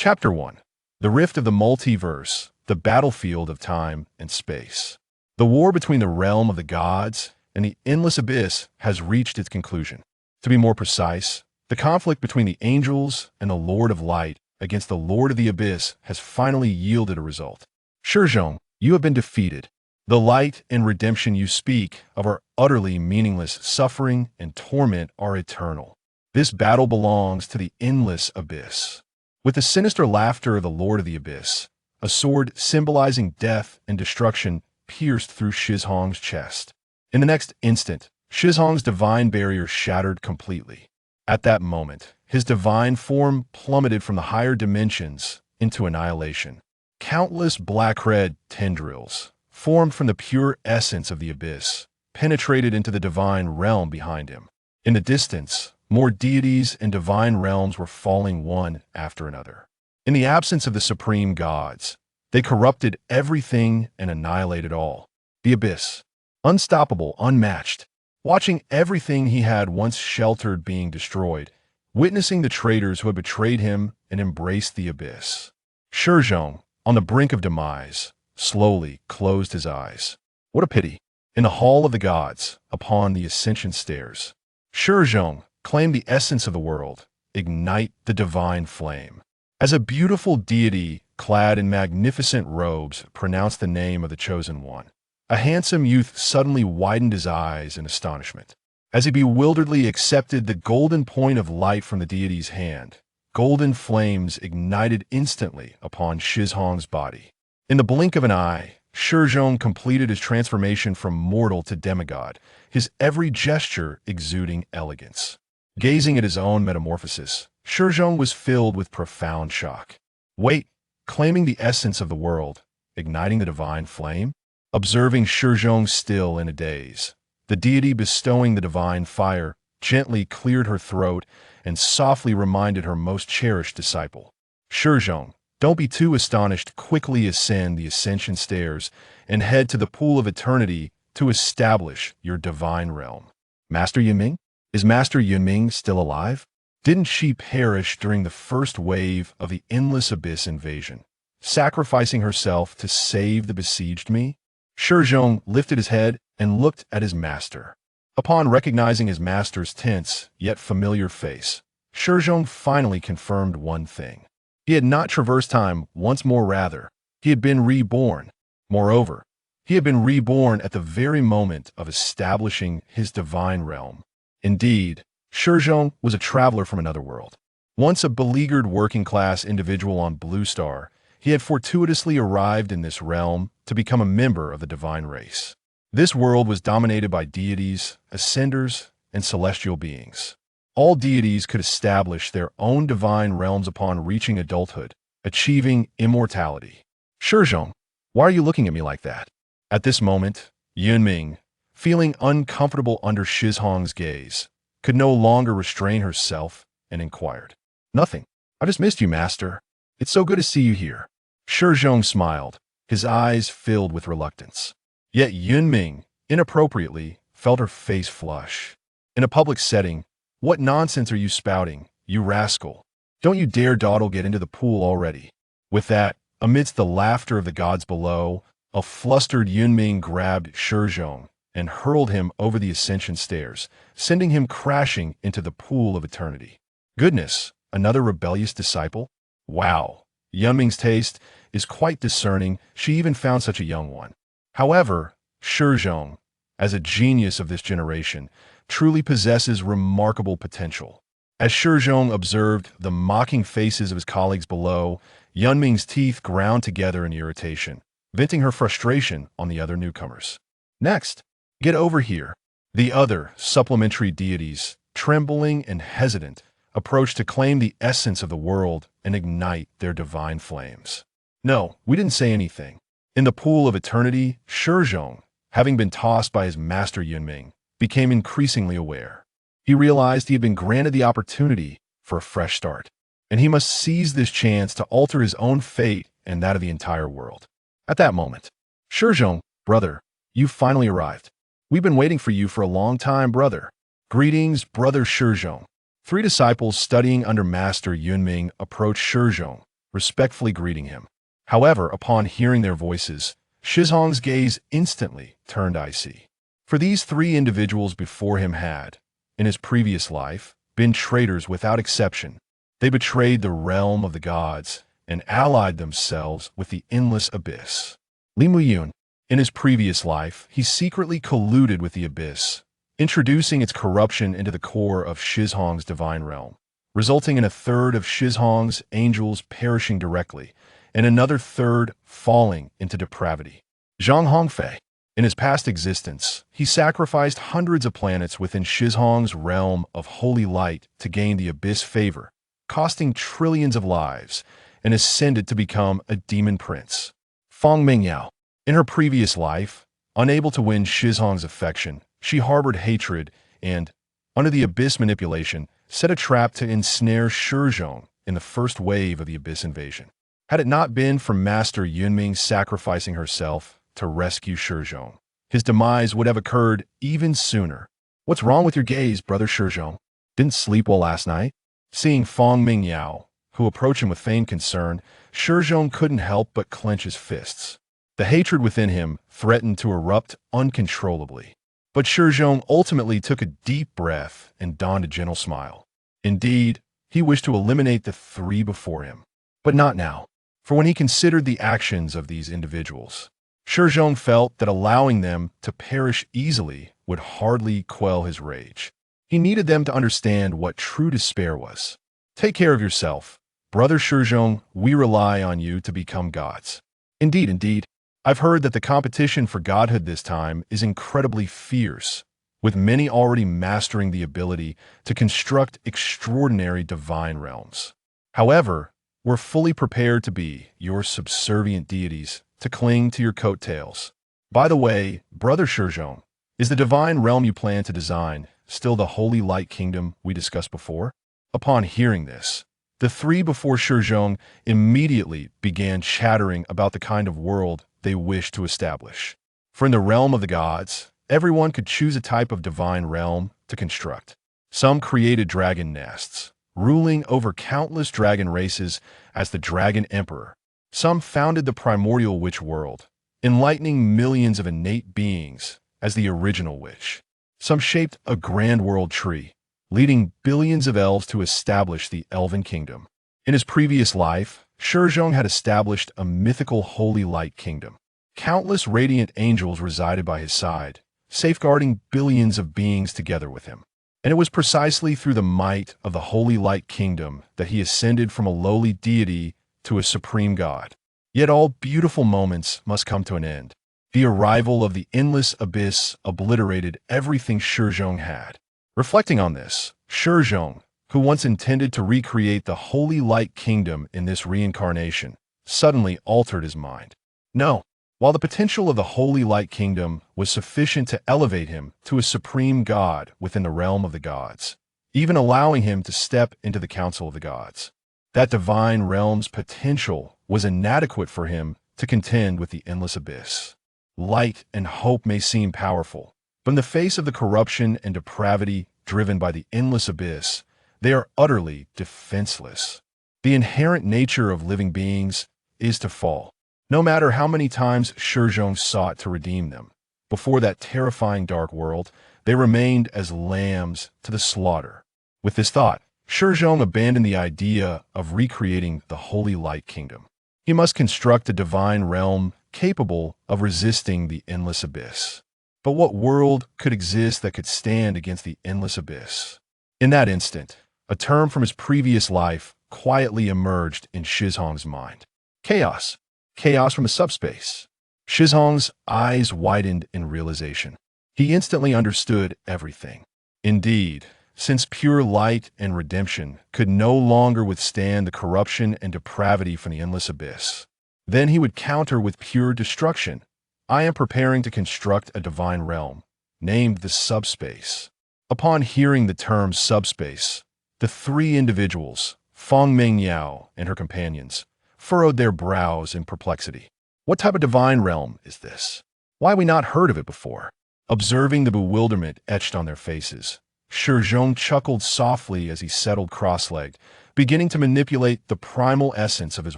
Chapter 1. The Rift of the Multiverse, the Battlefield of Time and Space. The war between the realm of the gods and the endless abyss has reached its conclusion. To be more precise, the conflict between the angels and the Lord of Light against the Lord of the Abyss has finally yielded a result. Shi Zhong, you have been defeated. The light and redemption you speak of are utterly meaningless. Suffering and torment are eternal. This battle belongs to the endless abyss. With the sinister laughter of the Lord of the Abyss, a sword symbolizing death and destruction pierced through Shi Zhong's chest. In the next instant, Shi Zhong's divine barrier shattered completely. At that moment, his divine form plummeted from the higher dimensions into annihilation. Countless black-red tendrils, formed from the pure essence of the abyss, penetrated into the divine realm behind him. In the distance, more deities and divine realms were falling one after another. In the absence of the supreme gods, they corrupted everything and annihilated all. The abyss, unstoppable, unmatched, watching everything he had once sheltered being destroyed, witnessing the traitors who had betrayed him and embraced the abyss. Shi Zhong, on the brink of demise, slowly closed his eyes. What a pity! In the hall of the gods, upon the ascension stairs, Shi Zhong claimed the essence of the world, ignite the divine flame. As a beautiful deity clad in magnificent robes pronounced the name of the chosen one, a handsome youth suddenly widened his eyes in astonishment. As he bewilderedly accepted the golden point of light from the deity's hand, golden flames ignited instantly upon Shi Zhong's body. In the blink of an eye, Shi Zhong completed his transformation from mortal to demigod, his every gesture exuding elegance. Gazing at his own metamorphosis, Shi Zhong was filled with profound shock. Wait, claiming the essence of the world, igniting the divine flame? Observing Shi Zhong still in a daze, the deity bestowing the divine fire gently cleared her throat and softly reminded her most cherished disciple. Shi Zhong, don't be too astonished. Quickly ascend the ascension stairs and head to the pool of eternity to establish your divine realm. Master Yunming? Is Master Yunming still alive? Didn't she perish during the first wave of the endless abyss invasion, sacrificing herself to save the besieged me? Shi Zhong lifted his head and looked at his master. Upon recognizing his master's tense yet familiar face, Shi Zhong finally confirmed one thing. He had not traversed time once more, rather, he had been reborn. Moreover, he had been reborn at the very moment of establishing his divine realm. Indeed, Shi Zhong was a traveler from another world. Once a beleaguered working-class individual on Blue Star, he had fortuitously arrived in this realm to become a member of the divine race. This world was dominated by deities, ascenders, and celestial beings. All deities could establish their own divine realms upon reaching adulthood, achieving immortality. Shi Zhong, why are you looking at me like that? At this moment, Yunming, feeling uncomfortable under Shi Zhong's gaze, could no longer restrain herself and inquired. Nothing. I just missed you, Master. It's so good to see you here. Shi Zhong smiled, his eyes filled with reluctance. Yet Yunming, inappropriately, felt her face flush. In a public setting, what nonsense are you spouting, you rascal? Don't you dare dawdle, get into the pool already. With that, amidst the laughter of the gods below, a flustered Yunming grabbed Shi Zhong and hurled him over the ascension stairs, sending him crashing into the pool of eternity. Goodness, another rebellious disciple? Wow, Yunming's taste is quite discerning. She even found such a young one. However, Shi Zhong, as a genius of this generation, truly possesses remarkable potential. As Shi Zhong observed the mocking faces of his colleagues below, Yunming's teeth ground together in irritation, venting her frustration on the other newcomers. Next, get over here. The other supplementary deities, trembling and hesitant, approached to claim the essence of the world and ignite their divine flames. No, we didn't say anything. In the pool of eternity, Shi Zhong, having been tossed by his master Yunming, became increasingly aware. He realized he had been granted the opportunity for a fresh start, and he must seize this chance to alter his own fate and that of the entire world. At that moment, Shi Zhong, brother, you finally arrived. We've been waiting for you for a long time, brother. Greetings, brother Shi Zhong. 3 disciples studying under Master Yunming approached Shi Zhong, respectfully greeting him. However, upon hearing their voices, Shi Zhong's gaze instantly turned icy. For these three individuals before him had, in his previous life, been traitors without exception. They betrayed the realm of the gods and allied themselves with the endless abyss. Li Muyun, in his previous life, he secretly colluded with the abyss, introducing its corruption into the core of Shi Zhong's divine realm, resulting in a third of Shi Zhong's angels perishing directly, and another third falling into depravity. Zhang Hongfei, in his past existence, he sacrificed hundreds of planets within Shi Zhong's realm of holy light to gain the abyss favor, costing trillions of lives, and ascended to become a demon prince. Fang Mingyao, in her previous life, unable to win Shi Zhong's affection, she harbored hatred and, under the abyss manipulation, set a trap to ensnare Shi Zhong in the first wave of the abyss invasion. Had it not been for Master Yunming sacrificing herself to rescue Shi Zhong, his demise would have occurred even sooner. What's wrong with your gaze, brother Shi Zhong? Didn't sleep well last night? Seeing Fang Mingyao, who approached him with feigned concern, Shi Zhong couldn't help but clench his fists. The hatred within him threatened to erupt uncontrollably. But Shi Zhong ultimately took a deep breath and donned a gentle smile. Indeed, he wished to eliminate the three before him. But not now, for when he considered the actions of these individuals, Shi Zhong felt that allowing them to perish easily would hardly quell his rage. He needed them to understand what true despair was. Take care of yourself. Brother Shi Zhong, we rely on you to become gods. Indeed, I've heard that the competition for godhood this time is incredibly fierce, with many already mastering the ability to construct extraordinary divine realms. However, we're fully prepared to be your subservient deities to cling to your coattails. By the way, Brother Shi Zhong, is the divine realm you plan to design still the holy light kingdom we discussed before? Upon hearing this, the three before Shi Zhong immediately began chattering about the kind of world they wished to establish. For in the realm of the gods, everyone could choose a type of divine realm to construct. Some created dragon nests, ruling over countless dragon races as the Dragon Emperor. Some founded the primordial witch world, enlightening millions of innate beings as the original witch. Some shaped a grand world tree, leading billions of elves to establish the Elven Kingdom. In his previous life, Shi Zhong had established a mythical holy light kingdom. Countless radiant angels resided by his side, safeguarding billions of beings together with him. And it was precisely through the might of the holy light kingdom that he ascended from a lowly deity to a supreme god. Yet all beautiful moments must come to an end. The arrival of the endless abyss obliterated everything Shi Zhong had. Reflecting on this, Shi Zhong, who once intended to recreate the holy light kingdom in this reincarnation, suddenly altered his mind. No, while the potential of the holy light kingdom was sufficient to elevate him to a supreme god within the realm of the gods, even allowing him to step into the council of the gods, that divine realm's potential was inadequate for him to contend with the endless abyss. Light and hope may seem powerful, but in the face of the corruption and depravity driven by the endless abyss, they are utterly defenseless. The inherent nature of living beings is to fall. No matter how many times Shi Zhong sought to redeem them, before that terrifying dark world, they remained as lambs to the slaughter. With this thought, Shi Zhong abandoned the idea of recreating the holy light kingdom. He must construct a divine realm capable of resisting the endless abyss. But what world could exist that could stand against the endless abyss? In that instant, a term from his previous life quietly emerged in Shi Zhong's mind. Chaos. Chaos from a subspace. Shi Zhong's eyes widened in realization. He instantly understood everything. Indeed, since pure light and redemption could no longer withstand the corruption and depravity from the endless abyss, then he would counter with pure destruction. I am preparing to construct a divine realm, named the Subspace. Upon hearing the term subspace, the three individuals, Fang Mingyao and her companions, furrowed their brows in perplexity. What type of divine realm is this? Why have we not heard of it before? Observing the bewilderment etched on their faces, Shi Zhong chuckled softly as he settled cross-legged, beginning to manipulate the primal essence of his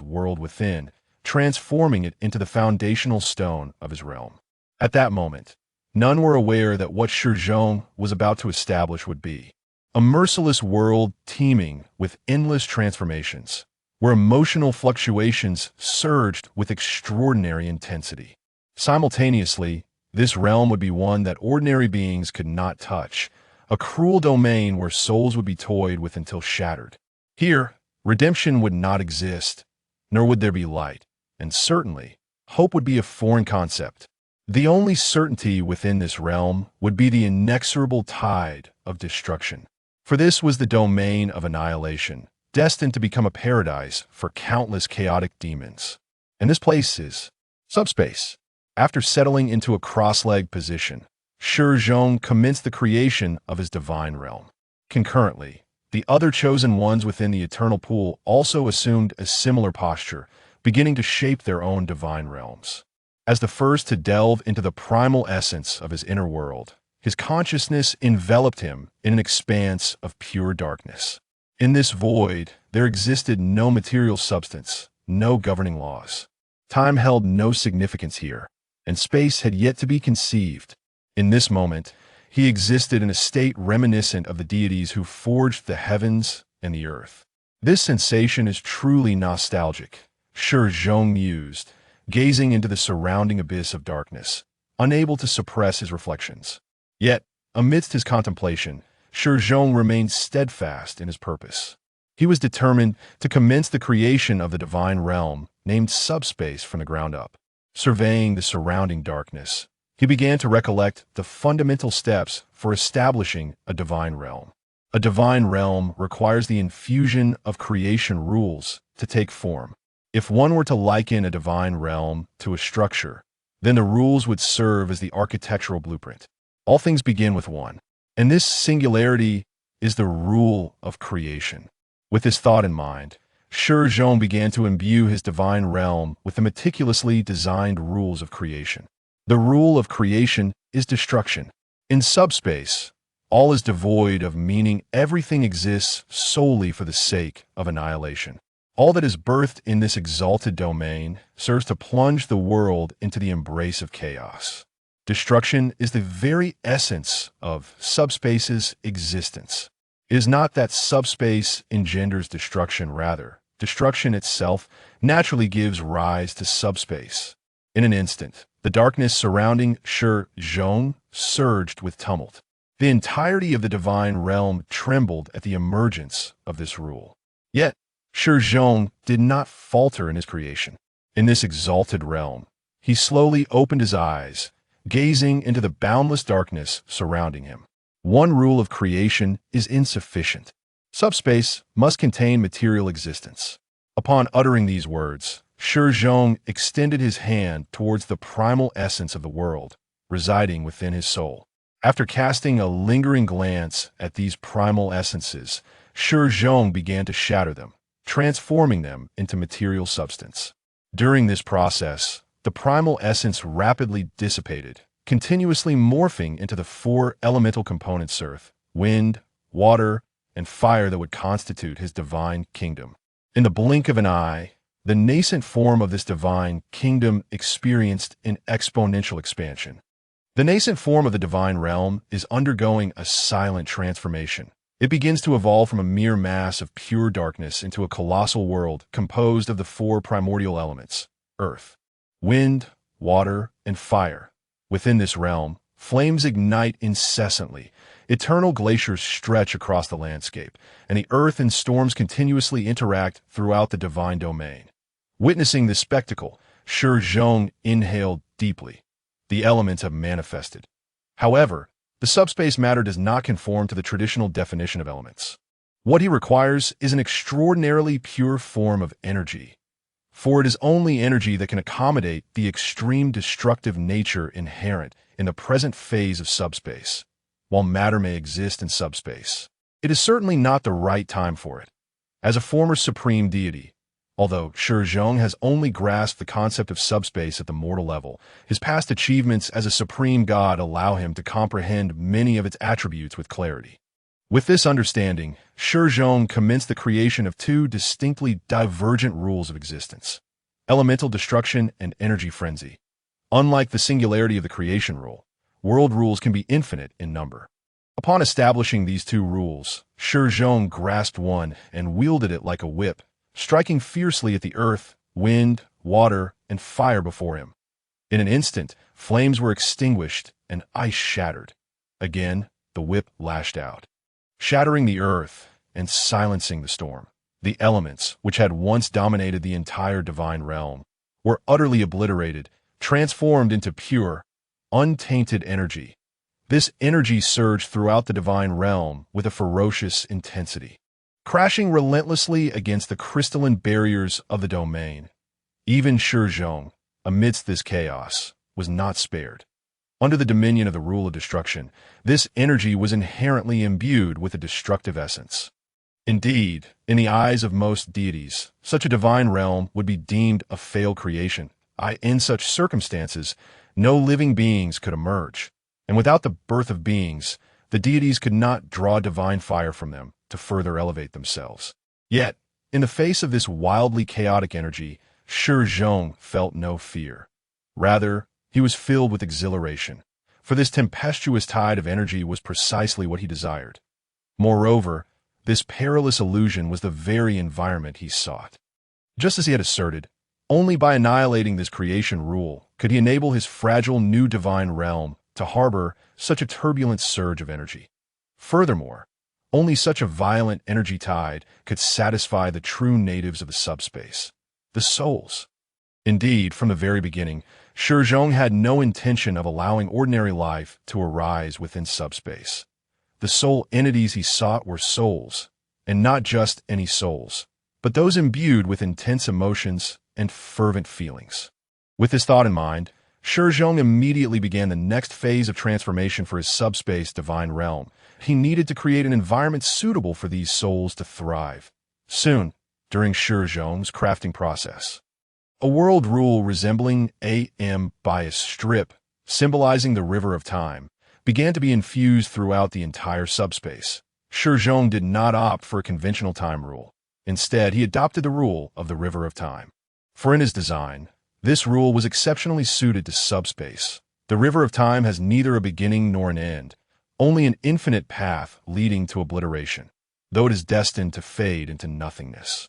world within, transforming it into the foundational stone of his realm. At that moment, none were aware that what Shi Zhong was about to establish would be a merciless world teeming with endless transformations, where emotional fluctuations surged with extraordinary intensity. Simultaneously, this realm would be one that ordinary beings could not touch, a cruel domain where souls would be toyed with until shattered. Here, redemption would not exist, nor would there be light, and certainly, hope would be a foreign concept. The only certainty within this realm would be the inexorable tide of destruction. For this was the domain of annihilation, destined to become a paradise for countless chaotic demons. And this place is Subspace. After settling into a cross-legged position, Shi Zhong commenced the creation of his divine realm. Concurrently, the other chosen ones within the eternal pool also assumed a similar posture, beginning to shape their own divine realms. As the first to delve into the primal essence of his inner world, his consciousness enveloped him in an expanse of pure darkness. In this void, there existed no material substance, no governing laws. Time held no significance here, and space had yet to be conceived. In this moment, he existed in a state reminiscent of the deities who forged the heavens and the earth. This sensation is truly nostalgic, Shi Zhong mused, gazing into the surrounding abyss of darkness, unable to suppress his reflections. Yet, amidst his contemplation, Shi Zhong remained steadfast in his purpose. He was determined to commence the creation of the divine realm, named Subspace, from the ground up. Surveying the surrounding darkness, he began to recollect the fundamental steps for establishing a divine realm. A divine realm requires the infusion of creation rules to take form. If one were to liken a divine realm to a structure, then the rules would serve as the architectural blueprint. All things begin with one, and this singularity is the rule of creation. With this thought in mind, Shi Zhong began to imbue his divine realm with the meticulously designed rules of creation. The rule of creation is destruction. In Subspace, all is devoid of meaning. Everything exists solely for the sake of annihilation. All that is birthed in this exalted domain serves to plunge the world into the embrace of chaos. Destruction is the very essence of Subspace's existence. It is not that Subspace engenders destruction, rather, destruction itself naturally gives rise to Subspace. In an instant, the darkness surrounding Shi Zhong surged with tumult. The entirety of the divine realm trembled at the emergence of this rule. Yet, Shi Zhong did not falter in his creation. In this exalted realm, he slowly opened his eyes, gazing into the boundless darkness surrounding him. One rule of creation is insufficient. Subspace must contain material existence. Upon uttering these words, Shi Zhong extended his hand towards the primal essence of the world, residing within his soul. After casting a lingering glance at these primal essences, Shi Zhong began to shatter them, transforming them into material substance. During this process, the primal essence rapidly dissipated, continuously morphing into the four elemental components: earth, wind, water, and fire that would constitute his divine kingdom. In the blink of an eye, the nascent form of this divine kingdom experienced an exponential expansion. The nascent form of the divine realm is undergoing a silent transformation. It begins to evolve from a mere mass of pure darkness into a colossal world composed of the four primordial elements: earth, wind, water, and fire. Within this realm, flames ignite incessantly, eternal glaciers stretch across the landscape, and the earth and storms continuously interact throughout the divine domain. Witnessing this spectacle, Shi Zhong inhaled deeply. The elements have manifested. However, the subspace matter does not conform to the traditional definition of elements. What he requires is an extraordinarily pure form of energy, for it is only energy that can accommodate the extreme destructive nature inherent in the present phase of subspace. While matter may exist in subspace, it is certainly not the right time for it. As a former supreme deity, although Shi Zhong has only grasped the concept of subspace at the mortal level, his past achievements as a supreme god allow him to comprehend many of its attributes with clarity. With this understanding, Shi Zhong commenced the creation of two distinctly divergent rules of existence: elemental destruction and energy frenzy. Unlike the singularity of the creation rule, world rules can be infinite in number. Upon establishing these two rules, Shi Zhong grasped one and wielded it like a whip, striking fiercely at the earth, wind, water, and fire before him. In an instant, flames were extinguished and ice shattered. Again, the whip lashed out, shattering the earth and silencing the storm. The elements, which had once dominated the entire divine realm, were utterly obliterated, transformed into pure, untainted energy. This energy surged throughout the divine realm with a ferocious intensity, crashing relentlessly against the crystalline barriers of the domain. Even Shi Zhong, amidst this chaos, was not spared. Under the dominion of the rule of destruction, this energy was inherently imbued with a destructive essence. Indeed, in the eyes of most deities, such a divine realm would be deemed a failed creation. In such circumstances, no living beings could emerge. And without the birth of beings, the deities could not draw divine fire from them to further elevate themselves. Yet, in the face of this wildly chaotic energy, Shi Zhong felt no fear. Rather, he was filled with exhilaration, for this tempestuous tide of energy was precisely what he desired. Moreover, this perilous illusion was the very environment he sought. Just as he had asserted, only by annihilating this creation rule could he enable his fragile new divine realm to harbor such a turbulent surge of energy. Furthermore, only such a violent energy tide could satisfy the true natives of the subspace, the souls. Indeed, from the very beginning, Shi Zhong had no intention of allowing ordinary life to arise within subspace. The soul entities he sought were souls, and not just any souls, but those imbued with intense emotions and fervent feelings. With this thought in mind, Shi Zhong immediately began the next phase of transformation for his subspace divine realm. He needed to create an environment suitable for these souls to thrive. Soon, during Shi Zhong's crafting process, a world rule resembling a bias strip, symbolizing the river of time, began to be infused throughout the entire subspace. Shi Zhong did not opt for a conventional time rule. Instead, he adopted the rule of the river of time. For in his design, this rule was exceptionally suited to subspace. The river of time has neither a beginning nor an end, only an infinite path leading to obliteration, though it is destined to fade into nothingness.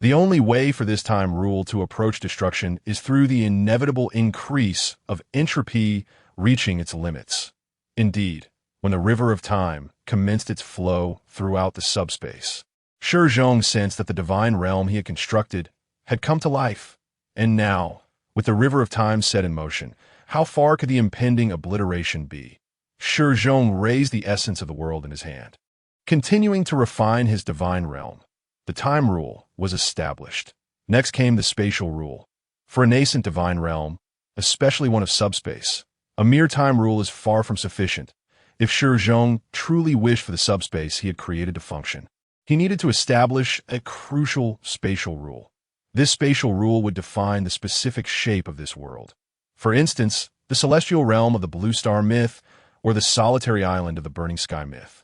The only way for this time rule to approach destruction is through the inevitable increase of entropy reaching its limits. Indeed, when the river of time commenced its flow throughout the subspace, Shi Zhong sensed that the divine realm he had constructed had come to life. And now, with the river of time set in motion, how far could the impending obliteration be? Shi Zhong raised the essence of the world in his hand. Continuing to refine his divine realm, the time rule was established. Next came the spatial rule. For a nascent divine realm, especially one of subspace, a mere time rule is far from sufficient. If Shi Zhong truly wished for the subspace he had created to function, he needed to establish a crucial spatial rule. This spatial rule would define the specific shape of this world. For instance, the celestial realm of the blue star myth or the solitary island of the burning sky myth.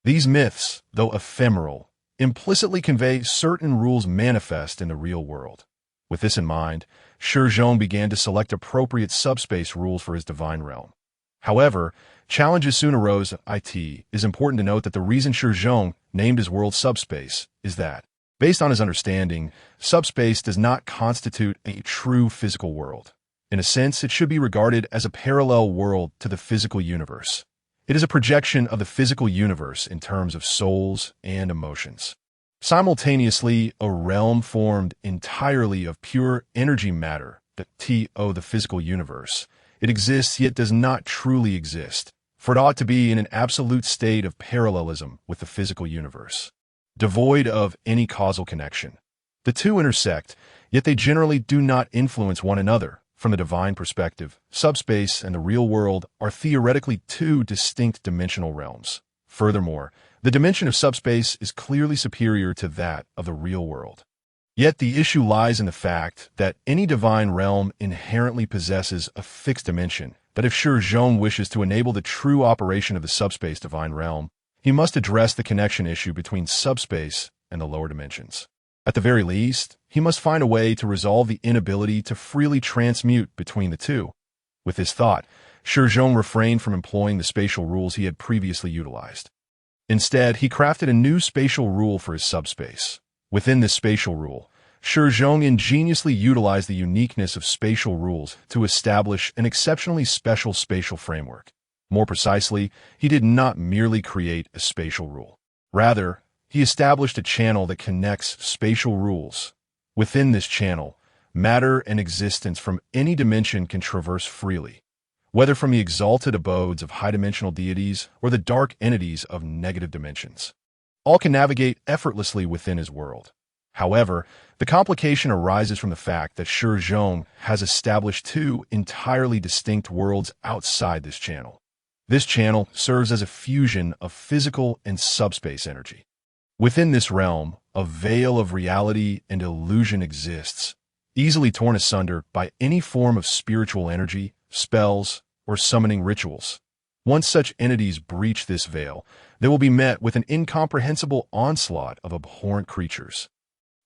These myths, though ephemeral, implicitly convey certain rules manifest in the real world. With this in mind, Shi Zhong began to select appropriate subspace rules for his divine realm. However, challenges soon arose. It is important to note that the reason Shi Zhong named his world subspace is that, based on his understanding, subspace does not constitute a true physical world. In a sense, it should be regarded as a parallel world to the physical universe. It is a projection of the physical universe in terms of souls and emotions. Simultaneously, a realm formed entirely of pure energy matter, the physical universe. It exists yet does not truly exist, for it ought to be in an absolute state of parallelism with the physical universe, devoid of any causal connection. The two intersect, yet they generally do not influence one another. From the divine perspective, subspace and the real world are theoretically two distinct dimensional realms. Furthermore, the dimension of subspace is clearly superior to that of the real world. Yet the issue lies in the fact that any divine realm inherently possesses a fixed dimension, that if Shi Zhong wishes to enable the true operation of the subspace divine realm, he must address the connection issue between subspace and the lower dimensions. At the very least, he must find a way to resolve the inability to freely transmute between the two. With this thought, Shi Zhong refrained from employing the spatial rules he had previously utilized. Instead, he crafted a new spatial rule for his subspace. Within this spatial rule, Shi Zhong ingeniously utilized the uniqueness of spatial rules to establish an exceptionally special spatial framework. More precisely, he did not merely create a spatial rule. Rather, he established a channel that connects spatial rules. Within this channel, matter and existence from any dimension can traverse freely, whether from the exalted abodes of high-dimensional deities or the dark entities of negative dimensions. All can navigate effortlessly within his world. However, the complication arises from the fact that Shi Zhong has established two entirely distinct worlds outside this channel. This channel serves as a fusion of physical and subspace energy. Within this realm, a veil of reality and illusion exists, easily torn asunder by any form of spiritual energy, spells, or summoning rituals. Once such entities breach this veil, they will be met with an incomprehensible onslaught of abhorrent creatures.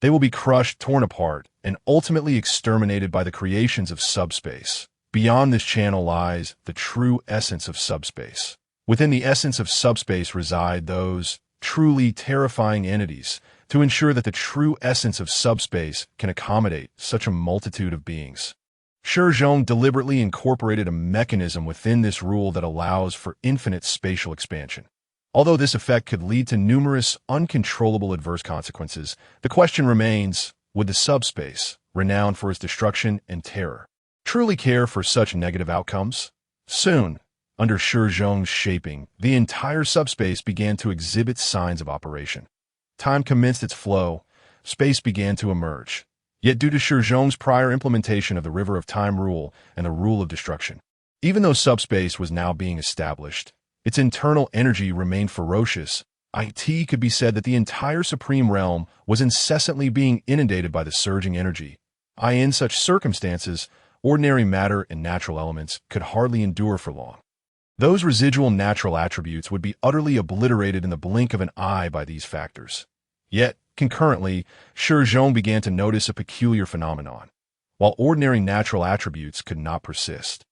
They will be crushed, torn apart, and ultimately exterminated by the creations of subspace. Beyond this channel lies the true essence of subspace. Within the essence of subspace reside those truly terrifying entities to ensure that the true essence of subspace can accommodate such a multitude of beings. Shi Zhong deliberately incorporated a mechanism within this rule that allows for infinite spatial expansion. Although this effect could lead to numerous uncontrollable adverse consequences, the question remains, would the subspace, renowned for its destruction and terror, truly care for such negative outcomes? Soon, under Shi Zhong's shaping, the entire subspace began to exhibit signs of operation. Time commenced its flow, space began to emerge. Yet due to Shi Zhong's prior implementation of the River of Time rule and the rule of destruction, even though subspace was now being established, its internal energy remained ferocious. It could be said that the entire supreme realm was incessantly being inundated by the surging energy. In such circumstances, ordinary matter and natural elements could hardly endure for long. Those residual natural attributes would be utterly obliterated in the blink of an eye by these factors. Yet, concurrently, Shi Zhong began to notice a peculiar phenomenon. While ordinary natural attributes could not persist,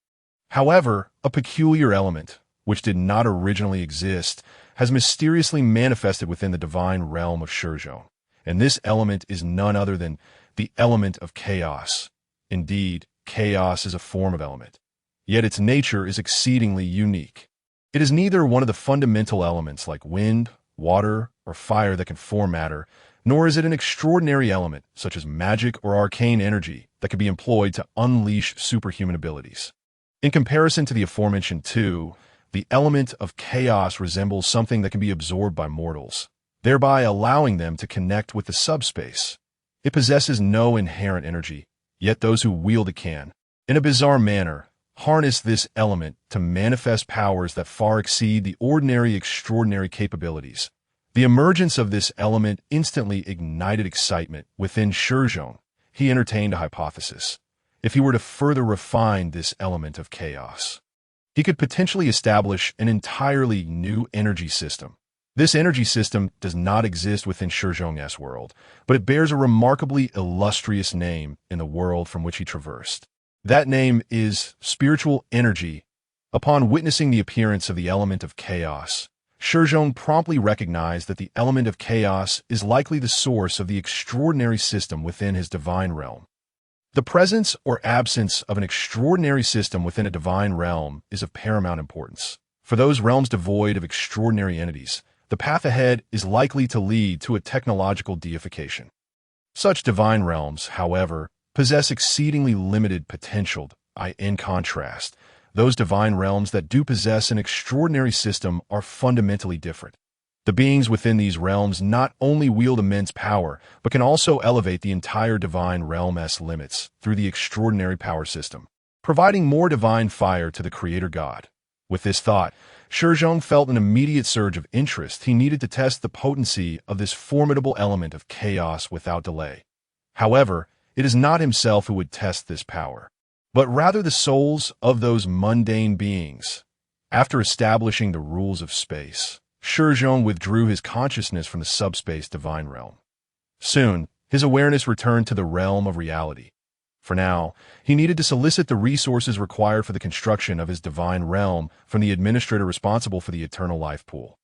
however, a peculiar element, which did not originally exist, has mysteriously manifested within the divine realm of Shi Zhong. And this element is none other than the element of chaos. Indeed, chaos is a form of element, yet its nature is exceedingly unique. It is neither one of the fundamental elements like wind, water, or fire that can form matter, nor is it an extraordinary element, such as magic or arcane energy, that can be employed to unleash superhuman abilities. In comparison to the aforementioned two, the element of chaos resembles something that can be absorbed by mortals, thereby allowing them to connect with the subspace. It possesses no inherent energy, yet those who wield it can, in a bizarre manner, harness this element to manifest powers that far exceed the ordinary extraordinary capabilities. The emergence of this element instantly ignited excitement within Shi Zhong. He entertained a hypothesis. If he were to further refine this element of chaos, he could potentially establish an entirely new energy system. This energy system does not exist within Shi Zhong's world, but it bears a remarkably illustrious name in the world from which he traversed. That name is spiritual energy. Upon witnessing the appearance of the element of chaos, Shi Zhong promptly recognized that the element of chaos is likely the source of the extraordinary system within his divine realm. The presence or absence of an extraordinary system within a divine realm is of paramount importance. For those realms devoid of extraordinary entities, the path ahead is likely to lead to a technological deification. Such divine realms, however, possess exceedingly limited potential. In contrast, those divine realms that do possess an extraordinary system are fundamentally different. The beings within these realms not only wield immense power, but can also elevate the entire divine realm's limits through the extraordinary power system, providing more divine fire to the Creator God. With this thought, Shi Zhong felt an immediate surge of interest. He needed to test the potency of this formidable element of chaos without delay. However, it is not himself who would test this power, but rather the souls of those mundane beings. After establishing the rules of space, Shi Zhong withdrew his consciousness from the subspace divine realm. Soon, his awareness returned to the realm of reality. For now, he needed to solicit the resources required for the construction of his divine realm from the administrator responsible for the eternal life pool.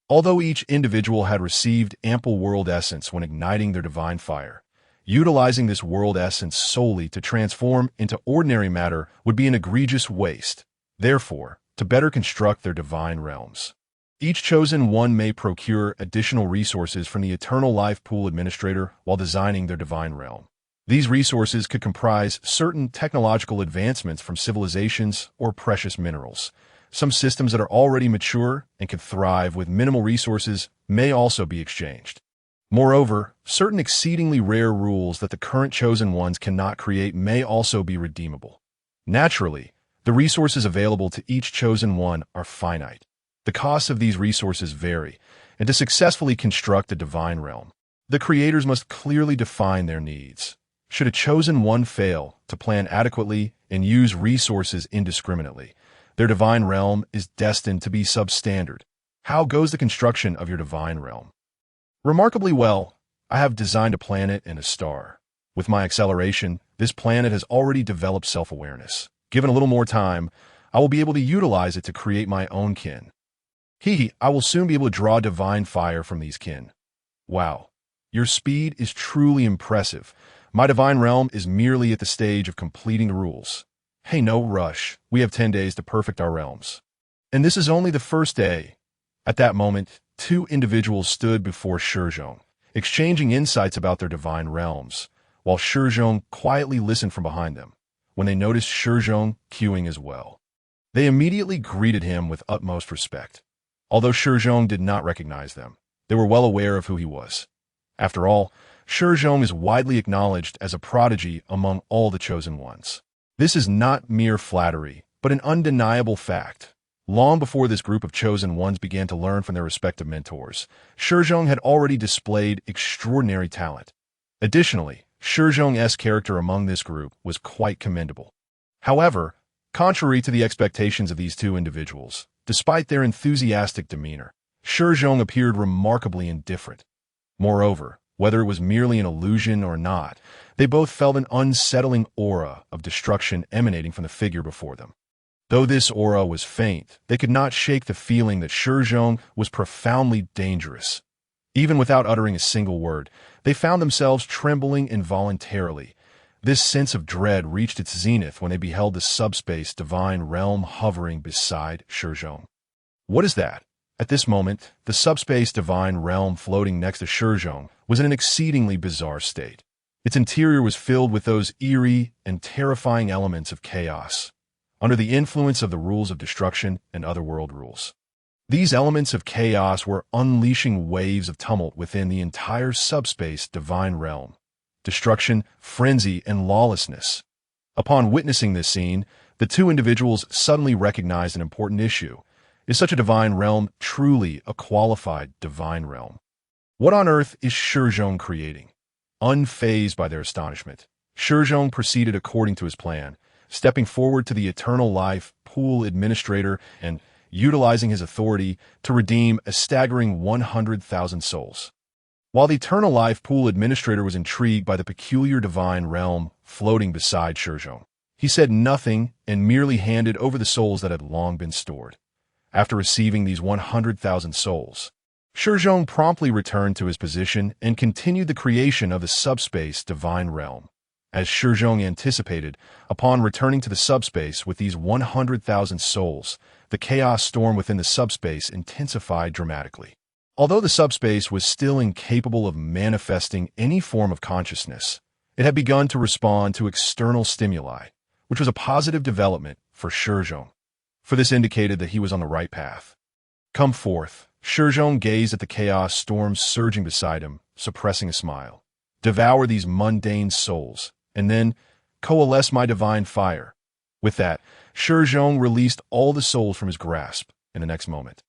Although each individual had received ample world essence when igniting their divine fire, utilizing this world essence solely to transform into ordinary matter would be an egregious waste. Therefore, to better construct their divine realms, each chosen one may procure additional resources from the eternal life pool administrator while designing their divine realm. These resources could comprise certain technological advancements from civilizations or precious minerals. Some systems that are already mature and can thrive with minimal resources may also be exchanged. Moreover, certain exceedingly rare rules that the current chosen ones cannot create may also be redeemable. Naturally, the resources available to each chosen one are finite. The costs of these resources vary, and to successfully construct a divine realm, the creators must clearly define their needs. Should a chosen one fail to plan adequately and use resources indiscriminately, their divine realm is destined to be substandard. How goes the construction of your divine realm? Remarkably well. I have designed a planet and a star. With my acceleration, this planet has already developed self-awareness. Given a little more time, I will be able to utilize it to create my own kin. I will soon be able to draw divine fire from these kin. Wow, your speed is truly impressive. My divine realm is merely at the stage of completing the rules. Hey, no rush. We have 10 days to perfect our realms. And this is only the first day. At that moment, two individuals stood before Shi Zhong, exchanging insights about their divine realms, while Shi Zhong quietly listened from behind them. When they noticed Shi Zhong queuing as well, they immediately greeted him with utmost respect. Although Shi Zhong did not recognize them, they were well aware of who he was. After all, Shi Zhong is widely acknowledged as a prodigy among all the chosen ones. This is not mere flattery, but an undeniable fact. Long before this group of chosen ones began to learn from their respective mentors, Shi Zhong had already displayed extraordinary talent. Additionally, Shi Zhong's character among this group was quite commendable. However, contrary to the expectations of these two individuals, despite their enthusiastic demeanor, Shi Zhong appeared remarkably indifferent. Moreover, whether it was merely an illusion or not, they both felt an unsettling aura of destruction emanating from the figure before them. Though this aura was faint, they could not shake the feeling that Shi Zhong was profoundly dangerous. Even without uttering a single word, they found themselves trembling involuntarily. This sense of dread reached its zenith when they beheld the subspace divine realm hovering beside Shi Zhong. What is that? At this moment, the subspace divine realm floating next to Shi Zhong was in an exceedingly bizarre state. Its interior was filled with those eerie and terrifying elements of chaos, under the influence of the rules of destruction and otherworld rules. These elements of chaos were unleashing waves of tumult within the entire subspace divine realm. Destruction, frenzy, and lawlessness. Upon witnessing this scene, the two individuals suddenly recognized an important issue. Is such a divine realm truly a qualified divine realm? What on earth is Shi Zhong creating? Unfazed by their astonishment, Shi Zhong proceeded according to his plan, stepping forward to the eternal life pool administrator and utilizing his authority to redeem a staggering 100,000 souls. While the eternal life pool administrator was intrigued by the peculiar divine realm floating beside Shi Zhong, he said nothing and merely handed over the souls that had long been stored. After receiving these 100,000 souls, Shi Zhong promptly returned to his position and continued the creation of the subspace divine realm. As Shi Zhong anticipated, upon returning to the subspace with these 100,000 souls, the chaos storm within the subspace intensified dramatically. Although the subspace was still incapable of manifesting any form of consciousness, it had begun to respond to external stimuli, which was a positive development for Shi Zhong, for this indicated that he was on the right path. Come forth. Shi Zhong gazed at the chaos storm surging beside him, suppressing a smile. Devour these mundane souls, and then coalesce my divine fire. With that, Shi Zhong released all the souls from his grasp in the next moment.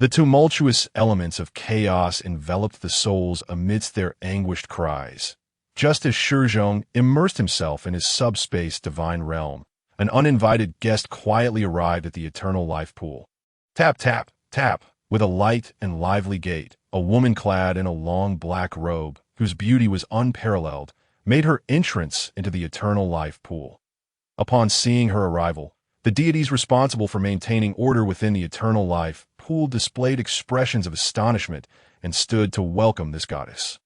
The tumultuous elements of chaos enveloped the souls amidst their anguished cries. Just as Shi Zhong immersed himself in his subspace divine realm, an uninvited guest quietly arrived at the eternal life pool. Tap, tap, tap. with a light and lively gait, a woman clad in a long black robe, whose beauty was unparalleled, made her entrance into the eternal life pool. Upon seeing her arrival, the deities responsible for maintaining order within the eternal life pool displayed expressions of astonishment and stood to welcome this goddess.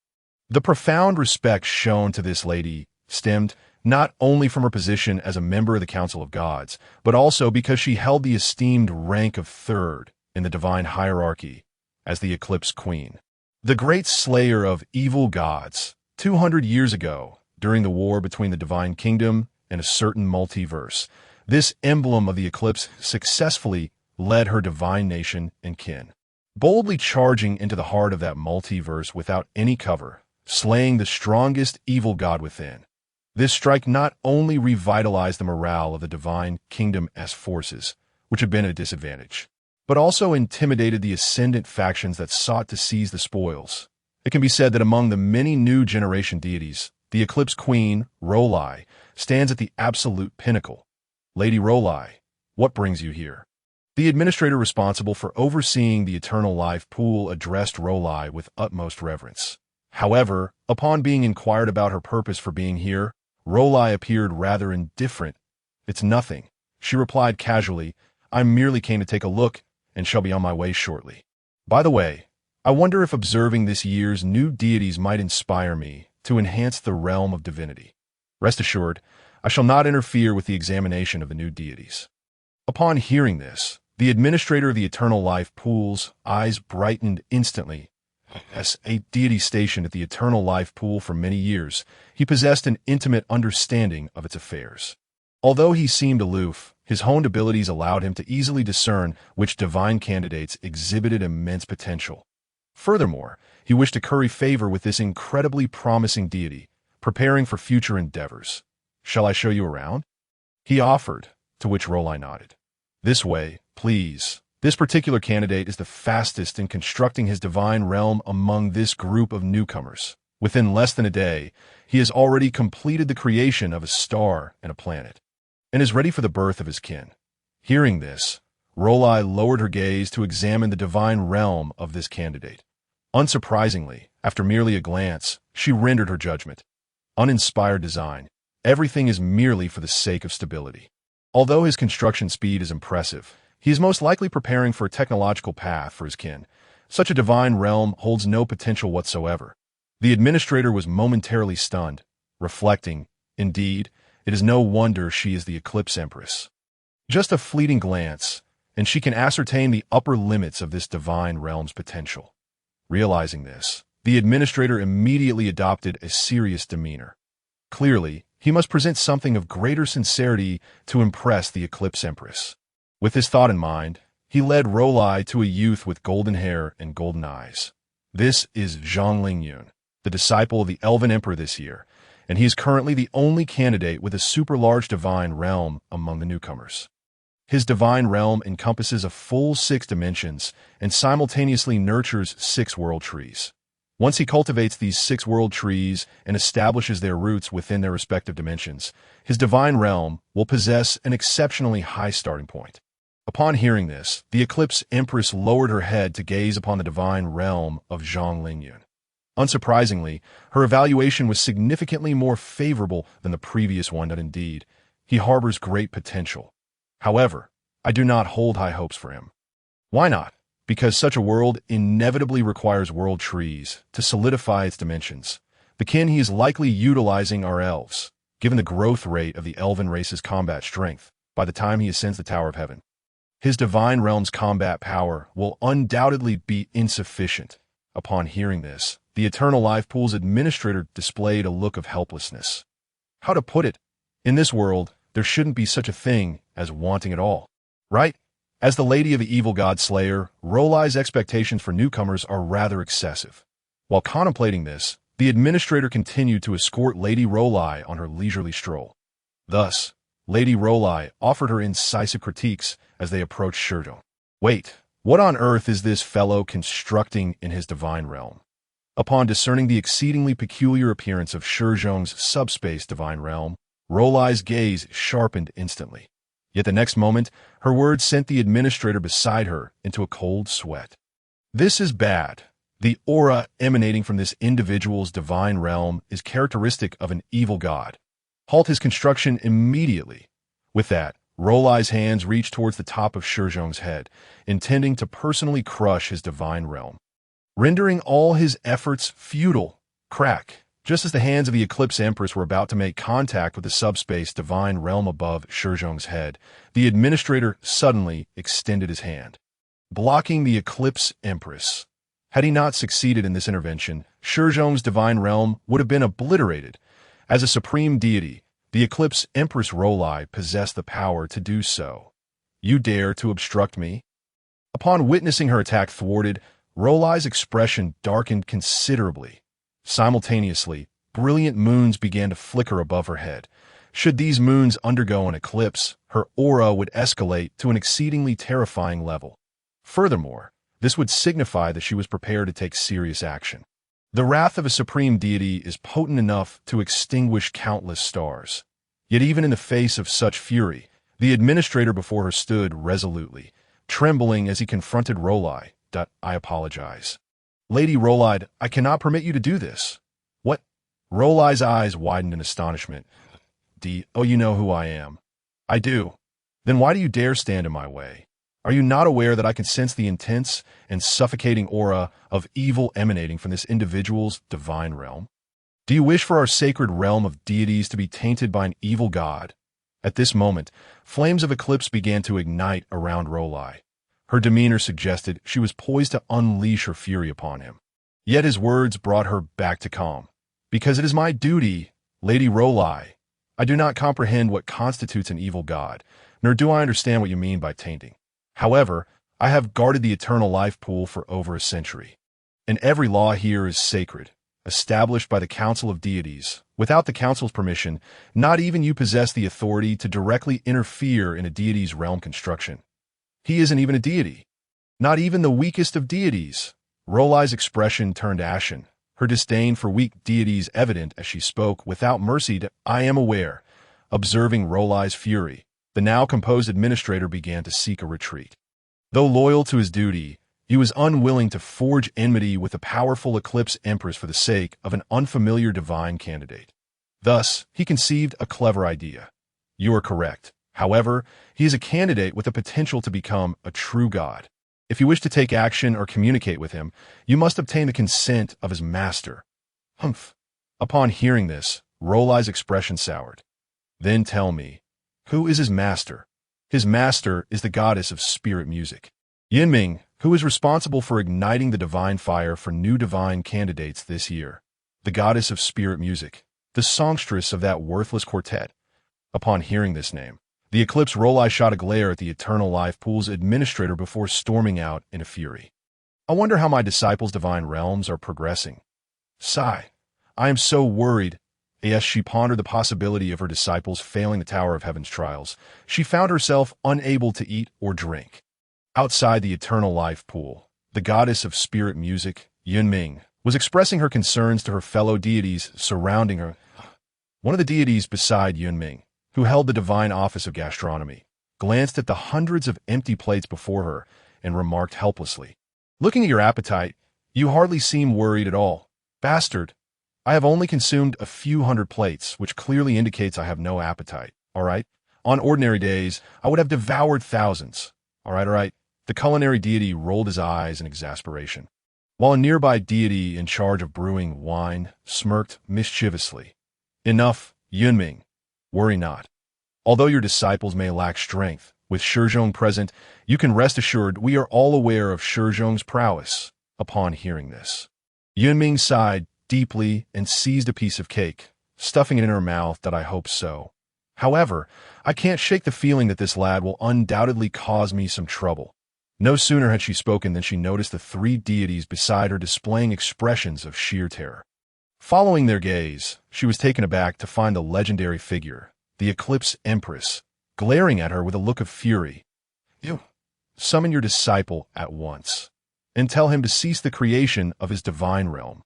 The profound respect shown to this lady stemmed not only from her position as a member of the Council of Gods, but also because she held the esteemed rank of third in the divine hierarchy as the Eclipse Queen. The great slayer of evil gods, 200 years ago, during the war between the Divine Kingdom and a certain multiverse, this emblem of the eclipse successfully led her divine nation and kin, boldly charging into the heart of that multiverse without any cover, slaying the strongest evil god within. This strike not only revitalized the morale of the Divine Kingdom's forces, which had been at a disadvantage, but also intimidated the ascendant factions that sought to seize the spoils. It can be said that among the many new generation deities, the Eclipse Queen, Rolai, stands at the absolute pinnacle. Lady Rolai, what brings you here? The administrator responsible for overseeing the eternal life pool addressed Rolai with utmost reverence. However, upon being inquired about her purpose for being here, Rolai appeared rather indifferent. "It's nothing," she replied casually. "I merely came to take a look and shall be on my way shortly. By the way, I wonder if observing this year's new deities might inspire me to enhance the realm of divinity. Rest assured, I shall not interfere with the examination of the new deities." Upon hearing this, the administrator of the Eternal Life Pool's eyes brightened instantly. As a deity stationed at the Eternal Life Pool for many years, he possessed an intimate understanding of its affairs. Although he seemed aloof, his honed abilities allowed him to easily discern which divine candidates exhibited immense potential. Furthermore, he wished to curry favor with this incredibly promising deity, preparing for future endeavors. "Shall I show you around?" he offered, to which Rolai nodded. "This way, please." This particular candidate is the fastest in constructing his divine realm among this group of newcomers. Within less than a day, he has already completed the creation of a star and a planet, and is ready for the birth of his kin. Hearing this, Rolai lowered her gaze to examine the divine realm of this candidate. Unsurprisingly, after merely a glance, she rendered her judgment. Uninspired design. Everything is merely for the sake of stability. Although his construction speed is impressive, he is most likely preparing for a technological path for his kin. Such a divine realm holds no potential whatsoever. The administrator was momentarily stunned, reflecting, indeed, it is no wonder she is the Eclipse Empress. Just a fleeting glance, and she can ascertain the upper limits of this divine realm's potential. Realizing this, the administrator immediately adopted a serious demeanor. Clearly, he must present something of greater sincerity to impress the Eclipse Empress. With this thought in mind, he led Rolai to a youth with golden hair and golden eyes. This is Zhong, the disciple of the Elven Emperor this year, and he is currently the only candidate with a super-large divine realm among the newcomers. His divine realm encompasses a full 6 dimensions and simultaneously nurtures 6 world trees. Once he cultivates these 6 world trees and establishes their roots within their respective dimensions, his divine realm will possess an exceptionally high starting point. Upon hearing this, the Eclipse Empress lowered her head to gaze upon the divine realm of Zhong. Unsurprisingly, her evaluation was significantly more favorable than the previous one, and indeed, he harbors great potential. However, I do not hold high hopes for him. Why not? Because such a world inevitably requires world trees to solidify its dimensions. The kin he is likely utilizing are elves, given the growth rate of the elven race's combat strength by the time he ascends the Tower of Heaven. His divine realm's combat power will undoubtedly be insufficient. Upon hearing this, the Eternal Life Pool's administrator displayed a look of helplessness. How to put it? In this world, there shouldn't be such a thing as wanting it all, right? As the Lady of the Evil God Slayer, Rolai's expectations for newcomers are rather excessive. While contemplating this, the administrator continued to escort Lady Rolai on her leisurely stroll. Thus, Lady Rolai offered her incisive critiques as they approached Shi Zhong. "Wait, what on earth is this fellow constructing in his divine realm?" Upon discerning the exceedingly peculiar appearance of Shi Zhong's subspace divine realm, Rolai's gaze sharpened instantly. Yet the next moment, her words sent the administrator beside her into a cold sweat. This is bad. The aura emanating from this individual's divine realm is characteristic of an evil god. Halt his construction immediately. With that, Rolai's hands reach towards the top of Shi Zhong's head, intending to personally crush his divine realm, rendering all his efforts futile. Crack. Just as the hands of the Eclipse Empress were about to make contact with the subspace divine realm above Shi Zhong's head, the administrator suddenly extended his hand, blocking the Eclipse Empress. Had he not succeeded in this intervention, Shi Zhong's divine realm would have been obliterated. As a supreme deity, the Eclipse Empress Rolai possessed the power to do so. You dare to obstruct me? Upon witnessing her attack thwarted, Rolai's expression darkened considerably. Simultaneously, brilliant moons began to flicker above her head. Should these moons undergo an eclipse, her aura would escalate to an exceedingly terrifying level. Furthermore, this would signify that she was prepared to take serious action. The wrath of a supreme deity is potent enough to extinguish countless stars. Yet even in the face of such fury, the administrator before her stood resolutely, trembling as he confronted Rolai. I apologize. Lady Rolai, I cannot permit you to do this. What? Rolai's eyes widened in astonishment. Oh, you know who I am. I do. Then why do you dare stand in my way? Are you not aware that I can sense the intense and suffocating aura of evil emanating from this individual's divine realm? Do you wish for our sacred realm of deities to be tainted by an evil god? At this moment, flames of eclipse began to ignite around Rolai. Her demeanor suggested she was poised to unleash her fury upon him. Yet his words brought her back to calm. Because it is my duty, Lady Rolai. I do not comprehend what constitutes an evil god, nor do I understand what you mean by tainting. However, I have guarded the eternal life pool for over a century. And every law here is sacred, established by the Council of Deities. Without the Council's permission, not even you possess the authority to directly interfere in a deity's realm construction. He isn't even a deity. Not even the weakest of deities. Rolai's expression turned ashen, her disdain for weak deities evident as she spoke without mercy to I am aware. Observing Rolai's fury, the now composed administrator began to seek a retreat. Though loyal to his duty, he was unwilling to forge enmity with the powerful Eclipse Empress for the sake of an unfamiliar divine candidate. Thus, he conceived a clever idea. You are correct. However, he is a candidate with the potential to become a true god. If you wish to take action or communicate with him, you must obtain the consent of his master. Humph. Upon hearing this, Rolai's expression soured. Then tell me, who is his master? His master is the goddess of spirit music, Yinming, who is responsible for igniting the divine fire for new divine candidates this year. The goddess of spirit music, the songstress of that worthless quartet. Upon hearing this name, the Eclipse Rolai shot a glare at the Eternal Life Pool's administrator before storming out in a fury. I wonder how my disciples' divine realms are progressing. Sigh. I am so worried. As she pondered the possibility of her disciples failing the Tower of Heaven's trials, she found herself unable to eat or drink. Outside the Eternal Life Pool, the goddess of spirit music, Yunming, was expressing her concerns to her fellow deities surrounding her. One of the deities beside Yunming, who held the divine office of gastronomy, glanced at the hundreds of empty plates before her and remarked helplessly, "Looking at your appetite, you hardly seem worried at all. Bastard, I have only consumed a few hundred plates, which clearly indicates I have no appetite, all right? On ordinary days, I would have devoured thousands. All right. The culinary deity rolled his eyes in exasperation, while a nearby deity in charge of brewing wine smirked mischievously. Enough, Yunming. Worry not. Although your disciples may lack strength, with Shi Zhong present, you can rest assured we are all aware of Shi Zhong's prowess. Upon hearing this, Yunming sighed deeply and seized a piece of cake, stuffing it in her mouth. That I hope so. However, I can't shake the feeling that this lad will undoubtedly cause me some trouble. No sooner had she spoken than she noticed the three deities beside her displaying expressions of sheer terror. Following their gaze, she was taken aback to find the legendary figure, the Eclipse Empress, glaring at her with a look of fury. You summon your disciple at once, and tell him to cease the creation of his divine realm.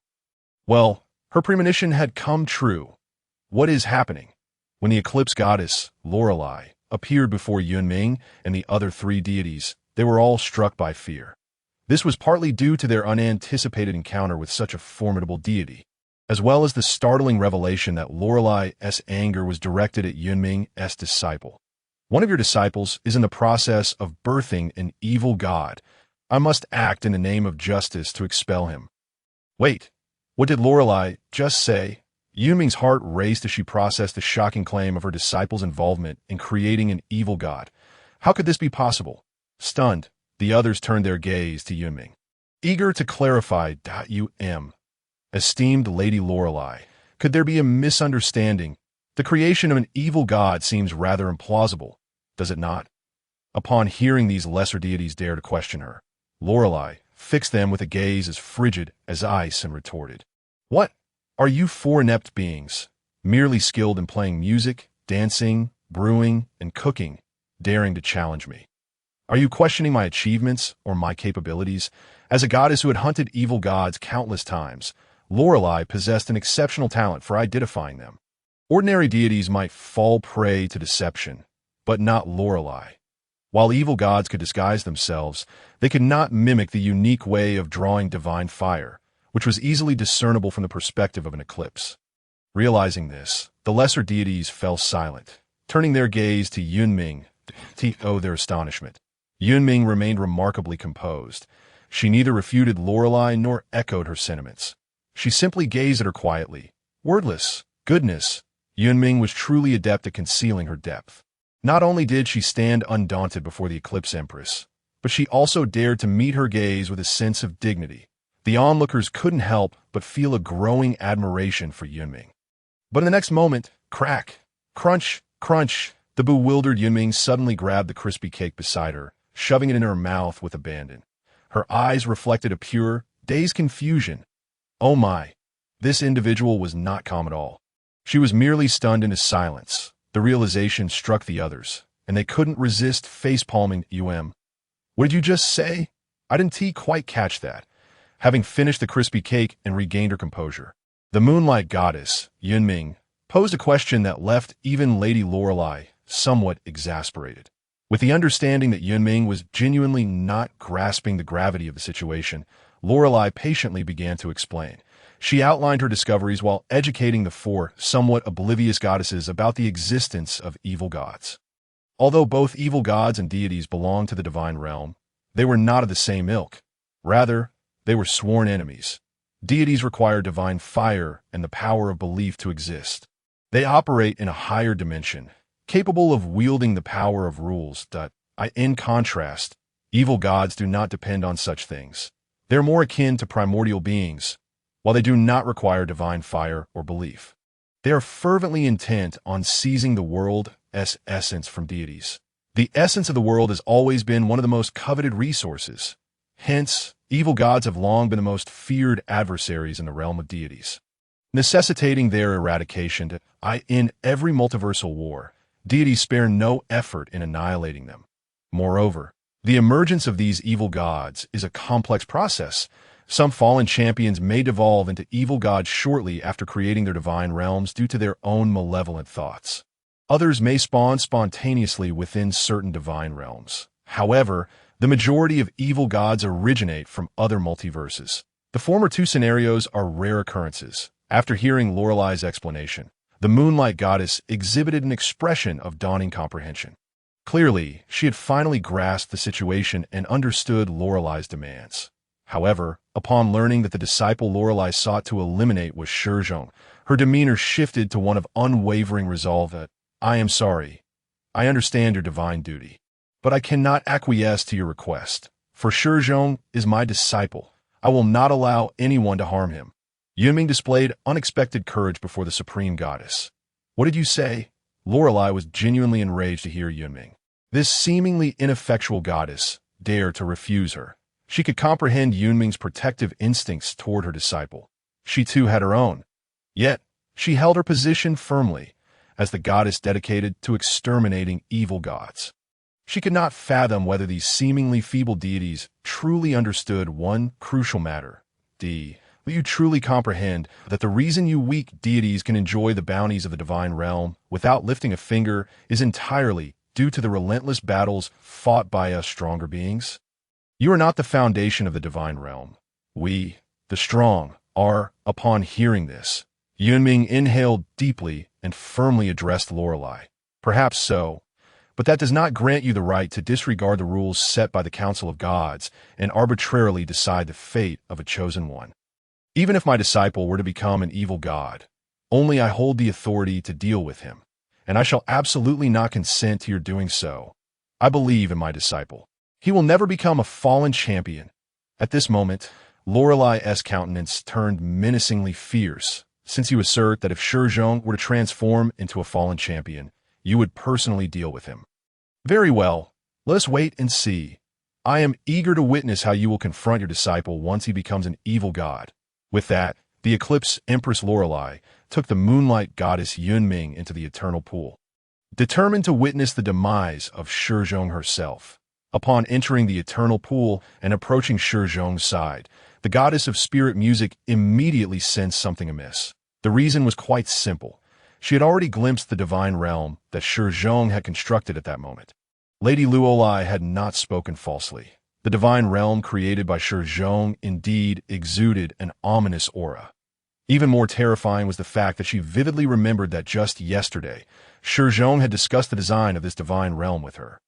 Well, her premonition had come true. What is happening? When the eclipse goddess, Lorelei, appeared before Yunming and the other three deities, they were all struck by fear. This was partly due to their unanticipated encounter with such a formidable deity, as well as the startling revelation that Lorelai's anger was directed at Yunming's disciple. One of your disciples is in the process of birthing an evil god. I must act in the name of justice to expel him. Wait, what did Lorelai just say? Yunming's heart raced as she processed the shocking claim of her disciple's involvement in creating an evil god. How could this be possible? Stunned, the others turned their gaze to Yunming. Eager to clarify, esteemed Lady Lorelai, could there be a misunderstanding? The creation of an evil god seems rather implausible, does it not? Upon hearing these lesser deities dare to question her, Lorelai fixed them with a gaze as frigid as ice and retorted, "What? Are you four inept beings, merely skilled in playing music, dancing, brewing, and cooking, daring to challenge me? Are you questioning my achievements or my capabilities?" As a goddess who had hunted evil gods countless times, Lorelai possessed an exceptional talent for identifying them. Ordinary deities might fall prey to deception, but not Lorelai. While evil gods could disguise themselves, they could not mimic the unique way of drawing divine fire, which was easily discernible from the perspective of an eclipse. Realizing this, the lesser deities fell silent, turning their gaze to Yunming to owe their astonishment. Yunming remained remarkably composed. She neither refuted Lorelai nor echoed her sentiments. She simply gazed at her quietly, wordless. Goodness, Yunming was truly adept at concealing her depth. Not only did she stand undaunted before the Eclipse Empress, but she also dared to meet her gaze with a sense of dignity. The onlookers couldn't help but feel a growing admiration for Yunming. But in the next moment, crack, crunch, crunch, the bewildered Yunming suddenly grabbed the crispy cake beside her, shoving it in her mouth with abandon. Her eyes reflected a pure, dazed confusion. Oh my! This individual was not calm at all. She was merely stunned into silence. The realization struck the others, and they couldn't resist face-palming. What did you just say? I didn't quite catch that. Having finished the crispy cake and regained her composure, the moonlight goddess, Yunming, posed a question that left even Lady Lorelai somewhat exasperated. With the understanding that Yunming was genuinely not grasping the gravity of the situation, Lorelai patiently began to explain. She outlined her discoveries while educating the four somewhat oblivious goddesses about the existence of evil gods. Although both evil gods and deities belonged to the divine realm, they were not of the same ilk. Rather, they were sworn enemies. Deities require divine fire and the power of belief to exist. They operate in a higher dimension, capable of wielding the power of rules. In contrast, evil gods do not depend on such things. They're more akin to primordial beings, while they do not require divine fire or belief. They are fervently intent on seizing the world's essence from deities. The essence of the world has always been one of the most coveted resources. Hence, evil gods have long been the most feared adversaries in the realm of deities, necessitating their eradication. In every multiversal war, deities spare no effort in annihilating them. Moreover, the emergence of these evil gods is a complex process. Some fallen champions may devolve into evil gods shortly after creating their divine realms due to their own malevolent thoughts. Others may spawn spontaneously within certain divine realms. However, the majority of evil gods originate from other multiverses. The former two scenarios are rare occurrences. After hearing Lorelai's explanation, the Moonlight Goddess exhibited an expression of dawning comprehension. Clearly, she had finally grasped the situation and understood Lorelai's demands. However, upon learning that the disciple Lorelai sought to eliminate was Shi Zhong, her demeanor shifted to one of unwavering resolve. I am sorry. I understand your divine duty, but I cannot acquiesce to your request. For Shi Zhong is my disciple. I will not allow anyone to harm him. Yunming displayed unexpected courage before the supreme goddess. What did you say? Lorelai was genuinely enraged to hear Yunming, this seemingly ineffectual goddess, dare to refuse her. She could comprehend Yunming's protective instincts toward her disciple. She too had her own. Yet, she held her position firmly, as the goddess dedicated to exterminating evil gods. She could not fathom whether these seemingly feeble deities truly understood one crucial matter. Will you truly comprehend that the reason you weak deities can enjoy the bounties of the divine realm without lifting a finger is entirely due to the relentless battles fought by us stronger beings? You are not the foundation of the divine realm. We, the strong, are, upon hearing this. Yunming inhaled deeply and firmly addressed Lorelei. Perhaps so, but that does not grant you the right to disregard the rules set by the Council of Gods and arbitrarily decide the fate of a chosen one. Even if my disciple were to become an evil god, only I hold the authority to deal with him, and I shall absolutely not consent to your doing so. I believe in my disciple. He will never become a fallen champion. At this moment, Lorelai's countenance turned menacingly fierce, since you assert that if Shi Zhong were to transform into a fallen champion, you would personally deal with him. Very well, let us wait and see. I am eager to witness how you will confront your disciple once he becomes an evil god. With that, the Eclipse Empress Lorelei took the moonlight goddess Yunming into the eternal pool, determined to witness the demise of Shi Zhong herself. Upon entering the eternal pool and approaching Shi Zhong's side, the goddess of spirit music immediately sensed something amiss. The reason was quite simple. She had already glimpsed the divine realm that Shi Zhong had constructed at that moment. Lady Luolai had not spoken falsely. The divine realm created by Shi Zhong indeed exuded an ominous aura. Even more terrifying was the fact that she vividly remembered that just yesterday, Shi Zhong had discussed the design of this divine realm with her.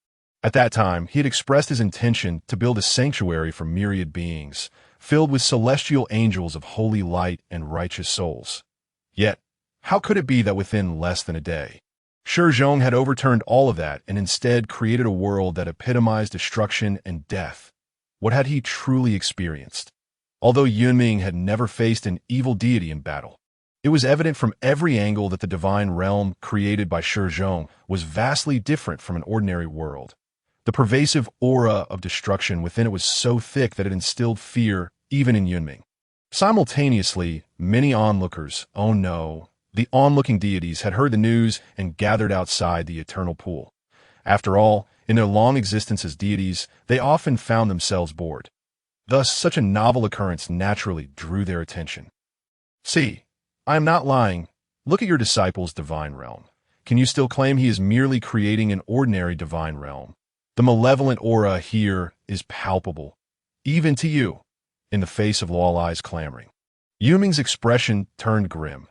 At that time, he had expressed his intention to build a sanctuary for myriad beings, filled with celestial angels of holy light and righteous souls. Yet, how could it be that within less than a day, Shi Zhong had overturned all of that and instead created a world that epitomized destruction and death? What had he truly experienced? Although Yunming had never faced an evil deity in battle, it was evident from every angle that the divine realm created by Shi Zhong was vastly different from an ordinary world. The pervasive aura of destruction within it was so thick that it instilled fear even in Yunming. Simultaneously, many onlookers, oh no, the onlooking deities had heard the news and gathered outside the eternal pool. After all, in their long existence as deities, they often found themselves bored. Thus, such a novel occurrence naturally drew their attention. See, I am not lying. Look at your disciple's divine realm. Can you still claim he is merely creating an ordinary divine realm? The malevolent aura here is palpable, even to you, in the face of Lorelai's clamoring. Yuming's expression turned grim.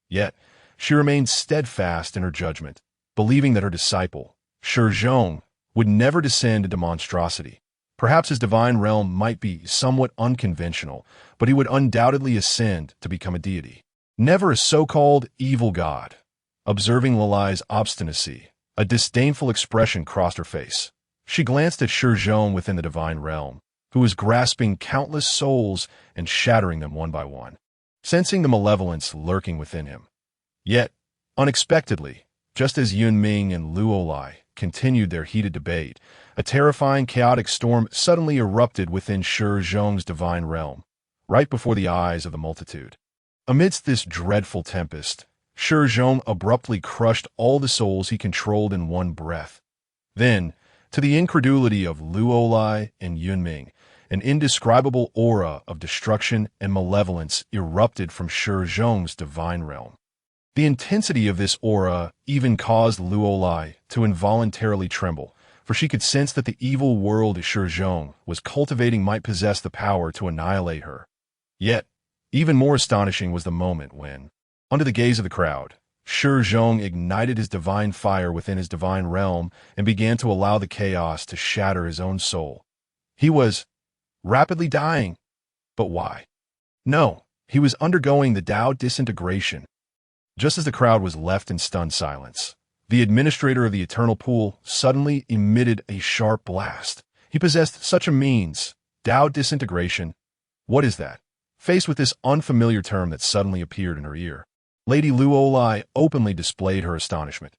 Yet, she remained steadfast in her judgment, believing that her disciple, Shi Zhong, would never descend into monstrosity. Perhaps his divine realm might be somewhat unconventional, but he would undoubtedly ascend to become a deity. Never a so-called evil god. Observing Lorelai's obstinacy, a disdainful expression crossed her face. She glanced at Shi Zhong within the divine realm, who was grasping countless souls and shattering them one by one, sensing the malevolence lurking within him. Yet, unexpectedly, just as Yunming and Luolai continued their heated debate, a terrifying chaotic storm suddenly erupted within Shi Zhong's divine realm, right before the eyes of the multitude. Amidst this dreadful tempest, Shi Zhong abruptly crushed all the souls he controlled in one breath. Then, to the incredulity of Luolai and Yunming, an indescribable aura of destruction and malevolence erupted from Shi Zhong's divine realm. The intensity of this aura even caused Luolai to involuntarily tremble, for she could sense that the evil world Shi Zhong was cultivating might possess the power to annihilate her. Yet, even more astonishing was the moment when, under the gaze of the crowd, Shi Zhong ignited his divine fire within his divine realm and began to allow the chaos to shatter his own soul. He was rapidly dying. But why? No, he was undergoing the Tao disintegration. Just as the crowd was left in stunned silence, the administrator of the eternal pool suddenly emitted a sharp blast. He possessed such a means, Tao disintegration. What is that? Faced with this unfamiliar term that suddenly appeared in her ear, Lady Luolai openly displayed her astonishment.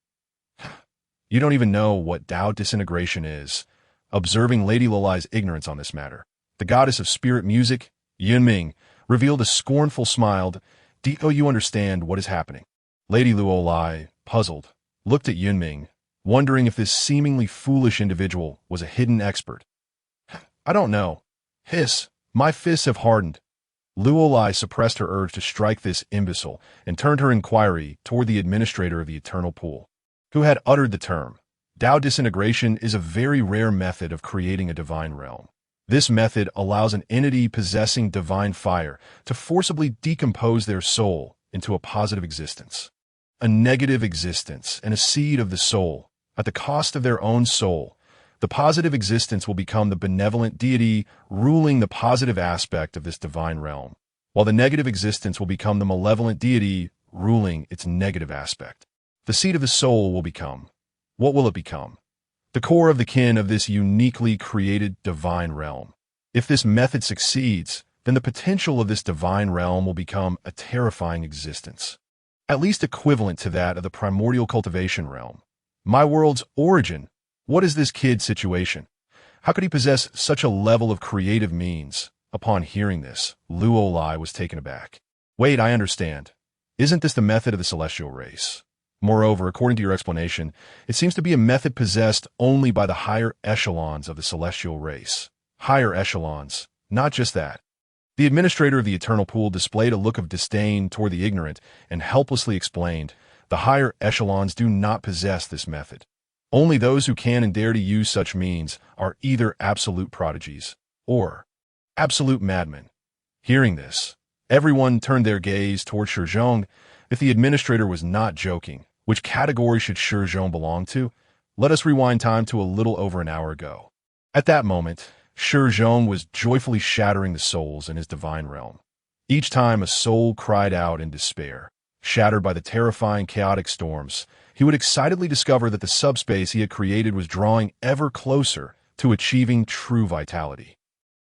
You don't even know what Tao disintegration is. Observing Lady Luolai's ignorance on this matter, the goddess of spirit music, Yunming, revealed a scornful smile. Do you understand what is happening? Lady Luolai, puzzled, looked at Yunming, wondering if this seemingly foolish individual was a hidden expert. I don't know. Hiss, my fists have hardened. Luolai suppressed her urge to strike this imbecile and turned her inquiry toward the administrator of the eternal pool, who had uttered the term. Tao disintegration is a very rare method of creating a divine realm. This method allows an entity possessing divine fire to forcibly decompose their soul into a positive existence, a negative existence, and a seed of the soul. At the cost of their own soul, the positive existence will become the benevolent deity ruling the positive aspect of this divine realm, while the negative existence will become the malevolent deity ruling its negative aspect. The seed of the soul will become, what will it become? The core of the kin of this uniquely created divine realm. If this method succeeds, then the potential of this divine realm will become a terrifying existence, at least equivalent to that of the primordial cultivation realm. My world's origin. What is this kid's situation? How could he possess such a level of creative means? Upon hearing this, Luolai was taken aback. Wait, I understand. Isn't this the method of the celestial race? Moreover, according to your explanation, it seems to be a method possessed only by the higher echelons of the celestial race. Higher echelons. Not just that. The administrator of the eternal pool displayed a look of disdain toward the ignorant and helplessly explained, the higher echelons do not possess this method. Only those who can and dare to use such means are either absolute prodigies or absolute madmen. Hearing this, everyone turned their gaze toward Shi Zhong. If the administrator was not joking, which category should Shi Zhong belong to? Let us rewind time to a little over an hour ago. At that moment, Shi Zhong was joyfully shattering the souls in his divine realm. Each time a soul cried out in despair, shattered by the terrifying chaotic storms, he would excitedly discover that the subspace he had created was drawing ever closer to achieving true vitality.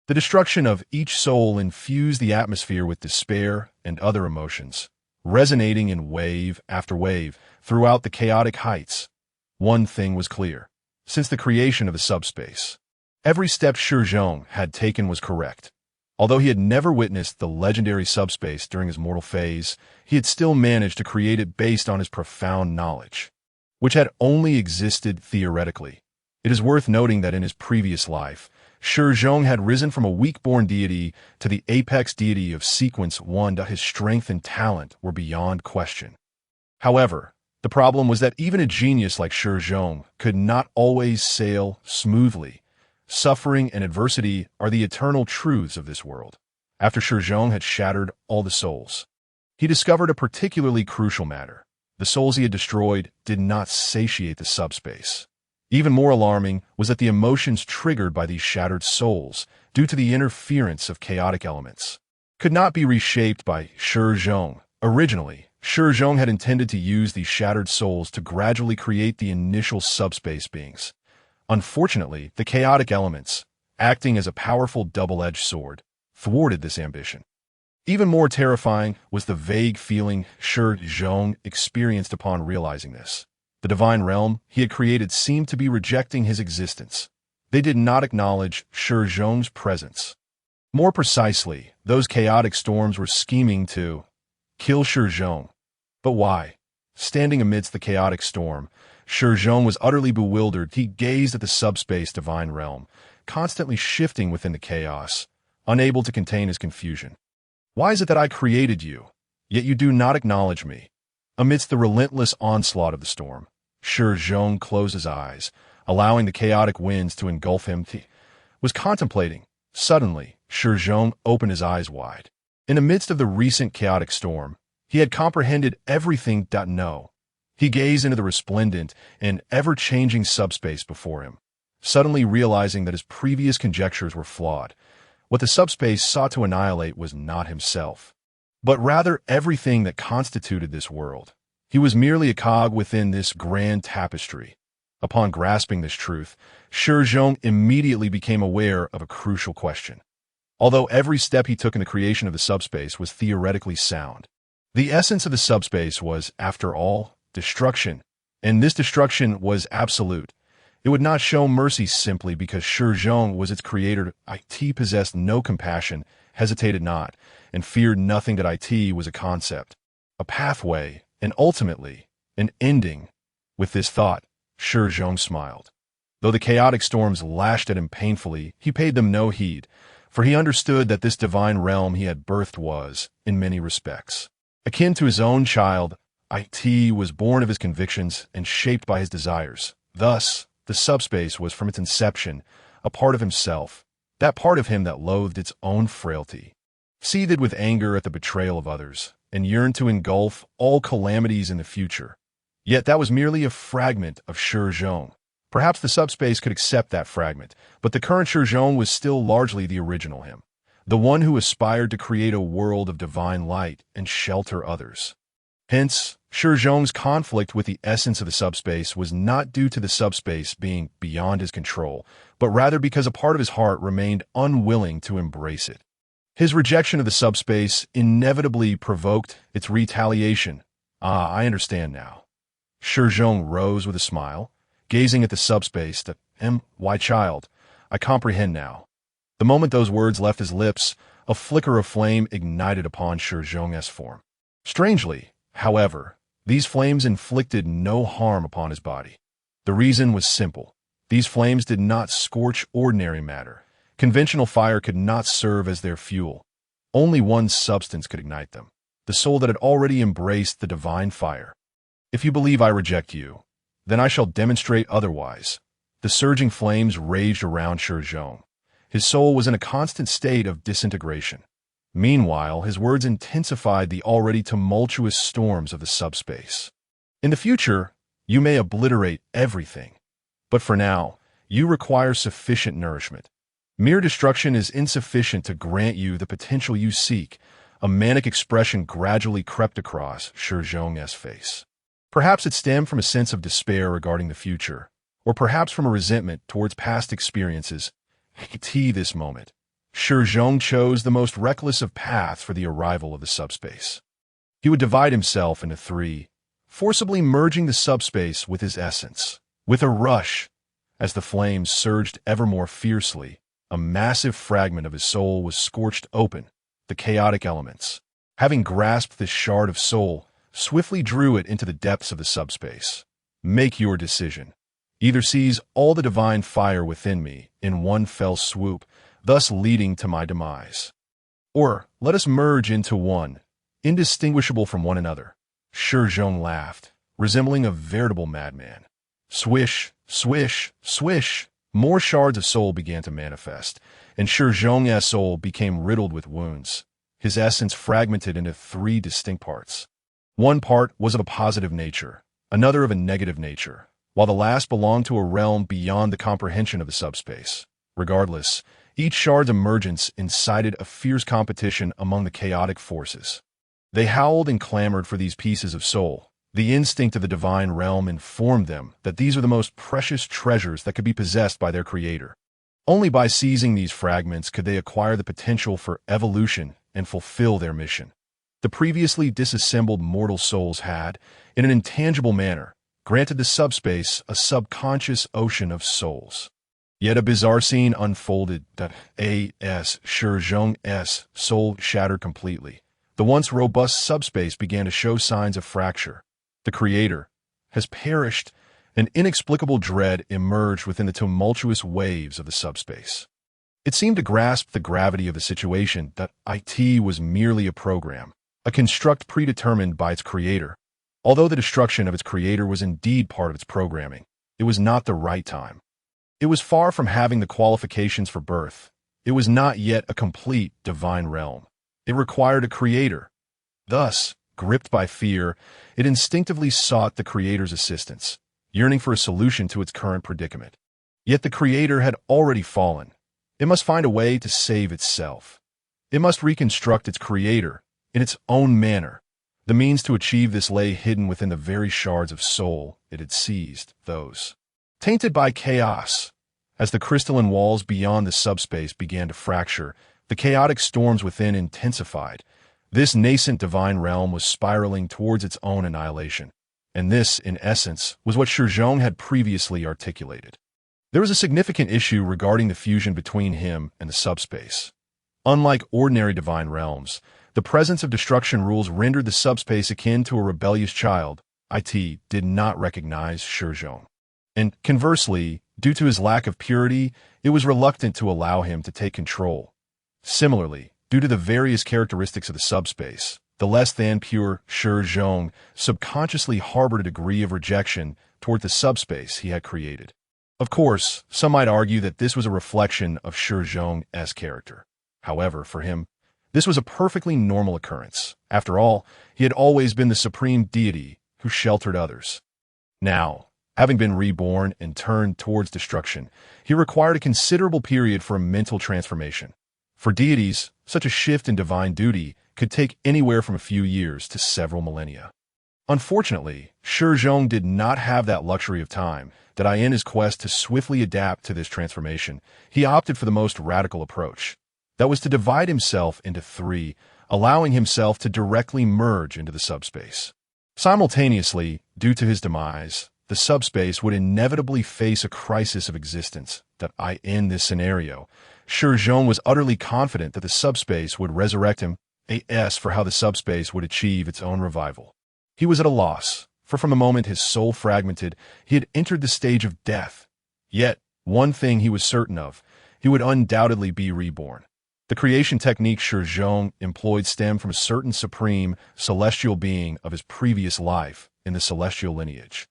The destruction of each soul infused the atmosphere with despair and other emotions, resonating in wave after wave throughout the chaotic heights. One thing was clear. Since the creation of the subspace, every step Shi Zhong had taken was correct. Although he had never witnessed the legendary subspace during his mortal phase, he had still managed to create it based on his profound knowledge, which had only existed theoretically. It is worth noting that in his previous life, Shi Zhong had risen from a weak-born deity to the apex deity of Sequence 1. His strength and talent were beyond question. However, the problem was that even a genius like Shi Zhong could not always sail smoothly. Suffering and adversity are the eternal truths of this world. After Shi Zhong had shattered all the souls, he discovered a particularly crucial matter. The souls he had destroyed did not satiate the subspace. Even more alarming was that the emotions triggered by these shattered souls, due to the interference of chaotic elements, could not be reshaped by Shi Zhong. Originally, Shi Zhong had intended to use these shattered souls to gradually create the initial subspace beings. Unfortunately, the chaotic elements, acting as a powerful double-edged sword, thwarted this ambition. Even more terrifying was the vague feeling Shi Zhong experienced upon realizing this. The divine realm he had created seemed to be rejecting his existence. They did not acknowledge Shi Zhong's presence. More precisely, those chaotic storms were scheming to kill Shi Zhong. But why? Standing amidst the chaotic storm, Shi Zhong was utterly bewildered. He gazed at the subspace divine realm, constantly shifting within the chaos, unable to contain his confusion. Why is it that I created you, yet you do not acknowledge me? Amidst the relentless onslaught of the storm, Shi Zhong closed his eyes, allowing the chaotic winds to engulf him. He was contemplating. Suddenly, Shi Zhong opened his eyes wide. In the midst of the recent chaotic storm, he had comprehended everything. No. He gazed into the resplendent and ever-changing subspace before him, suddenly realizing that his previous conjectures were flawed. What the subspace sought to annihilate was not himself, but rather everything that constituted this world. He was merely a cog within this grand tapestry. Upon grasping this truth, Shi Zhong immediately became aware of a crucial question. Although every step he took in the creation of the subspace was theoretically sound, the essence of the subspace was, after all, destruction, and this destruction was absolute. It would not show mercy simply because Shi Zhong was its creator. It possessed no compassion, hesitated not, and feared nothing. That it was a concept, a pathway, and ultimately, an ending. With this thought, Shi Zhong smiled. Though the chaotic storms lashed at him painfully, he paid them no heed, for he understood that this divine realm he had birthed was, in many respects, akin to his own child. It was born of his convictions and shaped by his desires. Thus, the subspace was from its inception a part of himself, that part of him that loathed its own frailty, seethed with anger at the betrayal of others, and yearned to engulf all calamities in the future. Yet that was merely a fragment of Shi Zhong. Perhaps the subspace could accept that fragment, but the current Shi Zhong was still largely the original him, the one who aspired to create a world of divine light and shelter others. Hence, Shi Zhong's conflict with the essence of the subspace was not due to the subspace being beyond his control, but rather because a part of his heart remained unwilling to embrace it. His rejection of the subspace inevitably provoked its retaliation. Ah, I understand now. Shi Zhong rose with a smile, gazing at the subspace. Why, child, I comprehend now. The moment those words left his lips, a flicker of flame ignited upon Shi Zhong's form. Strangely, however, these flames inflicted no harm upon his body. The reason was simple. These flames did not scorch ordinary matter. Conventional fire could not serve as their fuel. Only one substance could ignite them, the soul that had already embraced the divine fire. If you believe I reject you, then I shall demonstrate otherwise. The surging flames raged around Shi Zhong. His soul was in a constant state of disintegration. Meanwhile, his words intensified the already tumultuous storms of the subspace. In the future, you may obliterate everything. But for now, you require sufficient nourishment. Mere destruction is insufficient to grant you the potential you seek. A manic expression gradually crept across Shi Zhong's face. Perhaps it stemmed from a sense of despair regarding the future, or perhaps from a resentment towards past experiences. This moment, Shi Zhong chose the most reckless of paths for the arrival of the subspace. He would divide himself into three, forcibly merging the subspace with his essence. With a rush, as the flames surged ever more fiercely, a massive fragment of his soul was scorched open. The chaotic elements, having grasped this shard of soul, swiftly drew it into the depths of the subspace. Make your decision. Either seize all the divine fire within me in one fell swoop, thus leading to my demise. Or let us merge into one, indistinguishable from one another. Shi Zhong laughed, resembling a veritable madman. Swish, swish, swish. More shards of soul began to manifest, and Shi Zhong's soul became riddled with wounds, his essence fragmented into three distinct parts. One part was of a positive nature, another of a negative nature, while the last belonged to a realm beyond the comprehension of the subspace. Regardless, each shard's emergence incited a fierce competition among the chaotic forces. They howled and clamored for these pieces of soul. The instinct of the divine realm informed them that these are the most precious treasures that could be possessed by their creator. Only by seizing these fragments could they acquire the potential for evolution and fulfill their mission. The previously disassembled mortal souls had, in an intangible manner, granted the subspace a subconscious ocean of souls. Yet a bizarre scene unfolded. Shi Zhong's soul shattered completely. The once robust subspace began to show signs of fracture. The creator has perished. An inexplicable dread emerged within the tumultuous waves of the subspace. It seemed to grasp the gravity of the situation that it was merely a program, a construct predetermined by its creator. Although the destruction of its creator was indeed part of its programming, it was not the right time. It was far from having the qualifications for birth. It was not yet a complete divine realm. It required a creator. Thus, gripped by fear, it instinctively sought the creator's assistance, yearning for a solution to its current predicament. Yet the creator had already fallen. It must find a way to save itself. It must reconstruct its creator in its own manner. The means to achieve this lay hidden within the very shards of soul it had seized, those tainted by chaos. As the crystalline walls beyond the subspace began to fracture, the chaotic storms within intensified. This nascent divine realm was spiraling towards its own annihilation, and this, in essence, was what Shi Zhong had previously articulated. There was a significant issue regarding the fusion between him and the subspace. Unlike ordinary divine realms, the presence of destruction rules rendered the subspace akin to a rebellious child. It did not recognize Shi Zhong. And conversely, due to his lack of purity, it was reluctant to allow him to take control. Similarly, due to the various characteristics of the subspace, the less than pure Shi Zhong subconsciously harbored a degree of rejection toward the subspace he had created. Of course, some might argue that this was a reflection of Shi Zhong's character. However, for him, this was a perfectly normal occurrence. After all, he had always been the supreme deity who sheltered others. Now, having been reborn and turned towards destruction, he required a considerable period for a mental transformation. For deities, such a shift in divine duty could take anywhere from a few years to several millennia. Unfortunately, Shi Zhong did not have that luxury of time. That in his quest to swiftly adapt to this transformation, he opted for the most radical approach. That was to divide himself into three, allowing himself to directly merge into the subspace. Simultaneously, due to his demise, the subspace would inevitably face a crisis of existence. In this scenario, Shi Zhong was utterly confident that the subspace would resurrect him, as for how the subspace would achieve its own revival. He was at a loss, for from the moment his soul fragmented, he had entered the stage of death. Yet, one thing he was certain of, he would undoubtedly be reborn. The creation technique Shi Zhong employed stemmed from a certain supreme, celestial being of his previous life in the celestial lineage.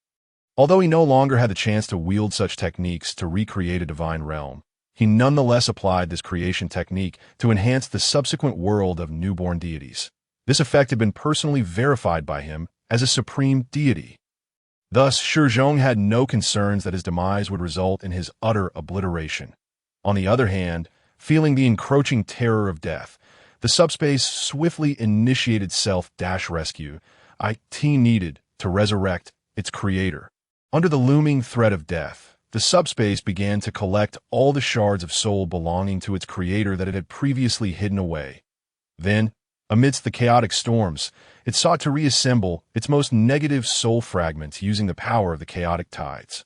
Although he no longer had the chance to wield such techniques to recreate a divine realm, he nonetheless applied this creation technique to enhance the subsequent world of newborn deities. This effect had been personally verified by him as a supreme deity. Thus, Shi Zhong had no concerns that his demise would result in his utter obliteration. On the other hand, feeling the encroaching terror of death, the subspace swiftly initiated self-rescue. It needed to resurrect its creator. Under the looming threat of death, the subspace began to collect all the shards of soul belonging to its creator that it had previously hidden away. Then, amidst the chaotic storms, it sought to reassemble its most negative soul fragments using the power of the chaotic tides.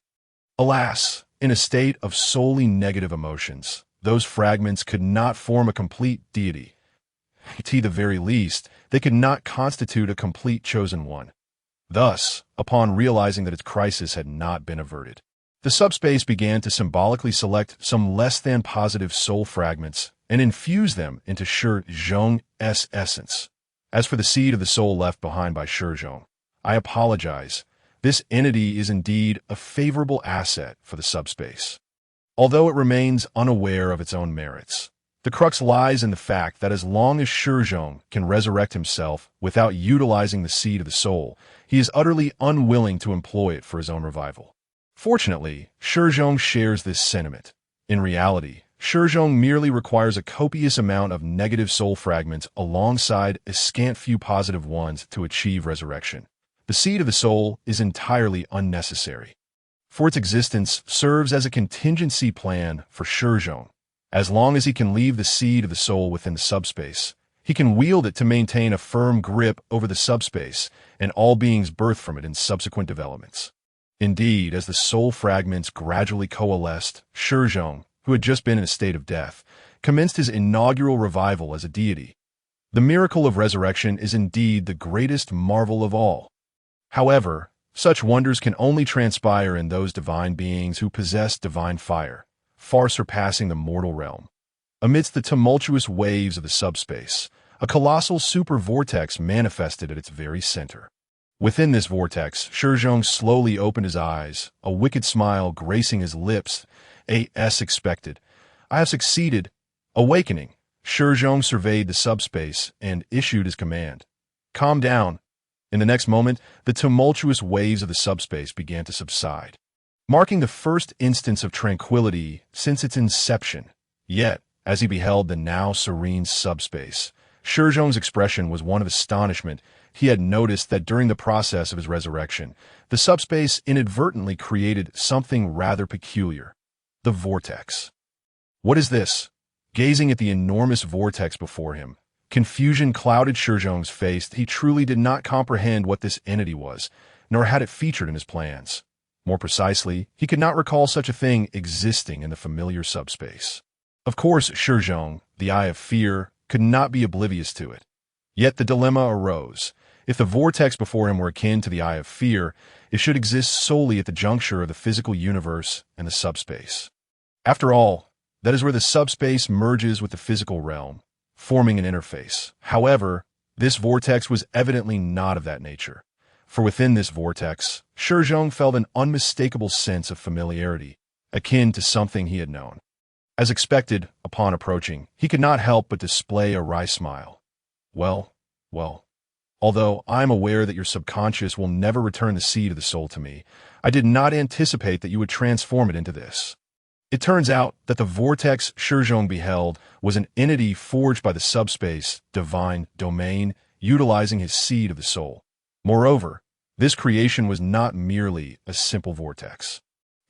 Alas, in a state of solely negative emotions, those fragments could not form a complete deity. At the very least, they could not constitute a complete chosen one. Thus, upon realizing that its crisis had not been averted, the subspace began to symbolically select some less than positive soul fragments and infuse them into Shi Zhong's essence. As for the seed of the soul left behind by Shi Zhong, I apologize. This entity is indeed a favorable asset for the subspace. Although it remains unaware of its own merits, the crux lies in the fact that as long as Shi Zhong can resurrect himself without utilizing the seed of the soul, he is utterly unwilling to employ it for his own revival. Fortunately, Shi Zhong shares this sentiment. In reality, Shi Zhong merely requires a copious amount of negative soul fragments alongside a scant few positive ones to achieve resurrection. The seed of the soul is entirely unnecessary, for its existence serves as a contingency plan for Shi Zhong. As long as he can leave the seed of the soul within the subspace, he can wield it to maintain a firm grip over the subspace and all beings birthed from it in subsequent developments. Indeed, as the soul fragments gradually coalesced, Shi Zhong, who had just been in a state of death, commenced his inaugural revival as a deity. The miracle of resurrection is indeed the greatest marvel of all. However, such wonders can only transpire in those divine beings who possess divine fire, far surpassing the mortal realm. Amidst the tumultuous waves of the subspace, a colossal super vortex manifested at its very center. Within this vortex, Shi Zhong slowly opened his eyes, a wicked smile gracing his lips. As expected, I have succeeded. Awakening, Shi Zhong surveyed the subspace and issued his command. Calm down. In the next moment, the tumultuous waves of the subspace began to subside, marking the first instance of tranquility since its inception. Yet, as he beheld the now serene subspace, Shi Zhong's expression was one of astonishment. He had noticed that during the process of his resurrection, the subspace inadvertently created something rather peculiar. The vortex. What is this? Gazing at the enormous vortex before him, confusion clouded Shi Zhong's face. He truly did not comprehend what this entity was, nor had it featured in his plans. More precisely, he could not recall such a thing existing in the familiar subspace. Of course, Shi Zhong, the eye of fear, could not be oblivious to it. Yet the dilemma arose. If the vortex before him were akin to the eye of fear, it should exist solely at the juncture of the physical universe and the subspace. After all, that is where the subspace merges with the physical realm, forming an interface. However, this vortex was evidently not of that nature, for within this vortex, Shi Zhong felt an unmistakable sense of familiarity, akin to something he had known. As expected, upon approaching, he could not help but display a wry smile. Well, although I am aware that your subconscious will never return the seed of the soul to me, I did not anticipate that you would transform it into this. It turns out that the vortex Shi Zhong beheld was an entity forged by the subspace divine domain, utilizing his seed of the soul. Moreover, this creation was not merely a simple vortex.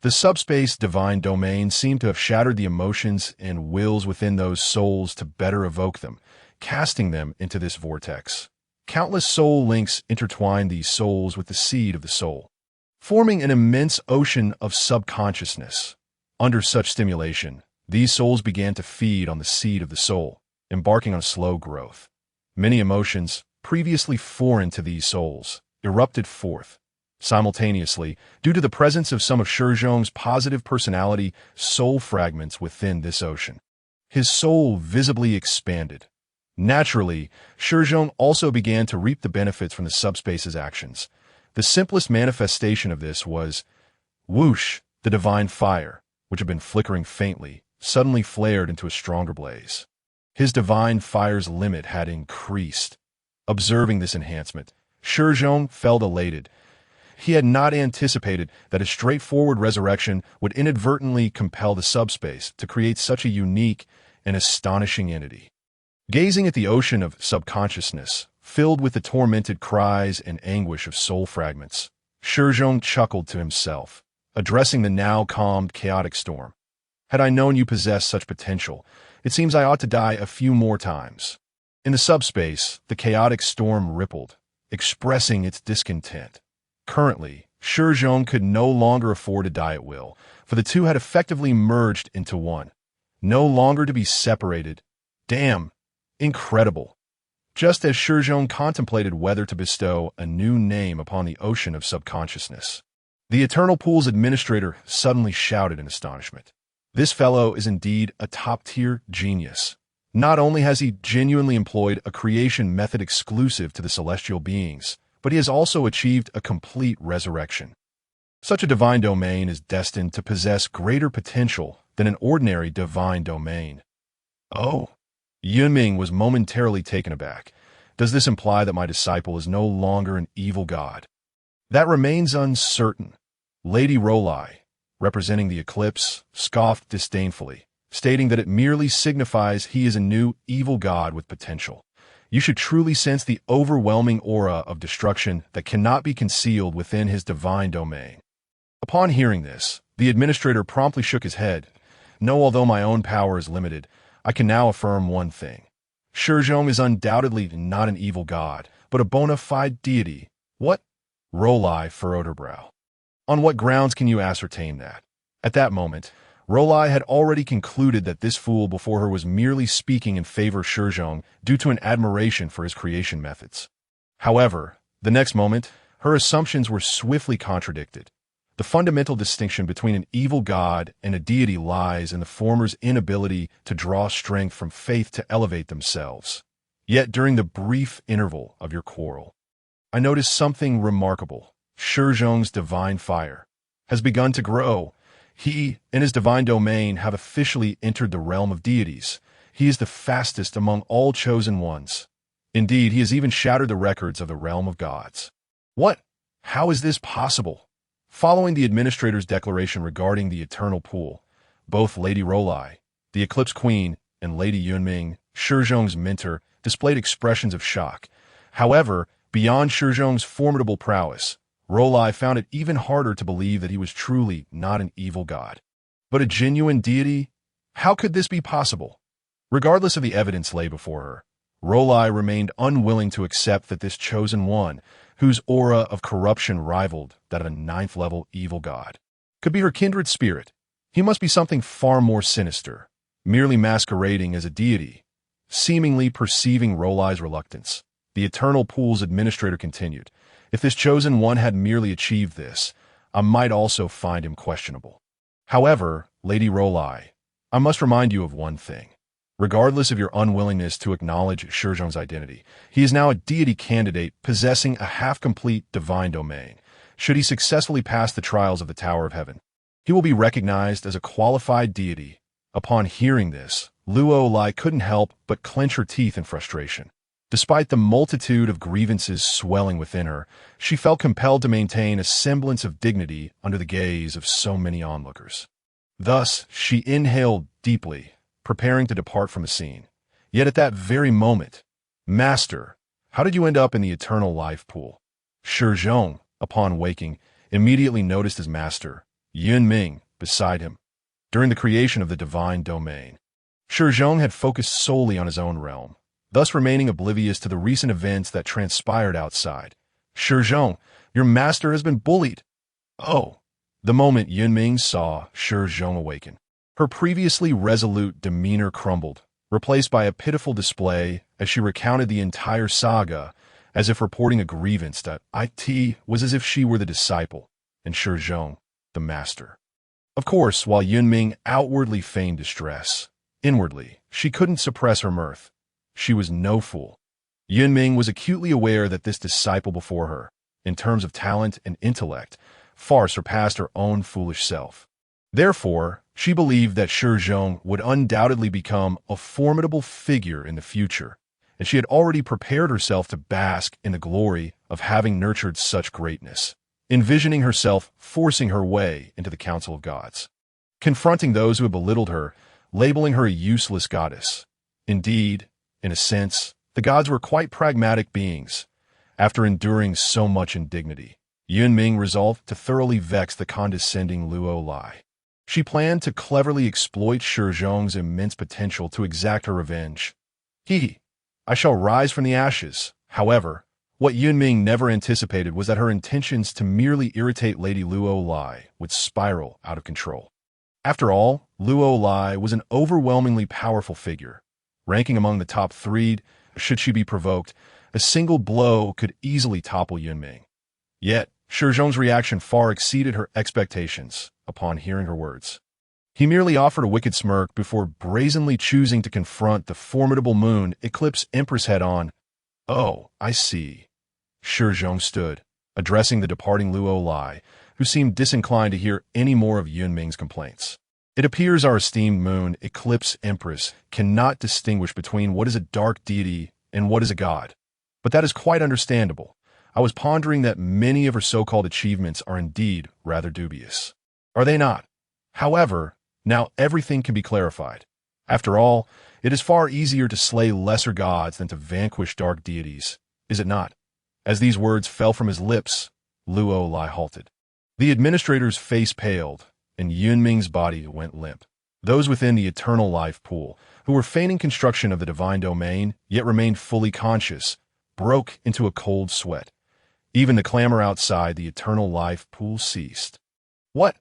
The subspace divine domain seemed to have shattered the emotions and wills within those souls to better evoke them, casting them into this vortex. Countless soul links intertwined these souls with the seed of the soul, forming an immense ocean of subconsciousness. Under such stimulation, these souls began to feed on the seed of the soul, embarking on a slow growth. Many emotions, previously foreign to these souls, erupted forth. Simultaneously, due to the presence of some of Shi Zhong's positive personality soul fragments within this ocean, his soul visibly expanded. Naturally, Shi Zhong also began to reap the benefits from the subspace's actions. The simplest manifestation of this was, whoosh, the divine fire, which had been flickering faintly, suddenly flared into a stronger blaze. His divine fire's limit had increased. Observing this enhancement, Shi Zhong felt elated. He had not anticipated that a straightforward resurrection would inadvertently compel the subspace to create such a unique and astonishing entity. Gazing at the ocean of subconsciousness, filled with the tormented cries and anguish of soul fragments, Shi Zhong chuckled to himself, addressing the now calmed chaotic storm. Had I known you possessed such potential, it seems I ought to die a few more times. In the subspace, the chaotic storm rippled, expressing its discontent. Currently, Shi Zhong could no longer afford to die at will, for the two had effectively merged into one, no longer to be separated. Damn, incredible. Just as Shi Zhong contemplated whether to bestow a new name upon the ocean of subconsciousness, the Eternal Pool's administrator suddenly shouted in astonishment. This fellow is indeed a top-tier genius. Not only has he genuinely employed a creation method exclusive to the celestial beings, but he has also achieved a complete resurrection. Such a divine domain is destined to possess greater potential than an ordinary divine domain. Oh, Yunming was momentarily taken aback. Does this imply that my disciple is no longer an evil god? That remains uncertain. Lady Rolai, representing the eclipse, scoffed disdainfully, stating that it merely signifies he is a new evil god with potential. You should truly sense the overwhelming aura of destruction that cannot be concealed within his divine domain. Upon hearing this, the administrator promptly shook his head. No, although my own power is limited, I can now affirm one thing. Shi Zhong is undoubtedly not an evil god, but a bona fide deity. What? Rolai furrowed her brow. On what grounds can you ascertain that? At that moment, Rolai had already concluded that this fool before her was merely speaking in favor of Shi Zhong due to an admiration for his creation methods. However, the next moment, her assumptions were swiftly contradicted. The fundamental distinction between an evil god and a deity lies in the former's inability to draw strength from faith to elevate themselves. Yet during the brief interval of your quarrel, I noticed something remarkable. Shi Zhong's divine fire has begun to grow. He and his divine domain have officially entered the realm of deities. He is the fastest among all chosen ones. Indeed, he has even shattered the records of the realm of gods. What? How is this possible? Following the administrator's declaration regarding the Eternal Pool, both Lady Rolai, the Eclipse Queen, and Lady Yunming, Shi Zhong's mentor, displayed expressions of shock. However, beyond Shi Zhong's formidable prowess, Rolai found it even harder to believe that he was truly not an evil god, but a genuine deity. How could this be possible? Regardless of the evidence lay before her, Rolai remained unwilling to accept that this chosen one, whose aura of corruption rivaled that of a ninth-level evil god, could be her kindred spirit. He must be something far more sinister, merely masquerading as a deity. Seemingly perceiving Rolai's reluctance, the Eternal Pool's administrator continued, if this chosen one had merely achieved this, I might also find him questionable. However, Lady Rolai, I must remind you of one thing. Regardless of your unwillingness to acknowledge Shi Zhong's identity, he is now a deity candidate possessing a half-complete divine domain, should he successfully pass the trials of the Tower of Heaven. He will be recognized as a qualified deity. Upon hearing this, Luo Lai couldn't help but clench her teeth in frustration. Despite the multitude of grievances swelling within her, she felt compelled to maintain a semblance of dignity under the gaze of so many onlookers. Thus, she inhaled deeply, preparing to depart from the scene. Yet at that very moment, "Master, how did you end up in the eternal life pool?" Shi Zhong, upon waking, immediately noticed his master, Yun Ming, beside him. During the creation of the divine domain, Shi Zhong had focused solely on his own realm, thus remaining oblivious to the recent events that transpired outside. "Shi Zhong, your master has been bullied." "Oh." The moment Yun Ming saw Shi Zhong awaken, her previously resolute demeanor crumbled, replaced by a pitiful display as she recounted the entire saga, as if reporting a grievance that it was as if she were the disciple, and Shi Zhong, the master. Of course, while Yun Ming outwardly feigned distress, inwardly, she couldn't suppress her mirth. She was no fool. Yun Ming was acutely aware that this disciple before her, in terms of talent and intellect, far surpassed her own foolish self. Therefore, she believed that Shi Zhong would undoubtedly become a formidable figure in the future, and she had already prepared herself to bask in the glory of having nurtured such greatness, envisioning herself forcing her way into the council of gods, confronting those who had belittled her, labeling her a useless goddess. Indeed, in a sense, the gods were quite pragmatic beings. After enduring so much indignity, Yun Ming resolved to thoroughly vex the condescending Luo Lai. She planned to cleverly exploit Shi Zhong's immense potential to exact her revenge. I shall rise from the ashes. However, what Yun Ming never anticipated was that her intentions to merely irritate Lady Luo Lai would spiral out of control. After all, Luo Lai was an overwhelmingly powerful figure, ranking among the top 3. Should she be provoked, a single blow could easily topple Yun Ming. Yet, Shi Zhong's reaction far exceeded her expectations upon hearing her words. He merely offered a wicked smirk before brazenly choosing to confront the formidable moon eclipse empress head-on. "Oh, I see." Shi Zhong stood, addressing the departing Luo Lai, who seemed disinclined to hear any more of Yun Ming's complaints. "It appears our esteemed moon eclipse empress cannot distinguish between what is a dark deity and what is a god. But that is quite understandable. I was pondering that many of her so-called achievements are indeed rather dubious. Are they not? However, now everything can be clarified. After all, it is far easier to slay lesser gods than to vanquish dark deities, is it not?" As these words fell from his lips, Luo Lai halted. The administrator's face paled, and Yun Ming's body went limp. Those within the eternal life pool, who were feigning construction of the divine domain, yet remained fully conscious, broke into a cold sweat. Even the clamor outside the eternal life pool ceased. What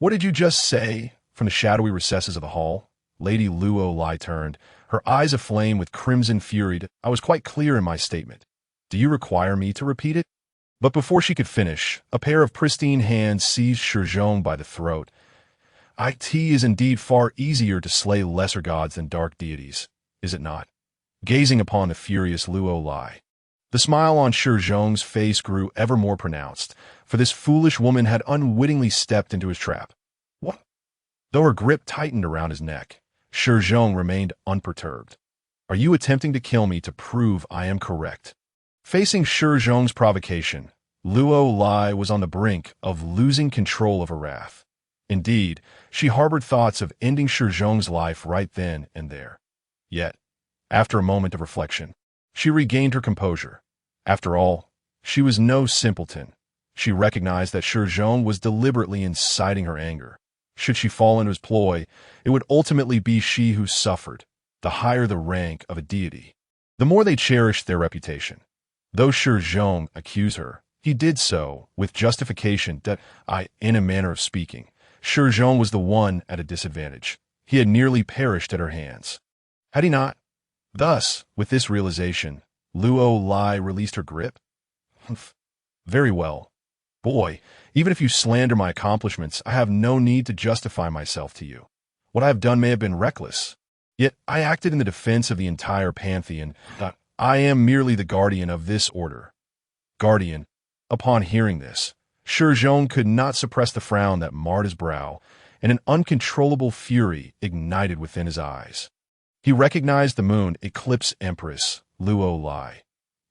did you just say?" From the shadowy recesses of the hall, Lady Luo Lai turned, her eyes aflame with crimson fury. "I was quite clear in my statement. Do you require me to repeat it?" But before she could finish, a pair of pristine hands seized Shi Zhong by the throat. "It is indeed far easier to slay lesser gods than dark deities, is it not?" Gazing upon the furious Luo Lai, the smile on Shi Zhong's face grew ever more pronounced, for this foolish woman had unwittingly stepped into his trap. "What?" Though her grip tightened around his neck, Shi Zhong remained unperturbed. "Are you attempting to kill me to prove I am correct?" Facing Shi Zhong's provocation, Luo Lai was on the brink of losing control of her wrath. Indeed, she harbored thoughts of ending Shi Zhong's life right then and there. Yet, after a moment of reflection, she regained her composure. After all, she was no simpleton. She recognized that Shi Zhong was deliberately inciting her anger. Should she fall into his ploy, it would ultimately be she who suffered. The higher the rank of a deity, the more they cherished their reputation. Though Shi Zhong accused her, he did so with justification that, in a manner of speaking, Shi Zhong was the one at a disadvantage. He had nearly perished at her hands. Had he not? Thus, with this realization, Luo Lai released her grip. "Humph. Very well. Boy, even if you slander my accomplishments, I have no need to justify myself to you. What I have done may have been reckless. Yet I acted in the defense of the entire pantheon. I am merely the guardian of this order." Guardian. Upon hearing this, Shi Zhong could not suppress the frown that marred his brow, and an uncontrollable fury ignited within his eyes. He recognized the moon eclipse empress, Luo Lai.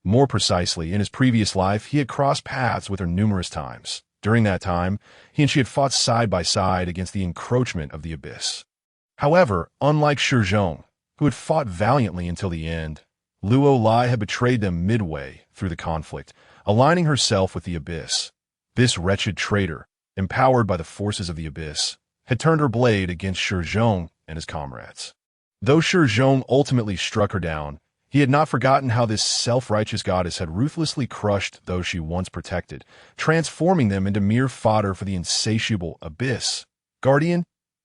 More precisely, in his previous life, he had crossed paths with her numerous times. During that time, he and she had fought side by side against the encroachment of the abyss. However, unlike Shi Zhong, who had fought valiantly until the end, Luo Lai had betrayed them midway through the conflict, aligning herself with the abyss. This wretched traitor, empowered by the forces of the abyss, had turned her blade against Shi Zhong and his comrades. Though Shi Zhong ultimately struck her down, he had not forgotten how this self-righteous goddess had ruthlessly crushed those she once protected, transforming them into mere fodder for the insatiable abyss. Guardian?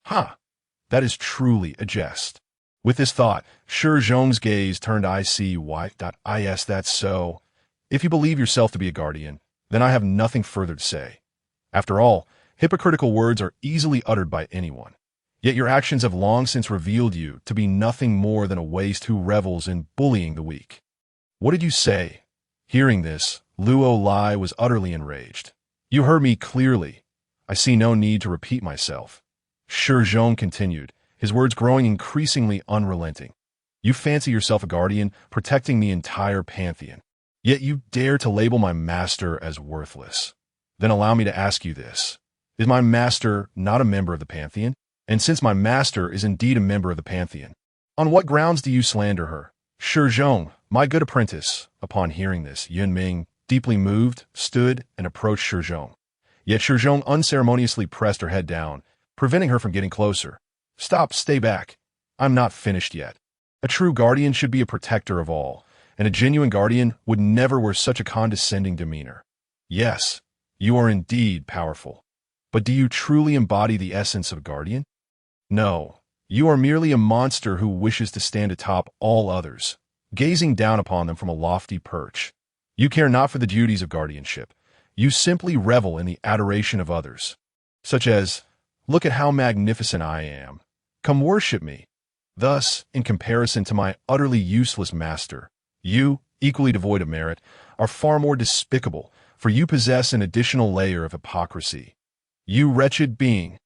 That is truly a jest. With this thought, Shi Zhong's gaze turned ICY.IS. That's so. If you believe yourself to be a guardian, then I have nothing further to say. After all, hypocritical words are easily uttered by anyone. Yet your actions have long since revealed you to be nothing more than a waste who revels in bullying the weak. What did you say? Hearing this, Luo Lai was utterly enraged. You heard me clearly. I see no need to repeat myself. Shi Zhong continued, his words growing increasingly unrelenting. You fancy yourself a guardian, protecting the entire pantheon. Yet you dare to label my master as worthless. Then allow me to ask you this. Is my master not a member of the pantheon? And since my master is indeed a member of the pantheon, on what grounds do you slander her? Shi Zhong, my good apprentice. Upon hearing this, Yun Ming, deeply moved, stood and approached Shi Zhong. Yet Shi Zhong unceremoniously pressed her head down, preventing her from getting closer. Stop, stay back. I'm not finished yet. A true guardian should be a protector of all, and a genuine guardian would never wear such a condescending demeanor. Yes, you are indeed powerful. But do you truly embody the essence of a guardian? No, you are merely a monster who wishes to stand atop all others, gazing down upon them from a lofty perch. You care not for the duties of guardianship. You simply revel in the adoration of others, such as, look at how magnificent I am. Come worship me. Thus, in comparison to my utterly useless master, you, equally devoid of merit, are far more despicable, for you possess an additional layer of hypocrisy. You wretched being!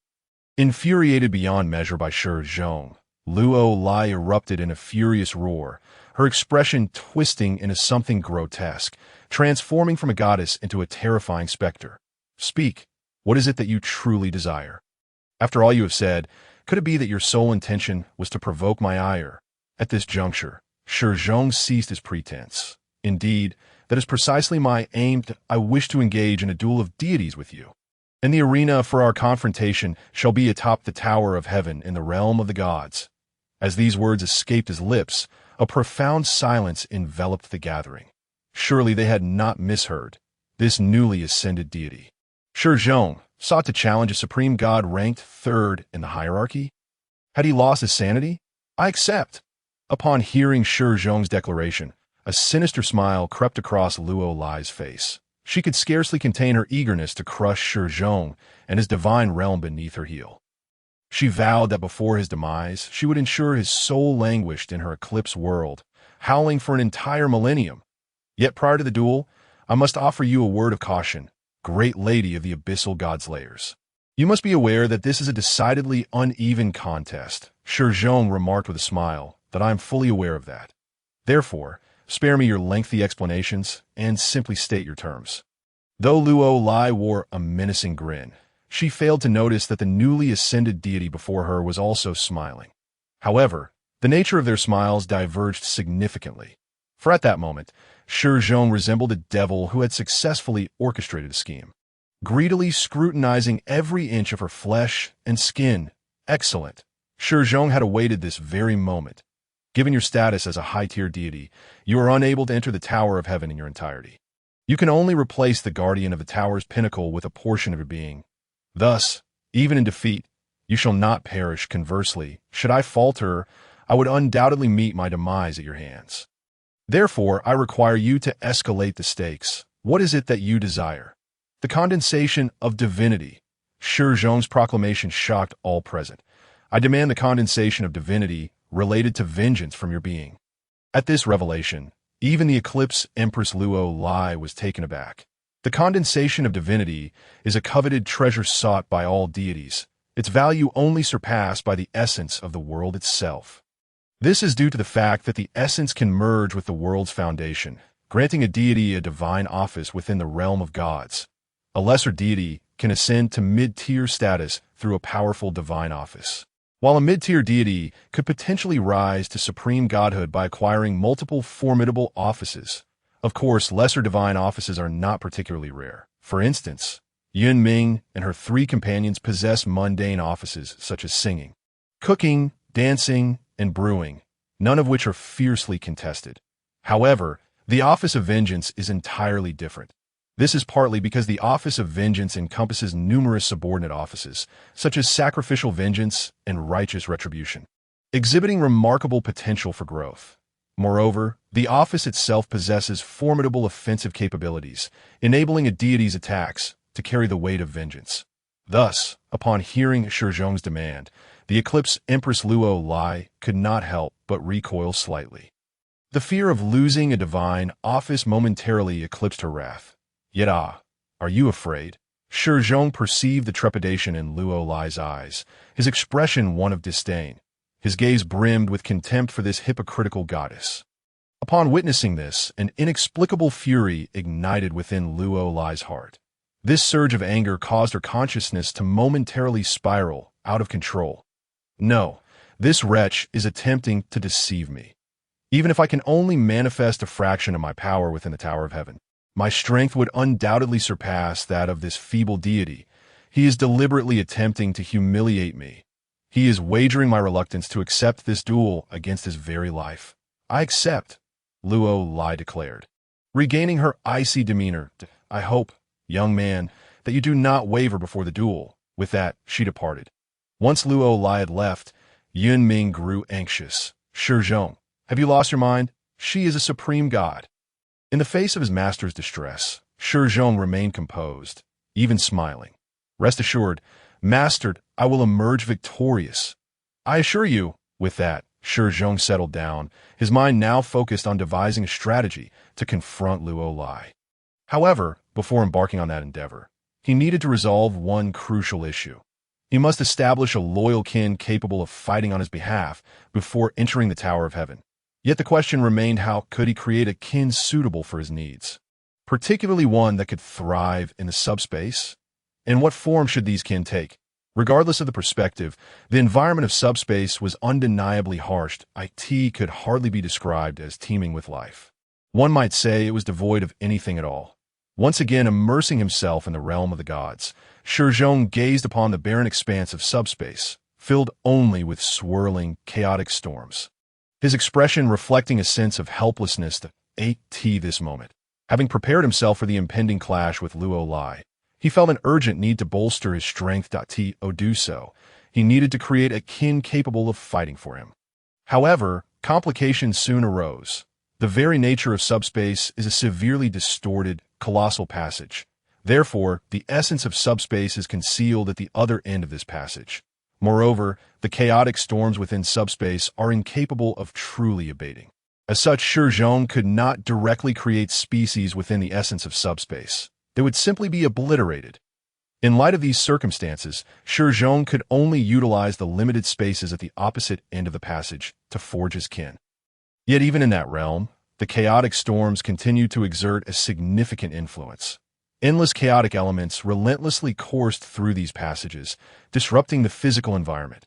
Infuriated beyond measure by Shi Zhong, Luo Lai erupted in a furious roar, her expression twisting into something grotesque, transforming from a goddess into a terrifying specter. Speak, what is it that you truly desire? After all you have said, could it be that your sole intention was to provoke my ire? At this juncture, Shi Zhong ceased his pretense. Indeed, that is precisely my aim. I wish to engage in a duel of deities with you. And the arena for our confrontation shall be atop the tower of heaven in the realm of the gods. As these words escaped his lips, a profound silence enveloped the gathering. Surely they had not misheard this newly ascended deity. Shi Zhong sought to challenge a supreme god ranked third in the hierarchy? Had he lost his sanity? I accept. Upon hearing Shi Zhong's declaration, a sinister smile crept across Luo Lai's face. She could scarcely contain her eagerness to crush Shi Zhong and his divine realm beneath her heel. She vowed that before his demise, she would ensure his soul languished in her eclipse world, howling for an entire millennium. Yet prior to the duel, I must offer you a word of caution, great lady of the abyssal godslayers. You must be aware that this is a decidedly uneven contest. Shi Zhong remarked with a smile that I am fully aware of that. Therefore, spare me your lengthy explanations and simply state your terms. Though Luo Lai wore a menacing grin, she failed to notice that the newly ascended deity before her was also smiling. However, the nature of their smiles diverged significantly, for at that moment, Shi Zhong resembled a devil who had successfully orchestrated a scheme, greedily scrutinizing every inch of her flesh and skin. Excellent. Shi Zhong had awaited this very moment. Given your status as a high-tier deity, you are unable to enter the Tower of Heaven in your entirety. You can only replace the guardian of the tower's pinnacle with a portion of your being. Thus, even in defeat, you shall not perish. Conversely, should I falter, I would undoubtedly meet my demise at your hands. Therefore, I require you to escalate the stakes. What is it that you desire? The condensation of divinity. Shi Zhong's proclamation shocked all present. I demand the condensation of divinity related to vengeance from your being. At this revelation, even the eclipse Empress Luo Lai was taken aback. The condensation of divinity is a coveted treasure sought by all deities, its value only surpassed by the essence of the world itself. This is due to the fact that the essence can merge with the world's foundation, granting a deity a divine office within the realm of gods. A lesser deity can ascend to mid-tier status through a powerful divine office, while a mid-tier deity could potentially rise to supreme godhood by acquiring multiple formidable offices. Of course, lesser divine offices are not particularly rare. For instance, Yun Ming and her three companions possess mundane offices such as singing, cooking, dancing, and brewing, none of which are fiercely contested. However, the office of vengeance is entirely different. This is partly because the office of vengeance encompasses numerous subordinate offices, such as sacrificial vengeance and righteous retribution, exhibiting remarkable potential for growth. Moreover, the office itself possesses formidable offensive capabilities, enabling a deity's attacks to carry the weight of vengeance. Thus, upon hearing Shi Zhong's demand, the Eclipse Empress Luo Lai could not help but recoil slightly. The fear of losing a divine office momentarily eclipsed her wrath. Yet are you afraid? Shi Zhong perceived the trepidation in Luo Lai's eyes, his expression one of disdain. His gaze brimmed with contempt for this hypocritical goddess. Upon witnessing this, an inexplicable fury ignited within Luo Lai's heart. This surge of anger caused her consciousness to momentarily spiral out of control. No, this wretch is attempting to deceive me. Even if I can only manifest a fraction of my power within the Tower of Heaven, my strength would undoubtedly surpass that of this feeble deity. He is deliberately attempting to humiliate me. He is wagering my reluctance to accept this duel against his very life. I accept, Luo Lai declared, regaining her icy demeanor. I hope, young man, that you do not waver before the duel. With that, she departed. Once Luo Lai had left, Yun Ming grew anxious. Shi Zhong, have you lost your mind? She is a supreme god. In the face of his master's distress, Shi Zhong remained composed, even smiling. Rest assured, master, I will emerge victorious. I assure you. With that, Shi Zhong settled down, his mind now focused on devising a strategy to confront Luo Lai. However, before embarking on that endeavor, he needed to resolve one crucial issue. He must establish a loyal kin capable of fighting on his behalf before entering the Tower of Heaven. Yet the question remained, how could he create a kin suitable for his needs, particularly one that could thrive in the subspace? And what form should these kin take? Regardless of the perspective, the environment of subspace was undeniably harsh. It could hardly be described as teeming with life. One might say it was devoid of anything at all. Once again immersing himself in the realm of the gods, Shi Zhong gazed upon the barren expanse of subspace, filled only with swirling, chaotic storms. His expression reflecting a sense of helplessness this moment. Having prepared himself for the impending clash with Luo Lai, he felt an urgent need to bolster his strength. To do so, he needed to create a kin capable of fighting for him. However, complications soon arose. The very nature of subspace is a severely distorted, colossal passage. Therefore, the essence of subspace is concealed at the other end of this passage. Moreover, the chaotic storms within subspace are incapable of truly abating. As such, Shi Zhong could not directly create species within the essence of subspace. They would simply be obliterated. In light of these circumstances, Shi Zhong could only utilize the limited spaces at the opposite end of the passage to forge his kin. Yet even in that realm, the chaotic storms continued to exert a significant influence. Endless chaotic elements relentlessly coursed through these passages, disrupting the physical environment.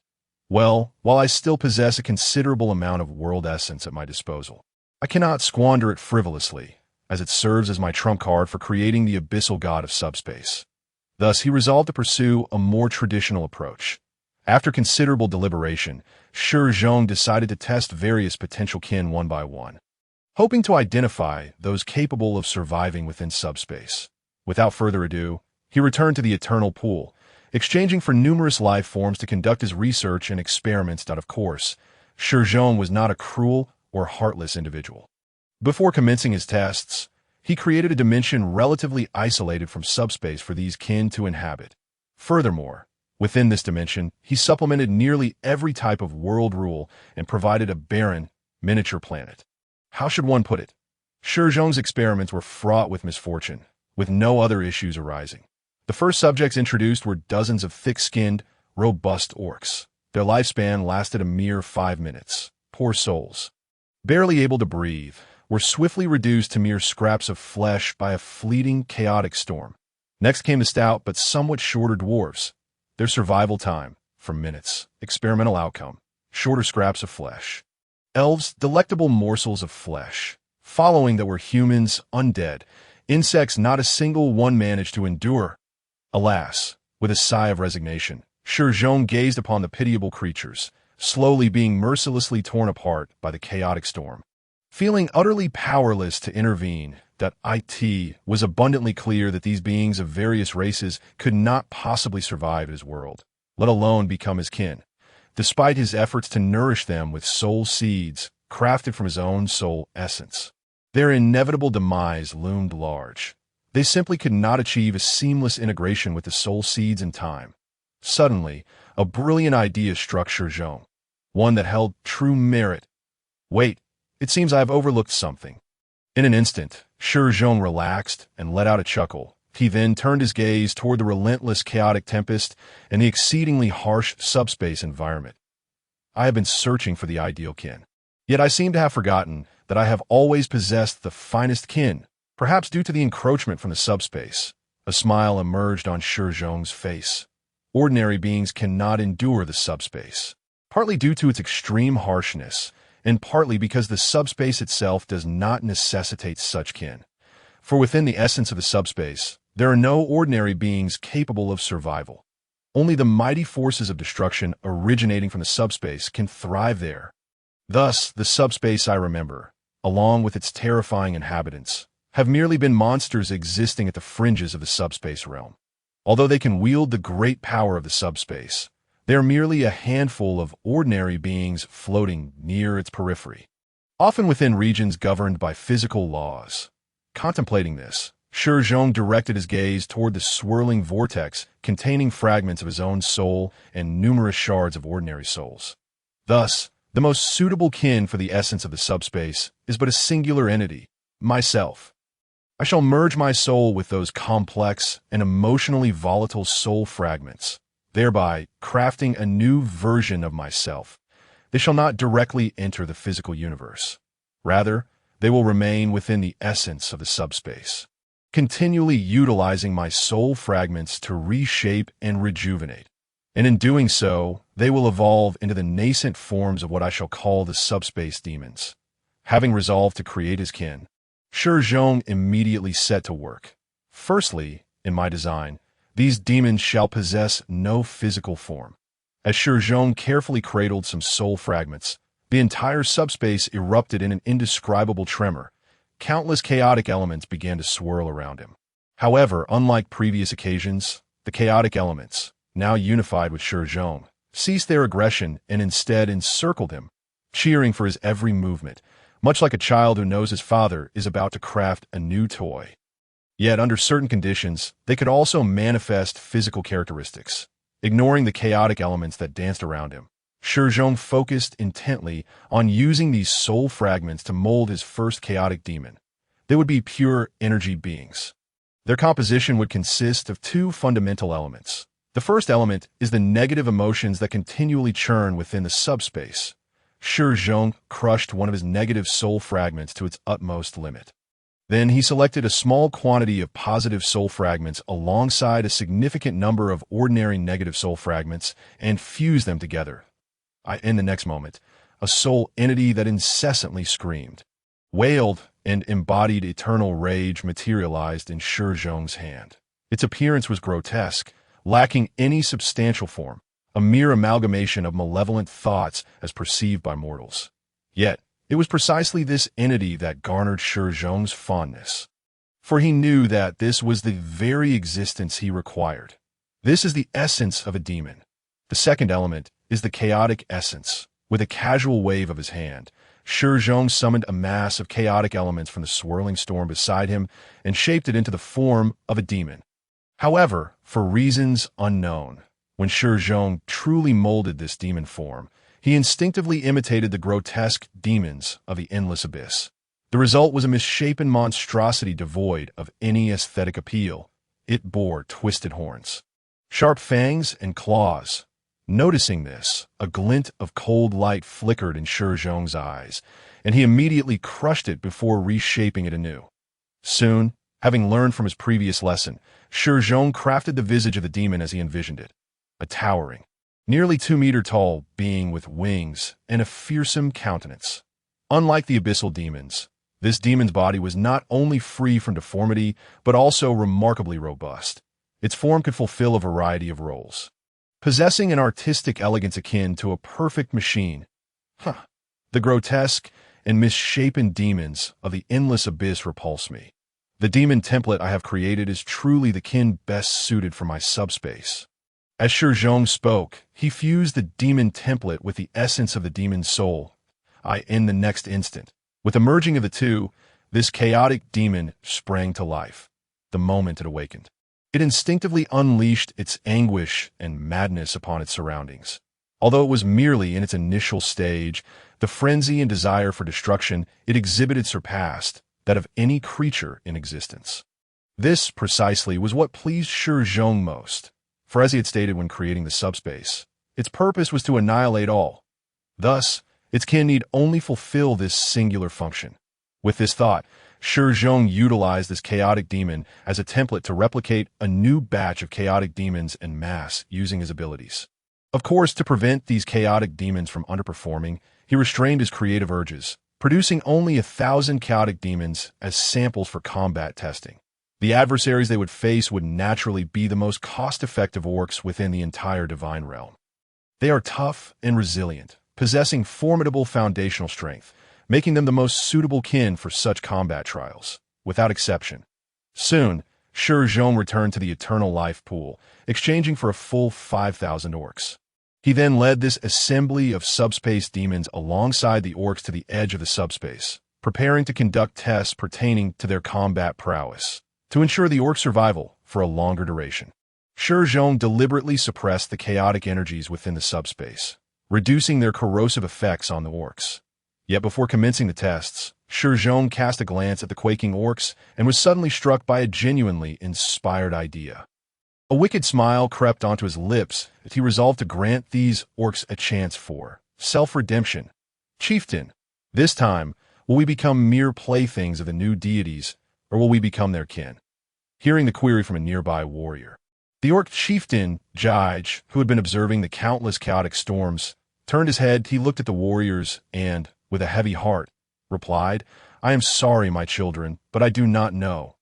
Well, while I still possess a considerable amount of world essence at my disposal, I cannot squander it frivolously, as it serves as my trump card for creating the abyssal god of subspace. Thus, he resolved to pursue a more traditional approach. After considerable deliberation, Shi Zhong decided to test various potential kin one by one, hoping to identify those capable of surviving within subspace. Without further ado, he returned to the eternal pool, exchanging for numerous life forms to conduct his research and experiments. Of course, Shi Zhong was not a cruel or heartless individual. Before commencing his tests, he created a dimension relatively isolated from subspace for these kin to inhabit. Furthermore, within this dimension, he supplemented nearly every type of world rule and provided a barren, miniature planet. How should one put it? Shi Zhong's experiments were fraught with misfortune. with no other issues arising. The first subjects introduced were dozens of thick-skinned, robust orcs. Their lifespan lasted a mere 5 minutes. Poor souls, barely able to breathe, were swiftly reduced to mere scraps of flesh by a fleeting, chaotic storm. Next came the stout but somewhat shorter dwarves. Their survival time, from minutes. Experimental outcome, shorter scraps of flesh. Elves, delectable morsels of flesh. Following that were humans, undead. Insects not a single one managed to endure. Alas, with a sigh of resignation, Shi Zhong gazed upon the pitiable creatures, slowly being mercilessly torn apart by the chaotic storm. Feeling utterly powerless to intervene, that it was abundantly clear that these beings of various races could not possibly survive his world, let alone become his kin, despite his efforts to nourish them with soul seeds crafted from his own soul essence. Their inevitable demise loomed large. They simply could not achieve a seamless integration with the soul seeds in time. Suddenly, a brilliant idea struck Shi Zhong, one that held true merit. Wait, it seems I have overlooked something. In an instant, Shi Zhong relaxed and let out a chuckle. He then turned his gaze toward the relentless chaotic tempest and the exceedingly harsh subspace environment. I have been searching for the ideal kin. Yet I seem to have forgotten that I have always possessed the finest kin, perhaps due to the encroachment from the subspace. A smile emerged on Shi Zhong's face. Ordinary beings cannot endure the subspace, partly due to its extreme harshness, and partly because the subspace itself does not necessitate such kin. For within the essence of the subspace, there are no ordinary beings capable of survival. Only the mighty forces of destruction originating from the subspace can thrive there. Thus, the subspace I remember, along with its terrifying inhabitants, have merely been monsters existing at the fringes of the subspace realm. Although they can wield the great power of the subspace, they are merely a handful of ordinary beings floating near its periphery, often within regions governed by physical laws. Contemplating this, Shi Zhong directed his gaze toward the swirling vortex containing fragments of his own soul and numerous shards of ordinary souls. Thus, the most suitable kin for the essence of the subspace is but a singular entity, myself. I shall merge my soul with those complex and emotionally volatile soul fragments, thereby crafting a new version of myself. They shall not directly enter the physical universe. Rather, they will remain within the essence of the subspace, continually utilizing my soul fragments to reshape and rejuvenate. And in doing so, they will evolve into the nascent forms of what I shall call the subspace demons. Having resolved to create his kin, Shi Zhong immediately set to work. Firstly, in my design, these demons shall possess no physical form. As Shi Zhong carefully cradled some soul fragments, the entire subspace erupted in an indescribable tremor. Countless chaotic elements began to swirl around him. However, unlike previous occasions, the chaotic elements, now unified with Shi Zhong, ceased their aggression and instead encircled him, cheering for his every movement, much like a child who knows his father is about to craft a new toy. Yet, under certain conditions, they could also manifest physical characteristics. Ignoring the chaotic elements that danced around him, Shi Zhong focused intently on using these soul fragments to mold his first chaotic demon. They would be pure energy beings. Their composition would consist of two fundamental elements. The first element is the negative emotions that continually churn within the subspace. Shi Zhong crushed one of his negative soul fragments to its utmost limit. Then he selected a small quantity of positive soul fragments alongside a significant number of ordinary negative soul fragments and fused them together. In the next moment, a soul entity that incessantly screamed, wailed, and embodied eternal rage materialized in Shi Zhong's hand. Its appearance was grotesque, lacking any substantial form, a mere amalgamation of malevolent thoughts as perceived by mortals. Yet, it was precisely this entity that garnered Shi Zhong's fondness, for he knew that this was the very existence he required. This is the essence of a demon. The second element is the chaotic essence. With a casual wave of his hand, Shi Zhong summoned a mass of chaotic elements from the swirling storm beside him and shaped it into the form of a demon. However, for reasons unknown, when Shi Zhong truly molded this demon form, he instinctively imitated the grotesque demons of the endless abyss. The result was a misshapen monstrosity devoid of any aesthetic appeal. It bore twisted horns, sharp fangs, and claws. Noticing this, a glint of cold light flickered in Shi Zhong's eyes, and he immediately crushed it before reshaping it anew. Soon, having learned from his previous lesson, Shi Zhong crafted the visage of the demon as he envisioned it, a towering, nearly 2-meter-tall being with wings and a fearsome countenance. Unlike the abyssal demons, this demon's body was not only free from deformity, but also remarkably robust. Its form could fulfill a variety of roles, possessing an artistic elegance akin to a perfect machine. The grotesque and misshapen demons of the endless abyss repulse me. The demon template I have created is truly the kin best suited for my subspace. As Shi Zhong spoke, he fused the demon template with the essence of the demon's soul. In the next instant, with the merging of the two, this chaotic demon sprang to life. The moment it awakened, it instinctively unleashed its anguish and madness upon its surroundings. Although it was merely in its initial stage, the frenzy and desire for destruction it exhibited surpassed that of any creature in existence. This, precisely, was what pleased Shi Zhong most, for as he had stated when creating the subspace, its purpose was to annihilate all. Thus, its kin need only fulfill this singular function. With this thought, Shi Zhong utilized this chaotic demon as a template to replicate a new batch of chaotic demons en masse using his abilities. Of course, to prevent these chaotic demons from underperforming, he restrained his creative urges, producing only 1,000 chaotic demons as samples for combat testing. The adversaries they would face would naturally be the most cost-effective orcs within the entire divine realm. They are tough and resilient, possessing formidable foundational strength, making them the most suitable kin for such combat trials, without exception. Soon, Shi Zhong returned to the eternal life pool, exchanging for a full 5,000 orcs. He then led this assembly of subspace demons alongside the orcs to the edge of the subspace, preparing to conduct tests pertaining to their combat prowess, to ensure the orc survival for a longer duration. Shi Zhong deliberately suppressed the chaotic energies within the subspace, reducing their corrosive effects on the orcs. Yet before commencing the tests, Shi Zhong cast a glance at the quaking orcs and was suddenly struck by a genuinely inspired idea. A wicked smile crept onto his lips as he resolved to grant these orcs a chance for self-redemption. Chieftain, this time, will we become mere playthings of the new deities, or will we become their kin? Hearing the query from a nearby warrior, the orc chieftain, Jige, who had been observing the countless chaotic storms, turned his head. He looked at the warriors and, with a heavy heart, replied, "I am sorry, my children, but I do not know.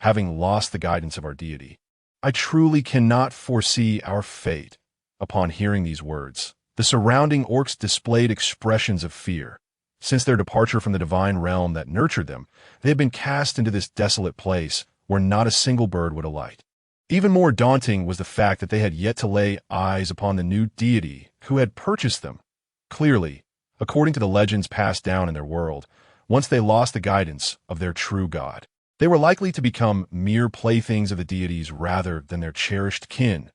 Having lost the guidance of our deity, I truly cannot foresee our fate." Upon hearing these words, the surrounding orcs displayed expressions of fear. Since their departure from the divine realm that nurtured them, they had been cast into this desolate place where not a single bird would alight. Even more daunting was the fact that they had yet to lay eyes upon the new deity who had purchased them. Clearly, according to the legends passed down in their world, once they lost the guidance of their true god, they were likely to become mere playthings of the deities rather than their cherished kin.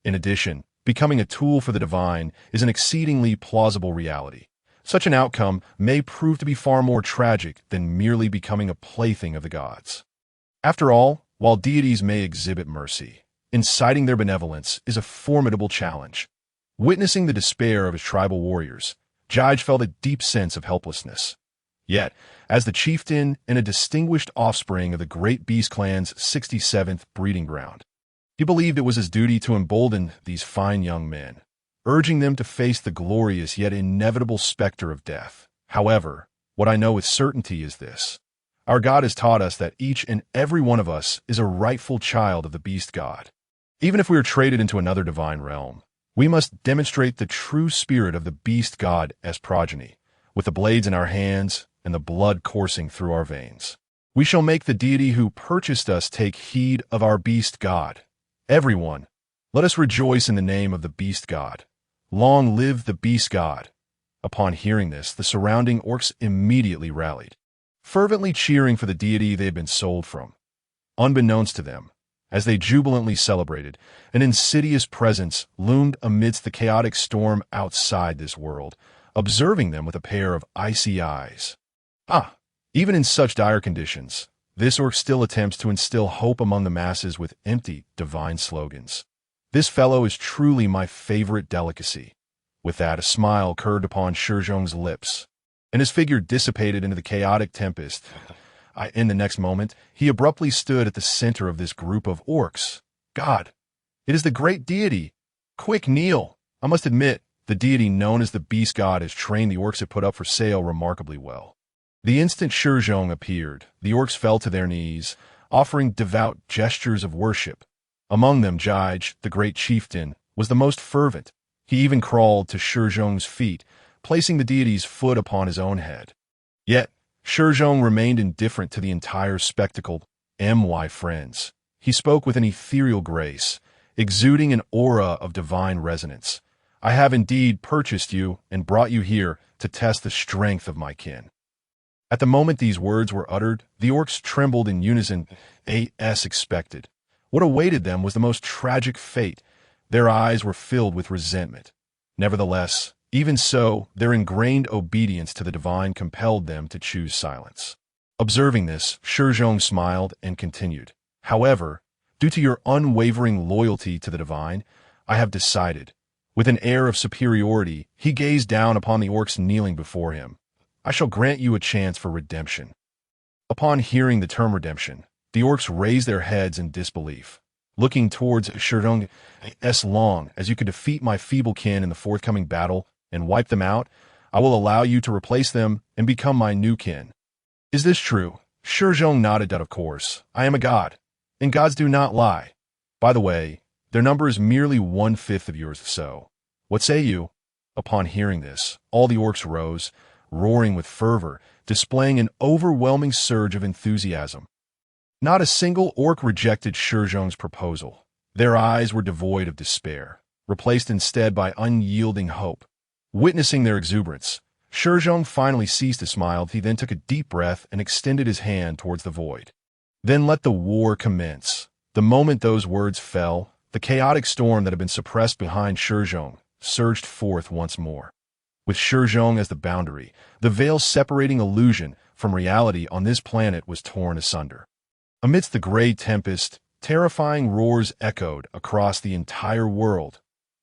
In addition, becoming a tool for the divine is an exceedingly plausible reality. Such an outcome may prove to be far more tragic than merely becoming a plaything of the gods. After all, while deities may exhibit mercy, inciting their benevolence is a formidable challenge. Witnessing the despair of his tribal warriors, Jige felt a deep sense of helplessness. Yet, as the chieftain and a distinguished offspring of the great beast clan's 67th breeding ground, he believed it was his duty to embolden these fine young men, urging them to face the glorious yet inevitable specter of death. However, what I know with certainty is this: our God has taught us that each and every one of us is a rightful child of the beast god. Even if we are traded into another divine realm, we must demonstrate the true spirit of the beast god as progeny, with the blades in our hands and the blood coursing through our veins. We shall make the deity who purchased us take heed of our beast god. Everyone, let us rejoice in the name of the beast god. Long live the beast god. Upon hearing this, the surrounding orcs immediately rallied, fervently cheering for the deity they had been sold from. Unbeknownst to them, as they jubilantly celebrated, an insidious presence loomed amidst the chaotic storm outside this world, observing them with a pair of icy eyes. Even in such dire conditions, this orc still attempts to instill hope among the masses with empty, divine slogans. This fellow is truly my favorite delicacy. With that, a smile curved upon Shi Zhong's lips, and his figure dissipated into the chaotic tempest. In the next moment, he abruptly stood at the center of this group of orcs. God, it is the great deity! Quick, kneel! I must admit, the deity known as the beast god has trained the orcs it put up for sale remarkably well. The instant Shi Zhong appeared, the orcs fell to their knees, offering devout gestures of worship. Among them, Jige, the great chieftain, was the most fervent. He even crawled to Shi Zhong's feet, placing the deity's foot upon his own head. Yet, Shi Zhong remained indifferent to the entire spectacle. My friends, he spoke with an ethereal grace, exuding an aura of divine resonance. I have indeed purchased you and brought you here to test the strength of my kin. At the moment these words were uttered, the orcs trembled in unison, as expected. What awaited them was the most tragic fate. Their eyes were filled with resentment. Nevertheless, even so, their ingrained obedience to the divine compelled them to choose silence. Observing this, Shi Zhong smiled and continued. However, due to your unwavering loyalty to the divine, I have decided. With an air of superiority, he gazed down upon the orcs kneeling before him. I shall grant you a chance for redemption. Upon hearing the term redemption, the orcs raised their heads in disbelief. Looking towards Shi Zhong, as long as you can defeat my feeble kin in the forthcoming battle and wipe them out, I will allow you to replace them and become my new kin. Is this true? Shi Zhong nodded. Of course, I am a god, and gods do not lie. By the way, their number is merely 1/5 of yours, so what say you? Upon hearing this, all the orcs rose, roaring with fervor, displaying an overwhelming surge of enthusiasm. Not a single orc rejected Shi Zhong's proposal. Their eyes were devoid of despair, replaced instead by unyielding hope. Witnessing their exuberance, Shi Zhong finally ceased to smile. He then took a deep breath and extended his hand towards the void. Then let the war commence. The moment those words fell, the chaotic storm that had been suppressed behind Shi Zhong surged forth once more. With Shi Zhong as the boundary, the veil separating illusion from reality on this planet was torn asunder. Amidst the gray tempest, terrifying roars echoed across the entire world.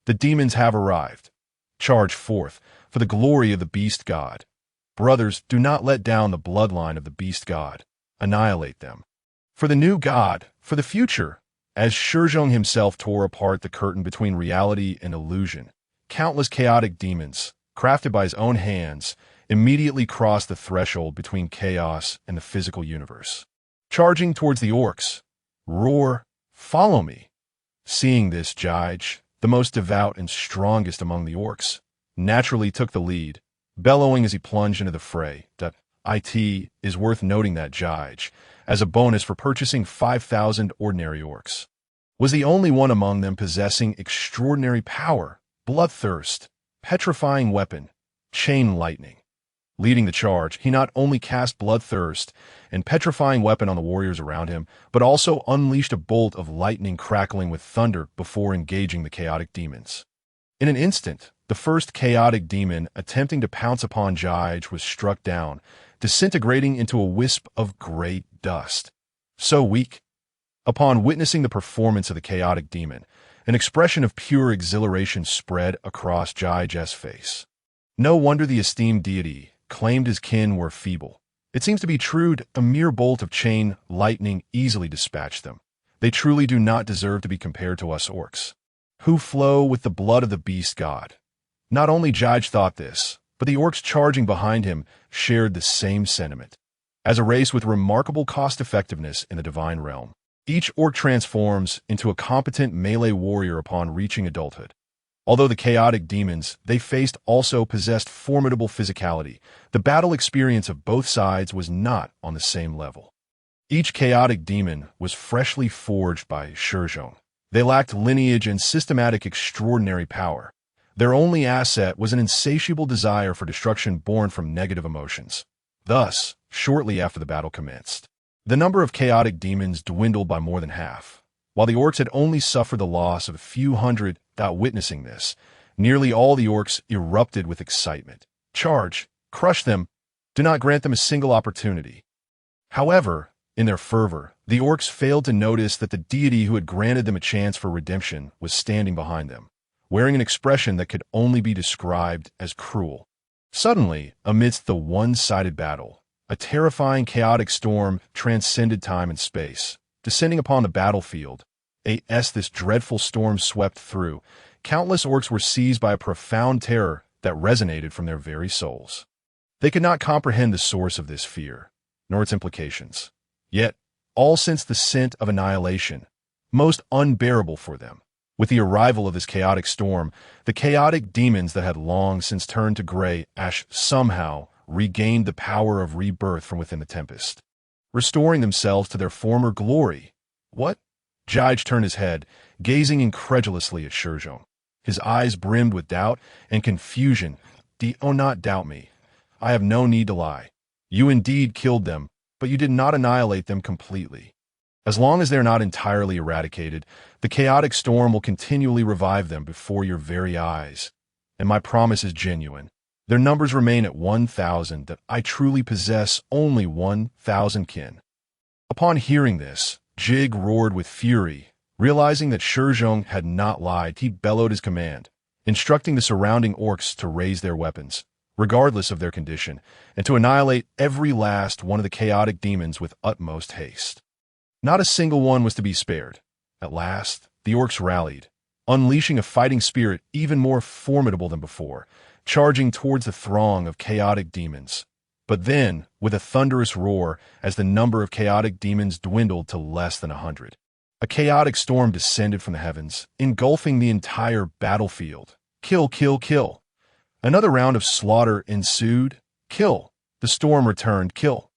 The demons have arrived. Charge forth for the glory of the beast god. Brothers, do not let down the bloodline of the beast god. Annihilate them. For the new god, for the future. As Shi Zhong himself tore apart the curtain between reality and illusion, countless chaotic demons, crafted by his own hands, immediately crossed the threshold between chaos and the physical universe. Charging towards the orcs, roar, follow me. Seeing this, Jige, the most devout and strongest among the orcs, naturally took the lead, bellowing as he plunged into the fray. It is worth noting that Jige, as a bonus for purchasing 5,000 ordinary orcs, was the only one among them possessing extraordinary power, bloodthirst, petrifying weapon, chain lightning. Leading the charge, he not only cast bloodthirst and petrifying weapon on the warriors around him, but also unleashed a bolt of lightning crackling with thunder before engaging the chaotic demons. In an instant, the first chaotic demon attempting to pounce upon Jige was struck down, disintegrating into a wisp of great dust. So weak. Upon witnessing the performance of the chaotic demon, an expression of pure exhilaration spread across Jige's face. No wonder the esteemed deity claimed his kin were feeble. It seems to be true, a mere bolt of chain lightning easily dispatched them. They truly do not deserve to be compared to us orcs, who flow with the blood of the beast god. Not only Jige thought this, but the orcs charging behind him shared the same sentiment. As a race with remarkable cost-effectiveness in the divine realm, each orc transforms into a competent melee warrior upon reaching adulthood. Although the chaotic demons they faced also possessed formidable physicality, the battle experience of both sides was not on the same level. Each chaotic demon was freshly forged by Shi Zhong. They lacked lineage and systematic extraordinary power. Their only asset was an insatiable desire for destruction born from negative emotions. Thus, shortly after the battle commenced, the number of chaotic demons dwindled by more than half. While the orcs had only suffered the loss of a few hundred, witnessing this, nearly all the orcs erupted with excitement. Charge! Crush them! Do not grant them a single opportunity. However, in their fervor, the orcs failed to notice that the deity who had granted them a chance for redemption was standing behind them, wearing an expression that could only be described as cruel. Suddenly, amidst the one-sided battle, a terrifying chaotic storm transcended time and space. Descending upon the battlefield, this dreadful storm swept through. Countless orcs were seized by a profound terror that resonated from their very souls. They could not comprehend the source of this fear, nor its implications. Yet, all sensed the scent of annihilation, most unbearable for them. With the arrival of this chaotic storm, the chaotic demons that had long since turned to gray ash somehow regained the power of rebirth from within the tempest, restoring themselves to their former glory. What? Jige turned his head, gazing incredulously at Shi Zhong. His eyes brimmed with doubt and confusion. "Oh, not doubt me. I have no need to lie. You indeed killed them, but you did not annihilate them completely. As long as they are not entirely eradicated, the chaotic storm will continually revive them before your very eyes. And my promise is genuine. Their numbers remain at 1,000, that I truly possess only 1,000 kin." Upon hearing this, Jig roared with fury. Realizing that Shi Zhong had not lied, he bellowed his command, instructing the surrounding orcs to raise their weapons, regardless of their condition, and to annihilate every last one of the chaotic demons with utmost haste. Not a single one was to be spared. At last, the orcs rallied, unleashing a fighting spirit even more formidable than before, charging towards the throng of chaotic demons. But then, with a thunderous roar, as the number of chaotic demons dwindled to less than 100, a chaotic storm descended from the heavens, engulfing the entire battlefield. Kill, kill, kill. Another round of slaughter ensued. Kill. The storm returned. Kill.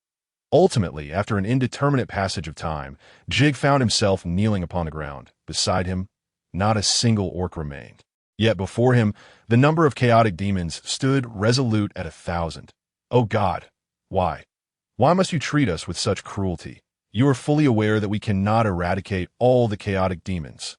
Ultimately, after an indeterminate passage of time, Jig found himself kneeling upon the ground. Beside him, not a single orc remained. Yet before him, the number of chaotic demons stood resolute at 1,000. Oh God, why? Why must you treat us with such cruelty? You are fully aware that we cannot eradicate all the chaotic demons.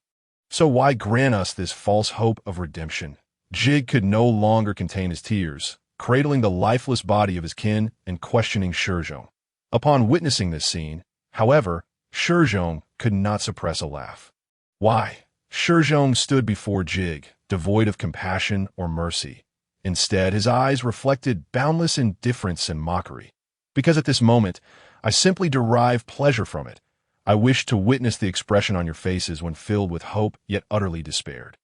So why grant us this false hope of redemption? Jig could no longer contain his tears, cradling the lifeless body of his kin and questioning Shi Zhong. Upon witnessing this scene, however, Shi Zhong could not suppress a laugh. Why? Shi Zhong stood before Jig, devoid of compassion or mercy. Instead, his eyes reflected boundless indifference and mockery. Because at this moment, I simply derive pleasure from it. I wish to witness the expression on your faces when filled with hope yet utterly despaired.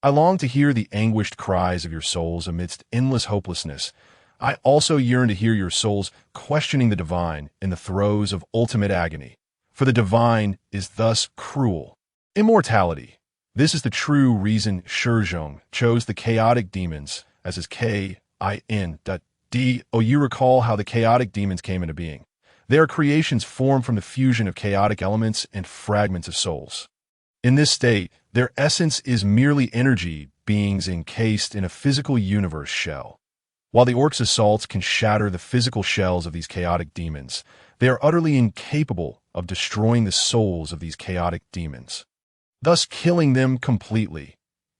I long to hear the anguished cries of your souls amidst endless hopelessness. I also yearn to hear your souls questioning the divine in the throes of ultimate agony. For the divine is thus cruel. Immortality. This is the true reason Shi Zhong chose the chaotic demons as his K-I-N.D. Oh, you recall how the chaotic demons came into being. They are creations formed from the fusion of chaotic elements and fragments of souls. In this state, their essence is merely energy beings encased in a physical universe shell. While the orcs' assaults can shatter the physical shells of these chaotic demons, they are utterly incapable of destroying the souls of these chaotic demons, thus killing them completely.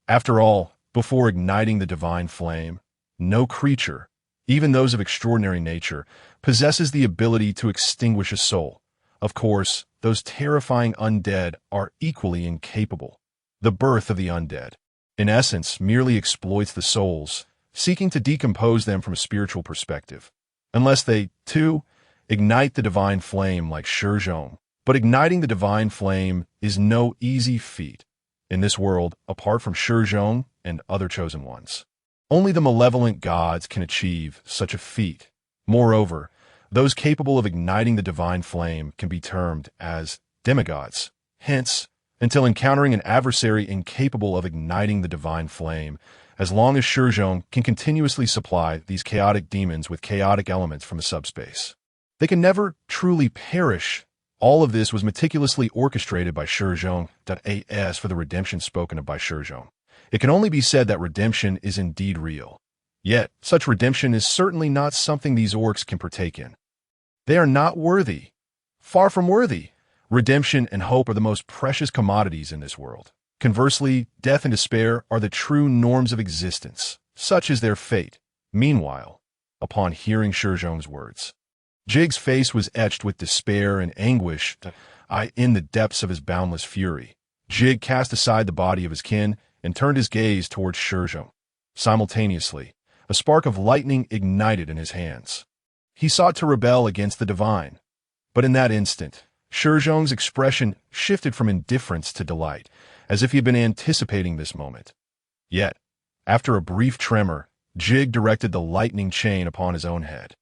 After all, before igniting the divine flame, no creature, even those of extraordinary nature, possesses the ability to extinguish a soul. Of course, those terrifying undead are equally incapable. The birth of the undead, in essence, merely exploits the souls, seeking to decompose them from a spiritual perspective, unless they, too, ignite the divine flame like Shi Zhong. But igniting the divine flame is no easy feat in this world, apart from Shi Zhong and other chosen ones. Only the malevolent gods can achieve such a feat. Moreover, those capable of igniting the divine flame can be termed as demigods. Hence, until encountering an adversary incapable of igniting the divine flame, as long as Shi Zhong can continuously supply these chaotic demons with chaotic elements from the subspace, they can never truly perish. All of this was meticulously orchestrated by Shi Zhong. As for the redemption spoken of by Shi Zhong, it can only be said that redemption is indeed real. Yet, such redemption is certainly not something these orcs can partake in. They are not worthy. Far from worthy. Redemption and hope are the most precious commodities in this world. Conversely, death and despair are the true norms of existence. Such is their fate. Meanwhile, upon hearing Shi Zhong's words. Jig's face was etched with despair and anguish. In the depths of his boundless fury, Jig cast aside the body of his kin and turned his gaze towards Shi Zhong. Simultaneously, a spark of lightning ignited in his hands. He sought to rebel against the divine, but in that instant, Shi Zhong's expression shifted from indifference to delight, as if he had been anticipating this moment. Yet, after a brief tremor, Jig directed the lightning chain upon his own head.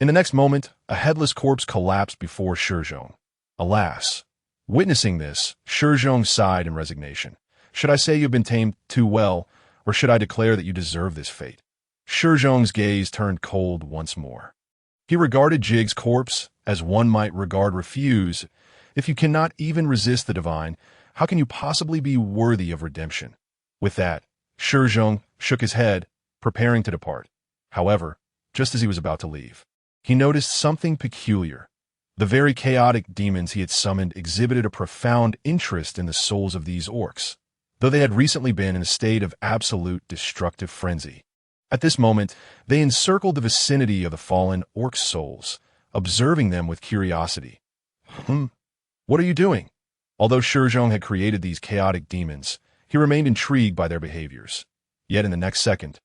In the next moment, a headless corpse collapsed before Shi Zhong. Alas! Witnessing this, Shi Zhong sighed in resignation. Should I say you've been tamed too well, or should I declare that you deserve this fate? Shi Zhong's gaze turned cold once more. He regarded Jig's corpse as one might regard refuse. If you cannot even resist the divine, how can you possibly be worthy of redemption? With that, Shi Zhong shook his head, preparing to depart. However, just as he was about to leave, he noticed something peculiar. The very chaotic demons he had summoned exhibited a profound interest in the souls of these orcs, though they had recently been in a state of absolute destructive frenzy. At this moment, they encircled the vicinity of the fallen orc souls, observing them with curiosity. What are you doing? Although Shi Zhong had created these chaotic demons, he remained intrigued by their behaviors. Yet in the next second,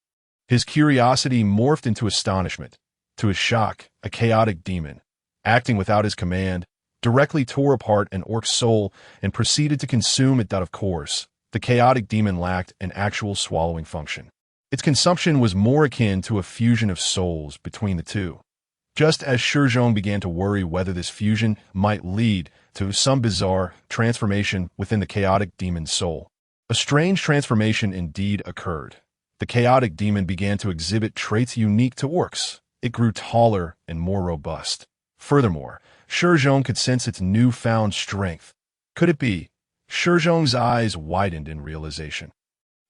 his curiosity morphed into astonishment. To his shock, a chaotic demon, acting without his command, directly tore apart an orc's soul and proceeded to consume it. Of course, the chaotic demon lacked an actual swallowing function. Its consumption was more akin to a fusion of souls between the two. Just as Shi Zhong began to worry whether this fusion might lead to some bizarre transformation within the chaotic demon's soul, a strange transformation indeed occurred. The chaotic demon began to exhibit traits unique to orcs. It grew taller and more robust. Furthermore, Shi Zhong could sense its newfound strength. Could it be? Shi Zhong's eyes widened in realization.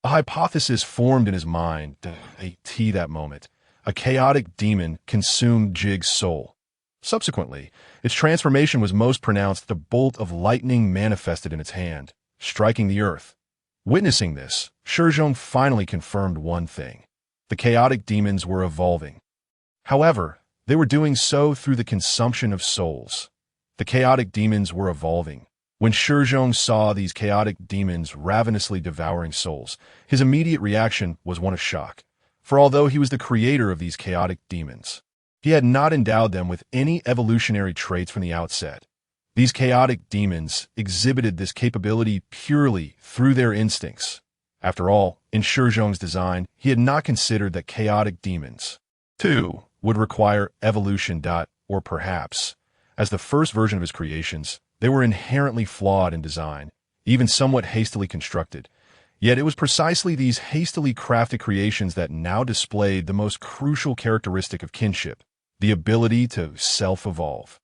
A hypothesis formed in his mind. That moment, a chaotic demon consumed Jig's soul. Subsequently, its transformation was most pronounced. A bolt of lightning manifested in its hand, striking the earth. Witnessing this, Shi Zhong finally confirmed one thing. The chaotic demons were evolving. However, they were doing so through the consumption of souls. The chaotic demons were evolving. When Shi Zhong saw these chaotic demons ravenously devouring souls, his immediate reaction was one of shock. For although he was the creator of these chaotic demons, he had not endowed them with any evolutionary traits from the outset. These chaotic demons exhibited this capability purely through their instincts. After all, in Shi Zhong's design, he had not considered that chaotic demons, too, would require evolution. Or perhaps, as the first version of his creations, they were inherently flawed in design, even somewhat hastily constructed. Yet it was precisely these hastily crafted creations that now displayed the most crucial characteristic of kinship, the ability to self-evolve.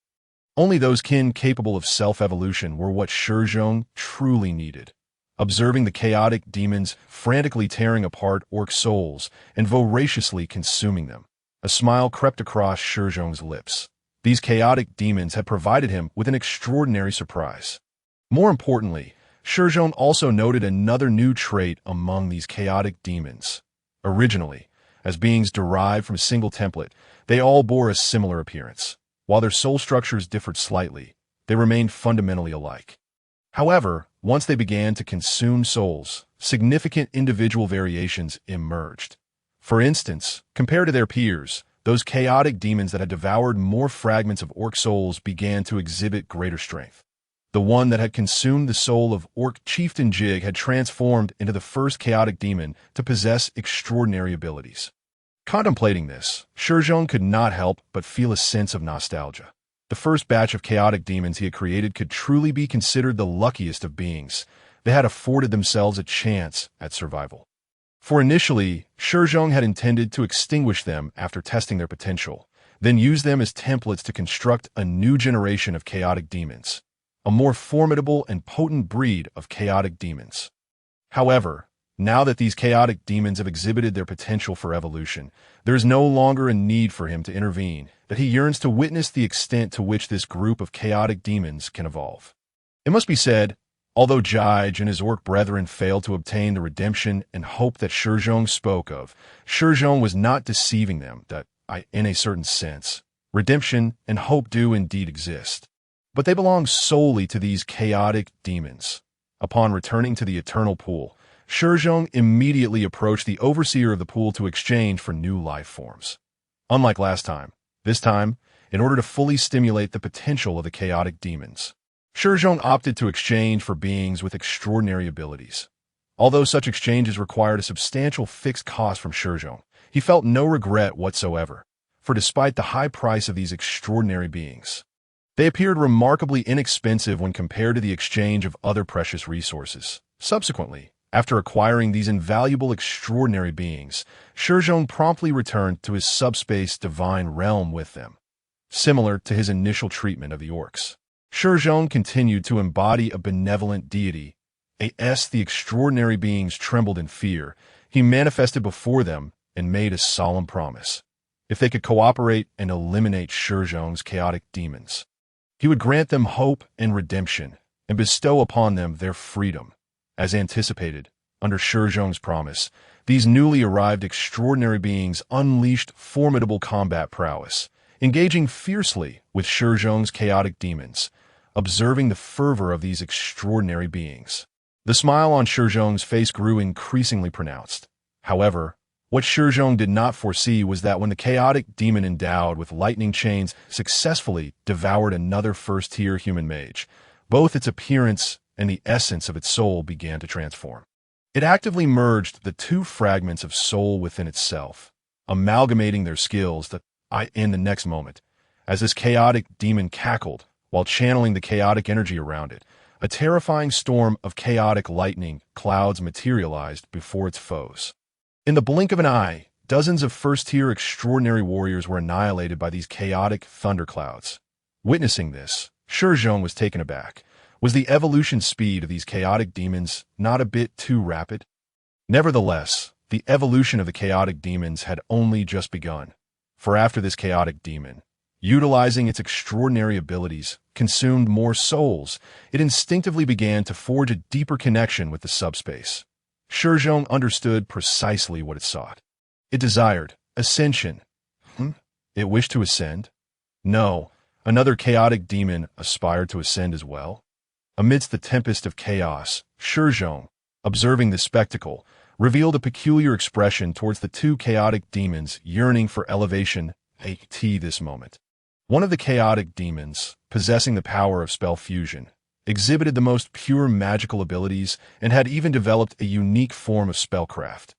Only those kin capable of self-evolution were what Shi Zhong truly needed. Observing the chaotic demons frantically tearing apart orc souls and voraciously consuming them, a smile crept across Shi Zhong's lips. These chaotic demons had provided him with an extraordinary surprise. More importantly, Shi Zhong also noted another new trait among these chaotic demons. Originally, as beings derived from a single template, they all bore a similar appearance. While their soul structures differed slightly, they remained fundamentally alike. However, once they began to consume souls, significant individual variations emerged. For instance, compared to their peers, those chaotic demons that had devoured more fragments of orc souls began to exhibit greater strength. The one that had consumed the soul of orc chieftain Jig had transformed into the first chaotic demon to possess extraordinary abilities. Contemplating this, Shi Zhong could not help but feel a sense of nostalgia. The first batch of chaotic demons he had created could truly be considered the luckiest of beings. They had afforded themselves a chance at survival. For initially, Shi Zhong had intended to extinguish them after testing their potential, then use them as templates to construct a new generation of chaotic demons, a more formidable and potent breed of chaotic demons. However, now that these chaotic demons have exhibited their potential for evolution, there is no longer a need for him to intervene, that he yearns to witness the extent to which this group of chaotic demons can evolve. It must be said, although Jige and his orc brethren failed to obtain the redemption and hope that Shi Zhong spoke of, Shi Zhong was not deceiving them. That in a certain sense, redemption and hope do indeed exist. But they belong solely to these chaotic demons. Upon returning to the eternal pool, Shi Zhong immediately approached the overseer of the pool to exchange for new life forms. Unlike last time, this time, in order to fully stimulate the potential of the chaotic demons, Shi Zhong opted to exchange for beings with extraordinary abilities. Although such exchanges required a substantial fixed cost from Shi Zhong, he felt no regret whatsoever, for despite the high price of these extraordinary beings, they appeared remarkably inexpensive when compared to the exchange of other precious resources. Subsequently, after acquiring these invaluable extraordinary beings, Shi Zhong promptly returned to his subspace divine realm with them. Similar to his initial treatment of the orcs, Shi Zhong continued to embody a benevolent deity. As the extraordinary beings trembled in fear, he manifested before them and made a solemn promise. If they could cooperate and eliminate Shi Zhong's chaotic demons, he would grant them hope and redemption and bestow upon them their freedom. As anticipated, under Shi Zhong's promise, these newly arrived extraordinary beings unleashed formidable combat prowess, engaging fiercely with Shi Zhong's chaotic demons. Observing the fervor of these extraordinary beings, the smile on Shi Zhong's face grew increasingly pronounced. However, what Shi Zhong did not foresee was that when the chaotic demon endowed with lightning chains successfully devoured another first-tier human mage, both its appearance and the essence of its soul began to transform. It actively merged the two fragments of soul within itself, amalgamating their skills in the next moment. As this chaotic demon cackled, while channeling the chaotic energy around it, a terrifying storm of chaotic lightning clouds materialized before its foes. In the blink of an eye, dozens of first-tier extraordinary warriors were annihilated by these chaotic thunderclouds. Witnessing this, Shi Zhong was taken aback. Was the evolution speed of these chaotic demons not a bit too rapid? Nevertheless, the evolution of the chaotic demons had only just begun. For after this chaotic demon, utilizing its extraordinary abilities, consumed more souls, it instinctively began to forge a deeper connection with the subspace. Shi Zhong understood precisely what it sought. It desired ascension. It wished to ascend? No, another chaotic demon aspired to ascend as well. Amidst the tempest of chaos, Shi Zhong, observing the spectacle, revealed a peculiar expression towards the two chaotic demons yearning for elevation at this moment. One of the chaotic demons, possessing the power of spell fusion, exhibited the most pure magical abilities and had even developed a unique form of spellcraft.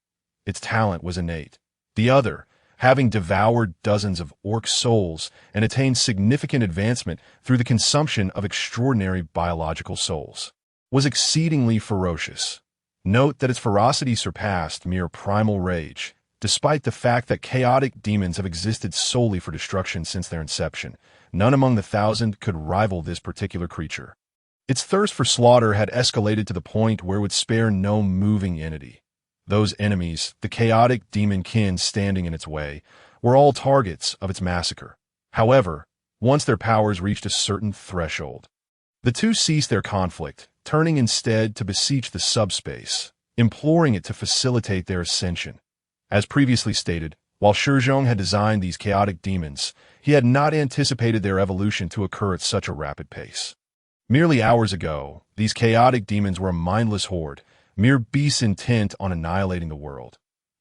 Its talent was innate. The other, having devoured dozens of orc souls and attained significant advancement through the consumption of extraordinary biological souls, was exceedingly ferocious. Note that its ferocity surpassed mere primal rage. Despite the fact that chaotic demons have existed solely for destruction since their inception, none among the 1,000 could rival this particular creature. Its thirst for slaughter had escalated to the point where it would spare no moving entity. Those enemies, the chaotic demon kin standing in its way, were all targets of its massacre. However, once their powers reached a certain threshold, the two ceased their conflict, turning instead to beseech the subspace, imploring it to facilitate their ascension. As previously stated, while Shi Zhong had designed these chaotic demons, he had not anticipated their evolution to occur at such a rapid pace. Merely hours ago, these chaotic demons were a mindless horde, mere beasts intent on annihilating the world.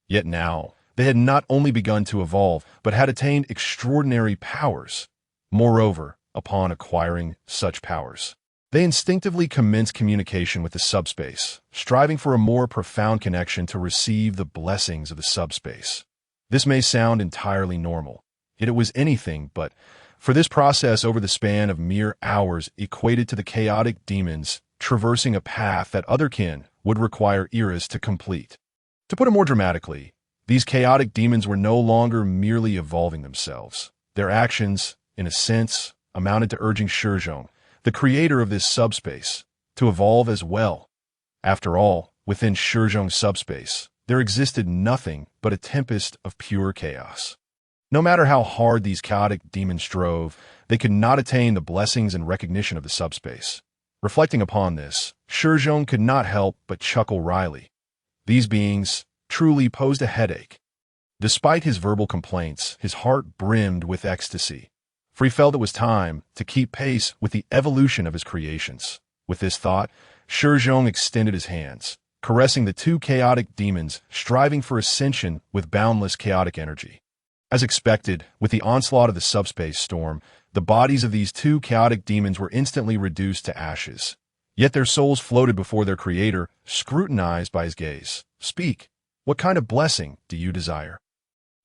Yet now, they had not only begun to evolve, but had attained extraordinary powers. Moreover, upon acquiring such powers, they instinctively commenced communication with the subspace, striving for a more profound connection to receive the blessings of the subspace. This may sound entirely normal, yet it was anything but, for this process over the span of mere hours equated to the chaotic demons traversing a path that other kin would require eras to complete. To put it more dramatically, these chaotic demons were no longer merely evolving themselves. Their actions, in a sense, amounted to urging Shi Zhong, the creator of this subspace, to evolve as well. After all, within Shi Zhong's subspace, there existed nothing but a tempest of pure chaos. No matter how hard these chaotic demons strove, they could not attain the blessings and recognition of the subspace. Reflecting upon this, Shi Zhong could not help but chuckle wryly. These beings truly posed a headache. Despite his verbal complaints, his heart brimmed with ecstasy, for he felt it was time to keep pace with the evolution of his creations. With this thought, Shi Zhong extended his hands, caressing the two chaotic demons striving for ascension with boundless chaotic energy. As expected, with the onslaught of the subspace storm, the bodies of these two chaotic demons were instantly reduced to ashes. Yet their souls floated before their creator, scrutinized by his gaze. "Speak. What kind of blessing do you desire?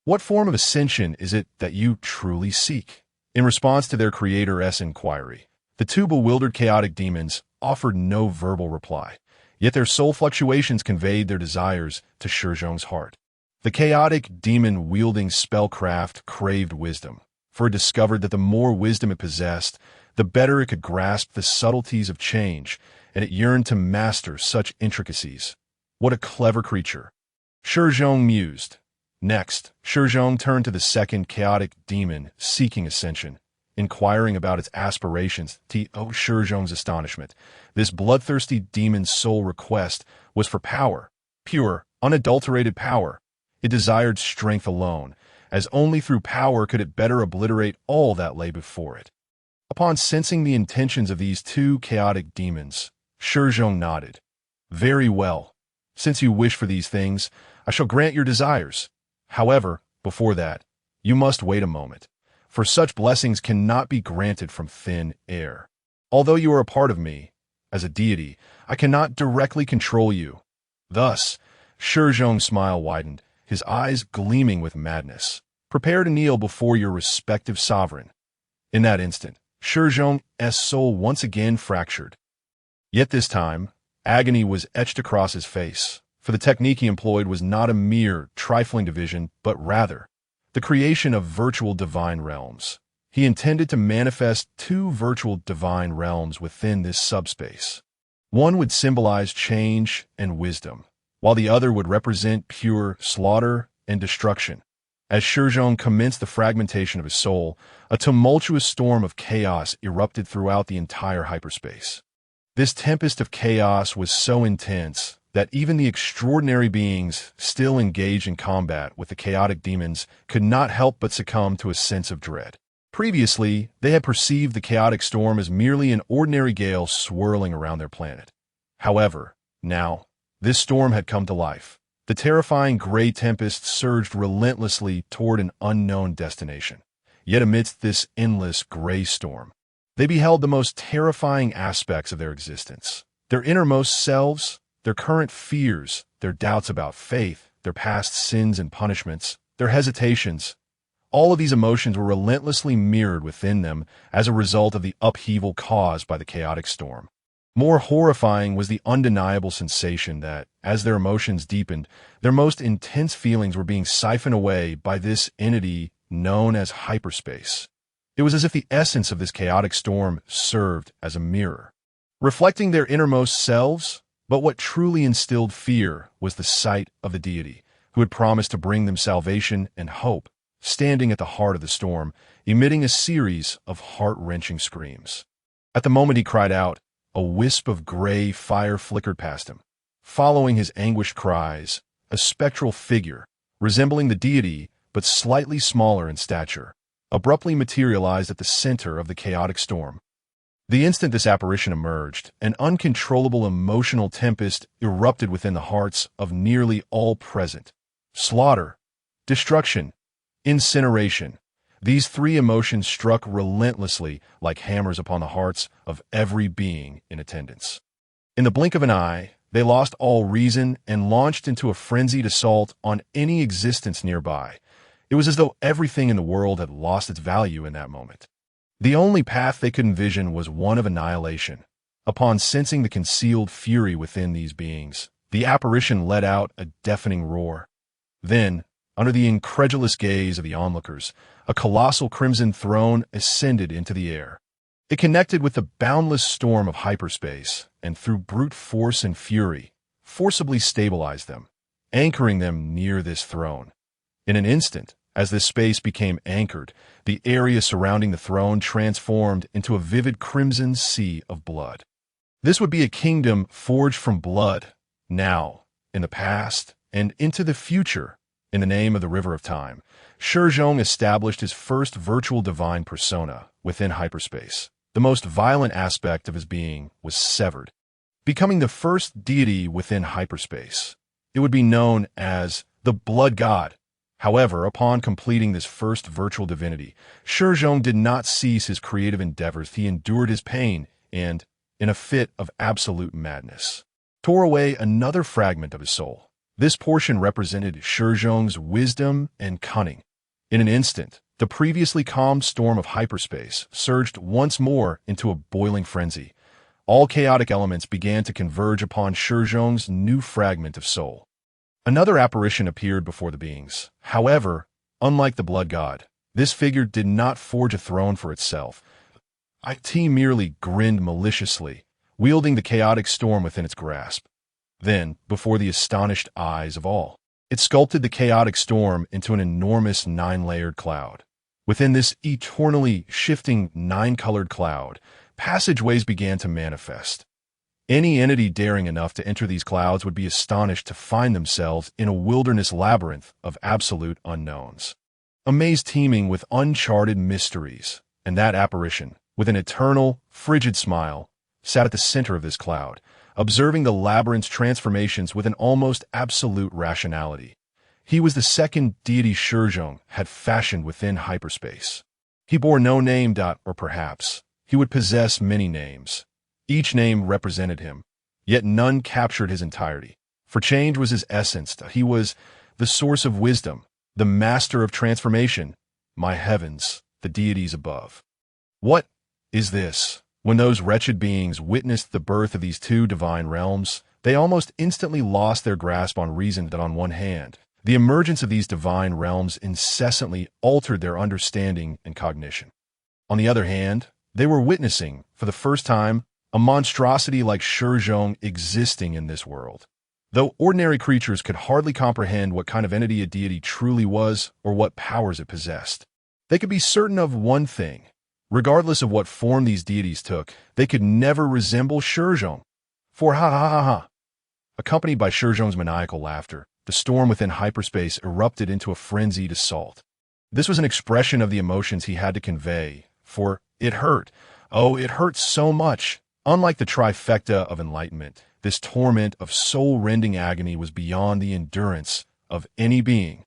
What form of ascension is it that you truly seek?" In response to their creator's inquiry, the two bewildered chaotic demons offered no verbal reply, yet their soul fluctuations conveyed their desires to Shi Zhong's heart. The chaotic demon-wielding spellcraft craved wisdom, for it discovered that the more wisdom it possessed, the better it could grasp the subtleties of change, and it yearned to master such intricacies. What a clever creature! Shi Zhong mused. Next, Shi Zhong turned to the second chaotic demon seeking ascension, inquiring about its aspirations. To Shi Zhong's astonishment, this bloodthirsty demon's sole request was for power, pure, unadulterated power. It desired strength alone, as only through power could it better obliterate all that lay before it. Upon sensing the intentions of these two chaotic demons, Shi Zhong nodded. "Very well. Since you wish for these things, I shall grant your desires. However, before that, you must wait a moment, for such blessings cannot be granted from thin air. Although you are a part of me, as a deity, I cannot directly control you." Thus, Shi Zhong's smile widened, his eyes gleaming with madness. "Prepare to kneel before your respective sovereign." In that instant, Shi Zhong's soul once again fractured. Yet this time, agony was etched across his face, for the technique he employed was not a mere trifling division, but rather the creation of virtual divine realms. He intended to manifest two virtual divine realms within this subspace. One would symbolize change and wisdom, while the other would represent pure slaughter and destruction. As Shi Zhong commenced the fragmentation of his soul, a tumultuous storm of chaos erupted throughout the entire hyperspace. This tempest of chaos was so intense that even the extraordinary beings still engaged in combat with the chaotic demons could not help but succumb to a sense of dread. Previously, they had perceived the chaotic storm as merely an ordinary gale swirling around their planet. However, now, this storm had come to life. The terrifying gray tempest surged relentlessly toward an unknown destination. Yet amidst this endless gray storm, they beheld the most terrifying aspects of their existence. Their innermost selves, their current fears, their doubts about faith, their past sins and punishments, their hesitations. All of these emotions were relentlessly mirrored within them as a result of the upheaval caused by the chaotic storm. More horrifying was the undeniable sensation that, as their emotions deepened, their most intense feelings were being siphoned away by this entity known as hyperspace. It was as if the essence of this chaotic storm served as a mirror, reflecting their innermost selves. But what truly instilled fear was the sight of the deity, who had promised to bring them salvation and hope, standing at the heart of the storm, emitting a series of heart-wrenching screams. At the moment he cried out, a wisp of gray fire flickered past him. Following his anguished cries, a spectral figure, resembling the deity but slightly smaller in stature, abruptly materialized at the center of the chaotic storm. The instant this apparition emerged, an uncontrollable emotional tempest erupted within the hearts of nearly all present. Slaughter, destruction, incineration. These three emotions struck relentlessly like hammers upon the hearts of every being in attendance. In the blink of an eye, they lost all reason and launched into a frenzied assault on any existence nearby. It was as though everything in the world had lost its value in that moment. The only path they could envision was one of annihilation. Upon sensing the concealed fury within these beings, the apparition let out a deafening roar. Then, under the incredulous gaze of the onlookers, a colossal crimson throne ascended into the air. It connected with the boundless storm of hyperspace, and through brute force and fury, forcibly stabilized them, anchoring them near this throne. In an instant, as this space became anchored, the area surrounding the throne transformed into a vivid crimson sea of blood. This would be a kingdom forged from blood, now, in the past, and into the future, In the name of the River of Time, Shi Zhong established his first virtual divine persona within hyperspace. The most violent aspect of his being was severed, becoming the first deity within hyperspace. It would be known as the Blood God. However, upon completing this first virtual divinity, Shi Zhong did not cease his creative endeavors. He endured his pain and, in a fit of absolute madness, tore away another fragment of his soul. This portion represented Shi Zhong's wisdom and cunning. In an instant, the previously calm storm of hyperspace surged once more into a boiling frenzy. All chaotic elements began to converge upon Shi Zhong's new fragment of soul. Another apparition appeared before the beings. However, unlike the Blood God, this figure did not forge a throne for itself. It merely grinned maliciously, wielding the chaotic storm within its grasp. Then, before the astonished eyes of all, it sculpted the chaotic storm into an enormous 9-layered cloud. Within this eternally shifting 9-colored cloud, passageways began to manifest. Any entity daring enough to enter these clouds would be astonished to find themselves in a wilderness labyrinth of absolute unknowns. A maze teeming with uncharted mysteries, and that apparition, with an eternal, frigid smile, sat at the center of this cloud, observing the labyrinth's transformations with an almost absolute rationality. He was the second deity Shi Zhong had fashioned within hyperspace. He bore no name, or perhaps he would possess many names. Each name represented him, yet none captured his entirety. For change was his essence. He was the source of wisdom, the master of transformation. My heavens, the deities above. What is this? When those wretched beings witnessed the birth of these two divine realms, they almost instantly lost their grasp on reason. That on one hand, the emergence of these divine realms incessantly altered their understanding and cognition. On the other hand, they were witnessing, for the first time, a monstrosity like Shi Zhong existing in this world. Though ordinary creatures could hardly comprehend what kind of entity a deity truly was or what powers it possessed, they could be certain of one thing. Regardless of what form these deities took, they could never resemble Shi Zhong. For ha ha ha ha. Accompanied by Shi Zhong's maniacal laughter, the storm within hyperspace erupted into a frenzied assault. This was an expression of the emotions he had to convey, for it hurt. Oh, it hurt so much. Unlike the trifecta of enlightenment, this torment of soul-rending agony was beyond the endurance of any being.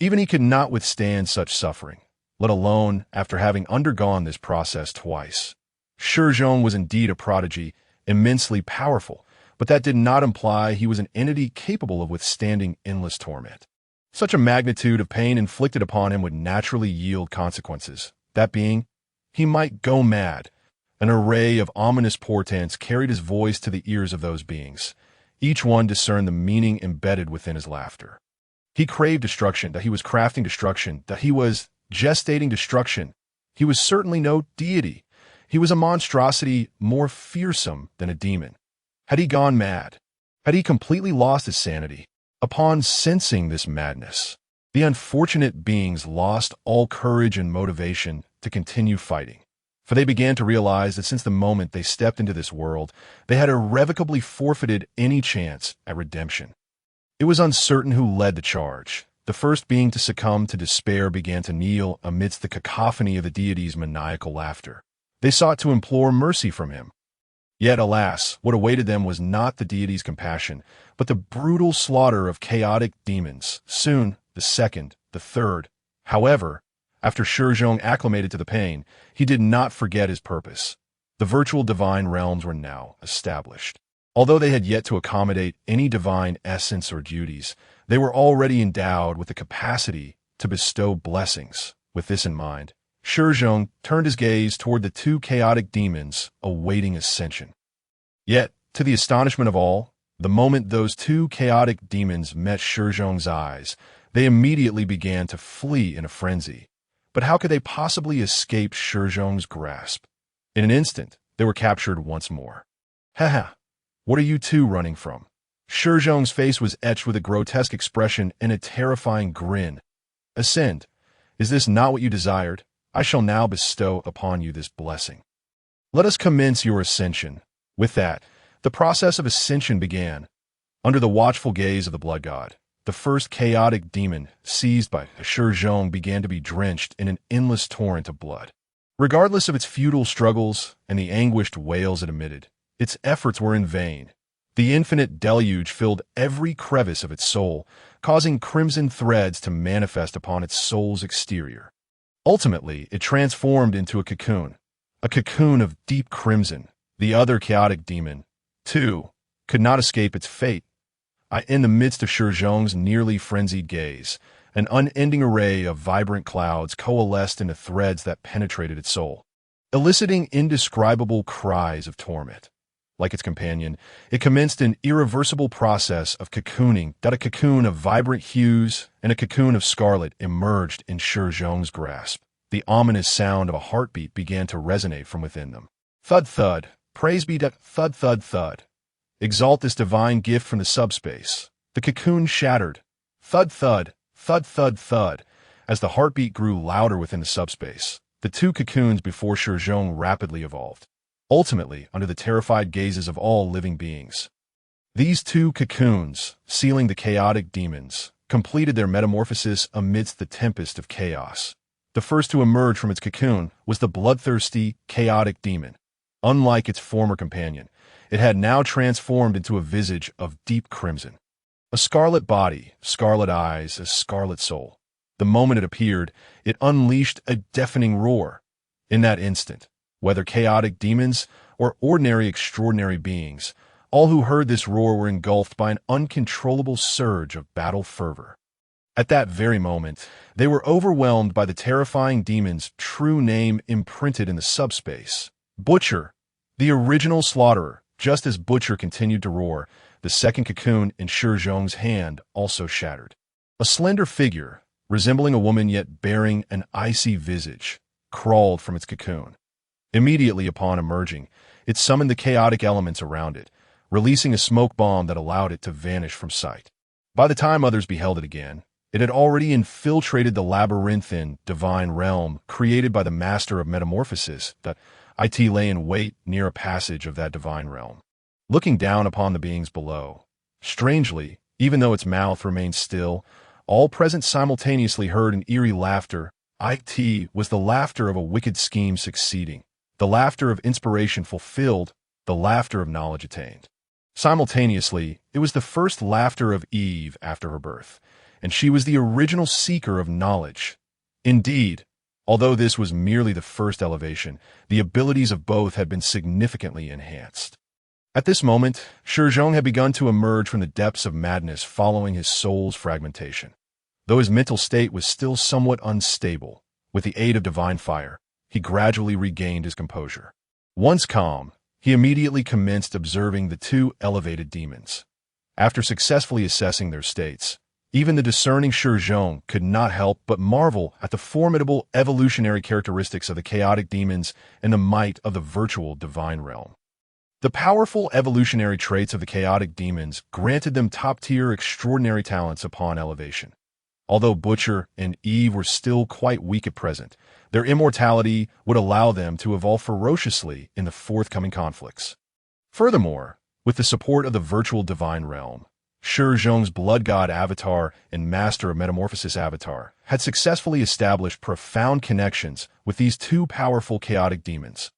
Even he could not withstand such suffering, let alone after having undergone this process twice. Shi Zhong was indeed a prodigy, immensely powerful, but that did not imply he was an entity capable of withstanding endless torment. Such a magnitude of pain inflicted upon him would naturally yield consequences. That being, he might go mad. An array of ominous portents carried his voice to the ears of those beings. Each one discerned the meaning embedded within his laughter. He craved destruction, that he was crafting destruction, that he was gestating destruction. He was certainly no deity. He was a monstrosity more fearsome than a demon. Had he gone mad? Had he completely lost his sanity? Upon sensing this madness, the unfortunate beings lost all courage and motivation to continue fighting. For they began to realize that since the moment they stepped into this world, they had irrevocably forfeited any chance at redemption. It was uncertain who led the charge. The first being to succumb to despair began to kneel amidst the cacophony of the deity's maniacal laughter. They sought to implore mercy from him. Yet, alas, what awaited them was not the deity's compassion, but the brutal slaughter of chaotic demons. Soon, the second, the third. However, after Shi Zhong acclimated to the pain, he did not forget his purpose. The virtual divine realms were now established. Although they had yet to accommodate any divine essence or duties, they were already endowed with the capacity to bestow blessings. With this in mind, Shi Zhong turned his gaze toward the two chaotic demons awaiting ascension. Yet, to the astonishment of all, the moment those two chaotic demons met Shi Zhong's eyes, they immediately began to flee in a frenzy. But how could they possibly escape Shi Zhong's grasp? In an instant, they were captured once more. Ha! What are you two running from? Shi Zhong's face was etched with a grotesque expression and a terrifying grin. Ascend. Is this not what you desired? I shall now bestow upon you this blessing. Let us commence your ascension. With that, the process of ascension began. Under the watchful gaze of the Blood God, the first chaotic demon seized by Shi Zhong began to be drenched in an endless torrent of blood. Regardless of its futile struggles and the anguished wails it emitted, its efforts were in vain. The infinite deluge filled every crevice of its soul, causing crimson threads to manifest upon its soul's exterior. Ultimately, it transformed into a cocoon of deep crimson. The other chaotic demon, too, could not escape its fate. In the midst of Shi Zhong's nearly frenzied gaze, an unending array of vibrant clouds coalesced into threads that penetrated its soul, eliciting indescribable cries of torment. Like its companion, it commenced an irreversible process of cocooning. That a cocoon of vibrant hues and a cocoon of scarlet emerged in Shi Zhong's grasp. The ominous sound of a heartbeat began to resonate from within them. Thud thud, praise be to thud thud thud. Exalt this divine gift from the subspace. The cocoon shattered. Thud thud, thud thud thud. As the heartbeat grew louder within the subspace, the two cocoons before Shi Zhong rapidly evolved, ultimately under the terrified gazes of all living beings. These two cocoons, sealing the chaotic demons, completed their metamorphosis amidst the tempest of chaos. The first to emerge from its cocoon was the bloodthirsty, chaotic demon. Unlike its former companion, it had now transformed into a visage of deep crimson. A scarlet body, scarlet eyes, a scarlet soul. The moment it appeared, it unleashed a deafening roar. In that instant, whether chaotic demons or ordinary extraordinary beings, all who heard this roar were engulfed by an uncontrollable surge of battle fervor. At that very moment, they were overwhelmed by the terrifying demon's true name imprinted in the subspace. Butcher, the original slaughterer. Just as Butcher continued to roar, the second cocoon in Shi Zhong's hand also shattered. A slender figure, resembling a woman yet bearing an icy visage, crawled from its cocoon. Immediately upon emerging, it summoned the chaotic elements around it, releasing a smoke bomb that allowed it to vanish from sight. By the time others beheld it again, it had already infiltrated the labyrinthine divine realm created by the master of metamorphosis that it lay in wait near a passage of that divine realm. Looking down upon the beings below, strangely, even though its mouth remained still, all present simultaneously heard an eerie laughter. It was the laughter of a wicked scheme succeeding, the laughter of inspiration fulfilled, the laughter of knowledge attained. Simultaneously, it was the first laughter of Eve after her birth, and she was the original seeker of knowledge. Indeed, although this was merely the first elevation, the abilities of both had been significantly enhanced. At this moment, Shi Zhong had begun to emerge from the depths of madness following his soul's fragmentation. Though his mental state was still somewhat unstable, with the aid of divine fire, he gradually regained his composure. Once calm, he immediately commenced observing the two elevated demons. After successfully assessing their states, even the discerning Shi Zhong could not help but marvel at the formidable evolutionary characteristics of the chaotic demons and the might of the virtual divine realm. The powerful evolutionary traits of the chaotic demons granted them top-tier extraordinary talents upon elevation. Although Butcher and Eve were still quite weak at present, their immortality would allow them to evolve ferociously in the forthcoming conflicts. Furthermore, with the support of the virtual divine realm, Shi Zhong's blood god avatar and master of metamorphosis avatar had successfully established profound connections with these two powerful chaotic demons.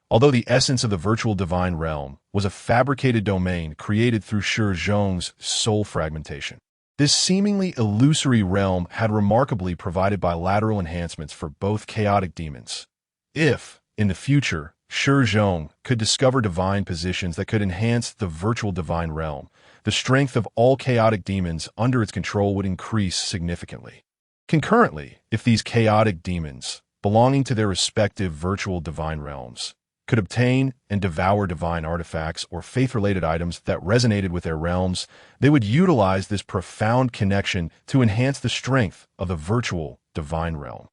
Although the essence of the virtual divine realm was a fabricated domain created through Shi Zhong's soul fragmentation, this seemingly illusory realm had remarkably provided bilateral enhancements for both chaotic demons. If, in the future, Shi Zhong could discover divine positions that could enhance the virtual divine realm, the strength of all chaotic demons under its control would increase significantly. Concurrently, if these chaotic demons, belonging to their respective virtual divine realms, could obtain and devour divine artifacts or faith-related items that resonated with their realms, they would utilize this profound connection to enhance the strength of the virtual divine realm.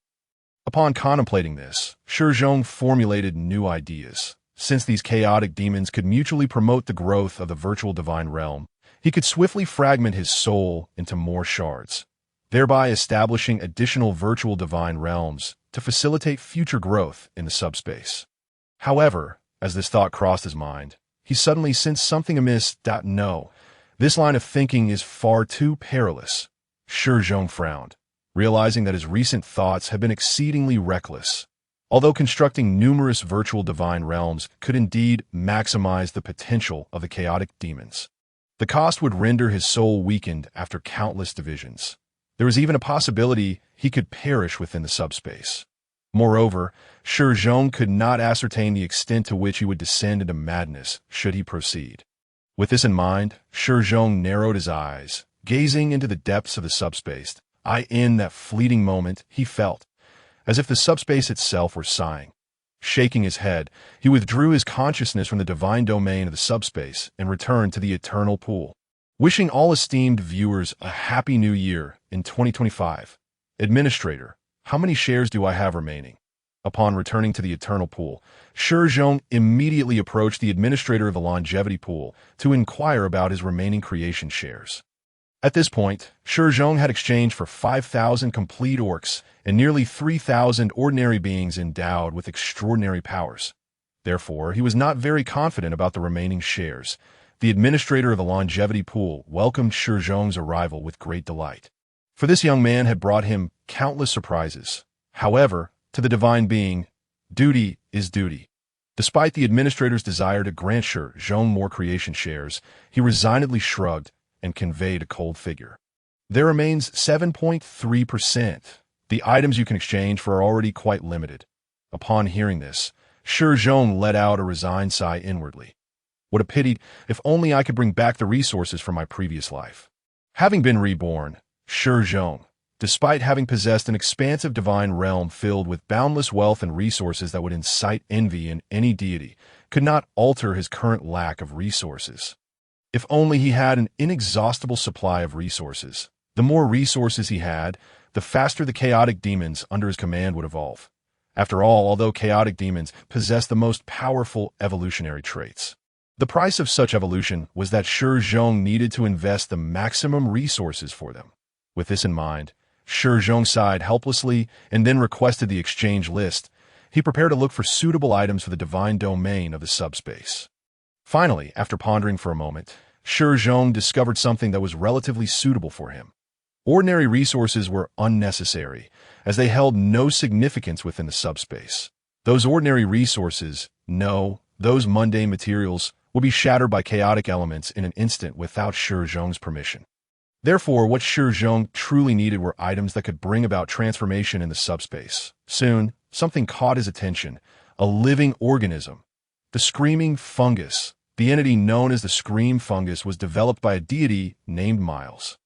Upon contemplating this, Shi Zhong formulated new ideas. Since these chaotic demons could mutually promote the growth of the virtual divine realm, he could swiftly fragment his soul into more shards, thereby establishing additional virtual divine realms to facilitate future growth in the subspace. However, as this thought crossed his mind, he suddenly sensed something amiss. No, This line of thinking is far too perilous. Shi Zhong frowned, realizing that his recent thoughts had been exceedingly reckless. Although constructing numerous virtual divine realms could indeed maximize the potential of the chaotic demons, the cost would render his soul weakened after countless divisions. There was even a possibility he could perish within the subspace. Moreover, Shi Zhong could not ascertain the extent to which he would descend into madness should he proceed. With this in mind, Shi Zhong narrowed his eyes, gazing into the depths of the subspace. In that fleeting moment, he felt as if the subspace itself were sighing. Shaking his head, he withdrew his consciousness from the divine domain of the subspace and returned to the eternal pool. Wishing all esteemed viewers a happy new year in 2025. Administrator, how many shares do I have remaining? Upon returning to the eternal pool, Shi Zhong immediately approached the administrator of the longevity pool to inquire about his remaining creation shares. At this point, Shi Zhong had exchanged for 5,000 complete orcs and nearly 3,000 ordinary beings endowed with extraordinary powers. Therefore, he was not very confident about the remaining shares. The administrator of the longevity pool welcomed Shi Zhong's arrival with great delight, for this young man had brought him countless surprises. However, to the divine being, duty is duty. Despite the administrator's desire to grant Shi Zhong more creation shares, he resignedly shrugged and conveyed a cold figure. There remains 7.3%. The items you can exchange for are already quite limited. Upon hearing this, Shi Zhong let out a resigned sigh inwardly. What a pity, if only I could bring back the resources from my previous life. Having been reborn, Shi Zhong, despite having possessed an expansive divine realm filled with boundless wealth and resources that would incite envy in any deity, could not alter his current lack of resources. If only he had an inexhaustible supply of resources. The more resources he had, the faster the chaotic demons under his command would evolve. After all, although chaotic demons possess the most powerful evolutionary traits, the price of such evolution was that Shi Zhong needed to invest the maximum resources for them. With this in mind, Shi Zhong sighed helplessly and then requested the exchange list. He prepared to look for suitable items for the divine domain of the subspace. Finally, after pondering for a moment, Shi Zhong discovered something that was relatively suitable for him. Ordinary resources were unnecessary, as they held no significance within the subspace. Those ordinary resources, those mundane materials, would be shattered by chaotic elements in an instant without Shi Zhong's permission. Therefore, what Shi Zhong truly needed were items that could bring about transformation in the subspace. Soon, something caught his attention, a living organism. The screaming fungus. The entity known as the scream fungus was developed by a deity named Miles,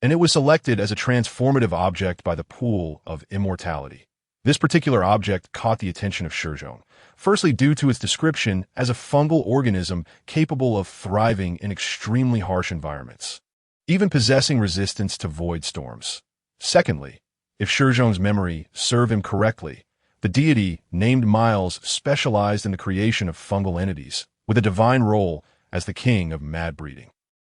and it was selected as a transformative object by the pool of immortality. This particular object caught the attention of Shi Zhong, firstly due to its description as a fungal organism capable of thriving in extremely harsh environments, even possessing resistance to void storms. Secondly, if Shi Zhong's memory served him correctly, the deity named Miles specialized in the creation of fungal entities, with a divine role as the king of mad breeding.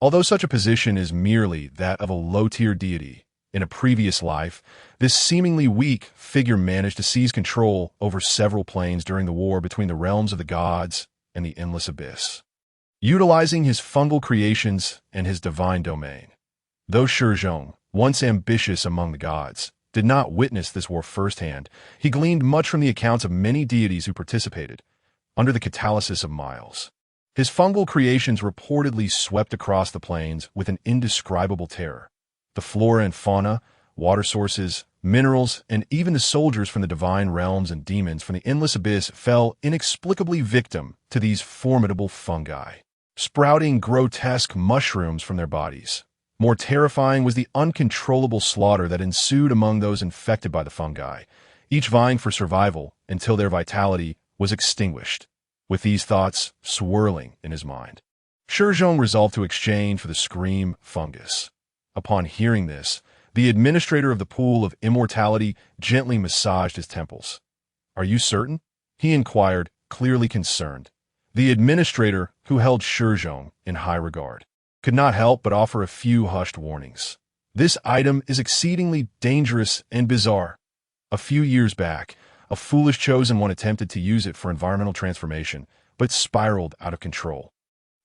Although such a position is merely that of a low-tier deity, in a previous life, this seemingly weak figure managed to seize control over several planes during the war between the realms of the gods and the endless abyss, utilizing his fungal creations and his divine domain. Though Shi Zhong, once ambitious among the gods, did not witness this war firsthand, he gleaned much from the accounts of many deities who participated under the catalysis of Miles. His fungal creations reportedly swept across the plains with an indescribable terror. The flora and fauna, water sources, minerals, and even the soldiers from the divine realms and demons from the endless abyss fell inexplicably victim to these formidable fungi, sprouting grotesque mushrooms from their bodies. More terrifying was the uncontrollable slaughter that ensued among those infected by the fungi, each vying for survival until their vitality was extinguished. With these thoughts swirling in his mind, Shi Zhong resolved to exchange for the scream fungus. Upon hearing this, the administrator of the pool of immortality gently massaged his temples. "Are you certain?" he inquired, clearly concerned. The administrator, who held Shi Zhong in high regard, could not help but offer a few hushed warnings. "This item is exceedingly dangerous and bizarre. A few years back, a foolish chosen one attempted to use it for environmental transformation, but spiraled out of control,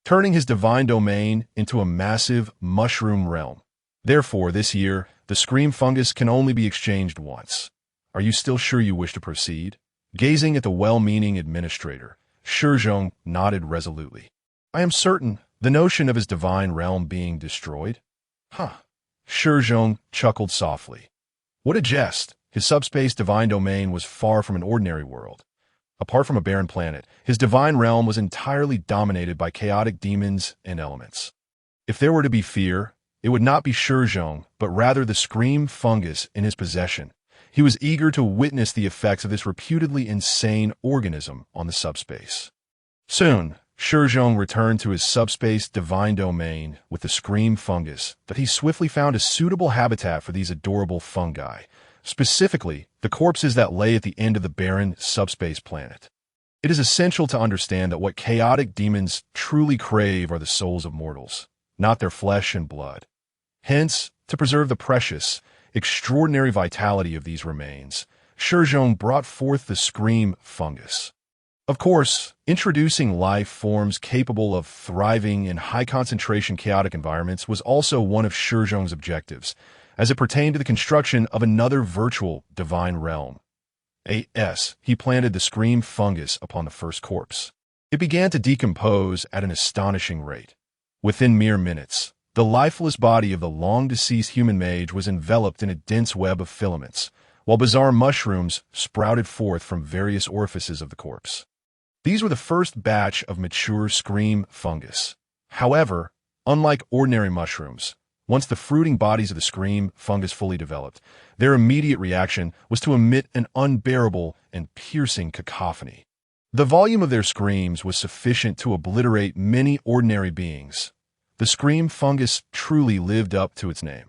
turning his divine domain into a massive mushroom realm. Therefore, this year, the scream fungus can only be exchanged once. Are you still sure you wish to proceed? Gazing at the well-meaning administrator, Shi Zhong nodded resolutely. I am certain the notion of his divine realm being destroyed? Huh. Shi Zhong chuckled softly. What a jest! His subspace divine domain was far from an ordinary world. Apart from a barren planet, his divine realm was entirely dominated by chaotic demons and elements. If there were to be fear, it would not be Shi Zhong, but rather the scream fungus in his possession. He was eager to witness the effects of this reputedly insane organism on the subspace. Soon, Shi Zhong returned to his subspace divine domain with the scream fungus, but he swiftly found a suitable habitat for these adorable fungi, specifically the corpses that lay at the end of the barren subspace planet. It is essential to understand that what chaotic demons truly crave are the souls of mortals, not their flesh and blood. Hence, to preserve the precious, extraordinary vitality of these remains, Shi Zhong brought forth the scream fungus. Of course, introducing life forms capable of thriving in high-concentration chaotic environments was also one of Shi Zhong's objectives, as it pertained to the construction of another virtual divine realm. He planted the scream fungus upon the first corpse. It began to decompose at an astonishing rate. Within mere minutes, the lifeless body of the long-deceased human mage was enveloped in a dense web of filaments, while bizarre mushrooms sprouted forth from various orifices of the corpse. These were the first batch of mature scream fungus. However, unlike ordinary mushrooms, once the fruiting bodies of the scream fungus fully developed, their immediate reaction was to emit an unbearable and piercing cacophony. The volume of their screams was sufficient to obliterate many ordinary beings. The scream fungus truly lived up to its name.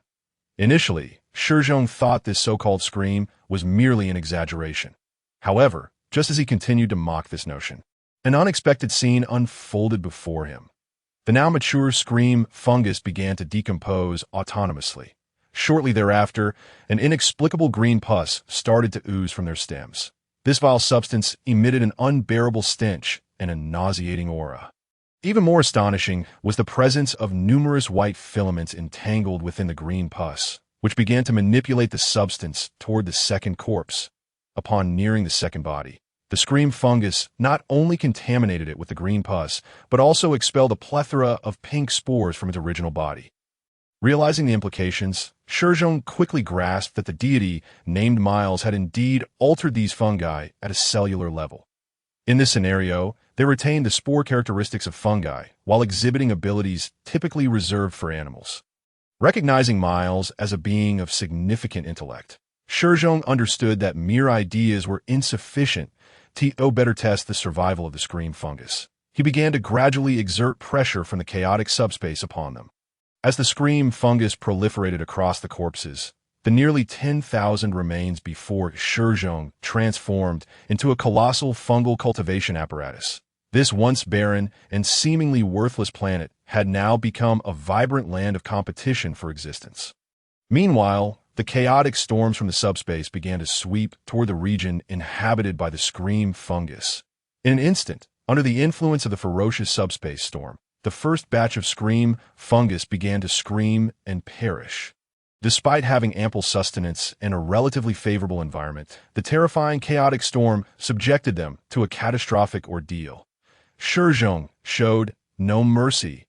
Initially, Shi Zhong thought this so-called scream was merely an exaggeration. However, just as he continued to mock this notion, an unexpected scene unfolded before him. The now mature scream fungus began to decompose autonomously. Shortly thereafter, an inexplicable green pus started to ooze from their stems. This vile substance emitted an unbearable stench and a nauseating aura. Even more astonishing was the presence of numerous white filaments entangled within the green pus, which began to manipulate the substance toward the second corpse. Upon nearing the second body, the scream fungus not only contaminated it with the green pus, but also expelled a plethora of pink spores from its original body. Realizing the implications, Shi Zhong quickly grasped that the deity named Miles had indeed altered these fungi at a cellular level. In this scenario, they retained the spore characteristics of fungi, while exhibiting abilities typically reserved for animals. Recognizing Miles as a being of significant intellect, Shi Zhong understood that mere ideas were insufficient to better test the survival of the scream fungus. He began to gradually exert pressure from the chaotic subspace upon them. As the scream fungus proliferated across the corpses, the nearly 10,000 remains before Shi Zhong transformed into a colossal fungal cultivation apparatus. This once barren and seemingly worthless planet had now become a vibrant land of competition for existence. Meanwhile, the chaotic storms from the subspace began to sweep toward the region inhabited by the scream fungus. In an instant, under the influence of the ferocious subspace storm, the first batch of scream fungus began to scream and perish. Despite having ample sustenance and a relatively favorable environment, the terrifying chaotic storm subjected them to a catastrophic ordeal. Shi Zhong showed no mercy.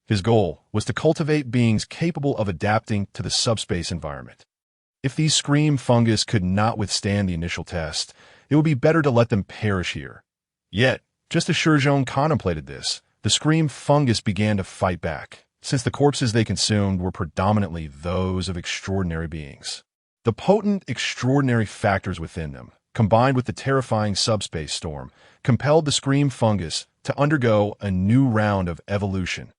His goal was to cultivate beings capable of adapting to the subspace environment. If these scream fungus could not withstand the initial test, it would be better to let them perish here. Yet, just as Shi Zhong contemplated this, the scream fungus began to fight back, since the corpses they consumed were predominantly those of extraordinary beings. The potent, extraordinary factors within them, combined with the terrifying subspace storm, compelled the scream fungus to undergo a new round of evolution.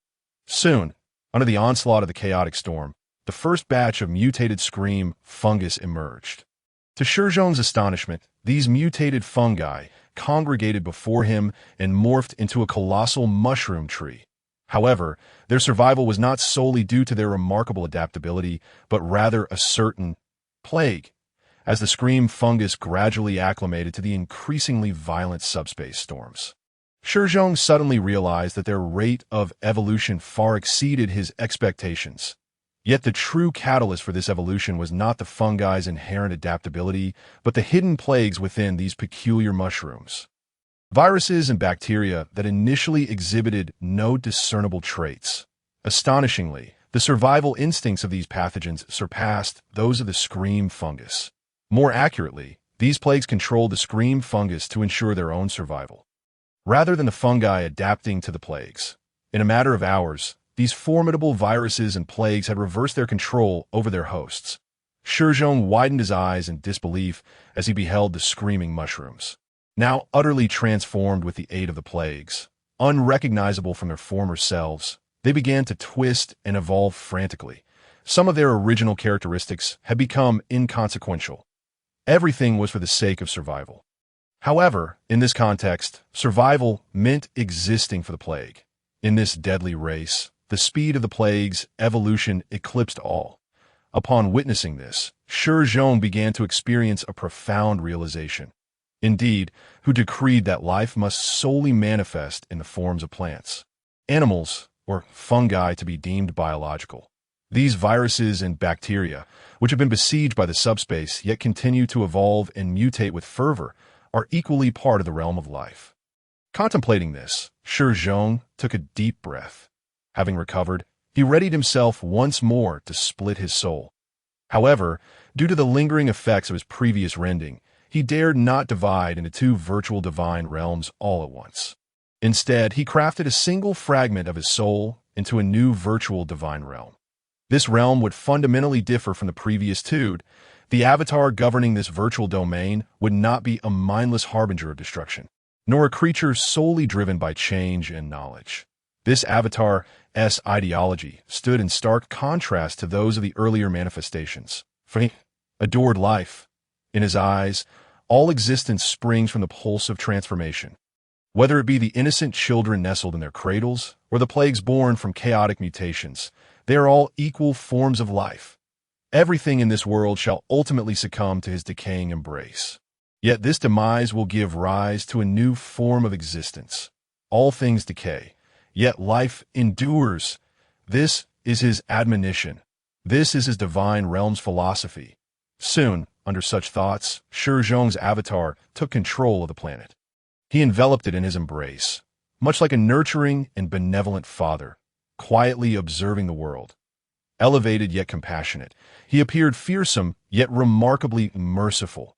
Soon, under the onslaught of the chaotic storm, the first batch of mutated scream fungus emerged. To Shi Zhong's astonishment, these mutated fungi congregated before him and morphed into a colossal mushroom tree. However, their survival was not solely due to their remarkable adaptability, but rather a certain plague, as the scream fungus gradually acclimated to the increasingly violent subspace storms. Shi Zhong suddenly realized that their rate of evolution far exceeded his expectations. Yet the true catalyst for this evolution was not the fungi's inherent adaptability, but the hidden plagues within these peculiar mushrooms. Viruses and bacteria that initially exhibited no discernible traits. Astonishingly, the survival instincts of these pathogens surpassed those of the scream fungus. More accurately, these plagues controlled the scream fungus to ensure their own survival, rather than the fungi adapting to the plagues. In a matter of hours, these formidable viruses and plagues had reversed their control over their hosts. Shi Zhong widened his eyes in disbelief as he beheld the screaming mushrooms. Now utterly transformed with the aid of the plagues, unrecognizable from their former selves, they began to twist and evolve frantically. Some of their original characteristics had become inconsequential. Everything was for the sake of survival. However, in this context, survival meant existing for the plague. In this deadly race, the speed of the plague's evolution eclipsed all. Upon witnessing this, Shi Zhong began to experience a profound realization. Indeed, who decreed that life must solely manifest in the forms of plants, animals, or fungi to be deemed biological. These viruses and bacteria, which have been besieged by the subspace yet continue to evolve and mutate with fervor, are equally part of the realm of life. Contemplating this, Shi Zhong took a deep breath. Having recovered, he readied himself once more to split his soul. However, due to the lingering effects of his previous rending, he dared not divide into two virtual divine realms all at once. Instead, he crafted a single fragment of his soul into a new virtual divine realm. This realm would fundamentally differ from the previous two. The avatar governing this virtual domain would not be a mindless harbinger of destruction, nor a creature solely driven by change and knowledge. This avatar's ideology stood in stark contrast to those of the earlier manifestations. For he adored life. In his eyes, all existence springs from the pulse of transformation. Whether it be the innocent children nestled in their cradles, or the plagues born from chaotic mutations, they are all equal forms of life. Everything in this world shall ultimately succumb to his decaying embrace. Yet this demise will give rise to a new form of existence. All things decay, yet life endures. This is his admonition. This is his divine realm's philosophy. Soon, under such thoughts, Shi Zhong's avatar took control of the planet. He enveloped it in his embrace, much like a nurturing and benevolent father, quietly observing the world. Elevated yet compassionate, he appeared fearsome yet remarkably merciful.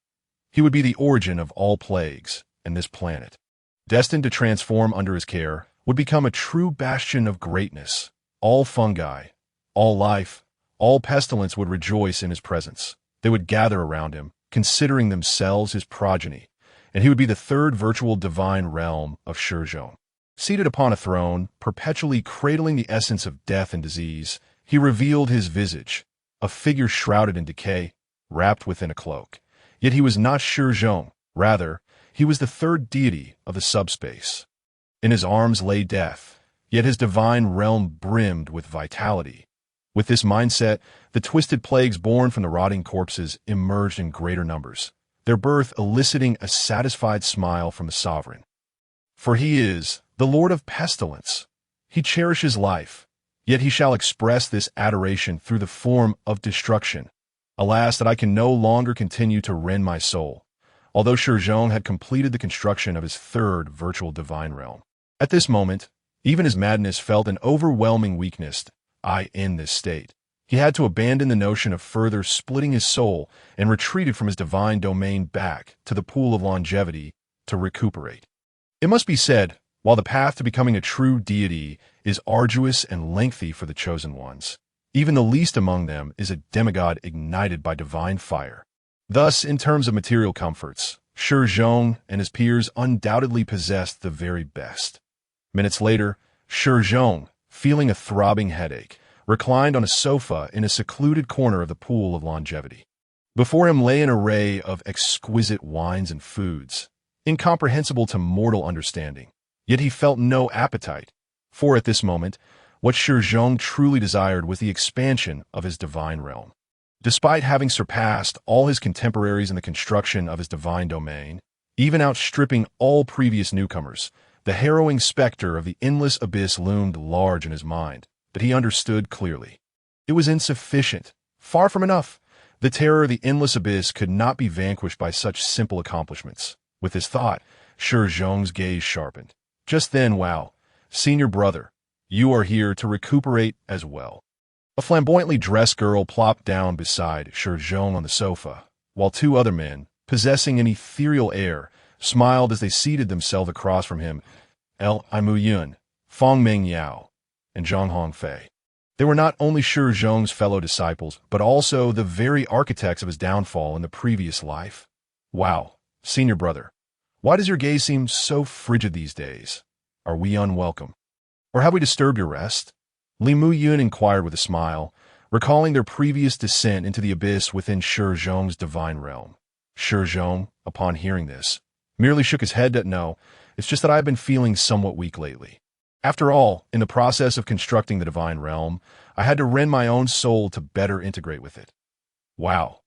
He would be the origin of all plagues, and this planet, destined to transform under his care, would become a true bastion of greatness. All fungi, all life, all pestilence would rejoice in his presence. They would gather around him, considering themselves his progeny, and he would be the third virtual divine realm of Shi Zhong. Seated upon a throne, perpetually cradling the essence of death and disease, he revealed his visage, a figure shrouded in decay, wrapped within a cloak. Yet he was not Shi Zhong. Rather, he was the third deity of the subspace. In his arms lay death, yet his divine realm brimmed with vitality. With this mindset, the twisted plagues born from the rotting corpses emerged in greater numbers, their birth eliciting a satisfied smile from the sovereign. For he is the Lord of Pestilence. He cherishes life, yet he shall express this adoration through the form of destruction. Alas, that I can no longer continue to rend my soul, although Shi Zhong had completed the construction of his third virtual divine realm. At this moment, even his madness felt an overwhelming weakness. In this state, he had to abandon the notion of further splitting his soul and retreated from his divine domain back to the pool of longevity to recuperate. It must be said, while the path to becoming a true deity is arduous and lengthy for the chosen ones, even the least among them is a demigod ignited by divine fire. Thus, in terms of material comforts, Shi Zhong and his peers undoubtedly possessed the very best. Minutes later, Shi Zhong, feeling a throbbing headache, reclined on a sofa in a secluded corner of the pool of longevity. Before him lay an array of exquisite wines and foods, incomprehensible to mortal understanding. Yet he felt no appetite, for at this moment, what Shi Zhong truly desired was the expansion of his divine realm. Despite having surpassed all his contemporaries in the construction of his divine domain, even outstripping all previous newcomers, The harrowing specter of the endless abyss loomed large in his mind, but he understood clearly. It was insufficient, far from enough. The terror of the endless abyss could not be vanquished by such simple accomplishments. With this thought, Shi Zhong's gaze sharpened. Just then, wow, senior brother, you are here to recuperate as well. A flamboyantly dressed girl plopped down beside Shi Zhong on the sofa, while two other men, possessing an ethereal air, smiled as they seated themselves across from him. Imu Yun, Fong Meng Yao, and Zhang Hongfei. They were not only Shi Zhong's fellow disciples, but also the very architects of his downfall in the previous life. Wow, senior brother, why does your gaze seem so frigid these days? Are we unwelcome? Or have we disturbed your rest? Li Mu Yun inquired with a smile, recalling their previous descent into the abyss within Shi Zhong's divine realm. Shi Zhong, upon hearing this, merely shook his head that no, it's just that I've been feeling somewhat weak lately. After all, in the process of constructing the divine realm, I had to rend my own soul to better integrate with it. Wow.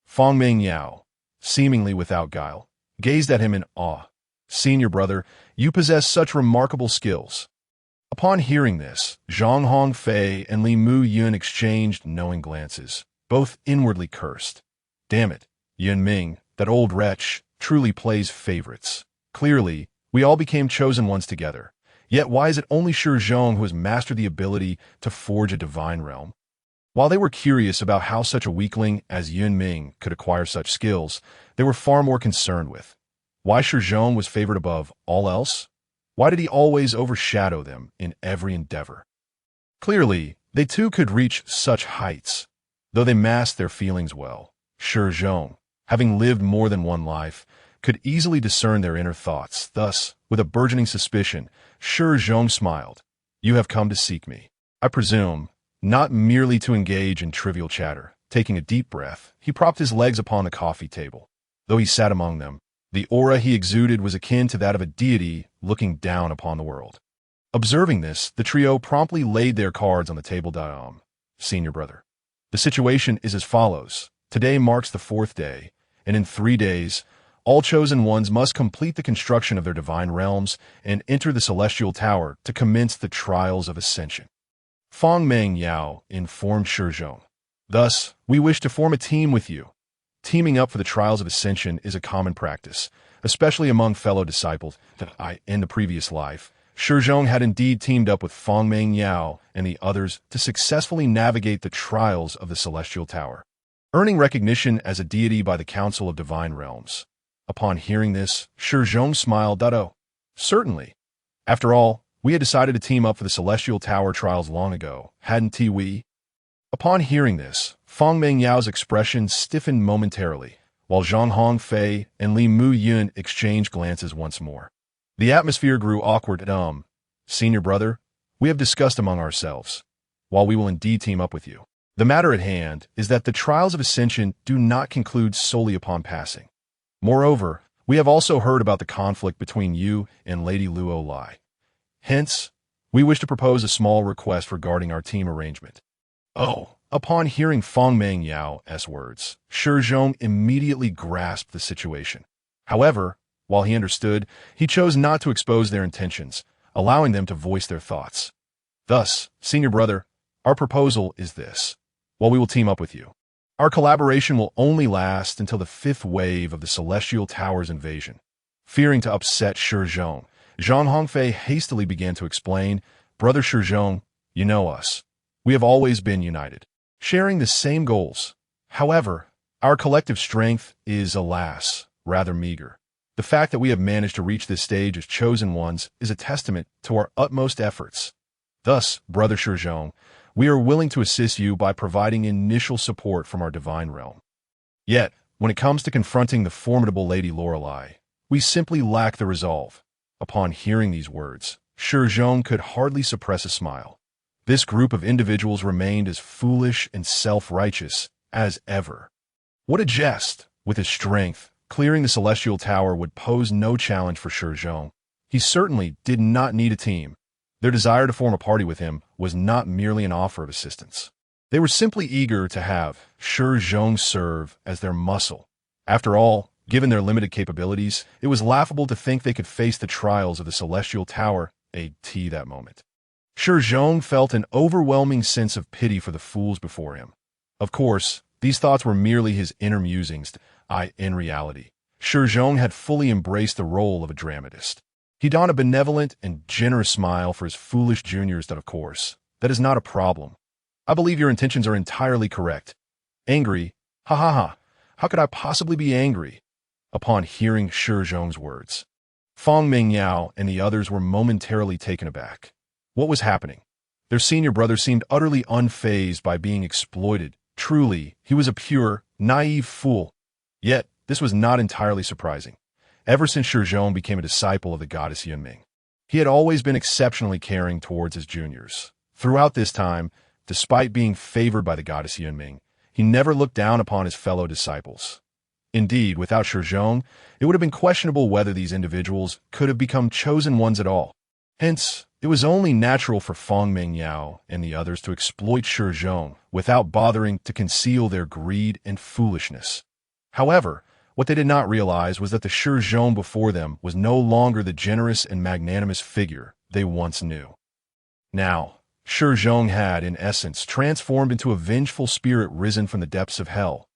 Fong Meng Yao, seemingly without guile, gazed at him in awe. Senior brother, you possess such remarkable skills. Upon hearing this, Zhang Hongfei and Li Mu Yun exchanged knowing glances, both inwardly cursed. Damn it, Yun Ming, that old wretch, truly plays favorites. Clearly, we all became chosen ones together. Yet why is it only Shi Zhong who has mastered the ability to forge a divine realm? While they were curious about how such a weakling as Yun Ming could acquire such skills, they were far more concerned with why Shi Zhong was favored above all else. Why did he always overshadow them in every endeavor? Clearly, they too could reach such heights, though they masked their feelings well. Shi Zhong, having lived more than one life, could easily discern their inner thoughts. Thus, with a burgeoning suspicion, Shi Zhong smiled. You have come to seek me, I presume, not merely to engage in trivial chatter. Taking a deep breath, he propped his legs upon the coffee table. Though he sat among them, the aura he exuded was akin to that of a deity looking down upon the world. Observing this, the trio promptly laid their cards on the table. Senior brother, the situation is as follows. Today marks the 4th day, and in 3 days, all chosen ones must complete the construction of their divine realms and enter the celestial tower to commence the trials of ascension. Fong Meng Yao informed Shi Zhong. Thus, we wish to form a team with you. Teaming up for the trials of ascension is a common practice, especially among fellow disciples. In the previous life, Shi Zhong had indeed teamed up with Fong Meng Yao and the others to successfully navigate the trials of the celestial tower, earning recognition as a deity by the Council of Divine Realms. Upon hearing this, Shi Zhong smiled. Oh, certainly. After all, we had decided to team up for the celestial tower trials long ago, hadn't we? Upon hearing this, Fong Meng Yao's expression stiffened momentarily, while Zhang Hongfei and Li Mu Yun exchanged glances once more. The atmosphere grew awkward. Senior brother, we have discussed among ourselves, while we will indeed team up with you. The matter at hand is that the trials of ascension do not conclude solely upon passing. Moreover, we have also heard about the conflict between you and Lady Luo Lai. Hence, we wish to propose a small request regarding our team arrangement. Oh, upon hearing Fong Meng Yao's words, Shi Zhong immediately grasped the situation. However, while he understood, he chose not to expose their intentions, allowing them to voice their thoughts. Thus, senior brother, our proposal is this. While we will team up with you, our collaboration will only last until the 5th wave of the Celestial Tower's invasion. Fearing to upset Shi Zhong, Zhang Hongfei hastily began to explain, Brother Shi Zhong, you know us. We have always been united, sharing the same goals. However, our collective strength is, alas, rather meager. The fact that we have managed to reach this stage as chosen ones is a testament to our utmost efforts. Thus, Brother Shi Zhong, we are willing to assist you by providing initial support from our divine realm. Yet, when it comes to confronting the formidable Lady Lorelei, we simply lack the resolve. Upon hearing these words, Shi Zhong could hardly suppress a smile. This group of individuals remained as foolish and self-righteous as ever. What a jest! With his strength, clearing the Celestial Tower would pose no challenge for Shi Zhong. He certainly did not need a team. Their desire to form a party with him was not merely an offer of assistance. They were simply eager to have Shi Zhong serve as their muscle. After all, Given their limited capabilities, it was laughable to think they could face the trials of the Celestial Tower at that moment. Shi Zhong felt an overwhelming sense of pity for the fools before him. Of course, these thoughts were merely his inner musings. In reality, Shi Zhong had fully embraced the role of a dramatist. He donned a benevolent and generous smile for his foolish juniors. That, of course, that is not a problem. I believe your intentions are entirely correct. Angry? Ha ha ha. How could I possibly be angry? Upon hearing Shi Zhong's words, Feng Mingyao and the others were momentarily taken aback. What was happening? Their senior brother seemed utterly unfazed by being exploited. Truly, he was a pure, naive fool. Yet, this was not entirely surprising. Ever since Shi Zhong became a disciple of the goddess Yunming, he had always been exceptionally caring towards his juniors. Throughout this time, despite being favored by the goddess Yunming, he never looked down upon his fellow disciples. Indeed, without Shi Zhong, it would have been questionable whether these individuals could have become chosen ones at all. Hence, it was only natural for Feng Mingyao and the others to exploit Shi Zhong without bothering to conceal their greed and foolishness. However, what they did not realize was that the Shi Zhong before them was no longer the generous and magnanimous figure they once knew. Now, Shi Zhong had, in essence, transformed into a vengeful spirit risen from the depths of hell,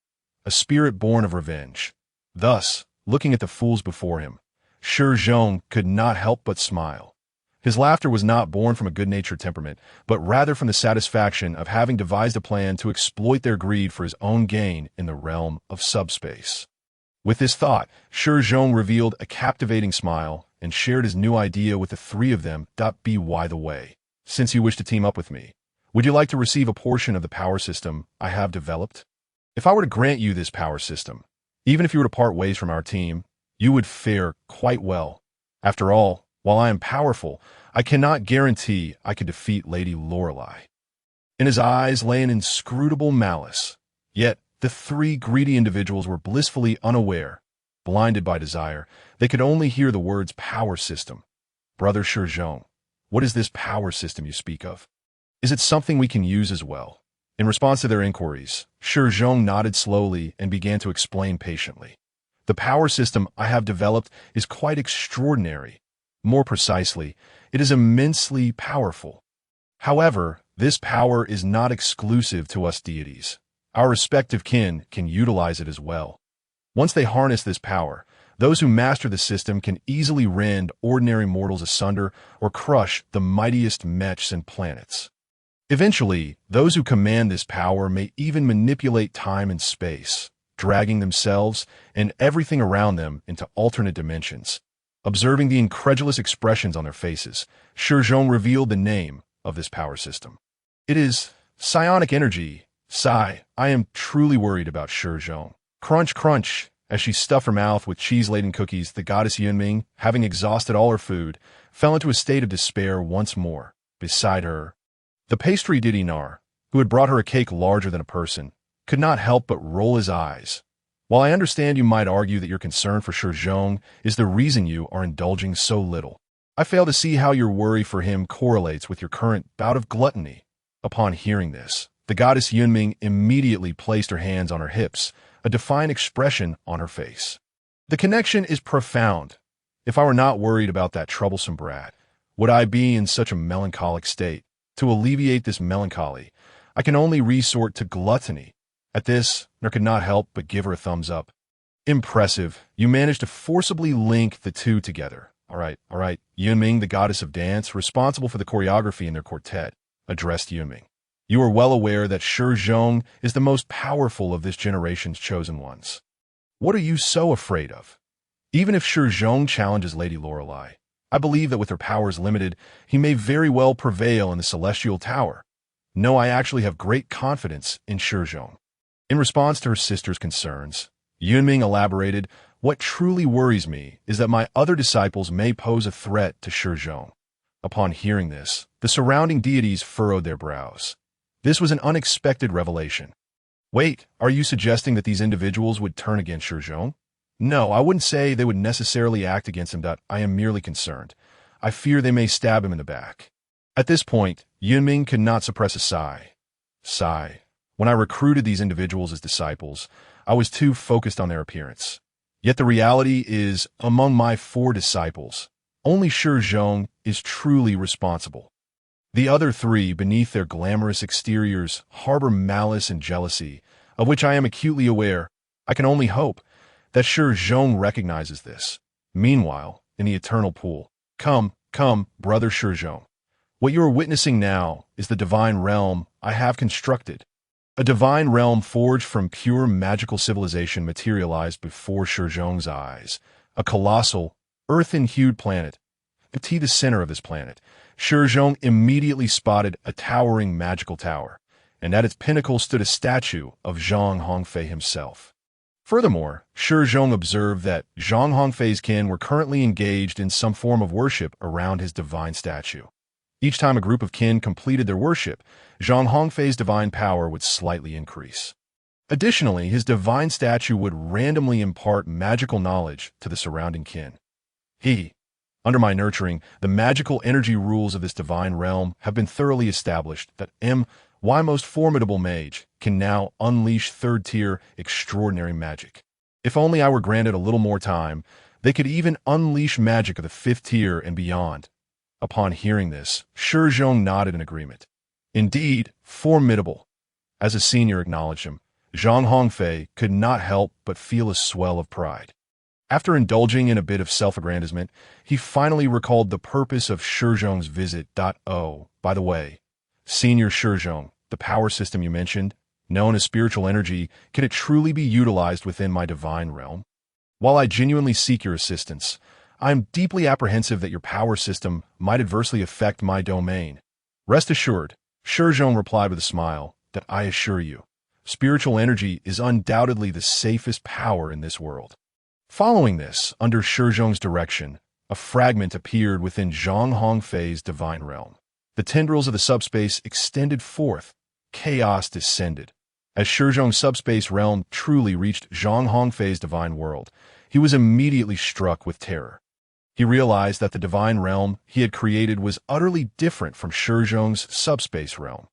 a spirit born of revenge. Thus, looking at the fools before him, Shi Zhong could not help but smile. His laughter was not born from a good-natured temperament, but rather from the satisfaction of having devised a plan to exploit their greed for his own gain in the realm of subspace. With this thought, Shi Zhong revealed a captivating smile and shared his new idea with the three of them. By the way, since you wish to team up with me, would you like to receive a portion of the power system I have developed? If I were to grant you this power system, even if you were to part ways from our team, you would fare quite well. After all, while I am powerful, I cannot guarantee I could defeat Lady Lorelei. In his eyes lay an inscrutable malice. Yet, the three greedy individuals were blissfully unaware. Blinded by desire, they could only hear the words power system. Brother Shi Zhong, what is this power system you speak of? Is it something we can use as well? In response to their inquiries, Shi Zhong nodded slowly and began to explain patiently. The power system I have developed is quite extraordinary. More precisely, it is immensely powerful. However, this power is not exclusive to us deities. Our respective kin can utilize it as well. Once they harness this power, those who master the system can easily rend ordinary mortals asunder or crush the mightiest mechs and planets. Eventually, those who command this power may even manipulate time and space, dragging themselves and everything around them into alternate dimensions. Observing the incredulous expressions on their faces, Shi Zhong revealed the name of this power system. It is psionic energy. Sigh, I am truly worried about Shi Zhong. Crunch, crunch. As she stuffed her mouth with cheese-laden cookies, the goddess Yunming, having exhausted all her food, fell into a state of despair once more. Beside her, the pastry deity Nar, who had brought her a cake larger than a person, could not help but roll his eyes. While I understand you might argue that your concern for Shi Zhong is the reason you are indulging so little, I fail to see how your worry for him correlates with your current bout of gluttony. Upon hearing this, the goddess Yunming immediately placed her hands on her hips, a defiant expression on her face. The connection is profound. If I were not worried about that troublesome brat, would I be in such a melancholic state? To alleviate this melancholy, I can only resort to gluttony. At this, Ner could not help but give her a thumbs up. Impressive. You managed to forcibly link the two together. All right. Yunming, the goddess of dance, responsible for the choreography in their quartet, addressed Yunming. You are well aware that Shi Zhong is the most powerful of this generation's chosen ones. What are you so afraid of? Even if Shi Zhong challenges Lady Lorelei, I believe that with her powers limited, he may very well prevail in the Celestial Tower. No, I actually have great confidence in Shi Zhong. In response to her sister's concerns, Yunming elaborated, what truly worries me is that my other disciples may pose a threat to Shi Zhong. Upon hearing this, the surrounding deities furrowed their brows. This was an unexpected revelation. Wait, are you suggesting that these individuals would turn against Shi Zhong? No, I wouldn't say they would necessarily act against him. I am merely concerned. I fear they may stab him in the back. At this point, Yunming could not suppress a sigh. When I recruited these individuals as disciples, I was too focused on their appearance. Yet the reality is, among my 4 disciples, only Shi Zhong is truly responsible. The other 3, beneath their glamorous exteriors, harbor malice and jealousy, of which I am acutely aware. I can only hope that Shi Zhong recognizes this. Meanwhile, in the eternal pool, come, brother Shi Zhong. What you are witnessing now is the divine realm I have constructed. A divine realm forged from pure magical civilization materialized before Shi Zhong's eyes. A colossal, earthen-hued planet. To the center of this planet, Shi Zhong immediately spotted a towering magical tower, and at its pinnacle stood a statue of Zhang Hongfei himself. Furthermore, Shi Zhong observed that Zhang Hongfei's kin were currently engaged in some form of worship around his divine statue. Each time a group of kin completed their worship, Zhang Hongfei's divine power would slightly increase. Additionally, his divine statue would randomly impart magical knowledge to the surrounding kin. Under my nurturing, the magical energy rules of this divine realm have been thoroughly established that my most formidable mage can now unleash third-tier extraordinary magic. If only I were granted a little more time, they could even unleash magic of the 5th tier and beyond. Upon hearing this, Shi Zhong nodded in agreement. Indeed, formidable. As a senior acknowledged him, Zhang Hongfei could not help but feel a swell of pride. After indulging in a bit of self-aggrandizement, he finally recalled the purpose of Shi Zhong's visit. Oh, by the way, Senior Shi Zhong, the power system you mentioned, known as spiritual energy, can it truly be utilized within my divine realm? While I genuinely seek your assistance, I am deeply apprehensive that your power system might adversely affect my domain. Rest assured, Shi Zhong replied with a smile, that I assure you, spiritual energy is undoubtedly the safest power in this world. Following this, under Shi Zhong's direction, a fragment appeared within Zhang Hongfei's divine realm. The tendrils of the subspace extended forth. Chaos descended. As Shi Zhong's subspace realm truly reached Zhang Hongfei's divine world, he was immediately struck with terror. He realized that the divine realm he had created was utterly different from Shi Zhong's subspace realm.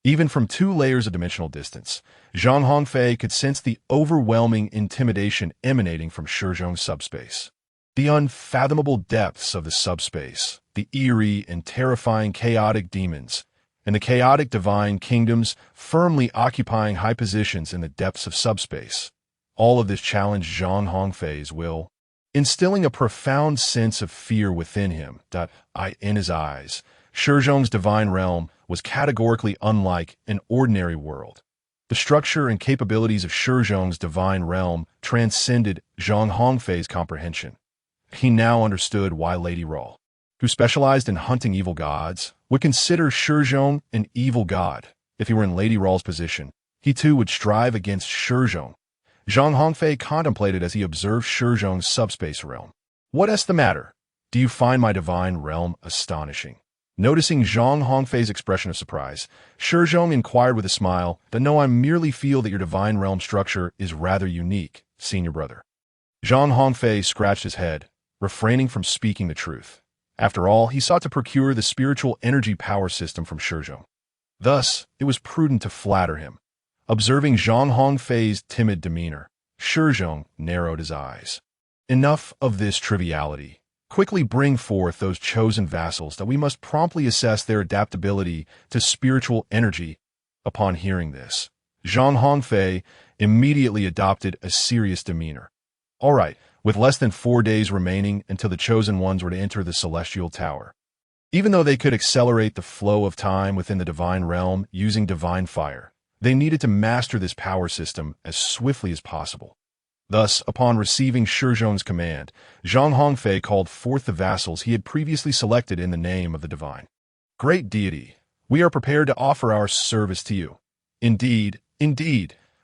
Even from 2 layers of dimensional distance, Zhang Hongfei could sense the overwhelming intimidation emanating from Shi Zhong's subspace. The unfathomable depths of the subspace, the eerie and terrifying chaotic demons, and the chaotic divine kingdoms firmly occupying high positions in the depths of subspace. All of this challenged Zhang Hongfei's will, instilling a profound sense of fear within him. In his eyes, Shi Zhong's divine realm was categorically unlike an ordinary world. The structure and capabilities of Shi Zhong's divine realm transcended Zhang Hongfei's comprehension. He now understood why Lady Rawl, who specialized in hunting evil gods, would consider Shi Zhong an evil god. If he were in Lady Rawl's position, he too would strive against Shi Zhong. Zhang Hongfei contemplated as he observed Shi Zhong's subspace realm. What's the matter? Do you find my divine realm astonishing? Noticing Zhang Hongfei's expression of surprise, Shi Zhong inquired with a smile that no, I merely feel that your divine realm structure is rather unique, senior brother. Zhang Hongfei scratched his head, refraining from speaking the truth. After all, he sought to procure the spiritual energy power system from Shi Zhong. Thus, it was prudent to flatter him. Observing Zhang Hongfei's timid demeanor, Shi Zhong narrowed his eyes. Enough of this triviality. Quickly bring forth those chosen vassals that we must promptly assess their adaptability to spiritual energy. Upon hearing this, Zhang Hongfei immediately adopted a serious demeanor. All right, with less than 4 days remaining until the chosen ones were to enter the celestial tower. Even though they could accelerate the flow of time within the divine realm using divine fire, they needed to master this power system as swiftly as possible. Thus, upon receiving Shi Zhong's command, Zhang Hongfei called forth the vassals he had previously selected in the name of the divine. Great deity, we are prepared to offer our service to you. Indeed,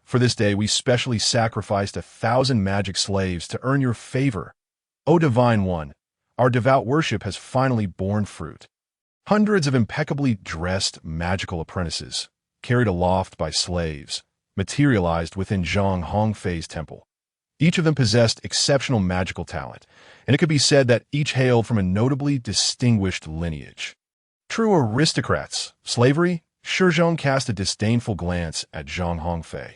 for this day we specially sacrificed 1,000 magic slaves to earn your favor. O Divine One, our devout worship has finally borne fruit. Hundreds of impeccably dressed magical apprentices, carried aloft by slaves, materialized within Zhang Hongfei's temple. Each of them possessed exceptional magical talent, and it could be said that each hailed from a notably distinguished lineage. True aristocrats, slavery? Shi Zhong cast a disdainful glance at Zhang Hongfei.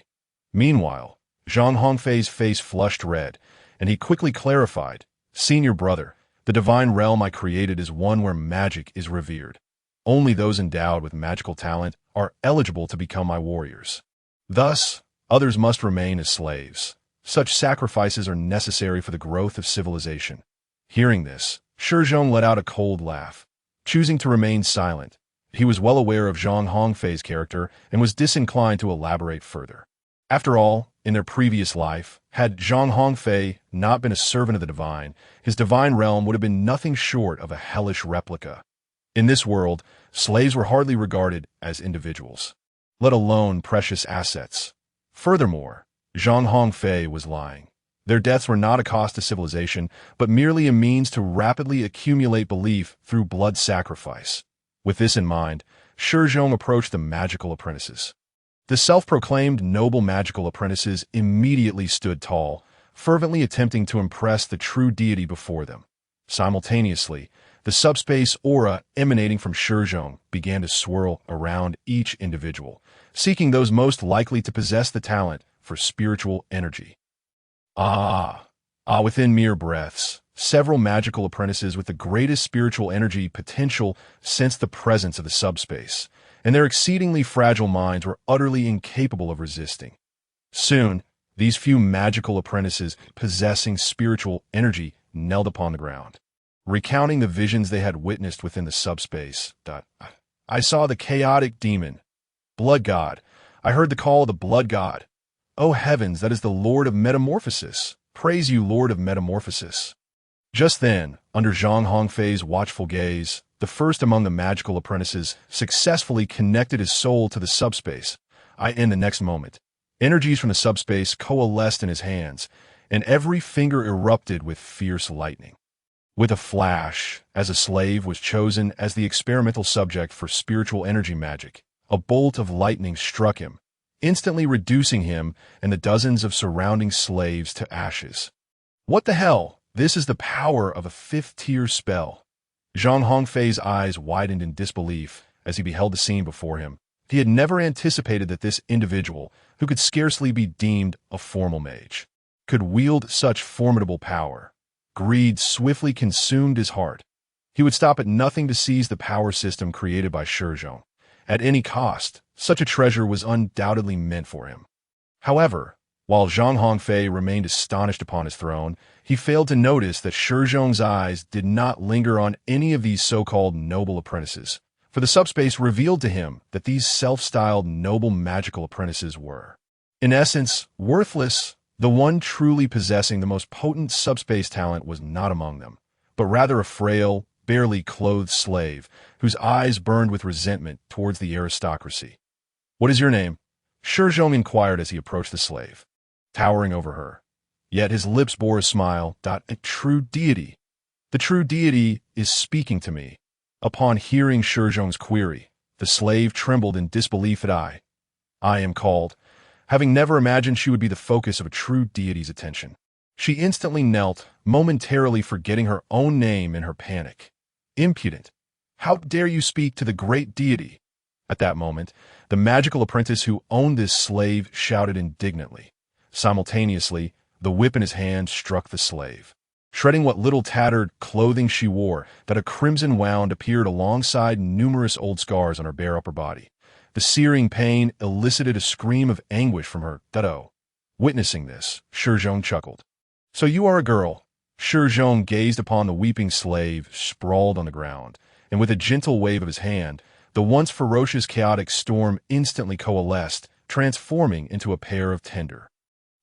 Meanwhile, Zhang Hongfei's face flushed red, and he quickly clarified, "Senior brother, the divine realm I created is one where magic is revered. Only those endowed with magical talent are eligible to become my warriors. Thus, others must remain as slaves. Such sacrifices are necessary for the growth of civilization." Hearing this, Shi Zhong let out a cold laugh. Choosing to remain silent, he was well aware of Zhang Hongfei's character and was disinclined to elaborate further. After all, in their previous life, had Zhang Hongfei not been a servant of the divine, his divine realm would have been nothing short of a hellish replica. In this world, slaves were hardly regarded as individuals, let alone precious assets. Furthermore, Zhang Hongfei was lying. Their deaths were not a cost to civilization, but merely a means to rapidly accumulate belief through blood sacrifice. With this in mind, Shi Zhong approached the magical apprentices. The self-proclaimed noble magical apprentices immediately stood tall, fervently attempting to impress the true deity before them. Simultaneously, the subspace aura emanating from Shi Zhong began to swirl around each individual, seeking those most likely to possess the talent for spiritual energy. Within mere breaths, several magical apprentices with the greatest spiritual energy potential sensed the presence of the subspace, and their exceedingly fragile minds were utterly incapable of resisting. Soon, these few magical apprentices possessing spiritual energy knelt upon the ground, recounting the visions they had witnessed within the subspace. "I saw the chaotic demon. Blood god. I heard the call of the blood god. Oh heavens, that is the Lord of Metamorphosis. Praise you, Lord of Metamorphosis." Just then, under Zhang Hongfei's watchful gaze, the first among the magical apprentices successfully connected his soul to the subspace. In the next moment, energies from the subspace coalesced in his hands, and every finger erupted with fierce lightning. With a flash, as a slave was chosen as the experimental subject for spiritual energy magic, a bolt of lightning struck him, instantly reducing him and the dozens of surrounding slaves to ashes. "What the hell? This is the power of a fifth-tier spell." Zhang Hongfei's eyes widened in disbelief as he beheld the scene before him. He had never anticipated that this individual, who could scarcely be deemed a formal mage, could wield such formidable power. Greed swiftly consumed his heart. He would stop at nothing to seize the power system created by Shi Zhong. At any cost, such a treasure was undoubtedly meant for him. However, while Zhang Hongfei remained astonished upon his throne, he failed to notice that Shi Zhong's eyes did not linger on any of these so-called noble apprentices, for the subspace revealed to him that these self-styled noble magical apprentices were, in essence, worthless. The one truly possessing the most potent subspace talent was not among them, but rather a frail, barely clothed slave whose eyes burned with resentment towards the aristocracy. "What is your name?" Shi Zhong inquired as he approached the slave, towering over her. Yet his lips bore a smile. "A true deity. The true deity is speaking to me." Upon hearing Shi Zhong's query, the slave trembled in disbelief at I am called, having never imagined she would be the focus of a true deity's attention. She instantly knelt, momentarily forgetting her own name in her panic. "Impudent! How dare you speak to the great deity?" At that moment, the magical apprentice who owned this slave shouted indignantly. Simultaneously, the whip in his hand struck the slave, shredding what little tattered clothing she wore. That a crimson wound appeared alongside numerous old scars on her bare upper body. The searing pain elicited a scream of anguish from her. Witnessing this, Shi Zhong chuckled. "So you are a girl." Shi Zhong gazed upon the weeping slave sprawled on the ground, and with a gentle wave of his hand, the once ferocious chaotic storm instantly coalesced, transforming into a pair of tender,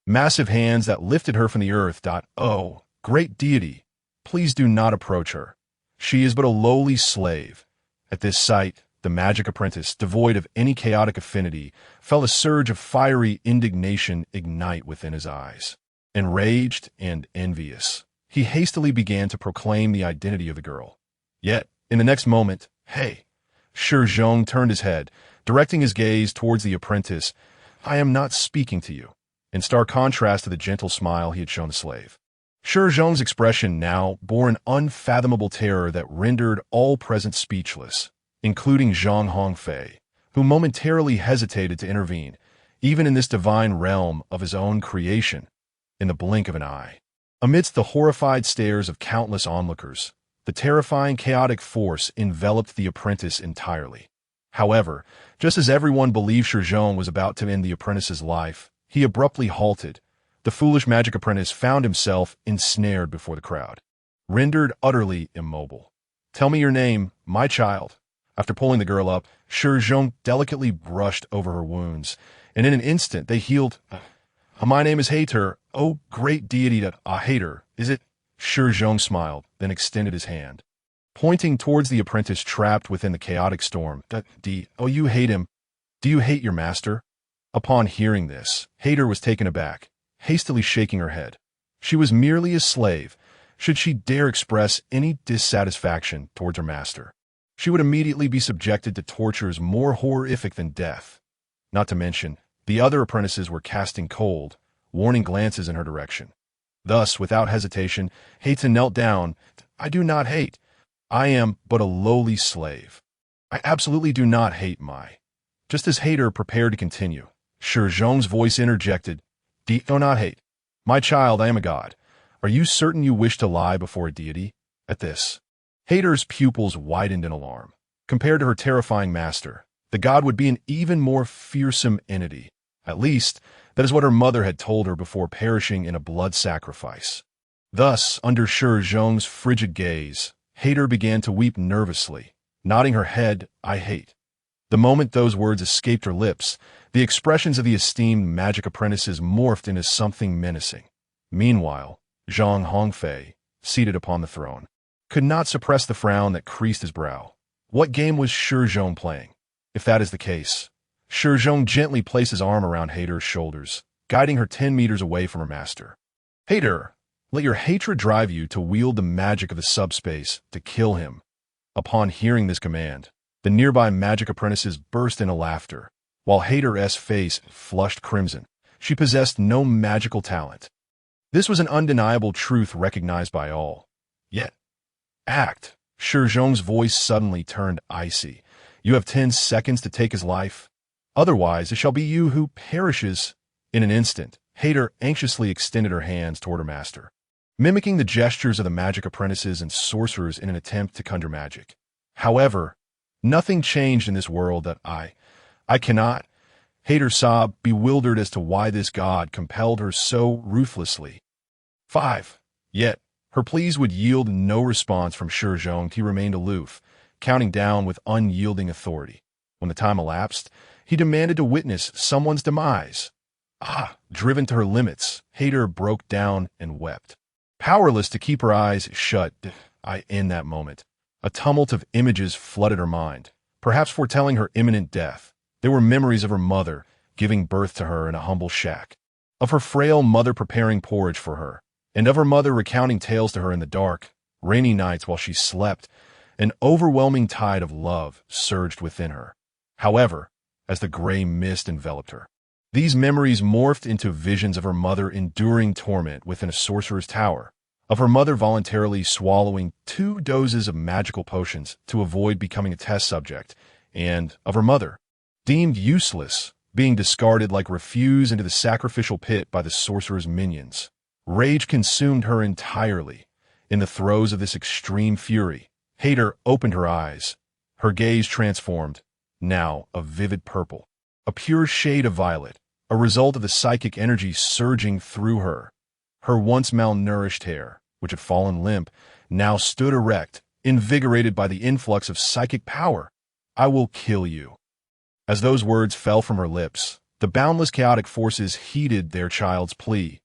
massive hands that lifted her from the earth. "Oh, great deity, please do not approach her. She is but a lowly slave." At this sight, the magic apprentice, devoid of any chaotic affinity, felt a surge of fiery indignation ignite within his eyes. Enraged and envious, he hastily began to proclaim the identity of the girl. Yet, in the next moment, "Hey!" Shi Zhong turned his head, directing his gaze towards the apprentice. "I am not speaking to you," in stark contrast to the gentle smile he had shown the slave. Shi Zhong's expression now bore an unfathomable terror that rendered all present speechless, including Zhang Hongfei, who momentarily hesitated to intervene, even in this divine realm of his own creation. In the blink of an eye, Amidst the horrified stares of countless onlookers, the terrifying chaotic force enveloped the apprentice entirely. However, just as everyone believed Shi Zhong was about to end the apprentice's life, he abruptly halted. The foolish magic apprentice found himself ensnared before the crowd, rendered utterly immobile. "Tell me your name, my child." After pulling the girl up, Shi Zhong delicately brushed over her wounds, and in an instant they healed. "My name is Hater. Oh, great deity that Hater, is it?" Shi Zhong smiled, then extended his hand, pointing towards the apprentice trapped within the chaotic storm. "Oh, you hate him. Do you hate your master?" Upon hearing this, Hater was taken aback, hastily shaking her head. She was merely a slave. Should she dare express any dissatisfaction towards her master, she would immediately be subjected to tortures more horrific than death. Not to mention, the other apprentices were casting cold, warning glances in her direction. Thus, without hesitation, Hater knelt down. "I do not hate. I am but a lowly slave. I absolutely do not hate my—" Just as Hater prepared to continue, Shi Zhong's voice interjected. "Do not hate. My child, I am a god. Are you certain you wish to lie before a deity?" At this, Hater's pupils widened in alarm. Compared to her terrifying master, the god would be an even more fearsome entity. At least, that is what her mother had told her before perishing in a blood sacrifice. Thus, under Shi Zhong's frigid gaze, Hater began to weep nervously, nodding her head. "I hate." The moment those words escaped her lips, the expressions of the esteemed magic apprentices morphed into something menacing. Meanwhile, Zhang Hongfei, seated upon the throne, could not suppress the frown that creased his brow. What game was Shi Zhong playing? If that is the case, Shi Zhong gently placed his arm around Hater's shoulders, guiding her 10 meters away from her master. "Hater, let your hatred drive you to wield the magic of the subspace to kill him." Upon hearing this command, the nearby magic apprentices burst into laughter, while Hater's face flushed crimson. She possessed no magical talent. This was an undeniable truth recognized by all. Yet, act. Shi Zhong's voice suddenly turned icy. "You have 10 seconds to take his life. Otherwise, it shall be you who perishes." In an instant, Hater anxiously extended her hands toward her master, mimicking the gestures of the magic apprentices and sorcerers in an attempt to conjure magic. However, nothing changed in this world that I cannot. Hater sobbed, bewildered as to why this god compelled her so ruthlessly. 5. Yet, her pleas would yield no response from Shi Zhong. He remained aloof, counting down with unyielding authority. When the time elapsed, he demanded to witness someone's demise. Driven to her limits, Hater broke down and wept, powerless to keep her eyes shut. In that moment, a tumult of images flooded her mind, perhaps foretelling her imminent death. There were memories of her mother giving birth to her in a humble shack, of her frail mother preparing porridge for her, and of her mother recounting tales to her in the dark, rainy nights while she slept. An overwhelming tide of love surged within her. However, as the gray mist enveloped her, these memories morphed into visions of her mother enduring torment within a sorcerer's tower, of her mother voluntarily swallowing 2 doses of magical potions to avoid becoming a test subject, and of her mother, deemed useless, being discarded like refuse into the sacrificial pit by the sorcerer's minions. Rage consumed her entirely. In the throes of this extreme fury, Hater opened her eyes. Her gaze transformed, now a vivid purple, a pure shade of violet, a result of the psychic energy surging through her. Her once malnourished hair, which had fallen limp, now stood erect, invigorated by the influx of psychic power. "I will kill you." As those words fell from her lips, the boundless chaotic forces heeded their child's plea.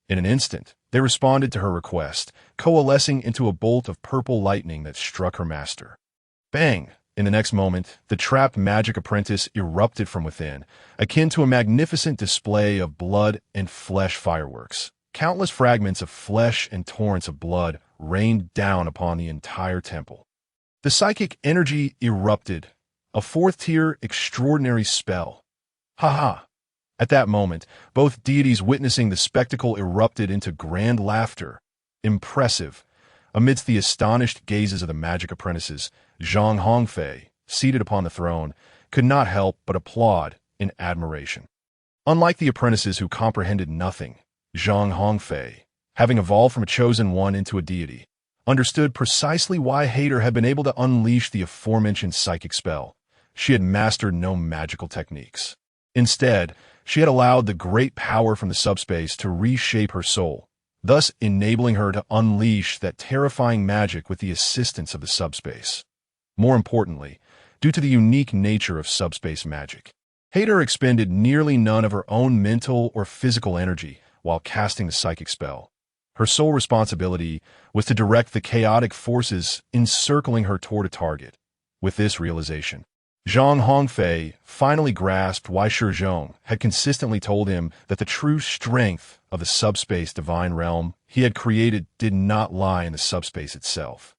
In an instant, they responded to her request, coalescing into a bolt of purple lightning that struck her master. Bang! In the next moment, the trapped magic apprentice erupted from within, akin to a magnificent display of blood and flesh fireworks. Countless fragments of flesh and torrents of blood rained down upon the entire temple. The psychic energy erupted, a 4th-tier extraordinary spell. At that moment, both deities witnessing the spectacle erupted into grand laughter. Impressive. Amidst the astonished gazes of the magic apprentices, Zhang Hongfei, seated upon the throne, could not help but applaud in admiration. Unlike the apprentices who comprehended nothing, Zhang Hongfei, having evolved from a chosen one into a deity, understood precisely why Hader had been able to unleash the aforementioned psychic spell. She had mastered no magical techniques. Instead, she had allowed the great power from the subspace to reshape her soul, thus enabling her to unleash that terrifying magic with the assistance of the subspace. More importantly, due to the unique nature of subspace magic, Hader expended nearly none of her own mental or physical energy while casting the psychic spell. Her sole responsibility was to direct the chaotic forces encircling her toward a target. With this realization, Zhang Hongfei finally grasped why Shi Zhong had consistently told him that the true strength of the subspace divine realm he had created did not lie in the subspace itself,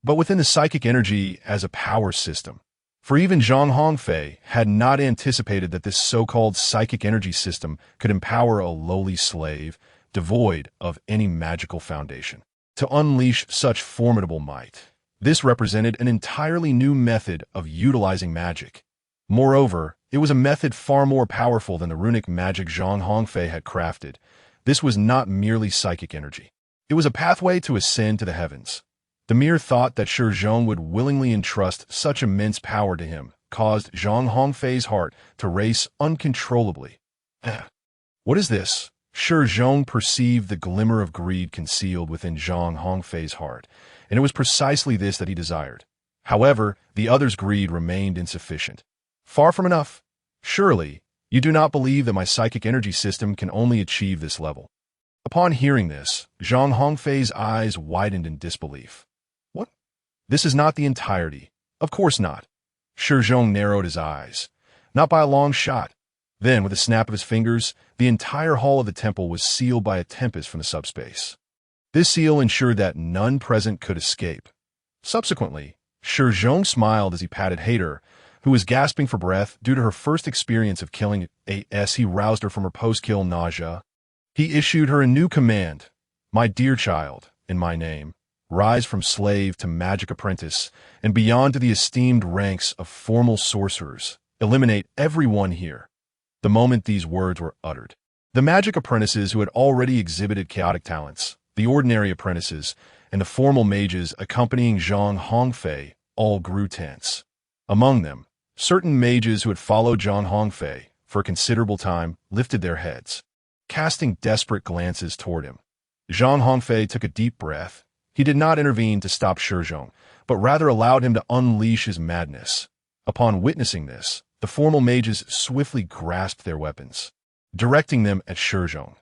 but within the psychic energy as a power system. For even Zhang Hongfei had not anticipated that this so-called psychic energy system could empower a lowly slave, devoid of any magical foundation, to unleash such formidable might. This represented an entirely new method of utilizing magic. Moreover, it was a method far more powerful than the runic magic Zhang Hongfei had crafted. This was not merely psychic energy. It was a pathway to ascend to the heavens. The mere thought that Shi Zhong would willingly entrust such immense power to him caused Zhang Hongfei's heart to race uncontrollably. What is this? Shi Zhong perceived the glimmer of greed concealed within Zhang Hongfei's heart, and it was precisely this that he desired. However, the other's greed remained insufficient. Far from enough. Surely, you do not believe that my psychic energy system can only achieve this level. Upon hearing this, Zhang Hongfei's eyes widened in disbelief. What? This is not the entirety. Of course not. Shi Zhong narrowed his eyes. Not by a long shot. Then, with a snap of his fingers, the entire hall of the temple was sealed by a tempest from the subspace. This seal ensured that none present could escape. Subsequently, Shi Zhong smiled as he patted Hader, who was gasping for breath due to her first experience of killing as he roused her from her post-kill nausea. He issued her a new command. My dear child, in my name, rise from slave to magic apprentice, and beyond to the esteemed ranks of formal sorcerers. Eliminate everyone here. The moment these words were uttered, the magic apprentices who had already exhibited chaotic talents, the ordinary apprentices, and the formal mages accompanying Zhang Hongfei all grew tense. Among them, certain mages who had followed Zhang Hongfei for a considerable time lifted their heads, casting desperate glances toward him. Zhang Hongfei took a deep breath. He did not intervene to stop Shi Zhong, but rather allowed him to unleash his madness. Upon witnessing this, the formal mages swiftly grasped their weapons, directing them at Shi Zhong.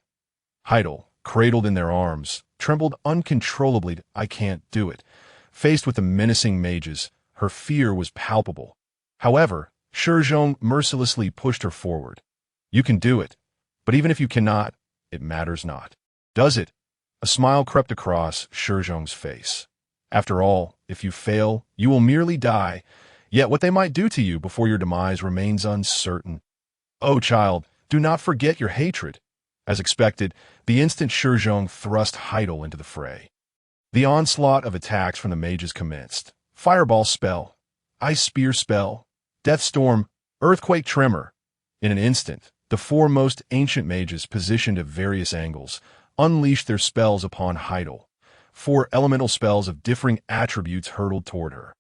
Heidel, cradled in their arms, trembled uncontrollably. I can't do it. Faced with the menacing mages, her fear was palpable. However, Shi Zhong mercilessly pushed her forward. You can do it, but even if you cannot, it matters not. Does it? A smile crept across Shi Zhong's face. After all, if you fail, you will merely die. Yet what they might do to you before your demise remains uncertain. Oh, child, do not forget your hatred. As expected, the instant Shi Zhong thrust Heidel into the fray. The onslaught of attacks from the mages commenced. Fireball spell, ice spear spell, death storm, earthquake tremor. In an instant, the four most ancient mages positioned at various angles unleashed their spells upon Heidel. 4 elemental spells of differing attributes hurtled toward her.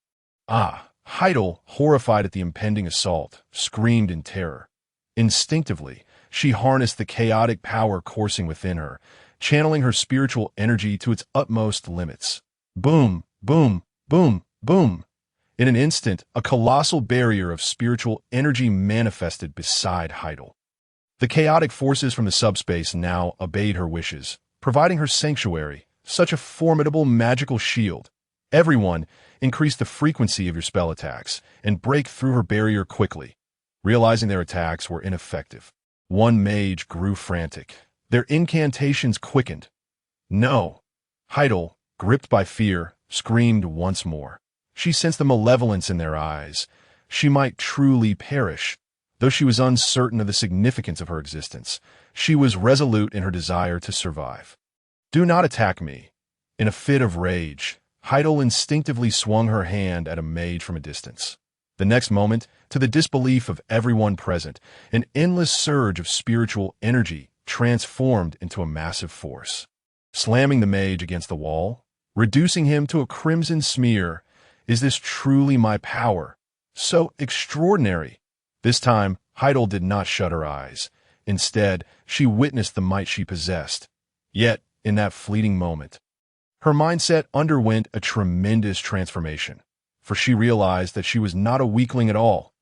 Heidel, horrified at the impending assault, screamed in terror. Instinctively, she harnessed the chaotic power coursing within her, channeling her spiritual energy to its utmost limits. Boom, boom, boom, boom. In an instant, a colossal barrier of spiritual energy manifested beside Heidel. The chaotic forces from the subspace now obeyed her wishes, providing her sanctuary, such a formidable magical shield. Everyone, increase the frequency of your spell attacks and break through her barrier quickly. Realizing their attacks were ineffective, one mage grew frantic. Their incantations quickened. No! Heidel, gripped by fear, screamed once more. She sensed the malevolence in their eyes. She might truly perish. Though she was uncertain of the significance of her existence, she was resolute in her desire to survive. Do not attack me. In a fit of rage, Heidel instinctively swung her hand at a mage from a distance. The next moment, to the disbelief of everyone present, an endless surge of spiritual energy transformed into a massive force. slamming the mage against the wall, reducing him to a crimson smear. Is this truly my power? So extraordinary. This time, Heidel did not shut her eyes. Instead, she witnessed the might she possessed. Yet, in that fleeting moment, her mindset underwent a tremendous transformation, for she realized that she was not a weakling at all.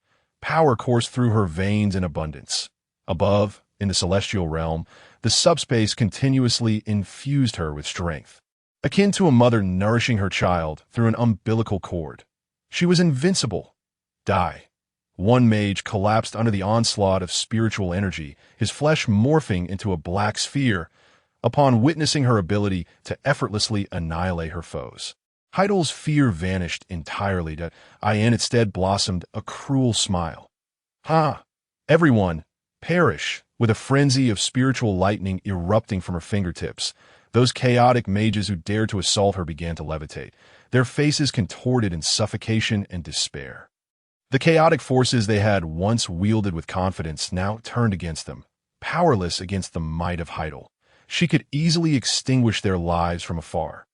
Power coursed through her veins in abundance. Above, in the celestial realm, the subspace continuously infused her with strength, akin to a mother nourishing her child through an umbilical cord. She was invincible. Die. One mage collapsed under the onslaught of spiritual energy, his flesh morphing into a black sphere, upon witnessing her ability to effortlessly annihilate her foes. Heidel's fear vanished entirely. In instead blossomed a cruel smile. Ha! Everyone, perish, with a frenzy of spiritual lightning erupting from her fingertips. Those chaotic mages who dared to assault her began to levitate, their faces contorted in suffocation and despair. The chaotic forces they had once wielded with confidence now turned against them, powerless against the might of Heidel. She could easily extinguish their lives from afar.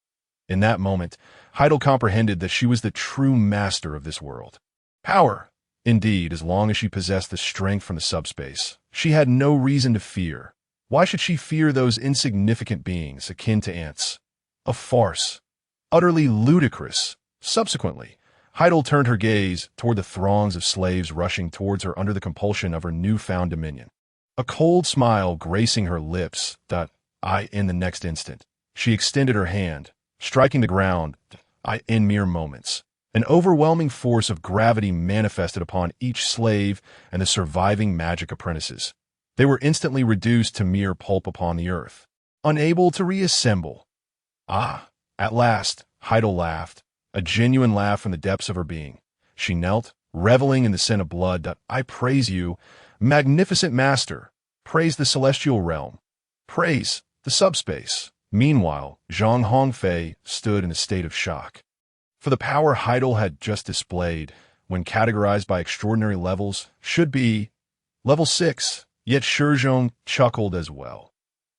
In that moment, Heidel comprehended that she was the true master of this world. Power, indeed, as long as she possessed the strength from the subspace. She had no reason to fear. Why should she fear those insignificant beings akin to ants? A farce. Utterly ludicrous. Subsequently, Heidel turned her gaze toward the throngs of slaves rushing towards her under the compulsion of her newfound dominion. A cold smile gracing her lips. In the next instant, she extended her hand, striking the ground. In mere moments, an overwhelming force of gravity manifested upon each slave and the surviving magic apprentices. They were instantly reduced to mere pulp upon the earth, unable to reassemble. At last, Heidel laughed, a genuine laugh from the depths of her being. She knelt, reveling in the scent of blood. I praise you, magnificent master. Praise the celestial realm. Praise the subspace. Meanwhile, Zhang Hongfei stood in a state of shock. For the power Heidel had just displayed, when categorized by extraordinary levels, should be level 6, yet Shi Zhong chuckled as well.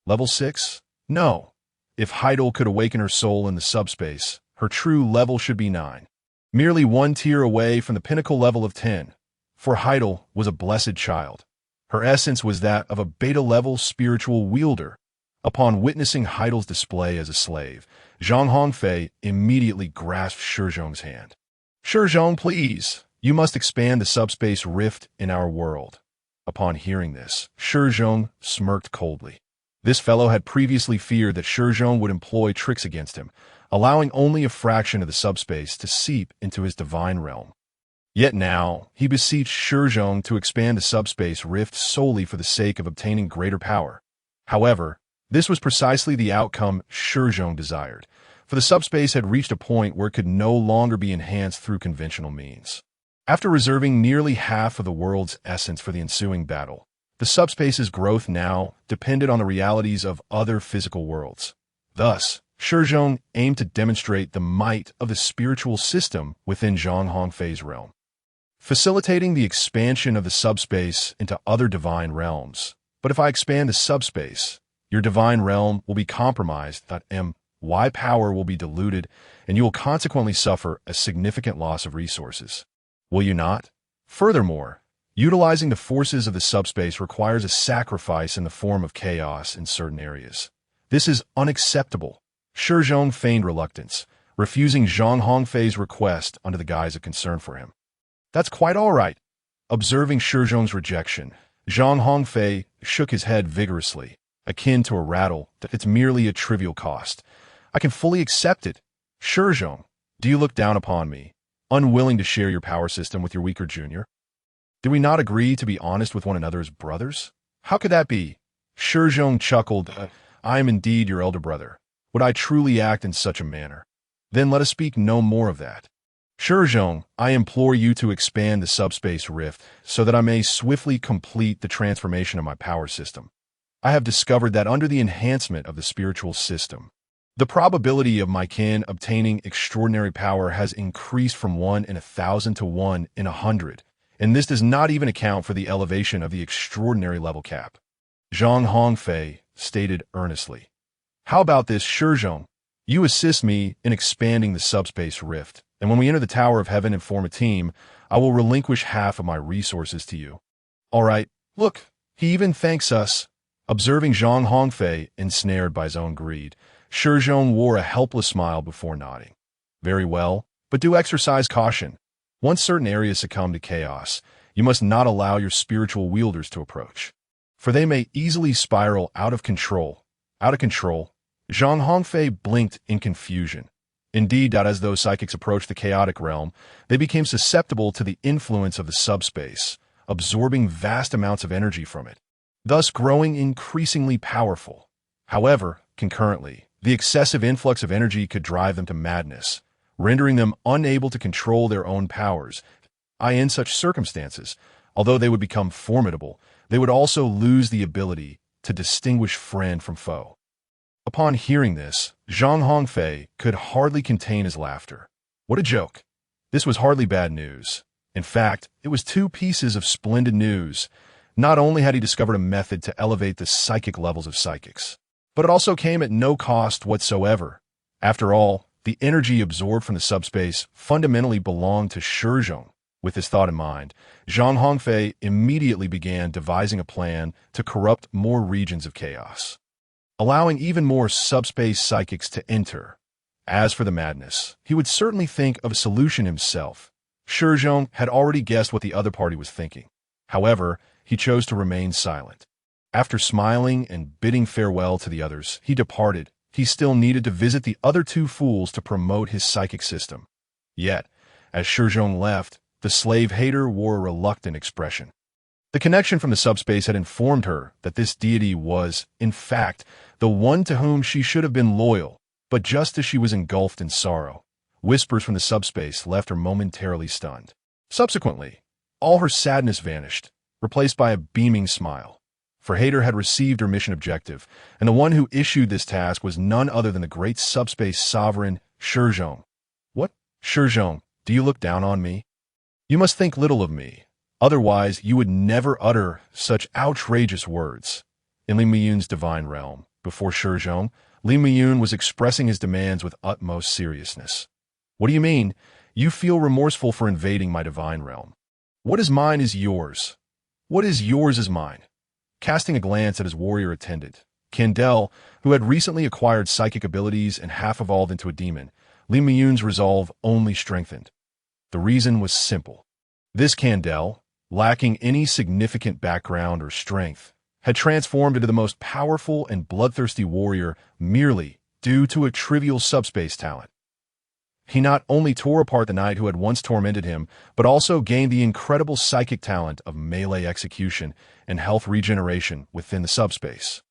Level 6? No. If Heidel could awaken her soul in the subspace, her true level should be 9. Merely one tier away from the pinnacle level of 10. For Heidel was a blessed child. Her essence was that of a beta-level spiritual wielder. Upon witnessing Heidel's display as a slave, Zhang Hongfei immediately grasped Shi Zhong's hand. Shi Zhong, please, you must expand the subspace rift in our world. Upon hearing this, Shi Zhong smirked coldly. This fellow had previously feared that Shi Zhong would employ tricks against him, allowing only a fraction of the subspace to seep into his divine realm. Yet now, he beseeched Shi Zhong to expand the subspace rift solely for the sake of obtaining greater power. However, this was precisely the outcome Shi Zhong desired, for the subspace had reached a point where it could no longer be enhanced through conventional means. After reserving nearly half of the world's essence for the ensuing battle, the subspace's growth now depended on the realities of other physical worlds. Thus, Shi Zhong aimed to demonstrate the might of the spiritual system within Zhang Hongfei's realm, facilitating the expansion of the subspace into other divine realms. But if I expand the subspace, your divine realm will be compromised. My power will be diluted, and you will consequently suffer a significant loss of resources. Will you not? Furthermore, utilizing the forces of the subspace requires a sacrifice in the form of chaos in certain areas. This is unacceptable. Shi Zhong feigned reluctance, refusing Zhang Hongfei's request under the guise of concern for him. That's quite all right. Observing Shi Zhong's rejection, Zhang Hongfei shook his head vigorously, akin to a rattle that it's merely a trivial cost. I can fully accept it. Shi Zhong, do you look down upon me, unwilling to share your power system with your weaker junior? Do we not agree to be honest with one another as brothers? How could that be? Shi Zhong chuckled. I am indeed your elder brother. Would I truly act in such a manner? Then let us speak no more of that. Shi Zhong, I implore you to expand the subspace rift so that I may swiftly complete the transformation of my power system. I have discovered that under the enhancement of the spiritual system, the probability of my kin obtaining extraordinary power has increased from 1 in 1,000 to 1 in 100, and this does not even account for the elevation of the extraordinary level cap. Zhang Hongfei stated earnestly. How about this, Shi Zhong? You assist me in expanding the subspace rift, and when we enter the Tower of Heaven and form a team, I will relinquish half of my resources to you. All right, look, he even thanks us. Observing Zhang Hongfei ensnared by his own greed, Shi Zhong wore a helpless smile before nodding. Very well, but do exercise caution. Once certain areas succumb to chaos, you must not allow your spiritual wielders to approach, for they may easily spiral out of control. Out of control? Zhang Hongfei blinked in confusion. Indeed, as those psychics approached the chaotic realm, they became susceptible to the influence of the subspace, absorbing vast amounts of energy from it, thus growing increasingly powerful. However, concurrently, the excessive influx of energy could drive them to madness, rendering them unable to control their own powers. In such circumstances, although they would become formidable, they would also lose the ability to distinguish friend from foe. Upon hearing this, Zhang Hongfei could hardly contain his laughter. What a joke! This was hardly bad news. In fact, it was two pieces of splendid news. Not only had he discovered a method to elevate the psychic levels of psychics, but it also came at no cost whatsoever. After all, the energy absorbed from the subspace fundamentally belonged to Shi Zhong. With this thought in mind, Zhang Hongfei immediately began devising a plan to corrupt more regions of chaos, allowing even more subspace psychics to enter. As for the madness, he would certainly think of a solution himself. Shi Zhong had already guessed what the other party was thinking. However, he chose to remain silent. After smiling and bidding farewell to the others, he departed. He still needed to visit the other two fools to promote his psychic system. Yet, as Shi Zhong left, the slave-hater wore a reluctant expression. The connection from the subspace had informed her that this deity was, in fact, the one to whom she should have been loyal, but just as she was engulfed in sorrow, whispers from the subspace left her momentarily stunned. Subsequently, all her sadness vanished, replaced by a beaming smile. For Hater had received her mission objective, and the one who issued this task was none other than the great subspace sovereign, Shi Zhong. What? Shi Zhong, do you look down on me? You must think little of me. Otherwise, you would never utter such outrageous words. In Li Miyun's divine realm, before Shi Zhong, Li Miyun was expressing his demands with utmost seriousness. What do you mean? You feel remorseful for invading my divine realm. What is mine is yours. What is yours is mine. Casting a glance at his warrior attendant, Kandel, who had recently acquired psychic abilities and half evolved into a demon, Li Miyun's resolve only strengthened. The reason was simple. This Kandel, lacking any significant background or strength, had transformed into the most powerful and bloodthirsty warrior merely due to a trivial subspace talent. He not only tore apart the knight who had once tormented him, but also gained the incredible psychic talent of melee execution and health regeneration within the subspace.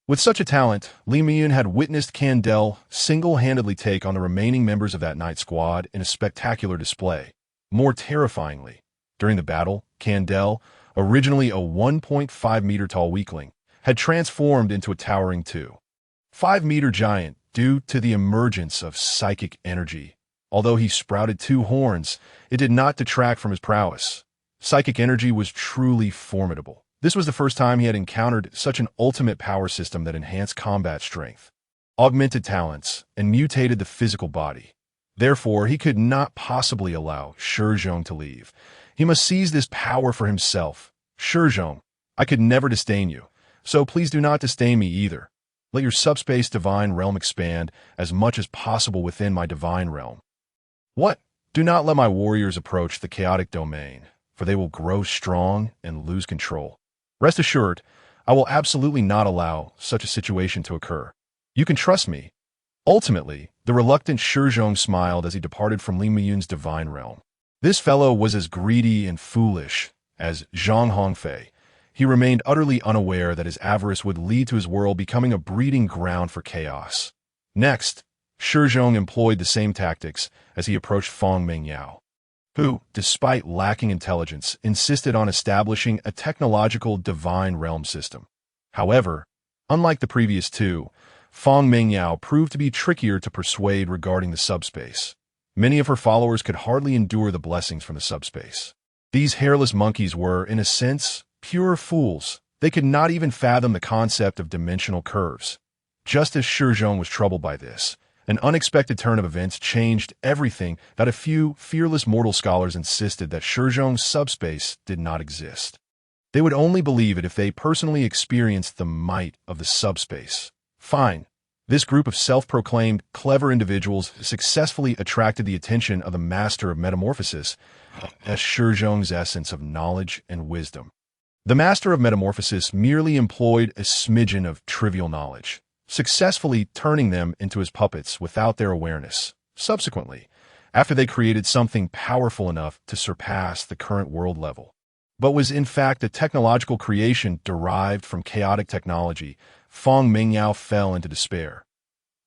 With such a talent, Li Miyun had witnessed Kandel single-handedly take on the remaining members of that knight squad in a spectacular display. More terrifyingly, during the battle, Kandel, originally a 1.5-meter-tall weakling, had transformed into a towering 2.5-meter giant due to the emergence of psychic energy. Although he sprouted 2 horns, it did not detract from his prowess. Psychic energy was truly formidable. This was the first time he had encountered such an ultimate power system that enhanced combat strength, augmented talents, and mutated the physical body. Therefore, he could not possibly allow Shi Zhong to leave. He must seize this power for himself. Shi Zhong, I could never disdain you, so please do not disdain me either. Let your subspace divine realm expand as much as possible within my divine realm. What? Do not let my warriors approach the chaotic domain, for they will grow strong and lose control. Rest assured, I will absolutely not allow such a situation to occur. You can trust me. Ultimately, the reluctant Shi Zhong smiled as he departed from Li Miyun's divine realm. This fellow was as greedy and foolish as Zhang Hongfei. He remained utterly unaware that his avarice would lead to his world becoming a breeding ground for chaos. Next, Shi Zhong employed the same tactics as he approached Feng Mengyao, who, despite lacking intelligence, insisted on establishing a technological divine realm system. However, unlike the previous two, Feng Mengyao proved to be trickier to persuade regarding the subspace. Many of her followers could hardly endure the blessings from the subspace. These hairless monkeys were, in a sense, pure fools. They could not even fathom the concept of dimensional curves. Just as Shi Zhong was troubled by this, an unexpected turn of events changed everything. That a few fearless mortal scholars insisted that Shi Zhong's subspace did not exist. They would only believe it if they personally experienced the might of the subspace. Fine. This group of self-proclaimed clever individuals successfully attracted the attention of the master of metamorphosis as Shi Zhong's essence of knowledge and wisdom. The master of metamorphosis merely employed a smidgen of trivial knowledge, successfully turning them into his puppets without their awareness. Subsequently, after they created something powerful enough to surpass the current world level, but was in fact a technological creation derived from chaotic technology, Feng Mingyao fell into despair.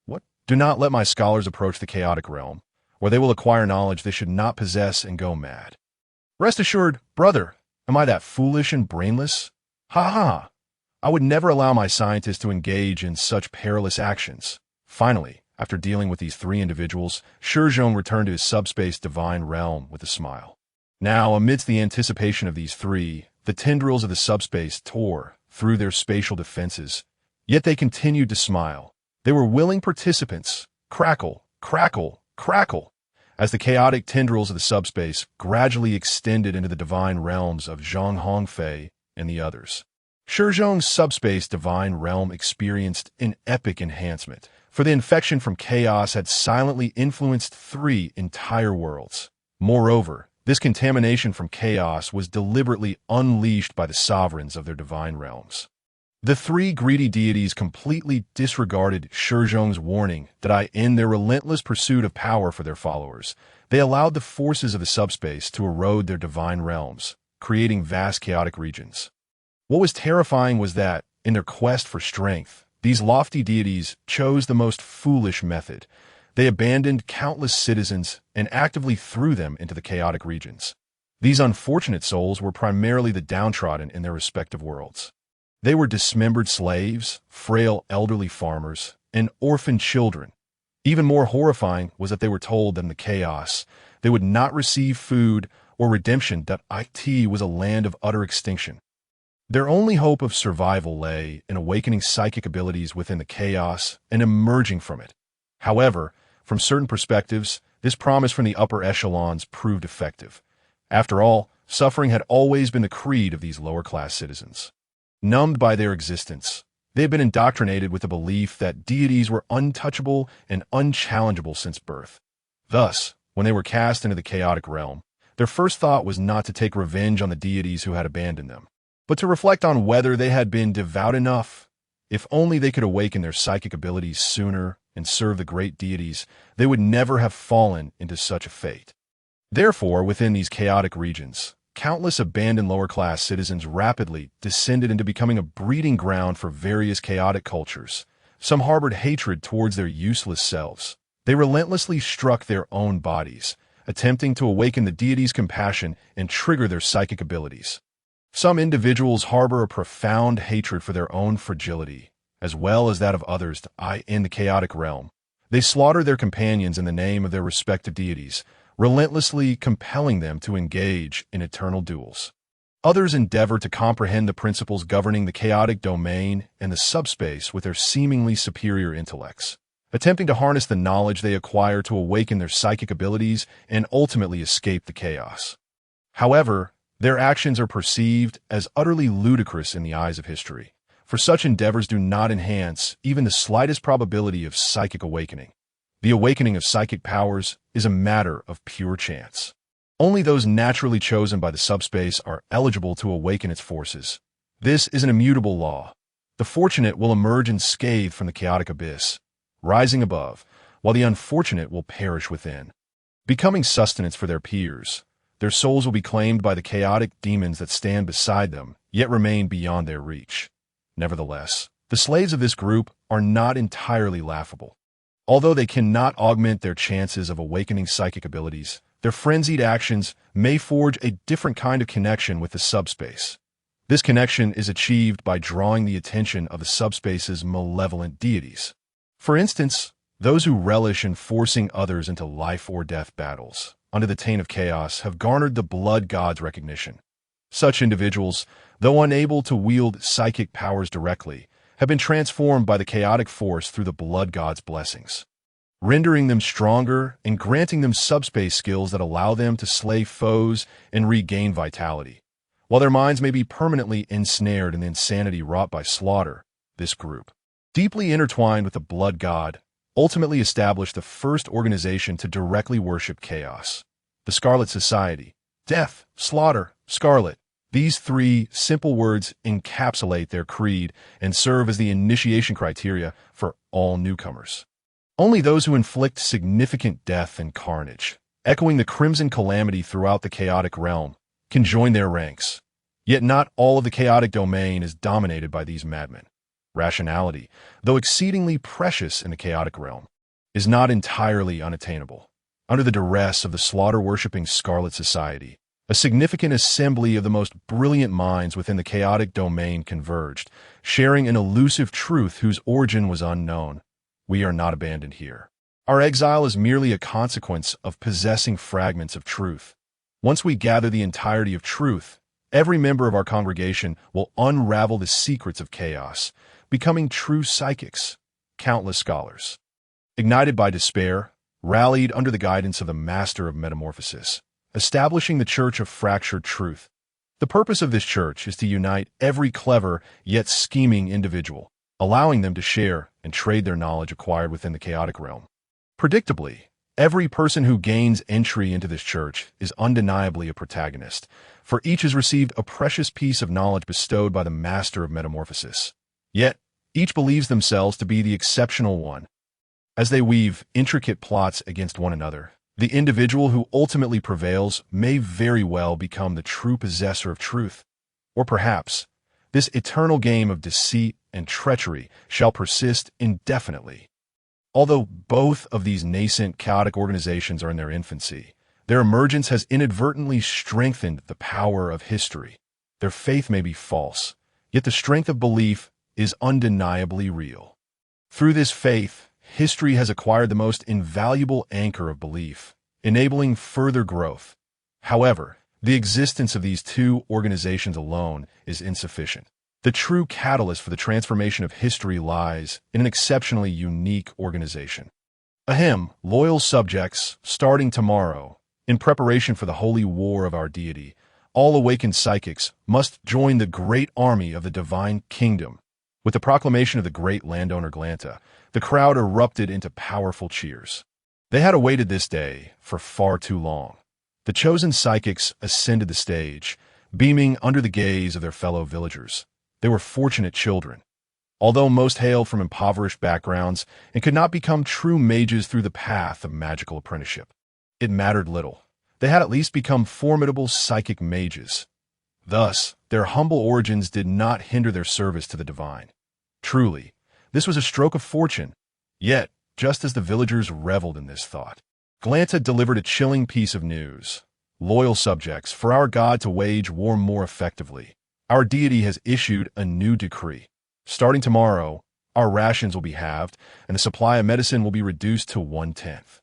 What? Do not let my scholars approach the chaotic realm, where they will acquire knowledge they should not possess and go mad. Rest assured, brother, am I that foolish and brainless? Ha ha! I would never allow my scientists to engage in such perilous actions. Finally, after dealing with these three individuals, Shi Zhong returned to his subspace divine realm with a smile. Now, amidst the anticipation of these three, the tendrils of the subspace tore through their spatial defenses, yet they continued to smile. They were willing participants. Crackle, crackle, crackle, as the chaotic tendrils of the subspace gradually extended into the divine realms of Zhang Hongfei and the others. Shi Zhong's subspace divine realm experienced an epic enhancement, for the infection from chaos had silently influenced 3 entire worlds. Moreover, this contamination from chaos was deliberately unleashed by the sovereigns of their divine realms. The 3 greedy deities completely disregarded Shi Zhong's warning that in their relentless pursuit of power for their followers, they allowed the forces of the subspace to erode their divine realms, creating vast chaotic regions. What was terrifying was that, in their quest for strength, these lofty deities chose the most foolish method. They abandoned countless citizens and actively threw them into the chaotic regions. These unfortunate souls were primarily the downtrodden in their respective worlds. They were dismembered slaves, frail elderly farmers, and orphan children. Even more horrifying was that they were told that in the chaos, they would not receive food or redemption, that it was a land of utter extinction. Their only hope of survival lay in awakening psychic abilities within the chaos and emerging from it. However, from certain perspectives, this promise from the upper echelons proved effective. After all, suffering had always been the creed of these lower-class citizens. Numbed by their existence, they had been indoctrinated with the belief that deities were untouchable and unchallengeable since birth. Thus, when they were cast into the chaotic realm, their first thought was not to take revenge on the deities who had abandoned them, but to reflect on whether they had been devout enough. If only they could awaken their psychic abilities sooner and serve the great deities, they would never have fallen into such a fate. Therefore, within these chaotic regions, countless abandoned lower-class citizens rapidly descended into becoming a breeding ground for various chaotic cultures. Some harbored hatred towards their useless selves. They relentlessly struck their own bodies, attempting to awaken the deities' compassion and trigger their psychic abilities. Some individuals harbor a profound hatred for their own fragility, as well as that of others in the chaotic realm. They slaughter their companions in the name of their respective deities, relentlessly compelling them to engage in eternal duels. Others endeavor to comprehend the principles governing the chaotic domain and the subspace with their seemingly superior intellects, attempting to harness the knowledge they acquire to awaken their psychic abilities and ultimately escape the chaos. However, their actions are perceived as utterly ludicrous in the eyes of history, for such endeavors do not enhance even the slightest probability of psychic awakening. The awakening of psychic powers is a matter of pure chance. Only those naturally chosen by the subspace are eligible to awaken its forces. This is an immutable law. The fortunate will emerge unscathed from the chaotic abyss, rising above, while the unfortunate will perish within. Becoming sustenance for their peers, their souls will be claimed by the chaotic demons that stand beside them, yet remain beyond their reach. Nevertheless, the slaves of this group are not entirely laughable. Although they cannot augment their chances of awakening psychic abilities, their frenzied actions may forge a different kind of connection with the subspace. This connection is achieved by drawing the attention of the subspace's malevolent deities. For instance, those who relish in forcing others into life-or-death battles under the taint of chaos have garnered the blood god's recognition. Such individuals, though unable to wield psychic powers directly, have been transformed by the chaotic force through the blood god's blessings, rendering them stronger and granting them subspace skills that allow them to slay foes and regain vitality. While their minds may be permanently ensnared in the insanity wrought by slaughter, this group, deeply intertwined with the blood god, ultimately established the first organization to directly worship chaos. The Scarlet Society. Death, slaughter, scarlet. These three simple words encapsulate their creed and serve as the initiation criteria for all newcomers. Only those who inflict significant death and carnage, echoing the crimson calamity throughout the chaotic realm, can join their ranks. Yet not all of the chaotic domain is dominated by these madmen. Rationality, though exceedingly precious in the chaotic realm, is not entirely unattainable. Under the duress of the slaughter-worshipping Scarlet Society, a significant assembly of the most brilliant minds within the chaotic domain converged, sharing an elusive truth whose origin was unknown. We are not abandoned here. Our exile is merely a consequence of possessing fragments of truth. Once we gather the entirety of truth, every member of our congregation will unravel the secrets of chaos, becoming true psychics. Countless scholars, ignited by despair, rallied under the guidance of the Master of Metamorphosis, establishing the Church of Fractured Truth. The purpose of this church is to unite every clever yet scheming individual, allowing them to share and trade their knowledge acquired within the chaotic realm. Predictably, every person who gains entry into this church is undeniably a protagonist, for each has received a precious piece of knowledge bestowed by the Master of Metamorphosis. Yet, each believes themselves to be the exceptional one. As they weave intricate plots against one another, the individual who ultimately prevails may very well become the true possessor of truth. Or perhaps, this eternal game of deceit and treachery shall persist indefinitely. Although both of these nascent chaotic organizations are in their infancy, their emergence has inadvertently strengthened the power of history. Their faith may be false, yet the strength of belief is undeniably real. Through this faith, history has acquired the most invaluable anchor of belief, enabling further growth. However, the existence of these two organizations alone is insufficient. The true catalyst for the transformation of history lies in an exceptionally unique organization. Ahem, loyal subjects, starting tomorrow, in preparation for the holy war of our deity, all awakened psychics must join the great army of the divine kingdom. With the proclamation of the great landowner Glanta, the crowd erupted into powerful cheers. They had awaited this day for far too long. The chosen psychics ascended the stage, beaming under the gaze of their fellow villagers. They were fortunate children. Although most hailed from impoverished backgrounds and could not become true mages through the path of magical apprenticeship, it mattered little. They had at least become formidable psychic mages. Thus, their humble origins did not hinder their service to the divine. Truly, this was a stroke of fortune. Yet, just as the villagers reveled in this thought, Glanta delivered a chilling piece of news. Loyal subjects, for our God to wage war more effectively, our deity has issued a new decree. Starting tomorrow, our rations will be halved, and the supply of medicine will be reduced to 1/10.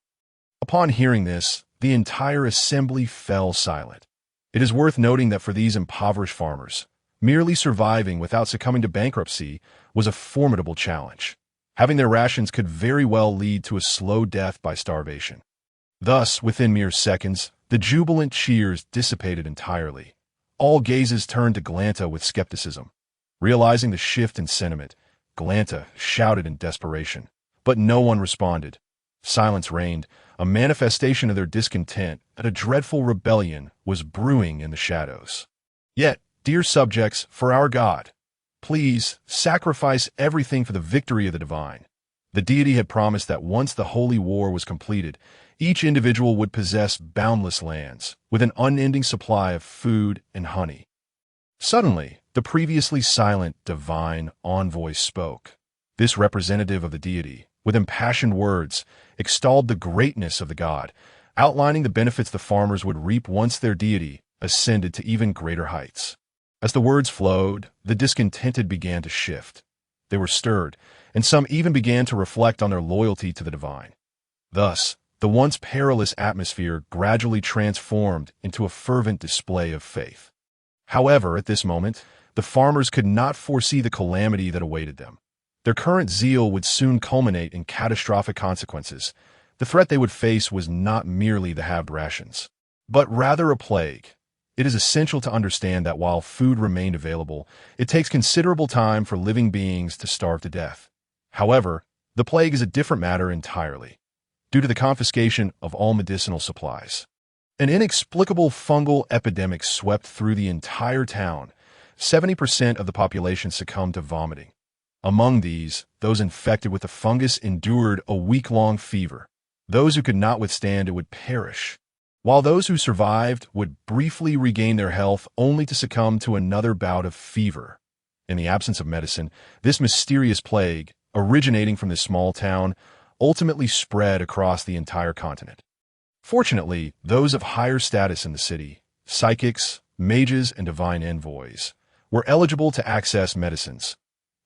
Upon hearing this, the entire assembly fell silent. It is worth noting that for these impoverished farmers, merely surviving without succumbing to bankruptcy was a formidable challenge. Having their rations could very well lead to a slow death by starvation. Thus, within mere seconds, the jubilant cheers dissipated entirely. All gazes turned to Glanta with skepticism. Realizing the shift in sentiment, Glanta shouted in desperation. But no one responded. Silence reigned, a manifestation of their discontent that a dreadful rebellion was brewing in the shadows. Yet, dear subjects, for our God, please sacrifice everything for the victory of the divine. The deity had promised that once the holy war was completed, each individual would possess boundless lands, with an unending supply of food and honey. Suddenly, the previously silent divine envoy spoke. This representative of the deity, with impassioned words, extolled the greatness of the god, outlining the benefits the farmers would reap once their deity ascended to even greater heights. As the words flowed, the discontented began to shift. They were stirred, and some even began to reflect on their loyalty to the divine. Thus, the once perilous atmosphere gradually transformed into a fervent display of faith. However, at this moment, the farmers could not foresee the calamity that awaited them. Their current zeal would soon culminate in catastrophic consequences. The threat they would face was not merely the halved rations, but rather a plague. It is essential to understand that while food remained available, it takes considerable time for living beings to starve to death. However, the plague is a different matter entirely, due to the confiscation of all medicinal supplies. An inexplicable fungal epidemic swept through the entire town. 70% of the population succumbed to vomiting. Among these, those infected with the fungus endured a week-long fever. Those who could not withstand it would perish, while those who survived would briefly regain their health only to succumb to another bout of fever. In the absence of medicine, this mysterious plague, originating from this small town, ultimately spread across the entire continent. Fortunately, those of higher status in the city, psychics, mages, and divine envoys, were eligible to access medicines.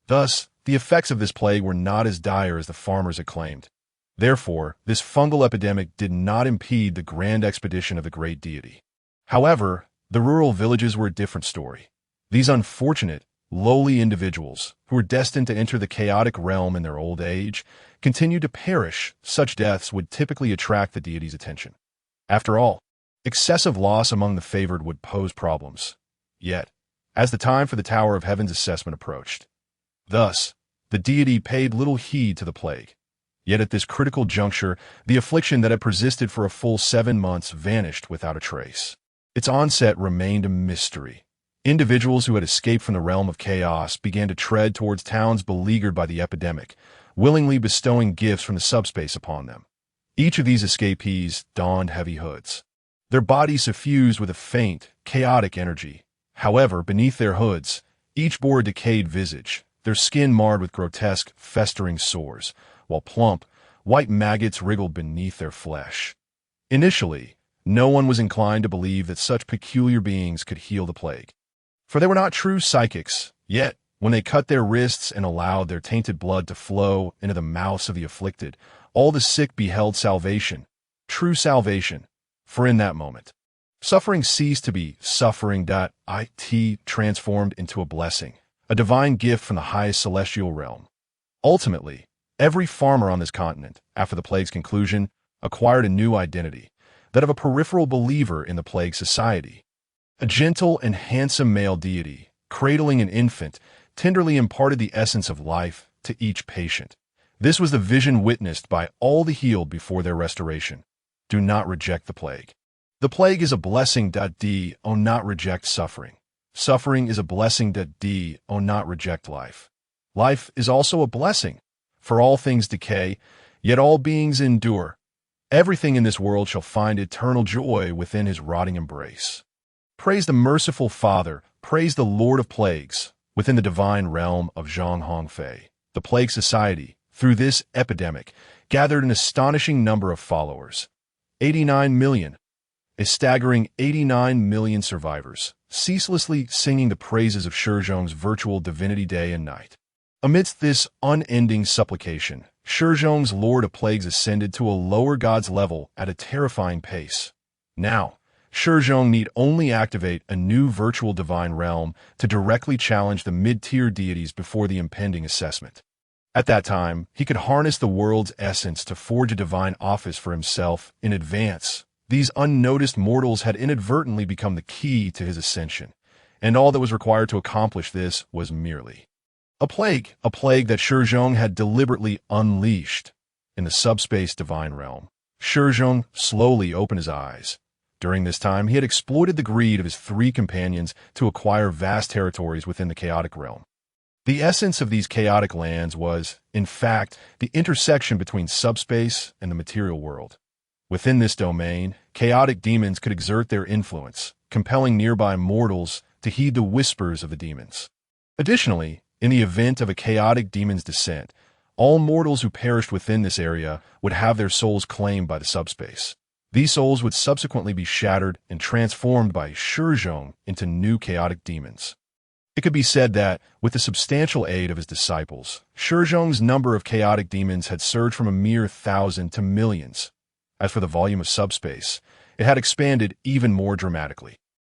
Thus, the effects of this plague were not as dire as the farmers had claimed. Therefore, this fungal epidemic did not impede the grand expedition of the great deity. However, the rural villages were a different story. These unfortunate, lowly individuals, who were destined to enter the chaotic realm in their old age, continued to perish. Such deaths would typically attract the deity's attention. After all, excessive loss among the favored would pose problems. Yet, as the time for the Tower of Heaven's assessment approached, thus, the deity paid little heed to the plague. Yet at this critical juncture, the affliction that had persisted for a full 7 months vanished without a trace. Its onset remained a mystery. Individuals who had escaped from the realm of chaos began to tread towards towns beleaguered by the epidemic, willingly bestowing gifts from the subspace upon them. Each of these escapees donned heavy hoods, their bodies suffused with a faint, chaotic energy. However, beneath their hoods, each bore a decayed visage, their skin marred with grotesque, festering sores, while plump, white maggots wriggled beneath their flesh. Initially, no one was inclined to believe that such peculiar beings could heal the plague, for they were not true psychics. Yet, when they cut their wrists and allowed their tainted blood to flow into the mouths of the afflicted, all the sick beheld salvation, true salvation, for in that moment, suffering ceased to be suffering. It transformed into a blessing, a divine gift from the highest celestial realm. Ultimately, every farmer on this continent, after the plague's conclusion, acquired a new identity, that of a peripheral believer in the plague society. A gentle and handsome male deity, cradling an infant, tenderly imparted the essence of life to each patient. This was the vision witnessed by all the healed before their restoration. Do not reject the plague. The plague is a blessing. Do not reject suffering. Suffering is a blessing. Do not reject life. Life is also a blessing. For all things decay, yet all beings endure. Everything in this world shall find eternal joy within his rotting embrace. Praise the merciful Father, praise the Lord of Plagues. Within the divine realm of Zhong Hongfei, the Plague Society, through this epidemic, gathered an astonishing number of followers. 89 million. A staggering 89 million survivors, ceaselessly singing the praises of Shi Zhong's virtual divinity day and night. Amidst this unending supplication, Shi Zhong's Lord of Plagues ascended to a lower god's level at a terrifying pace. Now, Shi Zhong need only activate a new virtual divine realm to directly challenge the mid-tier deities before the impending assessment. At that time, he could harness the world's essence to forge a divine office for himself in advance. These unnoticed mortals had inadvertently become the key to his ascension, and all that was required to accomplish this was merely a plague that Shi Zhong had deliberately unleashed. In the subspace divine realm, Shi Zhong slowly opened his eyes. During this time, he had exploited the greed of his 3 companions to acquire vast territories within the chaotic realm. The essence of these chaotic lands was, in fact, the intersection between subspace and the material world. Within this domain, chaotic demons could exert their influence, compelling nearby mortals to heed the whispers of the demons. Additionally, in the event of a chaotic demon's descent, all mortals who perished within this area would have their souls claimed by the subspace. These souls would subsequently be shattered and transformed by Shi Zhong into new chaotic demons. It could be said that, with the substantial aid of his disciples, Shi Zhong's number of chaotic demons had surged from a mere 1,000 to millions. As for the volume of subspace, it had expanded even more dramatically.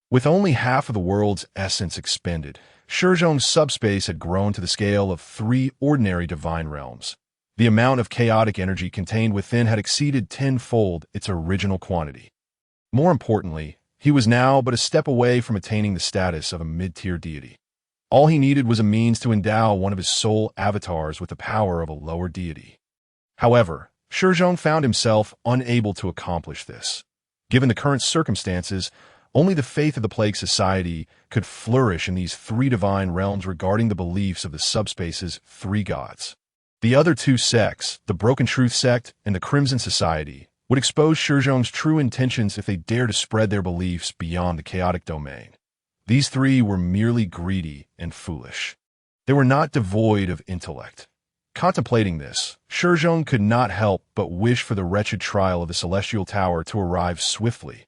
With only half of the world's essence expended, Shi Zhong's subspace had grown to the scale of 3 ordinary divine realms. The amount of chaotic energy contained within had exceeded tenfold its original quantity. More importantly, he was now but a step away from attaining the status of a mid-tier deity. All he needed was a means to endow one of his soul avatars with the power of a lower deity. However, Shi Zhong found himself unable to accomplish this. Given the current circumstances, only the faith of the Plague Society could flourish in these 3 divine realms regarding the beliefs of the Subspace's 3 gods. The other 2 sects, the Broken Truth sect and the Crimson Society, would expose Shi Zhong's true intentions if they dared to spread their beliefs beyond the chaotic domain. These 3 were merely greedy and foolish. They were not devoid of intellect. Contemplating this, Shi Zhong could not help but wish for the wretched trial of the Celestial Tower to arrive swiftly.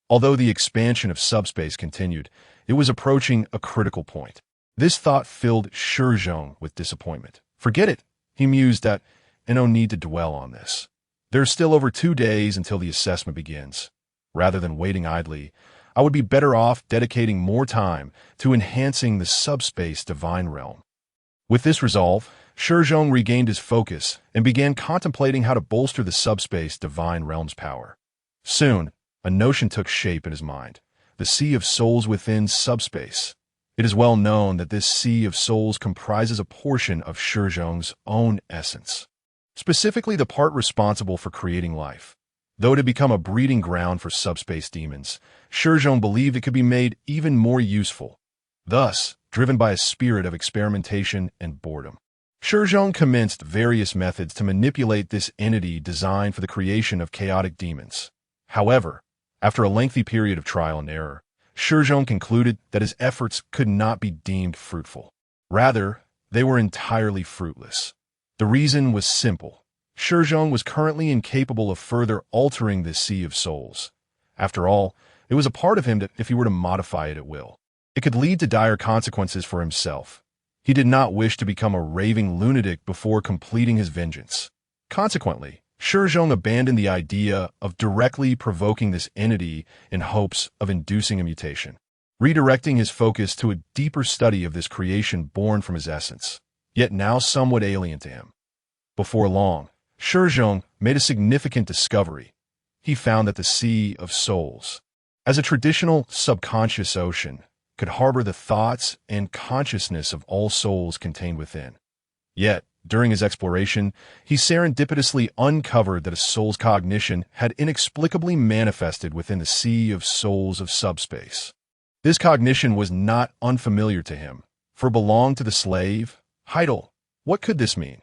Although the expansion of subspace continued, it was approaching a critical point. This thought filled Shi Zhong with disappointment. Forget it, he mused at, and no need to dwell on this. There are still over 2 days until the assessment begins. Rather than waiting idly, I would be better off dedicating more time to enhancing the subspace divine realm. With this resolve, Shi Zhong regained his focus and began contemplating how to bolster the subspace divine realm's power. Soon, a notion took shape in his mind: the sea of souls within subspace. It is well known that this sea of souls comprises a portion of Shi Zhong's own essence, specifically the part responsible for creating life. Though it had become a breeding ground for subspace demons, Shi Zhong believed it could be made even more useful. Thus, driven by a spirit of experimentation and boredom, Shi Zhong commenced various methods to manipulate this entity designed for the creation of chaotic demons. However, after a lengthy period of trial and error, Shi Zhong concluded that his efforts could not be deemed fruitful. Rather, they were entirely fruitless. The reason was simple. Shi Zhong was currently incapable of further altering this sea of souls. After all, it was a part of him that, if he were to modify it at will, it could lead to dire consequences for himself. He did not wish to become a raving lunatic before completing his vengeance. Consequently, Shi Zhong abandoned the idea of directly provoking this entity in hopes of inducing a mutation, redirecting his focus to a deeper study of this creation born from his essence, yet now somewhat alien to him. Before long, Shi Zhong made a significant discovery. He found that the Sea of Souls, as a traditional subconscious ocean, could harbor the thoughts and consciousness of all souls contained within. Yet, during his exploration, he serendipitously uncovered that a soul's cognition had inexplicably manifested within the Sea of Souls of subspace. This cognition was not unfamiliar to him, for it belonged to the slave, Heidel. What could this mean?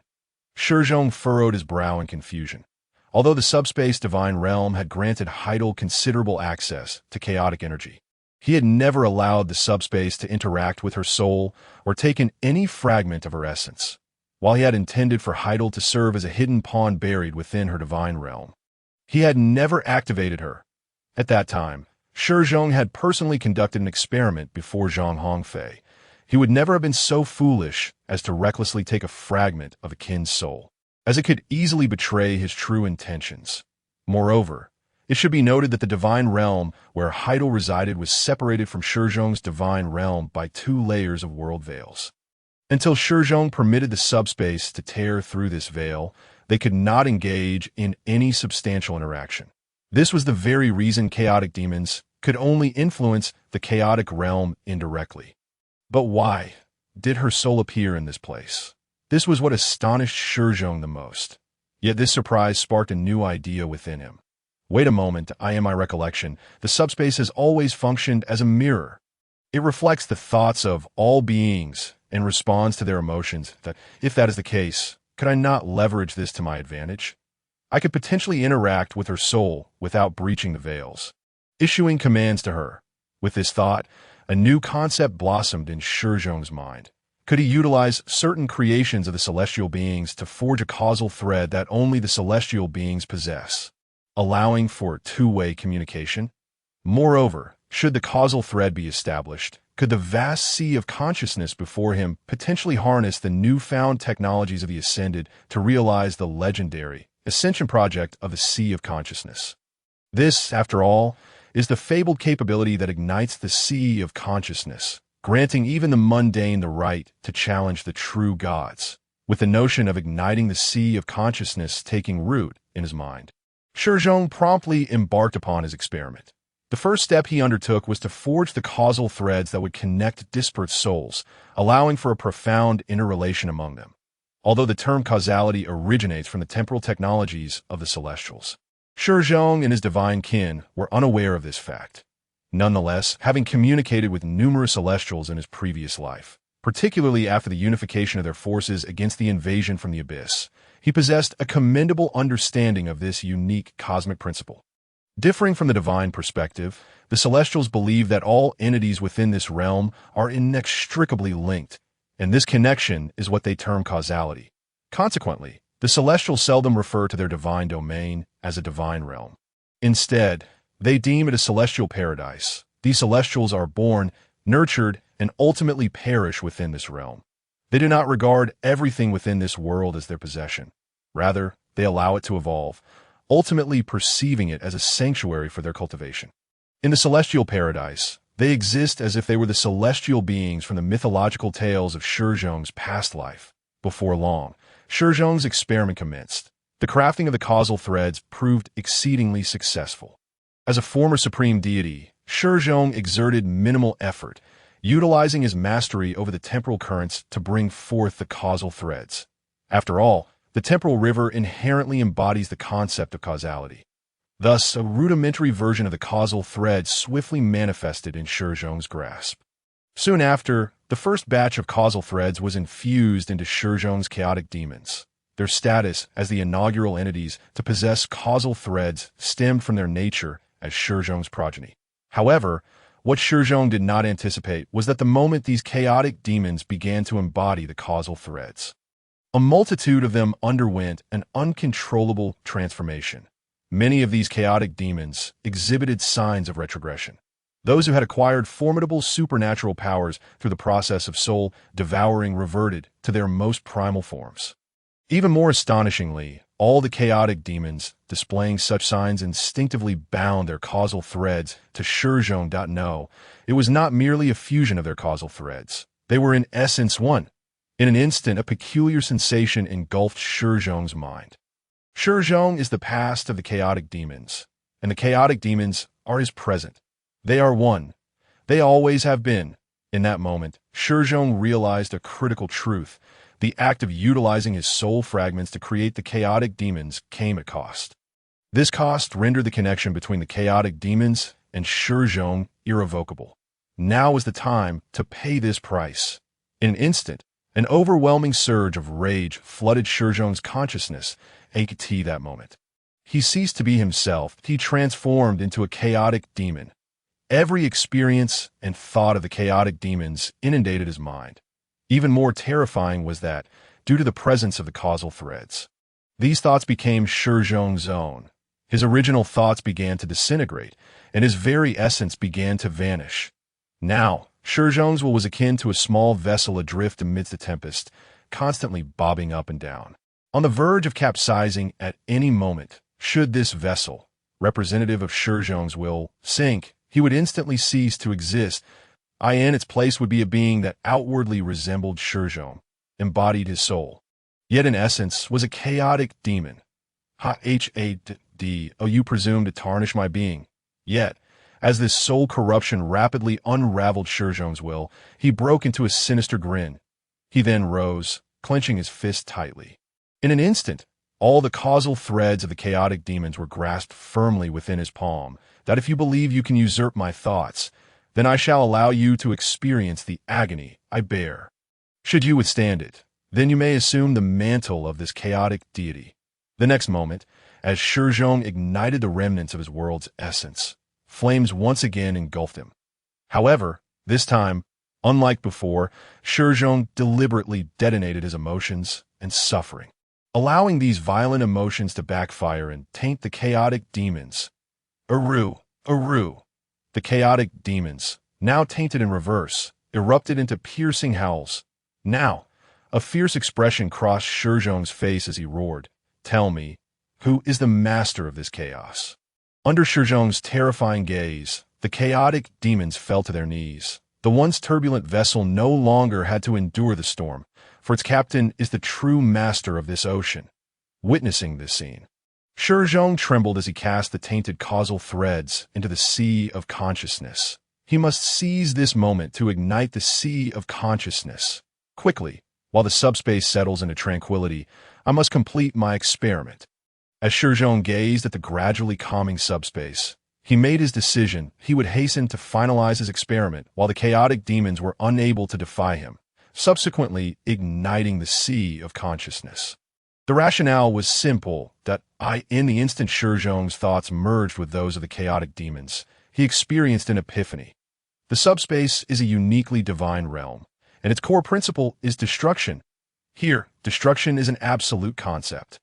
Shi Zhong furrowed his brow in confusion. Although the subspace divine realm had granted Heidel considerable access to chaotic energy, he had never allowed the subspace to interact with her soul or taken any fragment of her essence. While he had intended for Heidel to serve as a hidden pawn buried within her divine realm, he had never activated her. At that time, Shi Zhong had personally conducted an experiment before Zhang Hongfei. He would never have been so foolish as to recklessly take a fragment of a kin's soul, as it could easily betray his true intentions. Moreover, it should be noted that the divine realm where Heidel resided was separated from Shi Zhong's divine realm by 2 layers of world veils. Until Shi Zhong permitted the subspace to tear through this veil, they could not engage in any substantial interaction. This was the very reason chaotic demons could only influence the chaotic realm indirectly. But why did her soul appear in this place? This was what astonished Shi Zhong the most. Yet this surprise sparked a new idea within him. Wait a moment, in my recollection, the subspace has always functioned as a mirror. It reflects the thoughts of all beings and responds to their emotions. If that is the case, could I not leverage this to my advantage? I could potentially interact with her soul without breaching the veils, issuing commands to her. With this thought, a new concept blossomed in Shi Zhong's mind. Could he utilize certain creations of the celestial beings to forge a causal thread that only the celestial beings possess, allowing for 2-way communication? Moreover, should the causal thread be established, could the vast sea of consciousness before him potentially harness the newfound technologies of the Ascended to realize the legendary ascension project of the Sea of Consciousness? This, after all, is the fabled capability that ignites the Sea of Consciousness, granting even the mundane the right to challenge the true gods, with the notion of igniting the sea of consciousness taking root in his mind. Shi Zhong promptly embarked upon his experiment. The first step he undertook was to forge the causal threads that would connect disparate souls, allowing for a profound interrelation among them. Although the term causality originates from the temporal technologies of the celestials, Shi Zhong and his divine kin were unaware of this fact. Nonetheless, having communicated with numerous celestials in his previous life, particularly after the unification of their forces against the invasion from the abyss, he possessed a commendable understanding of this unique cosmic principle. Differing from the divine perspective, the celestials believe that all entities within this realm are inextricably linked, and this connection is what they term causality. Consequently, the celestials seldom refer to their divine domain as a divine realm. Instead, they deem it a celestial paradise. These celestials are born, nurtured, and ultimately perish within this realm. They do not regard everything within this world as their possession. Rather, they allow it to evolve, ultimately perceiving it as a sanctuary for their cultivation. In the celestial paradise, they exist as if they were the celestial beings from the mythological tales of Shi Zhong's past life. Before long, Shi Zhong's experiment commenced. The crafting of the causal threads proved exceedingly successful. As a former supreme deity, Shi Zhong exerted minimal effort, utilizing his mastery over the temporal currents to bring forth the causal threads. After all, the temporal river inherently embodies the concept of causality. Thus, a rudimentary version of the causal thread swiftly manifested in Shi Zhong's grasp. Soon after, the first batch of causal threads was infused into Shi Zhong's chaotic demons. Their status as the inaugural entities to possess causal threads stemmed from their nature as Shi Zhong's progeny. However, what Shi Zhong did not anticipate was that the moment these chaotic demons began to embody the causal threads, a multitude of them underwent an uncontrollable transformation. Many of these chaotic demons exhibited signs of retrogression. Those who had acquired formidable supernatural powers through the process of soul devouring reverted to their most primal forms. Even more astonishingly, all the chaotic demons displaying such signs instinctively bound their causal threads to Shi Zhong. No, it was not merely a fusion of their causal threads. They were in essence one. In an instant, a peculiar sensation engulfed Shi Zhong's mind. Shi Zhong is the past of the chaotic demons, and the chaotic demons are his present. They are one. They always have been. In that moment, Shi Zhong realized a critical truth. The act of utilizing his soul fragments to create the chaotic demons came at cost. This cost rendered the connection between the chaotic demons and Shi Zhong irrevocable. Now was the time to pay this price. In an instant, an overwhelming surge of rage flooded Shi Zhong's consciousness at that moment. He ceased to be himself. He transformed into a chaotic demon. Every experience and thought of the chaotic demons inundated his mind. Even more terrifying was that, due to the presence of the causal threads, these thoughts became Shi Zhong's own. His original thoughts began to disintegrate, and his very essence began to vanish. Now, Shi Zhong's will was akin to a small vessel adrift amidst a tempest, constantly bobbing up and down, on the verge of capsizing at any moment. Should this vessel, representative of Shi Zhong's will, sink, he would instantly cease to exist. In its place would be a being that outwardly resembled Shi Zhong, embodied his soul, yet in essence was a chaotic demon. You presume to tarnish my being. Yet, as this soul corruption rapidly unraveled Shi Zhong's will, he broke into a sinister grin. He then rose, clenching his fist tightly. In an instant, all the causal threads of the chaotic demons were grasped firmly within his palm. That if you believe you can usurp my thoughts, then I shall allow you to experience the agony I bear. Should you withstand it, then you may assume the mantle of this chaotic deity. The next moment, as Shi Zhong ignited the remnants of his world's essence, flames once again engulfed him. However, this time, unlike before, Shi Zhong deliberately detonated his emotions and suffering, allowing these violent emotions to backfire and taint the chaotic demons. The chaotic demons, now tainted in reverse, erupted into piercing howls. Now, a fierce expression crossed Shi Zhong's face as he roared, "Tell me, who is the master of this chaos?" Under Shi Zhong's terrifying gaze, the chaotic demons fell to their knees. The once turbulent vessel no longer had to endure the storm, for its captain is the true master of this ocean. Witnessing this scene, Shi Zhong trembled as he cast the tainted causal threads into the sea of consciousness. He must seize this moment to ignite the sea of consciousness. Quickly, while the subspace settles into tranquility, I must complete my experiment. As Shi Zhong gazed at the gradually calming subspace, he made his decision. He would hasten to finalize his experiment while the chaotic demons were unable to defy him, subsequently igniting the sea of consciousness. The rationale was simple, that in the instant Shi Zhong's thoughts merged with those of the chaotic demons, he experienced an epiphany. The subspace is a uniquely divine realm, and its core principle is destruction. Here, destruction is an absolute concept.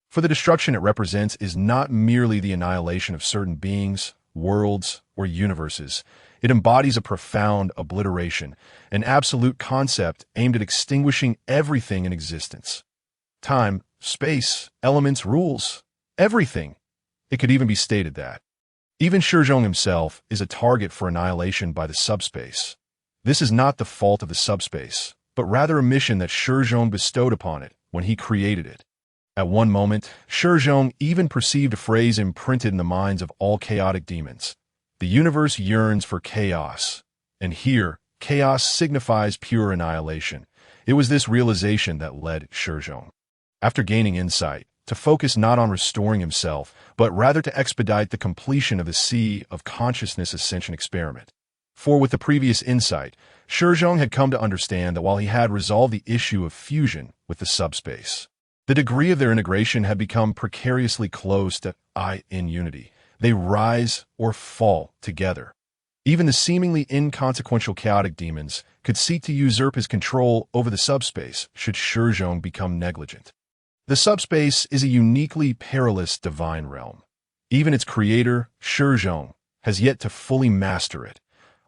For the destruction it represents is not merely the annihilation of certain beings, worlds, or universes. It embodies a profound obliteration, an absolute concept aimed at extinguishing everything in existence. Time, space, elements, rules, everything. It could even be stated that even Shi Zhong himself is a target for annihilation by the subspace. This is not the fault of the subspace, but rather a mission that Shi Zhong bestowed upon it when he created it. At one moment, Shi Zhong even perceived a phrase imprinted in the minds of all chaotic demons. The universe yearns for chaos, and here, chaos signifies pure annihilation. It was this realization that led Shi Zhong, after gaining insight, to focus not on restoring himself, but rather to expedite the completion of the sea of consciousness ascension experiment. For with the previous insight, Shi Zhong had come to understand that while he had resolved the issue of fusion with the subspace, the degree of their integration had become precariously close to in unity. They rise or fall together. Even the seemingly inconsequential chaotic demons could seek to usurp his control over the subspace should Shi Zhong become negligent. The subspace is a uniquely perilous divine realm. Even its creator, Shi Zhong, has yet to fully master it,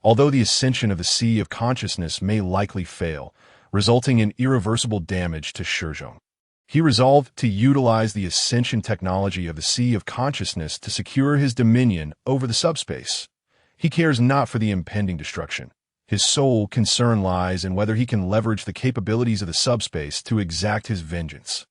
although the ascension of the sea of consciousness may likely fail, resulting in irreversible damage to Shi Zhong. He resolved to utilize the ascension technology of the sea of consciousness to secure his dominion over the subspace. He cares not for the impending destruction. His sole concern lies in whether he can leverage the capabilities of the subspace to exact his vengeance.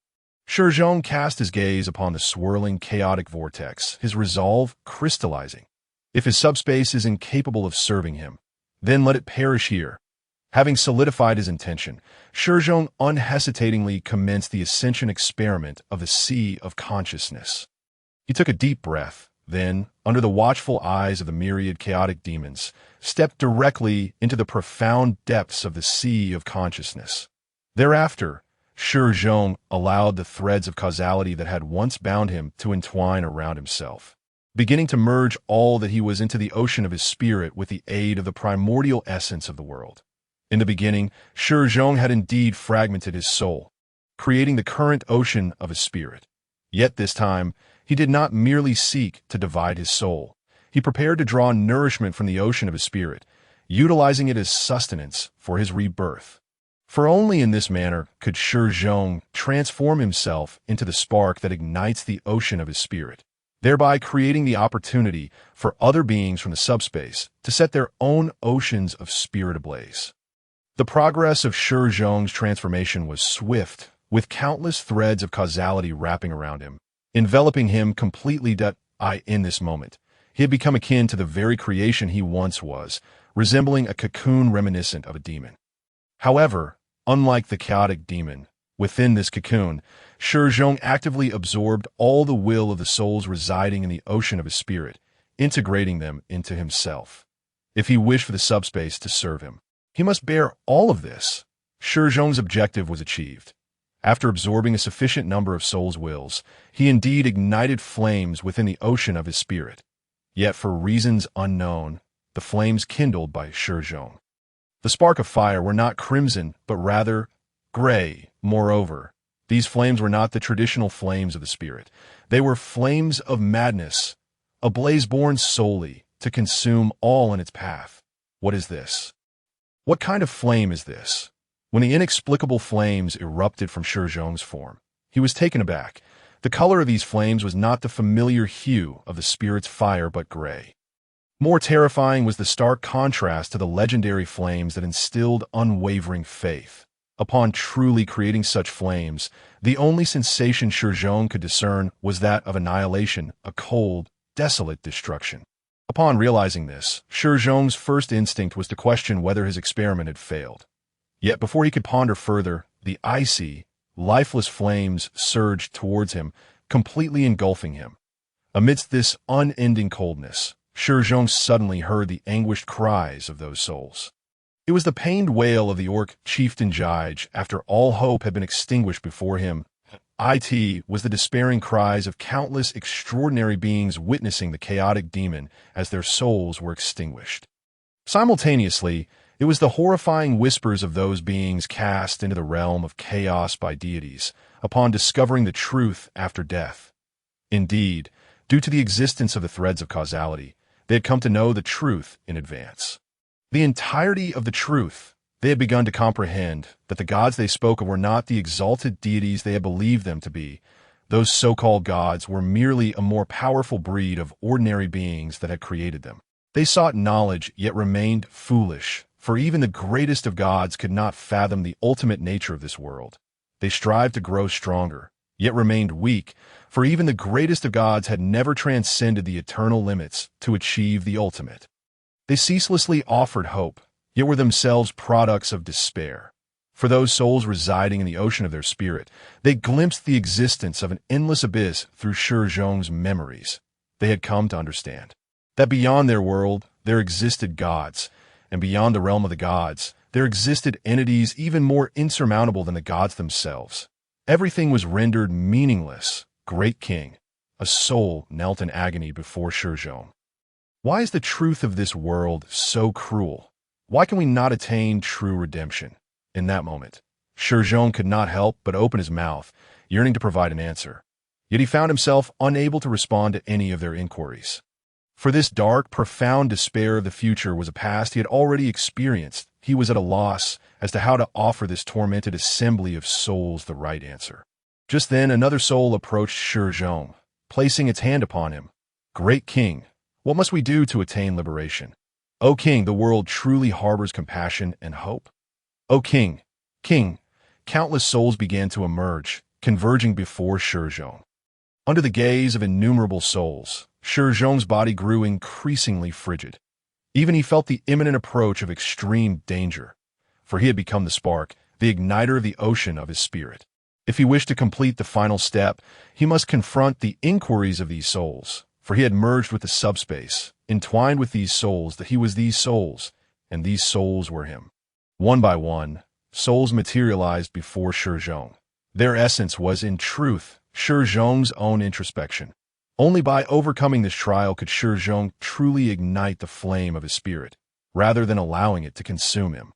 Shi Zhong cast his gaze upon the swirling, chaotic vortex, his resolve crystallizing. If his subspace is incapable of serving him, then let it perish here. Having solidified his intention, Shi Zhong unhesitatingly commenced the ascension experiment of the sea of consciousness. He took a deep breath, then, under the watchful eyes of the myriad chaotic demons, stepped directly into the profound depths of the sea of consciousness. Thereafter, Shi Zhong allowed the threads of causality that had once bound him to entwine around himself, beginning to merge all that he was into the ocean of his spirit with the aid of the primordial essence of the world. In the beginning, Shi Zhong had indeed fragmented his soul, creating the current ocean of his spirit. Yet this time, he did not merely seek to divide his soul. He prepared to draw nourishment from the ocean of his spirit, utilizing it as sustenance for his rebirth. For only in this manner could Shi Zhong transform himself into the spark that ignites the ocean of his spirit, thereby creating the opportunity for other beings from the subspace to set their own oceans of spirit ablaze. The progress of Shi Zhong's transformation was swift, with countless threads of causality wrapping around him, enveloping him completely. In this moment, he had become akin to the very creation he once was, resembling a cocoon reminiscent of a demon. However, unlike the chaotic demon, within this cocoon, Shi Zhong actively absorbed all the will of the souls residing in the ocean of his spirit, integrating them into himself. If he wished for the subspace to serve him, he must bear all of this. Shi Zhong's objective was achieved. After absorbing a sufficient number of souls' wills, he indeed ignited flames within the ocean of his spirit. Yet for reasons unknown, the flames kindled by Shi Zhong, the spark of fire, were not crimson, but rather gray. Moreover, these flames were not the traditional flames of the spirit. They were flames of madness, a blaze born solely to consume all in its path. What is this? What kind of flame is this? When the inexplicable flames erupted from Shi Zhong's form, he was taken aback. The color of these flames was not the familiar hue of the spirit's fire, but gray. More terrifying was the stark contrast to the legendary flames that instilled unwavering faith. Upon truly creating such flames, the only sensation Shi Zhong could discern was that of annihilation, a cold, desolate destruction. Upon realizing this, Shi Zhong's first instinct was to question whether his experiment had failed. Yet before he could ponder further, the icy, lifeless flames surged towards him, completely engulfing him. Amidst this unending coldness, Shi Zhong suddenly heard the anguished cries of those souls. It was the pained wail of the orc chieftain Jige after all hope had been extinguished before him. It was the despairing cries of countless extraordinary beings witnessing the chaotic demon as their souls were extinguished. Simultaneously, it was the horrifying whispers of those beings cast into the realm of chaos by deities upon discovering the truth after death. Indeed, due to the existence of the threads of causality, they had come to know the truth in advance. The entirety of the truth, they had begun to comprehend that the gods they spoke of were not the exalted deities they had believed them to be. Those so-called gods were merely a more powerful breed of ordinary beings that had created them. They sought knowledge yet remained foolish, for even the greatest of gods could not fathom the ultimate nature of this world. They strived to grow stronger, yet remained weak, for even the greatest of gods had never transcended the eternal limits to achieve the ultimate. They ceaselessly offered hope, yet were themselves products of despair. For those souls residing in the ocean of their spirit, they glimpsed the existence of an endless abyss through Shi Zhong's memories. They had come to understand that beyond their world, there existed gods, and beyond the realm of the gods, there existed entities even more insurmountable than the gods themselves. Everything was rendered meaningless. Great King, a soul knelt in agony before Shi Zhong. Why is the truth of this world so cruel? Why can we not attain true redemption? In that moment, Shi Zhong could not help but open his mouth, yearning to provide an answer. Yet he found himself unable to respond to any of their inquiries. For this dark, profound despair of the future was a past he had already experienced. He was at a loss as to how to offer this tormented assembly of souls the right answer. Just then, another soul approached Shi Zhong, placing its hand upon him. Great King, what must we do to attain liberation? O King, the world truly harbors compassion and hope. O King, countless souls began to emerge, converging before Shi Zhong. Under the gaze of innumerable souls, Shi Zhong's body grew increasingly frigid. Even he felt the imminent approach of extreme danger, for he had become the spark, the igniter of the ocean of his spirit. If he wished to complete the final step, he must confront the inquiries of these souls, for he had merged with the subspace, entwined with these souls that he was these souls, and these souls were him. One by one, souls materialized before Shi Zhong. Their essence was, in truth, Shi Zhong's own introspection. Only by overcoming this trial could Shi Zhong truly ignite the flame of his spirit, rather than allowing it to consume him.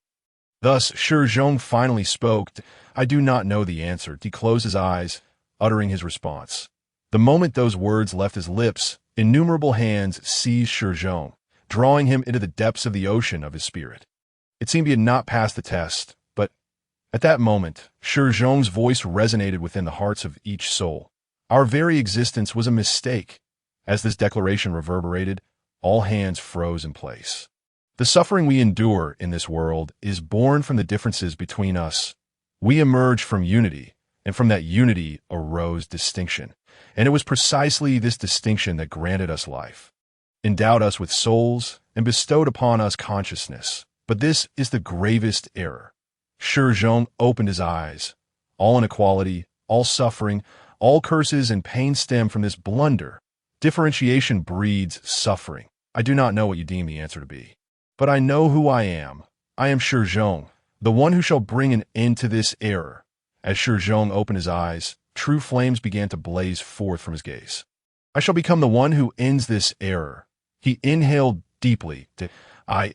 Thus, Shi Zhong finally spoke. I do not know the answer. He closed his eyes, uttering his response. The moment those words left his lips, innumerable hands seized Shi Zhong, drawing him into the depths of the ocean of his spirit. It seemed he had not passed the test, but at that moment, Shi Zhong's voice resonated within the hearts of each soul. Our very existence was a mistake. As this declaration reverberated, all hands froze in place. The suffering we endure in this world is born from the differences between us. We emerged from unity, and from that unity arose distinction. And it was precisely this distinction that granted us life, endowed us with souls, and bestowed upon us consciousness. But this is the gravest error. Shi Zhong opened his eyes. All inequality, all suffering, all curses and pain stem from this blunder. Differentiation breeds suffering. I do not know what you deem the answer to be, but I know who I am. I am Shi Zhong, the one who shall bring an end to this error. As Shi Zhong opened his eyes, true flames began to blaze forth from his gaze. I shall become the one who ends this error. He inhaled deeply.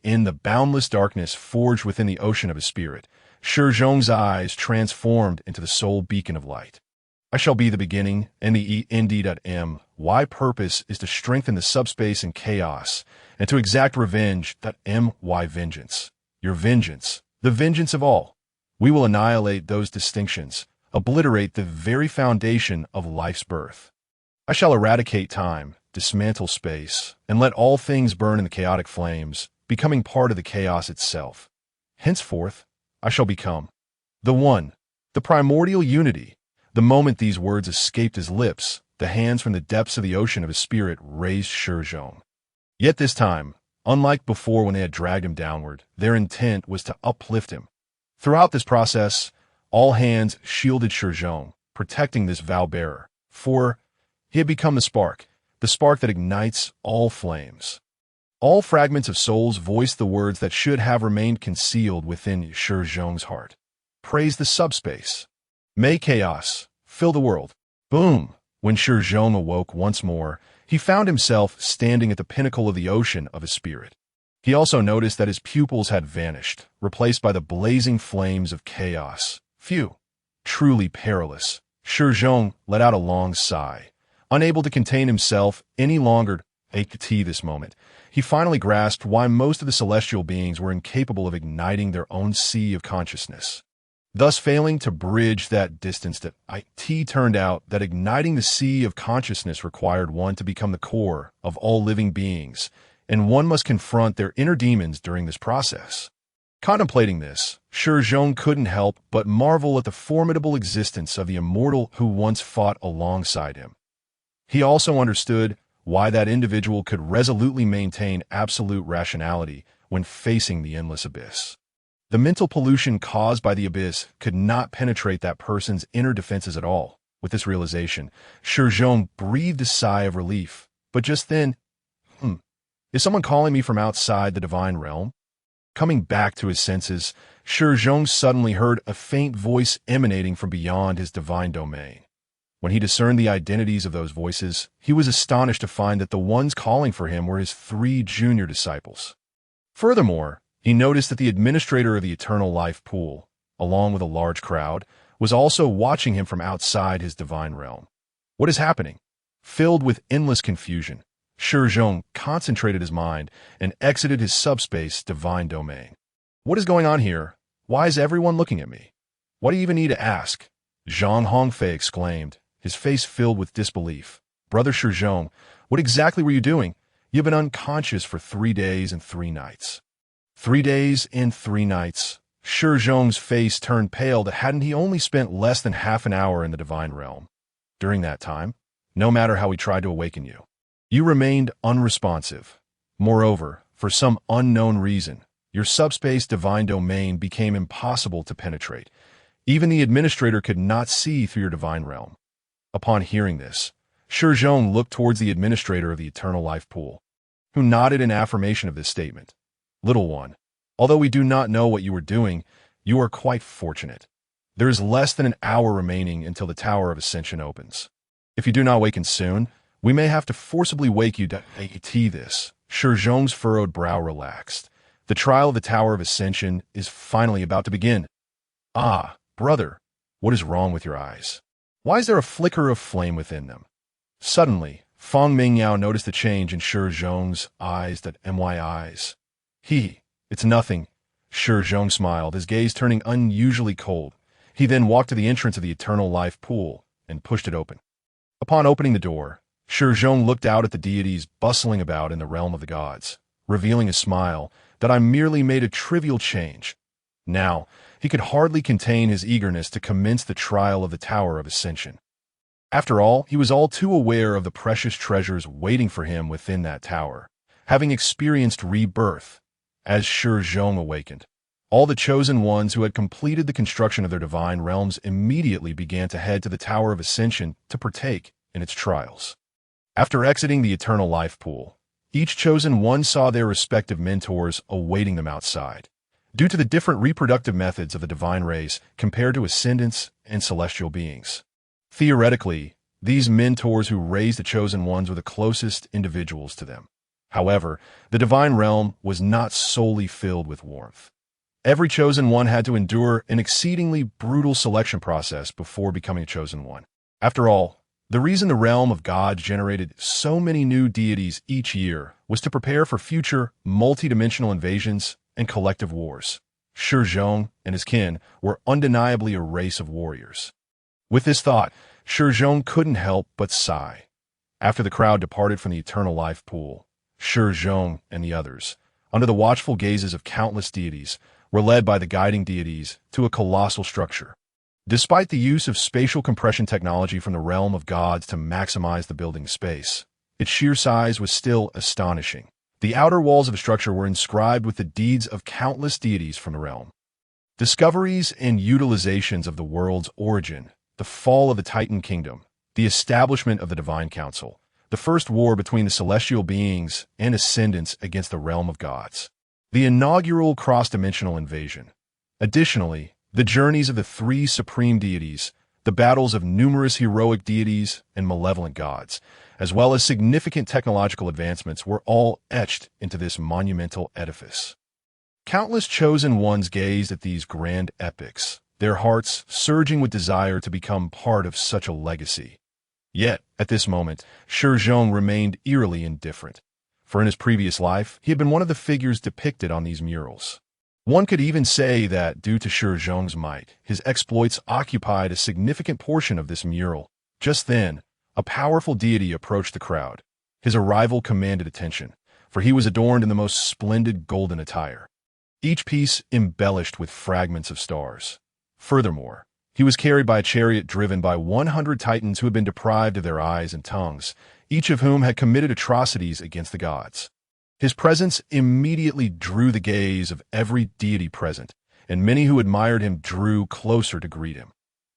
In the boundless darkness forged within the ocean of his spirit, Shi Zhong's eyes transformed into the sole beacon of light. I shall be the beginning and the end. My purpose is to strengthen the subspace and chaos, and to exact revenge. My vengeance. Your vengeance. The vengeance of all. We will annihilate those distinctions, obliterate the very foundation of life's birth. I shall eradicate time, dismantle space, and let all things burn in the chaotic flames, becoming part of the chaos itself. Henceforth, I shall become the One, the primordial unity. The moment these words escaped his lips, the hands from the depths of the ocean of his spirit raised Shi Zhong. Yet this time, unlike before when they had dragged him downward, their intent was to uplift him. Throughout this process, all hands shielded Shi Zhong, protecting this vow-bearer, for he had become the spark that ignites all flames. All fragments of souls voiced the words that should have remained concealed within Shi Zhong's heart. Praise the subspace. May chaos fill the world. Boom! When Shi Zhong awoke once more, he found himself standing at the pinnacle of the ocean of his spirit. He also noticed that his pupils had vanished, replaced by the blazing flames of chaos. Phew! Truly perilous. Shi Zhong let out a long sigh. Unable to contain himself any longer at this moment, he finally grasped why most of the celestial beings were incapable of igniting their own sea of consciousness, thus failing to bridge that distance. That it turned out that igniting the sea of consciousness required one to become the core of all living beings, and one must confront their inner demons during this process. Contemplating this, Shi Zhong couldn't help but marvel at the formidable existence of the immortal who once fought alongside him. He also understood why that individual could resolutely maintain absolute rationality when facing the endless abyss. The mental pollution caused by the abyss could not penetrate that person's inner defenses at all. With this realization, Shi Zhong breathed a sigh of relief. But just then, is someone calling me from outside the divine realm? Coming back to his senses, Shi Zhong suddenly heard a faint voice emanating from beyond his divine domain. When he discerned the identities of those voices, he was astonished to find that the ones calling for him were his 3 junior disciples. Furthermore, he noticed that the administrator of the eternal life pool, along with a large crowd, was also watching him from outside his divine realm. What is happening? Filled with endless confusion, Shi Zhong concentrated his mind and exited his subspace divine domain. What is going on here? Why is everyone looking at me? What do you even need to ask? Zhang Hongfei exclaimed, his face filled with disbelief. Brother Shi Zhong, what exactly were you doing? You've been unconscious for 3 days and 3 nights. 3 days and 3 nights. Shi Zhong's face turned pale. That hadn't he only spent less than half an hour in the divine realm? During that time, no matter how he tried to awaken you, you remained unresponsive. Moreover, for some unknown reason, your subspace divine domain became impossible to penetrate. Even the administrator could not see through your divine realm. Upon hearing this, Shi Zhong looked towards the administrator of the eternal life pool, who nodded in affirmation of this statement. Little one, although we do not know what you were doing, you are quite fortunate. There is less than an hour remaining until the Tower of Ascension opens. If you do not awaken soon, we may have to forcibly wake you to this. Shi Zhong's furrowed brow relaxed. The trial of the Tower of Ascension is finally about to begin. Ah, brother, what is wrong with your eyes? Why is there a flicker of flame within them? Suddenly, Feng Mingyao noticed a change in Shi Zhong's eyes. It's nothing. Shi Zhong smiled, his gaze turning unusually cold. He then walked to the entrance of the eternal life pool and pushed it open. Upon opening the door, Shi Zhong looked out at the deities bustling about in the realm of the gods, revealing a smile that I merely made a trivial change. Now, he could hardly contain his eagerness to commence the trial of the Tower of Ascension. After all, he was all too aware of the precious treasures waiting for him within that tower, having experienced rebirth. As Shi Zhong awakened, all the chosen ones who had completed the construction of their divine realms immediately began to head to the Tower of Ascension to partake in its trials. After exiting the eternal life pool, each chosen one saw their respective mentors awaiting them outside. Due to the different reproductive methods of the divine race compared to ascendants and celestial beings, theoretically, these mentors who raised the chosen ones were the closest individuals to them. However, the divine realm was not solely filled with warmth. Every chosen one had to endure an exceedingly brutal selection process before becoming a chosen one. After all, the reason the realm of gods generated so many new deities each year was to prepare for future multidimensional invasions and collective wars. Shi Zhong and his kin were undeniably a race of warriors. With this thought, Shi Zhong couldn't help but sigh. After the crowd departed from the eternal life pool, Shi Zhong and the others, under the watchful gazes of countless deities, were led by the guiding deities to a colossal structure. Despite the use of spatial compression technology from the realm of gods to maximize the building's space, its sheer size was still astonishing. The outer walls of the structure were inscribed with the deeds of countless deities from the realm. Discoveries and utilizations of the world's origin, the fall of the Titan kingdom, the establishment of the Divine Council, the first war between the celestial beings and ascendants against the realm of gods, the inaugural cross-dimensional invasion. Additionally, the journeys of the three supreme deities, the battles of numerous heroic deities and malevolent gods, as well as significant technological advancements were all etched into this monumental edifice. Countless chosen ones gazed at these grand epics, their hearts surging with desire to become part of such a legacy. Yet, at this moment, Shi Zhong remained eerily indifferent, for in his previous life, he had been one of the figures depicted on these murals. One could even say that, due to Shi Zhong's might, his exploits occupied a significant portion of this mural. Just then, a powerful deity approached the crowd. His arrival commanded attention, for he was adorned in the most splendid golden attire, each piece embellished with fragments of stars. Furthermore, he was carried by a chariot driven by 100 titans who had been deprived of their eyes and tongues, each of whom had committed atrocities against the gods. His presence immediately drew the gaze of every deity present, and many who admired him drew closer to greet him.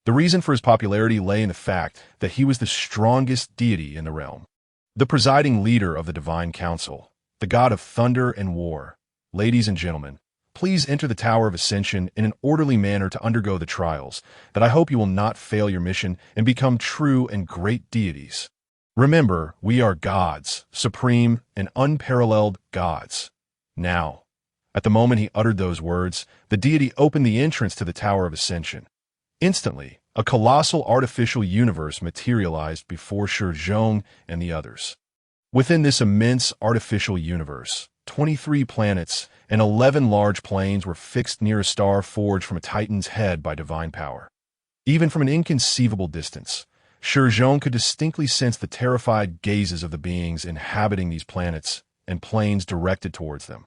The reason for his popularity lay in the fact that he was the strongest deity in the realm, the presiding leader of the Divine Council, the god of thunder and war. Ladies and gentlemen, please enter the Tower of Ascension in an orderly manner to undergo the trials, that I hope you will not fail your mission and become true and great deities. Remember, we are gods, supreme and unparalleled gods. Now, at the moment he uttered those words, the deity opened the entrance to the Tower of Ascension. Instantly, a colossal artificial universe materialized before Shi Zhong and the others. Within this immense artificial universe, 23 planets and 11 large planes were fixed near a star forged from a titan's head by divine power. Even from an inconceivable distance, Shi Zhong could distinctly sense the terrified gazes of the beings inhabiting these planets and planes directed towards them.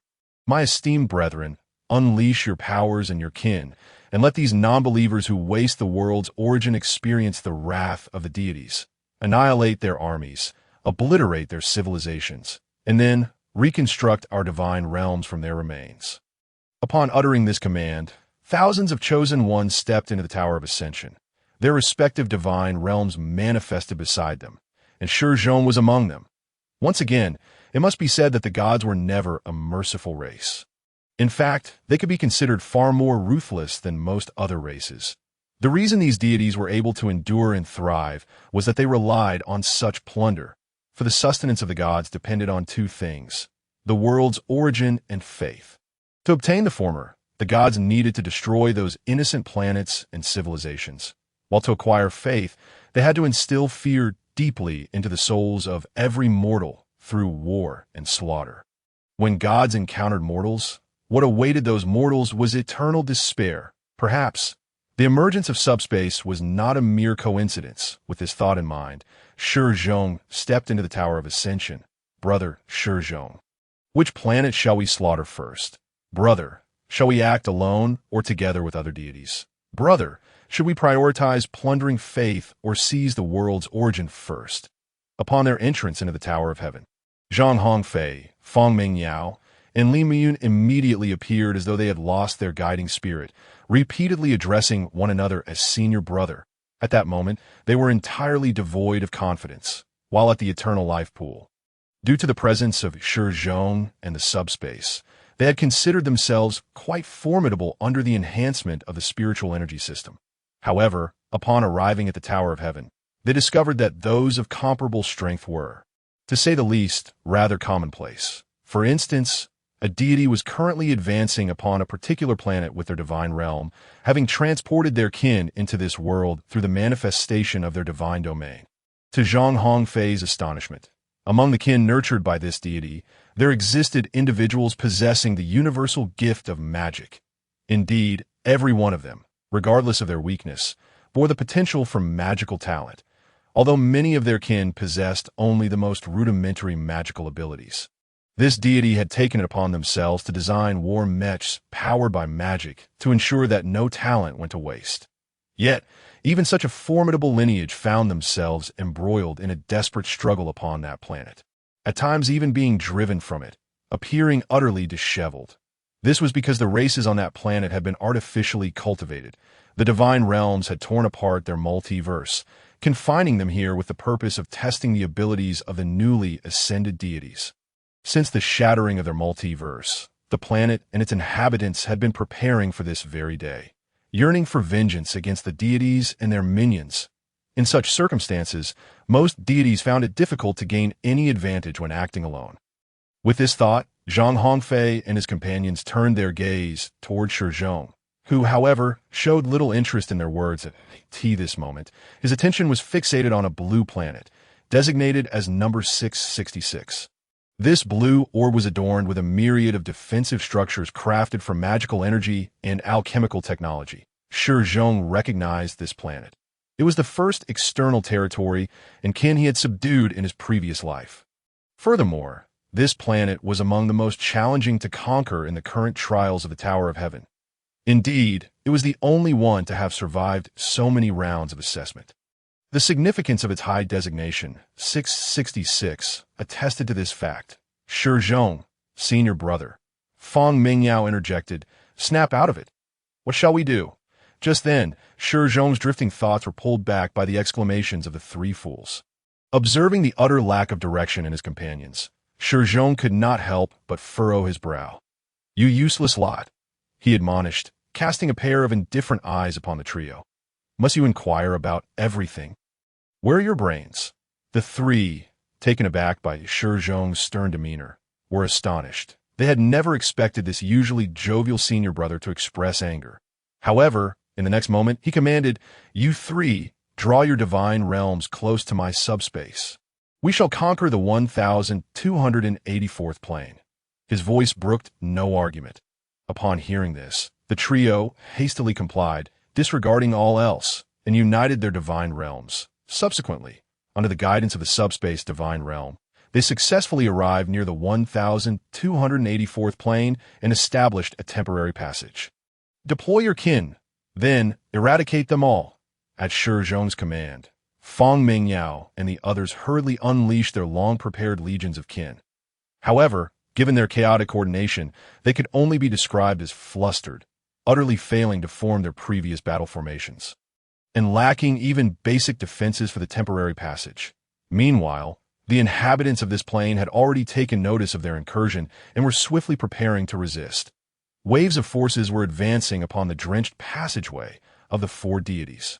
My esteemed brethren, unleash your powers and your kin, and let these non-believers who waste the world's origin experience the wrath of the deities. Annihilate their armies, obliterate their civilizations, and then reconstruct our divine realms from their remains. Upon uttering this command, thousands of chosen ones stepped into the Tower of Ascension. Their respective divine realms manifested beside them, and Shi Zhong was among them. Once again, it must be said that the gods were never a merciful race. In fact, they could be considered far more ruthless than most other races. The reason these deities were able to endure and thrive was that they relied on such plunder. For the sustenance of the gods depended on two things: the world's origin and faith. To obtain the former, the gods needed to destroy those innocent planets and civilizations, while to acquire faith, they had to instill fear deeply into the souls of every mortal through war and slaughter. When gods encountered mortals, what awaited those mortals was eternal despair. Perhaps the emergence of Subspace was not a mere coincidence. With this thought in mind, Shi Zhong stepped into the Tower of Ascension. Brother Shi Zhong, which planet shall we slaughter first? Brother, shall we act alone or together with other deities? Brother, should we prioritize plundering faith or seize the world's origin first? Upon their entrance into the Tower of Heaven, Zhang Hongfei, Feng Mingyao, and Li Miyun immediately appeared as though they had lost their guiding spirit, repeatedly addressing one another as senior brother. At that moment, they were entirely devoid of confidence, while at the eternal life pool. Due to the presence of Shi Zhong and the Subspace, they had considered themselves quite formidable under the enhancement of the spiritual energy system. However, upon arriving at the Tower of Heaven, they discovered that those of comparable strength were, to say the least, rather commonplace. For instance, a deity was currently advancing upon a particular planet with their divine realm, having transported their kin into this world through the manifestation of their divine domain. To Zhang Hongfei's astonishment, among the kin nurtured by this deity, there existed individuals possessing the universal gift of magic. Indeed, every one of them, regardless of their weakness, bore the potential for magical talent. although many of their kin possessed only the most rudimentary magical abilities. This deity had taken it upon themselves to design war mechs powered by magic to ensure that no talent went to waste. Yet, even such a formidable lineage found themselves embroiled in a desperate struggle upon that planet, at times even being driven from it, appearing utterly disheveled. This was because the races on that planet had been artificially cultivated. The divine realms had torn apart their multiverse, confining them here with the purpose of testing the abilities of the newly ascended deities. Since the shattering of their multiverse, the planet and its inhabitants had been preparing for this very day, yearning for vengeance against the deities and their minions. In such circumstances, most deities found it difficult to gain any advantage when acting alone. With this thought, Zhang Hongfei and his companions turned their gaze toward Shi Zhong, who, however, showed little interest in their words at this moment. His attention was fixated on a blue planet, designated as number 666. This blue orb was adorned with a myriad of defensive structures crafted from magical energy and alchemical technology. Shi Zhong recognized this planet. It was the first external territory and kin he had subdued in his previous life. Furthermore, this planet was among the most challenging to conquer in the current trials of the Tower of Heaven. Indeed, it was the only one to have survived so many rounds of assessment. The significance of its high designation, 666, attested to this fact. Shi Zhong, senior brother, Fang Mingyao interjected, "Snap out of it. What shall we do?" Just then, Shi Zhong's drifting thoughts were pulled back by the exclamations of the three fools. Observing the utter lack of direction in his companions, Shi Zhong could not help but furrow his brow. "You useless lot," he admonished, casting a pair of indifferent eyes upon the trio. "Must you inquire about everything? Where are your brains?" The three, taken aback by Shi Zhong's stern demeanor, were astonished. They had never expected this usually jovial senior brother to express anger. However, in the next moment, he commanded, "You three, draw your divine realms close to my subspace. We shall conquer the 1284th plane." His voice brooked no argument. Upon hearing this, the trio hastily complied, disregarding all else, and united their divine realms. Subsequently, under the guidance of the subspace divine realm, they successfully arrived near the 1284th plane and established a temporary passage. "Deploy your kin, then eradicate them all." At Shi Zhong's command, Fang Mingyao and the others hurriedly unleashed their long-prepared legions of kin. However, given their chaotic coordination, they could only be described as flustered, utterly failing to form their previous battle formations, and lacking even basic defenses for the temporary passage. Meanwhile, the inhabitants of this plane had already taken notice of their incursion and were swiftly preparing to resist. Waves of forces were advancing upon the drenched passageway of the four deities.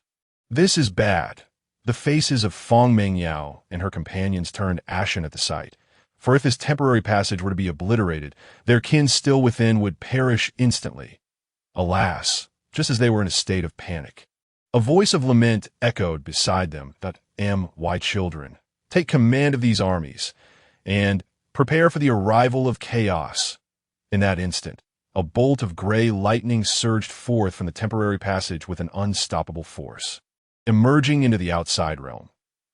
"This is bad." The faces of Fang Mingyao and her companions turned ashen at the sight, for if this temporary passage were to be obliterated, their kin still within would perish instantly. Alas, just as they were in a state of panic, a voice of lament echoed beside them that, "My children, take command of these armies, and prepare for the arrival of chaos." In that instant, a bolt of gray lightning surged forth from the temporary passage with an unstoppable force, emerging into the outside realm.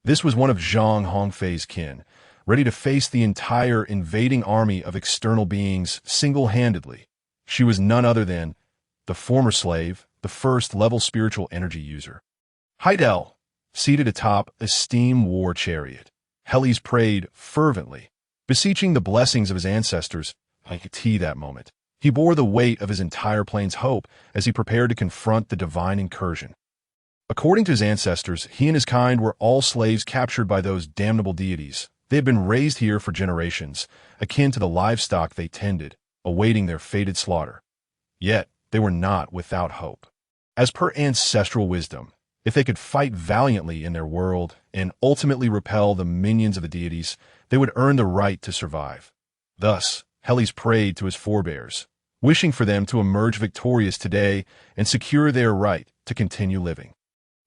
This was one of Zhang Hongfei's kin, ready to face the entire invading army of external beings single-handedly. She was none other than the former slave, the first-level spiritual energy user. Heidel, seated atop a steam war chariot, Helles prayed fervently, beseeching the blessings of his ancestors. That moment, he bore the weight of his entire plane's hope as he prepared to confront the divine incursion. According to his ancestors, he and his kind were all slaves captured by those damnable deities. They had been raised here for generations, akin to the livestock they tended, awaiting their fated slaughter. Yet, they were not without hope. As per ancestral wisdom, if they could fight valiantly in their world and ultimately repel the minions of the deities, they would earn the right to survive. Thus, Helles prayed to his forebears, wishing for them to emerge victorious today and secure their right to continue living.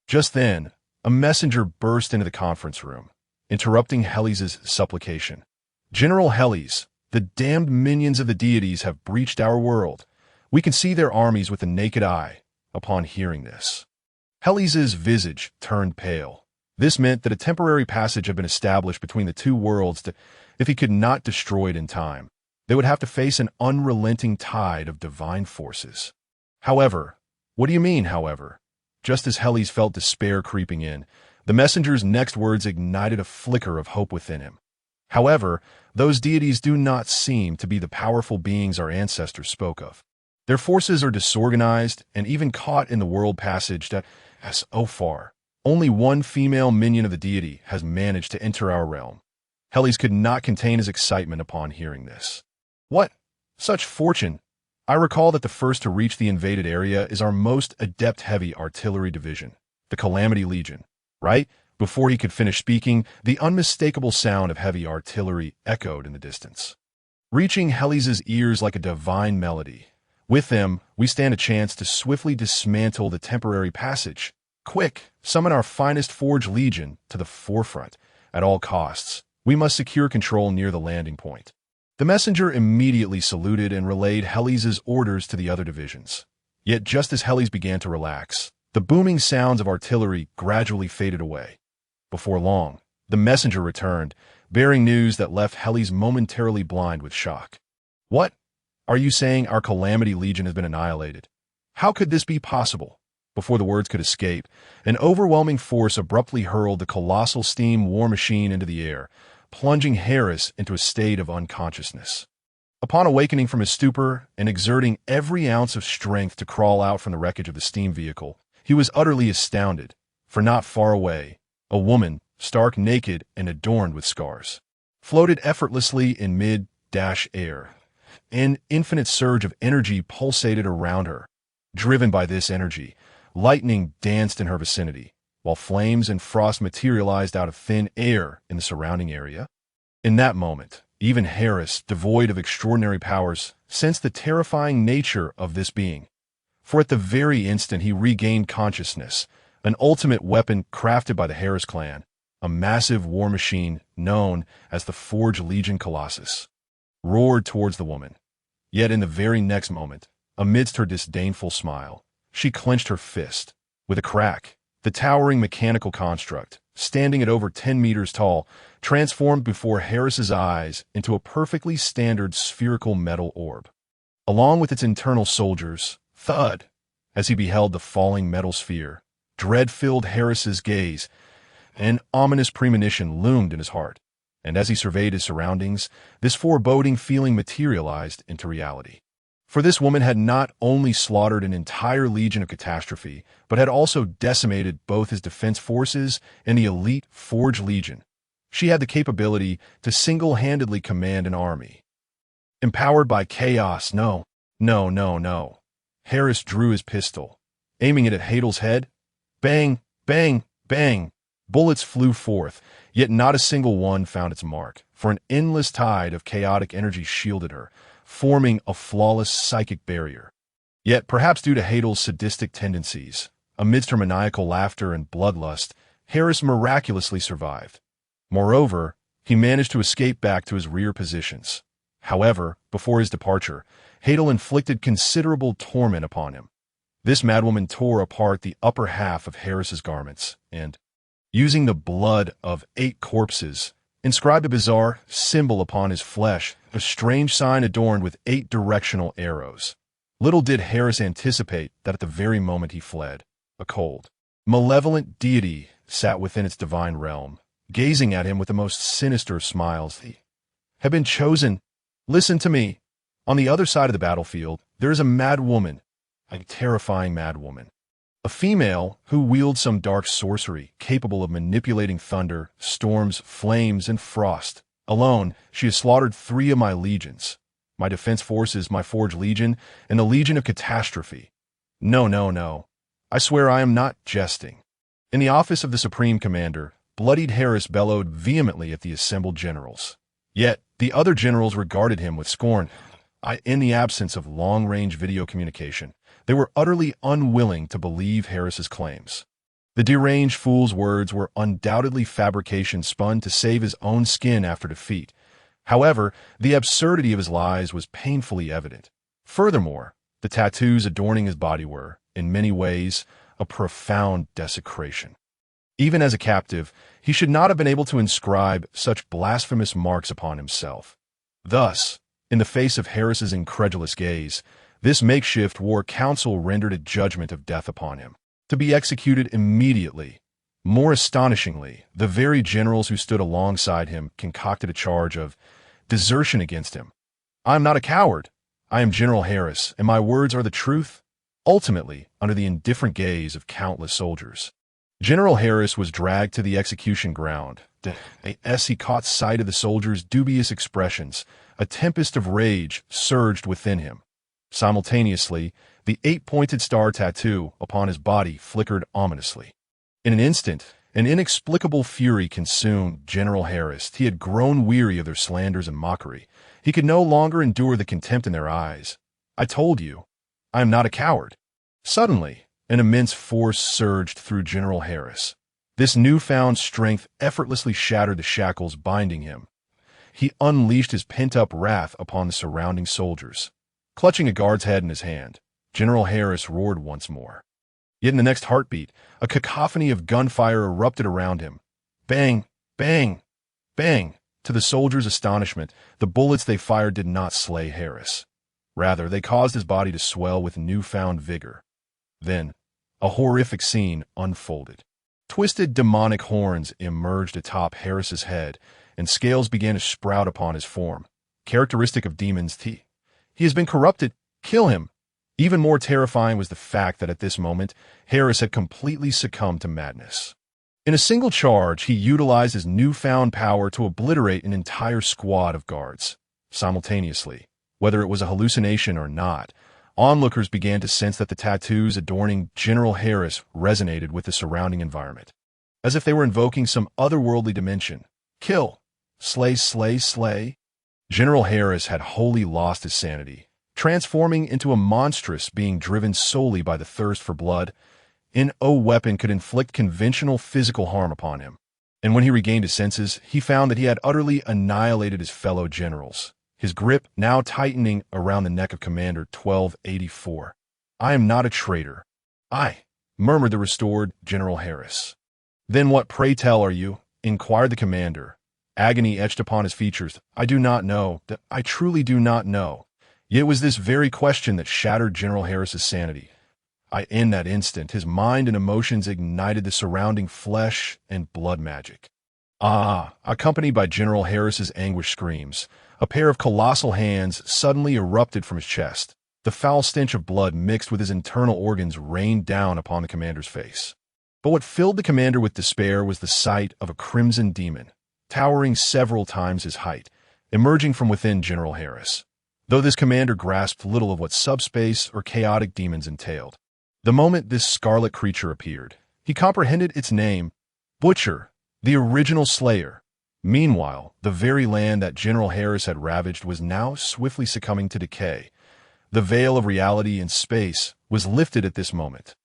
Just then, a messenger burst into the conference room, interrupting Helles' supplication. "General Helles, the damned minions of the deities have breached our world. We can see their armies with the naked eye." Upon hearing this, Helles' visage turned pale. This meant that a temporary passage had been established between the two worlds if he could not destroy it in time. They would have to face an unrelenting tide of divine forces. However, what do you mean, however? Just as Helles felt despair creeping in, the messenger's next words ignited a flicker of hope within him. However, those deities do not seem to be the powerful beings our ancestors spoke of. Their forces are disorganized and even caught in the world passage that, so far, only one female minion of the deity has managed to enter our realm. Helles could not contain his excitement upon hearing this. What? Such fortune! I recall that the first to reach the invaded area is our most adept heavy artillery division, the Calamity Legion, right? Before he could finish speaking, the unmistakable sound of heavy artillery echoed in the distance, reaching Helles's ears like a divine melody. With them, we stand a chance to swiftly dismantle the temporary passage. Quick, summon our finest Forge Legion to the forefront. At all costs, we must secure control near the landing point. The messenger immediately saluted and relayed Helles's orders to the other divisions. Yet just as Helles began to relax, the booming sounds of artillery gradually faded away. Before long, the messenger returned, bearing news that left Helles momentarily blind with shock. What? Are you saying our Calamity Legion has been annihilated? How could this be possible? Before the words could escape, an overwhelming force abruptly hurled the colossal steam war machine into the air, plunging Harris into a state of unconsciousness. Upon awakening from his stupor and exerting every ounce of strength to crawl out from the wreckage of the steam vehicle, he was utterly astounded, for not far away, a woman, stark naked and adorned with scars, floated effortlessly in mid-air. An infinite surge of energy pulsated around her. Driven by this energy, lightning danced in her vicinity, while flames and frost materialized out of thin air in the surrounding area. In that moment, even Harris, devoid of extraordinary powers, sensed the terrifying nature of this being. For at the very instant he regained consciousness, an ultimate weapon crafted by the Harris clan, a massive war machine known as the Forge Legion Colossus, roared towards the woman. Yet in the very next moment, amidst her disdainful smile, she clenched her fist. With a crack, the towering mechanical construct, standing at over 10 meters tall, transformed before Harris's eyes into a perfectly standard spherical metal orb. Along with its internal soldiers, thud, as he beheld the falling metal sphere, dread filled Harris's gaze. An ominous premonition loomed in his heart, and as he surveyed his surroundings, this foreboding feeling materialized into reality. For this woman had not only slaughtered an entire legion of catastrophe, but had also decimated both his defense forces and the elite Forge Legion. She had the capability to single-handedly command an army. Empowered by chaos, no. Harris drew his pistol, aiming it at Hadel's head. Bang, bang, bang. Bullets flew forth, yet not a single one found its mark, for an endless tide of chaotic energy shielded her, forming a flawless psychic barrier. Yet, perhaps due to Hadel's sadistic tendencies, amidst her maniacal laughter and bloodlust, Harris miraculously survived. Moreover, he managed to escape back to his rear positions. However, before his departure, Hadel inflicted considerable torment upon him. This madwoman tore apart the upper half of Harris's garments and, using the blood of 8 corpses, inscribed a bizarre symbol upon his flesh, a strange sign adorned with 8 directional arrows. Little did Harris anticipate that at the very moment he fled, a cold, malevolent deity sat within its divine realm, gazing at him with the most sinister smiles. He had been chosen. Listen to me. On the other side of the battlefield, there is a mad woman, a terrifying mad woman. A female who wields some dark sorcery capable of manipulating thunder, storms, flames, and frost. Alone, she has slaughtered 3 of my legions. My defense forces, my Forge Legion, and the Legion of Catastrophe. No. I swear I am not jesting. In the office of the Supreme Commander, bloodied Harris bellowed vehemently at the assembled generals. Yet, the other generals regarded him with scorn. In the absence of long-range video communication, they were utterly unwilling to believe Harris's claims. The deranged fool's words were undoubtedly fabrications spun to save his own skin after defeat. However, the absurdity of his lies was painfully evident. Furthermore, the tattoos adorning his body were, in many ways, a profound desecration. Even as a captive, he should not have been able to inscribe such blasphemous marks upon himself. Thus, in the face of Harris's incredulous gaze, this makeshift war council rendered a judgment of death upon him, to be executed immediately. More astonishingly, the very generals who stood alongside him concocted a charge of desertion against him. "I am not a coward. I am General Harris, and my words are the truth." Ultimately, under the indifferent gaze of countless soldiers, General Harris was dragged to the execution ground. As he caught sight of the soldiers' dubious expressions, a tempest of rage surged within him. Simultaneously, the 8-pointed star tattoo upon his body flickered ominously. In an instant, an inexplicable fury consumed General Harris. He had grown weary of their slanders and mockery. He could no longer endure the contempt in their eyes. "I told you, I am not a coward." Suddenly, an immense force surged through General Harris. This newfound strength effortlessly shattered the shackles binding him. He unleashed his pent-up wrath upon the surrounding soldiers. Clutching a guard's head in his hand, General Harris roared once more. Yet in the next heartbeat, a cacophony of gunfire erupted around him. Bang, bang, bang. To the soldiers' astonishment, the bullets they fired did not slay Harris. Rather, they caused his body to swell with newfound vigor. Then, a horrific scene unfolded. Twisted demonic horns emerged atop Harris's head, and scales began to sprout upon his form. Characteristic of demons, he has been corrupted. Kill him. Even more terrifying was the fact that at this moment, Harris had completely succumbed to madness. In a single charge, he utilized his newfound power to obliterate an entire squad of guards. Simultaneously, whether it was a hallucination or not, onlookers began to sense that the tattoos adorning General Harris resonated with the surrounding environment, as if they were invoking some otherworldly dimension. Kill. Slay, slay, slay. General Harris had wholly lost his sanity, transforming into a monstrous being driven solely by the thirst for blood. No weapon could inflict conventional physical harm upon him. And when he regained his senses, he found that he had utterly annihilated his fellow generals, his grip now tightening around the neck of Commander 1284. "I am not a traitor." "I," murmured the restored General Harris. "Then what, pray tell, are you?" inquired the commander. Agony etched upon his features. "I do not know. I truly do not know." Yet it was this very question that shattered General Harris's sanity. In that instant, his mind and emotions ignited the surrounding flesh and blood magic. Accompanied by General Harris's anguished screams, a pair of colossal hands suddenly erupted from his chest. The foul stench of blood mixed with his internal organs rained down upon the commander's face. But what filled the commander with despair was the sight of a crimson demon, towering several times his height, emerging from within General Harris. Though this commander grasped little of what subspace or chaotic demons entailed, the moment this scarlet creature appeared, he comprehended its name: Butcher, the original slayer. Meanwhile, the very land that General Harris had ravaged was now swiftly succumbing to decay. The veil of reality and space was lifted at this moment.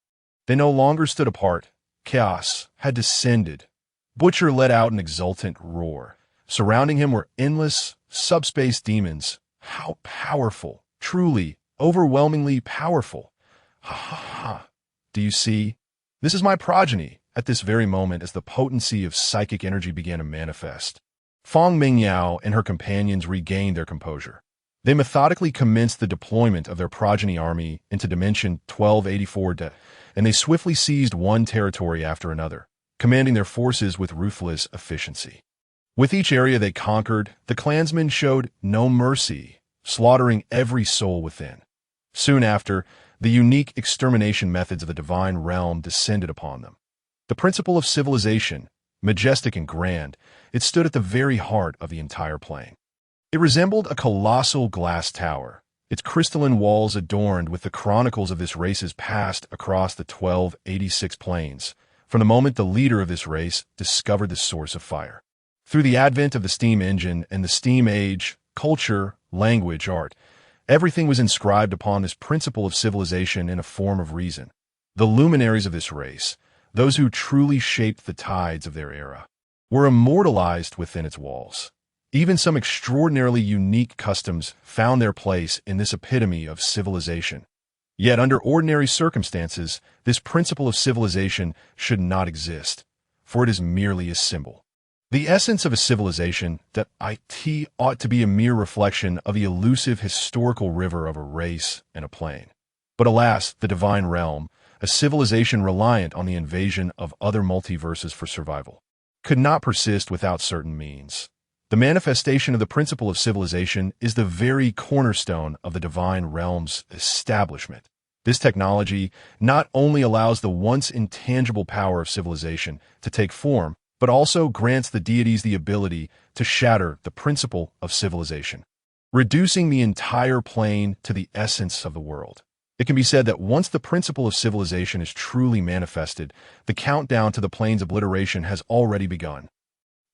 They no longer stood apart. Chaos had descended. Butcher let out an exultant roar. Surrounding him were endless, subspace demons. How powerful, truly, overwhelmingly powerful. Ha ha ha. Do you see? This is my progeny. At this very moment, as the potency of psychic energy began to manifest, Fong Mingyao and her companions regained their composure. They methodically commenced the deployment of their progeny army into Dimension 1284, and they swiftly seized one territory after another, commanding their forces with ruthless efficiency. With each area they conquered, the clansmen showed no mercy, slaughtering every soul within. Soon after, the unique extermination methods of the divine realm descended upon them. The principle of civilization, majestic and grand, it stood at the very heart of the entire plane. It resembled a colossal glass tower, its crystalline walls adorned with the chronicles of this race's past across the 1286 planes, from the moment the leader of this race discovered the source of fire. Through the advent of the steam engine and the steam age, culture, language, art, everything was inscribed upon this principle of civilization in a form of reason. The luminaries of this race, those who truly shaped the tides of their era, were immortalized within its walls. Even some extraordinarily unique customs found their place in this epitome of civilization. Yet under ordinary circumstances, this principle of civilization should not exist. for it is merely a symbol. The essence of a civilization, that it ought to be a mere reflection of the elusive historical river of a race and a plane. But alas, the divine realm, a civilization reliant on the invasion of other multiverses for survival, could not persist without certain means. The manifestation of the principle of civilization is the very cornerstone of the divine realm's establishment. This technology not only allows the once intangible power of civilization to take form, but also grants the deities the ability to shatter the principle of civilization, reducing the entire plane to the essence of the world. It can be said that once the principle of civilization is truly manifested, the countdown to the plane's obliteration has already begun.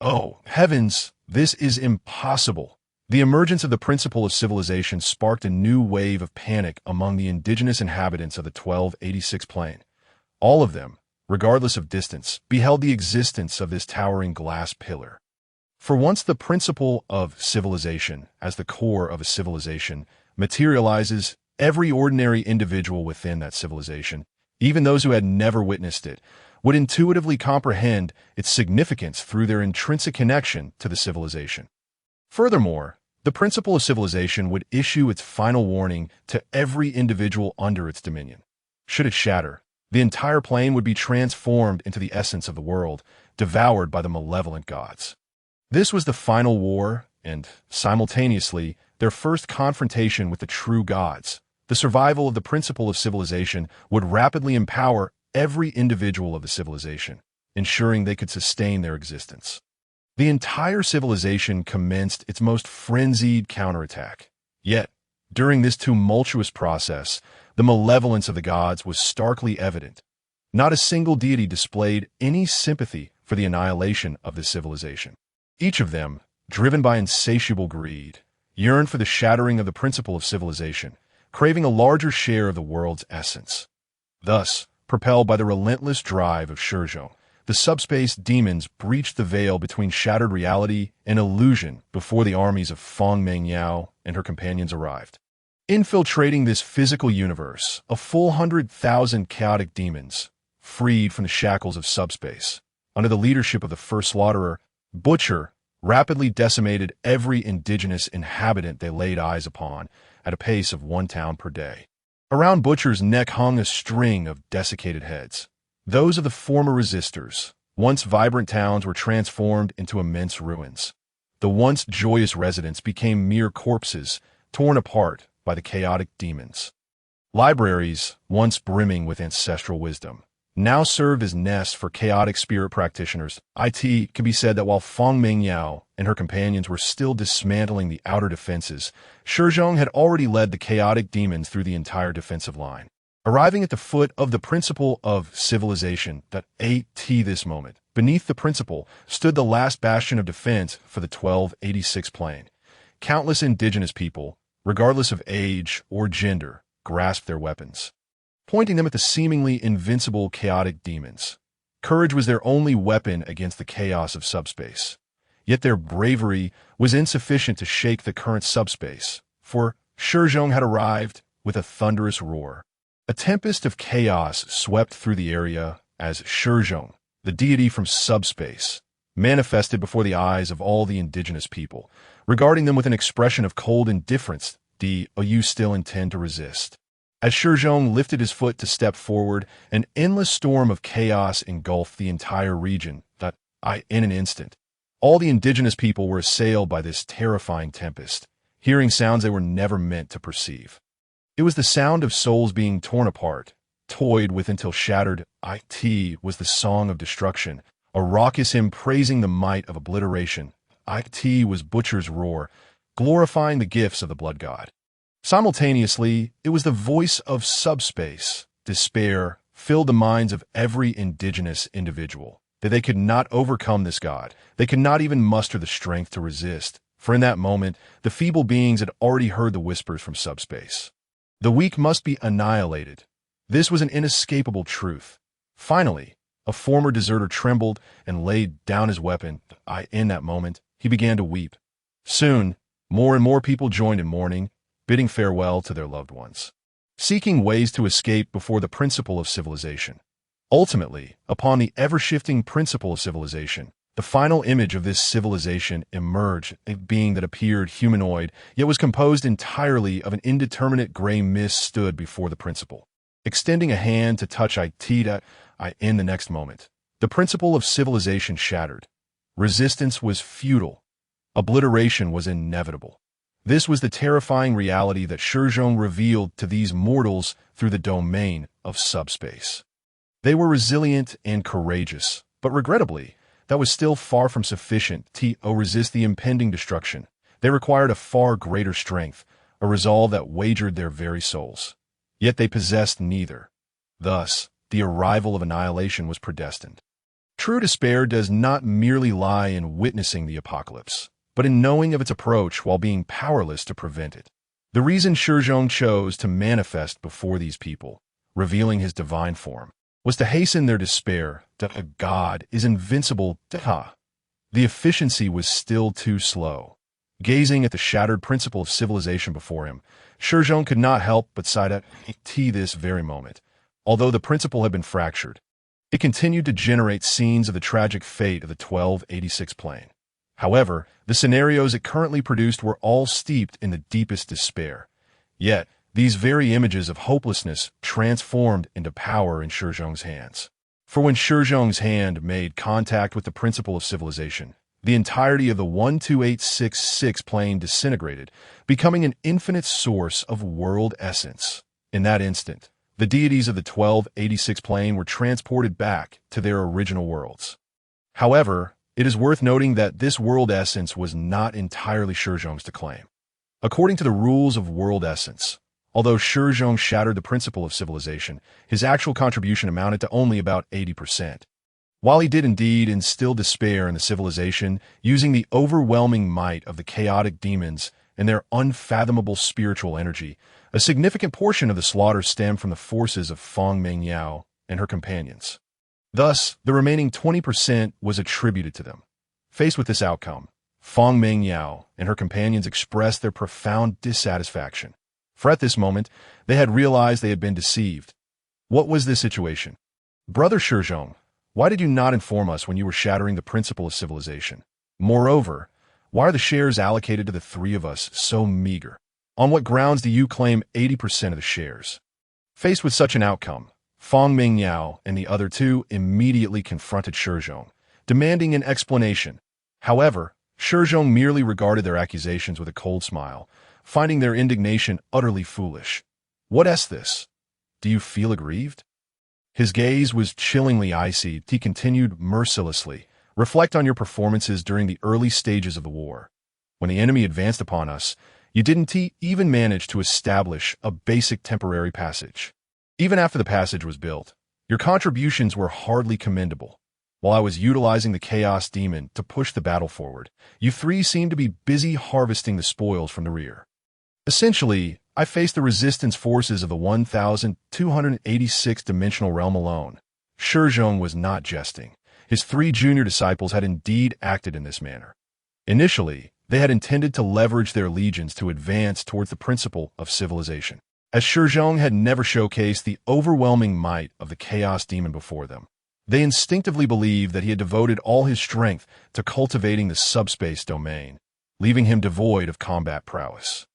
Oh, heavens, this is impossible. The emergence of the principle of civilization sparked a new wave of panic among the indigenous inhabitants of the 1286 plane. All of them, regardless of distance, beheld the existence of this towering glass pillar. For once the principle of civilization, as the core of a civilization, materializes, every ordinary individual within that civilization, even those who had never witnessed it, would intuitively comprehend its significance through their intrinsic connection to the civilization. Furthermore, the principle of civilization would issue its final warning to every individual under its dominion. Should it shatter, the entire plane would be transformed into the essence of the world, devoured by the malevolent gods. This was the final war, and, simultaneously, their first confrontation with the true gods. The survival of the principle of civilization would rapidly empower every individual of the civilization, ensuring they could sustain their existence. The entire civilization commenced its most frenzied counterattack. Yet, during this tumultuous process, the malevolence of the gods was starkly evident. Not a single deity displayed any sympathy for the annihilation of this civilization. Each of them, driven by insatiable greed, yearned for the shattering of the principle of civilization, craving a larger share of the world's essence. Thus, propelled by the relentless drive of Shi Zhong, the subspace demons breached the veil between shattered reality and illusion before the armies of Feng Mengyao and her companions arrived. Infiltrating this physical universe, a full 100,000 chaotic demons, freed from the shackles of subspace, under the leadership of the first slaughterer, Butcher, rapidly decimated every indigenous inhabitant they laid eyes upon at a pace of 1 town per day. Around Butcher's neck hung a string of desiccated heads. Those of the former resistors, once vibrant towns, were transformed into immense ruins. The once joyous residents became mere corpses, torn apart by the chaotic demons. Libraries, once brimming with ancestral wisdom, now served as nests for chaotic spirit practitioners. It can be said that while Feng Mengyao and her companions were still dismantling the outer defenses, Shi Zhong had already led the chaotic demons through the entire defensive line. Arriving at the foot of the principle of civilization, this moment, beneath the principle, stood the last bastion of defense for the 1286 plane. Countless indigenous people, regardless of age or gender, grasped their weapons, pointing them at the seemingly invincible chaotic demons. Courage was their only weapon against the chaos of subspace. Yet their bravery was insufficient to shake the current subspace, for Shi Zhong had arrived with a thunderous roar. A tempest of chaos swept through the area as Shi Zhong, the deity from subspace, manifested before the eyes of all the indigenous people, regarding them with an expression of cold indifference. You still intend to resist? As Shi Zhong lifted his foot to step forward, an endless storm of chaos engulfed the entire region. In an instant, all the indigenous people were assailed by this terrifying tempest, hearing sounds they were never meant to perceive. It was the sound of souls being torn apart, toyed with until shattered. It was the song of destruction, a raucous hymn praising the might of obliteration. It was Butcher's roar, glorifying the gifts of the blood god. Simultaneously, it was the voice of subspace. Despair filled the minds of every indigenous individual, that they could not overcome this god. They could not even muster the strength to resist, for in that moment, the feeble beings had already heard the whispers from subspace. The weak must be annihilated. This was an inescapable truth. Finally, a former deserter trembled and laid down his weapon. In that moment, he began to weep. Soon, more and more people joined in mourning, bidding farewell to their loved ones, seeking ways to escape before the principle of civilization. Ultimately, upon the ever-shifting principle of civilization, the final image of this civilization emerged, a being that appeared humanoid, yet was composed entirely of an indeterminate gray mist stood before the principle. Extending a hand to touch I in the next moment. The principle of civilization shattered. Resistance was futile. Obliteration was inevitable. This was the terrifying reality that Shi Zhong revealed to these mortals through the domain of subspace. They were resilient and courageous, but regrettably, that was still far from sufficient to resist the impending destruction. They required a far greater strength, a resolve that wagered their very souls. Yet they possessed neither. Thus, the arrival of annihilation was predestined. True despair does not merely lie in witnessing the apocalypse, but in knowing of its approach while being powerless to prevent it. The reason Shi Zhong chose to manifest before these people, revealing his divine form, was to hasten their despair that a god is invincible. The efficiency was still too slow. Gazing at the shattered principle of civilization before him, Shi Zhong could not help but sigh at this very moment. Although the principle had been fractured, it continued to generate scenes of the tragic fate of the 1286 plane. However, the scenarios it currently produced were all steeped in the deepest despair. Yet, these very images of hopelessness transformed into power in Shi Zhong's hands. For when Shi Zhong's hand made contact with the principle of civilization, the entirety of the 12866 plane disintegrated, becoming an infinite source of world essence. In that instant, the deities of the 1286 plane were transported back to their original worlds. However, it is worth noting that this world essence was not entirely Shi Zhong's to claim. According to the rules of world essence, although Shi Zhong shattered the principle of civilization, his actual contribution amounted to only about 80%. While he did indeed instill despair in the civilization, using the overwhelming might of the chaotic demons and their unfathomable spiritual energy, a significant portion of the slaughter stemmed from the forces of Fang Mengyao and her companions. Thus, the remaining 20% was attributed to them. Faced with this outcome, Fang Mengyao and her companions expressed their profound dissatisfaction. For at this moment, they had realized they had been deceived. What was this situation? Brother Shi Zhong, why did you not inform us when you were shattering the principle of civilization? Moreover, why are the shares allocated to the three of us so meager? On what grounds do you claim 80% of the shares? Faced with such an outcome, Fang Mengyao and the other two immediately confronted Shi Zhong, demanding an explanation. However, Shi Zhong merely regarded their accusations with a cold smile, finding their indignation utterly foolish. What is this? Do you feel aggrieved? His gaze was chillingly icy. He continued mercilessly. Reflect on your performances during the early stages of the war. When the enemy advanced upon us, you didn't even manage to establish a basic temporary passage. Even after the passage was built, your contributions were hardly commendable. While I was utilizing the Chaos Demon to push the battle forward, you three seemed to be busy harvesting the spoils from the rear. Essentially, I faced the resistance forces of the 1286-dimensional realm alone. Shi Zhong was not jesting. His three junior disciples had indeed acted in this manner. Initially, they had intended to leverage their legions to advance towards the principle of civilization, as Shi Zhong had never showcased the overwhelming might of the Chaos Demon before them. They instinctively believed that he had devoted all his strength to cultivating the subspace domain, leaving him devoid of combat prowess.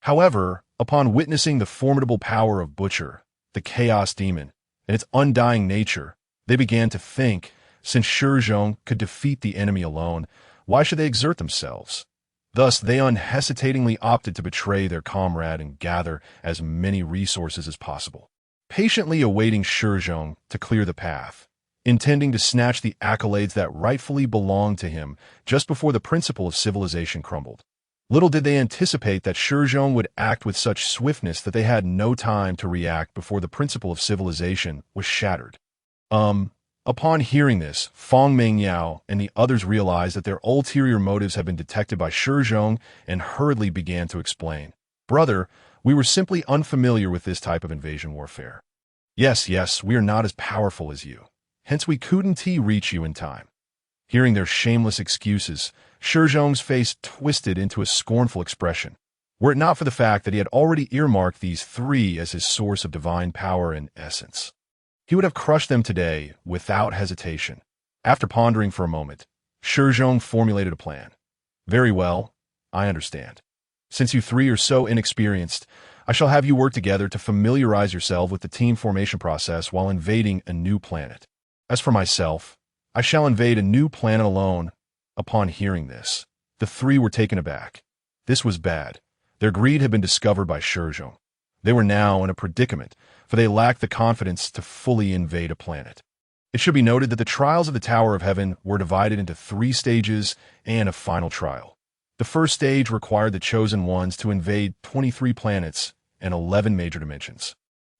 However, upon witnessing the formidable power of Butcher, the Chaos Demon, and its undying nature, they began to think, since Shi Zhong could defeat the enemy alone, why should they exert themselves? Thus, they unhesitatingly opted to betray their comrade and gather as many resources as possible, patiently awaiting Shi Zhong to clear the path, intending to snatch the accolades that rightfully belonged to him just before the principle of civilization crumbled. Little did they anticipate that Shi Zhong would act with such swiftness that they had no time to react before the principle of civilization was shattered. Upon hearing this, Fang Mengyao and the others realized that their ulterior motives had been detected by Shi Zhong and hurriedly began to explain. Brother, we were simply unfamiliar with this type of invasion warfare. Yes, we are not as powerful as you. Hence we couldn't reach you in time. Hearing their shameless excuses, Shi Zhong's face twisted into a scornful expression. Were it not for the fact that he had already earmarked these three as his source of divine power and essence. He would have crushed them today without hesitation. After pondering for a moment, Shi Zhong formulated a plan. Very well, I understand. Since you three are so inexperienced, I shall have you work together to familiarize yourself with the team formation process while invading a new planet. As for myself, I shall invade a new planet alone. Upon hearing this, the three were taken aback. This was bad. Their greed had been discovered by Shi Zhong. They were now in a predicament, for they lacked the confidence to fully invade a planet. It should be noted that the trials of the Tower of Heaven were divided into 3 stages and a final trial. The first stage required the chosen ones to invade 23 planets and 11 major dimensions.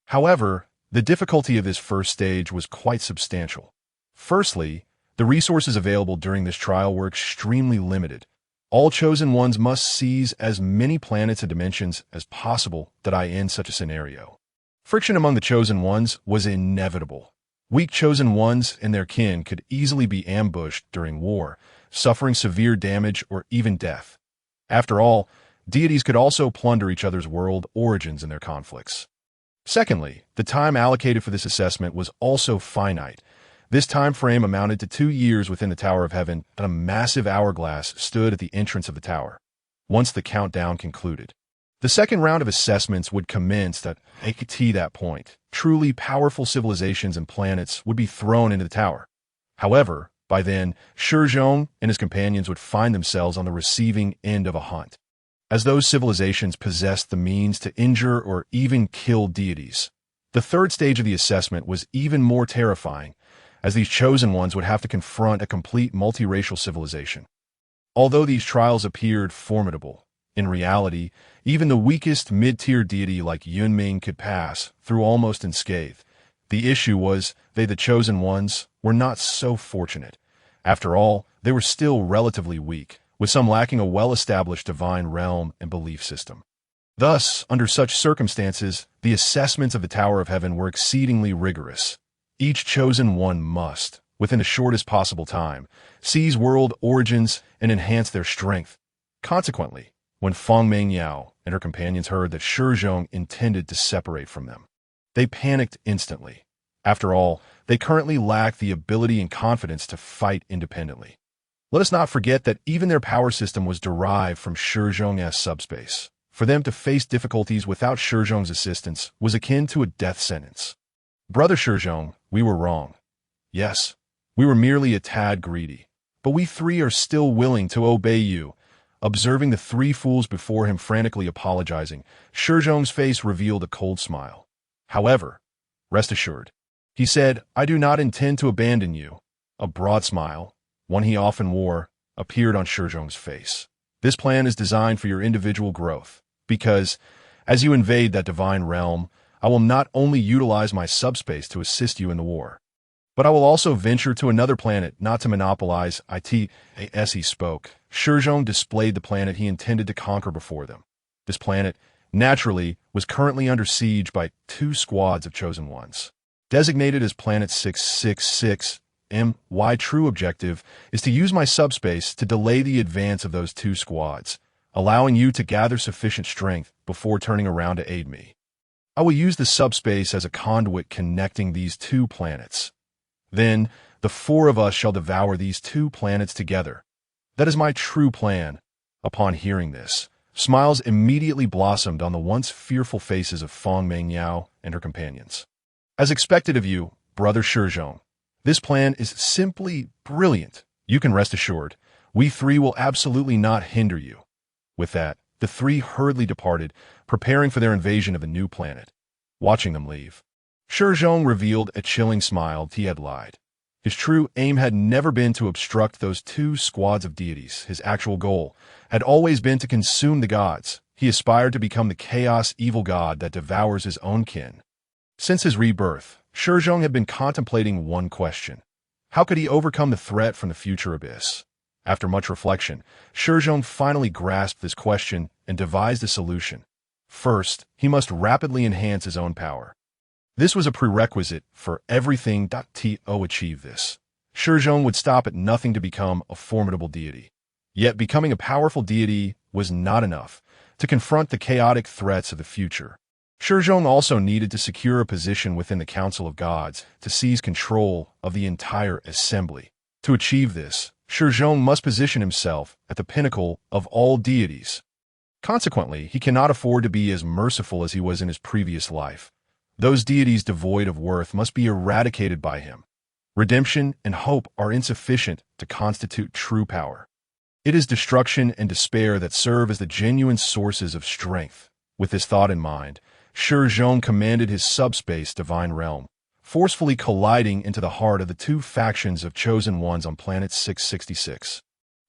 However, the difficulty of this first stage was quite substantial. Firstly, the resources available during this trial were extremely limited. All chosen ones must seize as many planets and dimensions as possible that in such a scenario. Friction among the chosen ones was inevitable. Weak chosen ones and their kin could easily be ambushed during war, suffering severe damage or even death. After all, deities could also plunder each other's world origins in their conflicts. Secondly, the time allocated for this assessment was also finite. This time frame amounted to 2 years within the Tower of Heaven, and a massive hourglass stood at the entrance of the tower. Once the countdown concluded, the second round of assessments would commence at that point. Truly powerful civilizations and planets would be thrown into the tower. However, by then, Shi Zhong and his companions would find themselves on the receiving end of a hunt, as those civilizations possessed the means to injure or even kill deities. The third stage of the assessment was even more terrifying, as these chosen ones would have to confront a complete multiracial civilization. Although these trials appeared formidable, in reality, even the weakest mid-tier deity like Yunming could pass through almost unscathed. The issue was they, the chosen ones, were not so fortunate. After all, they were still relatively weak, with some lacking a well-established divine realm and belief system. Thus, under such circumstances, the assessments of the Tower of Heaven were exceedingly rigorous. Each chosen one must, within the shortest possible time, seize world origins and enhance their strength. Consequently, when Feng Mengyao and her companions heard that Shi Zhong intended to separate from them, they panicked instantly. After all, they currently lacked the ability and confidence to fight independently. Let us not forget that even their power system was derived from Shi Zhong's subspace. For them to face difficulties without Shi Zhong's assistance was akin to a death sentence. Brother Shi Zhong, we were wrong. Yes, we were merely a tad greedy, but we three are still willing to obey you. Observing the 3 fools before him frantically apologizing, Shi Zhong's face revealed a cold smile. However, rest assured, he said, I do not intend to abandon you. A broad smile, one he often wore, appeared on Shi Zhong's face. This plan is designed for your individual growth, because, as you invade that divine realm, I will not only utilize my subspace to assist you in the war, but I will also venture to another planet not to monopolize it. As he spoke, Shi Zhong displayed the planet he intended to conquer before them. This planet, naturally, was currently under siege by 2 squads of chosen ones. Designated as Planet 666, my true objective is to use my subspace to delay the advance of those 2 squads, allowing you to gather sufficient strength before turning around to aid me. I will use the subspace as a conduit connecting these 2 planets. Then, the 4 of us shall devour these 2 planets together. That is my true plan. Upon hearing this, smiles immediately blossomed on the once fearful faces of Feng Mengyao and her companions. As expected of you, Brother Shi Zhong, this plan is simply brilliant. You can rest assured, we 3 will absolutely not hinder you. With that, the 3 hurriedly departed, preparing for their invasion of a new planet. Watching them leave, Shi Zhong revealed a chilling smile. He had lied. His true aim had never been to obstruct those 2 squads of deities. His actual goal had always been to consume the gods. He aspired to become the chaos evil god that devours his own kin. Since his rebirth, Shi Zhong had been contemplating one question. How could he overcome the threat from the future abyss? After much reflection, Shi Zhong finally grasped this question and devised a solution. First, he must rapidly enhance his own power. This was a prerequisite for everything to achieve this. Shi Zhong would stop at nothing to become a formidable deity. Yet becoming a powerful deity was not enough to confront the chaotic threats of the future. Shi Zhong also needed to secure a position within the Council of Gods to seize control of the entire assembly. To achieve this, Shi Zhong must position himself at the pinnacle of all deities. Consequently, he cannot afford to be as merciful as he was in his previous life. Those deities devoid of worth must be eradicated by him. Redemption and hope are insufficient to constitute true power. It is destruction and despair that serve as the genuine sources of strength. With this thought in mind, Shi Zhong commanded his subspace divine realm, forcefully colliding into the heart of the two factions of chosen ones on planet 666.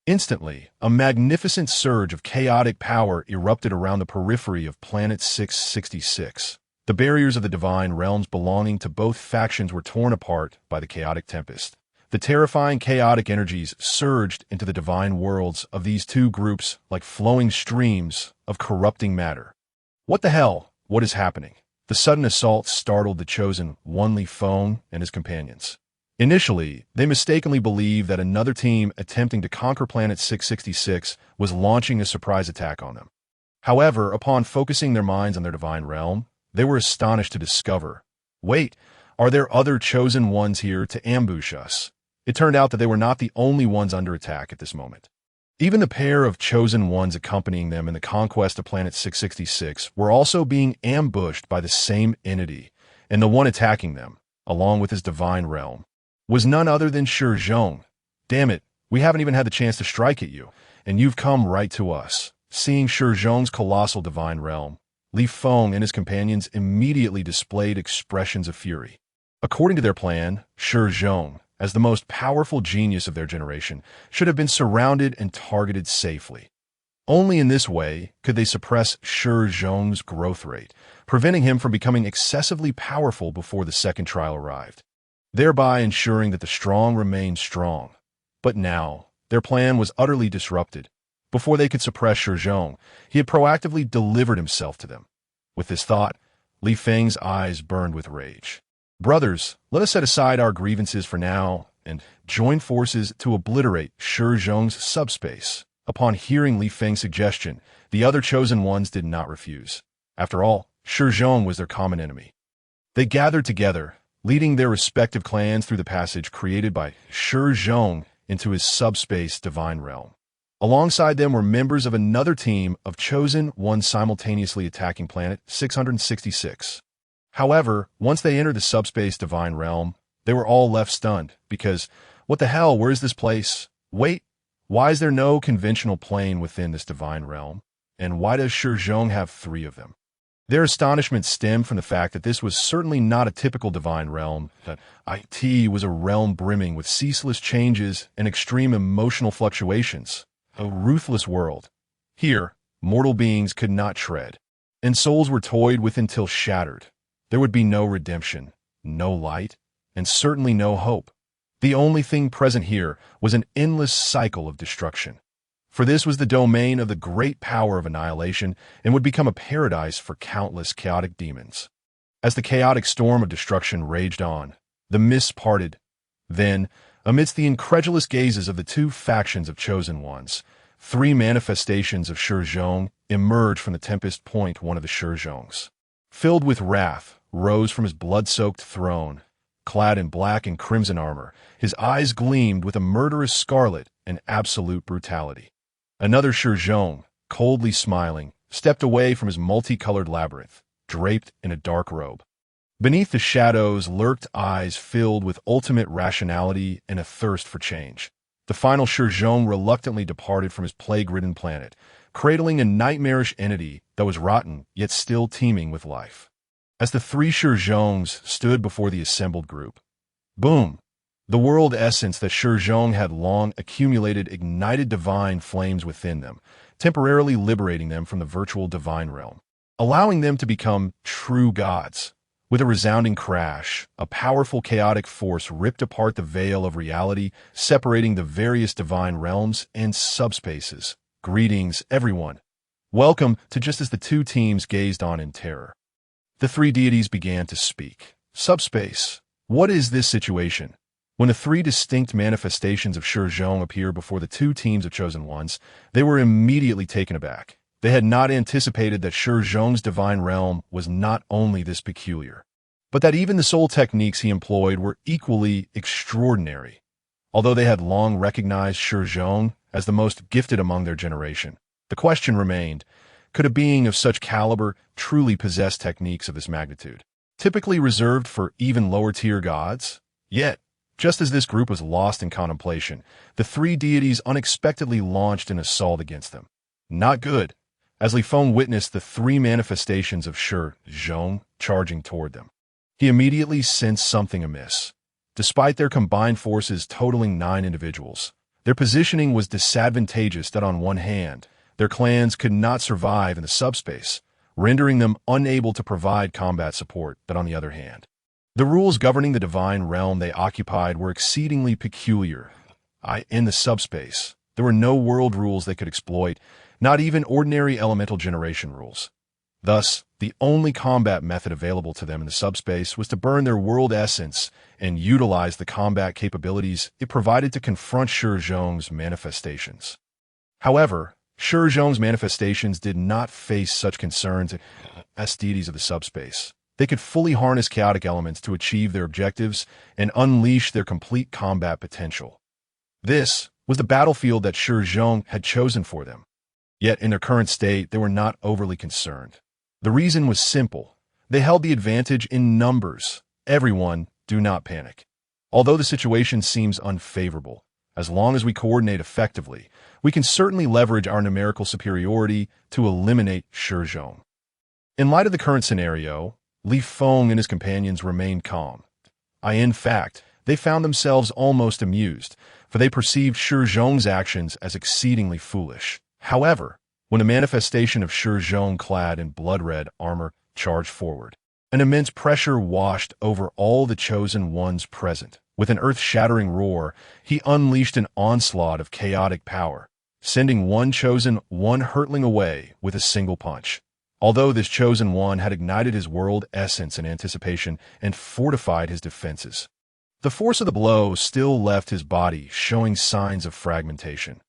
Instantly, a magnificent surge of chaotic power erupted around the periphery of planet 666. The barriers of the divine realms belonging to both factions were torn apart by the chaotic tempest. The terrifying chaotic energies surged into the divine worlds of these two groups like flowing streams of corrupting matter. What the hell? What is happening? The sudden assault startled the chosen one Li Feng and his companions. Initially, they mistakenly believed that another team attempting to conquer planet 666 was launching a surprise attack on them. However, upon focusing their minds on their divine realm, they were astonished to discover, wait, are there other chosen ones here to ambush us? It turned out that they were not the only ones under attack at this moment. Even the pair of chosen ones accompanying them in the conquest of planet 666 were also being ambushed by the same entity, and the one attacking them, along with his divine realm, was none other than Shi Zhong. Damn it, we haven't even had the chance to strike at you, and you've come right to us. Seeing Shi Zhong's colossal divine realm, Li Feng and his companions immediately displayed expressions of fury. According to their plan, Shi Zhong, as the most powerful genius of their generation, should have been surrounded and targeted safely. Only in this way could they suppress Shi Zhong's growth rate, preventing him from becoming excessively powerful before the second trial arrived, thereby ensuring that the strong remained strong. But now, their plan was utterly disrupted. Before they could suppress Shi Zhong, he had proactively delivered himself to them. With this thought, Li Feng's eyes burned with rage. Brothers, let us set aside our grievances for now and join forces to obliterate Shi Zhong's subspace. Upon hearing Li Feng's suggestion, the other chosen ones did not refuse. After all, Shi Zhong was their common enemy. They gathered together, leading their respective clans through the passage created by Shi Zhong into his subspace divine realm. Alongside them were members of another team of chosen ones simultaneously attacking planet 666. However, once they entered the subspace divine realm, they were all left stunned because, what the hell, where is this place? Wait, why is there no conventional plane within this divine realm? And why does Shi Zhong have 3 of them? Their astonishment stemmed from the fact that this was certainly not a typical divine realm, that it was a realm brimming with ceaseless changes and extreme emotional fluctuations, a ruthless world. Here, mortal beings could not tread, and souls were toyed with until shattered. There would be no redemption, no light, and certainly no hope. The only thing present here was an endless cycle of destruction. For this was the domain of the great power of annihilation and would become a paradise for countless chaotic demons. As the chaotic storm of destruction raged on, the mists parted. Then, amidst the incredulous gazes of the two factions of chosen ones, 3 manifestations of Shi Zhong emerged from the tempest point. One of the Shi Zhongs, filled with wrath, rose from his blood-soaked throne. Clad in black and crimson armor, his eyes gleamed with a murderous scarlet and absolute brutality. Another Shi Zhong, coldly smiling, stepped away from his multicolored labyrinth, draped in a dark robe. Beneath the shadows lurked eyes filled with ultimate rationality and a thirst for change. The final Shi Zhong reluctantly departed from his plague-ridden planet, cradling a nightmarish entity that was rotten yet still teeming with life. As the 3 Shi Zhongs stood before the assembled group, boom! The world essence that Shi Zhong had long accumulated ignited divine flames within them, temporarily liberating them from the virtual divine realm, allowing them to become true gods. With a resounding crash, a powerful chaotic force ripped apart the veil of reality, separating the various divine realms and subspaces. Greetings, everyone. Welcome to just as the 2 teams gazed on in terror. The 3 deities began to speak. Subspace, what is this situation? When the 3 distinct manifestations of Shi Zhong appeared before the 2 teams of chosen ones, they were immediately taken aback. They had not anticipated that Shi Zhong's divine realm was not only this peculiar, but that even the soul techniques he employed were equally extraordinary. Although they had long recognized Shi Zhong as the most gifted among their generation, the question remained, could a being of such caliber truly possess techniques of this magnitude, typically reserved for even lower-tier gods? Yet, just as this group was lost in contemplation, the three deities unexpectedly launched an assault against them. Not good, as Li Feng witnessed the three manifestations of Shi Zhong charging toward them. He immediately sensed something amiss. Despite their combined forces totaling 9 individuals, their positioning was disadvantageous that on one hand, their clans could not survive in the subspace, rendering them unable to provide combat support, but on the other hand, the rules governing the divine realm they occupied were exceedingly peculiar. In the subspace, there were no world rules they could exploit, not even ordinary elemental generation rules. Thus, the only combat method available to them in the subspace was to burn their world essence and utilize the combat capabilities it provided to confront Shi Zhong's manifestations. However, Shi Zhong's manifestations did not face such concerns as deities of the subspace. They could fully harness chaotic elements to achieve their objectives and unleash their complete combat potential. This was the battlefield that Shi Zhong had chosen for them. Yet in their current state, they were not overly concerned. The reason was simple. They held the advantage in numbers. Everyone, do not panic. Although the situation seems unfavorable, as long as we coordinate effectively, we can certainly leverage our numerical superiority to eliminate Shi Zhong. In light of the current scenario, Li Feng and his companions remained calm. In fact, they found themselves almost amused, for they perceived Shi Zhong's actions as exceedingly foolish. However, when a manifestation of Shi Zhong clad in blood-red armor charged forward, an immense pressure washed over all the chosen ones present. With an earth-shattering roar, he unleashed an onslaught of chaotic power, sending one chosen one hurtling away with a single punch. Although this chosen one had ignited his world essence in anticipation and fortified his defenses, the force of the blow still left his body showing signs of fragmentation.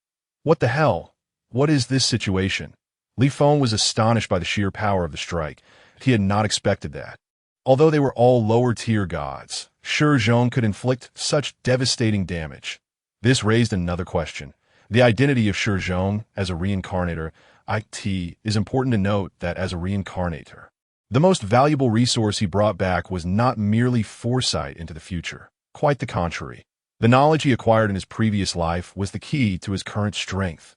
What the hell? What is this situation? Li Feng was astonished by the sheer power of the strike. He had not expected that. Although they were all lower-tier gods, Shi Zhong could inflict such devastating damage. This raised another question. The identity of Shi Zhong as a reincarnator. It is important to note that as a reincarnator, the most valuable resource he brought back was not merely foresight into the future. Quite the contrary. The knowledge he acquired in his previous life was the key to his current strength.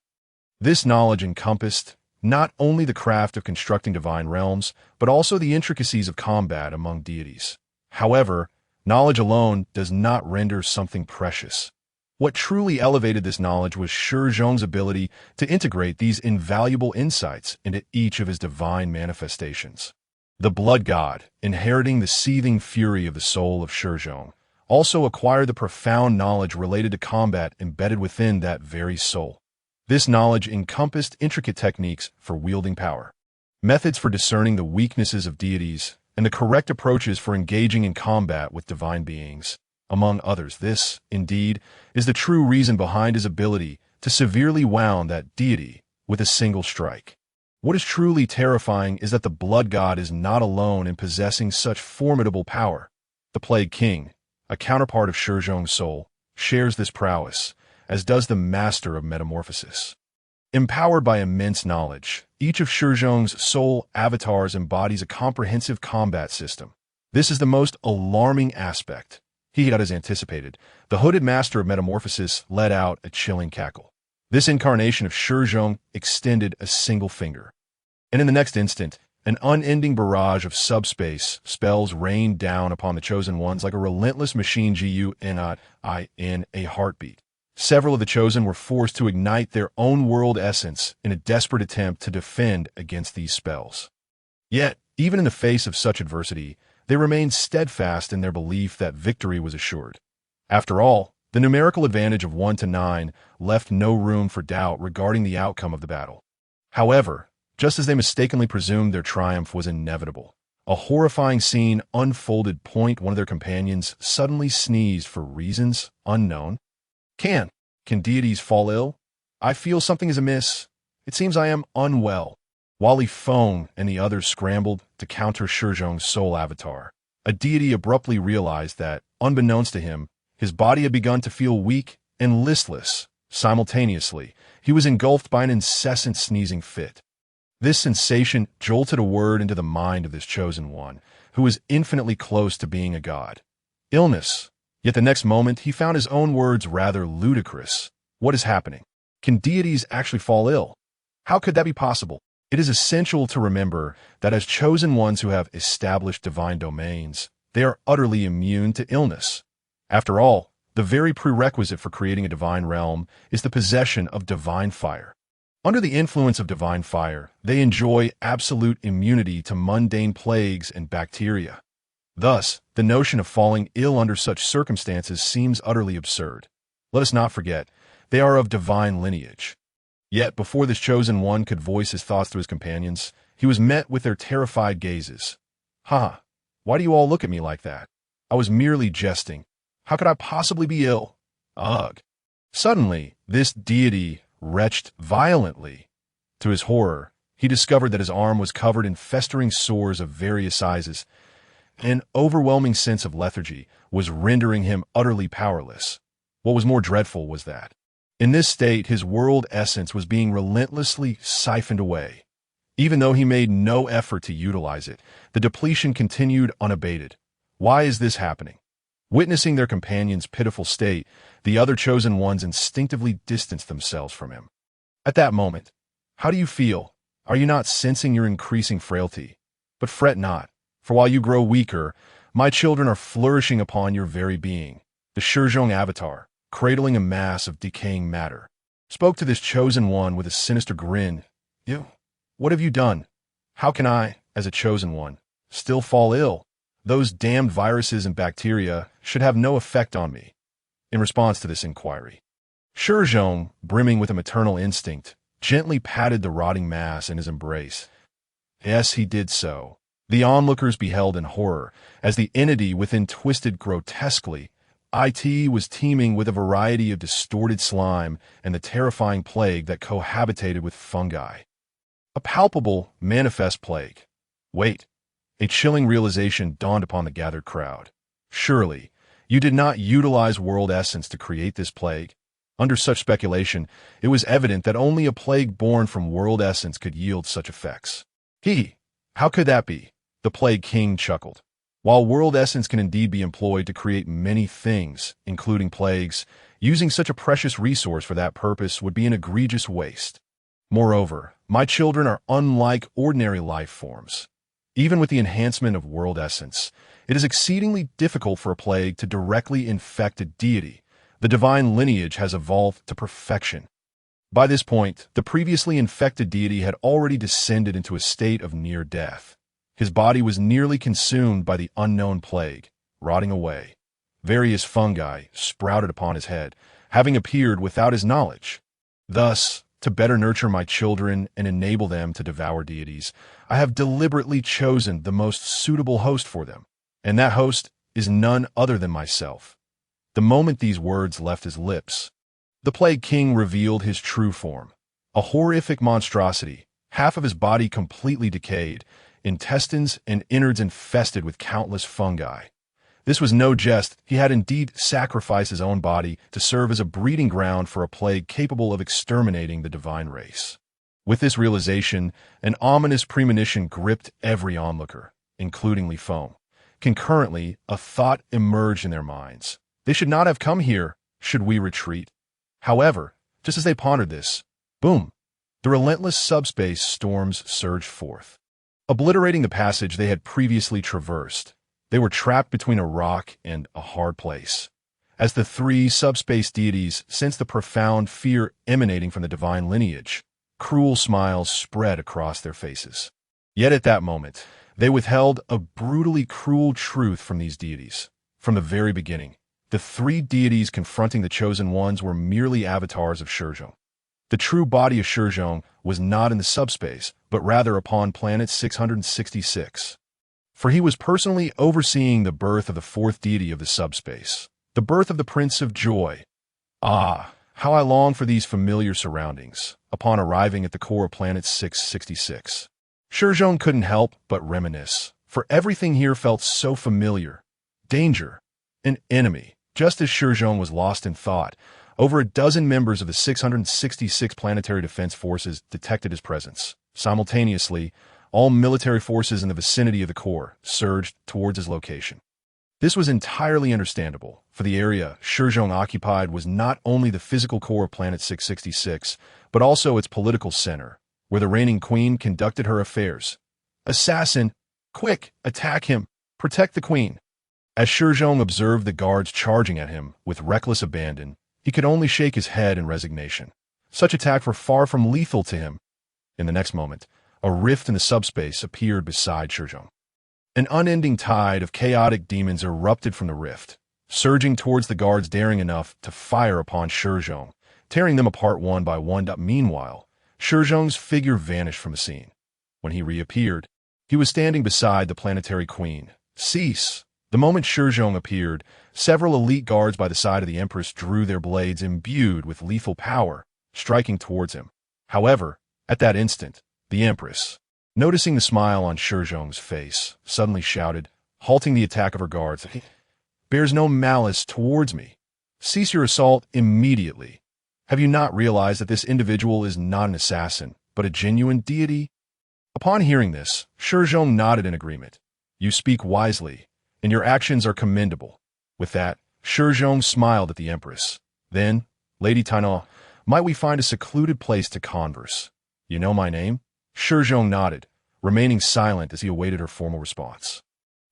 This knowledge encompassed not only the craft of constructing divine realms, but also the intricacies of combat among deities. However, knowledge alone does not render something precious. What truly elevated this knowledge was Shi Zhong's ability to integrate these invaluable insights into each of his divine manifestations. The blood god, inheriting the seething fury of the soul of Shi Zhong, also acquired the profound knowledge related to combat embedded within that very soul. This knowledge encompassed intricate techniques for wielding power, methods for discerning the weaknesses of deities, and the correct approaches for engaging in combat with divine beings, among others. This, indeed, is the true reason behind his ability to severely wound that deity with a single strike. What is truly terrifying is that the blood god is not alone in possessing such formidable power. The Plague King, a counterpart of Shi Zhong's soul, shares this prowess, as does the Master of Metamorphosis. Empowered by immense knowledge, each of Shi Zhong's soul avatars embodies a comprehensive combat system. This is the most alarming aspect. He had as anticipated. The hooded Master of Metamorphosis let out a chilling cackle. This incarnation of Shi Zhong extended a single finger. And in the next instant, an unending barrage of subspace spells rained down upon the chosen ones like a relentless machine in a heartbeat. Several of the chosen were forced to ignite their own world essence in a desperate attempt to defend against these spells. Yet, even in the face of such adversity, they remained steadfast in their belief that victory was assured. After all, the numerical advantage of 1 to 9 left no room for doubt regarding the outcome of the battle. However, just as they mistakenly presumed their triumph was inevitable, a horrifying scene unfolded. One of their companions suddenly sneezed for reasons unknown. Can deities fall ill? I feel something is amiss. It seems I am unwell. While Li Feng and the others scrambled to counter Shi Zhong's soul avatar, a deity abruptly realized that, unbeknownst to him, his body had begun to feel weak and listless. Simultaneously, he was engulfed by an incessant sneezing fit. This sensation jolted a word into the mind of this chosen one, who was infinitely close to being a god. Illness. Yet the next moment, he found his own words rather ludicrous. What is happening? Can deities actually fall ill? How could that be possible? It is essential to remember that as chosen ones who have established divine domains, they are utterly immune to illness. After all, the very prerequisite for creating a divine realm is the possession of divine fire. Under the influence of divine fire, they enjoy absolute immunity to mundane plagues and bacteria. Thus, the notion of falling ill under such circumstances seems utterly absurd. Let us not forget, they are of divine lineage. Yet, before this chosen one could voice his thoughts to his companions, he was met with their terrified gazes. "Ha! Why do you all look at me like that? I was merely jesting. How could I possibly be ill? Ugh!" Suddenly, this deity retched violently. To his horror, he discovered that his arm was covered in festering sores of various sizes. An overwhelming sense of lethargy was rendering him utterly powerless. What was more dreadful was that, in this state, his world essence was being relentlessly siphoned away. Even though he made no effort to utilize it, the depletion continued unabated. Why is this happening? Witnessing their companion's pitiful state, the other chosen ones instinctively distanced themselves from him. At that moment, how do you feel? Are you not sensing your increasing frailty? But fret not, for while you grow weaker, my children are flourishing upon your very being. The Shi Zhong avatar, cradling a mass of decaying matter, spoke to this chosen one with a sinister grin. "You, what have you done? How can I, as a chosen one, still fall ill? Those damned viruses and bacteria should have no effect on me." In response to this inquiry, Shi Zhong, brimming with a maternal instinct, gently patted the rotting mass in his embrace. Yes, he did so. The onlookers beheld in horror, as the entity within twisted grotesquely. It was teeming with a variety of distorted slime and the terrifying plague that cohabitated with fungi. A palpable, manifest plague. Wait. A chilling realization dawned upon the gathered crowd. Surely, you did not utilize world essence to create this plague. Under such speculation, it was evident that only a plague born from world essence could yield such effects. How could that be? The Plague King chuckled. While world essence can indeed be employed to create many things, including plagues, using such a precious resource for that purpose would be an egregious waste. Moreover, my children are unlike ordinary life forms. Even with the enhancement of world essence, it is exceedingly difficult for a plague to directly infect a deity. The divine lineage has evolved to perfection. By this point, the previously infected deity had already descended into a state of near death. His body was nearly consumed by the unknown plague, rotting away. Various fungi sprouted upon his head, having appeared without his knowledge. Thus, to better nurture my children and enable them to devour deities, I have deliberately chosen the most suitable host for them, and that host is none other than myself. The moment these words left his lips, the Plague King revealed his true form, a horrific monstrosity, half of his body completely decayed, intestines and innards infested with countless fungi. This was no jest. He had indeed sacrificed his own body to serve as a breeding ground for a plague capable of exterminating the divine race. With this realization, an ominous premonition gripped every onlooker, including Li Feng. Concurrently, a thought emerged in their minds. They should not have come here. Should we retreat? However, just as they pondered this, boom, the relentless subspace storms surged forth, obliterating the passage they had previously traversed. They were trapped between a rock and a hard place. As the three subspace deities sensed the profound fear emanating from the divine lineage, cruel smiles spread across their faces. Yet at that moment, they withheld a brutally cruel truth from these deities. From the very beginning, the three deities confronting the chosen ones were merely avatars of Shi Zhong. The true body of Shi Zhong was not in the subspace, but rather upon planet 666. For he was personally overseeing the birth of the fourth deity of the subspace, the birth of the Prince of Joy. Ah, how I long for these familiar surroundings, upon arriving at the core of planet 666. Shi Zhong couldn't help but reminisce, for everything here felt so familiar. Danger. An enemy. Just as Shi Zhong was lost in thought, over a dozen members of the 666 Planetary Defense Forces detected his presence. Simultaneously, all military forces in the vicinity of the core surged towards his location. This was entirely understandable, for the area Shi Zhong occupied was not only the physical core of Planet 666, but also its political center, where the reigning queen conducted her affairs. Assassin! Quick! Attack him! Protect the queen! As Shi Zhong observed the guards charging at him with reckless abandon, he could only shake his head in resignation. Such attacks were far from lethal to him. In the next moment, a rift in the subspace appeared beside Shi Zhong. An unending tide of chaotic demons erupted from the rift, surging towards the guards daring enough to fire upon Shi Zhong, tearing them apart one by one. Meanwhile, Shi Zhong's figure vanished from the scene. When he reappeared, he was standing beside the planetary queen. Cease! The moment Shi Zhong appeared, several elite guards by the side of the Empress drew their blades imbued with lethal power, striking towards him. However, at that instant, the Empress, noticing the smile on Shi Zhong's face, suddenly shouted, halting the attack of her guards, "He bears no malice towards me. Cease your assault immediately. Have you not realized that this individual is not an assassin, but a genuine deity?" Upon hearing this, Shi Zhong nodded in agreement. "You speak wisely, and your actions are commendable." With that, Shi Zhong smiled at the Empress. Then, "Lady Tainao, might we find a secluded place to converse? You know my name?" Shi Zhong nodded, remaining silent as he awaited her formal response.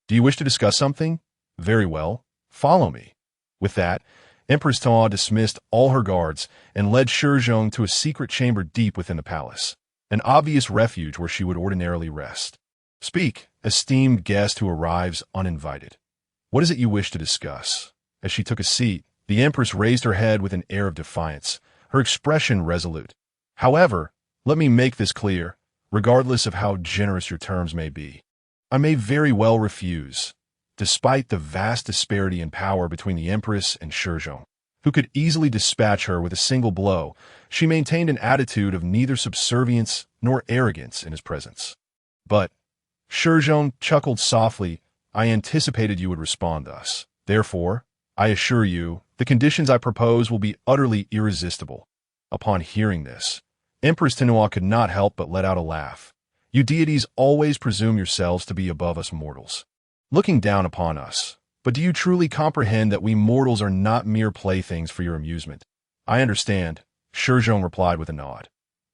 "Do you wish to discuss something? Very well. Follow me." With that, Empress Tainao dismissed all her guards and led Shi Zhong to a secret chamber deep within the palace, an obvious refuge where she would ordinarily rest. "Speak, esteemed guest who arrives uninvited. What is it you wish to discuss?" As she took a seat, the Empress raised her head with an air of defiance, her expression resolute. "However, let me make this clear, regardless of how generous your terms may be. I may very well refuse." Despite the vast disparity in power between the Empress and Shi Zhong, who could easily dispatch her with a single blow, she maintained an attitude of neither subservience nor arrogance in his presence. But Shi Zhong chuckled softly. "I anticipated you would respond thus. Therefore, I assure you, the conditions I propose will be utterly irresistible." Upon hearing this, Empress Tainao could not help but let out a laugh. "You deities always presume yourselves to be above us mortals, looking down upon us. But do you truly comprehend that we mortals are not mere playthings for your amusement?" "I understand," Shi Zhong replied with a nod.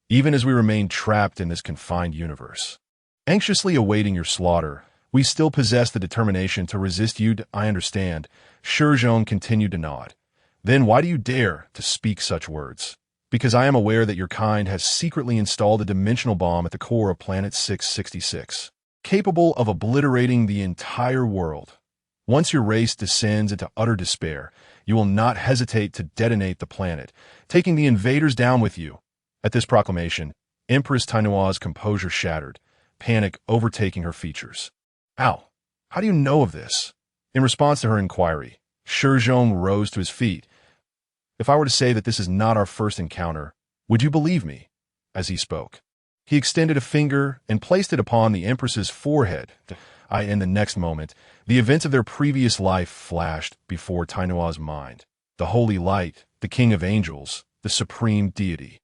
"Even as we remain trapped in this confined universe, anxiously awaiting your slaughter, we still possess the determination to resist you." "I understand," Shi Zhong continued to nod. "Then why do you dare to speak such words?" "Because I am aware that your kind has secretly installed a dimensional bomb at the core of Planet 666, capable of obliterating the entire world. Once your race descends into utter despair, you will not hesitate to detonate the planet, taking the invaders down with you." At this proclamation, Empress Tainao's composure shattered, panic overtaking her features. "Ow! How do you know of this?" In response to her inquiry, Shi Zhong rose to his feet. "If I were to say that this is not our first encounter, would you believe me?" As he spoke, he extended a finger and placed it upon the Empress's forehead. In the next moment, the events of their previous life flashed before Tainao's mind. The holy light, the king of angels, the supreme deity.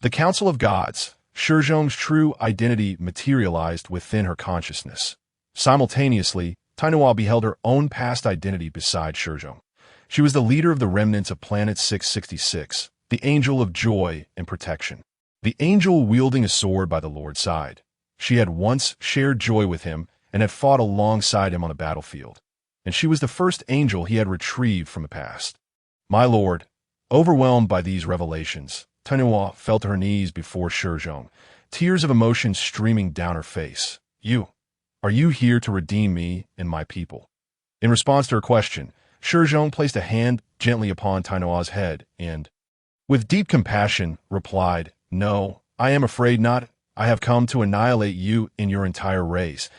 The council of gods. Shi Zhong's true identity materialized within her consciousness. Simultaneously, Tainao beheld her own past identity beside Shi Zhong. She was the leader of the remnants of Planet 666, the angel of joy and protection. The angel wielding a sword by the Lord's side. She had once shared joy with him and had fought alongside him on the battlefield. And she was the first angel he had retrieved from the past. "My lord," overwhelmed by these revelations, Tainao fell to her knees before Shi Zhong, tears of emotion streaming down her face. Are you here to redeem me and my people?" In response to her question, Shi Zhong placed a hand gently upon Tainao's head and, with deep compassion, replied, "No, I am afraid not. I have come to annihilate you and your entire race.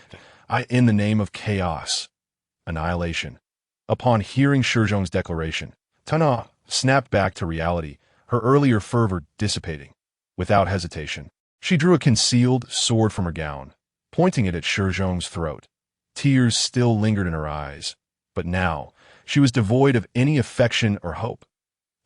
In the name of chaos." Annihilation. Upon hearing Shi Zhong's declaration, Tainao snapped back to reality, her earlier fervor dissipating. Without hesitation, she drew a concealed sword from her gown, pointing it at Shi Zhong's throat. Tears still lingered in her eyes, but now she was devoid of any affection or hope.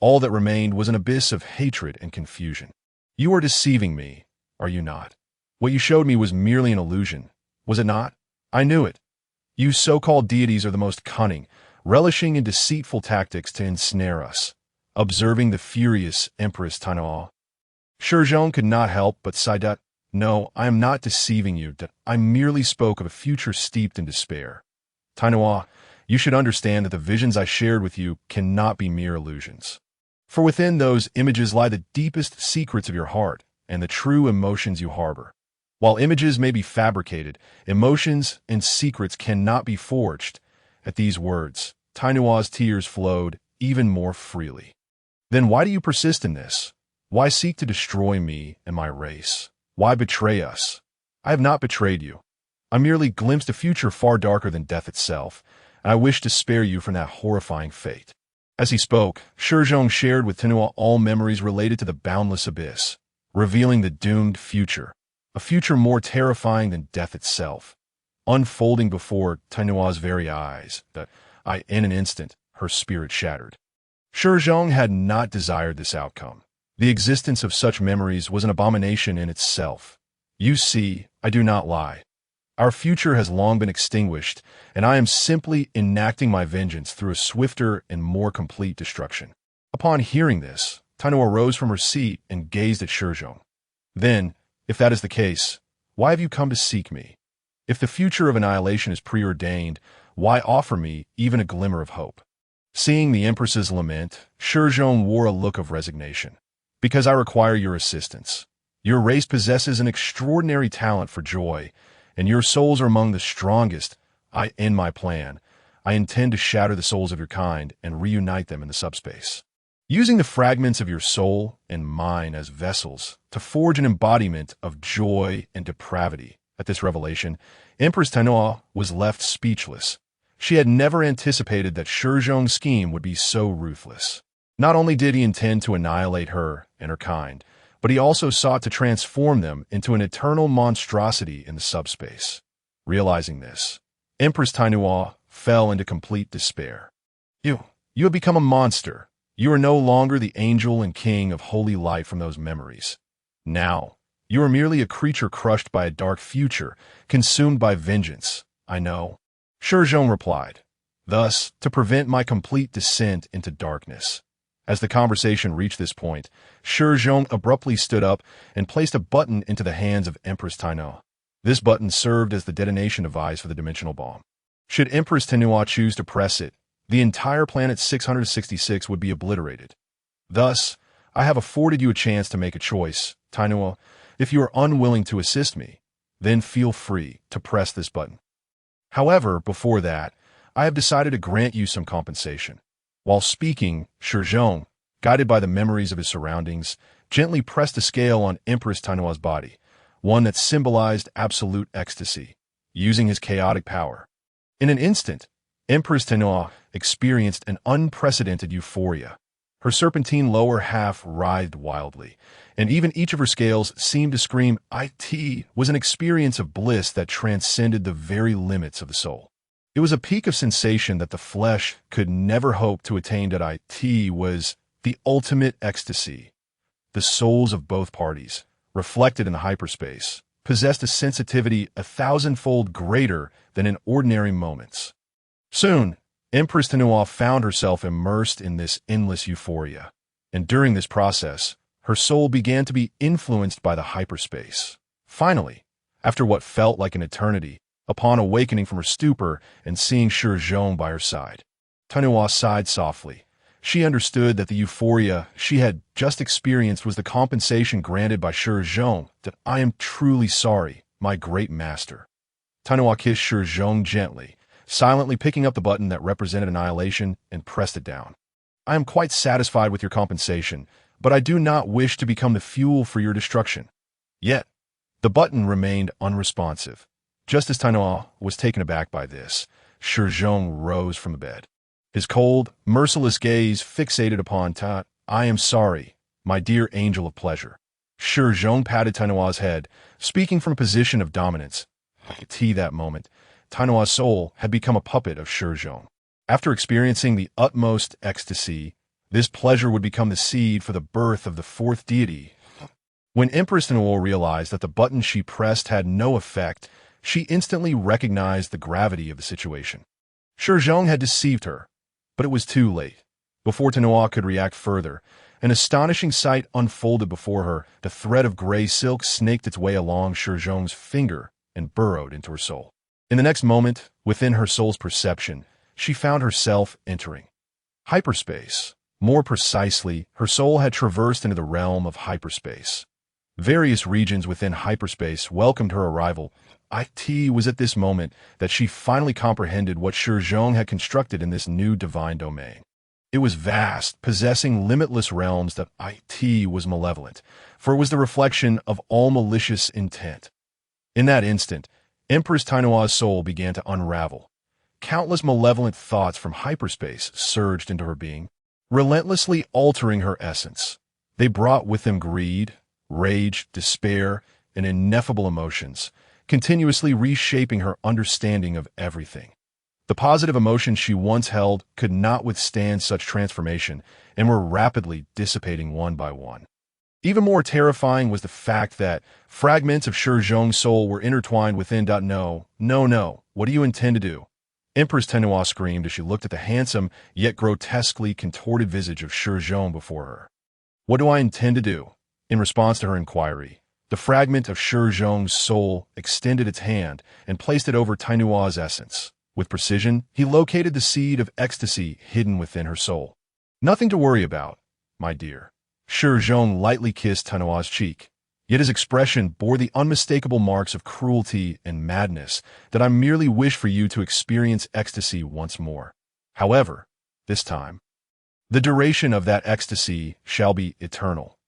All that remained was an abyss of hatred and confusion. You are deceiving me, are you not? What you showed me was merely an illusion, was it not? I knew it. You so-called deities are the most cunning, relishing in deceitful tactics to ensnare us. Observing the furious Empress Tainuo, Shi Zhong could not help but sigh. No, I am not deceiving you. I merely spoke of a future steeped in despair. Tainuo, you should understand that the visions I shared with you cannot be mere illusions. For within those images lie the deepest secrets of your heart and the true emotions you harbor. While images may be fabricated, emotions and secrets cannot be forged. At these words, Tainuo's tears flowed even more freely. Then why do you persist in this? Why seek to destroy me and my race? Why betray us? I have not betrayed you. I merely glimpsed a future far darker than death itself, and I wish to spare you from that horrifying fate. As he spoke, Shi Zhong shared with Tainuo all memories related to the boundless abyss, revealing the doomed future, a future more terrifying than death itself, unfolding before Tainuo's very eyes. In an instant, her spirit shattered. Shi Zhong had not desired this outcome. The existence of such memories was an abomination in itself. You see, I do not lie. Our future has long been extinguished, and I am simply enacting my vengeance through a swifter and more complete destruction. Upon hearing this, Tainuo rose from her seat and gazed at Shi Zhong. Then, if that is the case, why have you come to seek me? If the future of annihilation is preordained, why offer me even a glimmer of hope? Seeing the Empress's lament, Shi Zhong wore a look of resignation. Because I require your assistance. Your race possesses an extraordinary talent for joy, and your souls are among the strongest. In my plan, I intend to shatter the souls of your kind and reunite them in the subspace. Using the fragments of your soul and mine as vessels to forge an embodiment of joy and depravity. At this revelation, Empress Tainuo was left speechless. She had never anticipated that Shi Zhong's scheme would be so ruthless. Not only did he intend to annihilate her and her kind, but he also sought to transform them into an eternal monstrosity in the subspace. Realizing this, Empress Tainuo fell into complete despair. You have become a monster. You are no longer the angel and king of holy light from those memories. Now, you are merely a creature crushed by a dark future, consumed by vengeance. I know. Shi Zhong replied. Thus, to prevent my complete descent into darkness. As the conversation reached this point, Shi Zhong abruptly stood up and placed a button into the hands of Empress Tainuo. This button served as the detonation device for the dimensional bomb. Should Empress Tainuo choose to press it, the entire planet 666 would be obliterated. Thus, I have afforded you a chance to make a choice, Tainuo. If you are unwilling to assist me, then feel free to press this button. However, before that, I have decided to grant you some compensation. While speaking, Shi Zhong, guided by the memories of his surroundings, gently pressed a scale on Empress Tainuo's body, one that symbolized absolute ecstasy, using his chaotic power. In an instant, Empress Tainuo experienced an unprecedented euphoria. Her serpentine lower half writhed wildly, and even each of her scales seemed to scream, "It was an experience of bliss that transcended the very limits of the soul. It was a peak of sensation that the flesh could never hope to attain. It was the ultimate ecstasy. The souls of both parties, reflected in the hyperspace, possessed a sensitivity 1,000-fold greater than in ordinary moments. Soon, Empress Tainuo found herself immersed in this endless euphoria, and during this process, her soul began to be influenced by the hyperspace. Finally, after what felt like an eternity, upon awakening from her stupor and seeing Shi Zhong by her side, Tainuo sighed softly. She understood that the euphoria she had just experienced was the compensation granted by Shi Zhong. I am truly sorry, my great master. Tainuo kissed Shi Zhong gently, silently picking up the button that represented annihilation and pressed it down. I am quite satisfied with your compensation, but I do not wish to become the fuel for your destruction. Yet, the button remained unresponsive. Just as Tainuo was taken aback by this, Shi Zhong rose from the bed. His cold, merciless gaze fixated upon I am sorry, my dear angel of pleasure. Shi Zhong patted Tainuo's head, speaking from a position of dominance. That moment, Tainoa's soul had become a puppet of Shi Zhong. After experiencing the utmost ecstasy, this pleasure would become the seed for the birth of the fourth deity. When Empress Tainoa realized that the button she pressed had no effect, she instantly recognized the gravity of the situation. Shi Zhong had deceived her, but it was too late. Before Tainoa could react further, an astonishing sight unfolded before her. The thread of gray silk snaked its way along Shi Zhong's finger and burrowed into her soul. In the next moment, within her soul's perception, she found herself entering hyperspace. More precisely, her soul had traversed into the realm of hyperspace. Various regions within hyperspace welcomed her arrival. It was at this moment that she finally comprehended what Shi Zhong had constructed in this new divine domain. It was vast, possessing limitless realms. That it was malevolent, for it was the reflection of all malicious intent. In that instant, Empress Tainoa's soul began to unravel. Countless malevolent thoughts from hyperspace surged into her being, relentlessly altering her essence. They brought with them greed, rage, despair, and ineffable emotions, continuously reshaping her understanding of everything. The positive emotions she once held could not withstand such transformation and were rapidly dissipating one by one. Even more terrifying was the fact that fragments of Shi Zhong's soul were intertwined within. No, what do you intend to do? Empress Tainoa screamed as she looked at the handsome yet grotesquely contorted visage of Shi Zhong before her. What do I intend to do? In response to her inquiry, the fragment of Shi Zhong's soul extended its hand and placed it over Tainoa's essence. With precision, he located the seed of ecstasy hidden within her soul. Nothing to worry about, my dear. Shi Zhong lightly kissed Tainoa's cheek, yet his expression bore the unmistakable marks of cruelty and madness. That I merely wish for you to experience ecstasy once more. However, this time, the duration of that ecstasy shall be eternal.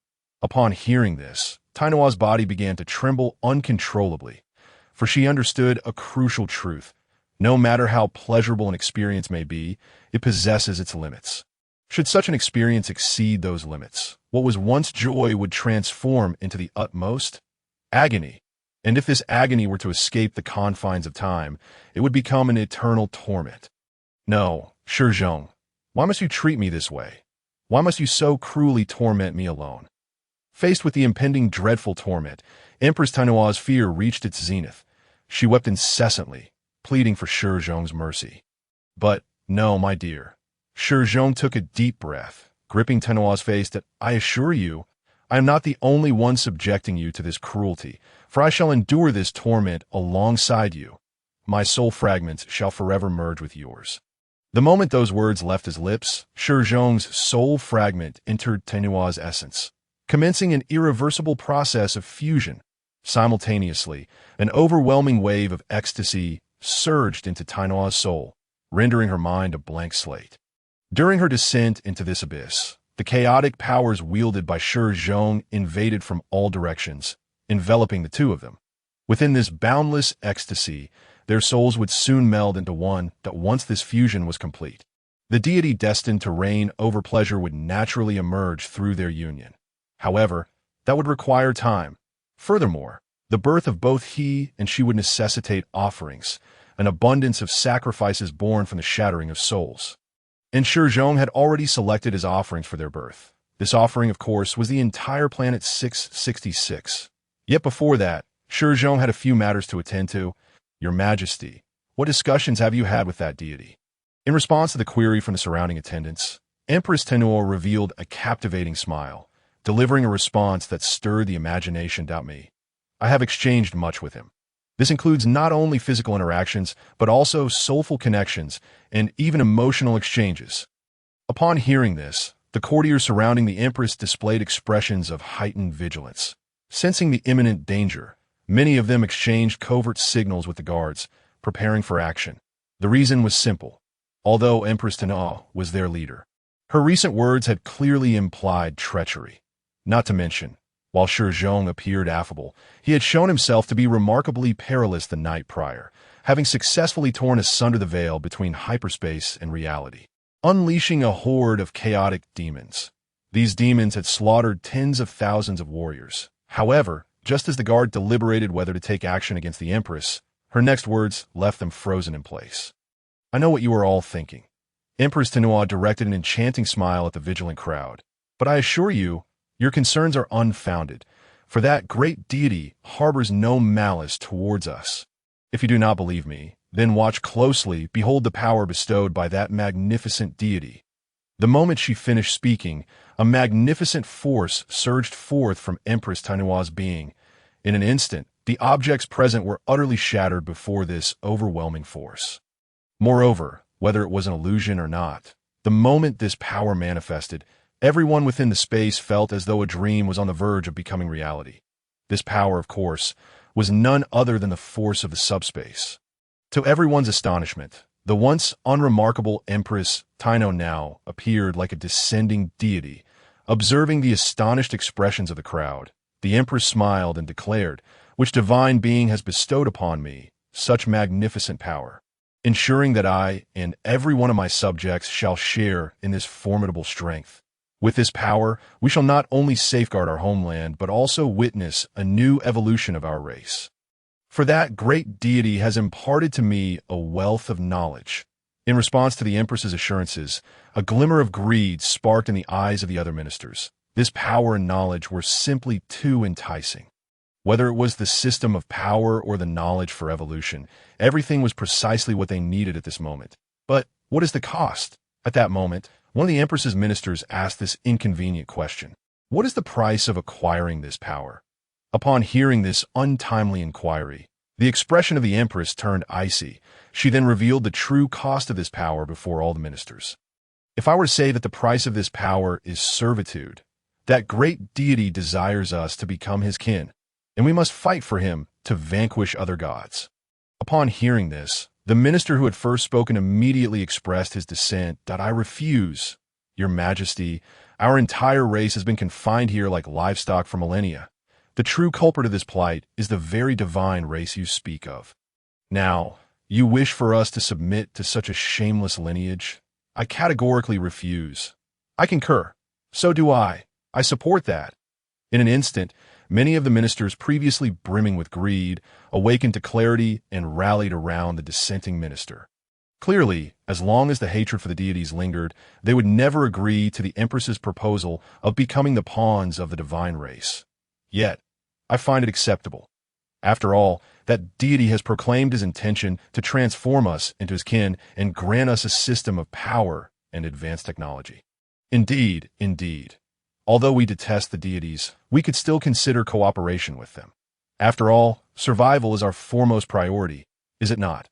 Upon hearing this, Tainoa's body began to tremble uncontrollably, for she understood a crucial truth. No matter how pleasurable an experience may be, it possesses its limits. Should such an experience exceed those limits, what was once joy would transform into the utmost agony. And if this agony were to escape the confines of time, it would become an eternal torment. No, Shi Zhong, why must you treat me this way? Why must you so cruelly torment me alone? Faced with the impending dreadful torment, Empress Tainoa's fear reached its zenith. She wept incessantly, pleading for Shi Zhong's mercy. But, no, my dear. Shi Zhong took a deep breath, gripping Tainoa's face. That I assure you, I am not the only one subjecting you to this cruelty, for I shall endure this torment alongside you. My soul fragments shall forever merge with yours. The moment those words left his lips, Shi Zhong's soul fragment entered Tainoa's essence, commencing an irreversible process of fusion. Simultaneously, an overwhelming wave of ecstasy surged into Tainoa's soul, rendering her mind a blank slate. During her descent into this abyss, the chaotic powers wielded by Shi Zhong invaded from all directions, enveloping the two of them. Within this boundless ecstasy, their souls would soon meld into one. That once this fusion was complete, the deity destined to reign over pleasure would naturally emerge through their union. However, that would require time. Furthermore, the birth of both he and she would necessitate offerings, an abundance of sacrifices born from the shattering of souls. And Shi Zhong had already selected his offerings for their birth. This offering, of course, was the entire planet 666. Yet before that, Shi Zhong had a few matters to attend to. Your Majesty, what discussions have you had with that deity? In response to the query from the surrounding attendants, Empress Tainoa revealed a captivating smile, delivering a response that stirred the imagination. Me. I have exchanged much with him. This includes not only physical interactions, but also soulful connections and even emotional exchanges. Upon hearing this, the courtiers surrounding the Empress displayed expressions of heightened vigilance. Sensing the imminent danger, many of them exchanged covert signals with the guards, preparing for action. The reason was simple. Although Empress Tainoa was their leader, her recent words had clearly implied treachery. Not to mention, while Shi Zhong appeared affable, he had shown himself to be remarkably perilous the night prior, having successfully torn asunder the veil between hyperspace and reality, unleashing a horde of chaotic demons. These demons had slaughtered tens of thousands of warriors. However, just as the guard deliberated whether to take action against the Empress, Her next words left them frozen in place. "I know what you are all thinking." Empress Tenua directed an enchanting smile at the vigilant crowd. "But I assure you, your concerns are unfounded, for that great deity harbors no malice towards us. If you do not believe me, then watch closely, behold the power bestowed by that magnificent deity." The moment she finished speaking, a magnificent force surged forth from Empress Tenua's being. In an instant, the objects present were utterly shattered before this overwhelming force. Moreover, whether it was an illusion or not, the moment this power manifested, everyone within the space felt as though a dream was on the verge of becoming reality. This power, of course, was none other than the force of the subspace. To everyone's astonishment, the once unremarkable Empress Tenua now appeared like a descending deity. Observing the astonished expressions of the crowd, the Empress smiled and declared, "Which divine being has bestowed upon me such magnificent power, ensuring that I and every one of my subjects shall share in this formidable strength. With this power, we shall not only safeguard our homeland, but also witness a new evolution of our race. For that great deity has imparted to me a wealth of knowledge." In response to the Empress's assurances, a glimmer of greed sparked in the eyes of the other ministers. This power and knowledge were simply too enticing. Whether it was the system of power or the knowledge for evolution, everything was precisely what they needed at this moment. But what is the cost? At that moment, one of the Empress's ministers asked this inconvenient question. What is the price of acquiring this power? Upon hearing this untimely inquiry, the expression of the Empress turned icy. She then revealed the true cost of this power before all the ministers. "If I were to say that the price of this power is servitude, that great deity desires us to become his kin, and we must fight for him to vanquish other gods." Upon hearing this, the minister who had first spoken immediately expressed his dissent. "I refuse, Your Majesty. Our entire race has been confined here like livestock for millennia. The true culprit of this plight is the very divine race you speak of. Now, you wish for us to submit to such a shameless lineage? I categorically refuse." "I concur. So do I. I support that." In an instant, many of the ministers previously brimming with greed awakened to clarity and rallied around the dissenting minister. Clearly, as long as the hatred for the deities lingered, they would never agree to the Empress's proposal of becoming the pawns of the divine race. Yet, I find it acceptable. After all, that deity has proclaimed his intention to transform us into his kin and grant us a system of power and advanced technology. Indeed, although we detest the deities, we could still consider cooperation with them. After all, survival is our foremost priority, is it not?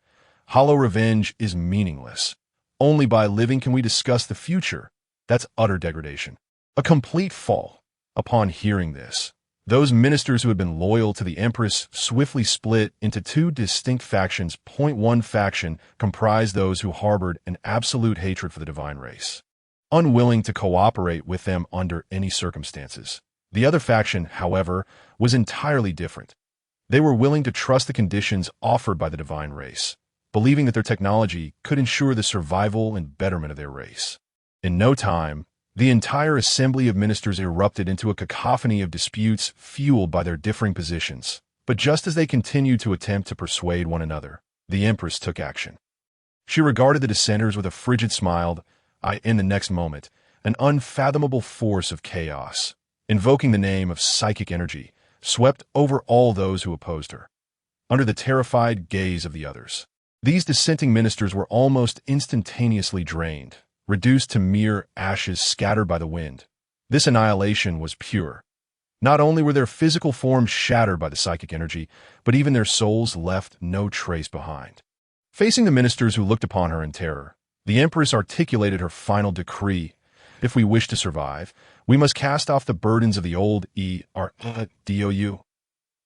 Hollow revenge is meaningless. Only by living can we discuss the future. That's utter degradation. A complete fall. Upon hearing this, those ministers who had been loyal to the Empress swiftly split into two distinct factions. One faction comprised those who harbored an absolute hatred for the divine race, unwilling to cooperate with them under any circumstances. The other faction, however, was entirely different. They were willing to trust the conditions offered by the divine race, believing that their technology could ensure the survival and betterment of their race. In no time, the entire assembly of ministers erupted into a cacophony of disputes fueled by their differing positions. But just as they continued to attempt to persuade one another, the Empress took action. She regarded the dissenters with a frigid smile. In the next moment, an unfathomable force of chaos, invoking the name of psychic energy, swept over all those who opposed her. Under the terrified gaze of the others, these dissenting ministers were almost instantaneously drained, reduced to mere ashes scattered by the wind. This annihilation was pure. Not only were their physical forms shattered by the psychic energy, but even their souls left no trace behind. Facing the ministers who looked upon her in terror, the Empress articulated her final decree. "If we wish to survive, we must cast off the burdens of the old dou.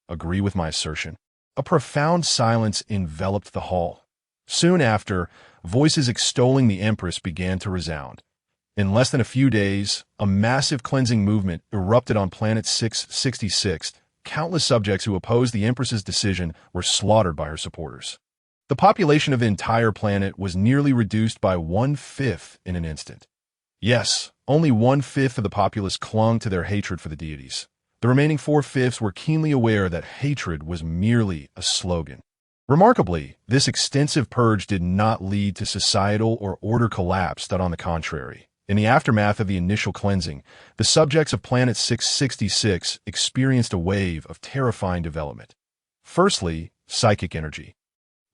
Agree with my assertion?" A profound silence enveloped the hall. Soon after, voices extolling the Empress began to resound. In less than a few days, a massive cleansing movement erupted on planet 666. Countless subjects who opposed the Empress's decision were slaughtered by her supporters. The population of the entire planet was nearly reduced by 1/5 in an instant. Yes, only 1/5 of the populace clung to their hatred for the deities. The remaining 4/5 were keenly aware that hatred was merely a slogan. Remarkably, this extensive purge did not lead to societal or order collapse, that on the contrary. In the aftermath of the initial cleansing, the subjects of Planet 666 experienced a wave of terrifying development. Firstly, psychic energy.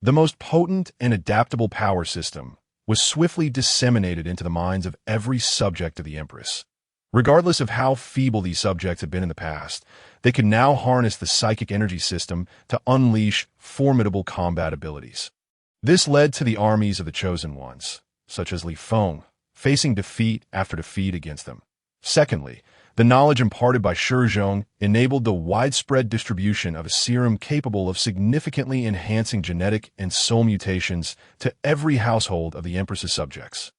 The most potent and adaptable power system was swiftly disseminated into the minds of every subject of the Empress. Regardless of how feeble these subjects had been in the past, they could now harness the psychic energy system to unleash formidable combat abilities. This led to the armies of the Chosen Ones, such as Li Feng, facing defeat after defeat against them. Secondly, the knowledge imparted by Shi Zhong enabled the widespread distribution of a serum capable of significantly enhancing genetic and soul mutations to every household of the Empress's subjects.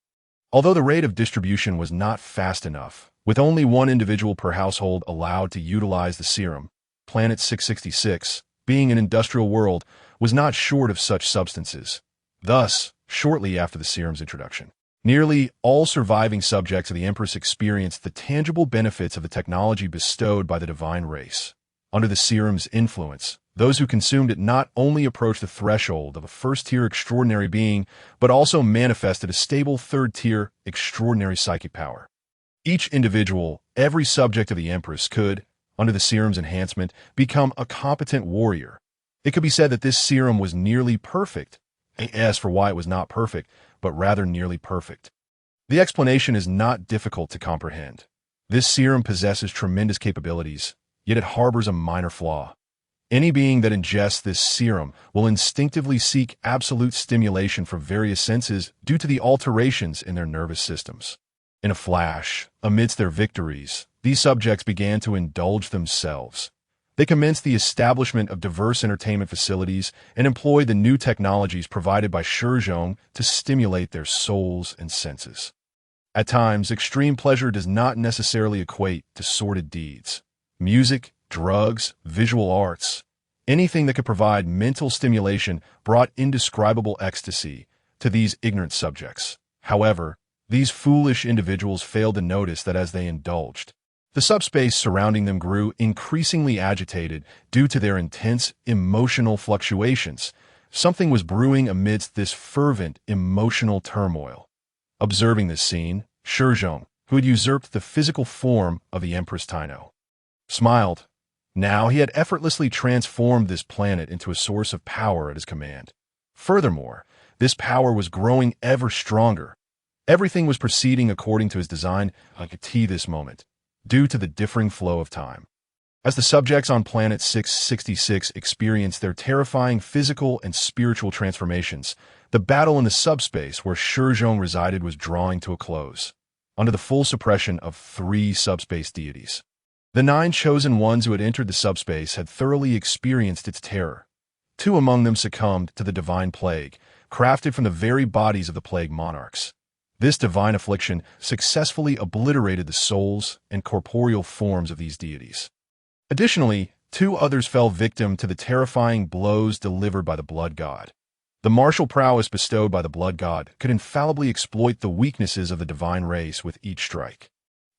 Although the rate of distribution was not fast enough, with only one individual per household allowed to utilize the serum, Planet 666, being an industrial world, was not short of such substances. Thus, shortly after the serum's introduction, nearly all surviving subjects of the Empress experienced the tangible benefits of the technology bestowed by the divine race. Under the serum's influence, those who consumed it not only approached the threshold of a first-tier extraordinary being, but also manifested a stable third-tier extraordinary psychic power. Each individual, every subject of the Empress could, under the serum's enhancement, become a competent warrior. It could be said that this serum was nearly perfect. As for why it was not perfect, but rather nearly perfect. The explanation is not difficult to comprehend. This serum possesses tremendous capabilities, yet it harbors a minor flaw. Any being that ingests this serum will instinctively seek absolute stimulation from various senses due to the alterations in their nervous systems. In a flash, amidst their victories, these subjects began to indulge themselves. They commenced the establishment of diverse entertainment facilities and employed the new technologies provided by Shi Zhong to stimulate their souls and senses. At times, extreme pleasure does not necessarily equate to sordid deeds. Music, drugs, visual arts, anything that could provide mental stimulation brought indescribable ecstasy to these ignorant subjects. However, these foolish individuals failed to notice that as they indulged, the subspace surrounding them grew increasingly agitated due to their intense emotional fluctuations. Something was brewing amidst this fervent emotional turmoil. Observing this scene, Shi Zhong, who had usurped the physical form of the Empress Taino, smiled. Now he had effortlessly transformed this planet into a source of power at his command. Furthermore, this power was growing ever stronger. Everything was proceeding according to his design until this moment, due to the differing flow of time. As the subjects on Planet 666 experienced their terrifying physical and spiritual transformations, the battle in the subspace where Shi Zhong resided was drawing to a close. Under the full suppression of 3 subspace deities, the 9 chosen ones who had entered the subspace had thoroughly experienced its terror. 2 among them succumbed to the divine plague, crafted from the very bodies of the plague monarchs. This divine affliction successfully obliterated the souls and corporeal forms of these deities. Additionally, 2 others fell victim to the terrifying blows delivered by the blood god. The martial prowess bestowed by the blood god could infallibly exploit the weaknesses of the divine race with each strike.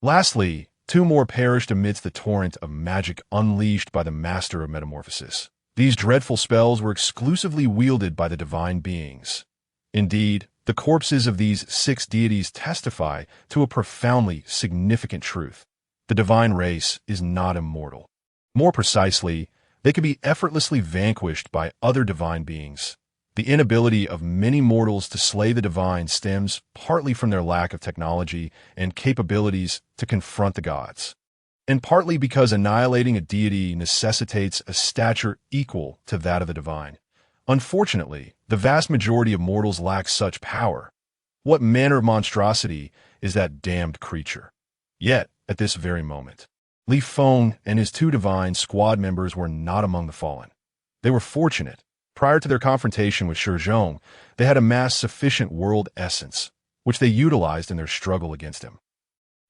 Lastly, 2 more perished amidst the torrent of magic unleashed by the master of metamorphosis. These dreadful spells were exclusively wielded by the divine beings. Indeed, the corpses of these 6 deities testify to a profoundly significant truth. The divine race is not immortal. More precisely, they can be effortlessly vanquished by other divine beings. The inability of many mortals to slay the divine stems partly from their lack of technology and capabilities to confront the gods, and partly because annihilating a deity necessitates a stature equal to that of the divine. Unfortunately, the vast majority of mortals lack such power. What manner of monstrosity is that damned creature? Yet, at this very moment, Li Feng and his 2 divine squad members were not among the fallen. They were fortunate. Prior to their confrontation with Shi Zhong, they had amassed sufficient world essence, which they utilized in their struggle against him.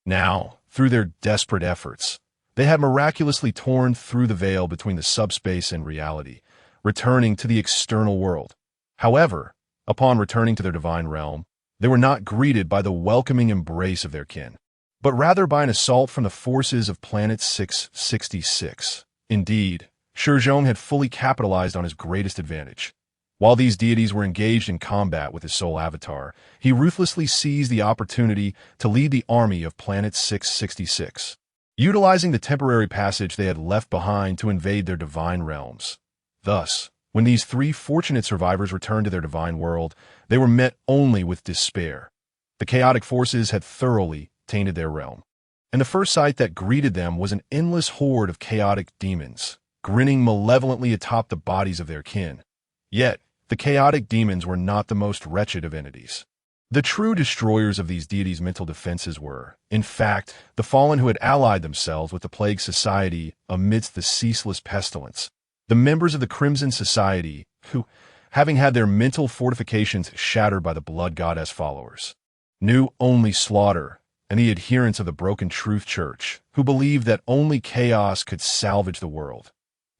Now, through their desperate efforts, they had miraculously torn through the veil between the subspace and reality, returning to the external world. However, upon returning to their divine realm, they were not greeted by the welcoming embrace of their kin, but rather by an assault from the forces of Planet 666. Indeed, Shi Zhong had fully capitalized on his greatest advantage. While these deities were engaged in combat with his soul avatar, he ruthlessly seized the opportunity to lead the army of Planet 666, utilizing the temporary passage they had left behind to invade their divine realms. Thus, when these three fortunate survivors returned to their divine world, they were met only with despair. The chaotic forces had thoroughly tainted their realm, and the first sight that greeted them was an endless horde of chaotic demons, grinning malevolently atop the bodies of their kin. Yet, the chaotic demons were not the most wretched of entities. The true destroyers of these deities' mental defenses were, in fact, the fallen who had allied themselves with the Plague Society amidst the ceaseless pestilence. The members of the Crimson Society, who, having had their mental fortifications shattered by the Blood Goddess followers, knew only slaughter, and the adherents of the Broken Truth Church, who believed that only chaos could salvage the world.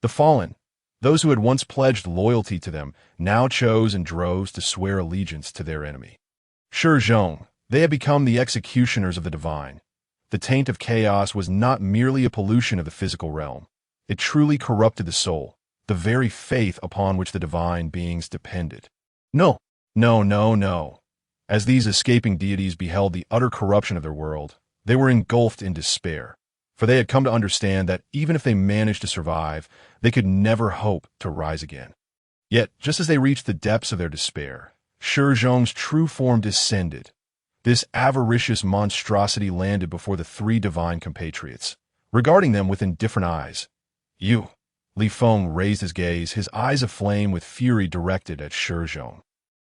The fallen, those who had once pledged loyalty to them, now chose in droves to swear allegiance to their enemy. Shi Zhong, they had become the executioners of the divine. The taint of chaos was not merely a pollution of the physical realm. It truly corrupted the soul, the very faith upon which the divine beings depended. No. As these escaping deities beheld the utter corruption of their world, they were engulfed in despair, for they had come to understand that even if they managed to survive, they could never hope to rise again. Yet, just as they reached the depths of their despair, Shi Zhong's true form descended. This avaricious monstrosity landed before the three divine compatriots, regarding them with indifferent eyes. "You." Li Feng raised his gaze, his eyes aflame with fury directed at Shi Zhong.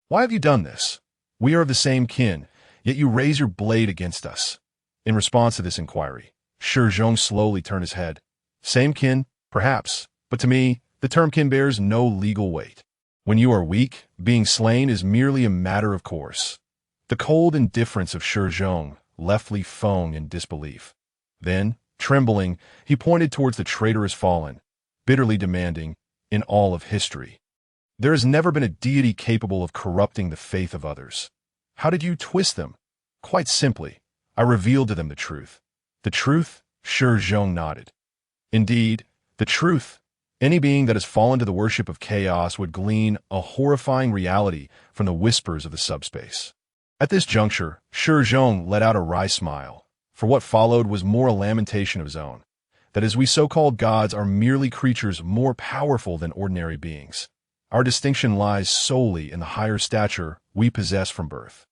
"Why have you done this? We are of the same kin, yet you raise your blade against us." In response to this inquiry, Shi Zhong slowly turned his head. "Same kin, perhaps, but to me, the term kin bears no legal weight. When you are weak, being slain is merely a matter of course." The cold indifference of Shi Zhong left Li Feng in disbelief. Then, trembling, he pointed towards the traitorous fallen, bitterly demanding, "In all of history, there has never been a deity capable of corrupting the faith of others. How did you twist them?" "Quite simply, I revealed to them the truth." "The truth?" Shi Zhong nodded. "Indeed, the truth. Any being that has fallen to the worship of chaos would glean a horrifying reality from the whispers of the subspace." At this juncture, Shi Zhong let out a wry smile, for what followed was more a lamentation of his own, that as we so-called gods are merely creatures more powerful than ordinary beings. Our distinction lies solely in the higher stature we possess from birth.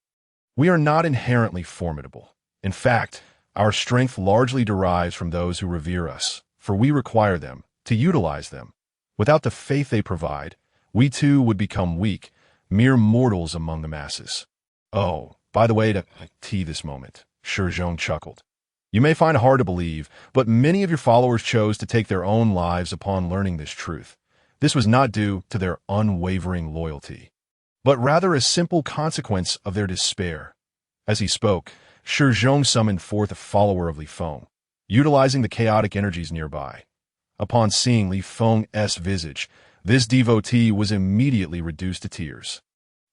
We are not inherently formidable. In fact, our strength largely derives from those who revere us, for we require them to utilize them. Without the faith they provide, we too would become weak, mere mortals among the masses. "Oh, by the way, to tee this moment," Shi Zhong chuckled. "You may find it hard to believe, but many of your followers chose to take their own lives upon learning this truth. This was not due to their unwavering loyalty, but rather a simple consequence of their despair." As he spoke, Shi Zhong summoned forth a follower of Li Feng, utilizing the chaotic energies nearby. Upon seeing Li Feng's visage, this devotee was immediately reduced to tears.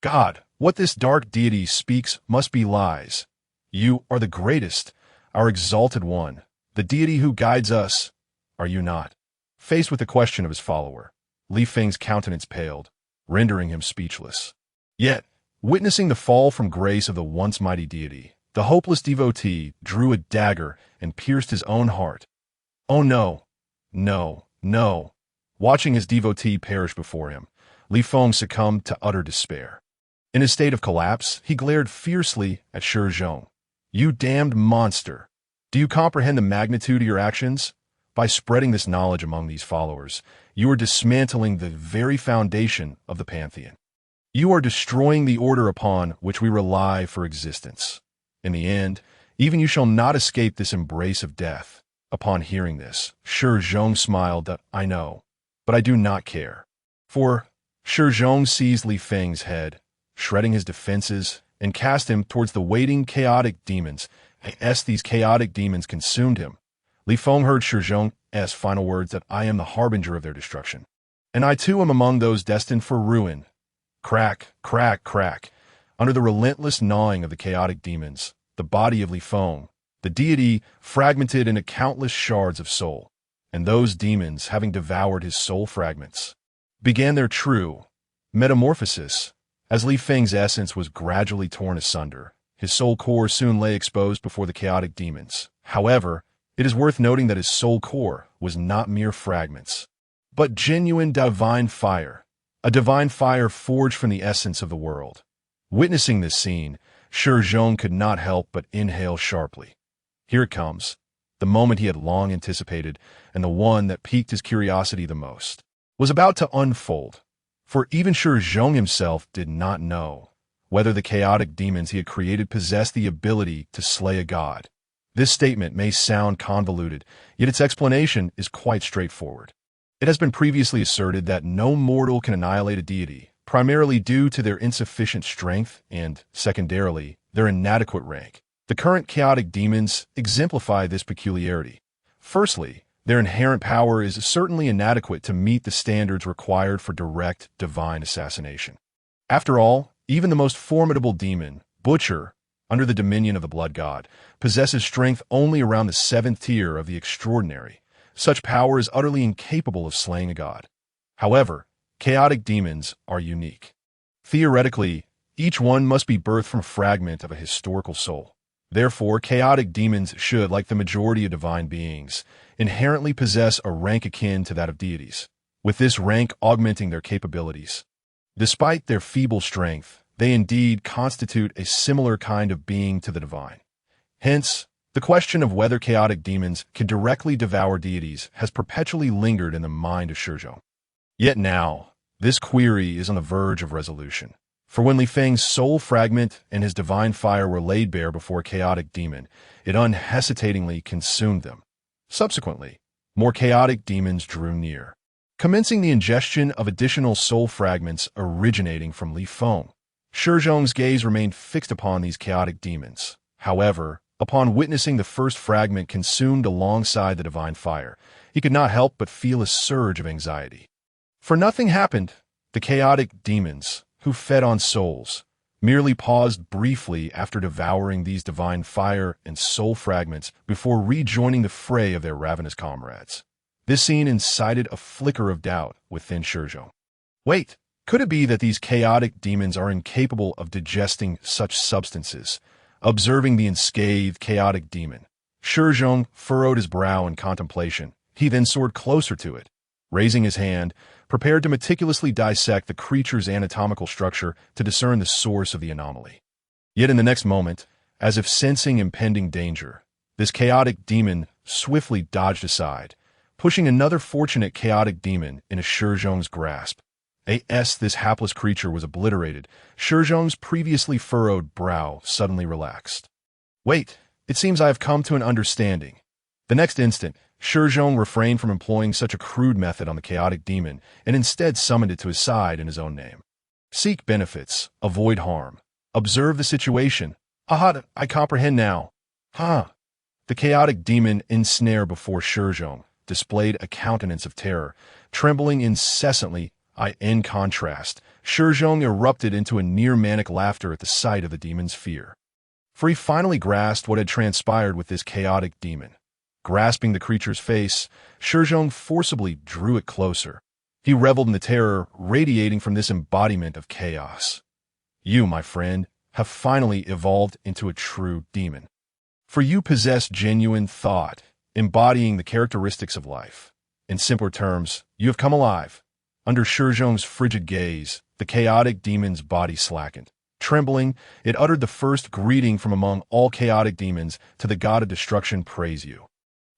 "God, what this dark deity speaks must be lies. You are the greatest, our exalted one, the deity who guides us, are you not?" Faced with the question of his follower, Li Feng's countenance paled, rendering him speechless. Yet, witnessing the fall from grace of the once mighty deity, the hopeless devotee drew a dagger and pierced his own heart. "Oh no, no." Watching his devotee perish before him, Li Feng succumbed to utter despair. In a state of collapse, he glared fiercely at Shi Zhong. "You damned monster! Do you comprehend the magnitude of your actions? By spreading this knowledge among these followers, you are dismantling the very foundation of the pantheon. You are destroying the order upon which we rely for existence. In the end, even you shall not escape this embrace of death." Upon hearing this, Shi Zhong smiled that, "I know, but I do not care." For Shi Zhong seized Li Feng's head, shredding his defenses, and cast him towards the waiting chaotic demons. As these chaotic demons consumed him, Li Feng heard Shi Zhong's final words that, "I am the harbinger of their destruction, and I too am among those destined for ruin." Crack, crack, crack. Under the relentless gnawing of the chaotic demons, the body of Li Feng, the deity, fragmented into countless shards of soul, and those demons, having devoured his soul fragments, began their true, Metamorphosis. As Li Feng's essence was gradually torn asunder, his soul core soon lay exposed before the chaotic demons. However, it is worth noting that his soul core was not mere fragments, but genuine divine fire, a divine fire forged from the essence of the world. Witnessing this scene, Shi Zhong could not help but inhale sharply. Here it comes, the moment he had long anticipated, and the one that piqued his curiosity the most, was about to unfold. For even Shi Zhong himself did not know whether the chaotic demons he had created possessed the ability to slay a god. This statement may sound convoluted, yet its explanation is quite straightforward. It has been previously asserted that no mortal can annihilate a deity, primarily due to their insufficient strength and, secondarily, their inadequate rank. The current chaotic demons exemplify this peculiarity. Firstly, their inherent power is certainly inadequate to meet the standards required for direct divine assassination. After all, even the most formidable demon, Butcher, under the dominion of the blood god, possesses strength only around the 7th tier of the extraordinary. Such power is utterly incapable of slaying a god. However, chaotic demons are unique. Theoretically, each one must be birthed from a fragment of a historical soul. Therefore, chaotic demons should, like the majority of divine beings, inherently possess a rank akin to that of deities, with this rank augmenting their capabilities. Despite their feeble strength, they indeed constitute a similar kind of being to the divine. Hence, the question of whether chaotic demons can directly devour deities has perpetually lingered in the mind of Shi Zhong. Yet now, this query is on the verge of resolution. For when Li Feng's soul fragment and his divine fire were laid bare before a chaotic demon, it unhesitatingly consumed them. Subsequently, more chaotic demons drew near, commencing the ingestion of additional soul fragments originating from Li Feng. Shi Zhong's gaze remained fixed upon these chaotic demons. However, upon witnessing the first fragment consumed alongside the divine fire, he could not help but feel a surge of anxiety. For nothing happened. The chaotic demons, who fed on souls, merely paused briefly after devouring these divine fire and soul fragments before rejoining the fray of their ravenous comrades. This scene incited a flicker of doubt within Shi Zhong. Wait, could it be that these chaotic demons are incapable of digesting such substances? Observing the unscathed chaotic demon, Shi Zhong furrowed his brow in contemplation. He then soared closer to it, raising his hand, prepared to meticulously dissect the creature's anatomical structure to discern the source of the anomaly. Yet in the next moment, as if sensing impending danger, this chaotic demon swiftly dodged aside, pushing another fortunate chaotic demon into Shi Zhong's grasp. This hapless creature was obliterated. Shi Zhong's previously furrowed brow suddenly relaxed. Wait, it seems I have come to an understanding. The next instant, Shi Zhong refrained from employing such a crude method on the chaotic demon and instead summoned it to his side in his own name. Seek benefits, avoid harm. Observe the situation. Aha, I comprehend now. The chaotic demon ensnared before Shi Zhong displayed a countenance of terror, trembling incessantly. In contrast, Shi Zhong erupted into a near-manic laughter at the sight of the demon's fear. For he finally grasped what had transpired with this chaotic demon. Grasping the creature's face, Shi Zhong forcibly drew it closer. He reveled in the terror radiating from this embodiment of chaos. You, my friend, have finally evolved into a true demon. For you possess genuine thought, embodying the characteristics of life. In simpler terms, you have come alive. Under Shi Zhong's frigid gaze, the chaotic demon's body slackened. Trembling, it uttered the first greeting from among all chaotic demons to the god of destruction, praise you.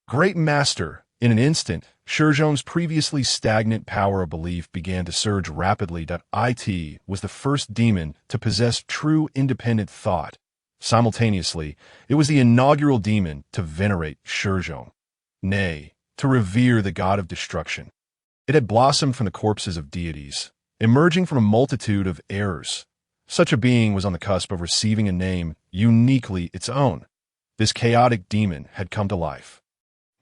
Great master! In an instant, Shi Zhong's previously stagnant power of belief began to surge rapidly. It was the first demon to possess true independent thought. Simultaneously, it was the inaugural demon to venerate Shi Zhong. Nay, to revere the god of destruction. It had blossomed from the corpses of deities, emerging from a multitude of errors. Such a being was on the cusp of receiving a name uniquely its own. This chaotic demon had come to life.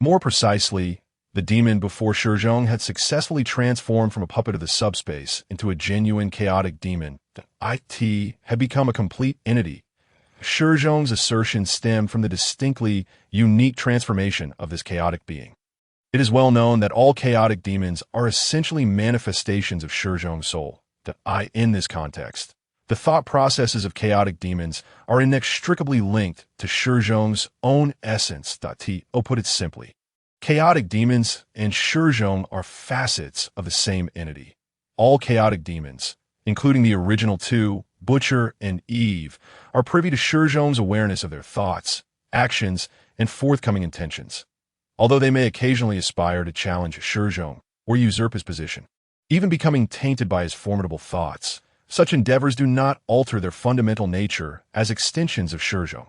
More precisely, the demon before Shi Zhong had successfully transformed from a puppet of the Subspace into a genuine chaotic demon. It had become a complete entity. Shi Zhong's assertion stemmed from the distinctly unique transformation of this chaotic being. It is well known that all chaotic demons are essentially manifestations of Shi Zhong's soul. In this context, the thought processes of chaotic demons are inextricably linked to Shi Zhong's own essence. Put it simply, chaotic demons and Shi Zhong are facets of the same entity. All chaotic demons, including the original two, Butcher and Eve, are privy to Shi Zhong's awareness of their thoughts, actions, and forthcoming intentions, although they may occasionally aspire to challenge Shi Zhong or usurp his position, even becoming tainted by his formidable thoughts. Such endeavors do not alter their fundamental nature as extensions of Shi Zhong.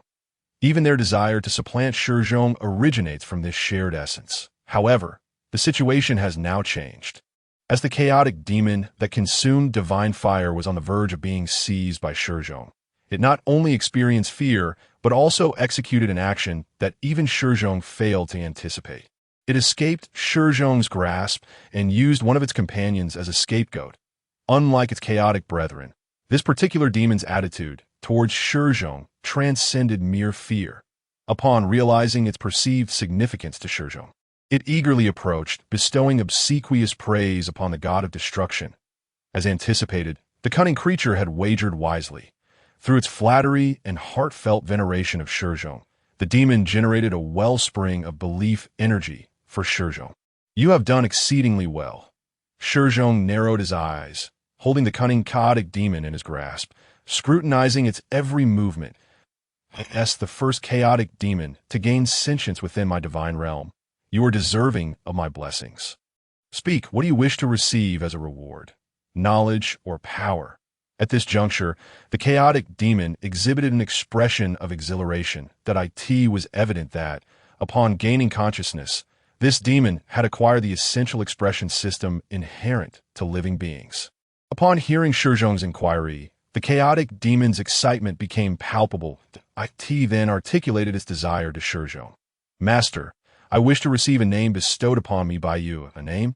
Even their desire to supplant Shi Zhong originates from this shared essence. However, the situation has now changed. As the chaotic demon that consumed divine fire was on the verge of being seized by Shi Zhong, it not only experienced fear, but also executed an action that even Shi Zhong failed to anticipate. It escaped Shi Zhong's grasp and used one of its companions as a scapegoat. Unlike its chaotic brethren, this particular demon's attitude towards Shi Zhong transcended mere fear. Upon realizing its perceived significance to Shi Zhong, it eagerly approached, bestowing obsequious praise upon the god of destruction. As anticipated, the cunning creature had wagered wisely. Through its flattery and heartfelt veneration of Shi Zhong, the demon generated a wellspring of belief energy for Shi Zhong. "You have done exceedingly well." Shi Zhong narrowed his eyes, holding the cunning chaotic demon in his grasp, scrutinizing its every movement. "As the first chaotic demon to gain sentience within my divine realm, you are deserving of my blessings. Speak, what do you wish to receive as a reward? Knowledge or power?" At this juncture, the chaotic demon exhibited an expression of exhilaration that was evident that, upon gaining consciousness, this demon had acquired the essential expression system inherent to living beings. Upon hearing Shi Zhong's inquiry, the chaotic demon's excitement became palpable. Then articulated its desire to Shi Zhong. "Master, I wish to receive a name bestowed upon me by you." "A name?"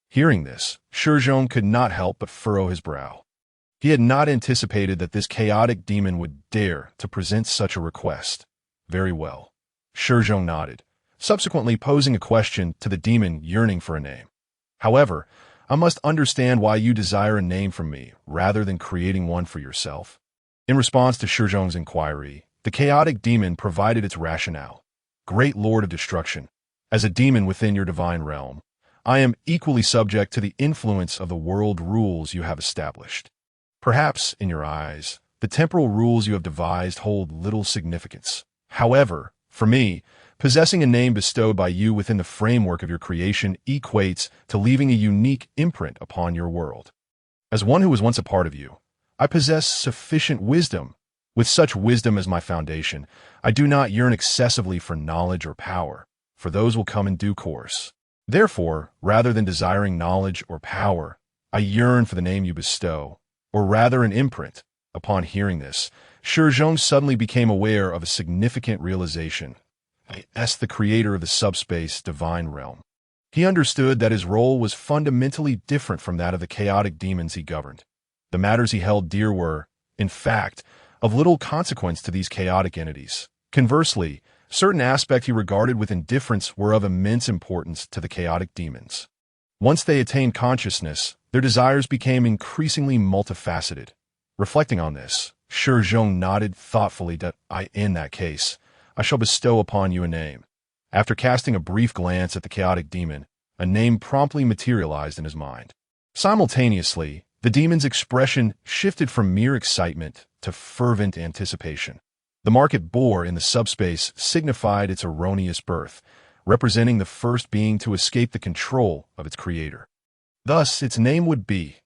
Hearing this, Shi Zhong could not help but furrow his brow. He had not anticipated that this chaotic demon would dare to present such a request. "Very well." Shi Zhong nodded, subsequently posing a question to the demon yearning for a name. "However, I must understand why you desire a name from me rather than creating one for yourself." In response to Shi Zhong's inquiry, the chaotic demon provided its rationale. "Great Lord of Destruction, as a demon within your divine realm, I am equally subject to the influence of the world rules you have established. Perhaps, in your eyes, the temporal rules you have devised hold little significance. However, for me, possessing a name bestowed by you within the framework of your creation equates to leaving a unique imprint upon your world. As one who was once a part of you, I possess sufficient wisdom. With such wisdom as my foundation, I do not yearn excessively for knowledge or power, for those will come in due course. Therefore, rather than desiring knowledge or power, I yearn for the name you bestow, or rather an imprint." Upon hearing this, Shi Zhong suddenly became aware of a significant realization. As the creator of the subspace divine realm, he understood that his role was fundamentally different from that of the chaotic demons he governed. The matters he held dear were, in fact, of little consequence to these chaotic entities. Conversely, certain aspects he regarded with indifference were of immense importance to the chaotic demons. Once they attained consciousness, their desires became increasingly multifaceted. Reflecting on this, Shi Zhong nodded thoughtfully that in that case, I shall bestow upon you a name. After casting a brief glance at the chaotic demon, a name promptly materialized in his mind. Simultaneously, the demon's expression shifted from mere excitement to fervent anticipation. The mark it bore in the subspace signified its erroneous birth, representing the first being to escape the control of its creator. Thus, its name would be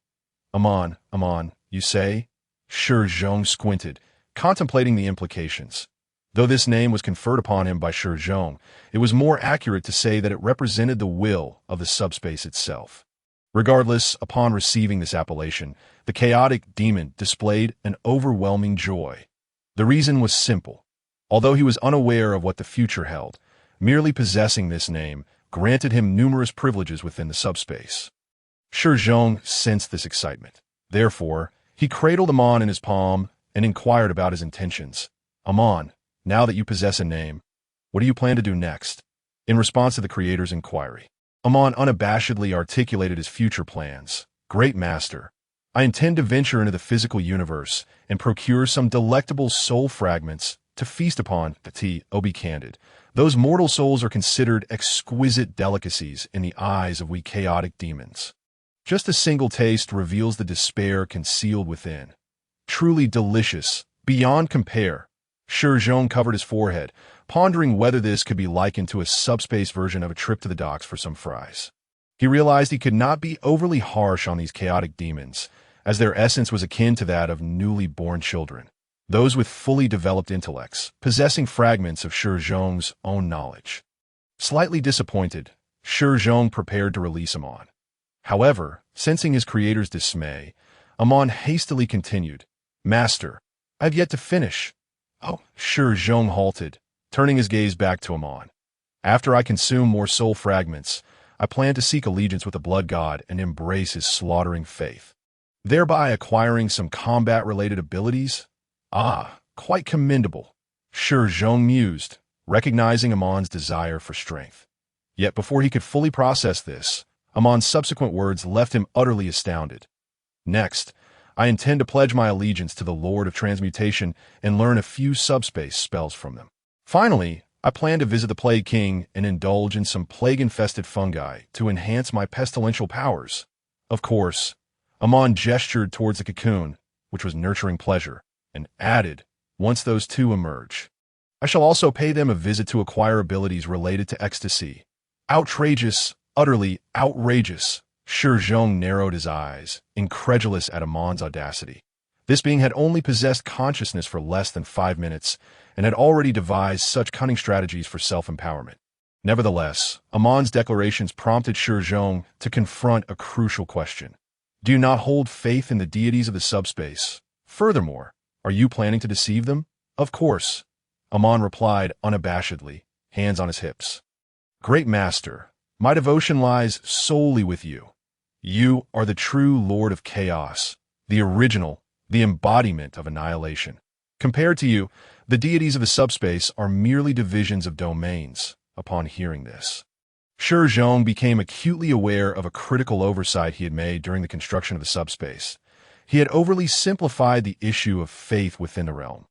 Amon. "Amon, you say?" Shi Zhong squinted, contemplating the implications. Though this name was conferred upon him by Shi Zhong, it was more accurate to say that it represented the will of the subspace itself. Regardless, upon receiving this appellation, the chaotic demon displayed an overwhelming joy. The reason was simple. Although he was unaware of what the future held, merely possessing this name granted him numerous privileges within the subspace. Shi Zhong sensed this excitement. Therefore, he cradled Amon in his palm and inquired about his intentions. "Amon, now that you possess a name, what do you plan to do next?" In response to the creator's inquiry, Amon unabashedly articulated his future plans. "Great Master, I intend to venture into the physical universe and procure some delectable soul fragments to feast upon. Be candid. Those mortal souls are considered exquisite delicacies in the eyes of we chaotic demons. Just a single taste reveals the despair concealed within. Truly delicious, beyond compare. Shi Zhong covered his forehead, pondering whether this could be likened to a subspace version of a trip to the docks for some fries. He realized he could not be overly harsh on these chaotic demons, as their essence was akin to that of newly born children, those with fully developed intellects, possessing fragments of Shi Zhong's own knowledge. Slightly disappointed, Shi Zhong prepared to release Amon. However, sensing his creator's dismay, Amon hastily continued, "Master, I have yet to finish." "Oh," Shi Zhong halted, turning his gaze back to Amon. "After I consume more soul fragments, I plan to seek allegiance with the blood god and embrace his slaughtering faith, thereby acquiring some combat-related abilities." "Ah, quite commendable," Shi Zhong mused, recognizing Amon's desire for strength. Yet before he could fully process this, Amon's subsequent words left him utterly astounded. "Next, I intend to pledge my allegiance to the Lord of Transmutation and learn a few subspace spells from them. Finally, I plan to visit the Plague King and indulge in some plague-infested fungi to enhance my pestilential powers." Of course, Amon gestured towards the cocoon, which was nurturing pleasure, and added, "Once those two emerge, I shall also pay them a visit to acquire abilities related to ecstasy." "Outrageous, utterly outrageous." Shi Zhong narrowed his eyes, incredulous at Amon's audacity. This being had only possessed consciousness for less than 5 minutes, and had already devised such cunning strategies for self-empowerment. Nevertheless, Amon's declarations prompted Shi Zhong to confront a crucial question. "Do you not hold faith in the deities of the subspace? Furthermore, are you planning to deceive them?" "Of course," Amon replied unabashedly, hands on his hips. "Great Master, my devotion lies solely with you. You are the true Lord of Chaos, the original, the embodiment of annihilation. Compared to you, the deities of the subspace are merely divisions of domains." Upon hearing this, Shi Zhong became acutely aware of a critical oversight he had made during the construction of the subspace. He had overly simplified the issue of faith within the realm.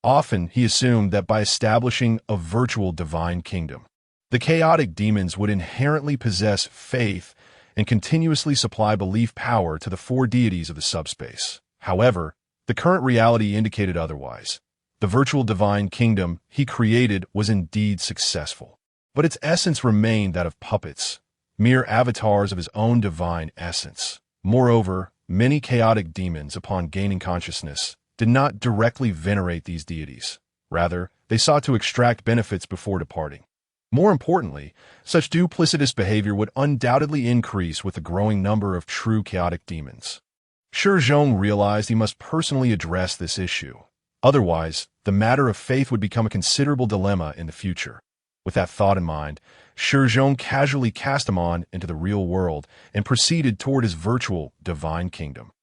Often, he assumed that by establishing a virtual divine kingdom, the chaotic demons would inherently possess faith and continuously supply belief power to the 4 deities of the subspace. However, the current reality indicated otherwise. The virtual divine kingdom he created was indeed successful, but its essence remained that of puppets, mere avatars of his own divine essence. Moreover, many chaotic demons, upon gaining consciousness, did not directly venerate these deities. Rather, they sought to extract benefits before departing. More importantly, such duplicitous behavior would undoubtedly increase with the growing number of true chaotic demons. Shi Zhong realized he must personally address this issue. Otherwise, the matter of faith would become a considerable dilemma in the future. With that thought in mind, Shi Zhong casually cast Amon into the real world and proceeded toward his virtual divine kingdom.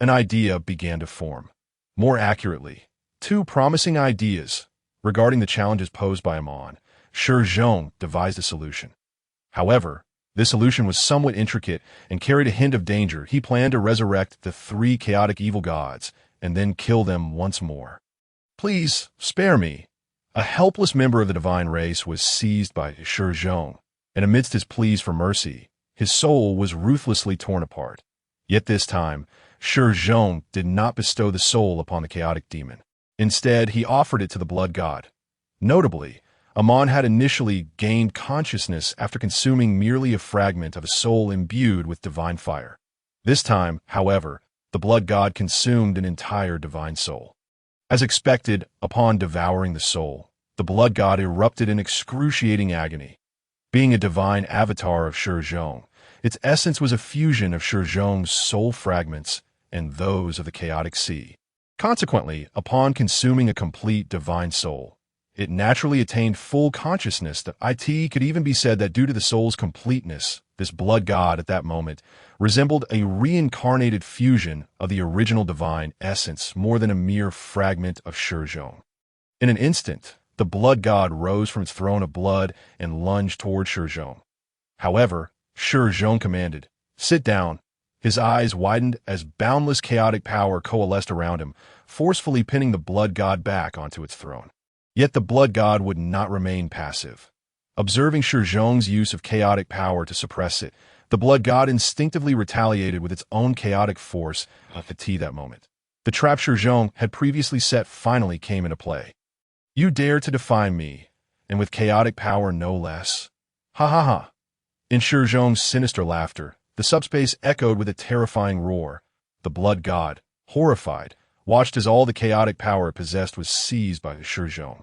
An idea began to form. More accurately, 2 promising ideas regarding the challenges posed by Amon. Shi Zhong devised a solution. However, this solution was somewhat intricate and carried a hint of danger. He planned to resurrect the 3 chaotic evil gods and then kill them once more. "Please, spare me." A helpless member of the divine race was seized by Shi Zhong, and amidst his pleas for mercy, his soul was ruthlessly torn apart. Yet this time, Shi Zhong did not bestow the soul upon the chaotic demon. Instead, he offered it to the blood god. Notably, Amon had initially gained consciousness after consuming merely a fragment of a soul imbued with divine fire. This time, however, the blood god consumed an entire divine soul. As expected, upon devouring the soul, the blood god erupted in excruciating agony. Being a divine avatar of Shi Zhong, its essence was a fusion of Shi Zhong's soul fragments and those of the chaotic sea. Consequently, upon consuming a complete divine soul, it naturally attained full consciousness. It could even be said that due to the soul's completeness, this blood god at that moment resembled a reincarnated fusion of the original divine essence more than a mere fragment of Shi Zhong. In an instant, the blood god rose from its throne of blood and lunged toward Shi Zhong. However, Shi Zhong commanded, "Sit down," His eyes widened as boundless chaotic power coalesced around him, forcefully pinning the blood god back onto its throne. Yet the blood god would not remain passive. Observing Shi Zhong's use of chaotic power to suppress it, the blood god instinctively retaliated with its own chaotic force at that moment. The trap Shi Zhong had previously set finally came into play. You dare to defy me, and with chaotic power no less? Ha ha ha. In Shi Zhong's sinister laughter, the subspace echoed with a terrifying roar. The blood god, horrified, watched as all the chaotic power it possessed was seized by Shi Zhong,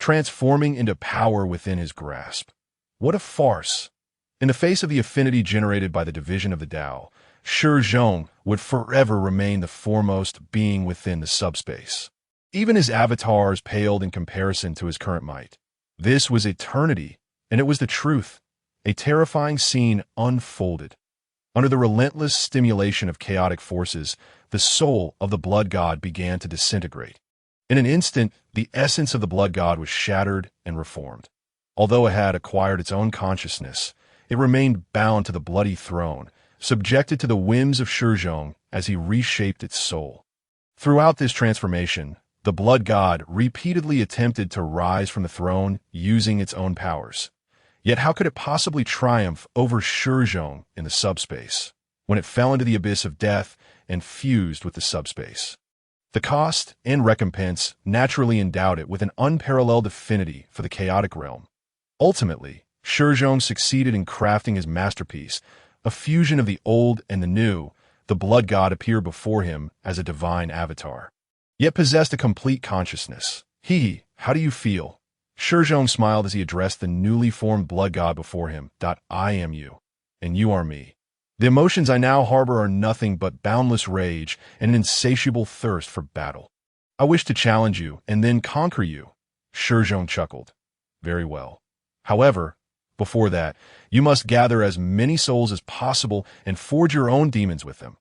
transforming into power within his grasp. What a farce! In the face of the affinity generated by the division of the Tao, Shi Zhong would forever remain the foremost being within the subspace. Even his avatars paled in comparison to his current might. This was eternity, and it was the truth. A terrifying scene unfolded. Under the relentless stimulation of chaotic forces, the soul of the blood god began to disintegrate. In an instant, the essence of the blood god was shattered and reformed. Although it had acquired its own consciousness, it remained bound to the bloody throne, subjected to the whims of Shi Zhong as he reshaped its soul. Throughout this transformation, the blood god repeatedly attempted to rise from the throne using its own powers. Yet how could it possibly triumph over Shi Zhong in the subspace, when it fell into the abyss of death and fused with the subspace? The cost and recompense naturally endowed it with an unparalleled affinity for the chaotic realm. Ultimately, Shi Zhong succeeded in crafting his masterpiece, a fusion of the old and the new. The blood god appeared before him as a divine avatar, yet possessed a complete consciousness. How do you feel? Shi Zhong smiled as he addressed the newly formed blood god before him. I am you, and you are me. The emotions I now harbor are nothing but boundless rage and an insatiable thirst for battle. I wish to challenge you and then conquer you. Shi Zhong chuckled. Very well. However, before that, you must gather as many souls as possible and forge your own demons with them.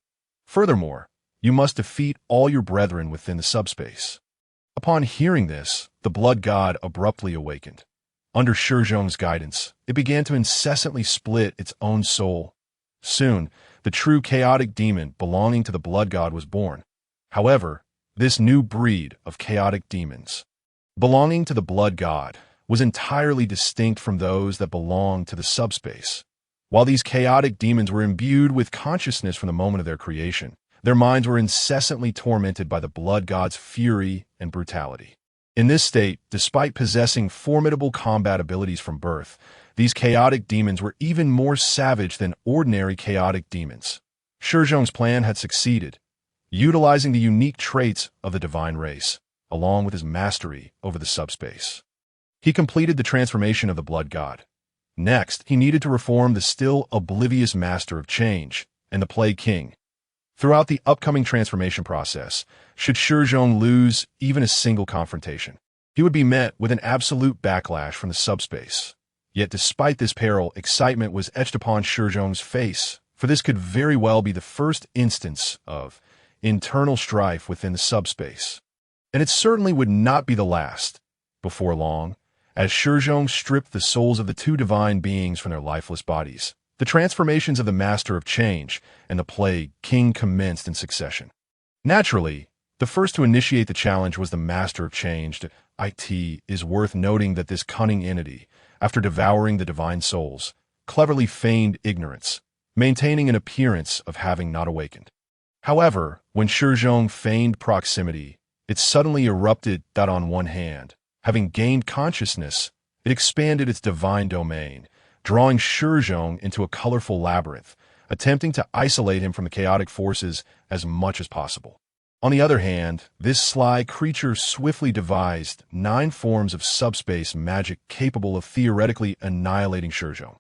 Furthermore, you must defeat all your brethren within the subspace. Upon hearing this, the blood god abruptly awakened. Under Shi Zhong's guidance, it began to incessantly split its own soul. Soon, the true chaotic demon belonging to the blood god was born. However, this new breed of chaotic demons, belonging to the blood god, was entirely distinct from those that belonged to the subspace. While these chaotic demons were imbued with consciousness from the moment of their creation, their minds were incessantly tormented by the blood god's fury and brutality. In this state, despite possessing formidable combat abilities from birth, these chaotic demons were even more savage than ordinary chaotic demons. Shi Zhong's plan had succeeded, utilizing the unique traits of the divine race, along with his mastery over the subspace. He completed the transformation of the blood god. Next, he needed to reform the still oblivious master of change and the plague king. Throughout the upcoming transformation process, should Shi Zhong lose even a single confrontation, he would be met with an absolute backlash from the subspace. Yet despite this peril, excitement was etched upon Shi Zhong's face, for this could very well be the first instance of internal strife within the subspace. And it certainly would not be the last. Before long, as Shi Zhong stripped the souls of the two divine beings from their lifeless bodies, the transformations of the Master of Change and the Plague King commenced in succession. Naturally, the first to initiate the challenge was the Master of Change. It is worth noting that this cunning entity, after devouring the divine souls, cleverly feigned ignorance, maintaining an appearance of having not awakened. However, when Shi Zhong feigned proximity, it suddenly erupted. On one hand, having gained consciousness, it expanded its divine domain, drawing Shi Zhong into a colorful labyrinth, attempting to isolate him from the chaotic forces as much as possible. On the other hand, this sly creature swiftly devised 9 forms of subspace magic capable of theoretically annihilating Shi Zhong.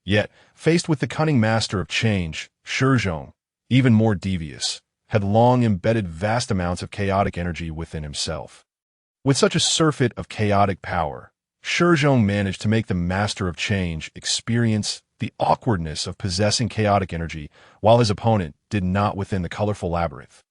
Yet, faced with the cunning Master of Change, Shi Zhong, even more devious, had long embedded vast amounts of chaotic energy within himself. With such a surfeit of chaotic power, Shi Zhong managed to make the Master of Change experience the awkwardness of possessing chaotic energy, while his opponent did not within the colorful labyrinth.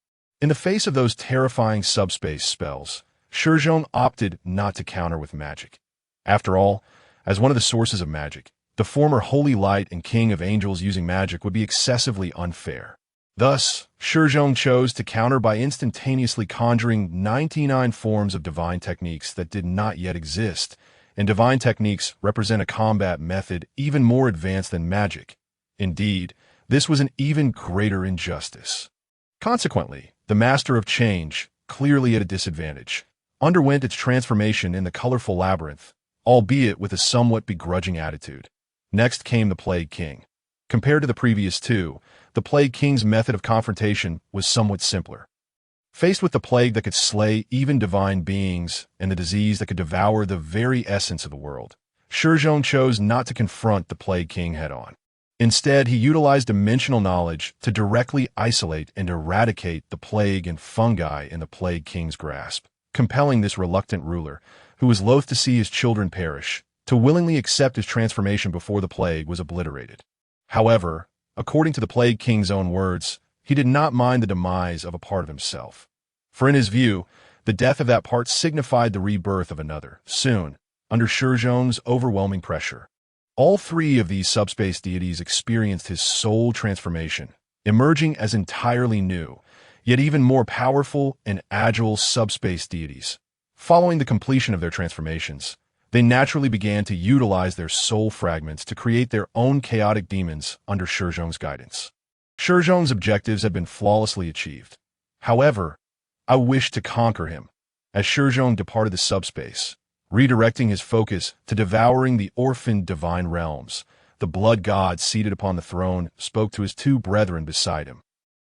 In the face of those terrifying subspace spells, Shi Zhong opted not to counter with magic. After all, as one of the sources of magic, the former holy light and king of angels using magic would be excessively unfair. Thus, Shi Zhong chose to counter by instantaneously conjuring 99 forms of divine techniques that did not yet exist, and divine techniques represent a combat method even more advanced than magic. Indeed, this was an even greater injustice. Consequently, the Master of Change, clearly at a disadvantage, underwent its transformation in the colorful labyrinth, albeit with a somewhat begrudging attitude. Next came the Plague King. Compared to the previous two, the Plague King's method of confrontation was somewhat simpler. Faced with the plague that could slay even divine beings and the disease that could devour the very essence of the world, Shi Zhong chose not to confront the Plague King head-on. Instead, he utilized dimensional knowledge to directly isolate and eradicate the plague and fungi in the Plague King's grasp, compelling this reluctant ruler, who was loath to see his children perish, to willingly accept his transformation before the plague was obliterated. However, according to the Plague King's own words, he did not mind the demise of a part of himself. For in his view, the death of that part signified the rebirth of another, soon, under Shi Zhong's overwhelming pressure. All three of these subspace deities experienced his soul transformation, emerging as entirely new, yet even more powerful and agile subspace deities. Following the completion of their transformations, they naturally began to utilize their soul fragments to create their own chaotic demons under Shi Zhong's guidance. Shi Zhong's objectives had been flawlessly achieved. However, I wished to conquer him. As Shi Zhong departed the subspace, redirecting his focus to devouring the orphaned divine realms, the blood god seated upon the throne spoke to his two brethren beside him.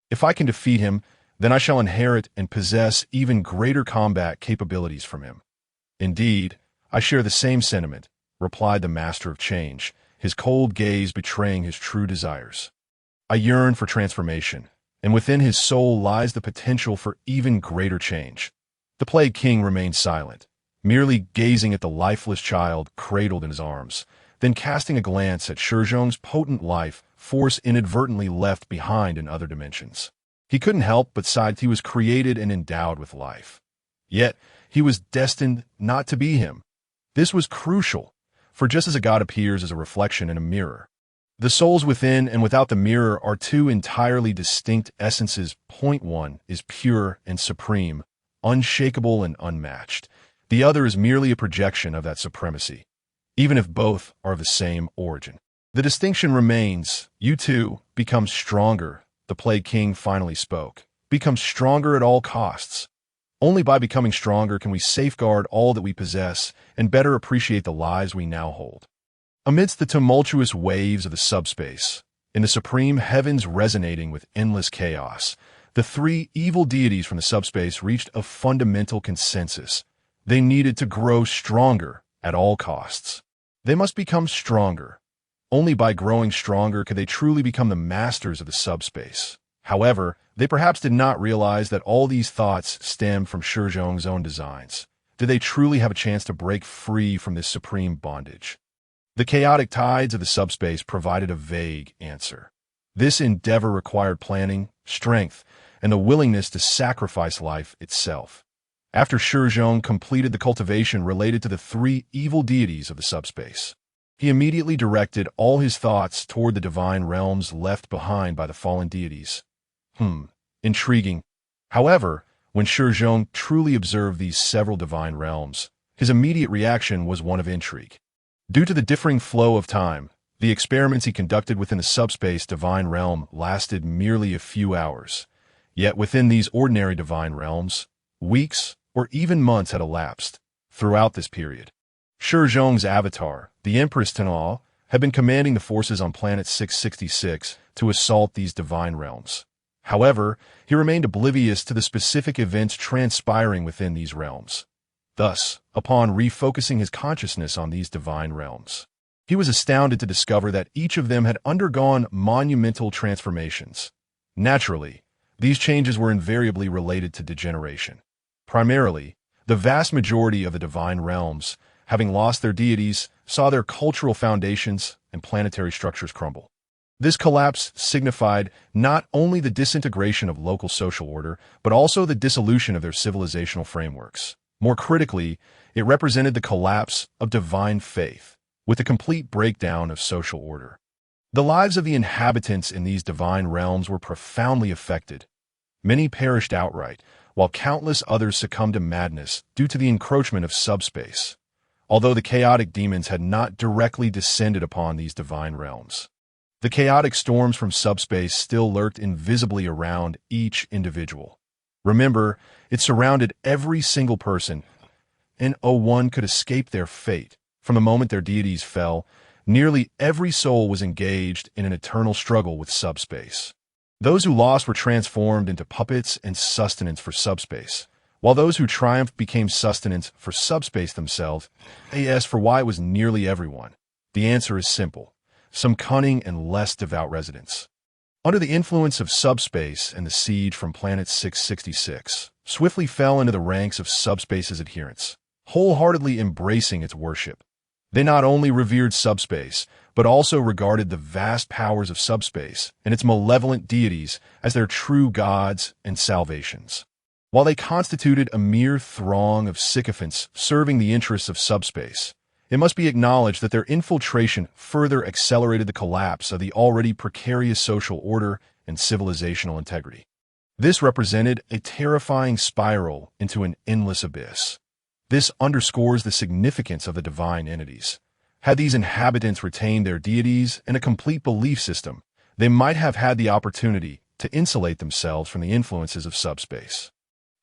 If I can defeat him, then I shall inherit and possess even greater combat capabilities from him. Indeed, I share the same sentiment, replied the Master of Change, his cold gaze betraying his true desires. I yearn for transformation, and within his soul lies the potential for even greater change. The Plague King remained silent, merely gazing at the lifeless child cradled in his arms, then casting a glance at Shi Zhong's potent life force inadvertently left behind in other dimensions. He couldn't help but sigh that he was created and endowed with life. Yet, he was destined not to be him. This was crucial, for just as a god appears as a reflection in a mirror, the souls within and without the mirror are two entirely distinct essences. Point one is pure and supreme, unshakable and unmatched. The other is merely a projection of that supremacy, even if both are of the same origin. The distinction remains. You two become stronger, the Plague King finally spoke. Become stronger at all costs. Only by becoming stronger can we safeguard all that we possess and better appreciate the lives we now hold. Amidst the tumultuous waves of the subspace, in the supreme heavens resonating with endless chaos, the three evil deities from the subspace reached a fundamental consensus. They needed to grow stronger at all costs. They must become stronger. Only by growing stronger could they truly become the masters of the subspace. However, they perhaps did not realize that all these thoughts stemmed from Shi Zhong's own designs. Did they truly have a chance to break free from this supreme bondage? The chaotic tides of the subspace provided a vague answer. This endeavor required planning, strength, and the willingness to sacrifice life itself. After Shi Zhong completed the cultivation related to the three evil deities of the subspace, he immediately directed all his thoughts toward the divine realms left behind by the fallen deities. Intriguing. However, when Shi Zhong truly observed these several divine realms, his immediate reaction was one of intrigue. Due to the differing flow of time, the experiments he conducted within the subspace divine realm lasted merely a few hours. Yet within these ordinary divine realms, weeks or even months had elapsed. Throughout this period, Shi Zhong's avatar, the Empress Tenal, had been commanding the forces on planet 666 to assault these divine realms. However, he remained oblivious to the specific events transpiring within these realms. Thus, upon refocusing his consciousness on these divine realms, he was astounded to discover that each of them had undergone monumental transformations. Naturally, these changes were invariably related to degeneration. Primarily, the vast majority of the divine realms, having lost their deities, saw their cultural foundations and planetary structures crumble. This collapse signified not only the disintegration of local social order, but also the dissolution of their civilizational frameworks. More critically, it represented the collapse of divine faith, with the complete breakdown of social order. The lives of the inhabitants in these divine realms were profoundly affected. Many perished outright, while countless others succumbed to madness due to the encroachment of subspace, although the chaotic demons had not directly descended upon these divine realms. The chaotic storms from subspace still lurked invisibly around each individual. Remember, it surrounded every single person, and no one could escape their fate. From the moment their deities fell, nearly every soul was engaged in an eternal struggle with subspace. Those who lost were transformed into puppets and sustenance for subspace, while those who triumphed became sustenance for subspace themselves. As for why it was nearly everyone, the answer is simple: some cunning and less devout residents. Under the influence of subspace and the siege from planet 666, swiftly fell into the ranks of subspace's adherents, wholeheartedly embracing its worship. They not only revered subspace, but also regarded the vast powers of subspace and its malevolent deities as their true gods and salvations. While they constituted a mere throng of sycophants serving the interests of subspace, it must be acknowledged that their infiltration further accelerated the collapse of the already precarious social order and civilizational integrity. This represented a terrifying spiral into an endless abyss. This underscores the significance of the divine entities. Had these inhabitants retained their deities and a complete belief system, they might have had the opportunity to insulate themselves from the influences of subspace.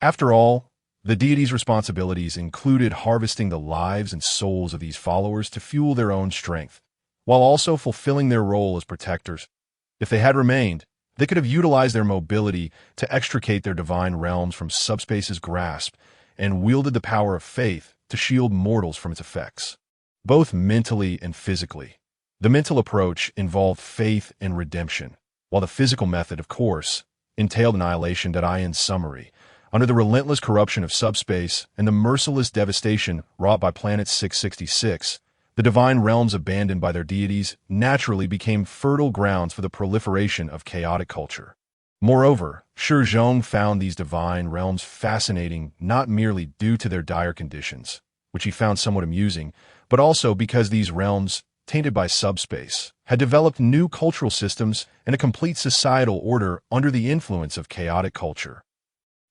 After all, the deities' responsibilities included harvesting the lives and souls of these followers to fuel their own strength, while also fulfilling their role as protectors. If they had remained, they could have utilized their mobility to extricate their divine realms from subspace's grasp and wielded the power of faith to shield mortals from its effects, both mentally and physically. The mental approach involved faith and redemption, while the physical method, of course, entailed annihilation. In summary, under the relentless corruption of subspace and the merciless devastation wrought by Planet 666, the divine realms abandoned by their deities naturally became fertile grounds for the proliferation of chaotic culture. Moreover, Shi Zhong found these divine realms fascinating not merely due to their dire conditions, which he found somewhat amusing, but also because these realms, tainted by subspace, had developed new cultural systems and a complete societal order under the influence of chaotic culture.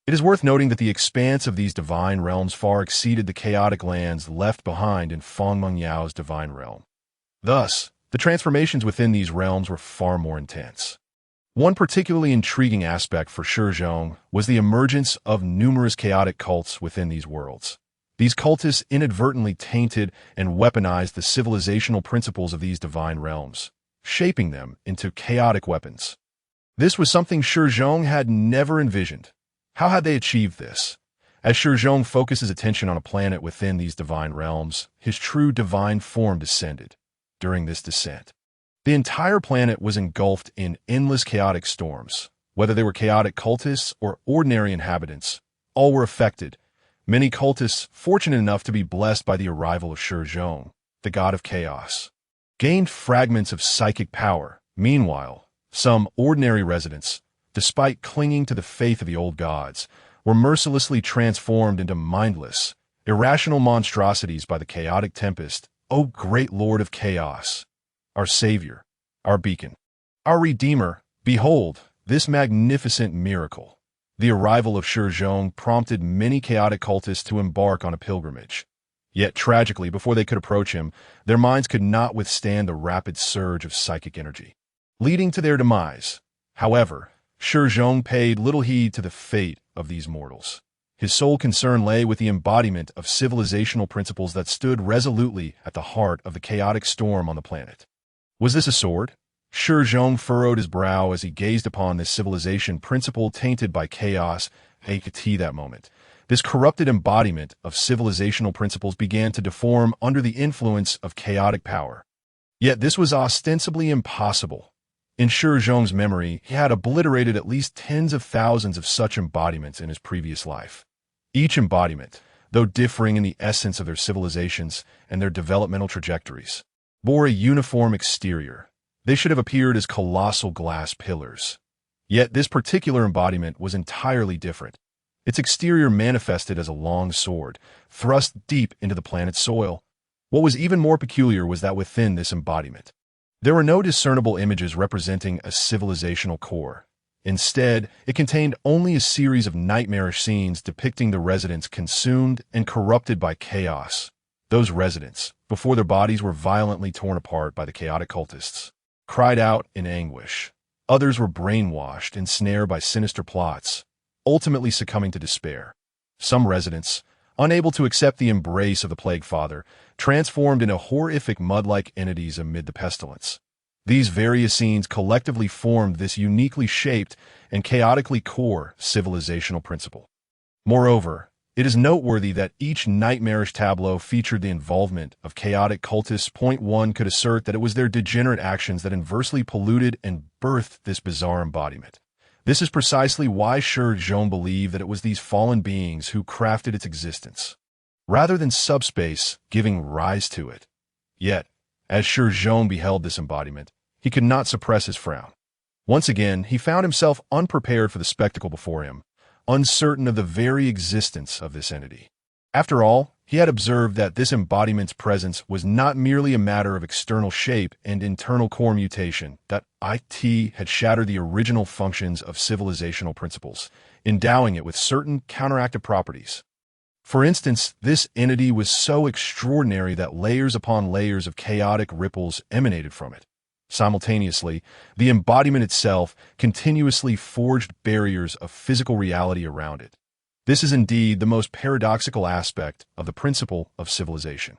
It is worth noting that the expanse of these divine realms far exceeded the chaotic lands left behind in Feng Yao's divine realm. Thus, the transformations within these realms were far more intense. One particularly intriguing aspect for Shi Zhong was the emergence of numerous chaotic cults within these worlds. These cultists inadvertently tainted and weaponized the civilizational principles of these divine realms, shaping them into chaotic weapons. This was something Shi Zhong had never envisioned. How had they achieved this? As Shi Zhong focused his attention on a planet within these divine realms, his true divine form descended. During this descent, the entire planet was engulfed in endless chaotic storms. Whether they were chaotic cultists or ordinary inhabitants, all were affected. Many cultists, fortunate enough to be blessed by the arrival of Shi Zhong, the god of chaos, gained fragments of psychic power. Meanwhile, some ordinary residents, despite clinging to the faith of the old gods, were mercilessly transformed into mindless, irrational monstrosities by the chaotic tempest. O great Lord of chaos, our Savior, our beacon, our Redeemer, behold this magnificent miracle. The arrival of Shi Zhong prompted many chaotic cultists to embark on a pilgrimage. Yet tragically, before they could approach him, their minds could not withstand the rapid surge of psychic energy, leading to their demise. However, Shi Zhong paid little heed to the fate of these mortals. His sole concern lay with the embodiment of civilizational principles that stood resolutely at the heart of the chaotic storm on the planet. Was this a sword? Shi Zhong furrowed his brow as he gazed upon this civilization principle tainted by chaos. That moment, this corrupted embodiment of civilizational principles began to deform under the influence of chaotic power. Yet this was ostensibly impossible. In Shi Zhong's memory, he had obliterated at least tens of thousands of such embodiments in his previous life. Each embodiment, though differing in the essence of their civilizations and their developmental trajectories, bore a uniform exterior. They should have appeared as colossal glass pillars. Yet this particular embodiment was entirely different. Its exterior manifested as a long sword, thrust deep into the planet's soil. What was even more peculiar was that within this embodiment, There were no discernible images representing a civilizational core. Instead, it contained only a series of nightmarish scenes depicting the residents consumed and corrupted by chaos. Those residents, before their bodies were violently torn apart by the chaotic cultists, cried out in anguish. Others were brainwashed and snared by sinister plots, ultimately succumbing to despair. Some residents, unable to accept the embrace of the Plague Father, transformed into horrific mud-like entities amid the pestilence. These various scenes collectively formed this uniquely shaped and chaotically core civilizational principle. Moreover, it is noteworthy that each nightmarish tableau featured the involvement of chaotic cultists. One could assert that it was their degenerate actions that inversely polluted and birthed this bizarre embodiment. This is precisely why Shi Zhong believed that it was these fallen beings who crafted its existence, rather than Subspace giving rise to it. Yet, as Shi Zhong beheld this embodiment, he could not suppress his frown. Once again, he found himself unprepared for the spectacle before him, uncertain of the very existence of this entity. After all, he had observed that this embodiment's presence was not merely a matter of external shape and internal core mutation, that it had shattered the original functions of civilizational principles, endowing it with certain counteractive properties. For instance, this entity was so extraordinary that layers upon layers of chaotic ripples emanated from it. Simultaneously, the embodiment itself continuously forged barriers of physical reality around it. This is indeed the most paradoxical aspect of the principle of civilization.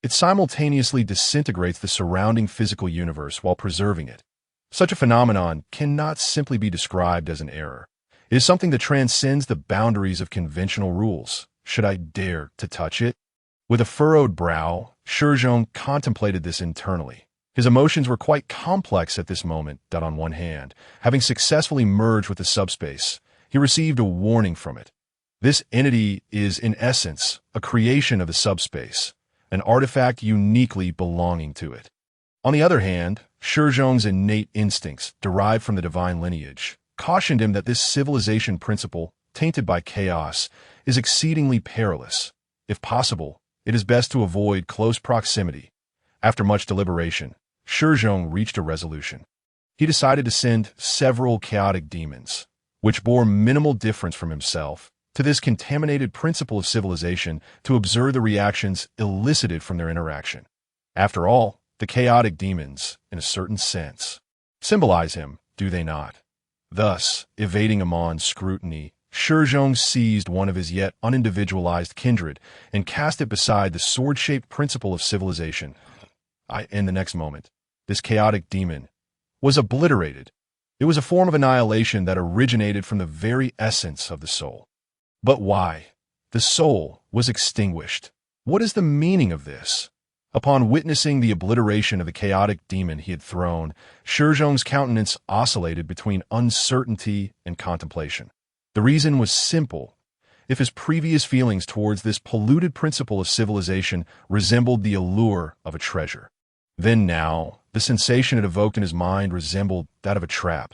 It simultaneously disintegrates the surrounding physical universe while preserving it. Such a phenomenon cannot simply be described as an error. It is something that transcends the boundaries of conventional rules. Should I dare to touch it? With a furrowed brow, Shi Zhong contemplated this internally. His emotions were quite complex at this moment. That on one hand, having successfully merged with the subspace, he received a warning from it. This entity is, in essence, a creation of the subspace, an artifact uniquely belonging to it. On the other hand, Shi Zhong's innate instincts, derived from the divine lineage, cautioned him that this civilization principle, tainted by chaos, is exceedingly perilous. If possible, it is best to avoid close proximity. After much deliberation, Shi Zhong reached a resolution. He decided to send several chaotic demons, which bore minimal difference from himself, to this contaminated principle of civilization to observe the reactions elicited from their interaction. After all, the chaotic demons, in a certain sense, symbolize him, do they not? Thus, evading Amon's scrutiny, Shi Zhong seized one of his yet unindividualized kindred and cast it beside the sword-shaped principle of civilization. In the next moment, this chaotic demon was obliterated. It was a form of annihilation that originated from the very essence of the soul. But why? The soul was extinguished. What is the meaning of this? Upon witnessing the obliteration of the chaotic demon he had thrown, Shi Zhong's countenance oscillated between uncertainty and contemplation. The reason was simple. If his previous feelings towards this polluted principle of civilization resembled the allure of a treasure, then now, the sensation it evoked in his mind resembled that of a trap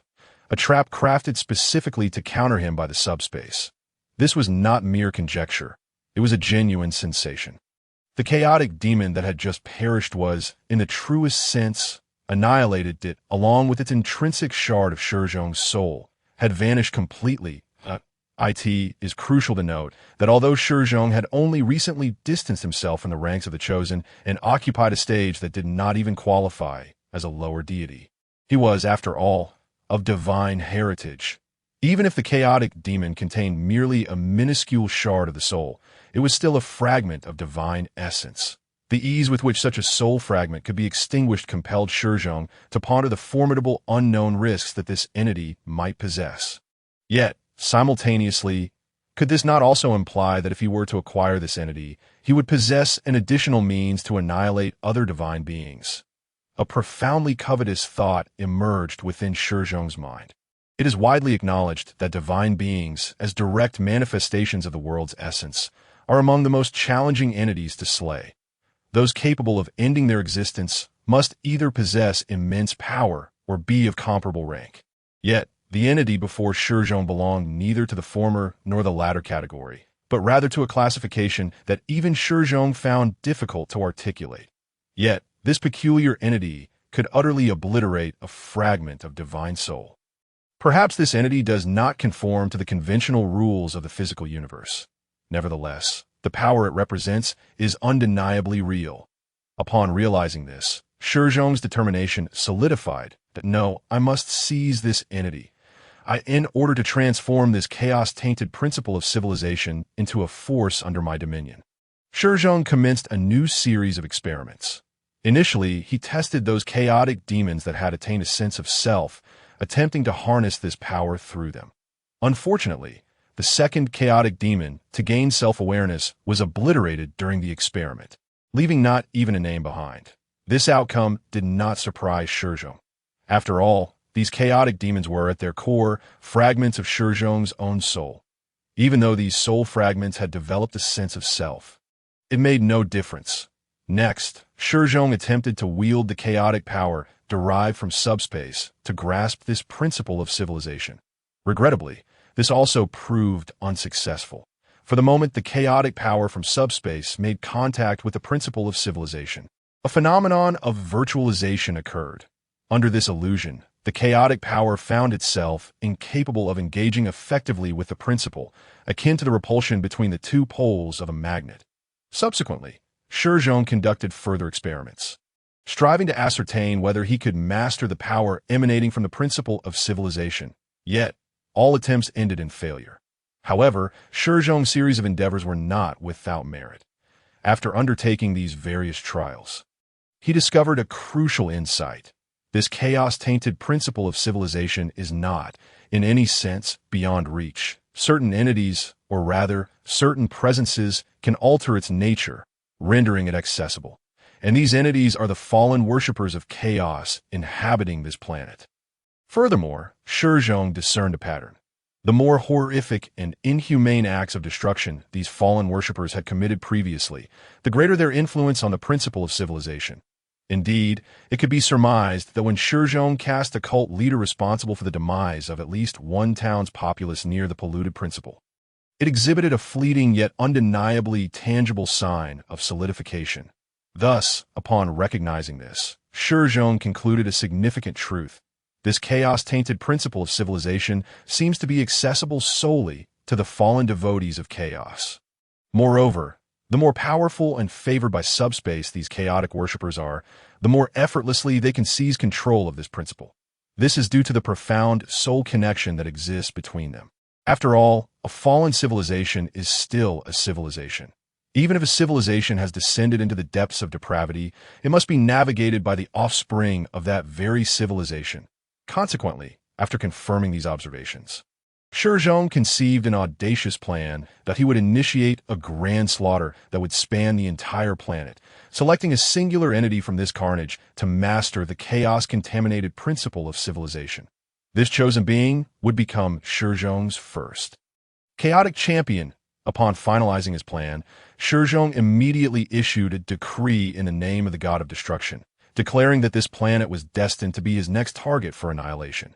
crafted specifically to counter him by the subspace. This was not mere conjecture. It was a genuine sensation. The chaotic demon that had just perished was, in the truest sense, annihilated. It, along with its intrinsic shard of Shi Zhong's soul, had vanished completely. It is crucial to note that although Shi Zhong had only recently distanced himself from the ranks of the Chosen and occupied a stage that did not even qualify as a lower deity, he was, after all, of divine heritage. Even if the chaotic demon contained merely a minuscule shard of the soul, it was still a fragment of divine essence. The ease with which such a soul fragment could be extinguished compelled Shi Zhong to ponder the formidable unknown risks that this entity might possess. Yet, simultaneously, could this not also imply that if he were to acquire this entity, he would possess an additional means to annihilate other divine beings? A profoundly covetous thought emerged within Shi Zhong's mind. It is widely acknowledged that divine beings, as direct manifestations of the world's essence, are among the most challenging entities to slay. Those capable of ending their existence must either possess immense power or be of comparable rank. Yet, the entity before Shi Zhong belonged neither to the former nor the latter category, but rather to a classification that even Shi Zhong found difficult to articulate. Yet, this peculiar entity, could utterly obliterate a fragment of divine soul. Perhaps this entity does not conform to the conventional rules of the physical universe. Nevertheless, the power it represents is undeniably real. Upon realizing this, Shi Zhong's determination solidified that no, I must seize this entity. In order to transform this chaos-tainted principle of civilization into a force under my dominion. Shi Zhong commenced a new series of experiments. Initially, he tested those chaotic demons that had attained a sense of self, attempting to harness this power through them. Unfortunately, the second chaotic demon, to gain self-awareness, was obliterated during the experiment, leaving not even a name behind. This outcome did not surprise Shi Zhong. After all, these chaotic demons were, at their core, fragments of Shi Zhong's own soul. Even though these soul fragments had developed a sense of self, it made no difference. Next, Shi Zhong attempted to wield the chaotic power derived from Subspace to grasp this principle of civilization. Regrettably, this also proved unsuccessful. For the moment, the chaotic power from Subspace made contact with the principle of civilization. A phenomenon of virtualization occurred. Under this illusion, the chaotic power found itself incapable of engaging effectively with the principle, akin to the repulsion between the two poles of a magnet. Subsequently, Shi Zhong conducted further experiments, striving to ascertain whether he could master the power emanating from the principle of civilization. Yet, all attempts ended in failure. However, Shi Zhong's series of endeavors were not without merit. After undertaking these various trials, he discovered a crucial insight. This chaos-tainted principle of civilization is not, in any sense, beyond reach. Certain entities, or rather, certain presences, can alter its nature, rendering it accessible. And these entities are the fallen worshippers of chaos inhabiting this planet. Furthermore, Shi Zhong discerned a pattern. The more horrific and inhumane acts of destruction these fallen worshippers had committed previously, the greater their influence on the principle of civilization. Indeed, it could be surmised that when Shi Zhong cast a cult leader responsible for the demise of at least one town's populace near the polluted principle, it exhibited a fleeting yet undeniably tangible sign of solidification. Thus, upon recognizing this, Shi Zhong concluded a significant truth. This chaos-tainted principle of civilization seems to be accessible solely to the fallen devotees of chaos. Moreover, the more powerful and favored by Subspace these chaotic worshippers are, the more effortlessly they can seize control of this principle. This is due to the profound soul connection that exists between them. After all, a fallen civilization is still a civilization. Even if a civilization has descended into the depths of depravity, it must be navigated by the offspring of that very civilization. Consequently, after confirming these observations, Shi Zhong conceived an audacious plan that he would initiate a grand slaughter that would span the entire planet, selecting a singular entity from this carnage to master the chaos-contaminated principle of civilization. This chosen being would become Shi Zhong's first chaotic champion. Upon finalizing his plan, Shi Zhong immediately issued a decree in the name of the god of destruction, declaring that this planet was destined to be his next target for annihilation.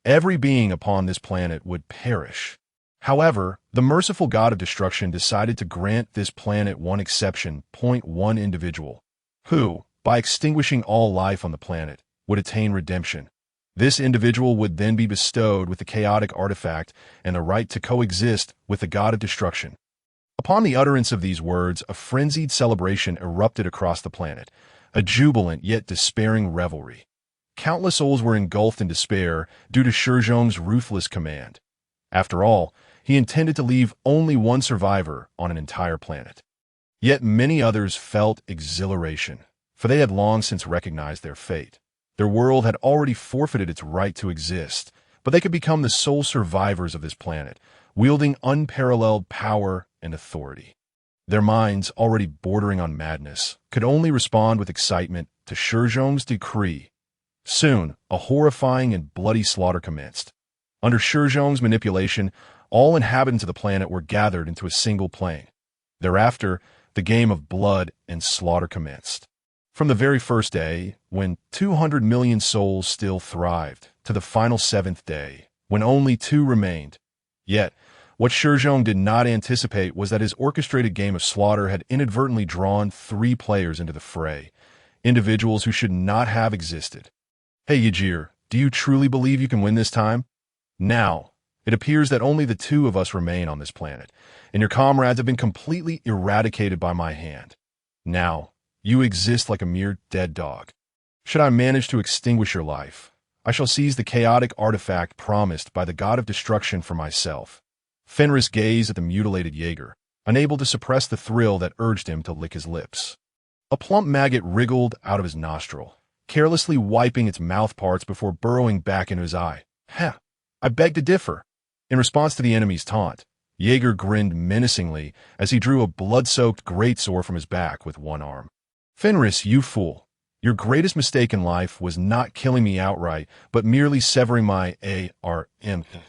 Every being upon this planet would perish. However, the merciful god of destruction decided to grant this planet one exception, one individual, who, by extinguishing all life on the planet, would attain redemption. This individual would then be bestowed with the chaotic artifact and the right to coexist with the god of destruction. Upon the utterance of these words, a frenzied celebration erupted across the planet, a jubilant yet despairing revelry. Countless souls were engulfed in despair due to Shi Zhong's ruthless command. After all, he intended to leave only one survivor on an entire planet. Yet many others felt exhilaration, for they had long since recognized their fate. Their world had already forfeited its right to exist, but they could become the sole survivors of this planet, wielding unparalleled power and authority. Their minds, already bordering on madness, could only respond with excitement to Shi Zhong's decree. Soon, a horrifying and bloody slaughter commenced. Under Shi Zhong's manipulation, all inhabitants of the planet were gathered into a single plane. Thereafter, the game of blood and slaughter commenced. From the very first day, when 200 million souls still thrived, to the final 7th day, when only 2 remained. Yet, what Shi Zhong did not anticipate was that his orchestrated game of slaughter had inadvertently drawn 3 players into the fray. individuals who should not have existed. Hey Yajir, do you truly believe you can win this time? Now, it appears that only the two of us remain on this planet, and your comrades have been completely eradicated by my hand. Now, you exist like a mere dead dog. Should I manage to extinguish your life, I shall seize the chaotic artifact promised by the god of destruction for myself. Fenris gazed at the mutilated Jaeger, unable to suppress the thrill that urged him to lick his lips. A plump maggot wriggled out of his nostril, carelessly wiping its mouth parts before burrowing back into his eye. Ha! I beg to differ. In response to the enemy's taunt, Jaeger grinned menacingly as he drew a blood-soaked greatsword from his back with one arm. Fenris, you fool. Your greatest mistake in life was not killing me outright, but merely severing my arm.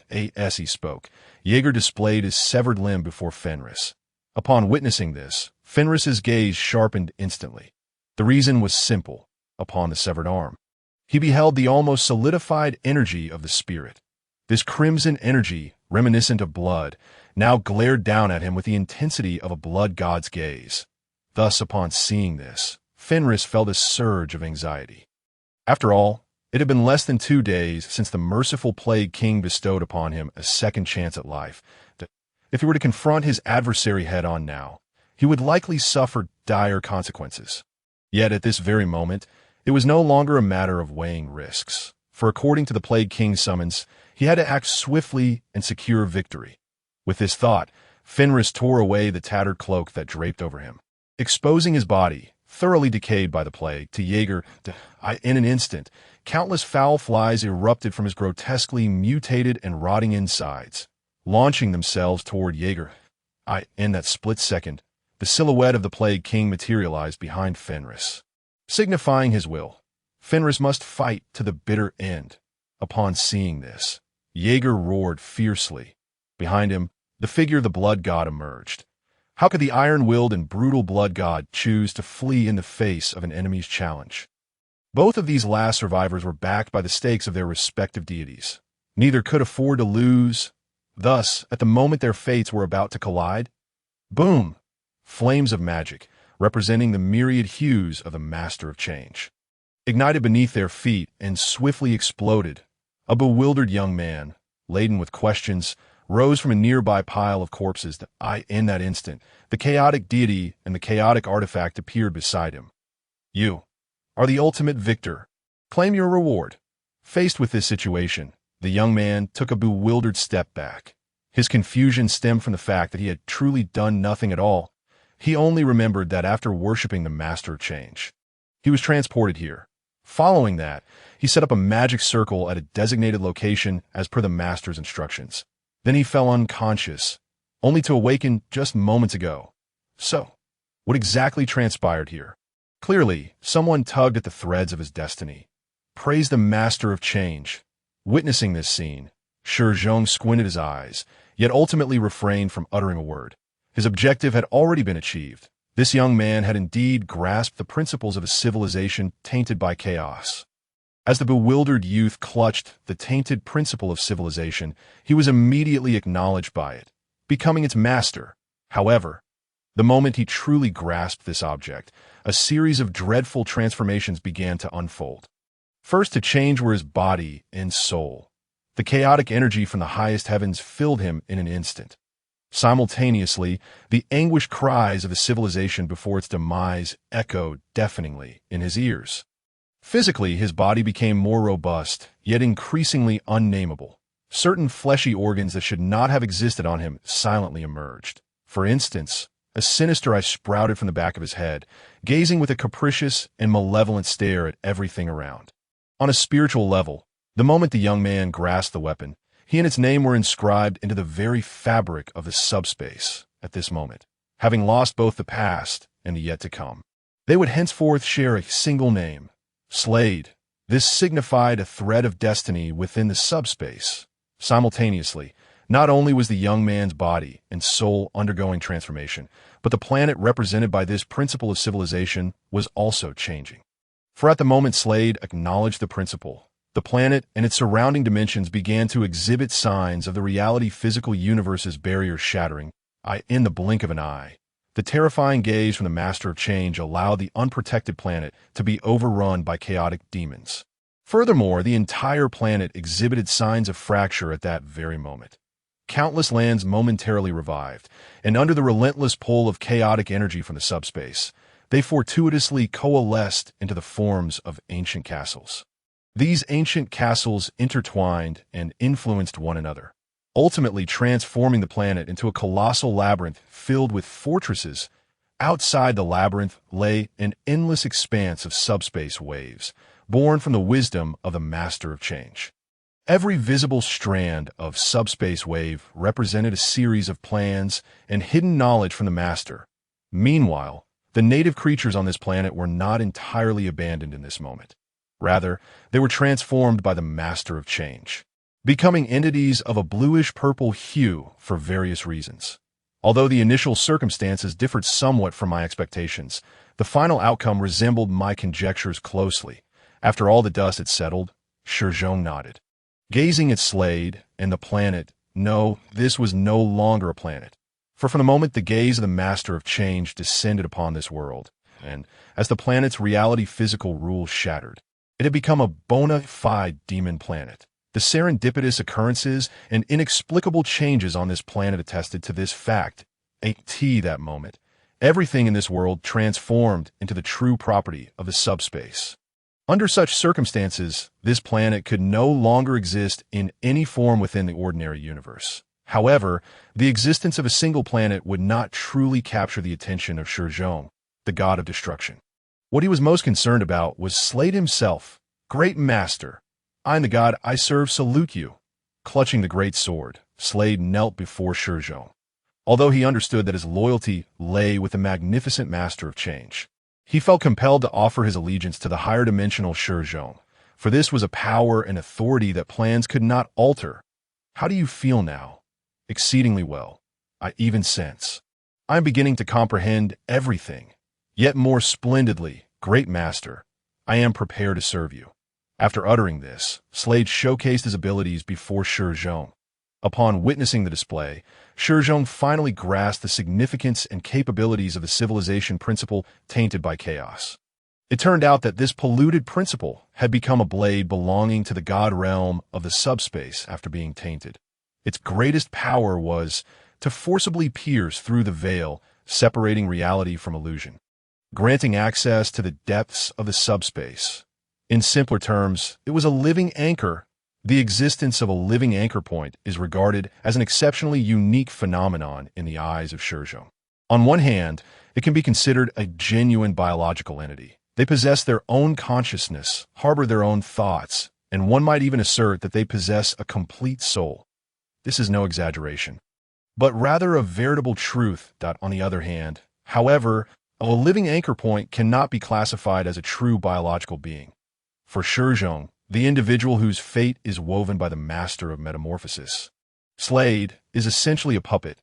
He spoke. Jaeger displayed his severed limb before Fenris. Upon witnessing this, Fenris's gaze sharpened instantly. The reason was simple. Upon the severed arm, he beheld the almost solidified energy of the spirit. This crimson energy, reminiscent of blood, now glared down at him with the intensity of a blood god's gaze. Thus, upon seeing this, Fenris felt a surge of anxiety. After all, it had been less than 2 days since the merciful Plague King bestowed upon him a second chance at life. If he were to confront his adversary head-on now, he would likely suffer dire consequences. Yet at this very moment, it was no longer a matter of weighing risks, for according to the Plague King's summons, he had to act swiftly and secure victory. With this thought, Fenris tore away the tattered cloak that draped over him, exposing his body, thoroughly decayed by the plague, to Jaeger. In an instant, countless foul flies erupted from his grotesquely mutated and rotting insides, launching themselves toward Jaeger. In that split second, the silhouette of the Plague King materialized behind Fenris, signifying his will. Fenris must fight to the bitter end. Upon seeing this, Jaeger roared fiercely. Behind him, the figure of the blood god emerged. How could the iron-willed and brutal blood god choose to flee in the face of an enemy's challenge? Both of these last survivors were backed by the stakes of their respective deities. Neither could afford to lose. Thus, at the moment their fates were about to collide, boom! Flames of magic, representing the myriad hues of the Master of Change, ignited beneath their feet and swiftly exploded. A bewildered young man, laden with questions, rose from a nearby pile of corpses. In that instant, the chaotic deity and the chaotic artifact appeared beside him. You are the ultimate victor. Claim your reward. Faced with this situation, the young man took a bewildered step back. His confusion stemmed from the fact that he had truly done nothing at all. He only remembered that after worshipping the Master of Change, he was transported here. Following that, he set up a magic circle at a designated location as per the Master's instructions. Then he fell unconscious, only to awaken just moments ago. So, what exactly transpired here? Clearly, someone tugged at the threads of his destiny. Praise the Master of Change. Witnessing this scene, Shi Zhong squinted his eyes, yet ultimately refrained from uttering a word. His objective had already been achieved. This young man had indeed grasped the principles of a civilization tainted by chaos. As the bewildered youth clutched the tainted principle of civilization, he was immediately acknowledged by it, becoming its master. However, the moment he truly grasped this object, a series of dreadful transformations began to unfold. First, to change were his body and soul. The chaotic energy from the highest heavens filled him in an instant. Simultaneously, the anguished cries of the civilization before its demise echoed deafeningly in his ears. Physically, his body became more robust, yet increasingly unnameable. Certain fleshy organs that should not have existed on him silently emerged. For instance, a sinister eye sprouted from the back of his head, gazing with a capricious and malevolent stare at everything around. On a spiritual level, the moment the young man grasped the weapon, he and its name were inscribed into the very fabric of the subspace at this moment. Having lost both the past and the yet to come, they would henceforth share a single name, Slade. This signified a thread of destiny within the subspace. Simultaneously, not only was the young man's body and soul undergoing transformation, but the planet represented by this principle of civilization was also changing. For at the moment Slade acknowledged the principle, the planet and its surrounding dimensions began to exhibit signs of the reality physical universe's barriers shattering. In the blink of an eye, The terrifying gaze from the Master of Change allowed the unprotected planet to be overrun by chaotic demons. Furthermore, the entire planet exhibited signs of fracture at that very moment. Countless lands momentarily revived, and under the relentless pull of chaotic energy from the subspace, they fortuitously coalesced into the forms of ancient castles. These ancient castles intertwined and influenced one another, ultimately transforming the planet into a colossal labyrinth filled with fortresses. Outside the labyrinth lay an endless expanse of subspace waves, born from the wisdom of the Master of Change. Every visible strand of subspace wave represented a series of plans and hidden knowledge from the Master. Meanwhile, the native creatures on this planet were not entirely abandoned in this moment. Rather, they were transformed by the Master of Change, becoming entities of a bluish-purple hue for various reasons. Although the initial circumstances differed somewhat from my expectations, the final outcome resembled my conjectures closely. After all the dust had settled, Shi Zhong nodded. Gazing at Slade and the planet, no, this was no longer a planet. For from the moment the gaze of the Master of Change descended upon this world, and as the planet's reality physical rules shattered, it had become a bona fide demon planet. The serendipitous occurrences and inexplicable changes on this planet attested to this fact. At that moment, everything in this world transformed into the true property of the subspace. Under such circumstances, this planet could no longer exist in any form within the ordinary universe. However, the existence of a single planet would not truly capture the attention of Shi Zhong, the god of destruction. What he was most concerned about was Slade himself. Great Master, I am the god I serve, salute you. Clutching the great sword, Slade knelt before Shi Zhong. Although he understood that his loyalty lay with the magnificent Master of Change, he felt compelled to offer his allegiance to the higher dimensional Shi Zhong, for this was a power and authority that plans could not alter. How do you feel now? Exceedingly well. I even sense. I am beginning to comprehend everything. Yet more splendidly, great Master, I am prepared to serve you. After uttering this, Slade showcased his abilities before Shi Zhong. Upon witnessing the display, Shi Zhong finally grasped the significance and capabilities of the civilization principle tainted by chaos. It turned out that this polluted principle had become a blade belonging to the god realm of the subspace after being tainted. Its greatest power was to forcibly pierce through the veil, separating reality from illusion, granting access to the depths of the subspace. In simpler terms, it was a living anchor. The existence of a living anchor point is regarded as an exceptionally unique phenomenon in the eyes of Shi Zhong. On one hand, it can be considered a genuine biological entity. They possess their own consciousness, harbor their own thoughts, and one might even assert that they possess a complete soul. This is no exaggeration, but rather a veritable truth. On the other hand, however, a living anchor point cannot be classified as a true biological being. For Shi Zhong, the individual whose fate is woven by the Master of Metamorphosis, Slade is essentially a puppet.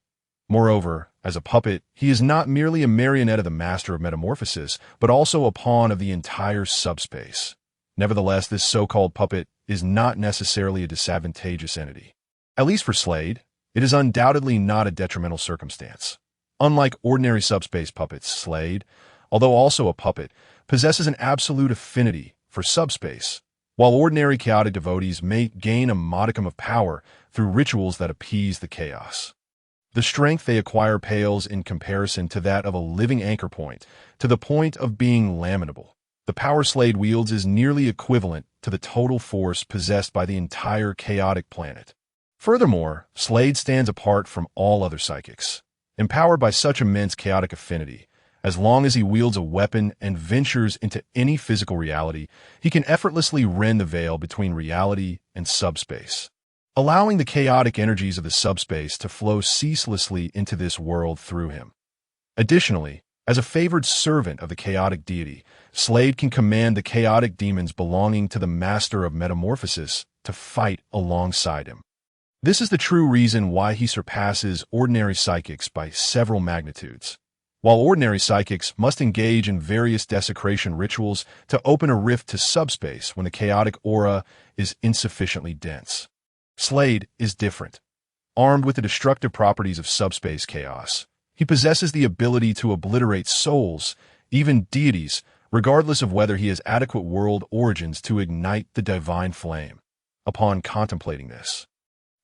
Moreover, as a puppet, he is not merely a marionette of the Master of Metamorphosis, but also a pawn of the entire subspace. Nevertheless, this so-called puppet is not necessarily a disadvantageous entity. At least for Slade, it is undoubtedly not a detrimental circumstance. Unlike ordinary subspace puppets, Slade, although also a puppet, possesses an absolute affinity for subspace, while ordinary chaotic devotees may gain a modicum of power through rituals that appease the chaos. The strength they acquire pales in comparison to that of a living anchor point, to the point of being laminable. The power Slade wields is nearly equivalent to the total force possessed by the entire chaotic planet. Furthermore, Slade stands apart from all other psychics. Empowered by such immense chaotic affinity, as long as he wields a weapon and ventures into any physical reality, he can effortlessly rend the veil between reality and subspace, allowing the chaotic energies of the subspace to flow ceaselessly into this world through him. Additionally, as a favored servant of the chaotic deity, Slade can command the chaotic demons belonging to the Master of Metamorphosis to fight alongside him. This is the true reason why he surpasses ordinary psychics by several magnitudes. While ordinary psychics must engage in various desecration rituals to open a rift to subspace when the chaotic aura is insufficiently dense, Slade is different. Armed with the destructive properties of subspace chaos, He possesses the ability to obliterate souls, even deities, regardless of whether he has adequate world origins to ignite the divine flame. Upon contemplating this,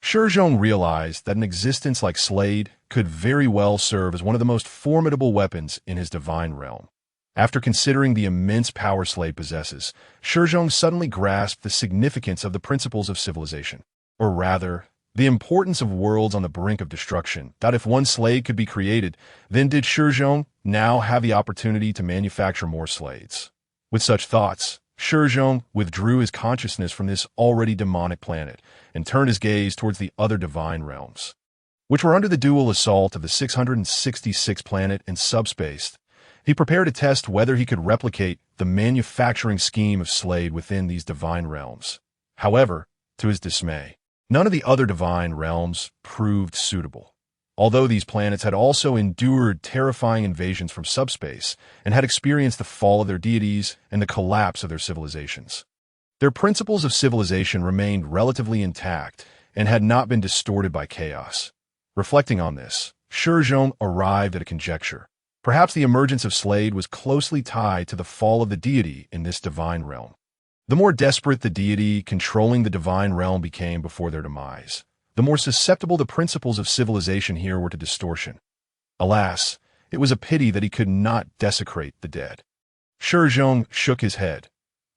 Shi Zhong realized that an existence like Slade could very well serve as one of the most formidable weapons in his divine realm. After considering the immense power Slade possesses, Shi Zhong suddenly grasped the significance of the principles of civilization, or rather, the importance of worlds on the brink of destruction, that if one Slade could be created, then did Shi Zhong now have the opportunity to manufacture more Slades. With such thoughts, Shi Zhong withdrew his consciousness from this already demonic planet and turned his gaze towards the other divine realms, which were under the dual assault of the 666 planet and Subspace. He prepared to test whether he could replicate the manufacturing scheme of Slade within these divine realms. However, to his dismay, none of the other divine realms proved suitable. Although these planets had also endured terrifying invasions from Subspace and had experienced the fall of their deities and the collapse of their civilizations, their principles of civilization remained relatively intact and had not been distorted by chaos. Reflecting on this, Shi Zhong arrived at a conjecture. Perhaps the emergence of Slade was closely tied to the fall of the deity in this divine realm. The more desperate the deity controlling the divine realm became before their demise, the more susceptible the principles of civilization here were to distortion. Alas, it was a pity that he could not desecrate the dead. Shi Zhong shook his head.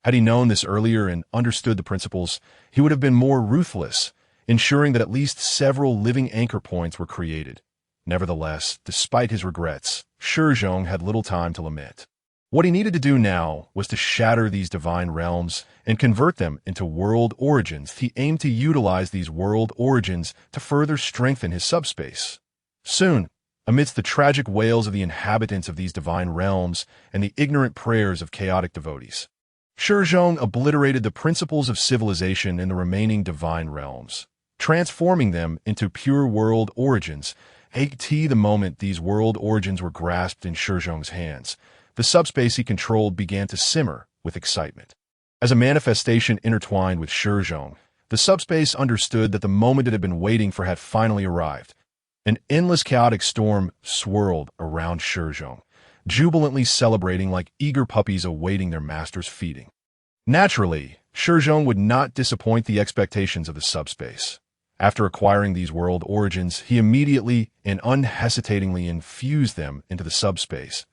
Had he known this earlier and understood the principles, he would have been more ruthless, ensuring that at least several living anchor points were created. Nevertheless, despite his regrets, Shi Zhong had little time to lament. What he needed to do now was to shatter these divine realms and convert them into world origins. He aimed to utilize these world origins to further strengthen his subspace. Soon, amidst the tragic wails of the inhabitants of these divine realms and the ignorant prayers of chaotic devotees, Shi Zhong obliterated the principles of civilization in the remaining divine realms, transforming them into pure world origins. The moment these world origins were grasped in Shi Zhong's hands, the subspace he controlled began to simmer with excitement. As a manifestation intertwined with Shi Zhong, the subspace understood that the moment it had been waiting for had finally arrived. An endless chaotic storm swirled around Shi Zhong, jubilantly celebrating like eager puppies awaiting their master's feeding. Naturally, Shi Zhong would not disappoint the expectations of the subspace. After acquiring these world origins, he immediately and unhesitatingly infused them into the subspace.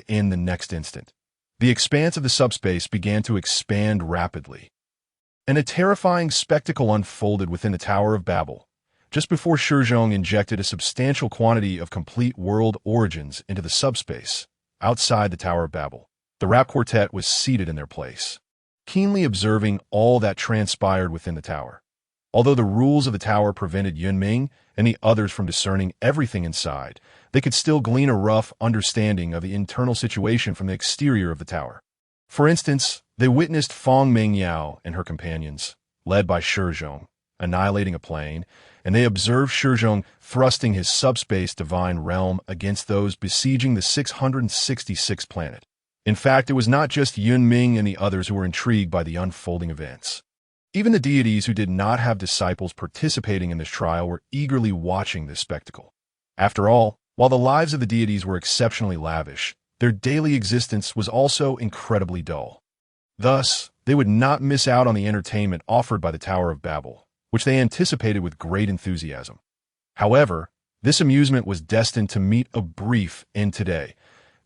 In the next instant, the expanse of the subspace began to expand rapidly, and a terrifying spectacle unfolded within the Tower of Babel. Just before Shi Zhong injected a substantial quantity of complete world origins into the subspace, outside the Tower of Babel, the rap quartet was seated in their place, keenly observing all that transpired within the tower. Although the rules of the tower prevented Yunming and the others from discerning everything inside, they could still glean a rough understanding of the internal situation from the exterior of the tower. For instance, they witnessed Feng Mengyao and her companions, led by Shi Zhong, annihilating a plane, and they observed Shi Zhong thrusting his subspace divine realm against those besieging the 666th planet. In fact, it was not just Yunming and the others who were intrigued by the unfolding events. Even the deities who did not have disciples participating in this trial were eagerly watching this spectacle. After all, while the lives of the deities were exceptionally lavish, their daily existence was also incredibly dull. Thus, they would not miss out on the entertainment offered by the Tower of Babel, which they anticipated with great enthusiasm. However, this amusement was destined to meet a brief end today,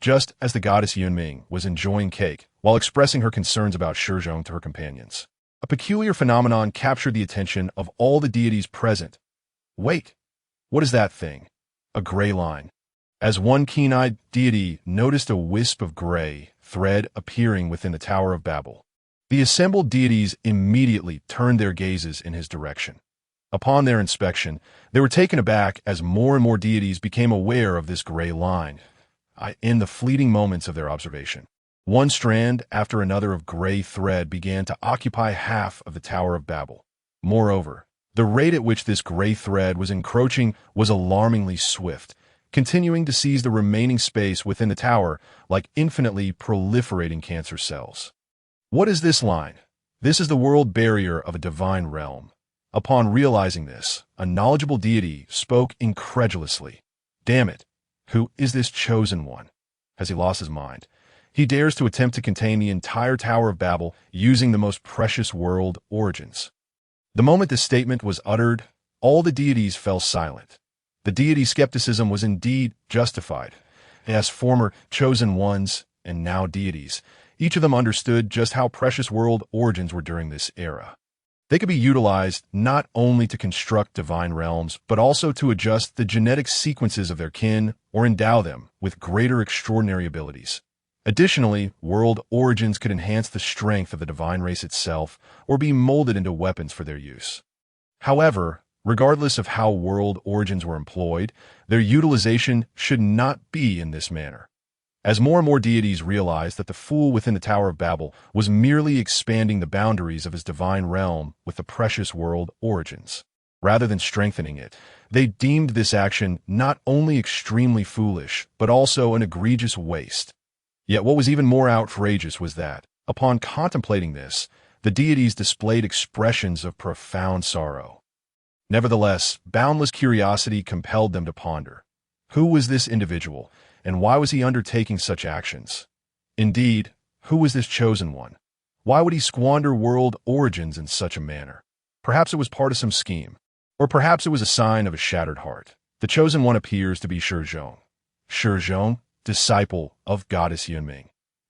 just as the goddess Yunming was enjoying cake while expressing her concerns about Shi Zhong to her companions. A peculiar phenomenon captured the attention of all the deities present. Wait, what is that thing? A gray line. As one keen-eyed deity noticed a wisp of gray thread appearing within the Tower of Babel, the assembled deities immediately turned their gazes in his direction. Upon their inspection, they were taken aback as more and more deities became aware of this gray line. In the fleeting moments of their observation, one strand after another of gray thread began to occupy half of the Tower of Babel. Moreover, the rate at which this gray thread was encroaching was alarmingly swift, continuing to seize the remaining space within the tower like infinitely proliferating cancer cells. What is this line? This is the world barrier of a divine realm. Upon realizing this, a knowledgeable deity spoke incredulously. Damn it! Who is this chosen one? Has he lost his mind? He dares to attempt to contain the entire Tower of Babel using the most precious world origins. The moment this statement was uttered, all the deities fell silent. The deity skepticism was indeed justified. As former chosen ones and now deities, each of them understood just how precious world origins were during this era. They could be utilized not only to construct divine realms, but also to adjust the genetic sequences of their kin or endow them with greater extraordinary abilities. Additionally, world origins could enhance the strength of the divine race itself or be molded into weapons for their use. However, regardless of how world origins were employed, their utilization should not be in this manner. As more and more deities realized that the fool within the Tower of Babel was merely expanding the boundaries of his divine realm with the precious world origins, rather than strengthening it, they deemed this action not only extremely foolish, but also an egregious waste. Yet what was even more outrageous was that, upon contemplating this, the deities displayed expressions of profound sorrow. Nevertheless, boundless curiosity compelled them to ponder. Who was this individual, and why was he undertaking such actions? Indeed, who was this chosen one? Why would he squander world origins in such a manner? Perhaps it was part of some scheme, or perhaps it was a sign of a shattered heart. The chosen one appears to be Shi Zhong. Shi Zhong, disciple of goddess Yunming.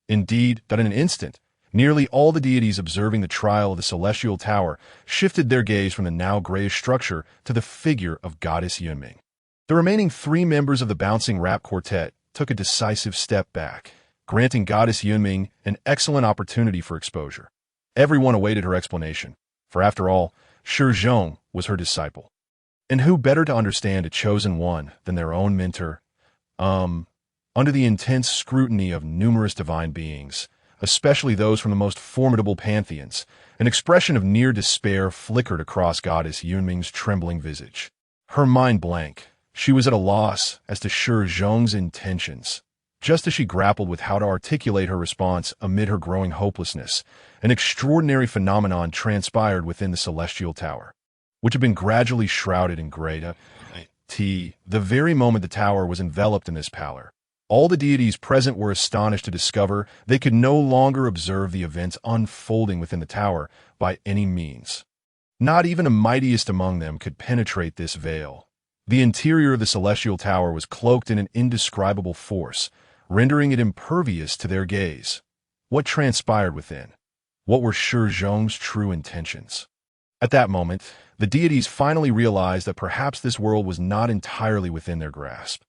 Indeed, that in an instant, nearly all the deities observing the trial of the celestial tower shifted their gaze from the now grayish structure to the figure of goddess Yunming. The remaining 3 members of the bouncing rap quartet took a decisive step back, granting goddess Yunming an excellent opportunity for exposure. Everyone awaited her explanation, for after all, Shi Zhong was her disciple. And who better to understand a chosen one than their own mentor? Under the intense scrutiny of numerous divine beings, especially those from the most formidable pantheons, an expression of near despair flickered across goddess Yunming's trembling visage. Her mind blank, she was at a loss as to Shi Zhong's intentions. Just as she grappled with how to articulate her response amid her growing hopelessness, an extraordinary phenomenon transpired within the celestial tower, which had been gradually shrouded in gray. The very moment the tower was enveloped in this pallor, all the deities present were astonished to discover they could no longer observe the events unfolding within the tower by any means. Not even the mightiest among them could penetrate this veil. The interior of the celestial tower was cloaked in an indescribable force, rendering it impervious to their gaze. What transpired within? What were Shi Zhong's true intentions? At that moment, the deities finally realized that perhaps this world was not entirely within their grasp.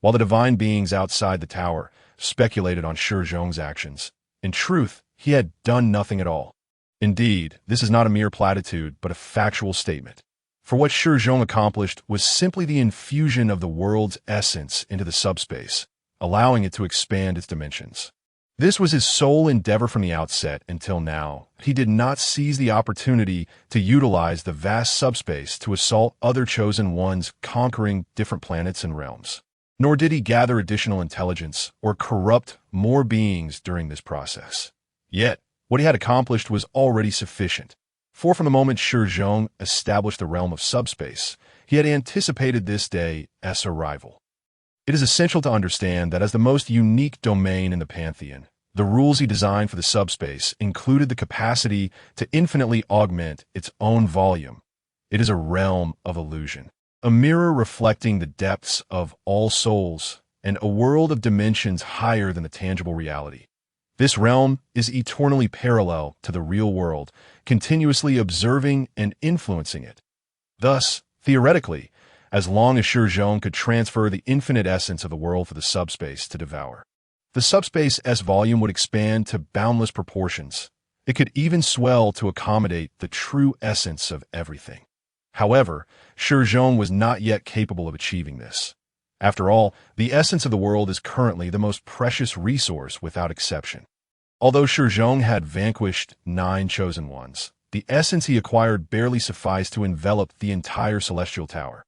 While the divine beings outside the tower speculated on Shi Zhong's actions, in truth, he had done nothing at all. Indeed, this is not a mere platitude, but a factual statement. For what Shi Zhong accomplished was simply the infusion of the world's essence into the subspace, allowing it to expand its dimensions. This was his sole endeavor from the outset until now. He did not seize the opportunity to utilize the vast subspace to assault other chosen ones conquering different planets and realms. Nor did he gather additional intelligence or corrupt more beings during this process. Yet, what he had accomplished was already sufficient. For from the moment Shi Zhong established the realm of subspace, he had anticipated this day as arrival. It is essential to understand that as the most unique domain in the pantheon, the rules he designed for the subspace included the capacity to infinitely augment its own volume. It is a realm of illusion, a mirror reflecting the depths of all souls, and a world of dimensions higher than the tangible reality. This realm is eternally parallel to the real world, continuously observing and influencing it. Thus, theoretically, as long as Shi Zhong could transfer the infinite essence of the world for the subspace to devour, the subspace S volume would expand to boundless proportions. It could even swell to accommodate the true essence of everything. However, Shi Zhong was not yet capable of achieving this. After all, the essence of the world is currently the most precious resource without exception. Although Shi Zhong had vanquished 9 chosen ones, the essence he acquired barely sufficed to envelop the entire celestial tower.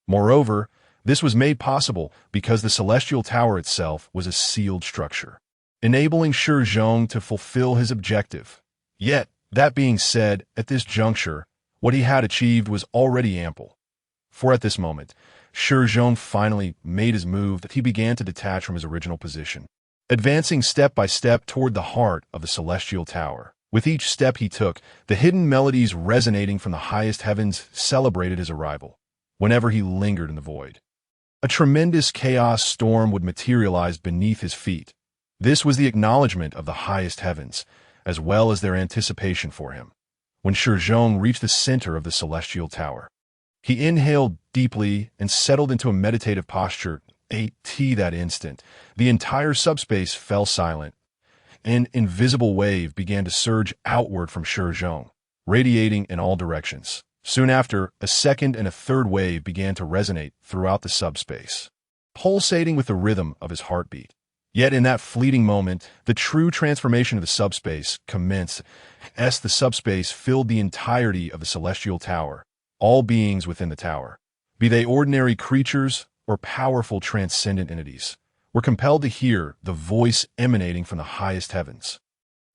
Moreover, this was made possible because the celestial tower itself was a sealed structure, enabling Shi Zhong to fulfill his objective. Yet, that being said, at this juncture, what he had achieved was already ample. For at this moment, Shi Zhong finally made his move that he began to detach from his original position, advancing step by step toward the heart of the celestial tower. With each step he took, the hidden melodies resonating from the highest heavens celebrated his arrival. Whenever he lingered in the void, a tremendous chaos storm would materialize beneath his feet. This was the acknowledgement of the highest heavens, as well as their anticipation for him. When Shi Zhong reached the center of the celestial tower, he inhaled deeply and settled into a meditative posture. That instant, the entire subspace fell silent. An invisible wave began to surge outward from Shi Zhong, radiating in all directions. Soon after, a second and a third wave began to resonate throughout the subspace, pulsating with the rhythm of his heartbeat. Yet in that fleeting moment, the true transformation of the subspace commenced, as the subspace filled the entirety of the celestial tower. All beings within the tower, be they ordinary creatures or powerful transcendent entities, were compelled to hear the voice emanating from the highest heavens.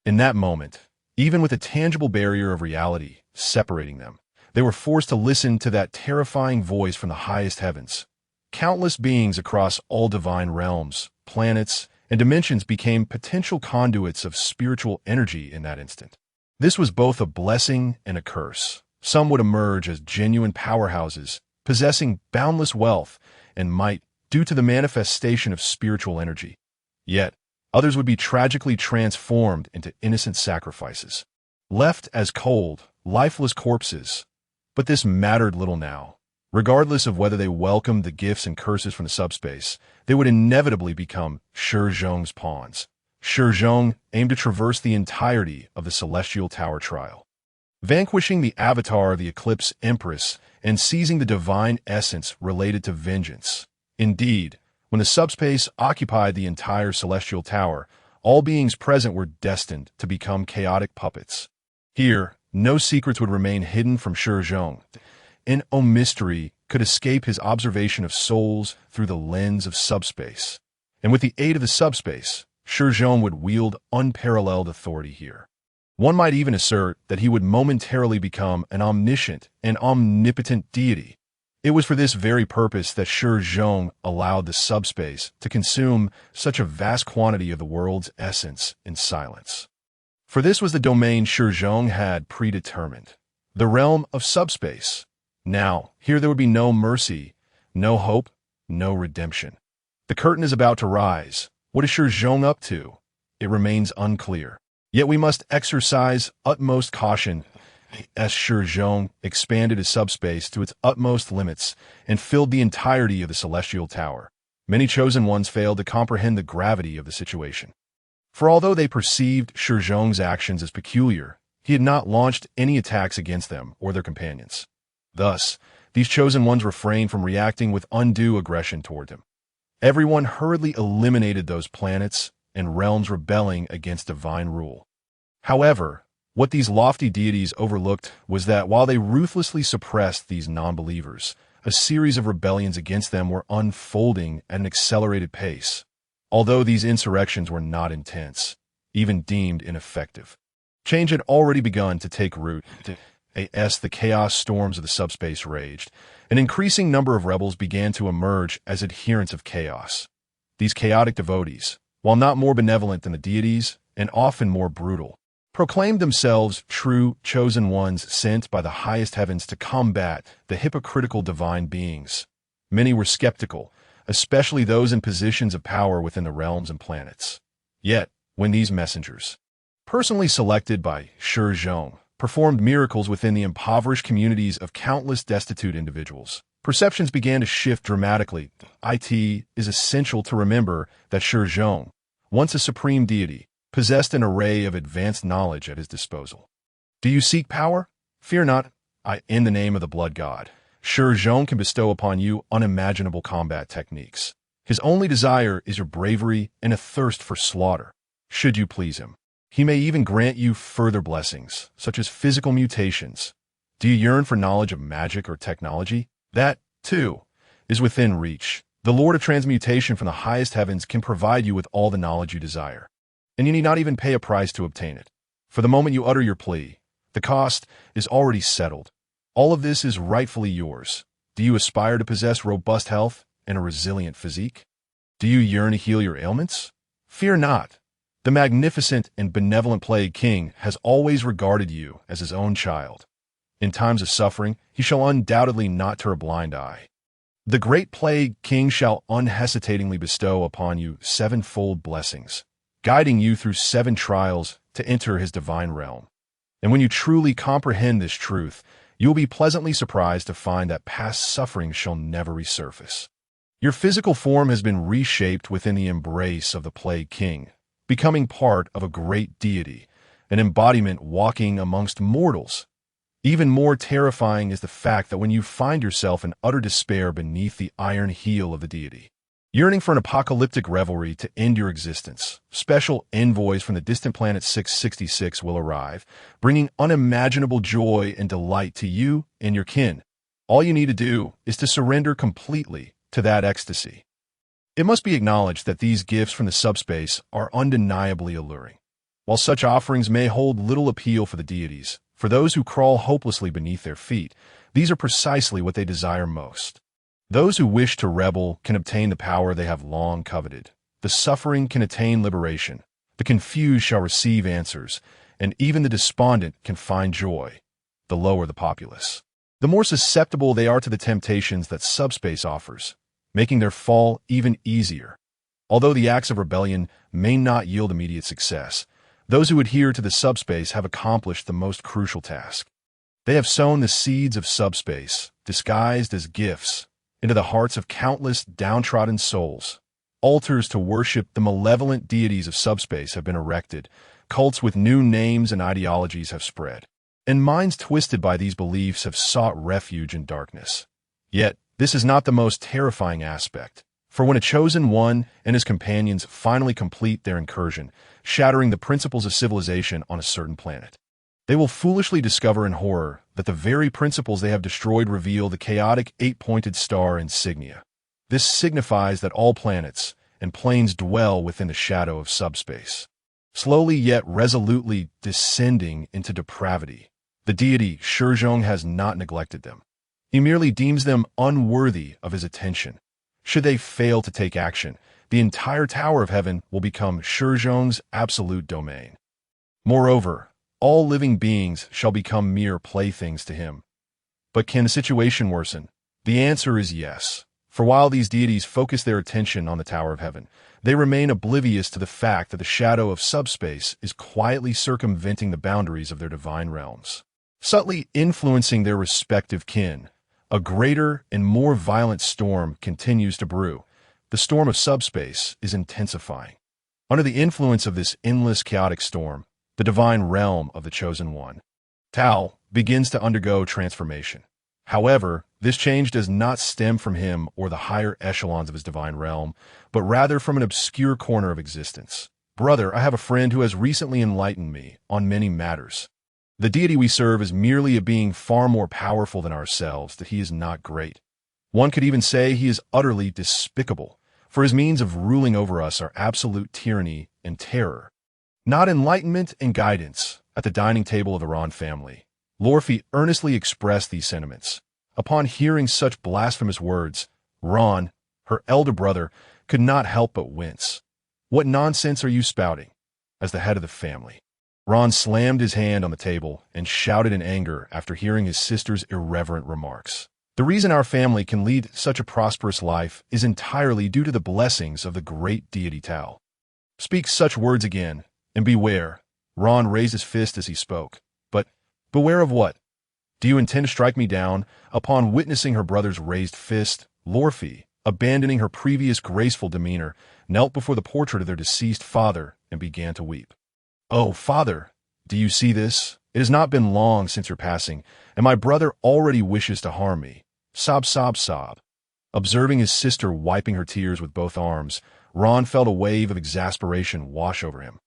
In that moment, even with a tangible barrier of reality separating them, they were forced to listen to that terrifying voice from the highest heavens. Countless beings across all divine realms, planets, and dimensions became potential conduits of spiritual energy in that instant. This was both a blessing and a curse. Some would emerge as genuine powerhouses, possessing boundless wealth and might due to the manifestation of spiritual energy. Yet, others would be tragically transformed into innocent sacrifices, left as cold, lifeless corpses. But this mattered little now. Regardless of whether they welcomed the gifts and curses from the subspace, they would inevitably become Shi Zhong's pawns. Shi Zhong aimed to traverse the entirety of the celestial tower trial, vanquishing the avatar of the Eclipse Empress and seizing the divine essence related to vengeance. Indeed, when the subspace occupied the entire celestial tower, all beings present were destined to become chaotic puppets. Here, no secrets would remain hidden from Shi Zhong, and no mystery could escape his observation of souls through the lens of subspace. And with the aid of the subspace, Shi Zhong would wield unparalleled authority here. One might even assert that he would momentarily become an omniscient and omnipotent deity. It was for this very purpose that Shi Zhong allowed the subspace to consume such a vast quantity of the world's essence in silence. For this was the domain Shi Zhong had predetermined, the realm of subspace. Now, here there would be no mercy, no hope, no redemption. The curtain is about to rise. What is Shi Zhong up to? It remains unclear. Yet we must exercise utmost caution as Shi Zhong expanded his subspace to its utmost limits and filled the entirety of the celestial tower. Many chosen ones failed to comprehend the gravity of the situation. For although they perceived Shi Zhong's actions as peculiar, he had not launched any attacks against them or their companions. Thus, these chosen ones refrained from reacting with undue aggression toward him. Everyone hurriedly eliminated those planets and realms rebelling against divine rule. However, what these lofty deities overlooked was that while they ruthlessly suppressed these non-believers, a series of rebellions against them were unfolding at an accelerated pace. Although these insurrections were not intense, even deemed ineffective, change had already begun to take root. As the chaos storms of the subspace raged, an increasing number of rebels began to emerge as adherents of chaos. These chaotic devotees, while not more benevolent than the deities, and often more brutal, proclaimed themselves true chosen ones sent by the highest heavens to combat the hypocritical divine beings. Many were skeptical, especially those in positions of power within the realms and planets. Yet, when these messengers, personally selected by Shi Zhong, performed miracles within the impoverished communities of countless destitute individuals, perceptions began to shift dramatically. It is essential to remember that Shi Zhong, once a supreme deity, possessed an array of advanced knowledge at his disposal. Do you seek power? Fear not. In the name of the blood god, Shi Zhong can bestow upon you unimaginable combat techniques. His only desire is your bravery and a thirst for slaughter. Should you please him, he may even grant you further blessings, such as physical mutations. Do you yearn for knowledge of magic or technology? That, too, is within reach. The Lord of Transmutation from the highest heavens can provide you with all the knowledge you desire, and you need not even pay a price to obtain it. For the moment you utter your plea, the cost is already settled. All of this is rightfully yours. Do you aspire to possess robust health and a resilient physique? Do you yearn to heal your ailments? Fear not. The magnificent and benevolent Plague King has always regarded you as his own child. In times of suffering, he shall undoubtedly not turn a blind eye. The great Plague King shall unhesitatingly bestow upon you sevenfold blessings, guiding you through 7 trials to enter his divine realm. And when you truly comprehend this truth, you will be pleasantly surprised to find that past suffering shall never resurface. Your physical form has been reshaped within the embrace of the Plague King, becoming part of a great deity, an embodiment walking amongst mortals. Even more terrifying is the fact that when you find yourself in utter despair beneath the iron heel of the deity, yearning for an apocalyptic revelry to end your existence, special envoys from the distant planet 666 will arrive, bringing unimaginable joy and delight to you and your kin. All you need to do is to surrender completely to that ecstasy. It must be acknowledged that these gifts from the subspace are undeniably alluring. While such offerings may hold little appeal for the deities, for those who crawl hopelessly beneath their feet, these are precisely what they desire most. Those who wish to rebel can obtain the power they have long coveted. The suffering can attain liberation. The confused shall receive answers, and even the despondent can find joy. The lower the populace, the more susceptible they are to the temptations that subspace offers, making their fall even easier. Although the acts of rebellion may not yield immediate success, those who adhere to the subspace have accomplished the most crucial task. They have sown the seeds of subspace, disguised as gifts, into the hearts of countless downtrodden souls. Altars to worship the malevolent deities of subspace have been erected, cults with new names and ideologies have spread, and minds twisted by these beliefs have sought refuge in darkness. Yet, this is not the most terrifying aspect, for when a chosen one and his companions finally complete their incursion, shattering the principles of civilization on a certain planet, they will foolishly discover in horror that the very principles they have destroyed reveal the chaotic 8-pointed star insignia. This signifies that all planets and planes dwell within the shadow of subspace. Slowly yet resolutely descending into depravity, the deity Shi Zhong has not neglected them. He merely deems them unworthy of his attention. Should they fail to take action, the entire Tower of Heaven will become Shi Zhong's absolute domain. Moreover, all living beings shall become mere playthings to him. But can the situation worsen? The answer is yes. For while these deities focus their attention on the Tower of Heaven, they remain oblivious to the fact that the shadow of subspace is quietly circumventing the boundaries of their divine realms, subtly influencing their respective kin. A greater and more violent storm continues to brew. The storm of subspace is intensifying. Under the influence of this endless chaotic storm, the divine realm of the Chosen One, Tao, begins to undergo transformation. However, this change does not stem from him or the higher echelons of his divine realm, but rather from an obscure corner of existence. Brother, I have a friend who has recently enlightened me on many matters. The deity we serve is merely a being far more powerful than ourselves, that he is not great. One could even say he is utterly despicable, for his means of ruling over us are absolute tyranny and terror, not enlightenment and guidance. At the dining table of the Ron family, Lorfi earnestly expressed these sentiments. Upon hearing such blasphemous words, Ron, her elder brother, could not help but wince. What nonsense are you spouting? As the head of the family, Ron slammed his hand on the table and shouted in anger after hearing his sister's irreverent remarks. The reason our family can lead such a prosperous life is entirely due to the blessings of the great deity Tao. Speak such words again, and beware. Ron raised his fist as he spoke. But beware of what? Do you intend to strike me down? Upon witnessing her brother's raised fist, Lorfi, abandoning her previous graceful demeanor, knelt before the portrait of their deceased father and began to weep. Oh, father, do you see this? It has not been long since your passing, and my brother already wishes to harm me. Sob, sob, sob. Observing his sister wiping her tears with both arms, Ron felt a wave of exasperation wash over him.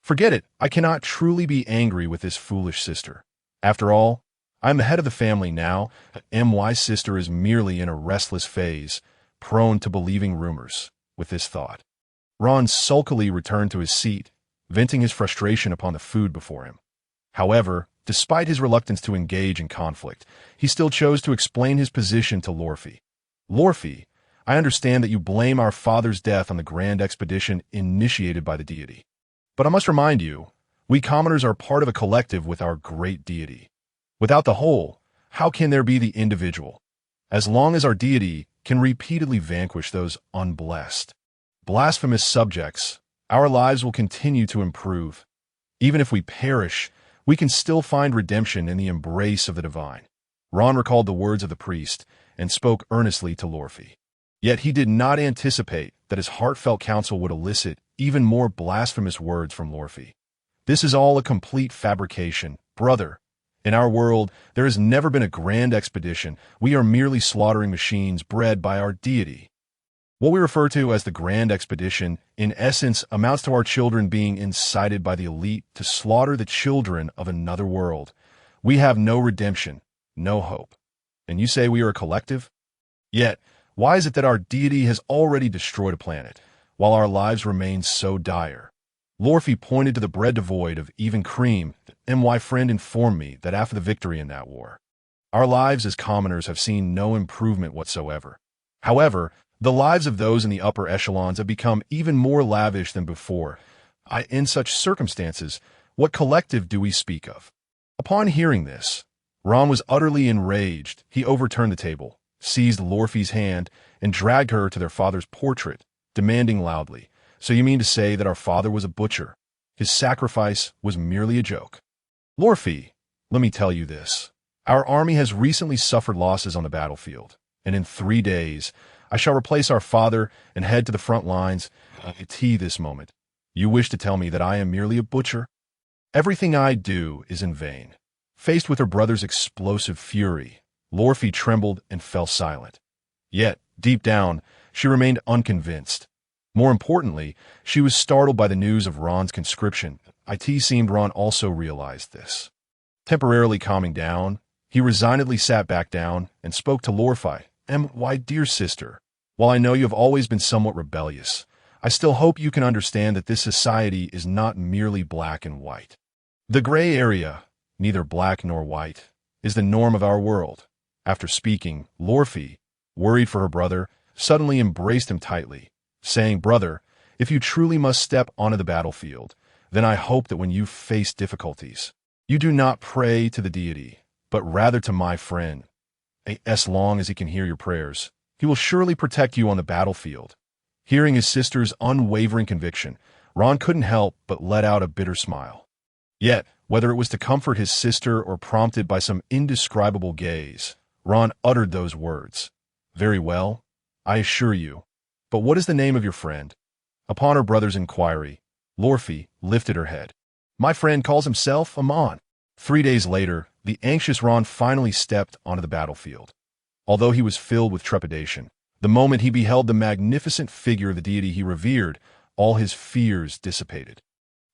Forget it, I cannot truly be angry with this foolish sister. After all, I am the head of the family now. My sister is merely in a restless phase, prone to believing rumors. With this thought, Ron sulkily returned to his seat, venting his frustration upon the food before him. However, Despite his reluctance to engage in conflict, he still chose to explain his position to Lorfi. Lorfi, I understand that you blame our father's death on the grand expedition initiated by the deity. But I must remind you, we commoners are part of a collective with our great deity. Without the whole, how can there be the individual? As long as our deity can repeatedly vanquish those unblessed, blasphemous subjects, our lives will continue to improve. Even if we perish, we can still find redemption in the embrace of the divine. Ron recalled the words of the priest and spoke earnestly to Lorfi. Yet he did not anticipate that his heartfelt counsel would elicit even more blasphemous words from Lorfi. This is all a complete fabrication, brother. In our world, there has never been a grand expedition. We are merely slaughtering machines bred by our deity. What we refer to as the grand expedition, in essence, amounts to our children being incited by the elite to slaughter the children of another world. We have no redemption, no hope. And you say we are a collective? Yet, why is it that our deity has already destroyed a planet, while our lives remain so dire? Lorfi pointed to the bread devoid of even cream. My friend informed me that after the victory in that war, our lives as commoners have seen no improvement whatsoever. However, the lives of those in the upper echelons have become even more lavish than before. In such circumstances, what collective do we speak of? Upon hearing this, Ron was utterly enraged. He overturned the table, seized Lorfi's hand, and dragged her to their father's portrait, demanding loudly, "So you mean to say that our father was a butcher? His sacrifice was merely a joke?" Lorfi, let me tell you this. Our army has recently suffered losses on the battlefield, and in 3 days, I shall replace our father and head to the front lines. This moment, you wish to tell me that I am merely a butcher? Everything I do is in vain. Faced with her brother's explosive fury, Lorfi trembled and fell silent. Yet, deep down, she remained unconvinced. More importantly, she was startled by the news of Ron's conscription. It seemed Ron also realized this. Temporarily calming down, he resignedly sat back down and spoke to Lorfi. "My dear sister, while I know you have always been somewhat rebellious, I still hope you can understand that this society is not merely black and white. The gray area, neither black nor white, is the norm of our world." After speaking, Lorfi, worried for her brother, suddenly embraced him tightly, saying, "Brother, if you truly must step onto the battlefield, then I hope that when you face difficulties, you do not pray to the deity, but rather to my friend. As long as he can hear your prayers, he will surely protect you on the battlefield." Hearing his sister's unwavering conviction, Ron couldn't help but let out a bitter smile. Yet, whether it was to comfort his sister or prompted by some indescribable gaze, Ron uttered those words. "Very well, I assure you. But what is the name of your friend?" Upon her brother's inquiry, Lorfi lifted her head. "My friend calls himself Amon." 3 days later, the anxious Ron finally stepped onto the battlefield. Although he was filled with trepidation, the moment he beheld the magnificent figure of the deity he revered, all his fears dissipated.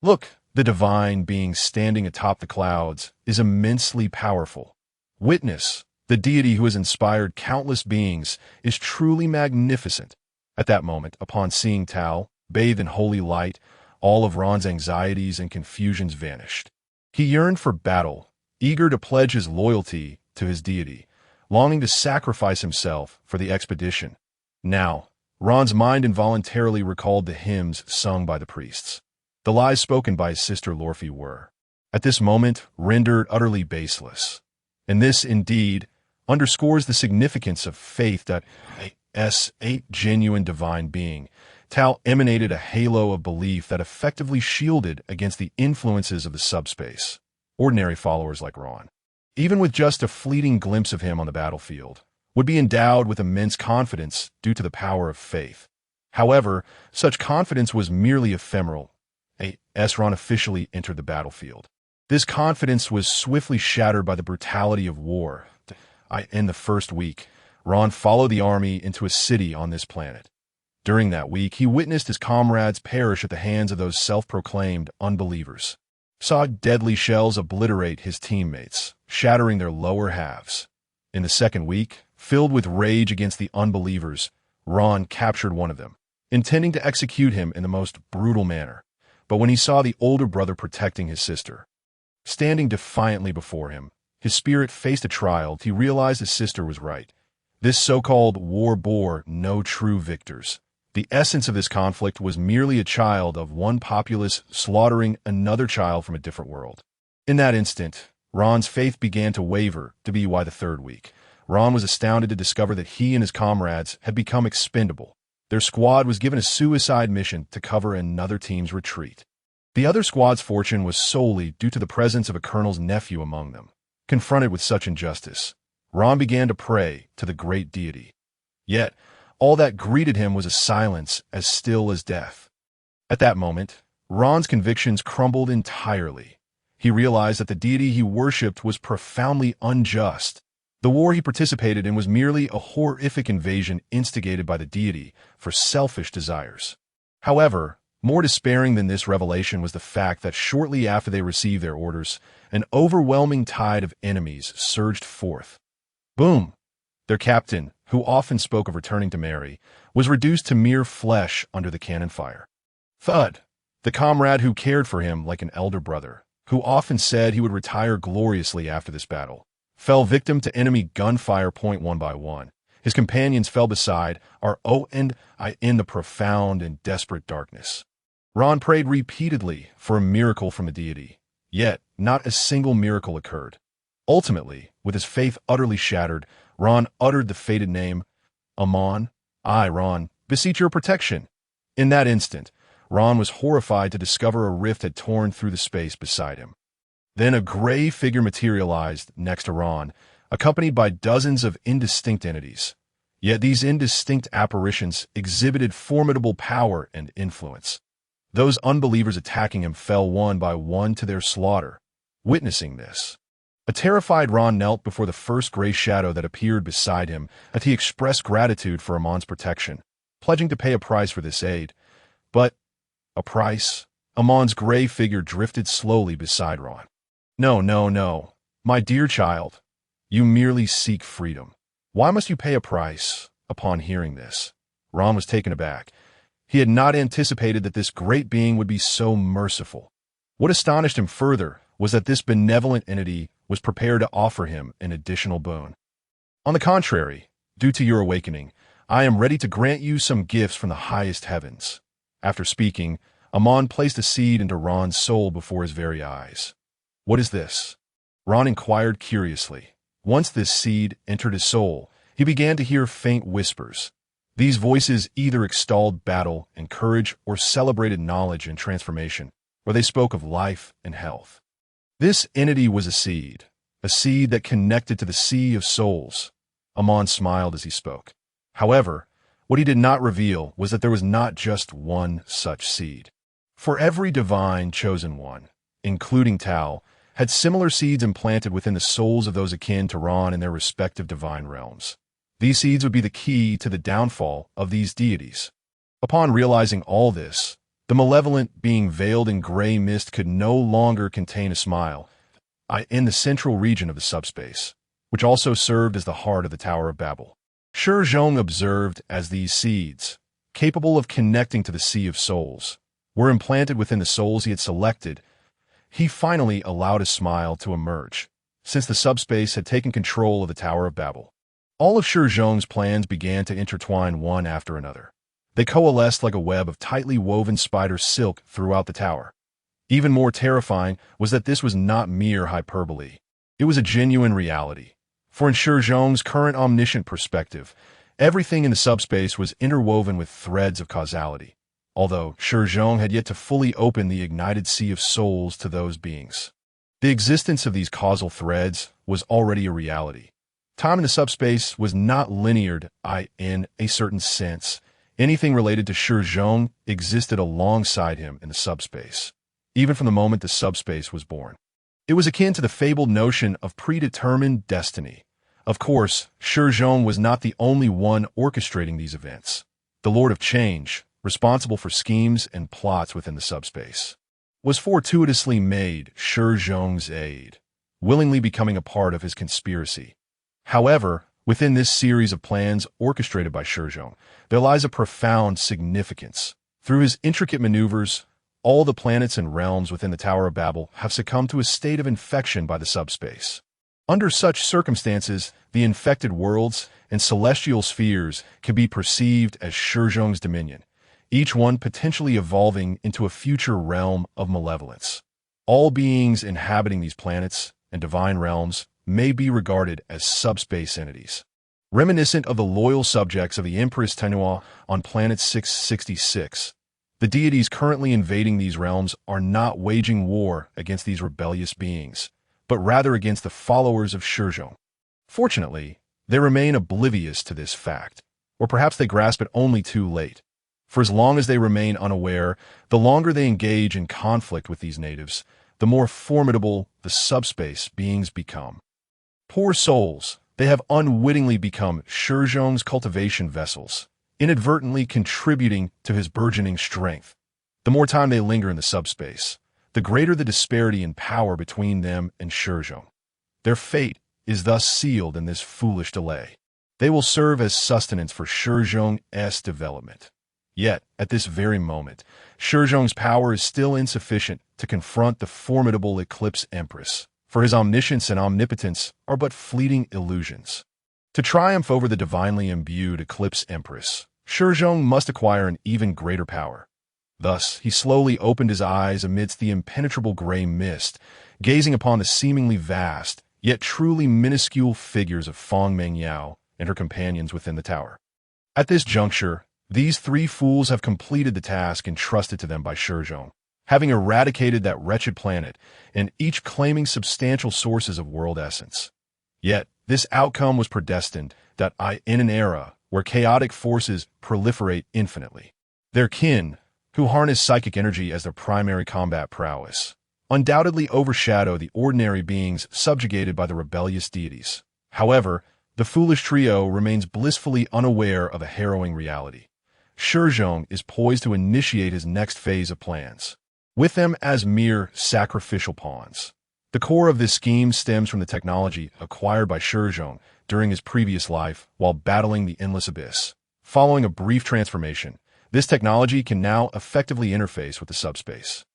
Look, the divine being standing atop the clouds is immensely powerful. Witness, the deity who has inspired countless beings is truly magnificent. At that moment, upon seeing Tal, bathed in holy light, all of Ron's anxieties and confusions vanished. He yearned for battle, eager to pledge his loyalty to his deity, longing to sacrifice himself for the expedition. Now, Ron's mind involuntarily recalled the hymns sung by the priests. The lies spoken by his sister Lorfi were, at this moment, rendered utterly baseless. And this, indeed, underscores the significance of faith that a genuine divine being, Tal emanated a halo of belief that effectively shielded against the influences of the subspace, ordinary followers like Ron, even with just a fleeting glimpse of him on the battlefield, would be endowed with immense confidence due to the power of faith. However, such confidence was merely ephemeral. Ron officially entered the battlefield. This confidence was swiftly shattered by the brutality of war. In the first week, Ron followed the army into a city on this planet. During that week, he witnessed his comrades perish at the hands of those self-proclaimed unbelievers, saw deadly shells obliterate his teammates, shattering their lower halves. In the second week, filled with rage against the unbelievers, Ron captured one of them, intending to execute him in the most brutal manner. But when he saw the older brother protecting his sister, Standing defiantly before him, his spirit faced a trial. He realized his sister was right. This so-called war bore no true victors. The essence of this conflict was merely a child of one populace slaughtering another child from a different world. In that instant, Ron's faith began to waver. To be why the third week, Ron was astounded to discover that he and his comrades had become expendable. Their squad was given a suicide mission to cover another team's retreat. The other squad's fortune was solely due to the presence of a colonel's nephew among them. Confronted with such injustice, Ron began to pray to the great deity. Yet, all that greeted him was a silence as still as death. At that moment, Ron's convictions crumbled entirely. He realized that the deity he worshipped was profoundly unjust. The war he participated in was merely a horrific invasion instigated by the deity for selfish desires. However, more despairing than this revelation was the fact that shortly after they received their orders, an overwhelming tide of enemies surged forth. Boom! Their captain, who often spoke of returning to Mary, was reduced to mere flesh under the cannon fire. Thud! The comrade who cared for him like an elder brother, who often said he would retire gloriously after this battle, fell victim to enemy gunfire. One by one, his companions fell beside in the profound and desperate darkness. Ron prayed repeatedly for a miracle from the deity, yet not a single miracle occurred. Ultimately, with his faith utterly shattered, Ron uttered the fated name, Amon. I, Ron, beseech your protection. In that instant, Ron was horrified to discover a rift had torn through the space beside him. Then a gray figure materialized next to Ron, accompanied by dozens of indistinct entities. Yet these indistinct apparitions exhibited formidable power and influence. Those unbelievers attacking him fell one by one to their slaughter. Witnessing this, a terrified Ron knelt before the first gray shadow that appeared beside him as he expressed gratitude for Amon's protection, pledging to pay a price for this aid. But a price? Amon's gray figure drifted slowly beside Ron. No, no, no. My dear child, you merely seek freedom. Why must you pay a price? Upon hearing this, Ron was taken aback. He had not anticipated that this great being would be so merciful. What astonished him further was that this benevolent entity was prepared to offer him an additional boon. On the contrary, due to your awakening, I am ready to grant you some gifts from the highest heavens. After speaking, Amon placed a seed into Ron's soul before his very eyes. What is this? Ron inquired curiously. Once this seed entered his soul, he began to hear faint whispers. These voices either extolled battle and courage or celebrated knowledge and transformation, or they spoke of life and health. This entity was a seed that connected to the sea of souls. Amon smiled as he spoke. However, what he did not reveal was that there was not just one such seed. For every divine chosen one, including Tao, had similar seeds implanted within the souls of those akin to Ron in their respective divine realms. These seeds would be the key to the downfall of these deities. Upon realizing all this, the malevolent being veiled in gray mist could no longer contain a smile. In the central region of the subspace, which also served as the heart of the Tower of Babel, Shi Zhong observed as these seeds, capable of connecting to the Sea of Souls, were implanted within the souls he had selected. He finally allowed a smile to emerge, since the subspace had taken control of the Tower of Babel. All of Shi Zhong's plans began to intertwine one after another. They coalesced like a web of tightly woven spider silk throughout the tower. Even more terrifying was that this was not mere hyperbole. It was a genuine reality. For in Shi Zhong's current omniscient perspective, everything in the subspace was interwoven with threads of causality, although Shi Zhong had yet to fully open the ignited sea of souls to those beings. The existence of these causal threads was already a reality. Time in the subspace was not linear in a certain sense. Anything related to Shi Zhong existed alongside him in the subspace, even from the moment the subspace was born. It was akin to the fabled notion of predetermined destiny. Of course, Shi Zhong was not the only one orchestrating these events. The Lord of Change, responsible for schemes and plots within the subspace, was fortuitously made Shi Zhong's aide, willingly becoming a part of his conspiracy. However, within this series of plans orchestrated by Shi Zhong, there lies a profound significance. Through his intricate maneuvers, all the planets and realms within the Tower of Babel have succumbed to a state of infection by the subspace. Under such circumstances, the infected worlds and celestial spheres can be perceived as Shi Zhong's dominion, each one potentially evolving into a future realm of malevolence. All beings inhabiting these planets and divine realms may be regarded as subspace entities, reminiscent of the loyal subjects of the Empress Tenua on planet 666. The deities currently invading these realms are not waging war against these rebellious beings, but rather against the followers of Shi Zhong. Fortunately, they remain oblivious to this fact, or perhaps they grasp it only too late. For as long as they remain unaware, the longer they engage in conflict with these natives, the more formidable the subspace beings become. Poor souls, they have unwittingly become Shi Zhong's cultivation vessels, inadvertently contributing to his burgeoning strength. The more time they linger in the subspace, the greater the disparity in power between them and Shi Zhong. Their fate is thus sealed in this foolish delay. They will serve as sustenance for Shi Zhong's development. Yet, at this very moment, Shi Zhong's power is still insufficient to confront the formidable Eclipse Empress, for his omniscience and omnipotence are but fleeting illusions. To triumph over the divinely imbued Eclipse Empress, Shi Zhong must acquire an even greater power. Thus, he slowly opened his eyes amidst the impenetrable gray mist, gazing upon the seemingly vast, yet truly minuscule figures of Feng Mengyao and her companions within the tower. At this juncture, these three fools have completed the task entrusted to them by Shi Zhong, having eradicated that wretched planet, and each claiming substantial sources of world essence. Yet, this outcome was predestined, in an era where chaotic forces proliferate infinitely. Their kin, who harness psychic energy as their primary combat prowess, undoubtedly overshadow the ordinary beings subjugated by the rebellious deities. However, the foolish trio remains blissfully unaware of a harrowing reality. Shi Zhong is poised to initiate his next phase of plans, with them as mere sacrificial pawns. The core of this scheme stems from the technology acquired by Shi Zhong during his previous life while battling the endless abyss. Following a brief transformation, this technology can now effectively interface with the subspace.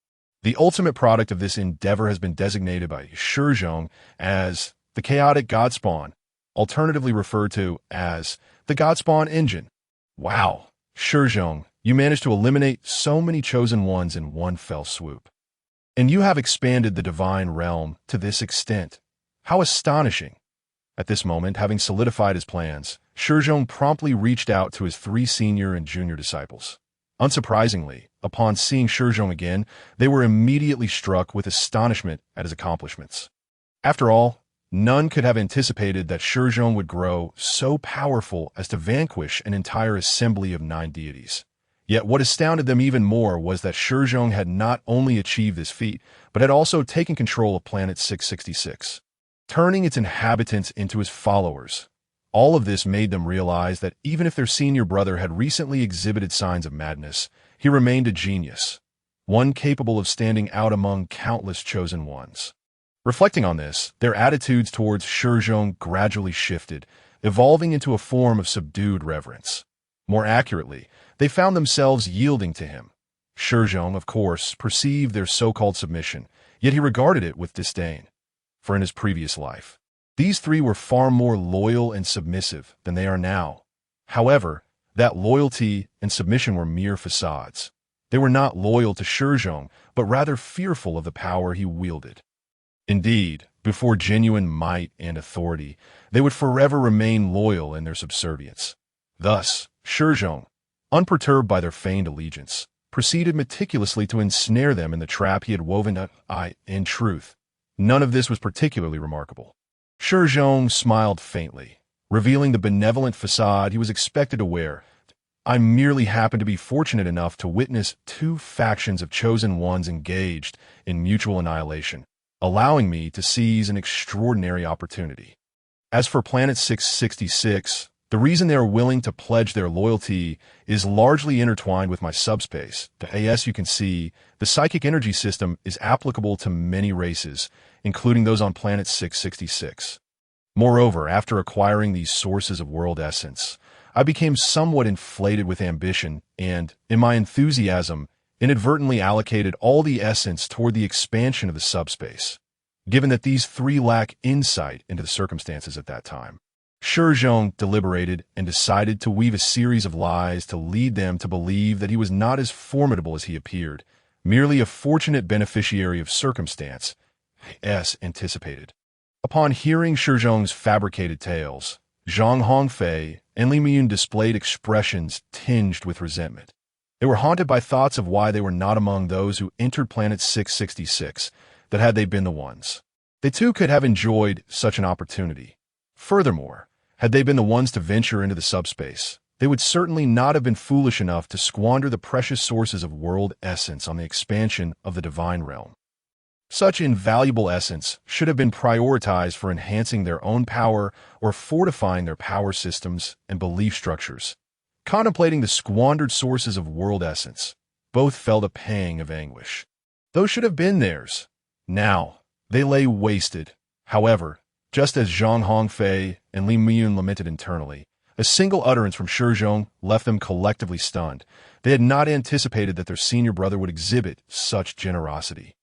The ultimate product of this endeavor has been designated by Shi Zhong as the chaotic Godspawn, alternatively referred to as the Godspawn engine. Wow, Shi Zhong, you managed to eliminate so many chosen ones in one fell swoop. And you have expanded the divine realm to this extent. How astonishing! At this moment, having solidified his plans, Shi Zhong promptly reached out to his three senior and junior disciples. Unsurprisingly, upon seeing Shi Zhong again, they were immediately struck with astonishment at his accomplishments. After all, none could have anticipated that Shi Zhong would grow so powerful as to vanquish an entire assembly of 9 deities. Yet what astounded them even more was that Shi Zhong had not only achieved this feat, but had also taken control of planet 666, turning its inhabitants into his followers. All of this made them realize that even if their senior brother had recently exhibited signs of madness, he remained a genius, one capable of standing out among countless chosen ones. Reflecting on this, their attitudes towards Shi Zhong gradually shifted, evolving into a form of subdued reverence. More accurately, they found themselves yielding to him. Shi Zhong, of course, perceived their so-called submission, yet he regarded it with disdain. For in his previous life, these three were far more loyal and submissive than they are now. However, that loyalty and submission were mere facades. They were not loyal to Shi Zhong, but rather fearful of the power he wielded. Indeed, before genuine might and authority, they would forever remain loyal in their subservience. Thus, Shi Zhong, unperturbed by their feigned allegiance, proceeded meticulously to ensnare them in the trap he had woven. In truth, none of this was particularly remarkable. Shi Zhong smiled faintly, revealing the benevolent facade he was expected to wear. I merely happened to be fortunate enough to witness 2 factions of chosen ones engaged in mutual annihilation, allowing me to seize an extraordinary opportunity. As for Planet 666, the reason they are willing to pledge their loyalty is largely intertwined with my subspace. As you can see, the psychic energy system is applicable to many races, including those on Planet 666. Moreover, after acquiring these sources of world essence, I became somewhat inflated with ambition and, in my enthusiasm, inadvertently allocated all the essence toward the expansion of the subspace, given that these three lack insight into the circumstances at that time. Shi Zhong deliberated and decided to weave a series of lies to lead them to believe that he was not as formidable as he appeared, merely a fortunate beneficiary of circumstance, as anticipated. Upon hearing Shi Zhong's fabricated tales, Zhang Hongfei and Li Miyun displayed expressions tinged with resentment. They were haunted by thoughts of why they were not among those who entered Planet 666, that had they been the ones, they too could have enjoyed such an opportunity. Furthermore, had they been the ones to venture into the subspace, they would certainly not have been foolish enough to squander the precious sources of world essence on the expansion of the divine realm. Such invaluable essence should have been prioritized for enhancing their own power or fortifying their power systems and belief structures. Contemplating the squandered sources of world essence, both felt a pang of anguish. Those should have been theirs. Now, they lay wasted. However, just as Zhang Hongfei and Li Miyun lamented internally, a single utterance from Shi Zhong left them collectively stunned. They had not anticipated that their senior brother would exhibit such generosity.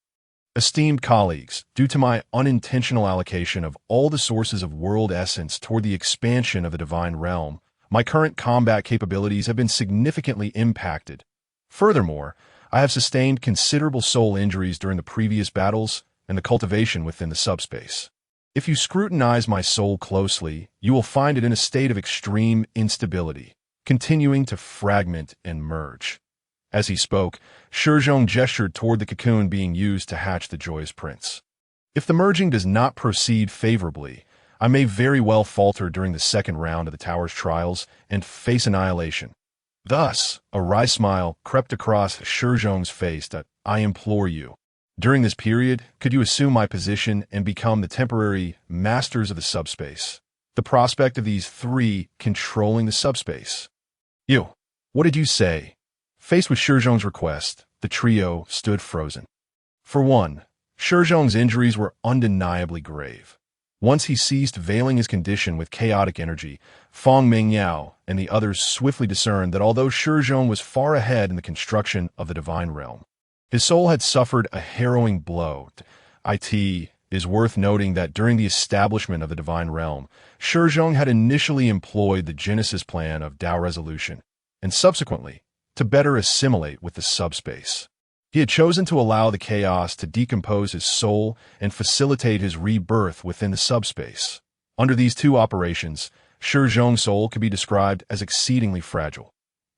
Esteemed colleagues, due to my unintentional allocation of all the sources of world essence toward the expansion of the divine realm, my current combat capabilities have been significantly impacted. Furthermore, I have sustained considerable soul injuries during the previous battles and the cultivation within the subspace. If you scrutinize my soul closely, you will find it in a state of extreme instability, continuing to fragment and merge. As he spoke, Shi Zhong gestured toward the cocoon being used to hatch the joyous prince. If the merging does not proceed favorably, I may very well falter during the second round of the tower's trials and face annihilation. Thus, a wry smile crept across Shi Zhong's face that, I implore you, during this period, could you assume my position and become the temporary masters of the subspace? The prospect of these three controlling the subspace. You, what did you say? Faced with Shi Zhong's request, the trio stood frozen. For one, Shi Zhong's injuries were undeniably grave. Once he ceased veiling his condition with chaotic energy, Feng Mengyao and the others swiftly discerned that although Shi Zhong was far ahead in the construction of the divine realm, his soul had suffered a harrowing blow. It is worth noting that during the establishment of the divine realm, Shi Zhong had initially employed the Genesis plan of Tao resolution, and subsequently, to better assimilate with the subspace. He had chosen to allow the chaos to decompose his soul and facilitate his rebirth within the subspace. Under these two operations, Shi Zhong's soul could be described as exceedingly fragile.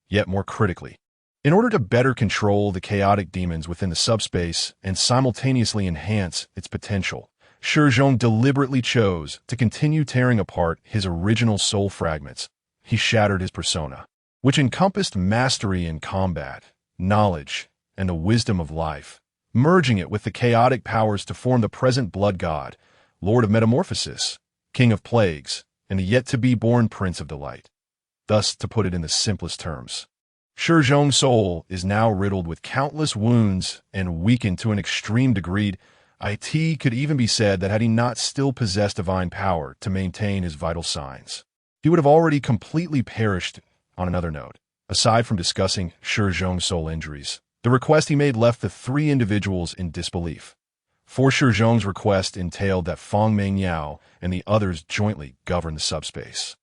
Yet more critically, in order to better control the chaotic demons within the subspace and simultaneously enhance its potential, Shi Zhong deliberately chose to continue tearing apart his original soul fragments. He shattered his persona, which encompassed mastery in combat, knowledge, and the wisdom of life, merging it with the chaotic powers to form the present blood god, Lord of Metamorphosis, King of Plagues, and the yet-to-be-born Prince of Delight. Thus, to put it in the simplest terms, Shi Zhong's soul is now riddled with countless wounds and weakened to an extreme degree. It could even be said that had he not still possessed divine power to maintain his vital signs, he would have already completely perished. On another note, aside from discussing Shi Zhong's soul injuries, the request he made left the three individuals in disbelief. For Shi Zhong's request entailed that Feng Mengyao and the others jointly govern the subspace.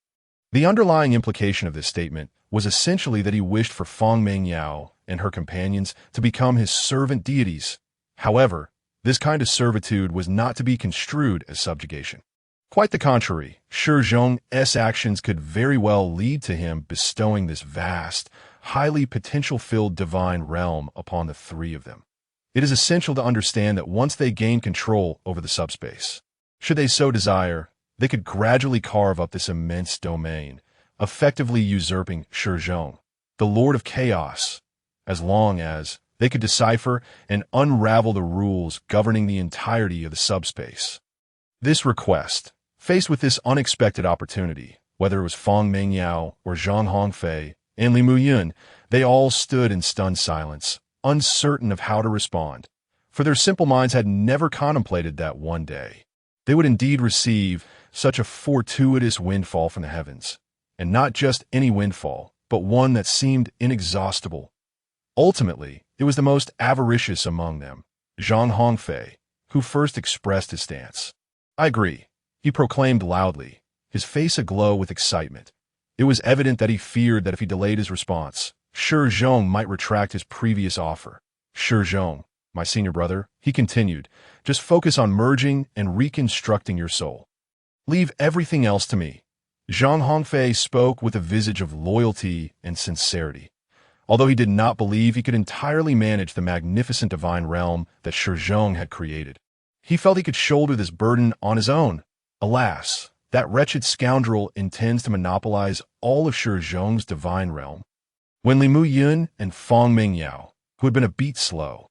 The underlying implication of this statement was essentially that he wished for Feng Mengyao and her companions to become his servant deities. However, this kind of servitude was not to be construed as subjugation. Quite the contrary, Shi Zhong's actions could very well lead to him bestowing this vast, highly potential-filled divine realm upon the three of them. It is essential to understand that once they gain control over the subspace, should they so desire, they could gradually carve up this immense domain, effectively usurping Shi Zhong, the Lord of Chaos, as long as they could decipher and unravel the rules governing the entirety of the subspace. This request, faced with this unexpected opportunity, whether it was Feng Mengyao or Zhang Hongfei and Li Miyun, they all stood in stunned silence, uncertain of how to respond, for their simple minds had never contemplated that one day they would indeed receive such a fortuitous windfall from the heavens, and not just any windfall, but one that seemed inexhaustible. Ultimately, It was the most avaricious among them, Zhang Hongfei, who first expressed his stance. "I agree," he proclaimed loudly, his face aglow with excitement. It was evident that he feared that if he delayed his response, Shi Zhong might retract his previous offer. "Shi Zhong, my senior brother," he continued, "just focus on merging and reconstructing your soul. Leave everything else to me." Zhang Hongfei spoke with a visage of loyalty and sincerity, although he did not believe he could entirely manage the magnificent divine realm that Shi Zhong had created. He felt he could shoulder this burden on his own. Alas, that wretched scoundrel intends to monopolize all of Shi Zhong's divine realm. When Li Muyun and Fang Mingyao, who had been a beat slow,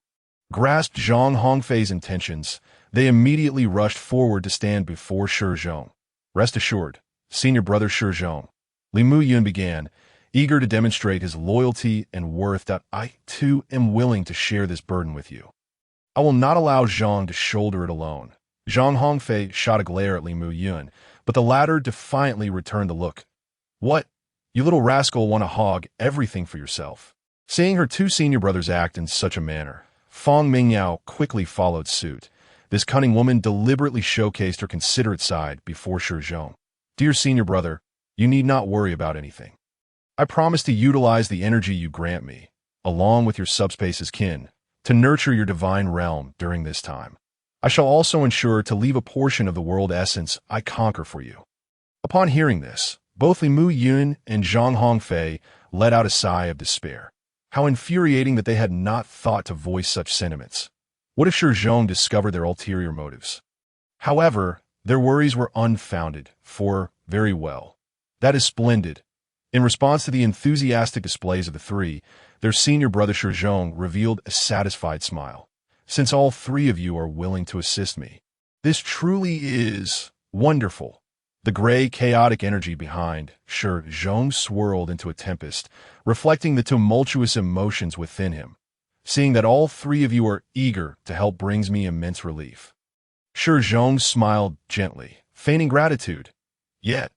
grasped Zhang Hongfei's intentions, they immediately rushed forward to stand before Shi Zhong. "Rest assured, senior brother Shi Zhong," Li Muyun began, eager to demonstrate his loyalty and worth, "that I, too, am willing to share this burden with you. I will not allow Zhang to shoulder it alone." Zhang Hongfei shot a glare at Li Muyun, but the latter defiantly returned the look. "What? You little rascal want to hog everything for yourself?" Seeing her two senior brothers act in such a manner, Fang Mingyao quickly followed suit. This cunning woman deliberately showcased her considerate side before Shi Zhong. "Dear senior brother, you need not worry about anything. I promise to utilize the energy you grant me, along with your subspace's kin, to nurture your divine realm during this time. I shall also ensure to leave a portion of the world essence I conquer for you." Upon hearing this, both Li Muyun and Zhang Hongfei let out a sigh of despair. How infuriating that they had not thought to voice such sentiments. What if Shi Zhong discovered their ulterior motives? However, their worries were unfounded, for, very well. "That is splendid." In response to the enthusiastic displays of the three, their senior brother Shi Zhong revealed a satisfied smile. "Since all three of you are willing to assist me, this truly is wonderful." The gray, chaotic energy behind Shi Zhong swirled into a tempest, reflecting the tumultuous emotions within him. "Seeing that all three of you are eager to help brings me immense relief." Shi Zhong smiled gently, feigning gratitude. "Yet,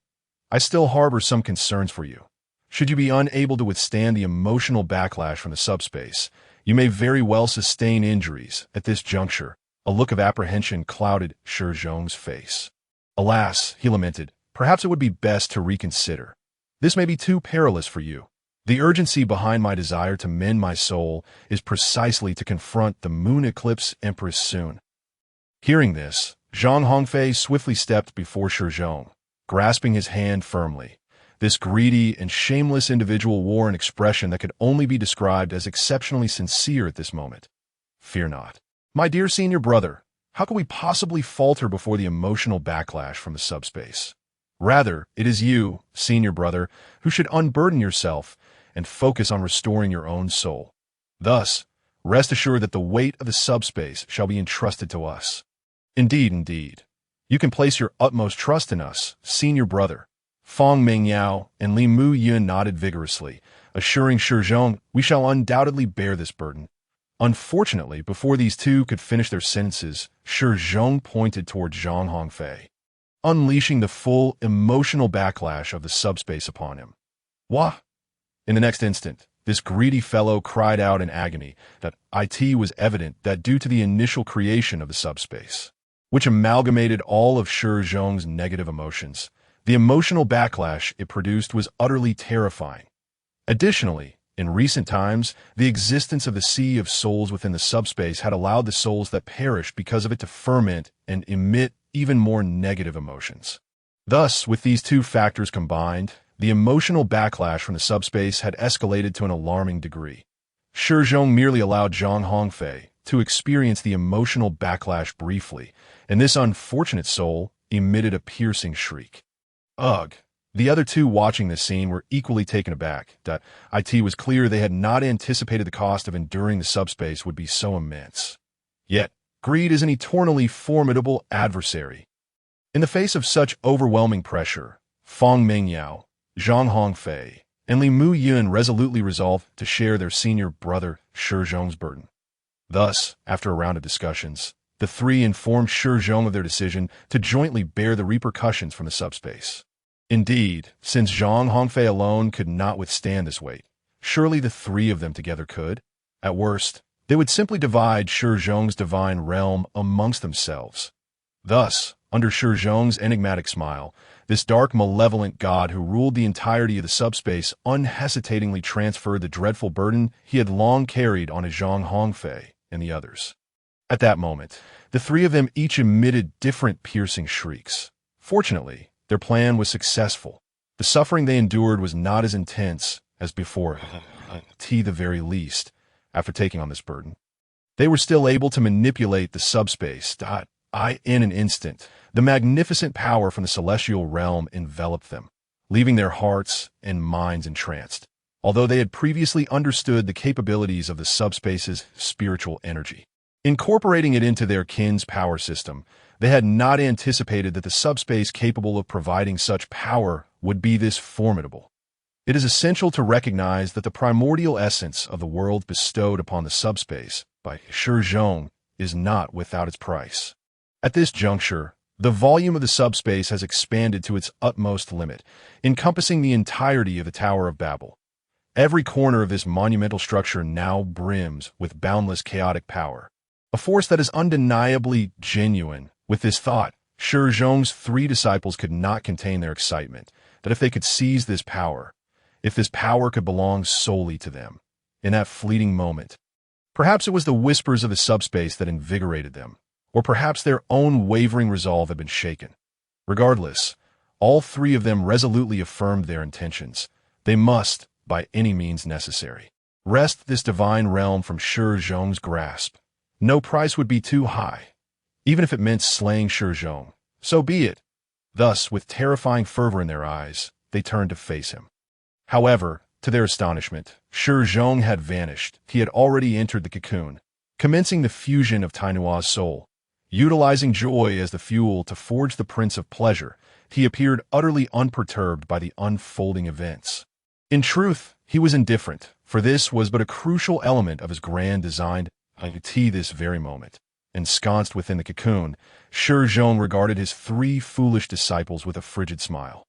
I still harbor some concerns for you. Should you be unable to withstand the emotional backlash from the subspace, you may very well sustain injuries." At this juncture, a look of apprehension clouded Shi Zhong's face. "Alas," he lamented, "perhaps it would be best to reconsider. This may be too perilous for you. The urgency behind my desire to mend my soul is precisely to confront the moon eclipse empress soon." Hearing this, Zhang Hongfei swiftly stepped before Shi Zhong, grasping his hand firmly. This greedy and shameless individual wore an expression that could only be described as exceptionally sincere at this moment. "Fear not, my dear senior brother. How could we possibly falter before the emotional backlash from the subspace? Rather, it is you, senior brother, who should unburden yourself and focus on restoring your own soul. Thus, rest assured that the weight of the subspace shall be entrusted to us." Indeed. You can place your utmost trust in us, senior brother." Fang Mingyao and Li Muyun nodded vigorously, assuring Shi Zhong, "We shall undoubtedly bear this burden." Unfortunately, before these two could finish their sentences, Shi Zhong pointed toward Zhang Hongfei, unleashing the full emotional backlash of the subspace upon him. "Wah!" In the next instant, this greedy fellow cried out in agony that it was evident that due to the initial creation of the subspace, which amalgamated all of Shi Zhong's negative emotions, the emotional backlash it produced was utterly terrifying. Additionally, in recent times, the existence of the sea of souls within the subspace had allowed the souls that perished because of it to ferment and emit even more negative emotions. Thus, with these two factors combined, the emotional backlash from the subspace had escalated to an alarming degree. Shi Zhong merely allowed Zhang Hongfei to experience the emotional backlash briefly, and this unfortunate soul emitted a piercing shriek. Ugh! The other two watching this scene were equally taken aback. It was clear they had not anticipated the cost of enduring the subspace would be so immense. Yet, greed is an eternally formidable adversary. In the face of such overwhelming pressure, Fang Mingyao, Zhang Hongfei, and Li Muyun resolutely resolved to share their senior brother Shi Zhong's burden. Thus, after a round of discussions, the three informed Shi Zhong of their decision to jointly bear the repercussions from the subspace. Indeed, since Zhang Hongfei alone could not withstand this weight, surely the three of them together could. At worst, they would simply divide Shi Zhong's divine realm amongst themselves. Thus, under Shi Zhong's enigmatic smile, this dark, malevolent god who ruled the entirety of the subspace unhesitatingly transferred the dreadful burden he had long carried on his Zhang Hongfei and the others. At that moment, the three of them each emitted different piercing shrieks. Fortunately, their plan was successful. The suffering they endured was not as intense as before, to the very least, after taking on this burden. They were still able to manipulate the subspace. In an instant, the magnificent power from the celestial realm enveloped them, leaving their hearts and minds entranced, although they had previously understood the capabilities of the subspace's spiritual energy. Incorporating it into their kin's power system, they had not anticipated that the subspace capable of providing such power would be this formidable. It is essential to recognize that the primordial essence of the world bestowed upon the subspace by Shi Zhong is not without its price. At this juncture, the volume of the subspace has expanded to its utmost limit, encompassing the entirety of the Tower of Babel. Every corner of this monumental structure now brims with boundless chaotic power, a force that is undeniably genuine. With this thought, Shi Zhong's three disciples could not contain their excitement, that if they could seize this power, if this power could belong solely to them, in that fleeting moment. Perhaps it was the whispers of the subspace that invigorated them, or perhaps their own wavering resolve had been shaken. Regardless, all three of them resolutely affirmed their intentions. They must, by any means necessary, wrest this divine realm from Shi Zhong's grasp. No price would be too high. Even if it meant slaying Shi Zhong, so be it. Thus, with terrifying fervor in their eyes, they turned to face him. However, to their astonishment, Shi Zhong had vanished. He had already entered the cocoon, commencing the fusion of Tainua's soul. Utilizing joy as the fuel to forge the Prince of Pleasure, he appeared utterly unperturbed by the unfolding events. In truth, he was indifferent, for this was but a crucial element of his grand design. This very moment, ensconced within the cocoon, Shi Zhong regarded his three foolish disciples with a frigid smile.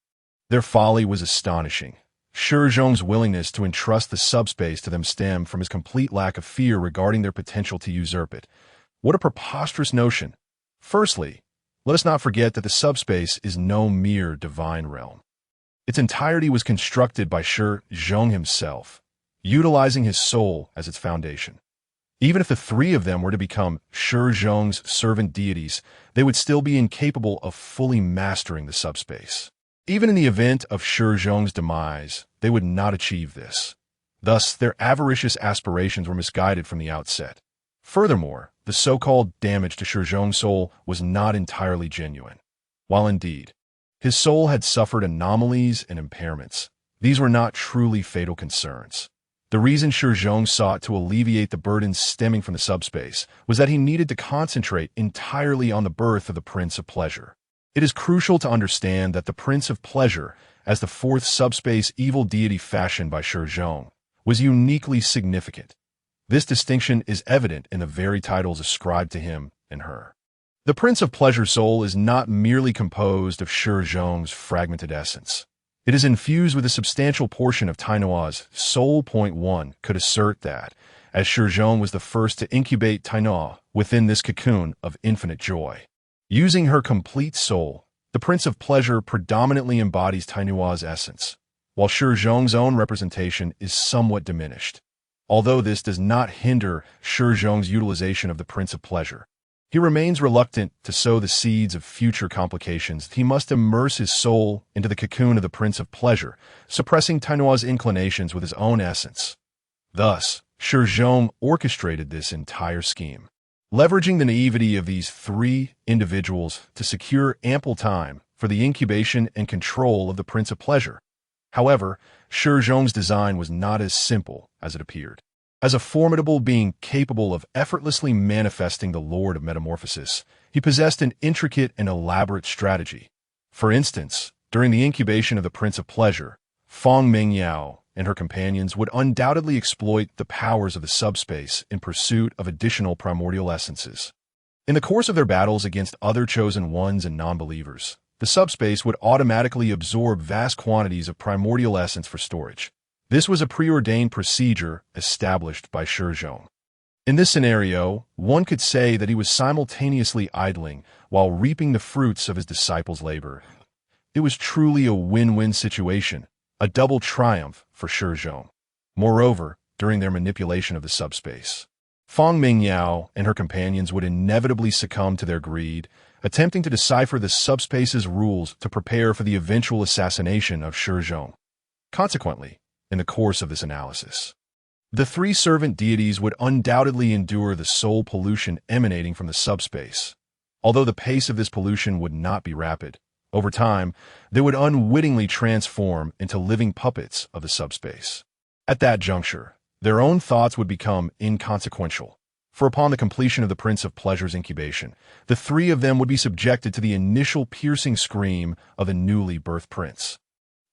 Their folly was astonishing. Shi Zhong's willingness to entrust the subspace to them stemmed from his complete lack of fear regarding their potential to usurp it. What a preposterous notion! Firstly, let us not forget that the subspace is no mere divine realm. Its entirety was constructed by Shi Zhong himself, utilizing his soul as its foundation. Even if the three of them were to become Shi Zhong's servant deities, they would still be incapable of fully mastering the subspace. Even in the event of Shi Zhong's demise, they would not achieve this. Thus, their avaricious aspirations were misguided from the outset. Furthermore, the so-called damage to Shi Zhong's soul was not entirely genuine. While indeed, his soul had suffered anomalies and impairments, these were not truly fatal concerns. The reason Shi Zhong sought to alleviate the burdens stemming from the subspace was that he needed to concentrate entirely on the birth of the Prince of Pleasure. It is crucial to understand that the Prince of Pleasure, as the fourth subspace evil deity fashioned by Shi Zhong, was uniquely significant. This distinction is evident in the very titles ascribed to him and her. The Prince of Pleasure soul is not merely composed of Shi Zhong's fragmented essence. It is infused with a substantial portion of Tainua's soul. One could assert that, as Shi Zhong was the first to incubate Tainua within this cocoon of infinite joy. Using her complete soul, the Prince of Pleasure predominantly embodies Tainua's essence, while Shi Zhong's own representation is somewhat diminished. Although this does not hinder Shi Zhong's utilization of the Prince of Pleasure, he remains reluctant to sow the seeds of future complications. He must immerse his soul into the cocoon of the Prince of Pleasure, suppressing Tainua's inclinations with his own essence. Thus, Shi Zhong orchestrated this entire scheme, leveraging the naivety of these three individuals to secure ample time for the incubation and control of the Prince of Pleasure. However, Shi Zhong's design was not as simple as it appeared. As a formidable being capable of effortlessly manifesting the Lord of Metamorphosis, he possessed an intricate and elaborate strategy. For instance, during the incubation of the Prince of Pleasure, Feng Mengyao and her companions would undoubtedly exploit the powers of the subspace in pursuit of additional primordial essences. In the course of their battles against other chosen ones and non-believers, the subspace would automatically absorb vast quantities of primordial essence for storage. This was a preordained procedure established by Shi Zhong. In this scenario, one could say that he was simultaneously idling while reaping the fruits of his disciples' labor. It was truly a win-win situation, a double triumph for Shi Zhong. Moreover, during their manipulation of the subspace, Fang Mingyao and her companions would inevitably succumb to their greed, attempting to decipher the subspace's rules to prepare for the eventual assassination of Shi Zhong. Consequently, in the course of this analysis, the three servant deities would undoubtedly endure the soul pollution emanating from the subspace. Although the pace of this pollution would not be rapid, over time, they would unwittingly transform into living puppets of the subspace. At that juncture, their own thoughts would become inconsequential, for upon the completion of the Prince of Pleasure's incubation, the three of them would be subjected to the initial piercing scream of the newly birthed prince.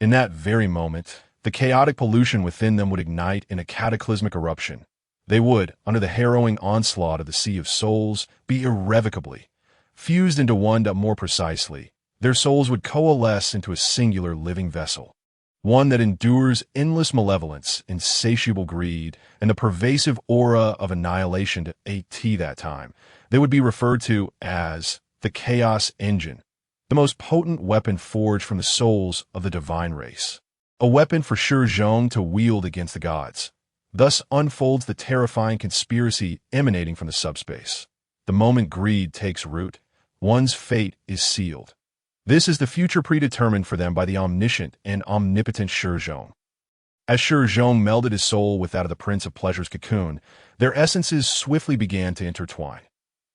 In that very moment, the chaotic pollution within them would ignite in a cataclysmic eruption. They would, under the harrowing onslaught of the Sea of Souls, be irrevocably fused into one. More precisely, their souls would coalesce into a singular living vessel, one that endures endless malevolence, insatiable greed, and the pervasive aura of annihilation. At that time, they would be referred to as the Chaos Engine, the most potent weapon forged from the souls of the divine race. A weapon for Shi Zhong to wield against the gods. Thus unfolds the terrifying conspiracy emanating from the subspace. The moment greed takes root, one's fate is sealed. This is the future predetermined for them by the omniscient and omnipotent Shi Zhong. As Shi Zhong melded his soul with that of the Prince of Pleasure's cocoon, their essences swiftly began to intertwine.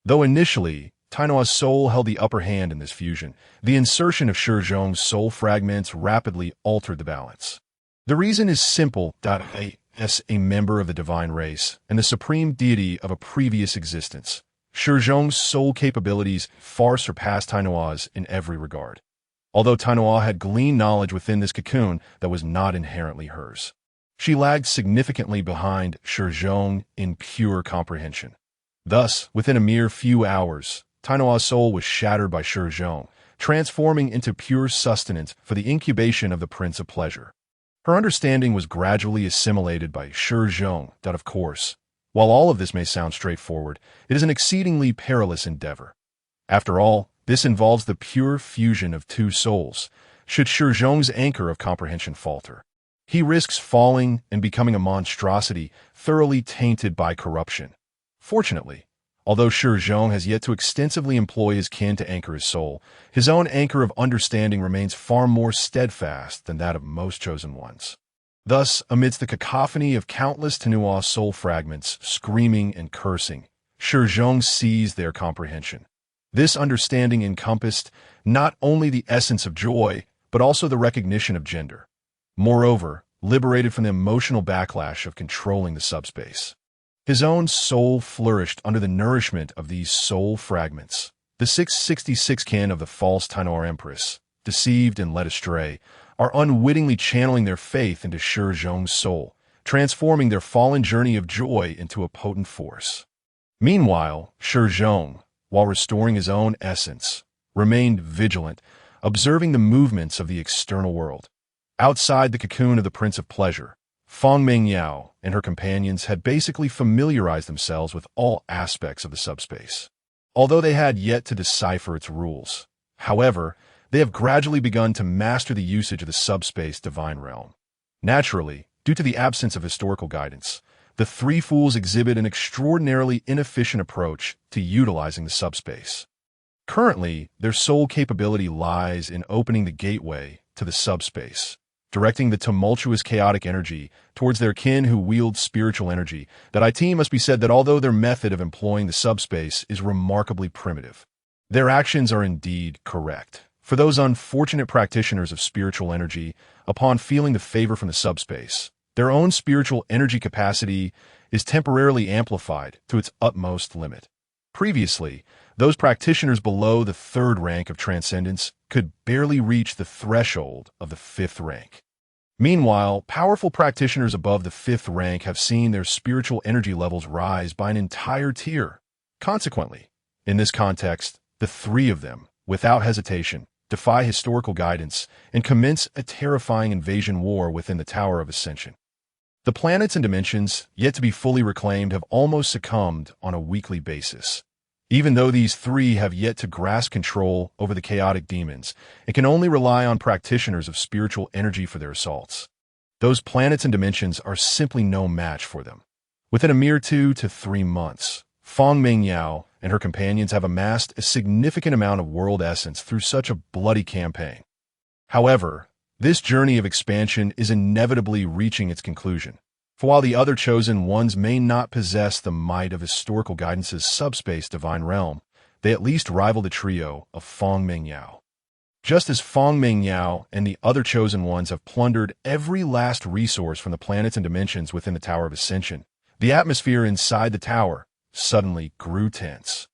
Though initially, Tainoa's soul held the upper hand in this fusion, the insertion of Shi Zhong's soul fragments rapidly altered the balance. The reason is simple. As a member of the divine race and the supreme deity of a previous existence, Shi Zhong's soul capabilities far surpassed Tainoa's in every regard. Although Tainoa had gleaned knowledge within this cocoon that was not inherently hers, she lagged significantly behind Shi Zhong in pure comprehension. Thus, within a mere few hours, Tainoa's soul was shattered by Shi Zhong, transforming into pure sustenance for the incubation of the Prince of Pleasure. Her understanding was gradually assimilated by Shi Zhong. Of course, while all of this may sound straightforward, it is an exceedingly perilous endeavor. After all, this involves the pure fusion of two souls. Should Shi Zhong's anchor of comprehension falter, he risks falling and becoming a monstrosity thoroughly tainted by corruption. Fortunately, although Shi Zhong has yet to extensively employ his kin to anchor his soul, his own anchor of understanding remains far more steadfast than that of most chosen ones. Thus, amidst the cacophony of countless Tainoa soul fragments screaming and cursing, Shi Zhong seized their comprehension. This understanding encompassed not only the essence of joy, but also the recognition of gender. Moreover, liberated from the emotional backlash of controlling the subspace, his own soul flourished under the nourishment of these soul fragments. The 666 kin of the false Tainoa Empress, deceived and led astray, are unwittingly channeling their faith into Shi Zhong's soul, transforming their fallen journey of joy into a potent force. Meanwhile, Shi Zhong, while restoring his own essence, remained vigilant, observing the movements of the external world. Outside the cocoon of the Prince of Pleasure, Fang Mingyao and her companions had basically familiarized themselves with all aspects of the subspace, although they had yet to decipher its rules. However, they have gradually begun to master the usage of the subspace divine realm. Naturally, due to the absence of historical guidance, the three fools exhibit an extraordinarily inefficient approach to utilizing the subspace. Currently, their sole capability lies in opening the gateway to the subspace, directing the tumultuous chaotic energy towards their kin who wield spiritual energy. That it must be said that although their method of employing the subspace is remarkably primitive, their actions are indeed correct. For those unfortunate practitioners of spiritual energy, upon feeling the favor from the subspace, their own spiritual energy capacity is temporarily amplified to its utmost limit. Previously, those practitioners below the third rank of transcendence could barely reach the threshold of the fifth rank. Meanwhile, powerful practitioners above the fifth rank have seen their spiritual energy levels rise by an entire tier. Consequently, in this context, the three of them, without hesitation, defy historical guidance and commence a terrifying invasion war within the Tower of Ascension. The planets and dimensions, yet to be fully reclaimed, have almost succumbed on a weekly basis. Even though these three have yet to grasp control over the chaotic demons, and can only rely on practitioners of spiritual energy for their assaults. Those planets and dimensions are simply no match for them. Within a mere 2 to 3 months, Feng Mengyao and her companions have amassed a significant amount of world essence through such a bloody campaign. However, this journey of expansion is inevitably reaching its conclusion. For while the other chosen ones may not possess the might of historical guidance's subspace divine realm, they at least rival the trio of Feng Mengyao. Just as Feng Mengyao and the other chosen ones have plundered every last resource from the planets and dimensions within the Tower of Ascension, the atmosphere inside the tower suddenly grew tense.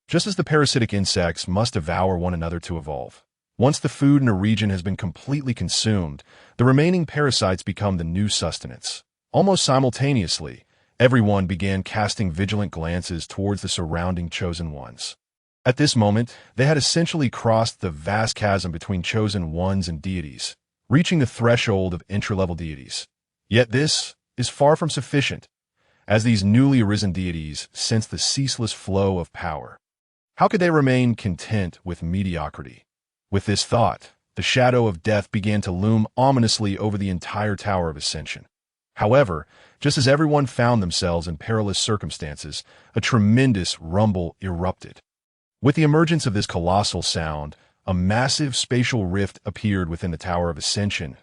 Just as the parasitic insects must devour one another to evolve. Once the food in a region has been completely consumed, the remaining parasites become the new sustenance. Almost simultaneously, everyone began casting vigilant glances towards the surrounding chosen ones. At this moment, they had essentially crossed the vast chasm between chosen ones and deities, reaching the threshold of intra-level deities. Yet this is far from sufficient, as these newly arisen deities sense the ceaseless flow of power. How could they remain content with mediocrity? With this thought, the shadow of death began to loom ominously over the entire Tower of Ascension. However, just as everyone found themselves in perilous circumstances, a tremendous rumble erupted. With the emergence of this colossal sound, a massive spatial rift appeared within the Tower of Ascension.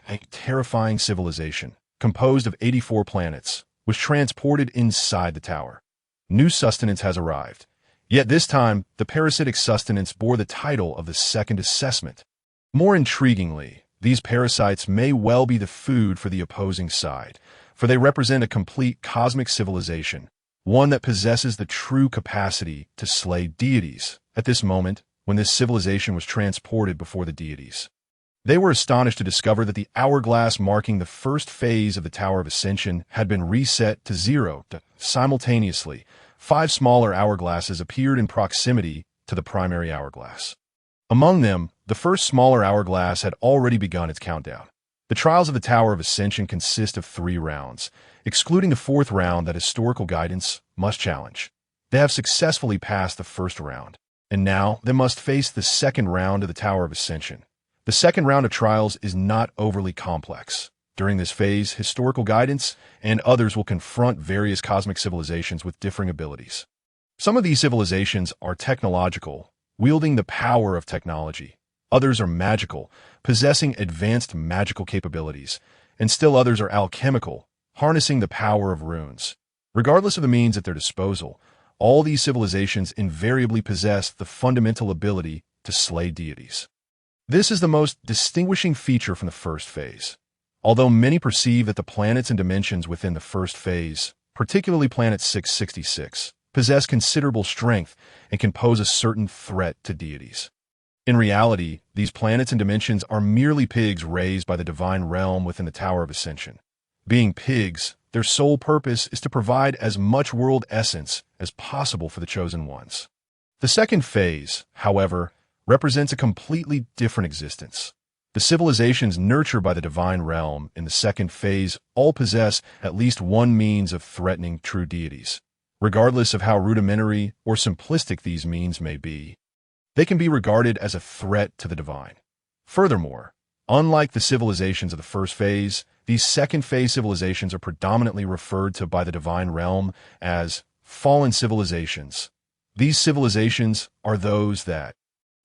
A terrifying civilization, composed of 84 planets, was transported inside the tower. New sustenance has arrived. Yet this time, the parasitic sustenance bore the title of the second assessment. More intriguingly, these parasites may well be the food for the opposing side, for they represent a complete cosmic civilization, one that possesses the true capacity to slay deities. At this moment, when this civilization was transported before the deities, they were astonished to discover that the hourglass marking the first phase of the Tower of Ascension had been reset to 0. Simultaneously, 5 smaller hourglasses appeared in proximity to the primary hourglass. Among them, the first smaller hourglass had already begun its countdown. The trials of the Tower of Ascension consist of 3 rounds, excluding the 4th round that historical guidance must challenge. They have successfully passed the first round, and now they must face the second round of the Tower of Ascension. The second round of trials is not overly complex. During this phase, historical guidance and others will confront various cosmic civilizations with differing abilities. Some of these civilizations are technological, wielding the power of technology. Others are magical, possessing advanced magical capabilities, and still others are alchemical, harnessing the power of runes. Regardless of the means at their disposal, all these civilizations invariably possess the fundamental ability to slay deities. This is the most distinguishing feature from the first phase. Although many perceive that the planets and dimensions within the first phase, particularly planet 666, possess considerable strength and can pose a certain threat to deities. In reality, these planets and dimensions are merely pigs raised by the divine realm within the Tower of Ascension. Being pigs, their sole purpose is to provide as much world essence as possible for the chosen ones. The second phase, however, represents a completely different existence. The civilizations nurtured by the divine realm in the second phase all possess at least one means of threatening true deities. Regardless of how rudimentary or simplistic these means may be, they can be regarded as a threat to the divine. Furthermore, unlike the civilizations of the first phase, these second phase civilizations are predominantly referred to by the divine realm as fallen civilizations. These civilizations are those that,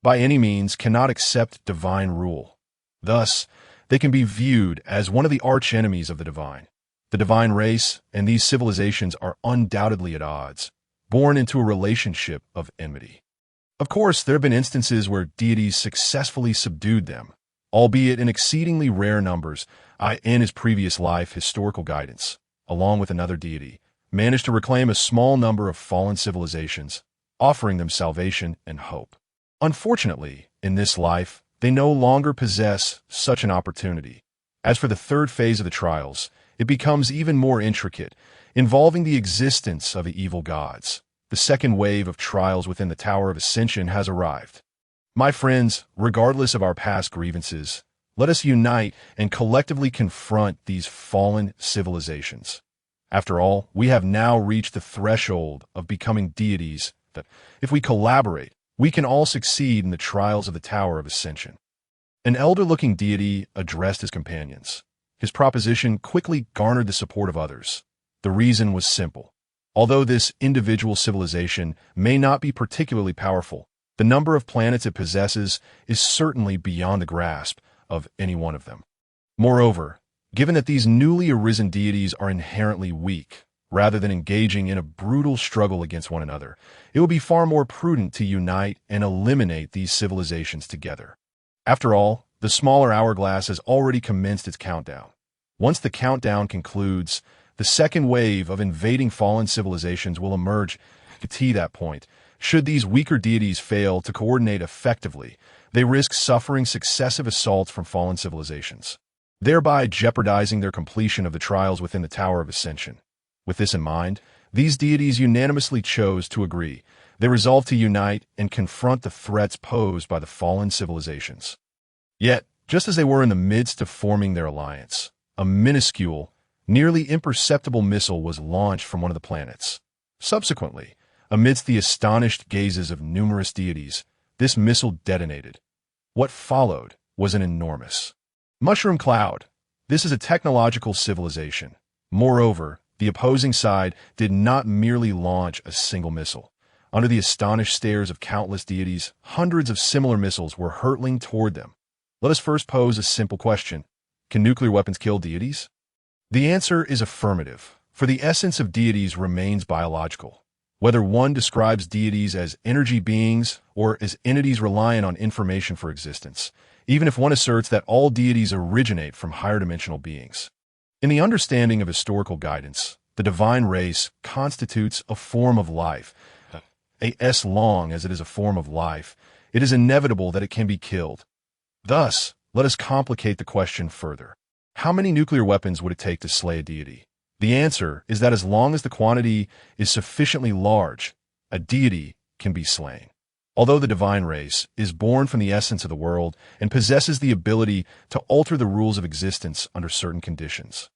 by any means, cannot accept divine rule. Thus, they can be viewed as one of the archenemies of the divine. The divine race and these civilizations are undoubtedly at odds, born into a relationship of enmity. Of course, there have been instances where deities successfully subdued them, albeit in exceedingly rare numbers. In his previous life, historical guidance, along with another deity, managed to reclaim a small number of fallen civilizations, offering them salvation and hope. Unfortunately, in this life, they no longer possess such an opportunity. As for the third phase of the trials, it becomes even more intricate, involving the existence of the evil gods. The second wave of trials within the Tower of Ascension has arrived. My friends, regardless of our past grievances, Let us unite and collectively confront these fallen civilizations. After all, we have now reached the threshold of becoming deities that, if we collaborate, we can all succeed in the trials of the Tower of Ascension. An elder-looking deity addressed his companions. His proposition quickly garnered the support of others. The reason was simple. Although this individual civilization may not be particularly powerful, the number of planets it possesses is certainly beyond the grasp of any one of them. Moreover, given that these newly arisen deities are inherently weak, rather than engaging in a brutal struggle against one another, it would be far more prudent to unite and eliminate these civilizations together. After all, the smaller hourglass has already commenced its countdown. Once the countdown concludes, the second wave of invading fallen civilizations will emerge. To that point, should these weaker deities fail to coordinate effectively, they risk suffering successive assaults from fallen civilizations, thereby jeopardizing their completion of the trials within the Tower of Ascension. With this in mind, these deities unanimously chose to agree. They resolved to unite and confront the threats posed by the fallen civilizations. Yet, just as they were in the midst of forming their alliance, a minuscule, nearly imperceptible missile was launched from one of the planets. Subsequently, amidst the astonished gazes of numerous deities, this missile detonated. What followed was an enormous mushroom cloud. This is a technological civilization. Moreover, the opposing side did not merely launch a single missile. Under the astonished stares of countless deities, hundreds of similar missiles were hurtling toward them. Let us first pose a simple question. Can nuclear weapons kill deities? The answer is affirmative, for the essence of deities remains biological. Whether one describes deities as energy beings or as entities reliant on information for existence, even if one asserts that all deities originate from higher dimensional beings. In the understanding of historical guidance, the divine race constitutes a form of life. As long as it is a form of life, it is inevitable that it can be killed. Thus, let us complicate the question further. How many nuclear weapons would it take to slay a deity? The answer is that as long as the quantity is sufficiently large, a deity can be slain. Although the divine race is born from the essence of the world and possesses the ability to alter the rules of existence under certain conditions,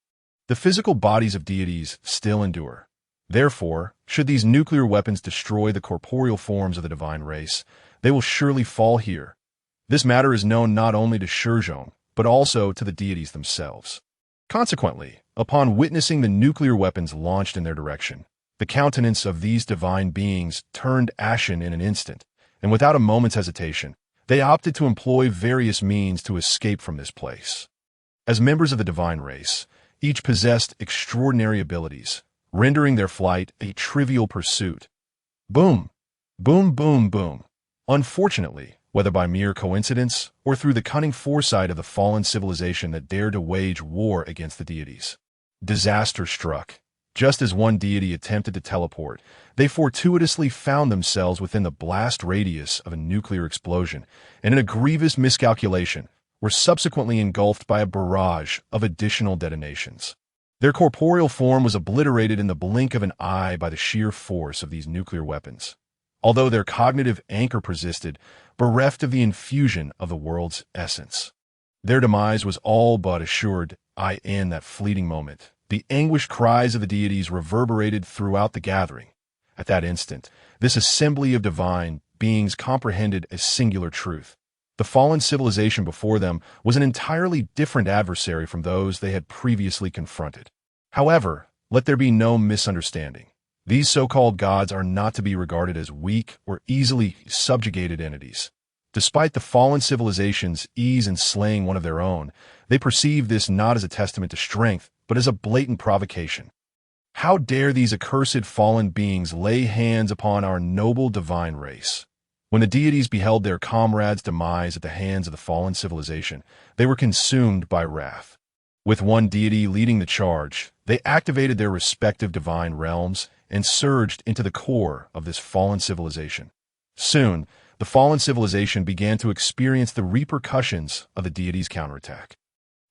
the physical bodies of deities still endure. Therefore, should these nuclear weapons destroy the corporeal forms of the divine race, they will surely fall here. This matter is known not only to Shi Zhong, but also to the deities themselves. Consequently, upon witnessing the nuclear weapons launched in their direction, the countenance of these divine beings turned ashen in an instant, and without a moment's hesitation, they opted to employ various means to escape from this place. As members of the divine race, each possessed extraordinary abilities, rendering their flight a trivial pursuit. Boom! Boom, boom, boom. Unfortunately, whether by mere coincidence or through the cunning foresight of the fallen civilization that dared to wage war against the deities, disaster struck. Just as one deity attempted to teleport, they fortuitously found themselves within the blast radius of a nuclear explosion, and in a grievous miscalculation, were subsequently engulfed by a barrage of additional detonations. Their corporeal form was obliterated in the blink of an eye by the sheer force of these nuclear weapons. Although their cognitive anchor persisted, bereft of the infusion of the world's essence. Their demise was all but assured. In that fleeting moment, the anguished cries of the deities reverberated throughout the gathering. At that instant, this assembly of divine beings comprehended a singular truth. The fallen civilization before them was an entirely different adversary from those they had previously confronted. However, let there be no misunderstanding. These so-called gods are not to be regarded as weak or easily subjugated entities. Despite the fallen civilization's ease in slaying one of their own, they perceive this not as a testament to strength, but as a blatant provocation. How dare these accursed fallen beings lay hands upon our noble divine race? When the deities beheld their comrades' demise at the hands of the fallen civilization, they were consumed by wrath. With one deity leading the charge, they activated their respective divine realms and surged into the core of this fallen civilization. Soon, the fallen civilization began to experience the repercussions of the deities' counterattack.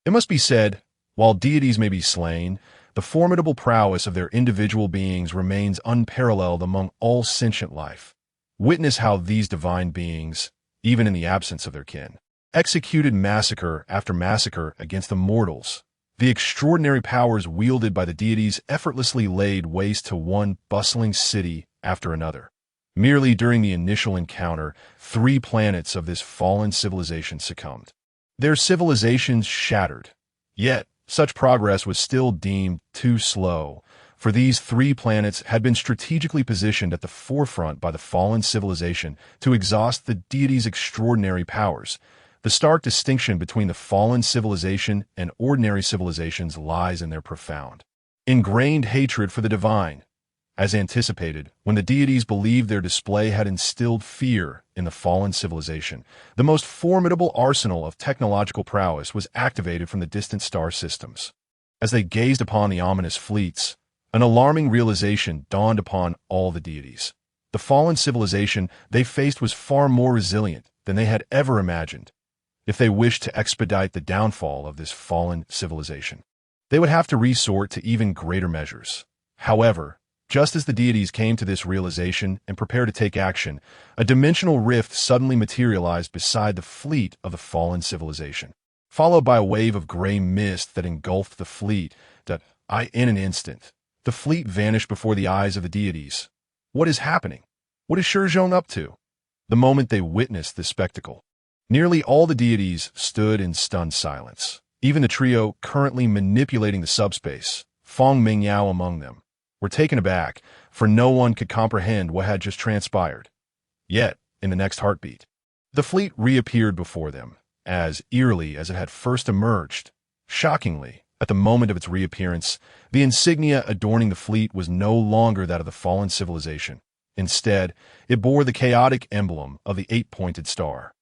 It must be said, while deities may be slain, the formidable prowess of their individual beings remains unparalleled among all sentient life. Witness how these divine beings, even in the absence of their kin, executed massacre after massacre against the mortals. The extraordinary powers wielded by the deities effortlessly laid waste to one bustling city after another. Merely during the initial encounter, 3 planets of this fallen civilization succumbed. Their civilizations shattered. Yet, such progress was still deemed too slow, for these 3 planets had been strategically positioned at the forefront by the fallen civilization to exhaust the deities' extraordinary powers. The stark distinction between the fallen civilization and ordinary civilizations lies in their profound, ingrained hatred for the divine. As anticipated, when the deities believed their display had instilled fear in the fallen civilization, the most formidable arsenal of technological prowess was activated from the distant star systems. As they gazed upon the ominous fleets, an alarming realization dawned upon all the deities. The fallen civilization they faced was far more resilient than they had ever imagined. If they wished to expedite the downfall of this fallen civilization, they would have to resort to even greater measures. However, just as the deities came to this realization and prepared to take action, a dimensional rift suddenly materialized beside the fleet of the fallen civilization, followed by a wave of gray mist that engulfed the fleet. In an instant, the fleet vanished before the eyes of the deities. What is happening? What is Shi Zhong up to? The moment they witnessed this spectacle, nearly all the deities stood in stunned silence. Even the trio currently manipulating the subspace, Feng Mingyao among them, were taken aback, for no one could comprehend what had just transpired. Yet, in the next heartbeat, the fleet reappeared before them, as eerily as it had first emerged. Shockingly, at the moment of its reappearance, the insignia adorning the fleet was no longer that of the fallen civilization. Instead, it bore the chaotic emblem of the 8-pointed star.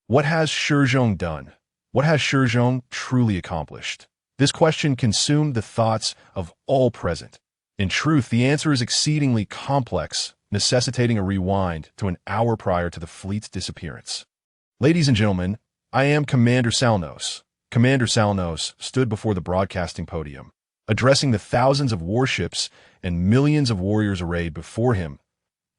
What has Shi Zhong done? What has Shi Zhong truly accomplished? This question consumed the thoughts of all present. In truth, the answer is exceedingly complex, necessitating a rewind to an hour prior to the fleet's disappearance. Ladies and gentlemen, I am Commander Salnos. Commander Salnos stood before the broadcasting podium, addressing the thousands of warships and millions of warriors arrayed before him.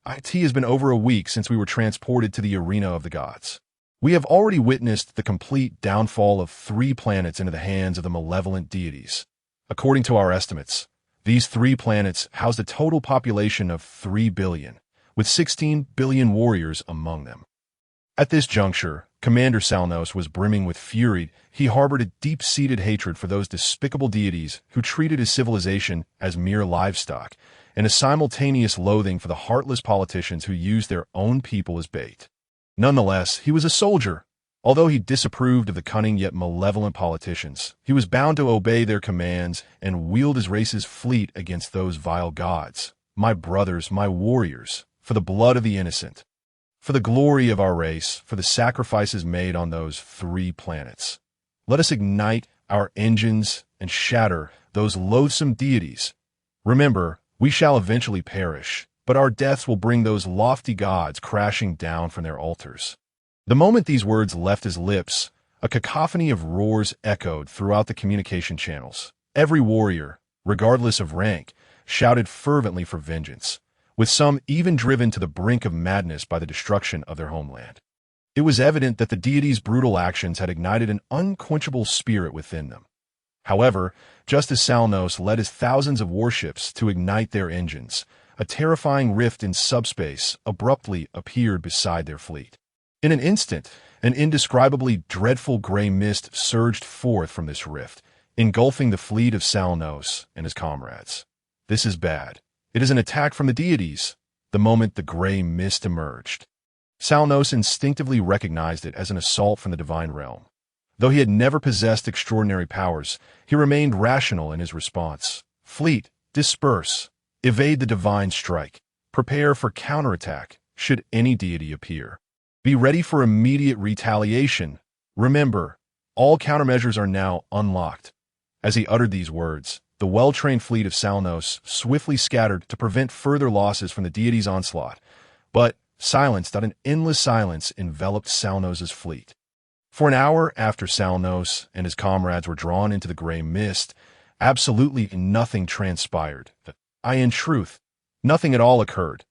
It has been over a week since we were transported to the arena of the gods. We have already witnessed the complete downfall of 3 planets into the hands of the malevolent deities. According to our estimates, these 3 planets housed a total population of 3 billion, with 16 billion warriors among them. At this juncture, Commander Salnos was brimming with fury. He harbored a deep-seated hatred for those despicable deities who treated his civilization as mere livestock, and a simultaneous loathing for the heartless politicians who used their own people as bait. Nonetheless, he was a soldier. Although he disapproved of the cunning yet malevolent politicians, he was bound to obey their commands and wield his race's fleet against those vile gods. My brothers, my warriors, for the blood of the innocent, for the glory of our race, for the sacrifices made on those 3 planets, let us ignite our engines and shatter those loathsome deities. Remember, we shall eventually perish, but our deaths will bring those lofty gods crashing down from their altars. The moment these words left his lips, a cacophony of roars echoed throughout the communication channels. Every warrior, regardless of rank, shouted fervently for vengeance, with some even driven to the brink of madness by the destruction of their homeland. It was evident that the deities' brutal actions had ignited an unquenchable spirit within them. However, just as Salnos led his thousands of warships to ignite their engines, a terrifying rift in subspace abruptly appeared beside their fleet. In an instant, an indescribably dreadful gray mist surged forth from this rift, engulfing the fleet of Salnos and his comrades. This is bad. It is an attack from the deities. The moment the gray mist emerged, Salnos instinctively recognized it as an assault from the divine realm. Though he had never possessed extraordinary powers, he remained rational in his response. Fleet, disperse. Evade the divine strike. Prepare for counterattack should any deity appear. Be ready for immediate retaliation. Remember, all countermeasures are now unlocked. As he uttered these words, the well-trained fleet of Salnos swiftly scattered to prevent further losses from the deity's onslaught. But an endless silence enveloped Salnos' fleet. For an hour after Salnos and his comrades were drawn into the gray mist, absolutely nothing transpired. In truth, nothing at all occurred.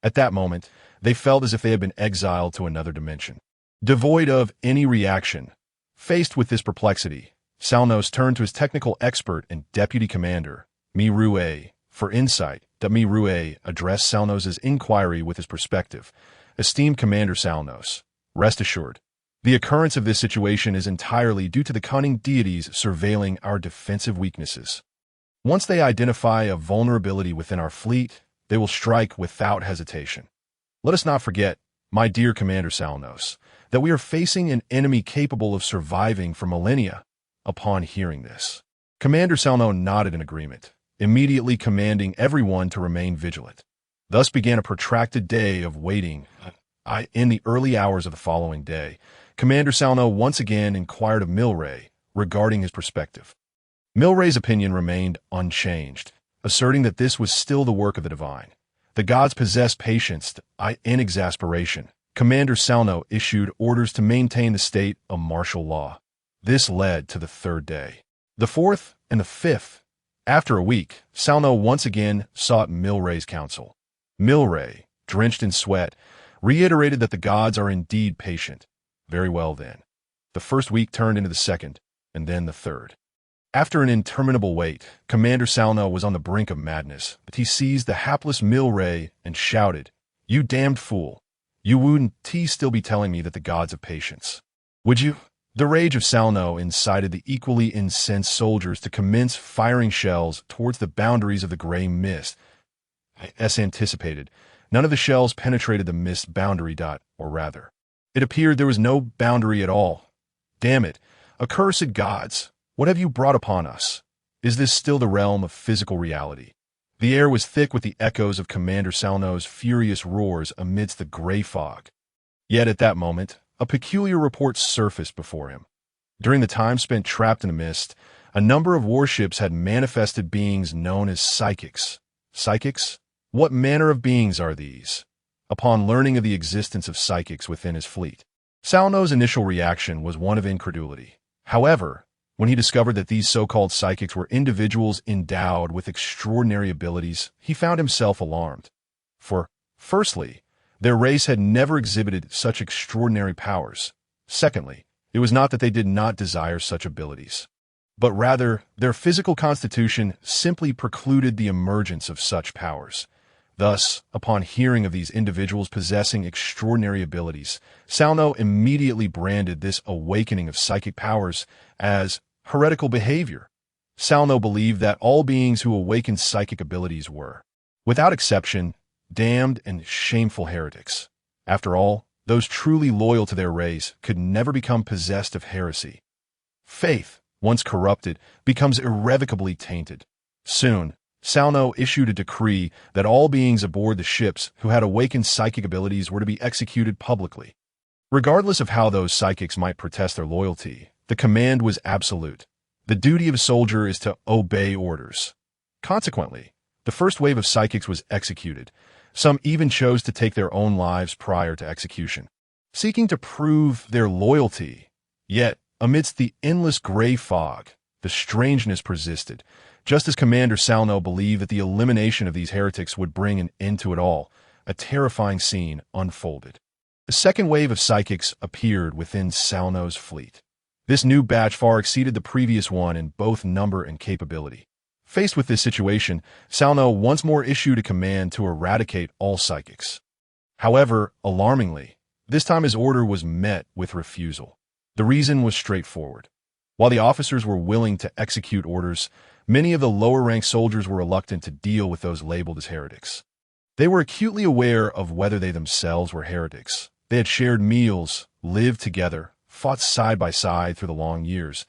At that moment, they felt as if they had been exiled to another dimension. Devoid of any reaction, faced with this perplexity, Salnos turned to his technical expert and deputy commander, Mi Rue, for insight. Mi Rue addressed Salnos' inquiry with his perspective. Esteemed Commander Salnos, rest assured, the occurrence of this situation is entirely due to the cunning deities surveilling our defensive weaknesses. Once they identify a vulnerability within our fleet, they will strike without hesitation. Let us not forget, my dear Commander Salnos, that we are facing an enemy capable of surviving for millennia. Upon hearing this, Commander Salno nodded in agreement, immediately commanding everyone to remain vigilant. Thus began a protracted day of waiting. In the early hours of the following day, Commander Salno once again inquired of Milray regarding his perspective. Milray's opinion remained unchanged, asserting that this was still the work of the divine. The gods possess patience. In exasperation, Commander Salno issued orders to maintain the state of martial law. This led to the third day, the fourth, and the fifth. After a week, Salno once again sought Milray's counsel. Milray, drenched in sweat, reiterated that the gods are indeed patient. Very well then. The first week turned into the second, and then the third. After an interminable wait, Commander Salno was on the brink of madness, but he seized the hapless Milray and shouted, "You damned fool! You wouldn't still be telling me that the gods have patience, would you?" The rage of Salno incited the equally incensed soldiers to commence firing shells towards the boundaries of the gray mist. As anticipated, none of the shells penetrated the mist boundary. Or rather, it appeared there was no boundary at all. Damn it, accursed gods, what have you brought upon us? Is this still the realm of physical reality? The air was thick with the echoes of Commander Salno's furious roars amidst the gray fog. Yet at that moment, a peculiar report surfaced before him. During the time spent trapped in the mist, a number of warships had manifested beings known as psychics. Psychics? What manner of beings are these? Upon learning of the existence of psychics within his fleet, Salno's initial reaction was one of incredulity. However, when he discovered that these so-called psychics were individuals endowed with extraordinary abilities, he found himself alarmed. For, firstly, their race had never exhibited such extraordinary powers. Secondly, it was not that they did not desire such abilities, but rather their physical constitution simply precluded the emergence of such powers. Thus, upon hearing of these individuals possessing extraordinary abilities, Salno immediately branded this awakening of psychic powers as heretical behavior. Salno believed that all beings who awakened psychic abilities were, without exception, damned and shameful heretics. After all, those truly loyal to their race could never become possessed of heresy. Faith, once corrupted, becomes irrevocably tainted. Soon, Salno issued a decree that all beings aboard the ships who had awakened psychic abilities were to be executed publicly. Regardless of how those psychics might protest their loyalty, the command was absolute. The duty of a soldier is to obey orders. Consequently, the first wave of psychics was executed. Some even chose to take their own lives prior to execution, seeking to prove their loyalty. Yet, amidst the endless gray fog, the strangeness persisted, just as Commander Salno believed that the elimination of these heretics would bring an end to it all. A terrifying scene unfolded. A second wave of psychics appeared within Salno's fleet. This new batch far exceeded the previous one in both number and capability. Faced with this situation, Salno once more issued a command to eradicate all psychics. However, alarmingly, this time his order was met with refusal. The reason was straightforward. While the officers were willing to execute orders, many of the lower-ranked soldiers were reluctant to deal with those labeled as heretics. They were acutely aware of whether they themselves were heretics. They had shared meals, lived together, fought side by side through the long years.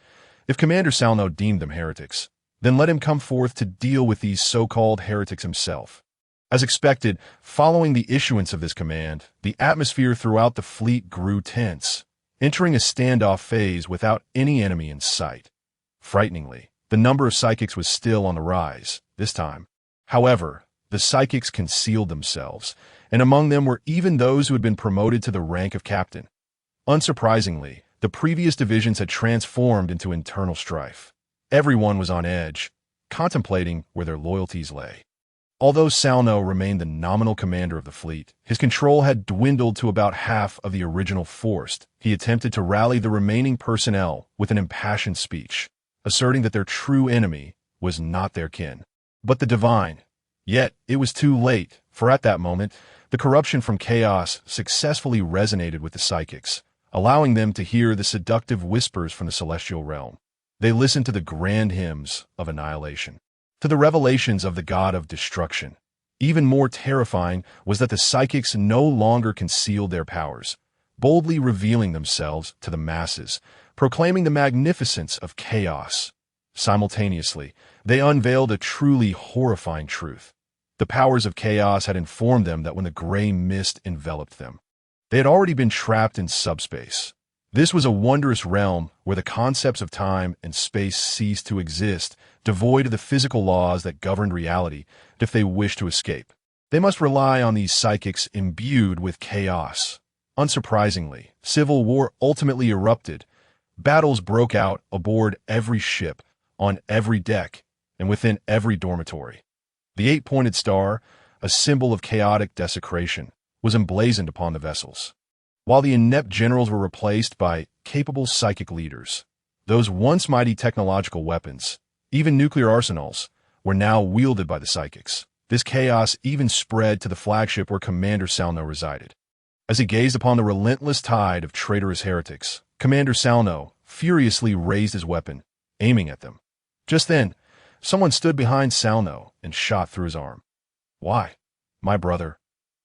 If Commander Salno deemed them heretics, then let him come forth to deal with these so-called heretics himself. As expected, following the issuance of this command, the atmosphere throughout the fleet grew tense, entering a standoff phase without any enemy in sight. Frighteningly, the number of psychics was still on the rise, this time. However, the psychics concealed themselves, and among them were even those who had been promoted to the rank of captain. Unsurprisingly, the previous divisions had transformed into internal strife. Everyone was on edge, contemplating where their loyalties lay. Although Salno remained the nominal commander of the fleet, his control had dwindled to about half of the original force. He attempted to rally the remaining personnel with an impassioned speech, asserting that their true enemy was not their kin, but the divine. Yet, it was too late, for at that moment, the corruption from chaos successfully resonated with the psychics, allowing them to hear the seductive whispers from the celestial realm. They listened to the grand hymns of annihilation, to the revelations of the god of destruction. Even more terrifying was that the psychics no longer concealed their powers, boldly revealing themselves to the masses, proclaiming the magnificence of chaos. Simultaneously, they unveiled a truly horrifying truth. The powers of chaos had informed them that when the gray mist enveloped them, they had already been trapped in subspace. This was a wondrous realm where the concepts of time and space ceased to exist, devoid of the physical laws that governed reality. If they wished to escape, they must rely on these psychics imbued with chaos. Unsurprisingly, civil war ultimately erupted. Battles broke out aboard every ship, on every deck, and within every dormitory. The eight-pointed star, a symbol of chaotic desecration, was emblazoned upon the vessels. While the inept generals were replaced by capable psychic leaders, those once mighty technological weapons, even nuclear arsenals, were now wielded by the psychics. This chaos even spread to the flagship where Commander Salno resided. As he gazed upon the relentless tide of traitorous heretics, Commander Salno furiously raised his weapon, aiming at them. Just then, someone stood behind Salno and shot through his arm. "Why, my brother?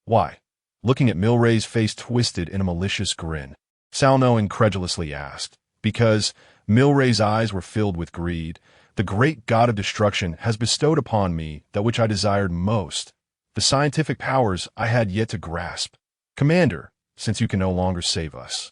Why?" Looking at Milray's face twisted in a malicious grin, Salno incredulously asked. "Because," Milray's eyes were filled with greed, "the great god of destruction has bestowed upon me that which I desired most, the scientific powers I had yet to grasp. Commander, since you can no longer save us,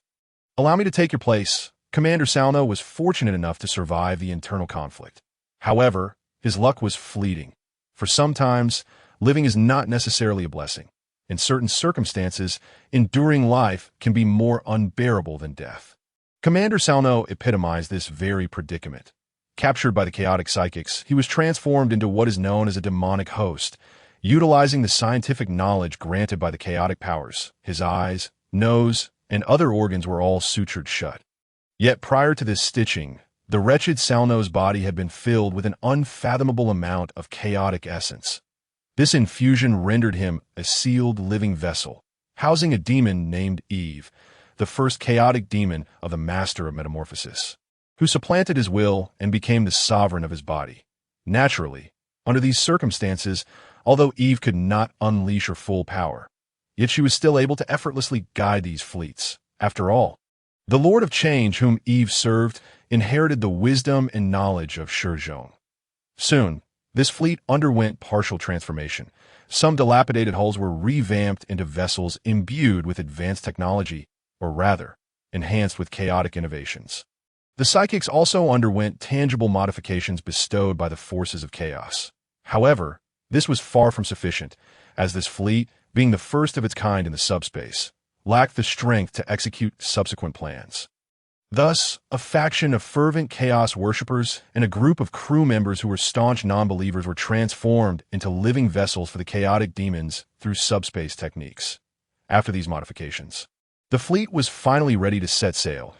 allow me to take your place." Commander Salno was fortunate enough to survive the internal conflict. However, his luck was fleeting. For sometimes, living is not necessarily a blessing. In certain circumstances, enduring life can be more unbearable than death. Commander Salno epitomized this very predicament. Captured by the chaotic psychics, he was transformed into what is known as a demonic host, utilizing the scientific knowledge granted by the chaotic powers. His eyes, nose, and other organs were all sutured shut. Yet prior to this stitching, the wretched Salno's body had been filled with an unfathomable amount of chaotic essence. This infusion rendered him a sealed living vessel, housing a demon named Eve, the first chaotic demon of the Master of Metamorphosis, who supplanted his will and became the sovereign of his body. Naturally, under these circumstances, although Eve could not unleash her full power, yet she was still able to effortlessly guide these fleets. After all, the Lord of Change whom Eve served inherited the wisdom and knowledge of Shi Zhong. Soon, this fleet underwent partial transformation. Some dilapidated hulls were revamped into vessels imbued with advanced technology, or rather, enhanced with chaotic innovations. The psychics also underwent tangible modifications bestowed by the forces of chaos. However, this was far from sufficient, as this fleet, being the first of its kind in the subspace, lacked the strength to execute subsequent plans. Thus, a faction of fervent chaos worshippers and a group of crew members who were staunch non-believers were transformed into living vessels for the chaotic demons through subspace techniques. After these modifications, the fleet was finally ready to set sail.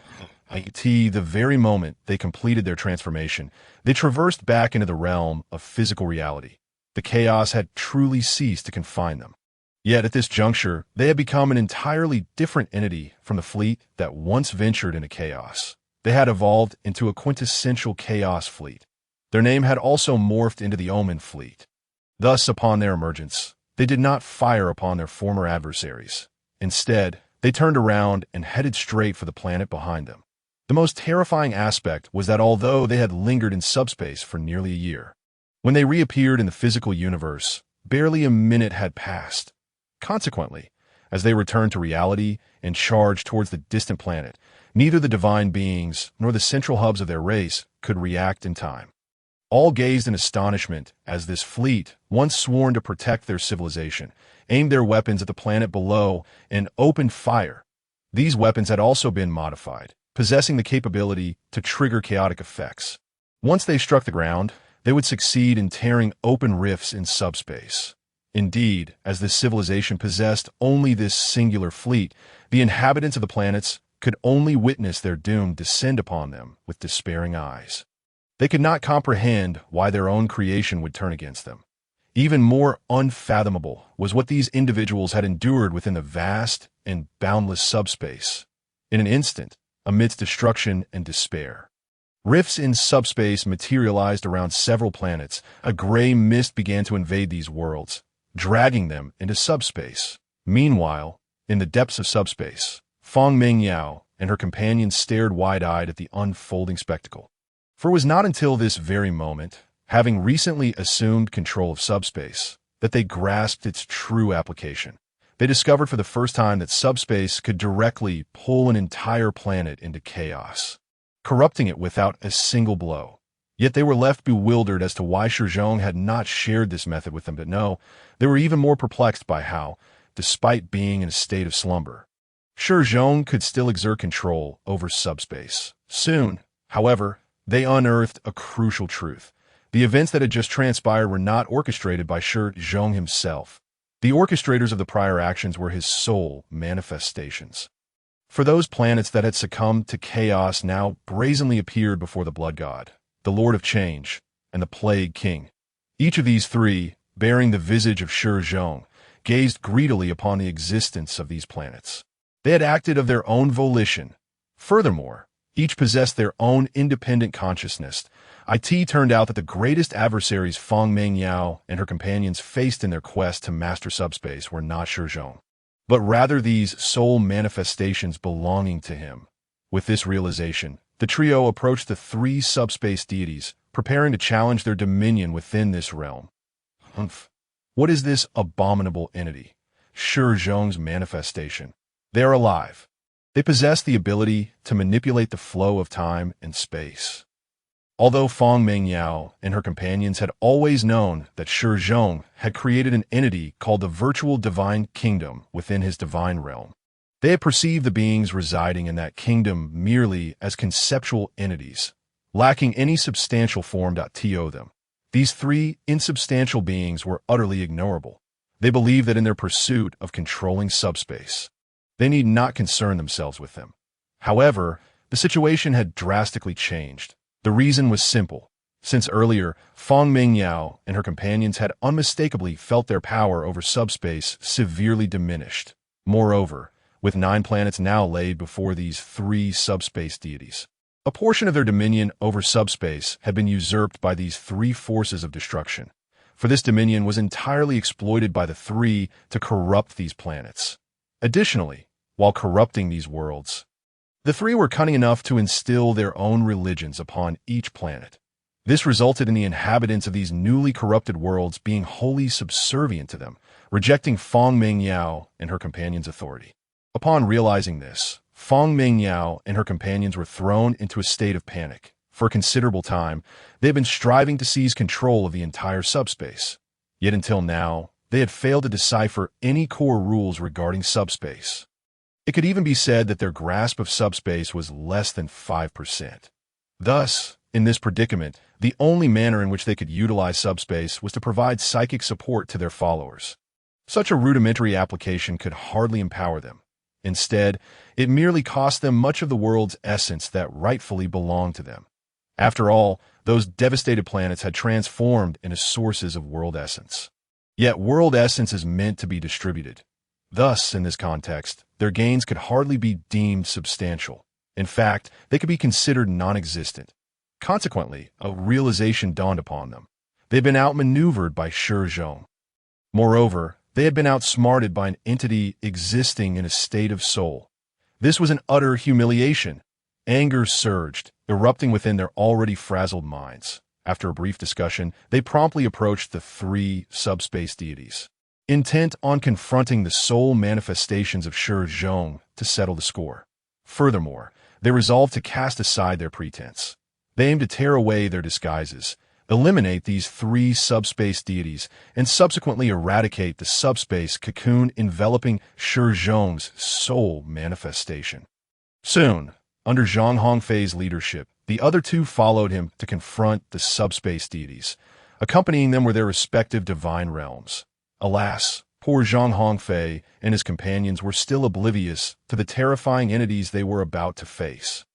The very moment they completed their transformation, they traversed back into the realm of physical reality. The chaos had truly ceased to confine them. Yet at this juncture, they had become an entirely different entity from the fleet that once ventured into chaos. They had evolved into a quintessential chaos fleet. Their name had also morphed into the Omen fleet. Thus, upon their emergence, they did not fire upon their former adversaries. Instead, they turned around and headed straight for the planet behind them. The most terrifying aspect was that although they had lingered in subspace for nearly a year, when they reappeared in the physical universe, barely a minute had passed. Consequently, as they returned to reality and charged towards the distant planet, neither the divine beings nor the central hubs of their race could react in time. All gazed in astonishment as this fleet, once sworn to protect their civilization, aimed their weapons at the planet below and opened fire. These weapons had also been modified, possessing the capability to trigger chaotic effects. Once they struck the ground, they would succeed in tearing open rifts in subspace. Indeed, as this civilization possessed only this singular fleet, the inhabitants of the planets could only witness their doom descend upon them with despairing eyes. They could not comprehend why their own creation would turn against them. Even more unfathomable was what these individuals had endured within the vast and boundless subspace. In an instant, amidst destruction and despair, rifts in subspace materialized around several planets. A gray mist began to invade these worlds, dragging them into subspace. Meanwhile, in the depths of subspace, Feng Mengyao and her companions stared wide-eyed at the unfolding spectacle. For it was not until this very moment, having recently assumed control of subspace, that they grasped its true application. They discovered for the first time that subspace could directly pull an entire planet into chaos, corrupting it without a single blow. Yet they were left bewildered as to why Shi Zhong had not shared this method with them, but no, they were even more perplexed by how, despite being in a state of slumber, Shi Zhong could still exert control over subspace. Soon, however, they unearthed a crucial truth. The events that had just transpired were not orchestrated by Shi Zhong himself. The orchestrators of the prior actions were his soul manifestations. For those planets that had succumbed to chaos now brazenly appeared before the Blood God, the Lord of Change, and the Plague King. Each of these three, bearing the visage of Shi Zhong, gazed greedily upon the existence of these planets. They had acted of their own volition. Furthermore, each possessed their own independent consciousness. It turned out that the greatest adversaries Feng Mengyao and her companions faced in their quest to master subspace were not Shi Zhong, but rather these soul manifestations belonging to him. With this realization, the trio approached the three subspace deities, preparing to challenge their dominion within this realm. What is this abominable entity? Shi Zhong's manifestation. They are alive. They possess the ability to manipulate the flow of time and space. Although Feng Mengyao and her companions had always known that Shi Zhong had created an entity called the virtual divine kingdom within his divine realm, they had perceived the beings residing in that kingdom merely as conceptual entities, lacking any substantial form to them. These three insubstantial beings were utterly ignorable. They believed that in their pursuit of controlling subspace, they need not concern themselves with them. However, the situation had drastically changed. The reason was simple. Since earlier, Feng Mengyao and her companions had unmistakably felt their power over subspace severely diminished. Moreover, with 9 planets now laid before these 3 subspace deities, a portion of their dominion over subspace had been usurped by these 3 forces of destruction. For this dominion was entirely exploited by the 3 to corrupt these planets. Additionally, while corrupting these worlds, the 3 were cunning enough to instill their own religions upon each planet. This resulted in the inhabitants of these newly corrupted worlds being wholly subservient to them, rejecting Feng Mengyao and her companions' authority. Upon realizing this, Feng Mengyao and her companions were thrown into a state of panic. For a considerable time, they had been striving to seize control of the entire subspace. Yet until now, they had failed to decipher any core rules regarding subspace. It could even be said that their grasp of subspace was less than 5%. Thus, in this predicament, the only manner in which they could utilize subspace was to provide psychic support to their followers. Such a rudimentary application could hardly empower them. Instead, it merely cost them much of the world's essence that rightfully belonged to them. After all, those devastated planets had transformed into sources of world essence. Yet world essence is meant to be distributed. Thus, in this context, their gains could hardly be deemed substantial. In fact, they could be considered non-existent. Consequently, a realization dawned upon them. They had been outmaneuvered by Shi Zhong. Moreover, they had been outsmarted by an entity existing in a state of soul. This was an utter humiliation. Anger surged, erupting within their already frazzled minds. After a brief discussion, they promptly approached the 3 subspace deities, intent on confronting the soul manifestations of Shi Zhong to settle the score. Furthermore, they resolved to cast aside their pretense. They aimed to tear away their disguises, eliminate these 3 subspace deities, and subsequently eradicate the subspace cocoon enveloping Shi Zhong's soul manifestation. Soon, Under Zhang Hongfei's leadership, the other two followed him to confront the subspace deities. Accompanying them were their respective divine realms. Alas, poor Zhang Hongfei and his companions were still oblivious to the terrifying entities they were about to face.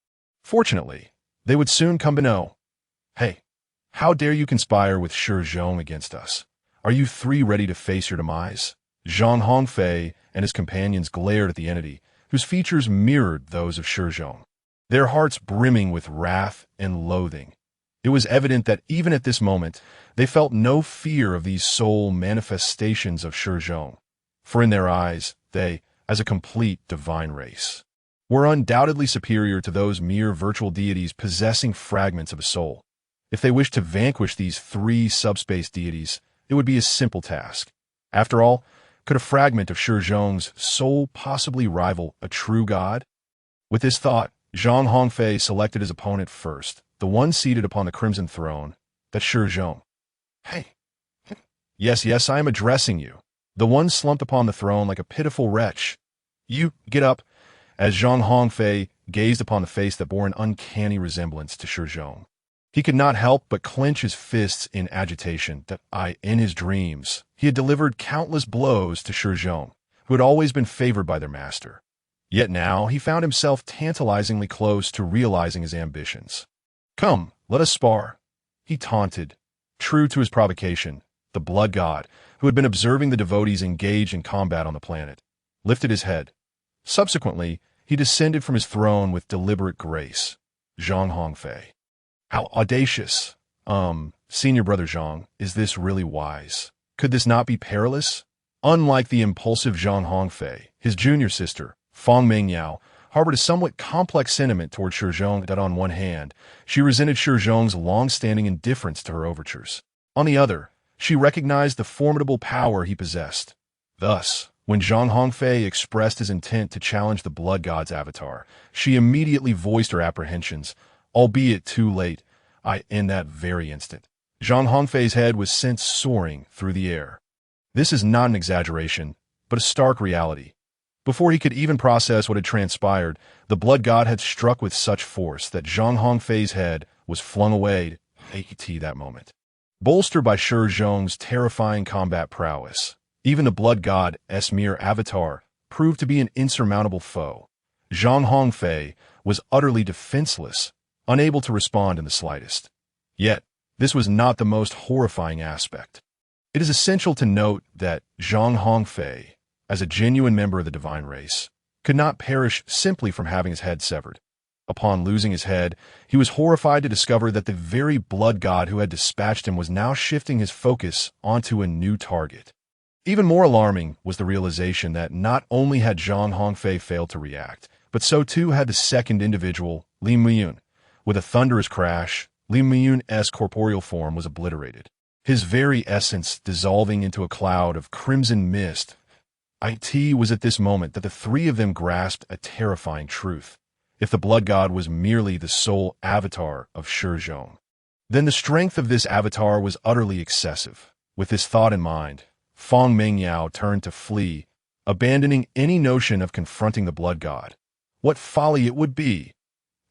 Fortunately, they would soon come to know. Hey, how dare you conspire with Shi Zhong against us? Are you three ready to face your demise? Zhang Hongfei and his companions glared at the entity, whose features mirrored those of Shi Zhong, their hearts brimming with wrath and loathing. It was evident that even at this moment, they felt no fear of these soul manifestations of Shi Zhong, for in their eyes, they, as a complete divine race, were undoubtedly superior to those mere virtual deities possessing fragments of a soul. If they wished to vanquish these three subspace deities, it would be a simple task. After all, could a fragment of Shi Zhong's soul possibly rival a true god? With this thought, Zhang Hongfei selected his opponent first, the one seated upon the crimson throne, that's Shi Zhong. Hey. Yes, I am addressing you. The one slumped upon the throne like a pitiful wretch. You, get up. As Zhang Hongfei gazed upon the face that bore an uncanny resemblance to Shi Zhong, he could not help but clench his fists in agitation that in his dreams, he had delivered countless blows to Shi Zhong, who had always been favored by their master. Yet now he found himself tantalizingly close to realizing his ambitions. Come, let us spar, he taunted. True to his provocation, the blood god, who had been observing the devotees engaged in combat on the planet, lifted his head. Subsequently, he descended from his throne with deliberate grace. Zhang Hongfei. How audacious. Senior brother Zhang, is this really wise? Could this not be perilous? Unlike the impulsive Zhang Hongfei, his junior sister, Fang Mengyao, harbored a somewhat complex sentiment toward Shi Zhong that on one hand, she resented Shi Zhong's long-standing indifference to her overtures. On the other, she recognized the formidable power he possessed. Thus, when Zhang Hongfei expressed his intent to challenge the blood god's avatar, she immediately voiced her apprehensions, albeit too late, in that very instant. Zhang Hongfei's head was sent soaring through the air. This is not an exaggeration, but a stark reality. Before he could even process what had transpired, the blood god had struck with such force that Zhang Hongfei's head was flung away that moment. Bolstered by Shi Zhong's terrifying combat prowess, even the blood god's mere avatar proved to be an insurmountable foe. Zhang Hongfei was utterly defenseless, unable to respond in the slightest. Yet, this was not the most horrifying aspect. It is essential to note that Zhang Hongfei, as a genuine member of the divine race, could not perish simply from having his head severed. Upon losing his head, he was horrified to discover that the very blood god who had dispatched him was now shifting his focus onto a new target. Even more alarming was the realization that not only had Zhang Hongfei failed to react, but so too had the second individual, Li Muyun. With a thunderous crash, Li Muyun's corporeal form was obliterated, his very essence dissolving into a cloud of crimson mist. It was at this moment that the three of them grasped a terrifying truth. If the blood god was merely the sole avatar of Shi Zhong, then the strength of this avatar was utterly excessive. With this thought in mind, Fang Mengyao turned to flee, abandoning any notion of confronting the blood god. What folly it would be!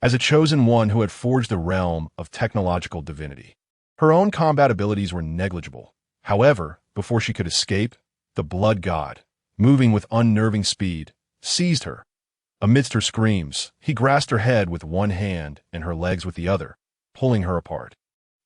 As a chosen one who had forged the realm of technological divinity, her own combat abilities were negligible. However, before she could escape, the blood god, moving with unnerving speed, seized her. Amidst her screams, he grasped her head with one hand and her legs with the other, pulling her apart.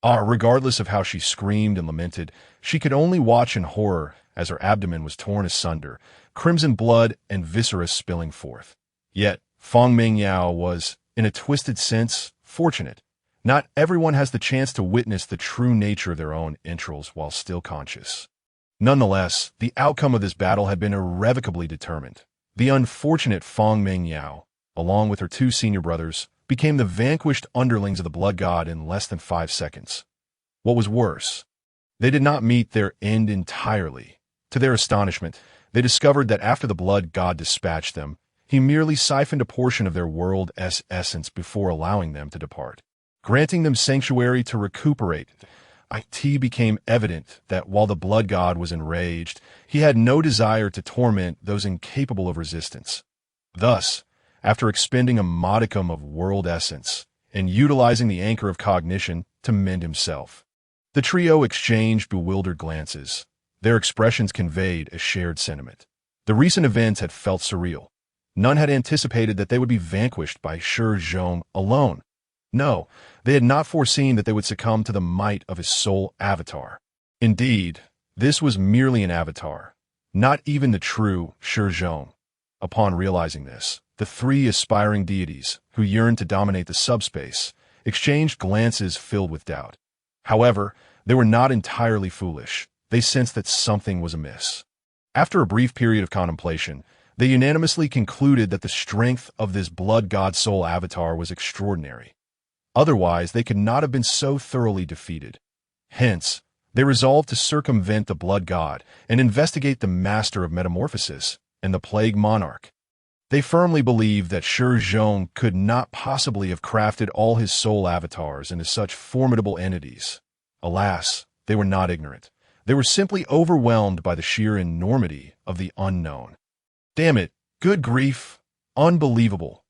Regardless of how she screamed and lamented, she could only watch in horror as her abdomen was torn asunder, crimson blood and viscera spilling forth. Yet, Fang Mengyao was, in a twisted sense, fortunate. Not everyone has the chance to witness the true nature of their own entrails while still conscious. Nonetheless, the outcome of this battle had been irrevocably determined. The unfortunate Fang Mengyao, along with her two senior brothers, became the vanquished underlings of the blood god in less than 5 seconds. What was worse, they did not meet their end entirely. To their astonishment, they discovered that after the blood god dispatched them, he merely siphoned a portion of their world's essence before allowing them to depart, granting them sanctuary to recuperate. It became evident that while the blood god was enraged, he had no desire to torment those incapable of resistance. Thus, after expending a modicum of world essence and utilizing the anchor of cognition to mend himself. The trio exchanged bewildered glances. Their expressions conveyed a shared sentiment. The recent events had felt surreal. None had anticipated that they would be vanquished by Shi Zhong alone. No, they had not foreseen that they would succumb to the might of his soul avatar. Indeed, this was merely an avatar, not even the true Shi Zhong. Upon realizing this, the three aspiring deities, who yearned to dominate the subspace, exchanged glances filled with doubt. However, they were not entirely foolish. They sensed that something was amiss. After a brief period of contemplation, they unanimously concluded that the strength of this blood god soul avatar was extraordinary. Otherwise, they could not have been so thoroughly defeated. Hence, they resolved to circumvent the blood god and investigate the master of metamorphosis and the plague monarch. They firmly believed that Shi Zhong could not possibly have crafted all his soul avatars into such formidable entities. Alas, they were not ignorant. They were simply overwhelmed by the sheer enormity of the unknown. Damn it, good grief, unbelievable.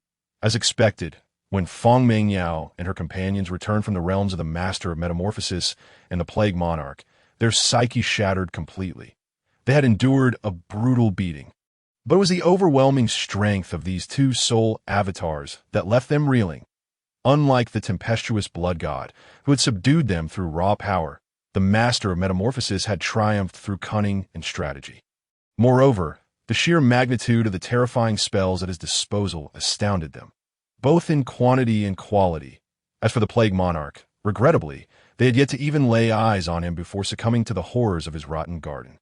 As expected, when Feng Mengyao and her companions returned from the realms of the Master of Metamorphosis and the Plague Monarch, their psyche shattered completely. They had endured a brutal beating. But it was the overwhelming strength of these two soul avatars that left them reeling. Unlike the tempestuous blood god, who had subdued them through raw power, the Master of Metamorphosis had triumphed through cunning and strategy. Moreover, the sheer magnitude of the terrifying spells at his disposal astounded them, both in quantity and quality. As for the Plague Monarch, regrettably, they had yet to even lay eyes on him before succumbing to the horrors of his rotten garden.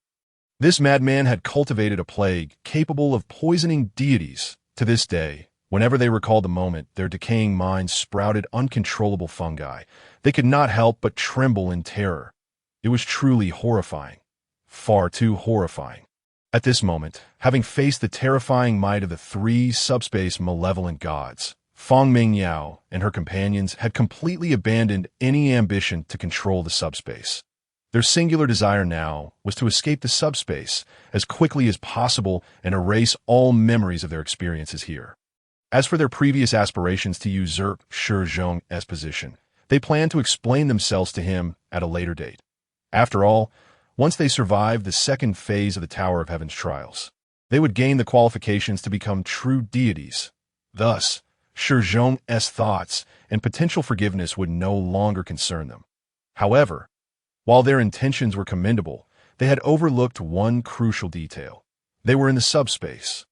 This madman had cultivated a plague capable of poisoning deities. To this day, whenever they recalled the moment their decaying minds sprouted uncontrollable fungi, they could not help but tremble in terror. It was truly horrifying. Far too horrifying. At this moment, having faced the terrifying might of the three subspace malevolent gods, Feng Mengyao and her companions had completely abandoned any ambition to control the subspace. Their singular desire now was to escape the subspace as quickly as possible and erase all memories of their experiences here. As for their previous aspirations to usurp Shi Zhong's position, they planned to explain themselves to him at a later date. After all, once they survived the second phase of the Tower of Heaven's trials, they would gain the qualifications to become true deities. Thus, Shi Zhong's thoughts and potential forgiveness would no longer concern them. However, while their intentions were commendable, they had overlooked one crucial detail. They were in the subspace.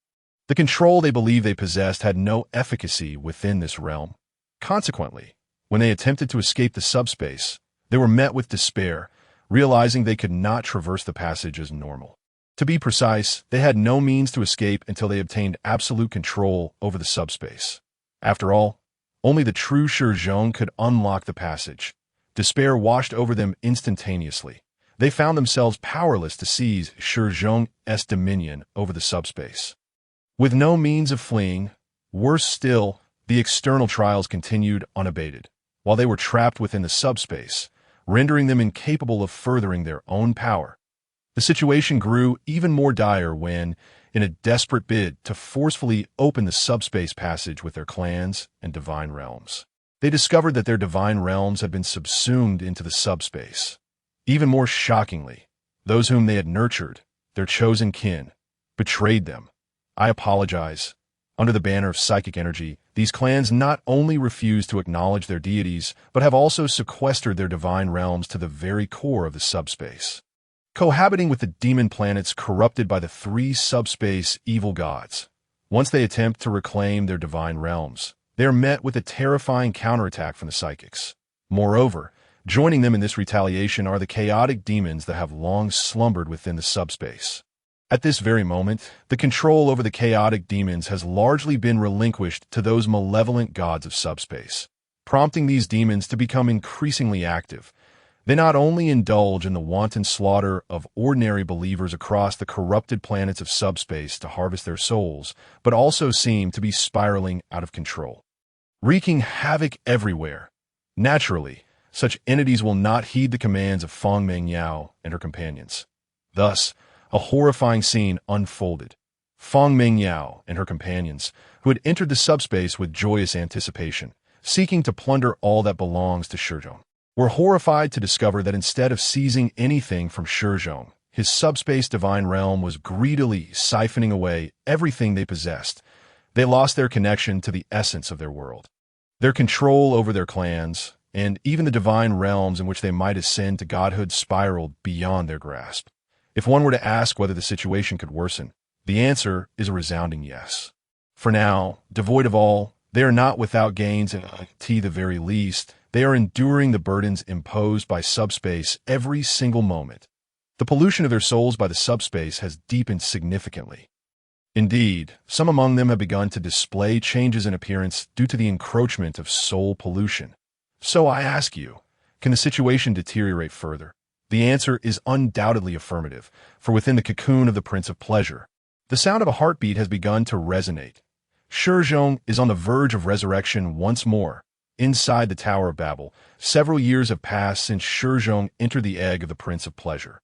The control they believed they possessed had no efficacy within this realm. Consequently, when they attempted to escape the subspace, they were met with despair, realizing they could not traverse the passage as normal. To be precise, they had no means to escape until they obtained absolute control over the subspace. After all, only the true Shi Zhong could unlock the passage. Despair washed over them instantaneously. They found themselves powerless to seize Shi Zhong's dominion over the subspace. With no means of fleeing, worse still, the external trials continued unabated, while they were trapped within the subspace, rendering them incapable of furthering their own power. The situation grew even more dire when, in a desperate bid to forcefully open the subspace passage with their clans and divine realms, they discovered that their divine realms had been subsumed into the subspace. Even more shockingly, those whom they had nurtured, their chosen kin, betrayed them. I apologize. Under the banner of psychic energy, these clans not only refuse to acknowledge their deities, but have also sequestered their divine realms to the very core of the subspace. Cohabiting with the demon planets corrupted by the three subspace evil gods, once they attempt to reclaim their divine realms, they are met with a terrifying counterattack from the psychics. Moreover, joining them in this retaliation are the chaotic demons that have long slumbered within the subspace. At this very moment, the control over the chaotic demons has largely been relinquished to those malevolent gods of subspace, prompting these demons to become increasingly active. They not only indulge in the wanton slaughter of ordinary believers across the corrupted planets of subspace to harvest their souls, but also seem to be spiraling out of control, wreaking havoc everywhere. Naturally, such entities will not heed the commands of Feng Mengyao and her companions. Thus, a horrifying scene unfolded. Feng Mingyao and her companions, who had entered the subspace with joyous anticipation, seeking to plunder all that belongs to Shi Zhong, were horrified to discover that instead of seizing anything from Shi Zhong, his subspace divine realm was greedily siphoning away everything they possessed. They lost their connection to the essence of their world, their control over their clans, and even the divine realms in which they might ascend to godhood spiraled beyond their grasp. If one were to ask whether the situation could worsen, the answer is a resounding yes. For now, devoid of all, they are not without gains, and to the very least, they are enduring the burdens imposed by subspace every single moment. The pollution of their souls by the subspace has deepened significantly. Indeed, some among them have begun to display changes in appearance due to the encroachment of soul pollution. So I ask you, can the situation deteriorate further? The answer is undoubtedly affirmative, for within the cocoon of the Prince of Pleasure, the sound of a heartbeat has begun to resonate. Shi Zhong is on the verge of resurrection once more. Inside the Tower of Babel, several years have passed since Shi Zhong entered the egg of the Prince of Pleasure.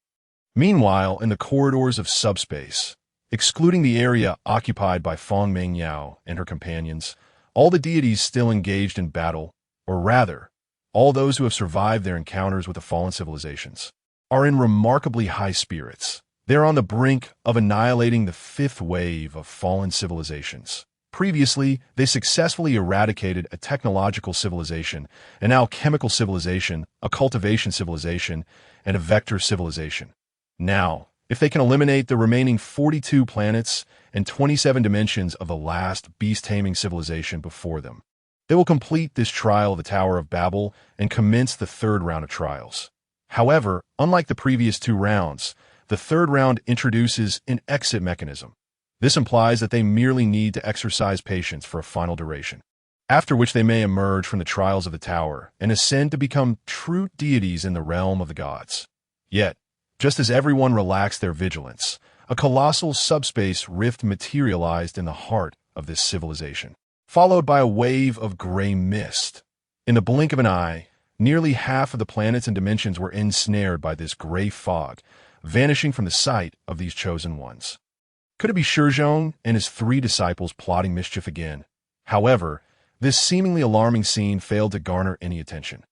Meanwhile, in the corridors of subspace, excluding the area occupied by Feng Mingyao and her companions, all the deities still engaged in battle, or rather, all those who have survived their encounters with the fallen civilizations, are in remarkably high spirits. They are on the brink of annihilating the fifth wave of fallen civilizations. Previously, they successfully eradicated a technological civilization, an alchemical civilization, a cultivation civilization, and a vector civilization. Now, if they can eliminate the remaining 42 planets and 27 dimensions of the last beast-taming civilization before them, they will complete this trial of the Tower of Babel and commence the third round of trials. However, unlike the previous two rounds, the third round introduces an exit mechanism. This implies that they merely need to exercise patience for a final duration, after which they may emerge from the trials of the tower and ascend to become true deities in the realm of the gods. Yet, just as everyone relaxed their vigilance, a colossal subspace rift materialized in the heart of this civilization, followed by a wave of gray mist. In the blink of an eye, nearly half of the planets and dimensions were ensnared by this gray fog, vanishing from the sight of these chosen ones. Could it be Shi Zhong and his three disciples plotting mischief again? However, this seemingly alarming scene failed to garner any attention.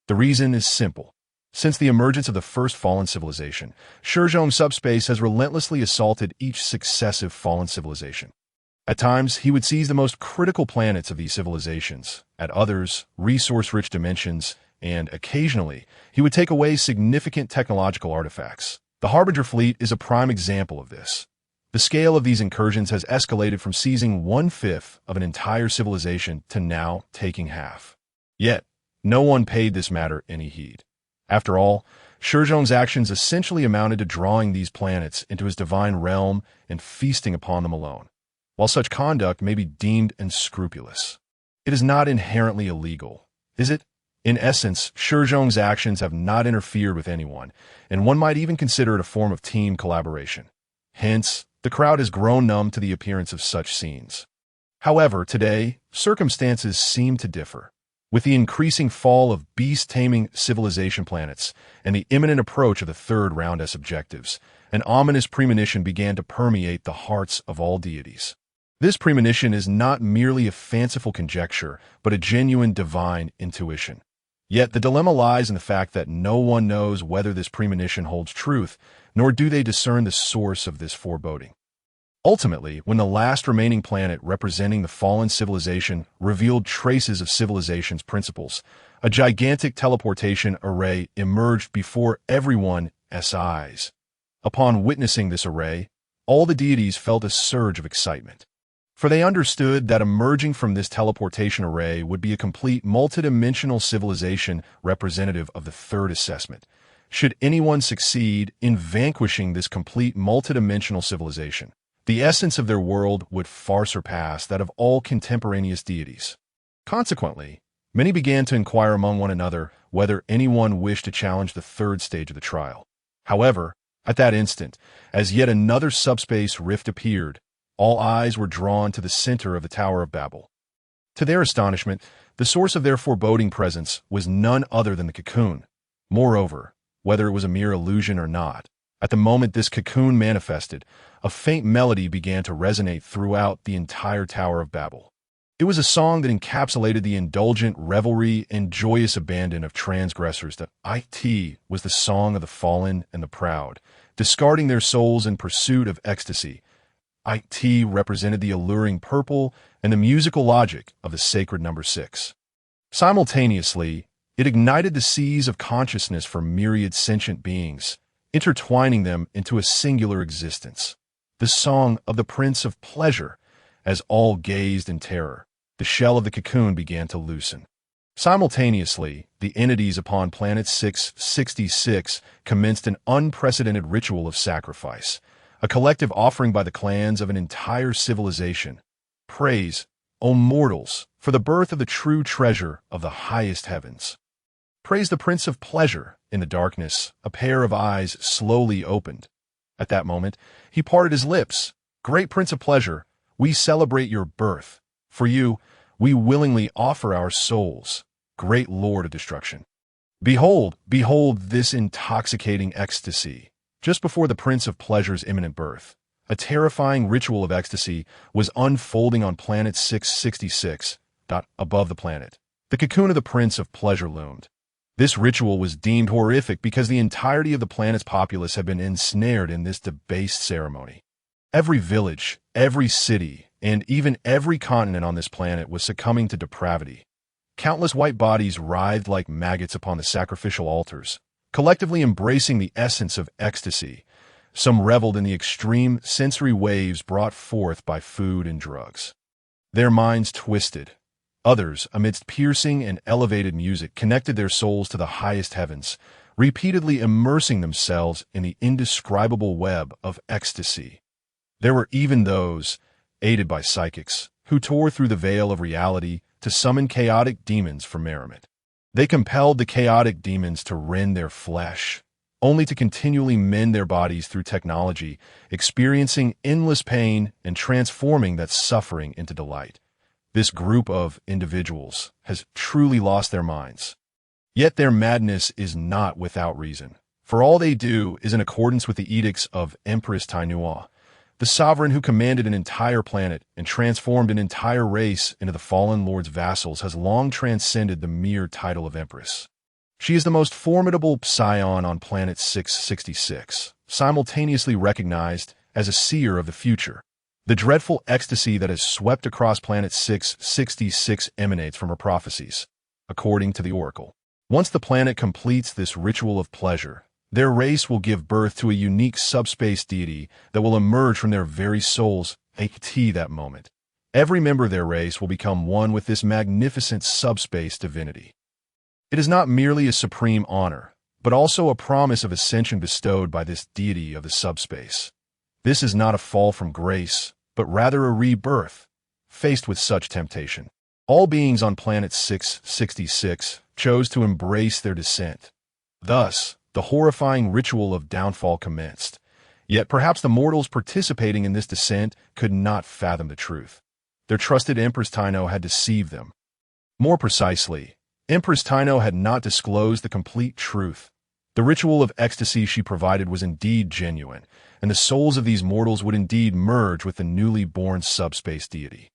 The reason is simple. Since the emergence of the first fallen civilization, Shi Zhong's subspace has relentlessly assaulted each successive fallen civilization. At times, he would seize the most critical planets of these civilizations, at others, resource-rich dimensions, and occasionally, he would take away significant technological artifacts. The Harbinger fleet is a prime example of this. The scale of these incursions has escalated from seizing 1/5 of an entire civilization to now taking half. Yet, no one paid this matter any heed. After all, Shi Zhong's actions essentially amounted to drawing these planets into his divine realm and feasting upon them alone. While such conduct may be deemed unscrupulous, it is not inherently illegal, is it? In essence, Shi Zhong's actions have not interfered with anyone, and one might even consider it a form of team collaboration. Hence, the crowd has grown numb to the appearance of such scenes. However, today, circumstances seem to differ. With the increasing fall of beast-taming civilization planets and the imminent approach of the third round as objectives, an ominous premonition began to permeate the hearts of all deities. This premonition is not merely a fanciful conjecture, but a genuine divine intuition. Yet the dilemma lies in the fact that no one knows whether this premonition holds truth, nor do they discern the source of this foreboding. Ultimately, when the last remaining planet representing the fallen civilization revealed traces of civilization's principles, a gigantic teleportation array emerged before everyone's eyes. Upon witnessing this array, all the deities felt a surge of excitement. For they understood that emerging from this teleportation array would be a complete multidimensional civilization representative of the third assessment. Should anyone succeed in vanquishing this complete multidimensional civilization, the essence of their world would far surpass that of all contemporaneous deities. Consequently, many began to inquire among one another whether anyone wished to challenge the third stage of the trial. However, at that instant, as yet another subspace rift appeared, all eyes were drawn to the center of the Tower of Babel. To their astonishment, the source of their foreboding presence was none other than the cocoon. Moreover, whether it was a mere illusion or not, At the moment this cocoon manifested, a faint melody began to resonate throughout the entire Tower of Babel. It was a song that encapsulated the indulgent revelry and joyous abandon of transgressors. The it was the song of the fallen and the proud, discarding their souls in pursuit of ecstasy. It represented the alluring purple and the musical logic of the sacred number 6. Simultaneously, it ignited the seas of consciousness for myriad sentient beings, intertwining them into a singular existence. The song of the Prince of Pleasure. As all gazed in terror, the shell of the cocoon began to loosen. Simultaneously, the entities upon planet 666 commenced an unprecedented ritual of sacrifice, a collective offering by the clans of an entire civilization. Praise, O mortals, for the birth of the true treasure of the highest heavens. Praise the Prince of Pleasure. In the darkness, a pair of eyes slowly opened. At that moment, he parted his lips. Great Prince of Pleasure, we celebrate your birth. For you, we willingly offer our souls, great Lord of Destruction. Behold, behold this intoxicating ecstasy. Just before the Prince of Pleasure's imminent birth, a terrifying ritual of ecstasy was unfolding on planet 666, above the planet. The cocoon of the Prince of Pleasure loomed. This ritual was deemed horrific because the entirety of the planet's populace had been ensnared in this debased ceremony. Every village, every city, and even every continent on this planet was succumbing to depravity. Countless white bodies writhed like maggots upon the sacrificial altars, collectively embracing the essence of ecstasy. Some reveled in the extreme sensory waves brought forth by food and drugs. Their minds twisted. Others, amidst piercing and elevated music, connected their souls to the highest heavens, repeatedly immersing themselves in the indescribable web of ecstasy. There were even those, aided by psychics, who tore through the veil of reality to summon chaotic demons for merriment. They compelled the chaotic demons to rend their flesh, only to continually mend their bodies through technology, experiencing endless pain and transforming that suffering into delight. This group of individuals has truly lost their minds. Yet their madness is not without reason, for all they do is in accordance with the edicts of Empress Tainua, the sovereign who commanded an entire planet and transformed an entire race into the fallen lord's vassals has long transcended the mere title of empress. She is the most formidable scion on planet 666, simultaneously recognized as a seer of the future. The dreadful ecstasy that has swept across planet 666 emanates from her prophecies, according to the oracle. Once the planet completes this ritual of pleasure, their race will give birth to a unique subspace deity that will emerge from their very souls at that moment. Every member of their race will become one with this magnificent subspace divinity. It is not merely a supreme honor, but also a promise of ascension bestowed by this deity of the subspace. This is not a fall from grace, but rather a rebirth. Faced with such temptation, all beings on planet 666 chose to embrace their descent. Thus, the horrifying ritual of downfall commenced. Yet perhaps the mortals participating in this descent could not fathom the truth. Their trusted Empress Taino had deceived them. More precisely, Empress Taino had not disclosed the complete truth. The ritual of ecstasy she provided was indeed genuine, and the souls of these mortals would indeed merge with the newly born subspace deity.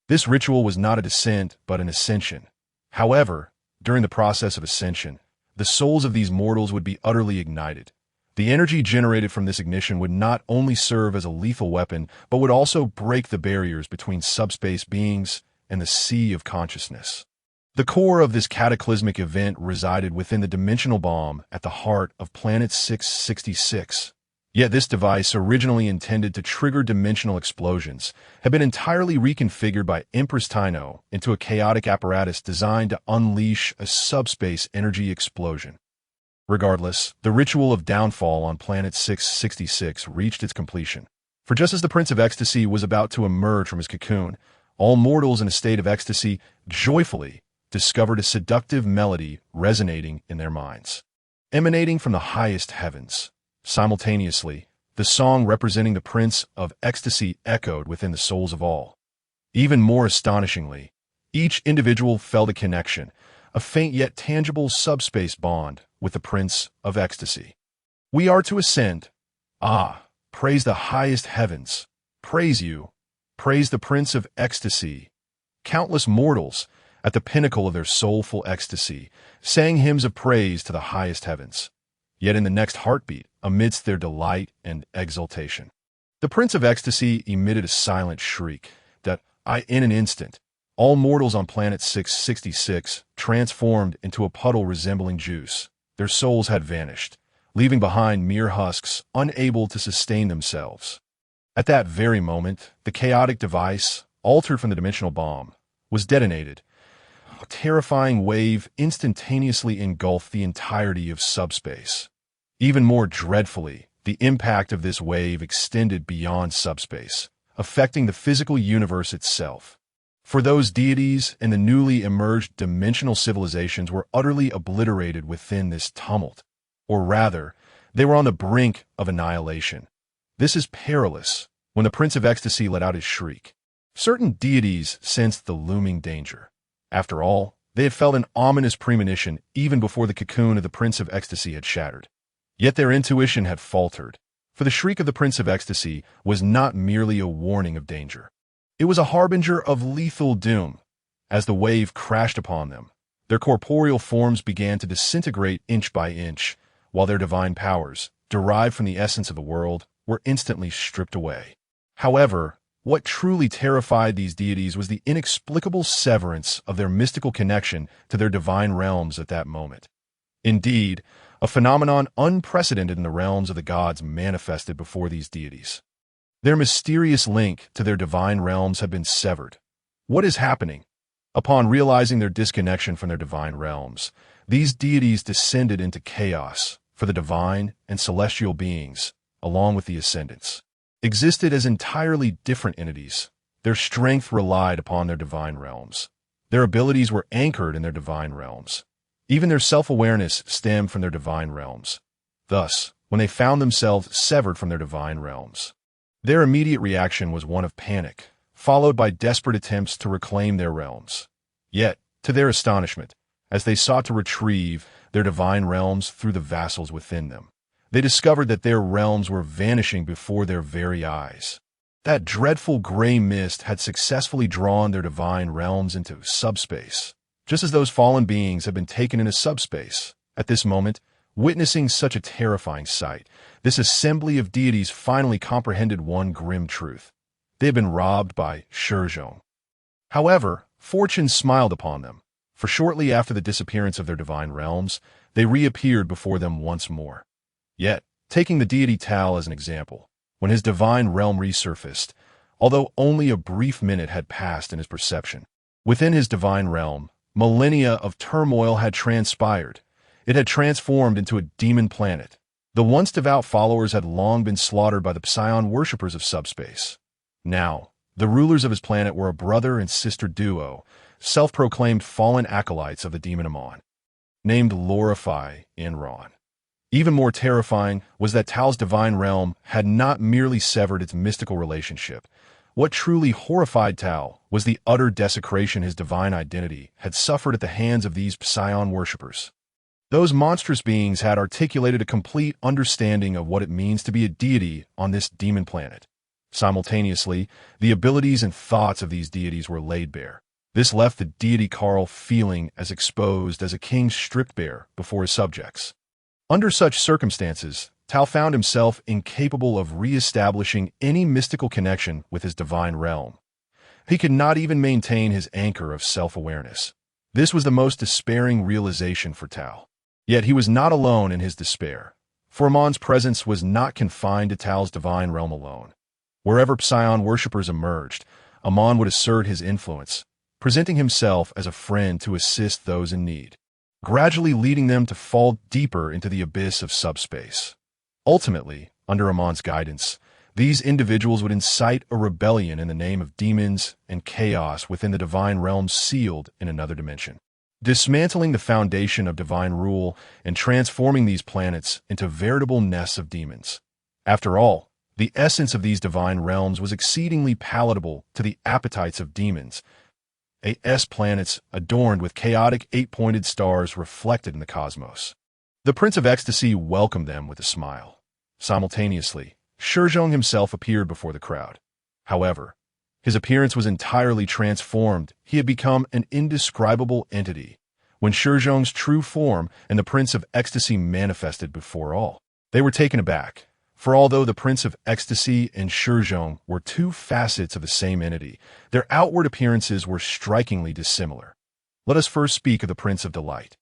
This ritual was not a descent, but an ascension. However, during the process of ascension, the souls of these mortals would be utterly ignited. The energy generated from this ignition would not only serve as a lethal weapon, but would also break the barriers between subspace beings and the sea of consciousness. The core of this cataclysmic event resided within the dimensional bomb at the heart of planet 666. Yet this device, originally intended to trigger dimensional explosions, had been entirely reconfigured by Empress Taino into a chaotic apparatus designed to unleash a subspace energy explosion. Regardless, the ritual of downfall on planet 666 reached its completion. For just as the Prince of Ecstasy was about to emerge from his cocoon, all mortals in a state of ecstasy joyfully discovered a seductive melody resonating in their minds, emanating from the highest heavens. Simultaneously, the song representing the Prince of Ecstasy echoed within the souls of all. Even more astonishingly, each individual felt a connection, a faint yet tangible subspace bond with the Prince of Ecstasy. We are to ascend, Ah, praise the highest heavens. Praise you. Praise the Prince of Ecstasy. Countless mortals, at the pinnacle of their soulful ecstasy, sang hymns of praise to the highest heavens. Yet in the next heartbeat, amidst their delight and exultation, the Prince of Ecstasy emitted a silent shriek that, in an instant, all mortals on planet 666 transformed into a puddle resembling juice. Their souls had vanished, leaving behind mere husks, unable to sustain themselves. At that very moment, the chaotic device, altered from the dimensional bomb, was detonated. A terrifying wave instantaneously engulfed the entirety of subspace. Even more dreadfully, the impact of this wave extended beyond subspace, affecting the physical universe itself. For those deities and the newly emerged dimensional civilizations were utterly obliterated within this tumult. Or rather, they were on the brink of annihilation. This is perilous. When the Prince of Ecstasy let out his shriek, certain deities sensed the looming danger. After all, they had felt an ominous premonition even before the cocoon of the Prince of Ecstasy had shattered. Yet their intuition had faltered, for the shriek of the Prince of Ecstasy was not merely a warning of danger. It was a harbinger of lethal doom. As the wave crashed upon them, their corporeal forms began to disintegrate inch by inch, while their divine powers, derived from the essence of the world, were instantly stripped away. However, what truly terrified these deities was the inexplicable severance of their mystical connection to their divine realms at that moment. Indeed, a phenomenon unprecedented in the realms of the gods manifested before these deities. Their mysterious link to their divine realms had been severed. What is happening? Upon realizing their disconnection from their divine realms, these deities descended into chaos, for the divine and celestial beings, along with the ascendants, existed as entirely different entities. Their strength relied upon their divine realms. Their abilities were anchored in their divine realms. Even their self-awareness stemmed from their divine realms. Thus, when they found themselves severed from their divine realms, their immediate reaction was one of panic, followed by desperate attempts to reclaim their realms. Yet, to their astonishment, as they sought to retrieve their divine realms through the vassals within them, they discovered that their realms were vanishing before their very eyes. That dreadful gray mist had successfully drawn their divine realms into subspace, just as those fallen beings had been taken into subspace. At this moment, witnessing such a terrifying sight, this assembly of deities finally comprehended one grim truth. They had been robbed by Shi Zhong. However, fortune smiled upon them, for shortly after the disappearance of their divine realms, they reappeared before them once more. Yet, taking the deity Tao as an example, when his divine realm resurfaced, although only a brief minute had passed in his perception, within his divine realm, millennia of turmoil had transpired. It had transformed into a demon planet. The once devout followers had long been slaughtered by the Psion worshippers of subspace. Now, the rulers of his planet were a brother and sister duo, self-proclaimed fallen acolytes of the demon Amon, named Lorify and Ron. Even more terrifying was that Tao's divine realm had not merely severed its mystical relationship. What truly horrified Tao was the utter desecration his divine identity had suffered at the hands of these Psion worshippers. Those monstrous beings had articulated a complete understanding of what it means to be a deity on this demon planet. Simultaneously, the abilities and thoughts of these deities were laid bare. This left the deity Karl feeling as exposed as a king stripped bare before his subjects. Under such circumstances, Tao found himself incapable of re-establishing any mystical connection with his divine realm. He could not even maintain his anchor of self-awareness. This was the most despairing realization for Tao. Yet he was not alone in his despair, for Amon's presence was not confined to Tao's divine realm alone. Wherever Psion worshippers emerged, Amon would assert his influence, presenting himself as a friend to assist those in need, gradually leading them to fall deeper into the abyss of subspace. Ultimately, under Amon's guidance, these individuals would incite a rebellion in the name of demons and chaos within the divine realms sealed in another dimension, dismantling the foundation of divine rule and transforming these planets into veritable nests of demons. After all, the essence of these divine realms was exceedingly palatable to the appetites of demons, planets adorned with chaotic eight-pointed stars reflected in the cosmos. The Prince of Ecstasy welcomed them with a smile. Simultaneously, Shi Zhong himself appeared before the crowd. However, his appearance was entirely transformed. He had become an indescribable entity. When Shi Zhong's true form and the Prince of Ecstasy manifested before all, they were taken aback. For although the Prince of Ecstasy and Shi Zhong were two facets of the same entity, their outward appearances were strikingly dissimilar. Let us first speak of the Prince of Delight.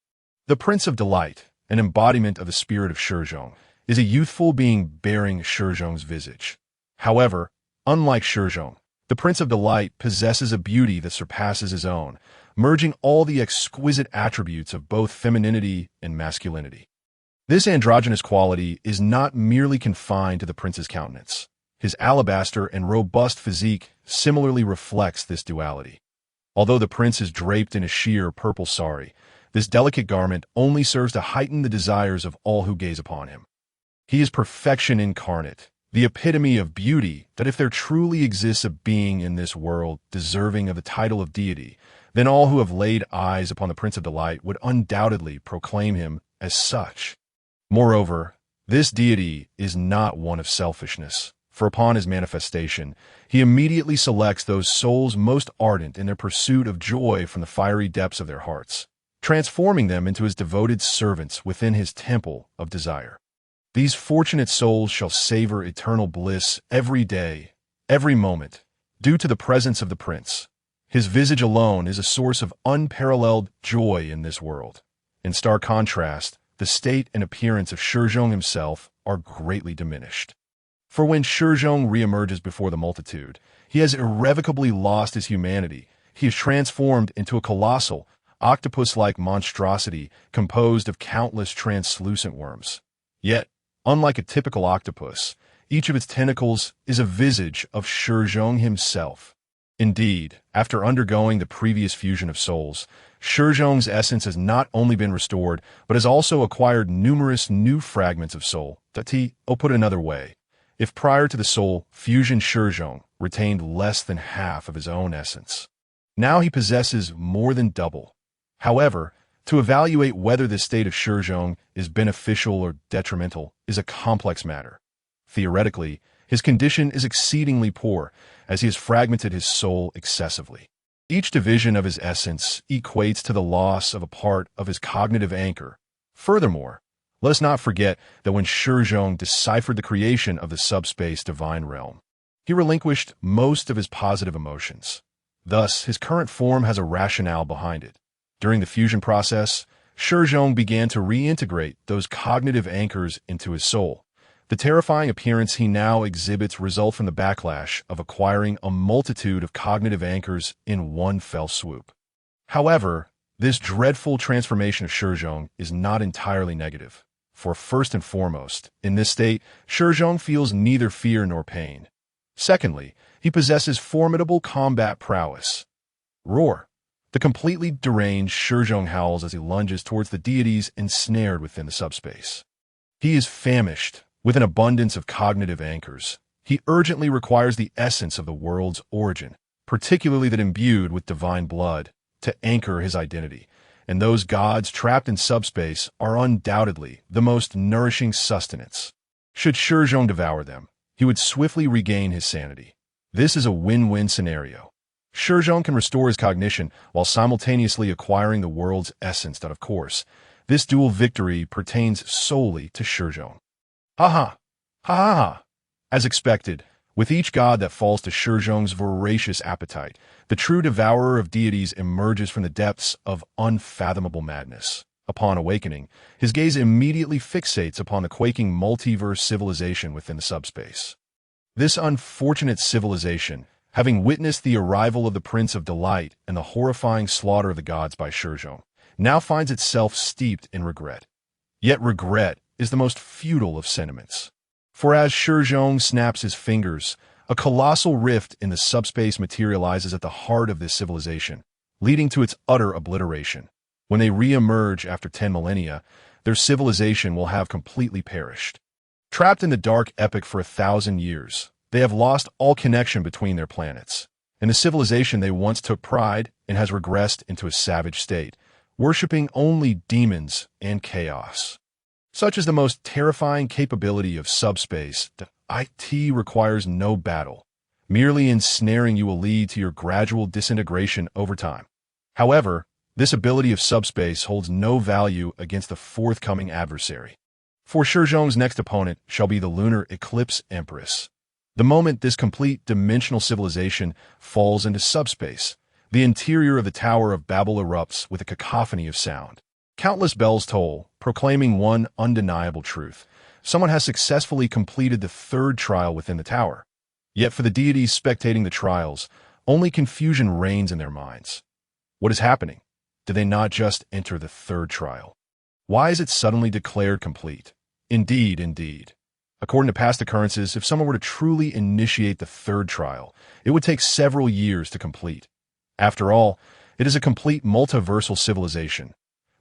The Prince of Delight, an embodiment of the spirit of Shi Zhong, is a youthful being bearing Shi Zhong's visage. However, unlike Shi Zhong, the Prince of Delight possesses a beauty that surpasses his own, merging all the exquisite attributes of both femininity and masculinity. This androgynous quality is not merely confined to the prince's countenance. His alabaster and robust physique similarly reflects this duality. Although the prince is draped in a sheer purple sari, this delicate garment only serves to heighten the desires of all who gaze upon him. He is perfection incarnate, the epitome of beauty, that if there truly exists a being in this world deserving of the title of deity, then all who have laid eyes upon the Prince of Delight would undoubtedly proclaim him as such. Moreover, this deity is not one of selfishness, for upon his manifestation, he immediately selects those souls most ardent in their pursuit of joy from the fiery depths of their hearts, transforming them into his devoted servants within his temple of desire. These fortunate souls shall savor eternal bliss every day, every moment, due to the presence of the prince. His visage alone is a source of unparalleled joy in this world. In stark contrast, the state and appearance of Shi Zhong himself are greatly diminished. For when Shi Zhong reemerges before the multitude, he has irrevocably lost his humanity. He is transformed into a colossal, octopus-like monstrosity composed of countless translucent worms. Yet, unlike a typical octopus, each of its tentacles is a visage of Shi Zhong himself. Indeed, after undergoing the previous fusion of souls, Shi Zhong's essence has not only been restored, but has also acquired numerous new fragments of soul. Put another way, if prior to the soul fusion Shi Zhong retained less than half of his own essence, now he possesses more than double. However, to evaluate whether this state of Shi Zhong is beneficial or detrimental is a complex matter. Theoretically, his condition is exceedingly poor, as he has fragmented his soul excessively. Each division of his essence equates to the loss of a part of his cognitive anchor. Furthermore, let us not forget that when Shi Zhong deciphered the creation of the subspace divine realm, he relinquished most of his positive emotions. Thus, his current form has a rationale behind it. During the fusion process, Shi Zhong began to reintegrate those cognitive anchors into his soul. The terrifying appearance he now exhibits results from the backlash of acquiring a multitude of cognitive anchors in one fell swoop. However, this dreadful transformation of Shi Zhong is not entirely negative, for first and foremost, in this state, Shi Zhong feels neither fear nor pain. Secondly, he possesses formidable combat prowess. Roar! The completely deranged Shi Zhong howls as he lunges towards the deities ensnared within the subspace. He is famished, with an abundance of cognitive anchors. He urgently requires the essence of the world's origin, particularly that imbued with divine blood, to anchor his identity, and those gods trapped in subspace are undoubtedly the most nourishing sustenance. Should Shi Zhong devour them, he would swiftly regain his sanity. This is a win-win scenario. Shi Zhong can restore his cognition while simultaneously acquiring the world's essence. Of course, this dual victory pertains solely to Shi Zhong. Ha ha! Ha ha ha! As expected, with each god that falls to Shi Zhong's voracious appetite, the true devourer of deities emerges from the depths of unfathomable madness. Upon awakening, his gaze immediately fixates upon the quaking multiverse civilization within the subspace. This unfortunate civilization, having witnessed the arrival of the Prince of Delight and the horrifying slaughter of the gods by Shi Zhong, now finds itself steeped in regret. Yet regret is the most futile of sentiments. For as Shi Zhong snaps his fingers, a colossal rift in the subspace materializes at the heart of this civilization, leading to its utter obliteration. When they re-emerge after 10 millennia, their civilization will have completely perished. Trapped in the dark epoch for 1,000 years, they have lost all connection between their planets, and the civilization they once took pride in has regressed into a savage state, worshipping only demons and chaos. Such is the most terrifying capability of subspace that it requires no battle. Merely ensnaring you will lead to your gradual disintegration over time. However, this ability of subspace holds no value against the forthcoming adversary. For Shi Zhong's next opponent shall be the lunar eclipse empress. The moment this complete dimensional civilization falls into subspace, the interior of the Tower of Babel erupts with a cacophony of sound. Countless bells toll, proclaiming one undeniable truth. Someone has successfully completed the third trial within the tower. Yet for the deities spectating the trials, only confusion reigns in their minds. What is happening? Did they not just enter the third trial? Why is it suddenly declared complete? Indeed. According to past occurrences, if someone were to truly initiate the third trial, it would take several years to complete. After all, it is a complete multiversal civilization.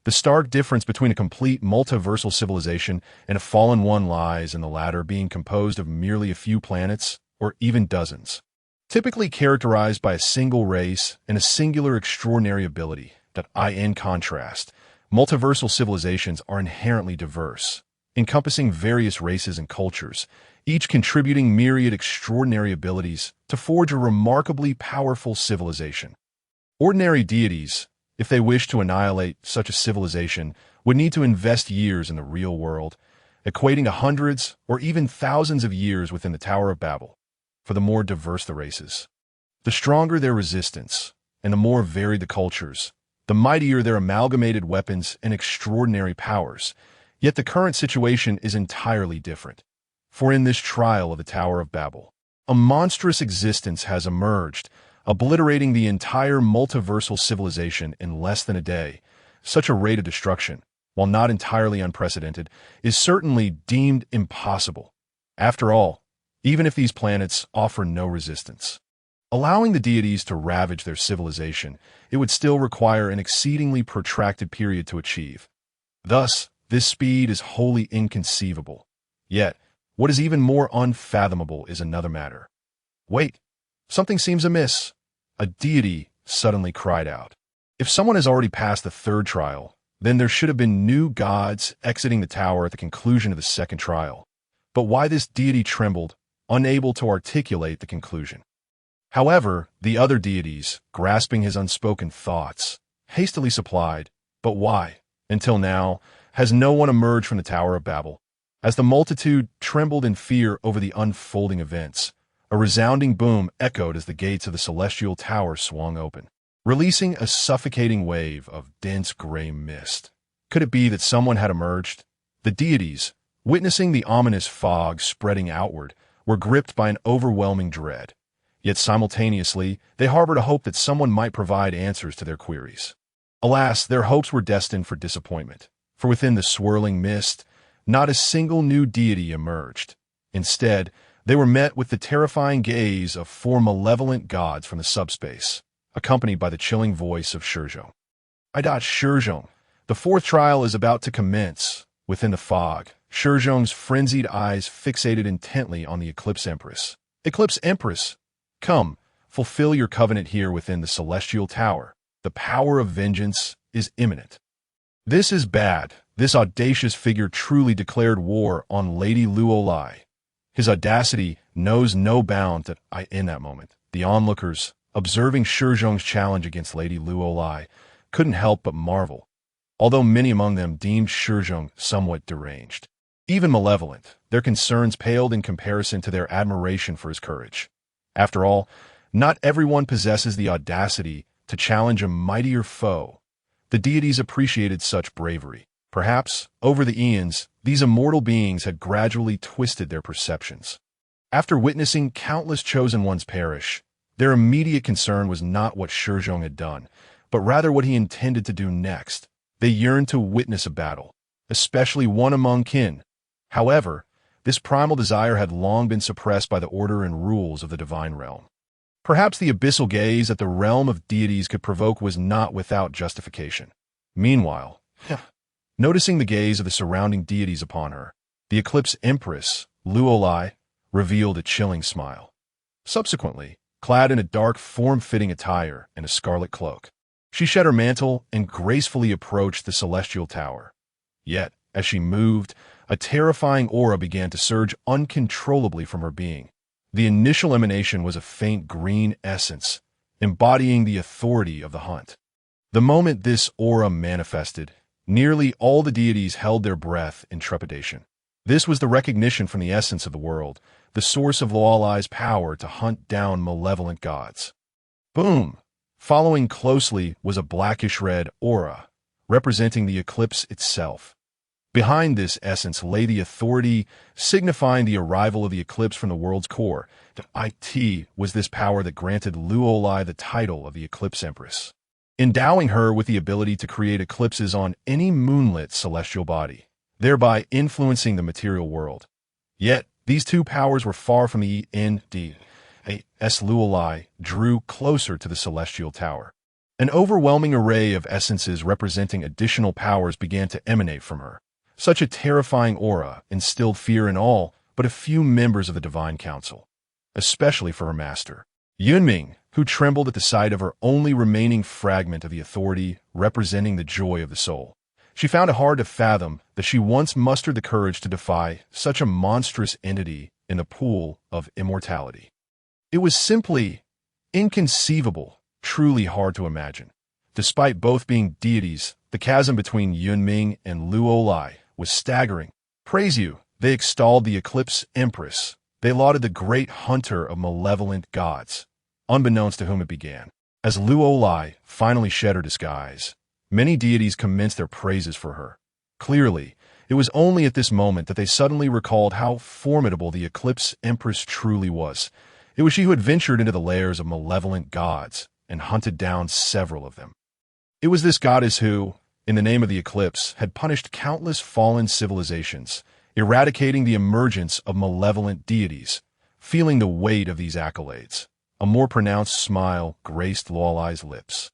The stark difference between a complete multiversal civilization and a fallen one lies in the latter being composed of merely a few planets, or even dozens. Typically characterized by a single race and a singular extraordinary ability, that in contrast, multiversal civilizations are inherently diverse, encompassing various races and cultures, each contributing myriad extraordinary abilities to forge a remarkably powerful civilization. Ordinary deities, if they wish to annihilate such a civilization, would need to invest years in the real world, equating to hundreds or even thousands of years within the Tower of Babel. For the more diverse the races, the stronger their resistance, and the more varied the cultures, the mightier their amalgamated weapons and extraordinary powers. Yet the current situation is entirely different. For in this trial of the Tower of Babel, a monstrous existence has emerged, obliterating the entire multiversal civilization in less than a day. Such a rate of destruction, while not entirely unprecedented, is certainly deemed impossible. After all, even if these planets offer no resistance, allowing the deities to ravage their civilization, it would still require an exceedingly protracted period to achieve. Thus, this speed is wholly inconceivable. Yet, what is even more unfathomable is another matter. Wait, something seems amiss. A deity suddenly cried out. If someone has already passed the third trial, then there should have been new gods exiting the tower at the conclusion of the second trial. But why this deity trembled, unable to articulate the conclusion? However, the other deities, grasping his unspoken thoughts, hastily supplied, but why, until now, has no one emerged from the Tower of Babel? As the multitude trembled in fear over the unfolding events, a resounding boom echoed as the gates of the celestial tower swung open, releasing a suffocating wave of dense gray mist. Could it be that someone had emerged? The deities, witnessing the ominous fog spreading outward, were gripped by an overwhelming dread. Yet simultaneously, they harbored a hope that someone might provide answers to their queries. Alas, their hopes were destined for disappointment, for within the swirling mist, not a single new deity emerged. Instead, they were met with the terrifying gaze of four malevolent gods from the subspace, accompanied by the chilling voice of Shi Zhong. Shi Zhong, the fourth trial is about to commence. Within the fog, Shi Zhong's frenzied eyes fixated intently on the Eclipse Empress. Eclipse Empress, come, fulfill your covenant here within the celestial tower. The power of vengeance is imminent. This is bad. This audacious figure truly declared war on Lady Luolai. His audacity knows no bound in that moment. The onlookers, observing Shi Zhong's challenge against Lady Luolai, couldn't help but marvel, although many among them deemed Shi Zhong somewhat deranged. Even malevolent, their concerns paled in comparison to their admiration for his courage. After all, not everyone possesses the audacity to challenge a mightier foe. The deities appreciated such bravery. Perhaps, over the eons, these immortal beings had gradually twisted their perceptions. After witnessing countless chosen ones perish, their immediate concern was not what Shi Zhong had done, but rather what he intended to do next. They yearned to witness a battle, especially one among kin. However, this primal desire had long been suppressed by the order and rules of the divine realm. Perhaps the abyssal gaze that the realm of deities could provoke was not without justification. Meanwhile, noticing the gaze of the surrounding deities upon her, the Eclipse Empress, Luolai, revealed a chilling smile. Subsequently, clad in a dark, form-fitting attire and a scarlet cloak, she shed her mantle and gracefully approached the celestial tower. Yet, As she moved, a terrifying aura began to surge uncontrollably from her being. The initial emanation was a faint green essence, embodying the authority of the hunt. The moment this aura manifested, nearly all the deities held their breath in trepidation. This was the recognition from the essence of the world, the source of Woefully's power to hunt down malevolent gods. Boom! Following closely was a blackish-red aura, representing the eclipse itself. Behind this essence lay the authority, signifying the arrival of the eclipse from the world's core. The It was this power that granted Woefully the title of the Eclipse Empress, endowing her with the ability to create eclipses on any moonlit celestial body, thereby influencing the material world. Yet, these two powers were far from the end. As Woefully drew closer to the celestial tower, an overwhelming array of essences representing additional powers began to emanate from her. Such a terrifying aura instilled fear in all but a few members of the Divine Council, especially for her master, Yunming, who trembled at the sight of her only remaining fragment of the authority representing the joy of the soul. She found it hard to fathom that she once mustered the courage to defy such a monstrous entity in the pool of immortality. It was simply inconceivable, truly hard to imagine. Despite both being deities, the chasm between Yunming and Woefully was staggering. Praise you, they extolled the Eclipse Empress. They lauded the great hunter of malevolent gods, unbeknownst to whom it began. As Woefully finally shed her disguise, many deities commenced their praises for her. Clearly, it was only at this moment that they suddenly recalled how formidable the Eclipse Empress truly was. It was she who had ventured into the lairs of malevolent gods and hunted down several of them. It was this goddess who, in the name of the eclipse, had punished countless fallen civilizations, eradicating the emergence of malevolent deities. Feeling the weight of these accolades, a more pronounced smile graced Woefully's lips.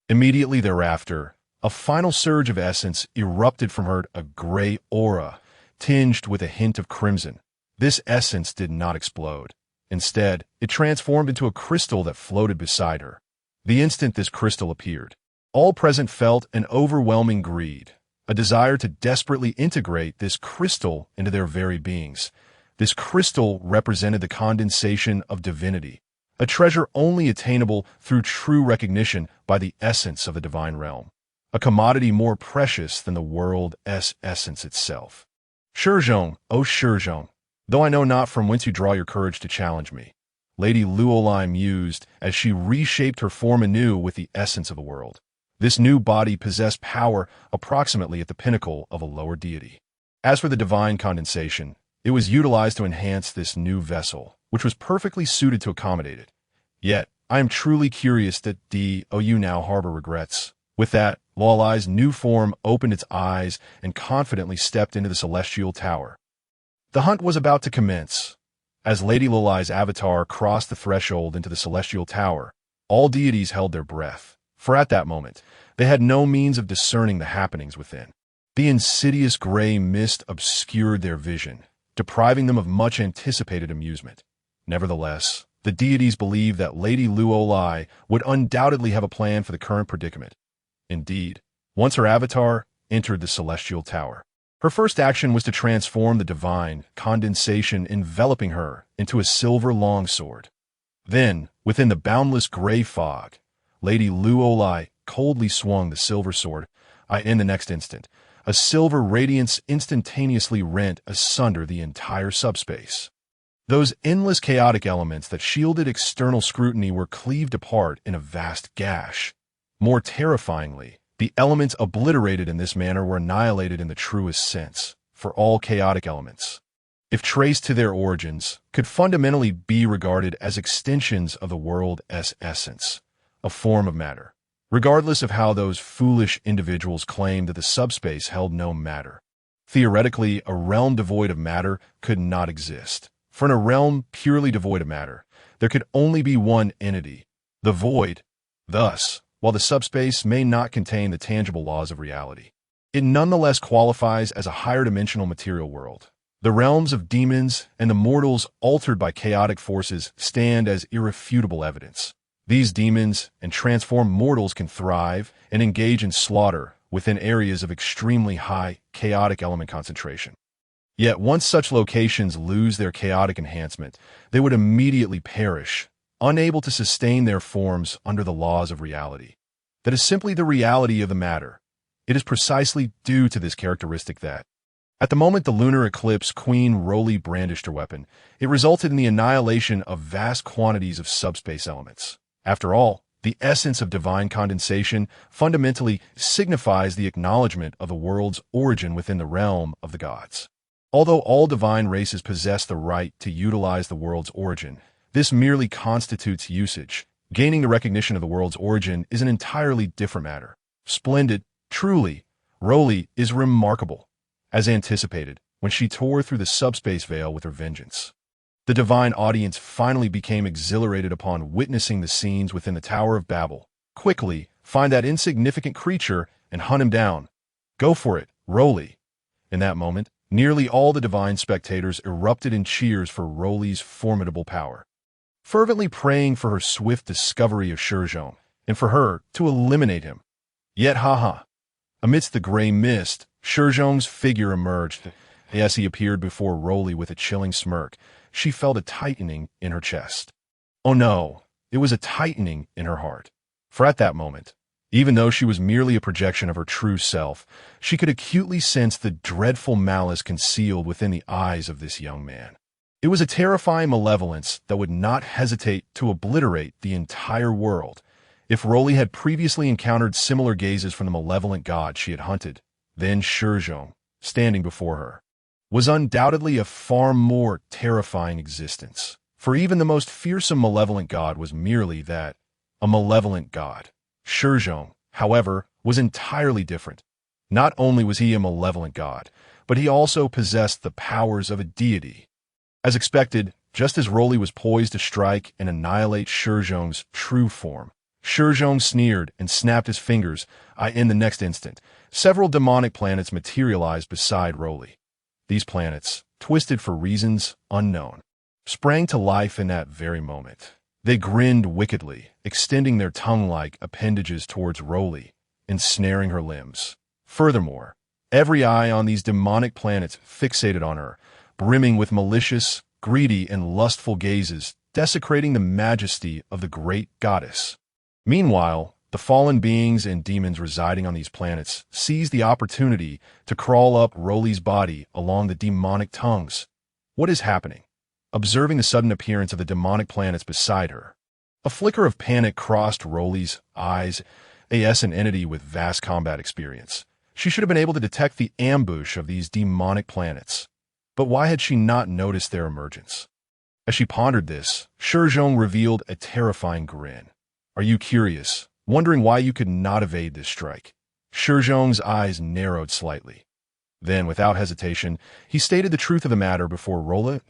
Immediately thereafter, a final surge of essence erupted from her, a gray aura, tinged with a hint of crimson. This essence did not explode. Instead, it transformed into a crystal that floated beside her. The instant this crystal appeared, all present felt an overwhelming greed, a desire to desperately integrate this crystal into their very beings. This crystal represented the condensation of divinity, a treasure only attainable through true recognition by the essence of the divine realm, a commodity more precious than the world's essence itself. Shi Zhong, O Shi Zhong, though I know not from whence you draw your courage to challenge me, Lady Woefully mused as she reshaped her form anew with the essence of the world. This new body possessed power approximately at the pinnacle of a lower deity. As for the divine condensation, it was utilized to enhance this new vessel, which was perfectly suited to accommodate it. Yet, I am truly curious that you now harbor regrets. With that, Woefully's new form opened its eyes and confidently stepped into the celestial tower. The hunt was about to commence. As Lady Woefully's avatar crossed the threshold into the celestial tower, all deities held their breath, for at that moment, they had no means of discerning the happenings within. The insidious gray mist obscured their vision, depriving them of much anticipated amusement. Nevertheless, the deities believed that Lady Woefully would undoubtedly have a plan for the current predicament. Indeed, once her avatar entered the celestial tower, her first action was to transform the divine condensation enveloping her into a silver longsword. Then, within the boundless gray fog, Lady Woefully coldly swung the silver sword. In the next instant, a silver radiance instantaneously rent asunder the entire subspace. Those endless chaotic elements that shielded external scrutiny were cleaved apart in a vast gash. More terrifyingly, the elements obliterated in this manner were annihilated in the truest sense, for all chaotic elements, if traced to their origins, could fundamentally be regarded as extensions of the world's essence, a form of matter. Regardless of how those foolish individuals claimed that the subspace held no matter. Theoretically, a realm devoid of matter could not exist. For in a realm purely devoid of matter, there could only be one entity, the void. Thus, while the subspace may not contain the tangible laws of reality, it nonetheless qualifies as a higher dimensional material world. The realms of demons and the mortals altered by chaotic forces stand as irrefutable evidence. These demons and transformed mortals can thrive and engage in slaughter within areas of extremely high chaotic element concentration. Yet once such locations lose their chaotic enhancement, they would immediately perish, unable to sustain their forms under the laws of reality. That is simply the reality of the matter. It is precisely due to this characteristic that, at the moment the lunar eclipse Queen Roly brandished her weapon, it resulted in the annihilation of vast quantities of subspace elements. After all, the essence of divine condensation fundamentally signifies the acknowledgement of the world's origin within the realm of the gods. Although all divine races possess the right to utilize the world's origin, this merely constitutes usage. Gaining the recognition of the world's origin is an entirely different matter. Splendid, truly, Roly is remarkable, as anticipated, when she tore through the subspace veil with her vengeance. The divine audience finally became exhilarated upon witnessing the scenes within the Tower of Babel. Quickly, find that insignificant creature and hunt him down. Go for it, Roly. In that moment, nearly all the divine spectators erupted in cheers for Roly's formidable power, fervently praying for her swift discovery of Shi Zhong, and for her to eliminate him. Yet, amidst the gray mist, Shi Zhong's figure emerged. As he appeared before Roly with a chilling smirk, she felt a tightening in her chest. Oh no, it was a tightening in her heart. For at that moment, even though she was merely a projection of her true self, she could acutely sense the dreadful malice concealed within the eyes of this young man. It was a terrifying malevolence that would not hesitate to obliterate the entire world. If Roly had previously encountered similar gazes from the malevolent god she had hunted, then Shi Zhong, standing before her, was undoubtedly a far more terrifying existence. For even the most fearsome malevolent god was merely that, a malevolent god. Shi Zhong, however, was entirely different. Not only was he a malevolent god, but he also possessed the powers of a deity. As expected, just as Roly was poised to strike and annihilate Shi Zhong's true form, Shi Zhong sneered and snapped his fingers. In the next instant, several demonic planets materialized beside Roly. These planets, twisted for reasons unknown, sprang to life in that very moment. They grinned wickedly, extending their tongue-like appendages towards Roly, ensnaring her limbs. Furthermore, every eye on these demonic planets fixated on her, brimming with malicious, greedy, and lustful gazes, desecrating the majesty of the great goddess. Meanwhile, the fallen beings and demons residing on these planets seized the opportunity to crawl up Roly's body along the demonic tongues. What is happening? Observing the sudden appearance of the demonic planets beside her, a flicker of panic crossed Roly's eyes. An entity with vast combat experience, she should have been able to detect the ambush of these demonic planets. But why had she not noticed their emergence? As she pondered this, Shi Zhong revealed a terrifying grin. Are you curious, wondering why you could not evade this strike? Shi Zhong's eyes narrowed slightly. Then, without hesitation, he stated the truth of the matter before Roly.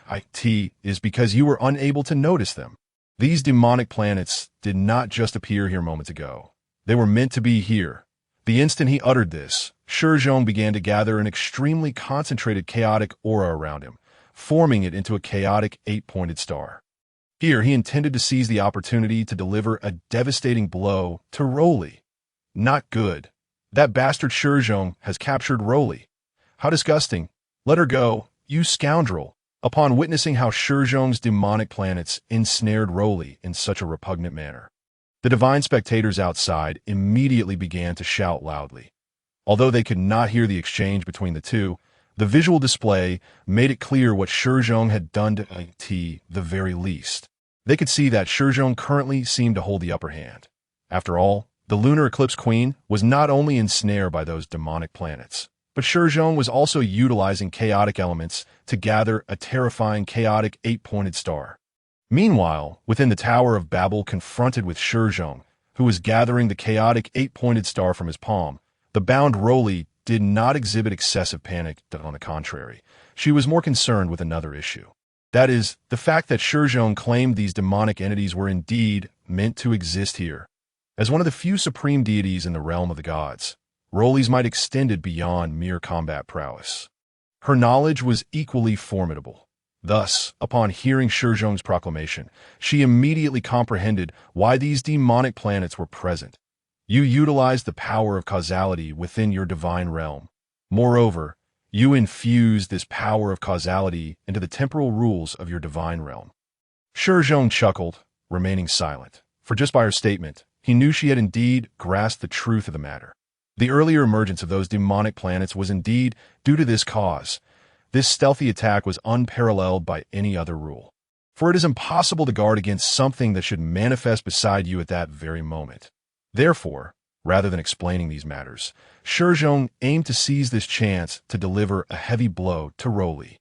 It is because you were unable to notice them. These demonic planets did not just appear here moments ago. They were meant to be here. The instant he uttered this, Shi Zhong began to gather an extremely concentrated chaotic aura around him, forming it into a chaotic 8-pointed star. Here he intended to seize the opportunity to deliver a devastating blow to Roly. Not good. That bastard Shi Zhong has captured Roly. How disgusting. Let her go, you scoundrel. Upon witnessing how Shi Zhong's demonic planets ensnared Roly in such a repugnant manner, the divine spectators outside immediately began to shout loudly. Although they could not hear the exchange between the two, the visual display made it clear what Shi Zhong had done to the very least. They could see that Shi Zhong currently seemed to hold the upper hand. After all, the lunar eclipse queen was not only ensnared by those demonic planets, but Shi Zhong was also utilizing chaotic elements to gather a terrifying chaotic 8-pointed star. Meanwhile, within the Tower of Babel, confronted with Shi Zhong, who was gathering the chaotic 8-pointed star from his palm, the bound Roly did not exhibit excessive panic. On the contrary, she was more concerned with another issue. That is, the fact that Shi Zhong claimed these demonic entities were indeed meant to exist here. As one of the few supreme deities in the realm of the gods, Roly's might extended beyond mere combat prowess. Her knowledge was equally formidable. Thus, upon hearing Shi Zhong's proclamation, she immediately comprehended why these demonic planets were present. You utilized the power of causality within your divine realm. Moreover, you infuse this power of causality into the temporal rules of your divine realm. Shi Zhong chuckled, remaining silent, for just by her statement, he knew she had indeed grasped the truth of the matter. The earlier emergence of those demonic planets was indeed due to this cause. This stealthy attack was unparalleled by any other rule. For it is impossible to guard against something that should manifest beside you at that very moment. Therefore, rather than explaining these matters, Shi Zhong aimed to seize this chance to deliver a heavy blow to Roly.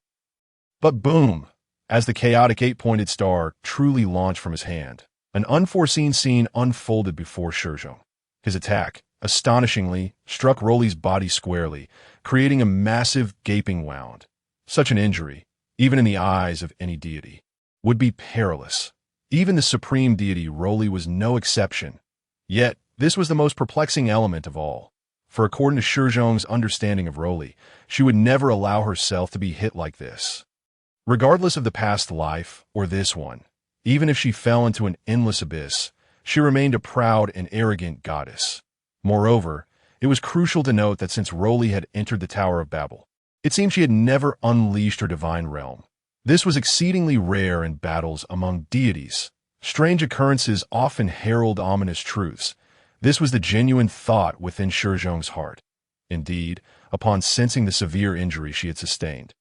But boom! As the chaotic eight-pointed star truly launched from his hand, an unforeseen scene unfolded before Shi Zhong. His attack, astonishingly, struck Roly's body squarely, creating a massive gaping wound. Such an injury, even in the eyes of any deity, would be perilous. Even the supreme deity Roly was no exception. Yet, this was the most perplexing element of all. For according to Shi Zhong's understanding of Roly, she would never allow herself to be hit like this. Regardless of the past life or this one, even if she fell into an endless abyss, she remained a proud and arrogant goddess. Moreover, it was crucial to note that since Roly had entered the Tower of Babel, it seemed she had never unleashed her divine realm. This was exceedingly rare in battles among deities. Strange occurrences often herald ominous truths. This was the genuine thought within Shi Zhong's heart. Indeed, upon sensing the severe injury she had sustained,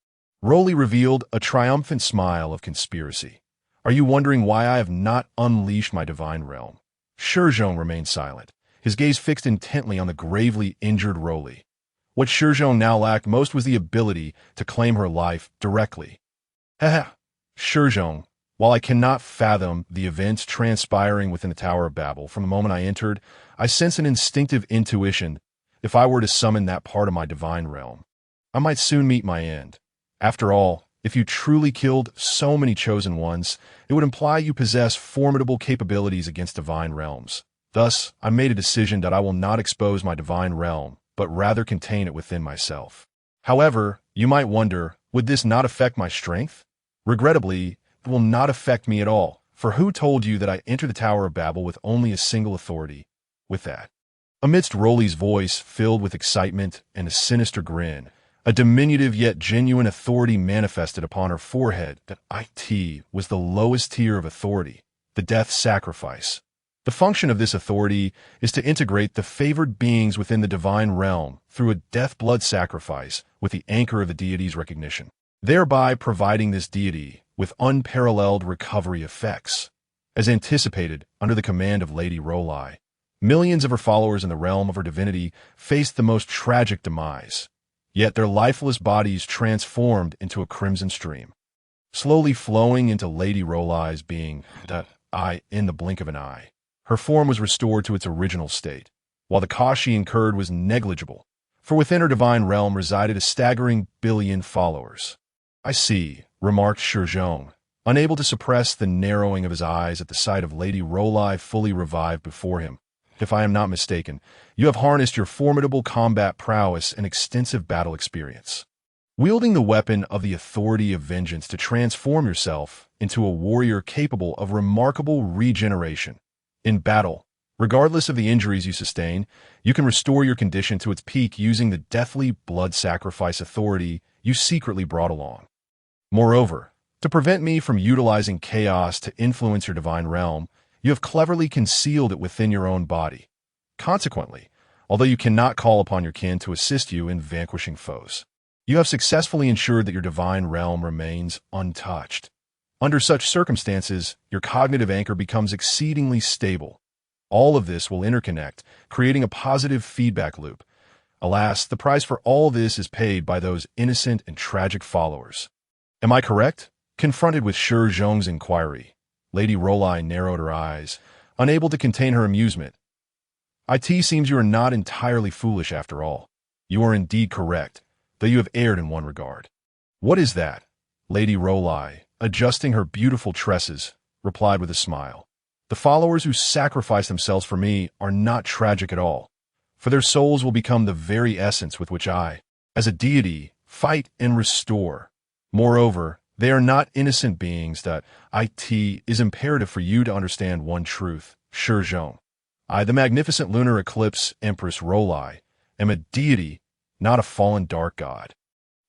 Roly revealed a triumphant smile of conspiracy. Are you wondering why I have not unleashed my divine realm? Shi Zhong remained silent, his gaze fixed intently on the gravely injured Roly. What Shi Zhong now lacked most was the ability to claim her life directly. Shi Zhong, while I cannot fathom the events transpiring within the Tower of Babel from the moment I entered, I sense an instinctive intuition. If I were to summon that part of my divine realm, I might soon meet my end. After all, if you truly killed so many chosen ones, it would imply you possess formidable capabilities against divine realms. Thus, I made a decision that I will not expose my divine realm, but rather contain it within myself. However, you might wonder, would this not affect my strength? Regrettably, it will not affect me at all, for who told you that I entered the Tower of Babel with only a single authority? With that. Amidst Roly's voice filled with excitement and a sinister grin, a diminutive yet genuine authority manifested upon her forehead that it was the lowest tier of authority, the death sacrifice. The function of this authority is to integrate the favored beings within the divine realm through a death blood sacrifice with the anchor of the deity's recognition, thereby providing this deity with unparalleled recovery effects. As anticipated under the command of Lady Roly, millions of her followers in the realm of her divinity faced the most tragic demise. Yet their lifeless bodies transformed into a crimson stream, slowly flowing into Lady Roly's being in the blink of an eye. Her form was restored to its original state, while the cost she incurred was negligible, for within her divine realm resided a staggering billion followers. I see, remarked Shi Zhong, unable to suppress the narrowing of his eyes at the sight of Lady Roly fully revived before him. If I am not mistaken, you have harnessed your formidable combat prowess and extensive battle experience, wielding the weapon of the authority of vengeance to transform yourself into a warrior capable of remarkable regeneration. In battle, regardless of the injuries you sustain, you can restore your condition to its peak using the deathly blood sacrifice authority you secretly brought along. Moreover, to prevent me from utilizing chaos to influence your divine realm, you have cleverly concealed it within your own body. Consequently, although you cannot call upon your kin to assist you in vanquishing foes, you have successfully ensured that your divine realm remains untouched. Under such circumstances, your cognitive anchor becomes exceedingly stable. All of this will interconnect, creating a positive feedback loop. Alas, the price for all this is paid by those innocent and tragic followers. Am I correct? Confronted with Shi Zhong's inquiry, Lady Roly narrowed her eyes, unable to contain her amusement. It seems you are not entirely foolish after all. You are indeed correct, though you have erred in one regard. What is that? Lady Roly, adjusting her beautiful tresses, replied with a smile. The followers who sacrifice themselves for me are not tragic at all, for their souls will become the very essence with which I, as a deity, fight and restore. Moreover, they are not innocent beings. That it is imperative for you to understand one truth, Shi Zhong. I, the magnificent lunar eclipse Empress Roly, am a deity not a fallen dark god.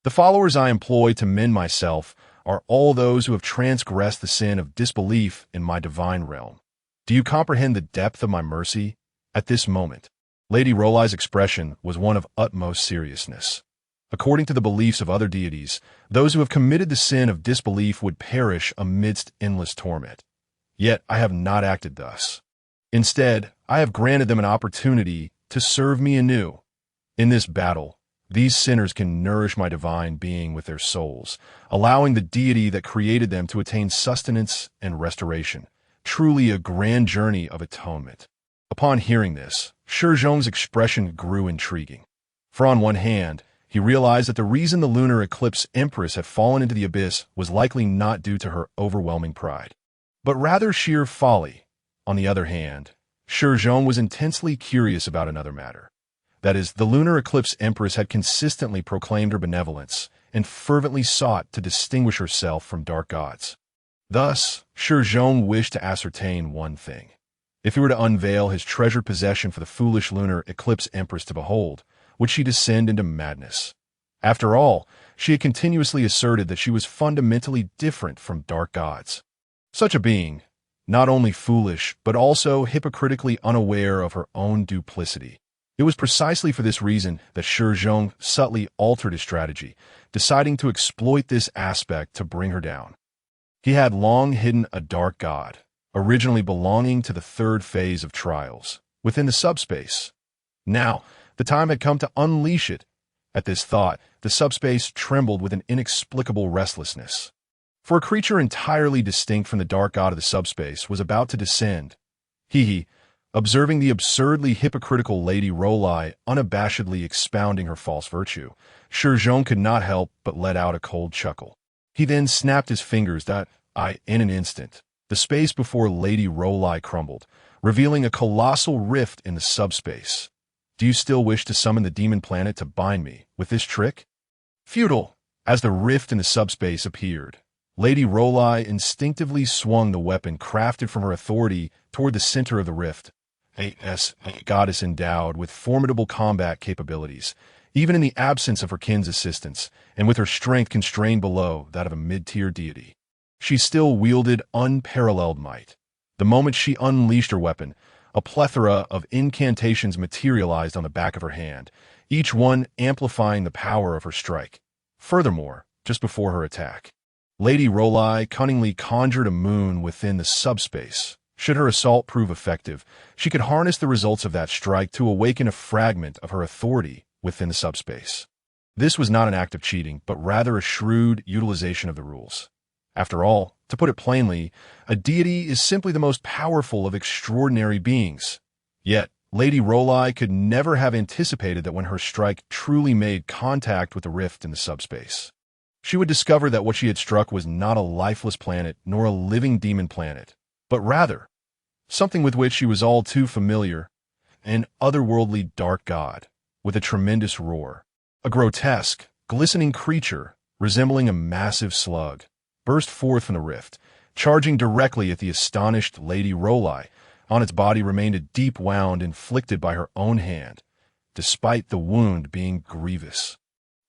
The followers I employ to mend myself are all those who have transgressed the sin of disbelief in my divine realm. Do you comprehend the depth of my mercy? At this moment, Lady Rolai's expression was one of utmost seriousness. According to the beliefs of other deities, those who have committed the sin of disbelief would perish amidst endless torment. Yet I have not acted thus. Instead, I have granted them an opportunity to serve me anew. In this battle, these sinners can nourish my divine being with their souls, allowing the deity that created them to attain sustenance and restoration, truly a grand journey of atonement. Upon hearing this, Shi Zhong's expression grew intriguing. For on one hand, he realized that the reason the lunar eclipse empress had fallen into the abyss was likely not due to her overwhelming pride, but rather sheer folly. On the other hand, Shi Zhong was intensely curious about another matter. That is, the lunar eclipse empress had consistently proclaimed her benevolence and fervently sought to distinguish herself from dark gods. Thus, Shi Zhong wished to ascertain one thing. If he were to unveil his treasured possession for the foolish lunar eclipse empress to behold, would she descend into madness? After all, she had continuously asserted that she was fundamentally different from dark gods. Such a being, not only foolish, but also hypocritically unaware of her own duplicity. It was precisely for this reason that Shi Zhong subtly altered his strategy, deciding to exploit this aspect to bring her down. He had long hidden a dark god, originally belonging to the third phase of trials, within the subspace. Now, the time had come to unleash it. At this thought, the subspace trembled with an inexplicable restlessness. For a creature entirely distinct from the dark god of the subspace was about to descend. Observing the absurdly hypocritical Lady Rolai unabashedly expounding her false virtue, Shi Zhong could not help but let out a cold chuckle. He then snapped his fingers in an instant, the space before Lady Rolai crumbled, revealing a colossal rift in the subspace. Do you still wish to summon the demon planet to bind me with this trick? Futile! As the rift in the subspace appeared, Lady Rolai instinctively swung the weapon crafted from her authority toward the center of the rift. A goddess endowed with formidable combat capabilities, even in the absence of her kin's assistance, and with her strength constrained below that of a mid-tier deity. She still wielded unparalleled might. The moment she unleashed her weapon, a plethora of incantations materialized on the back of her hand, each one amplifying the power of her strike. Furthermore, just before her attack, Lady Rolai cunningly conjured a moon within the subspace. Should her assault prove effective, she could harness the results of that strike to awaken a fragment of her authority within the subspace. This was not an act of cheating, but rather a shrewd utilization of the rules. After all, to put it plainly, a deity is simply the most powerful of extraordinary beings. Yet, Lady Rolai could never have anticipated that when her strike truly made contact with the rift in the subspace, she would discover that what she had struck was not a lifeless planet nor a living demon planet, but rather something with which she was all too familiar, an otherworldly dark god with a tremendous roar. A grotesque, glistening creature resembling a massive slug burst forth from the rift, charging directly at the astonished Lady Rolai. On its body remained a deep wound inflicted by her own hand, despite the wound being grievous.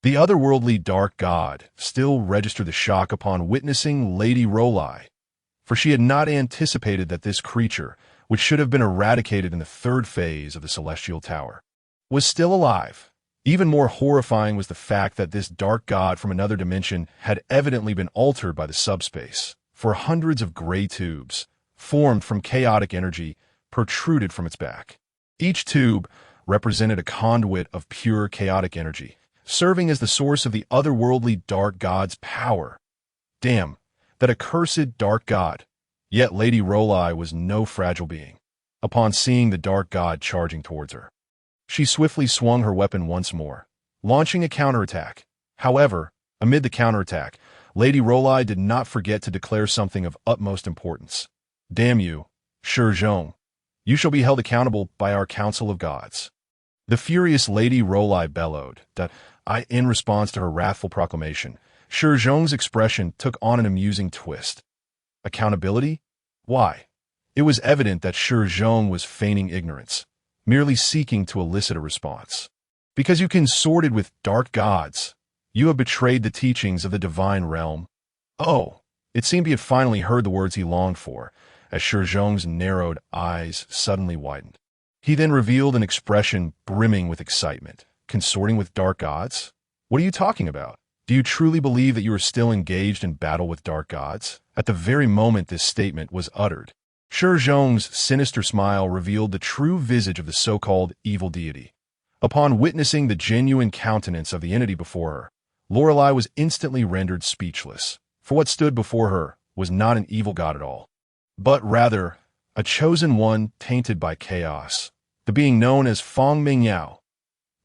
The otherworldly dark god still registered the shock upon witnessing Lady Rolai, for she had not anticipated that this creature, which should have been eradicated in the third phase of the Celestial Tower, was still alive. Even more horrifying was the fact that this dark god from another dimension had evidently been altered by the subspace, for hundreds of gray tubes, formed from chaotic energy, protruded from its back. Each tube represented a conduit of pure chaotic energy, serving as the source of the otherworldly dark god's power. Damn, that accursed dark god! Yet Lady Rolai was no fragile being. Upon seeing the dark god charging towards her, she swiftly swung her weapon once more, launching a counterattack. However, amid the counterattack, Lady Rolai did not forget to declare something of utmost importance. Damn you, Shi Zhong! You shall be held accountable by our Council of Gods. The furious Lady Rolai bellowed in response to her wrathful proclamation. Shi Zhong's expression took on an amusing twist. Accountability? Why? It was evident that Shi Zhong was feigning ignorance, merely seeking to elicit a response. Because you consorted with dark gods, you have betrayed the teachings of the divine realm. Oh, it seemed he had finally heard the words he longed for, as Shi Zhong's narrowed eyes suddenly widened. He then revealed an expression brimming with excitement. Consorting with dark gods? What are you talking about? Do you truly believe that you are still engaged in battle with dark gods? At the very moment this statement was uttered, Shi Zhong's sinister smile revealed the true visage of the so-called evil deity. Upon witnessing the genuine countenance of the entity before her, Lorelei was instantly rendered speechless, for what stood before her was not an evil god at all, but rather a chosen one tainted by chaos, the being known as Feng Mingyao.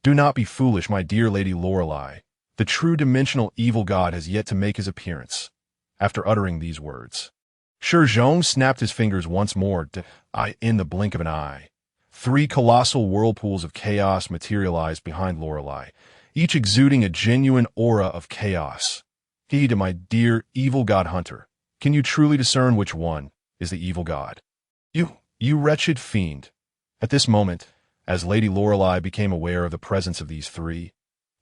Do not be foolish, my dear Lady Lorelei. The true dimensional evil god has yet to make his appearance. After uttering these words, Shi Zhong snapped his fingers once more, in the blink of an eye. 3 colossal whirlpools of chaos materialized behind Lorelei, each exuding a genuine aura of chaos. He, to my dear evil god hunter, can you truly discern which one is the evil god? You wretched fiend. At this moment, as Lady Lorelei became aware of the presence of these 3,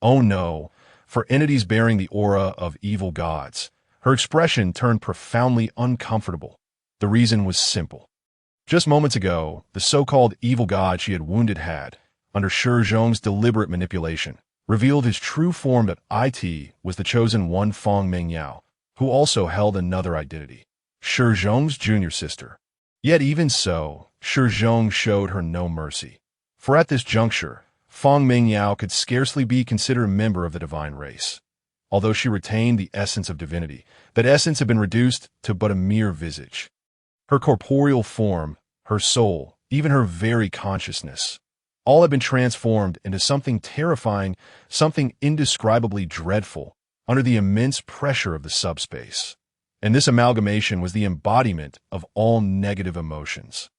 oh no, for entities bearing the aura of evil gods, her expression turned profoundly uncomfortable. The reason was simple. Just moments ago, the so-called evil god she had wounded had, under Shi Zhong's deliberate manipulation, revealed his true form that it was the chosen one Feng Mingyao, who also held another identity, Shi Zhong's junior sister. Yet even so, Shi Zhong showed her no mercy. For at this juncture, Feng Mingyao could scarcely be considered a member of the divine race. Although she retained the essence of divinity, that essence had been reduced to but a mere visage. Her corporeal form, her soul, even her very consciousness, all had been transformed into something terrifying, something indescribably dreadful, under the immense pressure of the subspace. And this amalgamation was the embodiment of all negative emotions.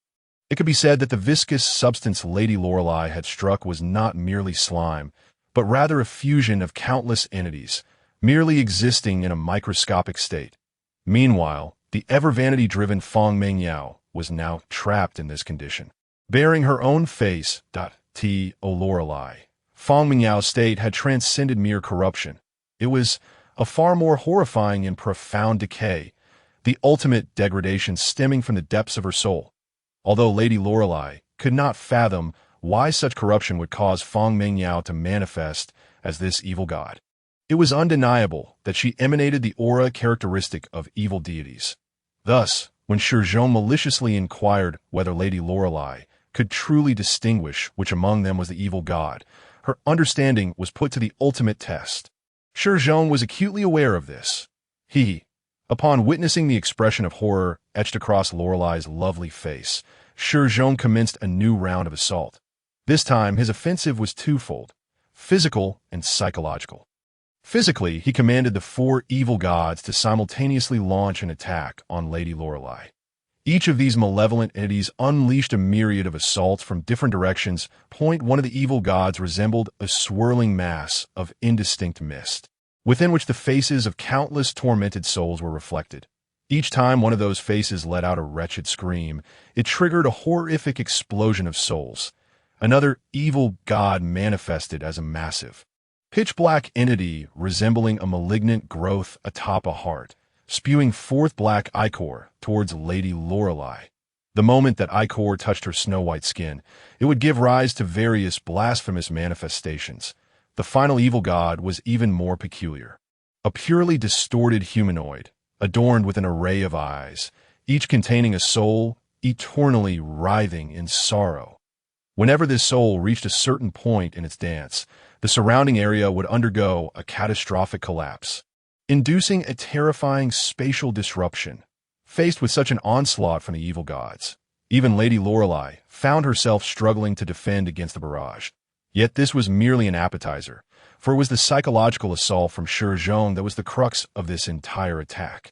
It could be said that the viscous substance Lady Lorelei had struck was not merely slime, but rather a fusion of countless entities, merely existing in a microscopic state. Meanwhile, the ever-vanity-driven Feng Mingyao was now trapped in this condition. Bearing her own face, O Lorelei, Feng Mingyao's state had transcended mere corruption. It was a far more horrifying and profound decay, the ultimate degradation stemming from the depths of her soul. Although Lady Lorelei could not fathom why such corruption would cause Feng Mingyao to manifest as this evil god, it was undeniable that she emanated the aura characteristic of evil deities. Thus, when Shi Zhong maliciously inquired whether Lady Lorelei could truly distinguish which among them was the evil god, her understanding was put to the ultimate test. Shi Zhong was acutely aware of this. Upon witnessing the expression of horror etched across Lorelei's lovely face, Shi Zhong commenced a new round of assault. This time, his offensive was twofold, physical and psychological. Physically, he commanded the 4 evil gods to simultaneously launch an attack on Lady Lorelei. Each of these malevolent entities unleashed a myriad of assaults from different directions. One of the evil gods resembled a swirling mass of indistinct mist, within which the faces of countless tormented souls were reflected. Each time one of those faces let out a wretched scream, it triggered a horrific explosion of souls. Another evil god manifested as a massive, pitch-black entity resembling a malignant growth atop a heart, spewing forth black ichor towards Lady Lorelei. The moment that ichor touched her snow-white skin, it would give rise to various blasphemous manifestations. The final evil god was even more peculiar. A purely distorted humanoid, adorned with an array of eyes, each containing a soul eternally writhing in sorrow. Whenever this soul reached a certain point in its dance, the surrounding area would undergo a catastrophic collapse, inducing a terrifying spatial disruption. Faced with such an onslaught from the evil gods, even Lady Lorelei found herself struggling to defend against the barrage. Yet this was merely an appetizer, for it was the psychological assault from Shi Zhong that was the crux of this entire attack.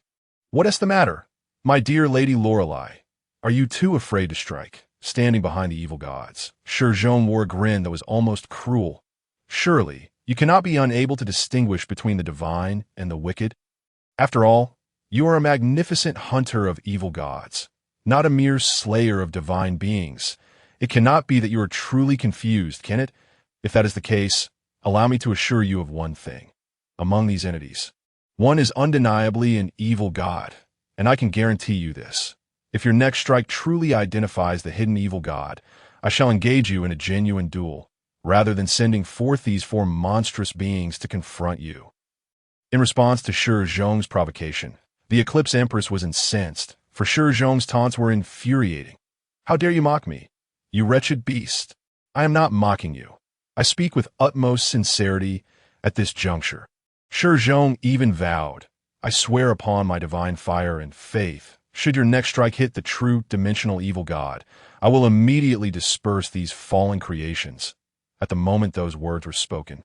What is the matter, my dear Lady Lorelei? Are you too afraid to strike? Standing behind the evil gods, Shi Zhong wore a grin that was almost cruel. Surely, you cannot be unable to distinguish between the divine and the wicked. After all, you are a magnificent hunter of evil gods, not a mere slayer of divine beings. It cannot be that you are truly confused, can it? If that is the case, allow me to assure you of one thing. Among these entities, one is undeniably an evil god, and I can guarantee you this. If your next strike truly identifies the hidden evil god, I shall engage you in a genuine duel, rather than sending forth these four monstrous beings to confront you. In response to Shi Zhong's provocation, the Eclipse Empress was incensed, for Shi Zhong's taunts were infuriating. How dare you mock me, you wretched beast? I am not mocking you. I speak with utmost sincerity at this juncture. Shi Zhong even vowed, I swear upon my divine fire and faith, should your next strike hit the true dimensional evil god, I will immediately disperse these fallen creations. At the moment those words were spoken,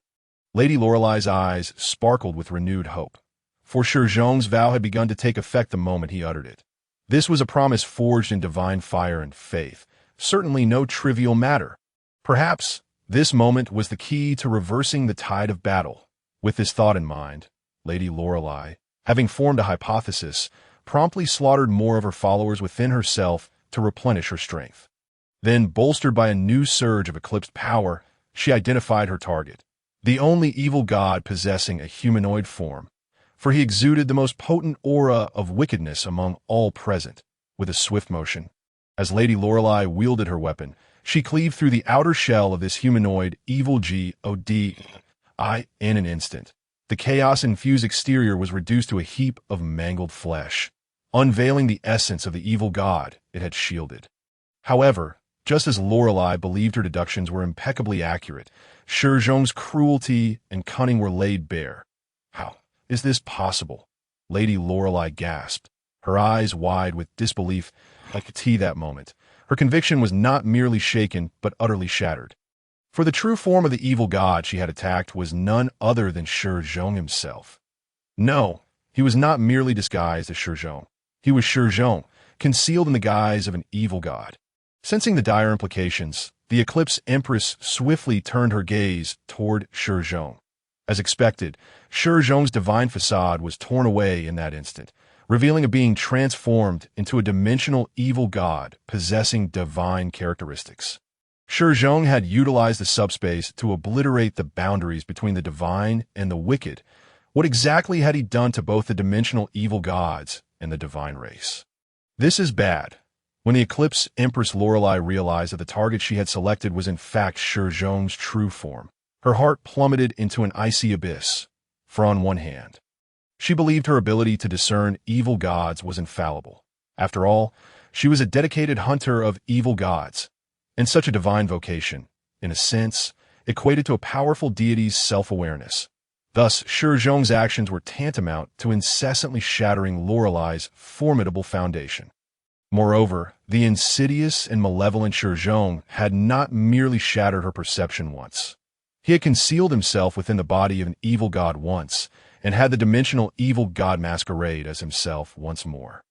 Lady Lorelai's eyes sparkled with renewed hope, for Shi Zhong's vow had begun to take effect the moment he uttered it. This was a promise forged in divine fire and faith, certainly no trivial matter. Perhaps this moment was the key to reversing the tide of battle. With this thought in mind, Lady Lorelai, having formed a hypothesis, promptly slaughtered more of her followers within herself to replenish her strength. Then, bolstered by a new surge of eclipsed power, she identified her target, the only evil god possessing a humanoid form, for he exuded the most potent aura of wickedness among all present. With a swift motion, as Lady Lorelai wielded her weapon, she cleaved through the outer shell of this humanoid evil god in an instant. The chaos-infused exterior was reduced to a heap of mangled flesh, unveiling the essence of the evil god it had shielded. However, just as Lorelai believed her deductions were impeccably accurate, Shi Zhong's cruelty and cunning were laid bare. How is this possible? Lady Lorelai gasped, her eyes wide with disbelief. I could see that moment. Her conviction was not merely shaken, but utterly shattered. For the true form of the evil god she had attacked was none other than Shi Zhong himself. No, he was not merely disguised as Shi Zhong. He was Shi Zhong, concealed in the guise of an evil god. Sensing the dire implications, the Eclipse Empress swiftly turned her gaze toward Shi Zhong. As expected, Shi Zhong's divine facade was torn away in that instant, revealing a being transformed into a dimensional evil god possessing divine characteristics. Shi Zhong had utilized the subspace to obliterate the boundaries between the divine and the wicked. What exactly had he done to both the dimensional evil gods and the divine race? This is bad. When the Eclipse Empress Lorelai realized that the target she had selected was in fact Shi Zhong's true form, her heart plummeted into an icy abyss. For on one hand, she believed her ability to discern evil gods was infallible. After all, she was a dedicated hunter of evil gods, and such a divine vocation, in a sense, equated to a powerful deity's self-awareness. Thus, Shi Zhong's actions were tantamount to incessantly shattering Lorelai's formidable foundation. Moreover, the insidious and malevolent Shi Zhong had not merely shattered her perception once. He had concealed himself within the body of an evil god once, and had the dimensional evil god masquerade as himself once more.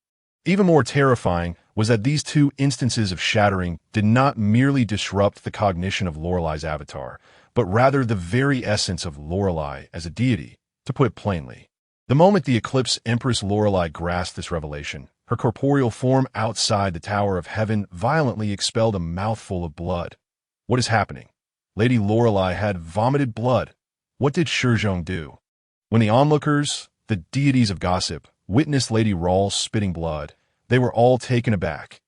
Even more terrifying was that these two instances of shattering did not merely disrupt the cognition of Lorelai's avatar, but rather the very essence of Lorelai as a deity. To put it plainly, the moment the Eclipse Empress Lorelai grasped this revelation, her corporeal form outside the Tower of Heaven violently expelled a mouthful of blood. What is happening? Lady Lorelai had vomited blood. What did Shi Zhong do? When the onlookers, the deities of gossip, witnessed Lady Rawls spitting blood, they were all taken aback.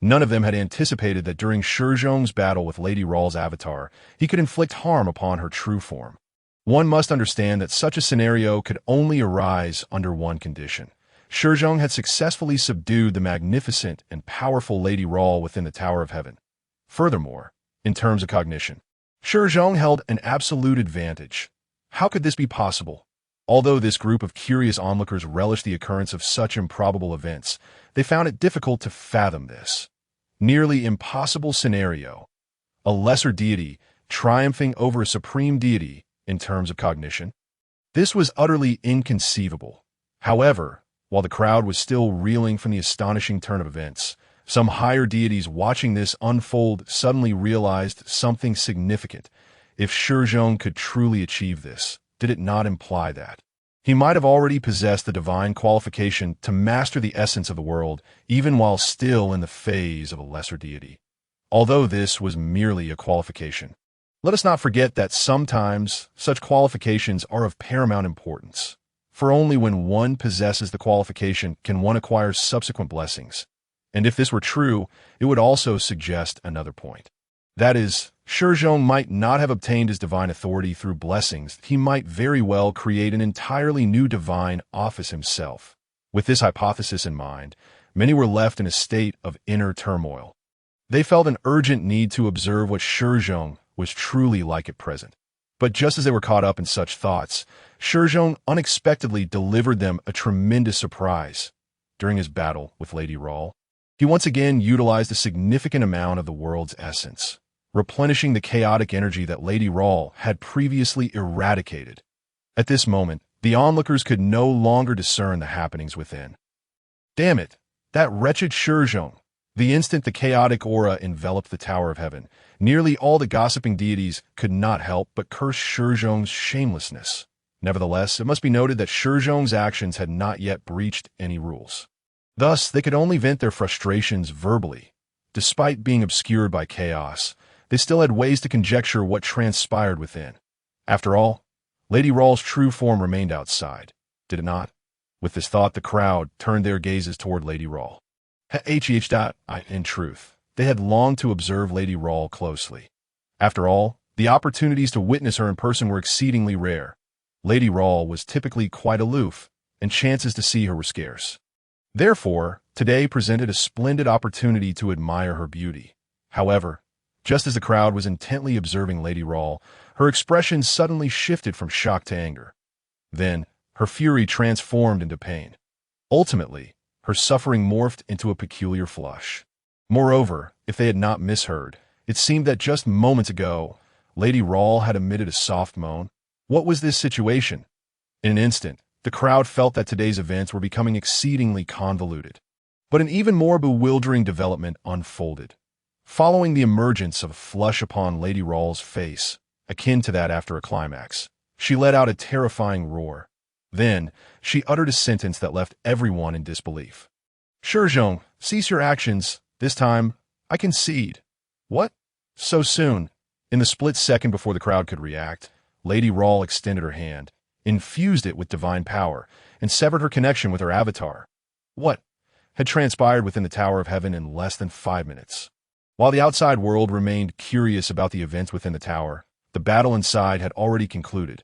None of them had anticipated that during Shi Zhong's battle with Lady Rawls' avatar, he could inflict harm upon her true form. One must understand that such a scenario could only arise under one condition. Shi Zhong had successfully subdued the magnificent and powerful Lady Rawls within the Tower of Heaven. Furthermore, in terms of cognition, Shi Zhong held an absolute advantage. How could this be possible? Although this group of curious onlookers relished the occurrence of such improbable events, they found it difficult to fathom this nearly impossible scenario. A lesser deity triumphing over a supreme deity in terms of cognition. This was utterly inconceivable. However, while the crowd was still reeling from the astonishing turn of events, some higher deities watching this unfold suddenly realized something significant. If Shi Zhong could truly achieve this, did it not imply that he might have already possessed the divine qualification to master the essence of the world, even while still in the phase of a lesser deity? Although this was merely a qualification, Let us not forget that sometimes such qualifications are of paramount importance, for only when one possesses the qualification can one acquire subsequent blessings. And if this were true, it would also suggest another point. That is, Shi Zhong might not have obtained his divine authority through blessings. He might very well create an entirely new divine office himself. With this hypothesis in mind, many were left in a state of inner turmoil. They felt an urgent need to observe what Shi Zhong was truly like at present. But just as they were caught up in such thoughts, Shi Zhong unexpectedly delivered them a tremendous surprise. During his battle with Lady Rawl, he once again utilized a significant amount of the world's essence, replenishing the chaotic energy that Lady Rawl had previously eradicated. At this moment, the onlookers could no longer discern the happenings within. Damn it! That wretched Shi Zhong! The instant the chaotic aura enveloped the Tower of Heaven, nearly all the gossiping deities could not help but curse Shi Zhong's shamelessness. Nevertheless, it must be noted that Shi Zhong's actions had not yet breached any rules. Thus, they could only vent their frustrations verbally. Despite being obscured by chaos, they still had ways to conjecture what transpired within. After all, Lady Rawl's true form remained outside, did it not? With this thought, the crowd turned their gazes toward Lady Rawl. In truth, they had longed to observe Lady Rawl closely. After all, the opportunities to witness her in person were exceedingly rare. Lady Rawl was typically quite aloof, and chances to see her were scarce. Therefore, today presented a splendid opportunity to admire her beauty. However, just as the crowd was intently observing Lady Rawl, her expression suddenly shifted from shock to anger. Then, her fury transformed into pain. Ultimately, her suffering morphed into a peculiar flush. Moreover, if they had not misheard, it seemed that just moments ago, Lady Rawl had emitted a soft moan. What was this situation? In an instant, the crowd felt that today's events were becoming exceedingly convoluted. But an even more bewildering development unfolded. Following the emergence of a flush upon Lady Rawl's face, akin to that after a climax, she let out a terrifying roar. Then, she uttered a sentence that left everyone in disbelief. Shi Zhong, cease your actions. This time, I concede. What? So soon? In the split second before the crowd could react, Lady Rawl extended her hand, infused it with divine power, and severed her connection with her avatar. What had transpired within the Tower of Heaven in less than 5 minutes? While the outside world remained curious about the events within the tower, the battle inside had already concluded.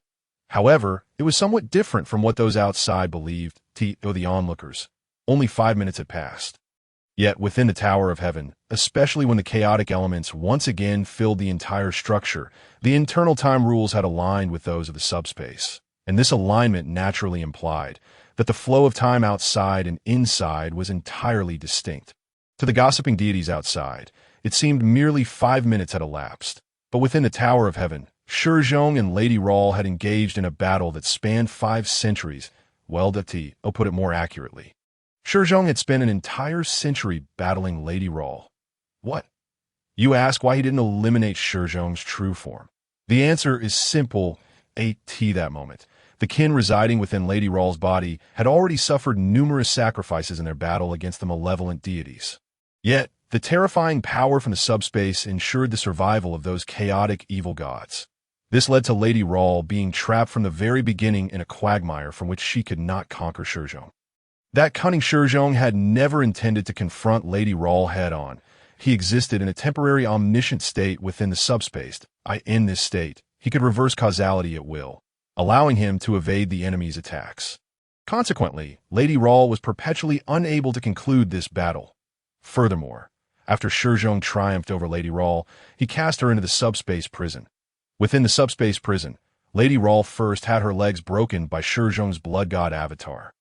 However, it was somewhat different from what those outside believed, the onlookers. Only 5 minutes had passed. Yet within the Tower of Heaven, especially when the chaotic elements once again filled the entire structure, the internal time rules had aligned with those of the subspace. And this alignment naturally implied that the flow of time outside and inside was entirely distinct. To the gossiping deities outside, it seemed merely 5 minutes had elapsed. But within the Tower of Heaven, Shi Zhong and Lady Rawl had engaged in a battle that spanned 5 centuries. Well, put it more accurately. Shi Zhong had spent an entire century battling Lady Rawl. What? You ask why he didn't eliminate Shi Zhong's true form. The answer is simple, that moment. The kin residing within Lady Rawl's body had already suffered numerous sacrifices in their battle against the malevolent deities. Yet, the terrifying power from the subspace ensured the survival of those chaotic evil gods. This led to Lady Rawl being trapped from the very beginning in a quagmire from which she could not conquer Shi Zhong. That cunning Shi Zhong had never intended to confront Lady Rawl head-on. He existed in a temporary omniscient state within the subspace. In this state, he could reverse causality at will, allowing him to evade the enemy's attacks. Consequently, Lady Rawl was perpetually unable to conclude this battle. Furthermore, after Shi Zhong triumphed over Lady Rawl, he cast her into the subspace prison. Within the subspace prison, Lady Rawl first had her legs broken by Shi Zhong's blood god avatar.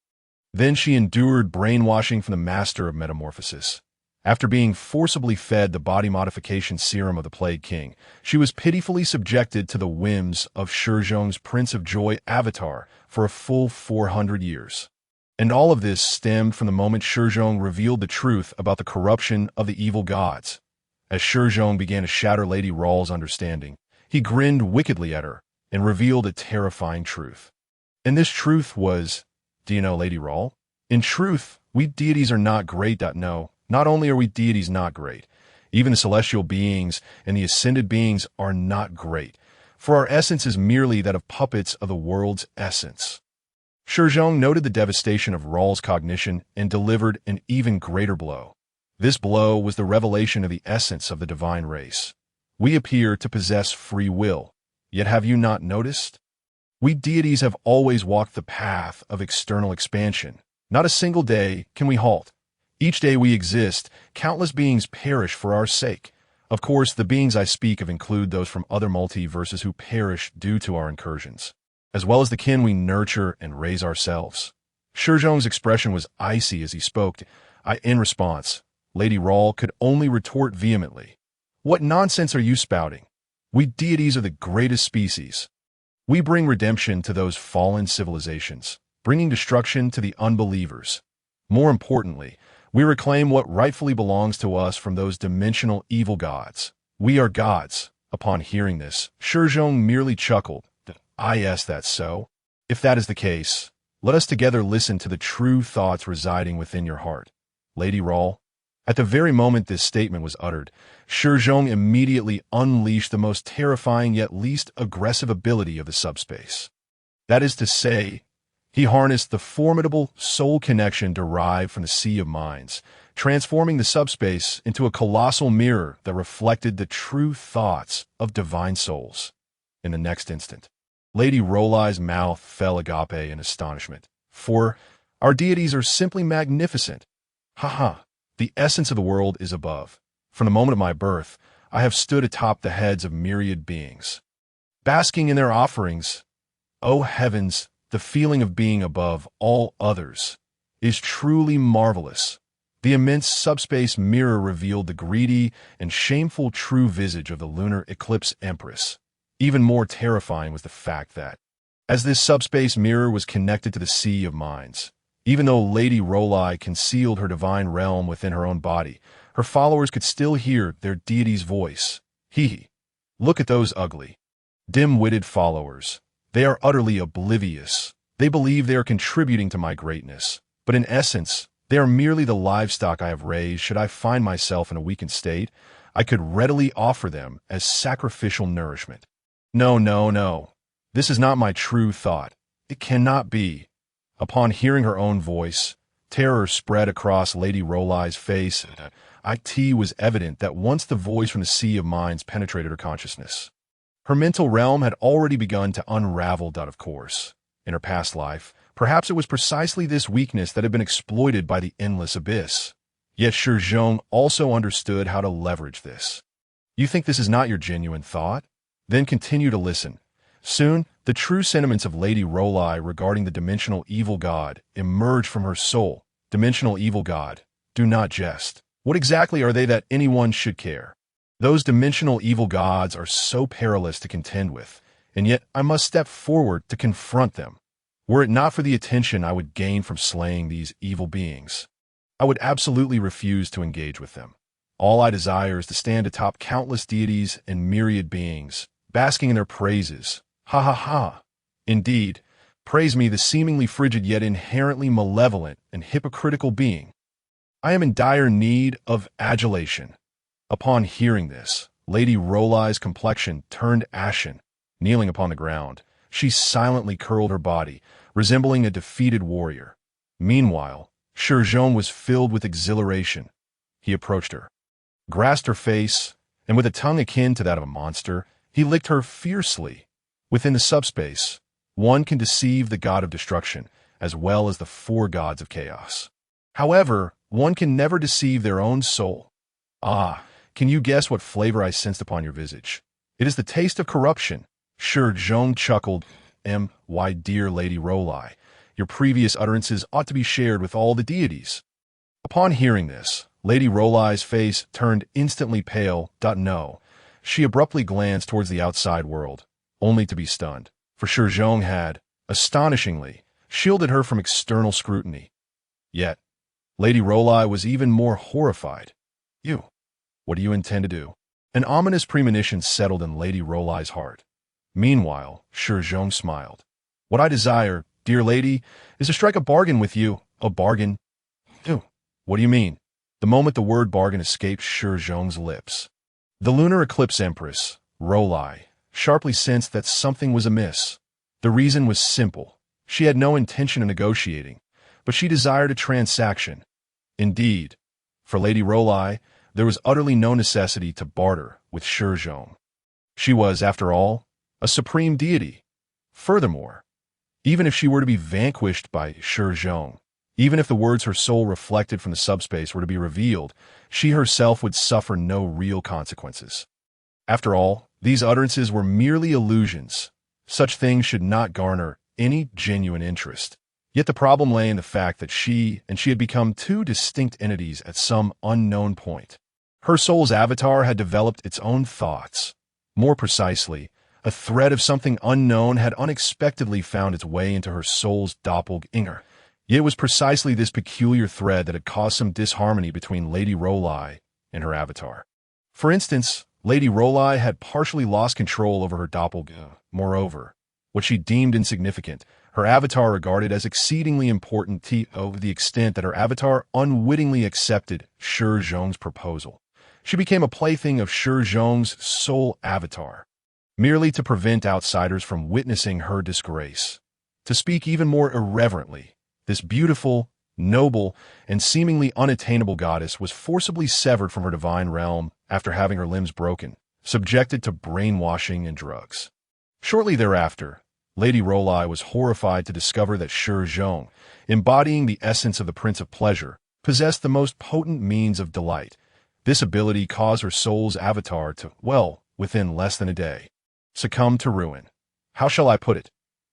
Then she endured brainwashing from the master of metamorphosis. After being forcibly fed the body modification serum of the Plague King, she was pitifully subjected to the whims of Shi Zhong's Prince of Joy avatar for a full 400 years. And all of this stemmed from the moment Shi Zhong revealed the truth about the corruption of the evil gods. As Shi Zhong began to shatter Lady Rawl's understanding, he grinned wickedly at her and revealed a terrifying truth. And this truth was, do you know Lady Rawl? In truth, we deities are not great. No, not only are we deities not great, Even the celestial beings and the ascended beings are not great, for our essence is merely that of puppets of the world's essence. Shi Zhong noted the devastation of Ra's cognition and delivered an even greater blow. This blow was the revelation of the essence of the divine race. We appear to possess free will, yet have you not noticed? We deities have always walked the path of external expansion. Not a single day can we halt. Each day we exist, countless beings perish for our sake. Of course, the beings I speak of include those from other multiverses who perish due to our incursions, as well as the kin we nurture and raise ourselves. Shi Zhong's expression was icy as he spoke. In response, Lady Ra could only retort vehemently. What nonsense are you spouting? We deities are the greatest species. We bring redemption to those fallen civilizations, bringing destruction to the unbelievers. More importantly, we reclaim what rightfully belongs to us from those dimensional evil gods. We are gods. Upon hearing this, Shi Zhong merely chuckled. Yes, that's so. If that is the case, let us together listen to the true thoughts residing within your heart. Lady Ra. At the very moment this statement was uttered, Shi Zhong immediately unleashed the most terrifying yet least aggressive ability of the subspace. That is to say, he harnessed the formidable soul connection derived from the Sea of Minds, transforming the subspace into a colossal mirror that reflected the true thoughts of divine souls. In the next instant, Lady Rola's mouth fell agape in astonishment. For our deities are simply magnificent. The essence of the world is above. From the moment of my birth, I have stood atop the heads of myriad beings, basking in their offerings. O heavens, the feeling of being above all others is truly marvelous. The immense subspace mirror revealed the greedy and shameful true visage of the lunar eclipse empress. Even more terrifying was the fact that, as this subspace mirror was connected to the Sea of Minds, even though Lady Ra concealed her divine realm within her own body, her followers could still hear their deity's voice. Look at those ugly, dim-witted followers. They are utterly oblivious. They believe they are contributing to my greatness, but in essence, they are merely the livestock I have raised. Should I find myself in a weakened state, I could readily offer them as sacrificial nourishment. No. This is not my true thought. It cannot be. Upon hearing her own voice, terror spread across Lady Rola's face. It was evident that once the voice from the Sea of Minds penetrated her consciousness, her mental realm had already begun to unravel. Of course, in her past life, perhaps it was precisely this weakness that had been exploited by the endless abyss. Yet Shi Zhong also understood how to leverage this. You think this is not your genuine thought? Then continue to listen. Soon, the true sentiments of Lady Ra regarding the dimensional evil god emerged from her soul. Dimensional evil god, do not jest. What exactly are they that anyone should care? Those dimensional evil gods are so perilous to contend with, and yet I must step forward to confront them. Were it not for the attention I would gain from slaying these evil beings, I would absolutely refuse to engage with them. All I desire is to stand atop countless deities and myriad beings, basking in their praises. Indeed, praise me, the seemingly frigid yet inherently malevolent and hypocritical being. I am in dire need of adulation. Upon hearing this, Lady Rola's complexion turned ashen. Kneeling upon the ground, she silently curled her body, resembling a defeated warrior. Meanwhile, Shi Zhong was filled with exhilaration. He approached her, grasped her face, and with a tongue akin to that of a monster, he licked her fiercely. Within the subspace, one can deceive the god of destruction, as well as the four gods of chaos. However, one can never deceive their own soul. Can you guess what flavor I sensed upon your visage? It is the taste of corruption. Shi Zhong chuckled. Why, dear Lady Ra, your previous utterances ought to be shared with all the deities. Upon hearing this, Lady Rola's face turned instantly pale. No. She abruptly glanced towards the outside world, only to be stunned, for Shi Zhong had, astonishingly, shielded her from external scrutiny. Yet, Lady Ra was even more horrified. What do you intend to do? An ominous premonition settled in Lady Rola's heart. Meanwhile, Shi Zhong smiled. What I desire, dear lady, is to strike a bargain with you. A bargain? What do you mean? the moment the word bargain escaped Shi Zhong's lips. The lunar eclipse empress, Rolai, sharply sensed that something was amiss. The reason was simple. She had no intention of negotiating, but she desired a transaction. Indeed, for Lady Rolai, there was utterly no necessity to barter with Shi Zhong. She was, after all, a supreme deity. Furthermore, even if she were to be vanquished by Shi Zhong, even if the words her soul reflected from the subspace were to be revealed, she herself would suffer no real consequences. After all, these utterances were merely illusions. Such things should not garner any genuine interest. Yet the problem lay in the fact that she had become two distinct entities at some unknown point. Her soul's avatar had developed its own thoughts. More precisely, a thread of something unknown had unexpectedly found its way into her soul's doppelganger. Yet it was precisely this peculiar thread that had caused some disharmony between Lady Rolai and her avatar. For instance, Lady Rolai had partially lost control over her doppelganger. Moreover, what she deemed insignificant, her avatar regarded as exceedingly important to the extent that her avatar unwittingly accepted Shi Zhong's proposal. She became a plaything of Shi Zhong's soul avatar, merely to prevent outsiders from witnessing her disgrace. To speak even more irreverently, this beautiful, noble, and seemingly unattainable goddess was forcibly severed from her divine realm after having her limbs broken, subjected to brainwashing and drugs. Shortly thereafter, Lady Rolai was horrified to discover that Shi Zhong, embodying the essence of the Prince of Pleasure, possessed the most potent means of delight. This ability caused her soul's avatar to, within less than a day, succumb to ruin. How shall I put it?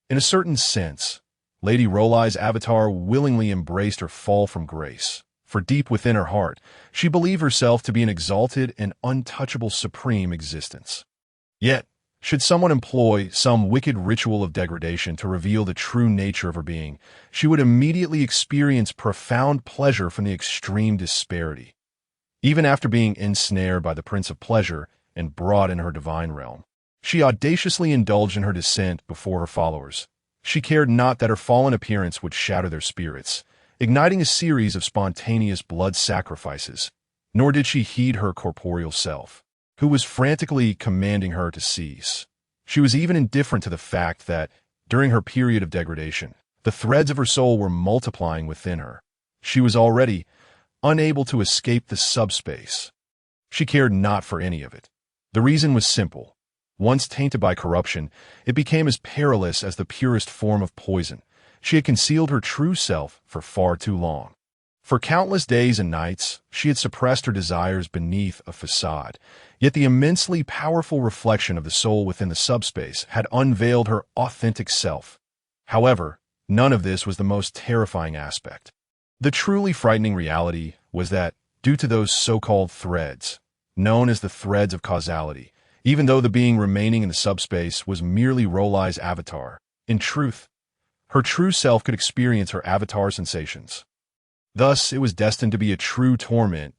In a certain sense, Lady Rolai's avatar willingly embraced her fall from grace, for deep within her heart, she believed herself to be an exalted and untouchable supreme existence. Yet, should someone employ some wicked ritual of degradation to reveal the true nature of her being, she would immediately experience profound pleasure from the extreme disparity. Even after being ensnared by the Prince of Pleasure and brought in her divine realm, she audaciously indulged in her descent before her followers. She cared not that her fallen appearance would shatter their spirits, igniting a series of spontaneous blood sacrifices, nor did she heed her corporeal self, who was frantically commanding her to cease. She was even indifferent to the fact that, during her period of degradation, the threads of her soul were multiplying within her. She was already unable to escape the subspace. She cared not for any of it. The reason was simple. Once tainted by corruption, it became as perilous as the purest form of poison. She had concealed her true self for far too long. For countless days and nights, she had suppressed her desires beneath a facade, yet the immensely powerful reflection of the soul within the subspace had unveiled her authentic self. However, none of this was the most terrifying aspect. The truly frightening reality was that, due to those so-called threads, known as the threads of causality, even though the being remaining in the subspace was merely Rolai's avatar, in truth, her true self could experience her avatar sensations. Thus, it was destined to be a true torment.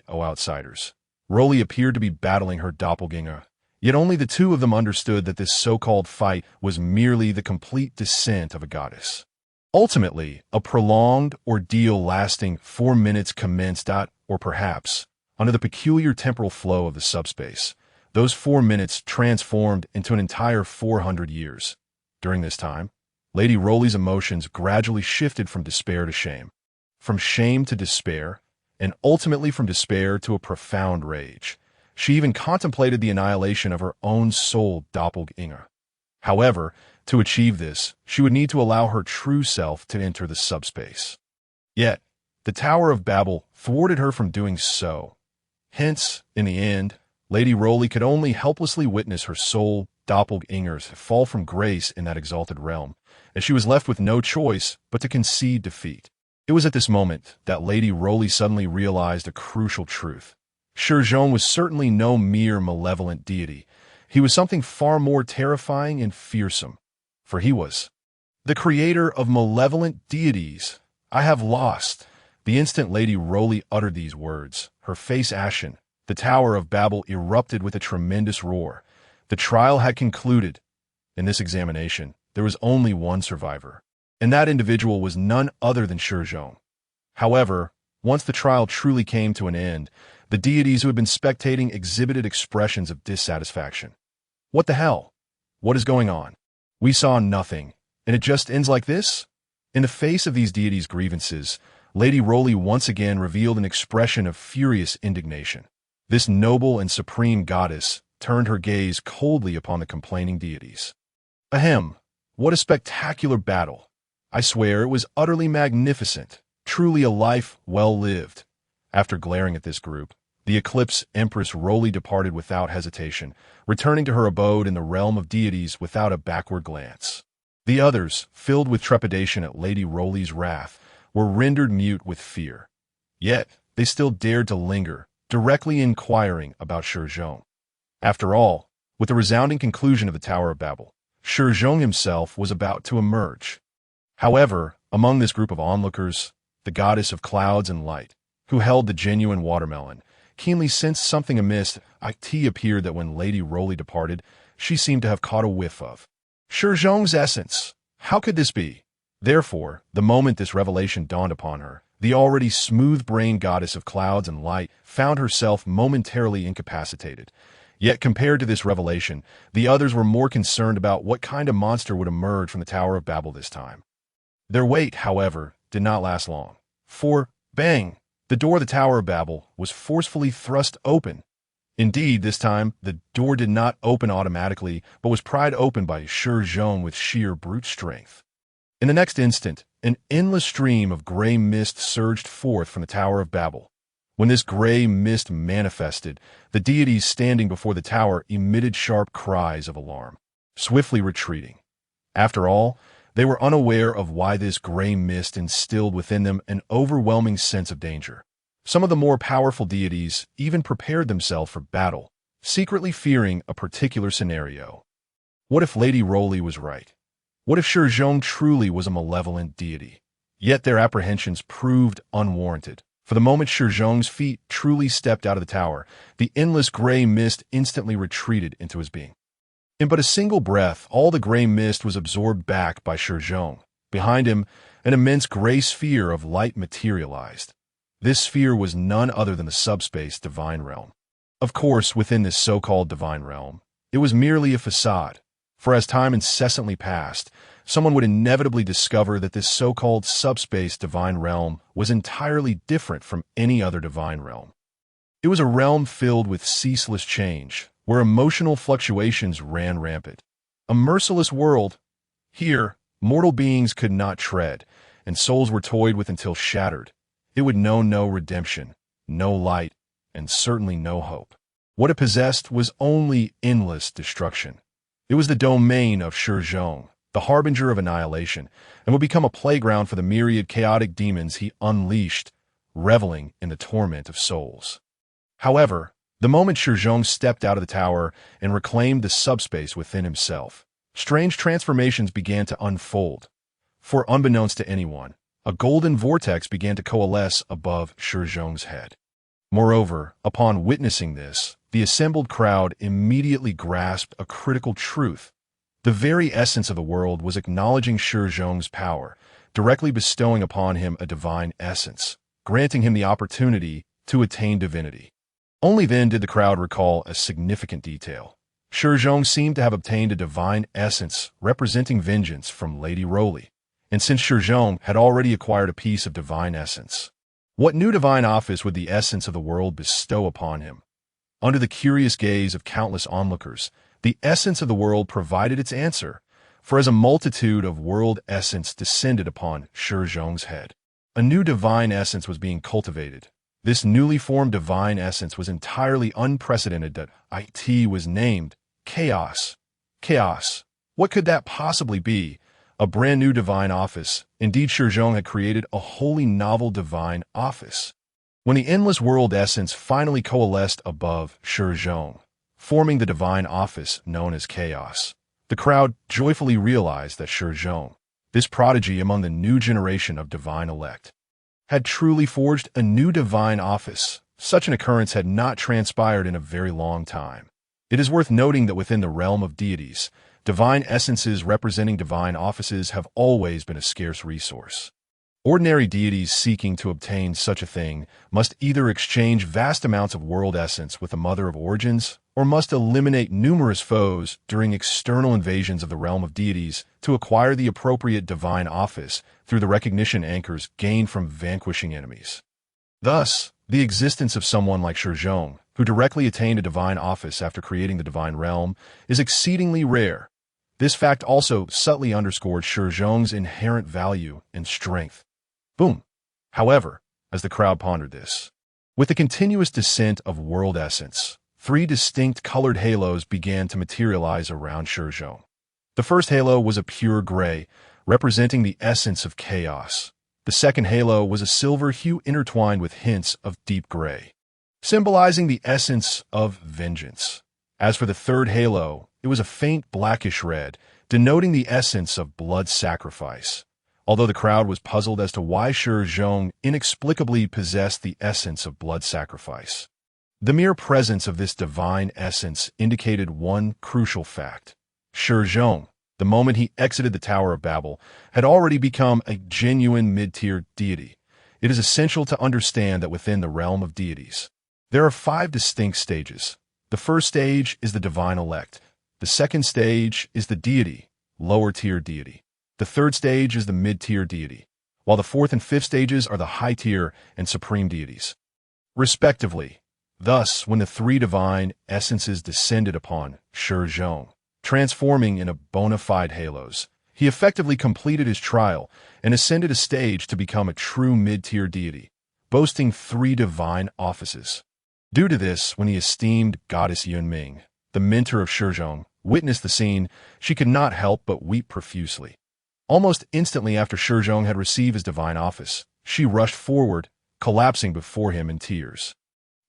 O outsiders. Rolai appeared to be battling her doppelganger, yet only the two of them understood that this so-called fight was merely the complete descent of a goddess. Ultimately, a prolonged ordeal lasting 4 minutes commenced. Or perhaps, under the peculiar temporal flow of the subspace, those 4 minutes transformed into an entire 400 years. During this time, Lady Rolai's emotions gradually shifted from despair to shame, from shame to despair, and ultimately from despair to a profound rage. She even contemplated the annihilation of her own soul doppelganger. However, to achieve this, she would need to allow her true self to enter the subspace. Yet, the Tower of Babel thwarted her from doing so. Hence, in the end, Lady Rolai could only helplessly witness her soul doppelgangers fall from grace in that exalted realm, and she was left with no choice but to concede defeat. It was at this moment that Lady Rolai suddenly realized a crucial truth. Shi Zhong was certainly no mere malevolent deity. He was something far more terrifying and fearsome, for he was the creator of malevolent deities. I have lost. The instant Lady Rolai uttered these words, her face ashen, the Tower of Babel erupted with a tremendous roar. The trial had concluded. In this examination, there was only one survivor, and that individual was none other than Shi Zhong. However, Once the trial truly came to an end, the deities who had been spectating exhibited expressions of dissatisfaction. What the hell? What is going on? We saw nothing, and it just ends like this? In the face of these deities' grievances, Lady Rowley once again revealed an expression of furious indignation. This noble and supreme goddess turned her gaze coldly upon the complaining deities. Ahem, what a spectacular battle! I swear it was utterly magnificent, truly a life well lived. After glaring at this group, the Eclipse Empress Rowley departed without hesitation, returning to her abode in the realm of deities without a backward glance. The others, filled with trepidation at Lady Rowley's wrath, were rendered mute with fear. Yet, they still dared to linger, directly inquiring about Shi Zhong. After all, with the resounding conclusion of the Tower of Babel, Shi Zhong himself was about to emerge. However, among this group of onlookers, the goddess of clouds and light, who held the genuine watermelon, keenly sensed something amiss. It appeared that when Lady Rowley departed, she seemed to have caught a whiff of Shi Zhong's essence. How could this be? Therefore, the moment this revelation dawned upon her, the already smooth-brained goddess of clouds and light found herself momentarily incapacitated. Yet compared to this revelation, the others were more concerned about what kind of monster would emerge from the Tower of Babel this time. Their wait, however, did not last long. For, bang, the door of the Tower of Babel was forcefully thrust open. Indeed, this time, the door did not open automatically, but was pried open by Shi Zhong with sheer brute strength. In the next instant, an endless stream of gray mist surged forth from the Tower of Babel. When this gray mist manifested, the deities standing before the tower emitted sharp cries of alarm, swiftly retreating. After all, they were unaware of why this gray mist instilled within them an overwhelming sense of danger. Some of the more powerful deities even prepared themselves for battle, secretly fearing a particular scenario. What if Lady Rowley was right? What if Shi Zhong truly was a malevolent deity? Yet their apprehensions proved unwarranted. For the moment Shi Zhong's feet truly stepped out of the tower, the endless gray mist instantly retreated into his being. In but a single breath, all the gray mist was absorbed back by Shi Zhong. Behind him, an immense gray sphere of light materialized. This sphere was none other than the Subspace divine realm. Of course, within this so-called divine realm, it was merely a facade. For as time incessantly passed, someone would inevitably discover that this so-called subspace divine realm was entirely different from any other divine realm. It was a realm filled with ceaseless change, where emotional fluctuations ran rampant. A merciless world. Here, mortal beings could not tread, and souls were toyed with until shattered. It would know no redemption, no light, and certainly no hope. What it possessed was only endless destruction. It was the domain of Shi Zhong, the harbinger of annihilation, and would become a playground for the myriad chaotic demons he unleashed, reveling in the torment of souls. However, the moment Shi Zhong stepped out of the tower and reclaimed the subspace within himself, strange transformations began to unfold. For unbeknownst to anyone, a golden vortex began to coalesce above Shi Zhong's head. Moreover, upon witnessing this, the assembled crowd immediately grasped a critical truth. The very essence of the world was acknowledging Shi Zhong's power, directly bestowing upon him a divine essence, granting him the opportunity to attain divinity. Only then did the crowd recall a significant detail. Shi Zhong seemed to have obtained a divine essence representing vengeance from Lady Rowley, and since Shi Zhong had already acquired a piece of divine essence, what new divine office would the essence of the world bestow upon him? Under the curious gaze of countless onlookers, the essence of the world provided its answer, for as a multitude of world essence descended upon Shi Zhong's head, a new divine essence was being cultivated. This newly formed divine essence was entirely unprecedented. That it was named Chaos. Chaos. What could that possibly be? A brand new divine office. Indeed, Shi Zhong had created a wholly novel divine office. When the endless world essence finally coalesced above Shi Zhong, forming the divine office known as Chaos, the crowd joyfully realized that Shi Zhong, this prodigy among the new generation of divine elect, had truly forged a new divine office. Such an occurrence had not transpired in a very long time. It is worth noting that within the realm of deities, divine essences representing divine offices have always been a scarce resource. Ordinary deities seeking to obtain such a thing must either exchange vast amounts of world essence with the Mother of Origins, or must eliminate numerous foes during external invasions of the realm of deities to acquire the appropriate divine office through the recognition anchors gained from vanquishing enemies. Thus, the existence of someone like Shi Zhong, who directly attained a divine office after creating the divine realm, is exceedingly rare. This fact also subtly underscored Shi Zhong's inherent value and strength. Boom. However, as the crowd pondered this, with the continuous descent of world essence, three distinct colored halos began to materialize around Shi Zhong. The first halo was a pure gray, representing the essence of chaos. The second halo was a silver hue intertwined with hints of deep gray, symbolizing the essence of vengeance. As for the third halo, it was a faint blackish red, denoting the essence of blood sacrifice. Although the crowd was puzzled as to why Shi Zhong inexplicably possessed the essence of blood sacrifice, the mere presence of this divine essence indicated one crucial fact. Shi Zhong, the moment he exited the Tower of Babel, had already become a genuine mid-tier deity. It is essential to understand that within the realm of deities, there are 5 distinct stages. The first stage is the divine elect. The second stage is the deity, lower-tier deity. The third stage is the mid-tier deity, while the fourth and fifth stages are the high-tier and supreme deities, respectively. Thus, when the 3 divine essences descended upon Shi Zhong, transforming into bona fide halos, he effectively completed his trial and ascended a stage to become a true mid-tier deity, boasting 3 divine offices. Due to this, when the esteemed goddess Yunming, the mentor of Shi Zhong, witnessed the scene, she could not help but weep profusely. Almost instantly after Shi Zhong had received his divine office, she rushed forward, collapsing before him in tears.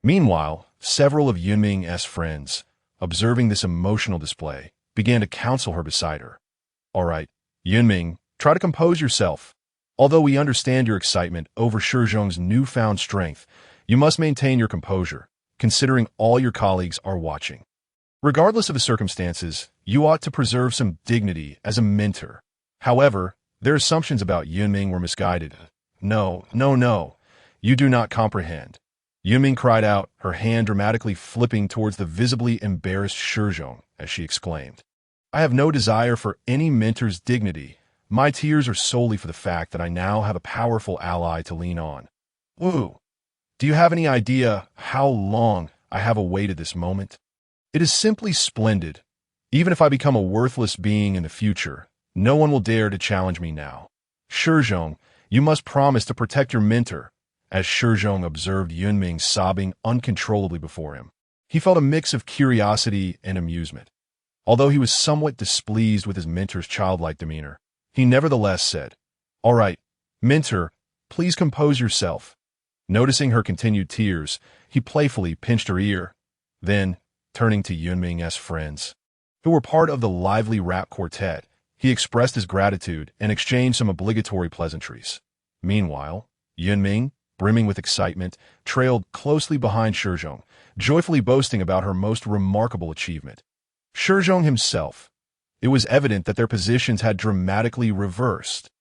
Meanwhile, several of Yunming's friends, observing this emotional display, began to counsel her beside her. "All right, Yunming, try to compose yourself. Although we understand your excitement over Shi Zhong's newfound strength, you must maintain your composure, considering all your colleagues are watching. Regardless of the circumstances, you ought to preserve some dignity as a mentor." However, their assumptions about Yunming were misguided. No, you do not comprehend. Yunming cried out, her hand dramatically flipping towards the visibly embarrassed Shi Zhong as she exclaimed, "I have no desire for any mentor's dignity. My tears are solely for the fact that I now have a powerful ally to lean on." Woo! Do you have any idea how long I have awaited this moment? It is simply splendid. Even if I become a worthless being in the future, no one will dare to challenge me now. Shi Zhong, you must promise to protect your mentor. As Shi Zhong observed Yunming sobbing uncontrollably before him, he felt a mix of curiosity and amusement. Although he was somewhat displeased with his mentor's childlike demeanor, he nevertheless said, "All right, mentor, please compose yourself." Noticing her continued tears, he playfully pinched her ear. Then, turning to Yunming's friends, who were part of the lively rap quartet, he expressed his gratitude and exchanged some obligatory pleasantries. Meanwhile, Yunming, brimming with excitement, trailed closely behind Shi Zhong, joyfully boasting about her most remarkable achievement. Shi Zhong himself. It was evident that their positions had dramatically reversed.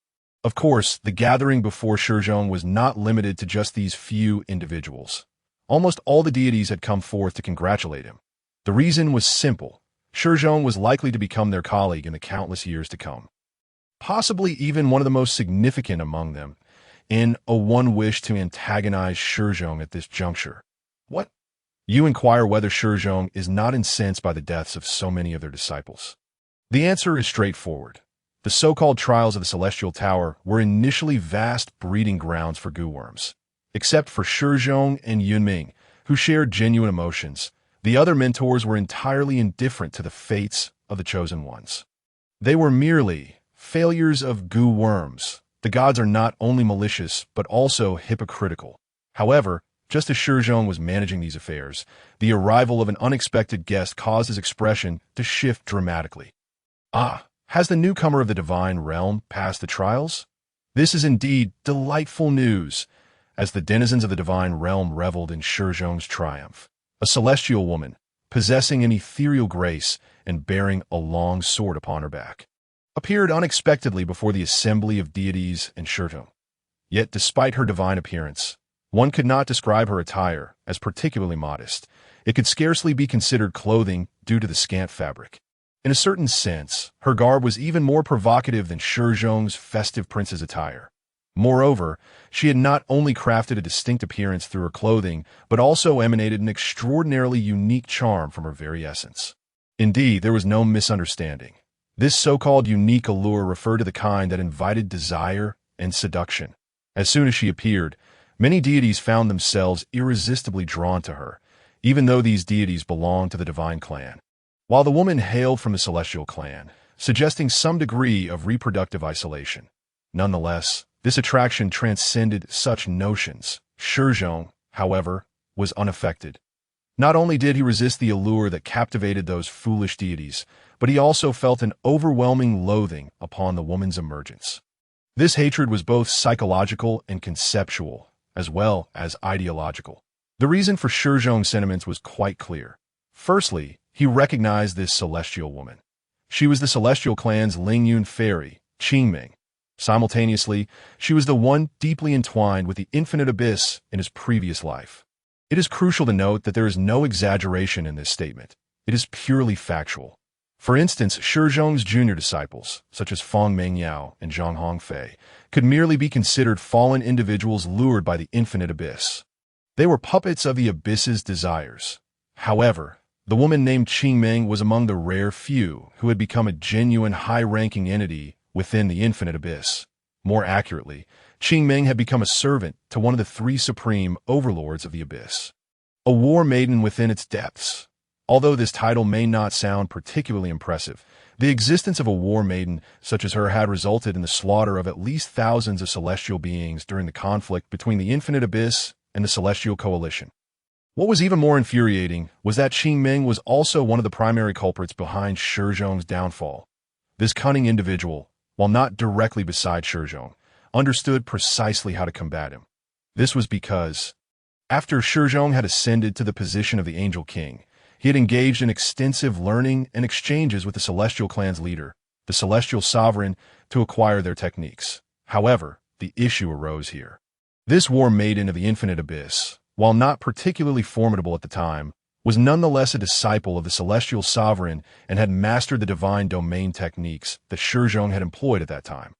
Of course, the gathering before Shi Zhong was not limited to just these few individuals. Almost all the deities had come forth to congratulate him. The reason was simple. Shi Zhong was likely to become their colleague in the countless years to come. Possibly even one of the most significant among them, in a one wish to antagonize Shi Zhong at this juncture. What? You inquire whether Shi Zhong is not incensed by the deaths of so many of their disciples. The answer is straightforward. The so-called trials of the Celestial Tower were initially vast breeding grounds for goo worms. Except for Shi Zhong and Yunming, who shared genuine emotions, the other mentors were entirely indifferent to the fates of the chosen ones. They were merely failures of goo worms. The gods are not only malicious, but also hypocritical. However, just as Shi Zhong was managing these affairs, the arrival of an unexpected guest caused his expression to shift dramatically. Ah, has the newcomer of the divine realm passed the trials? This is indeed delightful news, as the denizens of the divine realm reveled in Shi Zhong's triumph. A celestial woman, possessing an ethereal grace and bearing a long sword upon her back, appeared unexpectedly before the assembly of deities and Shi Zhong. Yet despite her divine appearance, one could not describe her attire as particularly modest. It could scarcely be considered clothing due to the scant fabric. In a certain sense, her garb was even more provocative than Shi Zhong's festive prince's attire. Moreover, she had not only crafted a distinct appearance through her clothing, but also emanated an extraordinarily unique charm from her very essence. Indeed, there was no misunderstanding. This so-called unique allure referred to the kind that invited desire and seduction. As soon as she appeared, many deities found themselves irresistibly drawn to her, even though these deities belonged to the divine clan. While the woman hailed from the celestial clan, suggesting some degree of reproductive isolation. Nonetheless, this attraction transcended such notions. Shi Zhong, however, was unaffected. Not only did he resist the allure that captivated those foolish deities, but he also felt an overwhelming loathing upon the woman's emergence. This hatred was both psychological and conceptual, as well as ideological. The reason for Shi Zhong's sentiments was quite clear. Firstly, he recognized this celestial woman. She was the celestial clan's Lingyun fairy, Qingming. Simultaneously, she was the one deeply entwined with the infinite abyss in his previous life. It is crucial to note that there is no exaggeration in this statement. It is purely factual. For instance, Shi Zhong's junior disciples, such as Feng Mengyao and Zhang Hongfei, could merely be considered fallen individuals lured by the infinite abyss. They were puppets of the abyss's desires. However, the woman named Qingming was among the rare few who had become a genuine high-ranking entity within the infinite abyss. More accurately, Qingming had become a servant to one of the three supreme overlords of the abyss. A war maiden within its depths. Although this title may not sound particularly impressive, the existence of a war maiden such as her had resulted in the slaughter of at least thousands of celestial beings during the conflict between the infinite abyss and the celestial coalition. What was even more infuriating was that Qingming was also one of the primary culprits behind Shi Zhong's downfall. This cunning individual, while not directly beside Shi Zhong, understood precisely how to combat him. This was because, after Shi Zhong had ascended to the position of the Angel King, he had engaged in extensive learning and exchanges with the Celestial Clan's leader, the Celestial Sovereign, to acquire their techniques. However, the issue arose here. This war maiden of the infinite abyss, while not particularly formidable at the time, was nonetheless a disciple of the Celestial Sovereign and had mastered the divine domain techniques that Shi Zhong had employed at that time.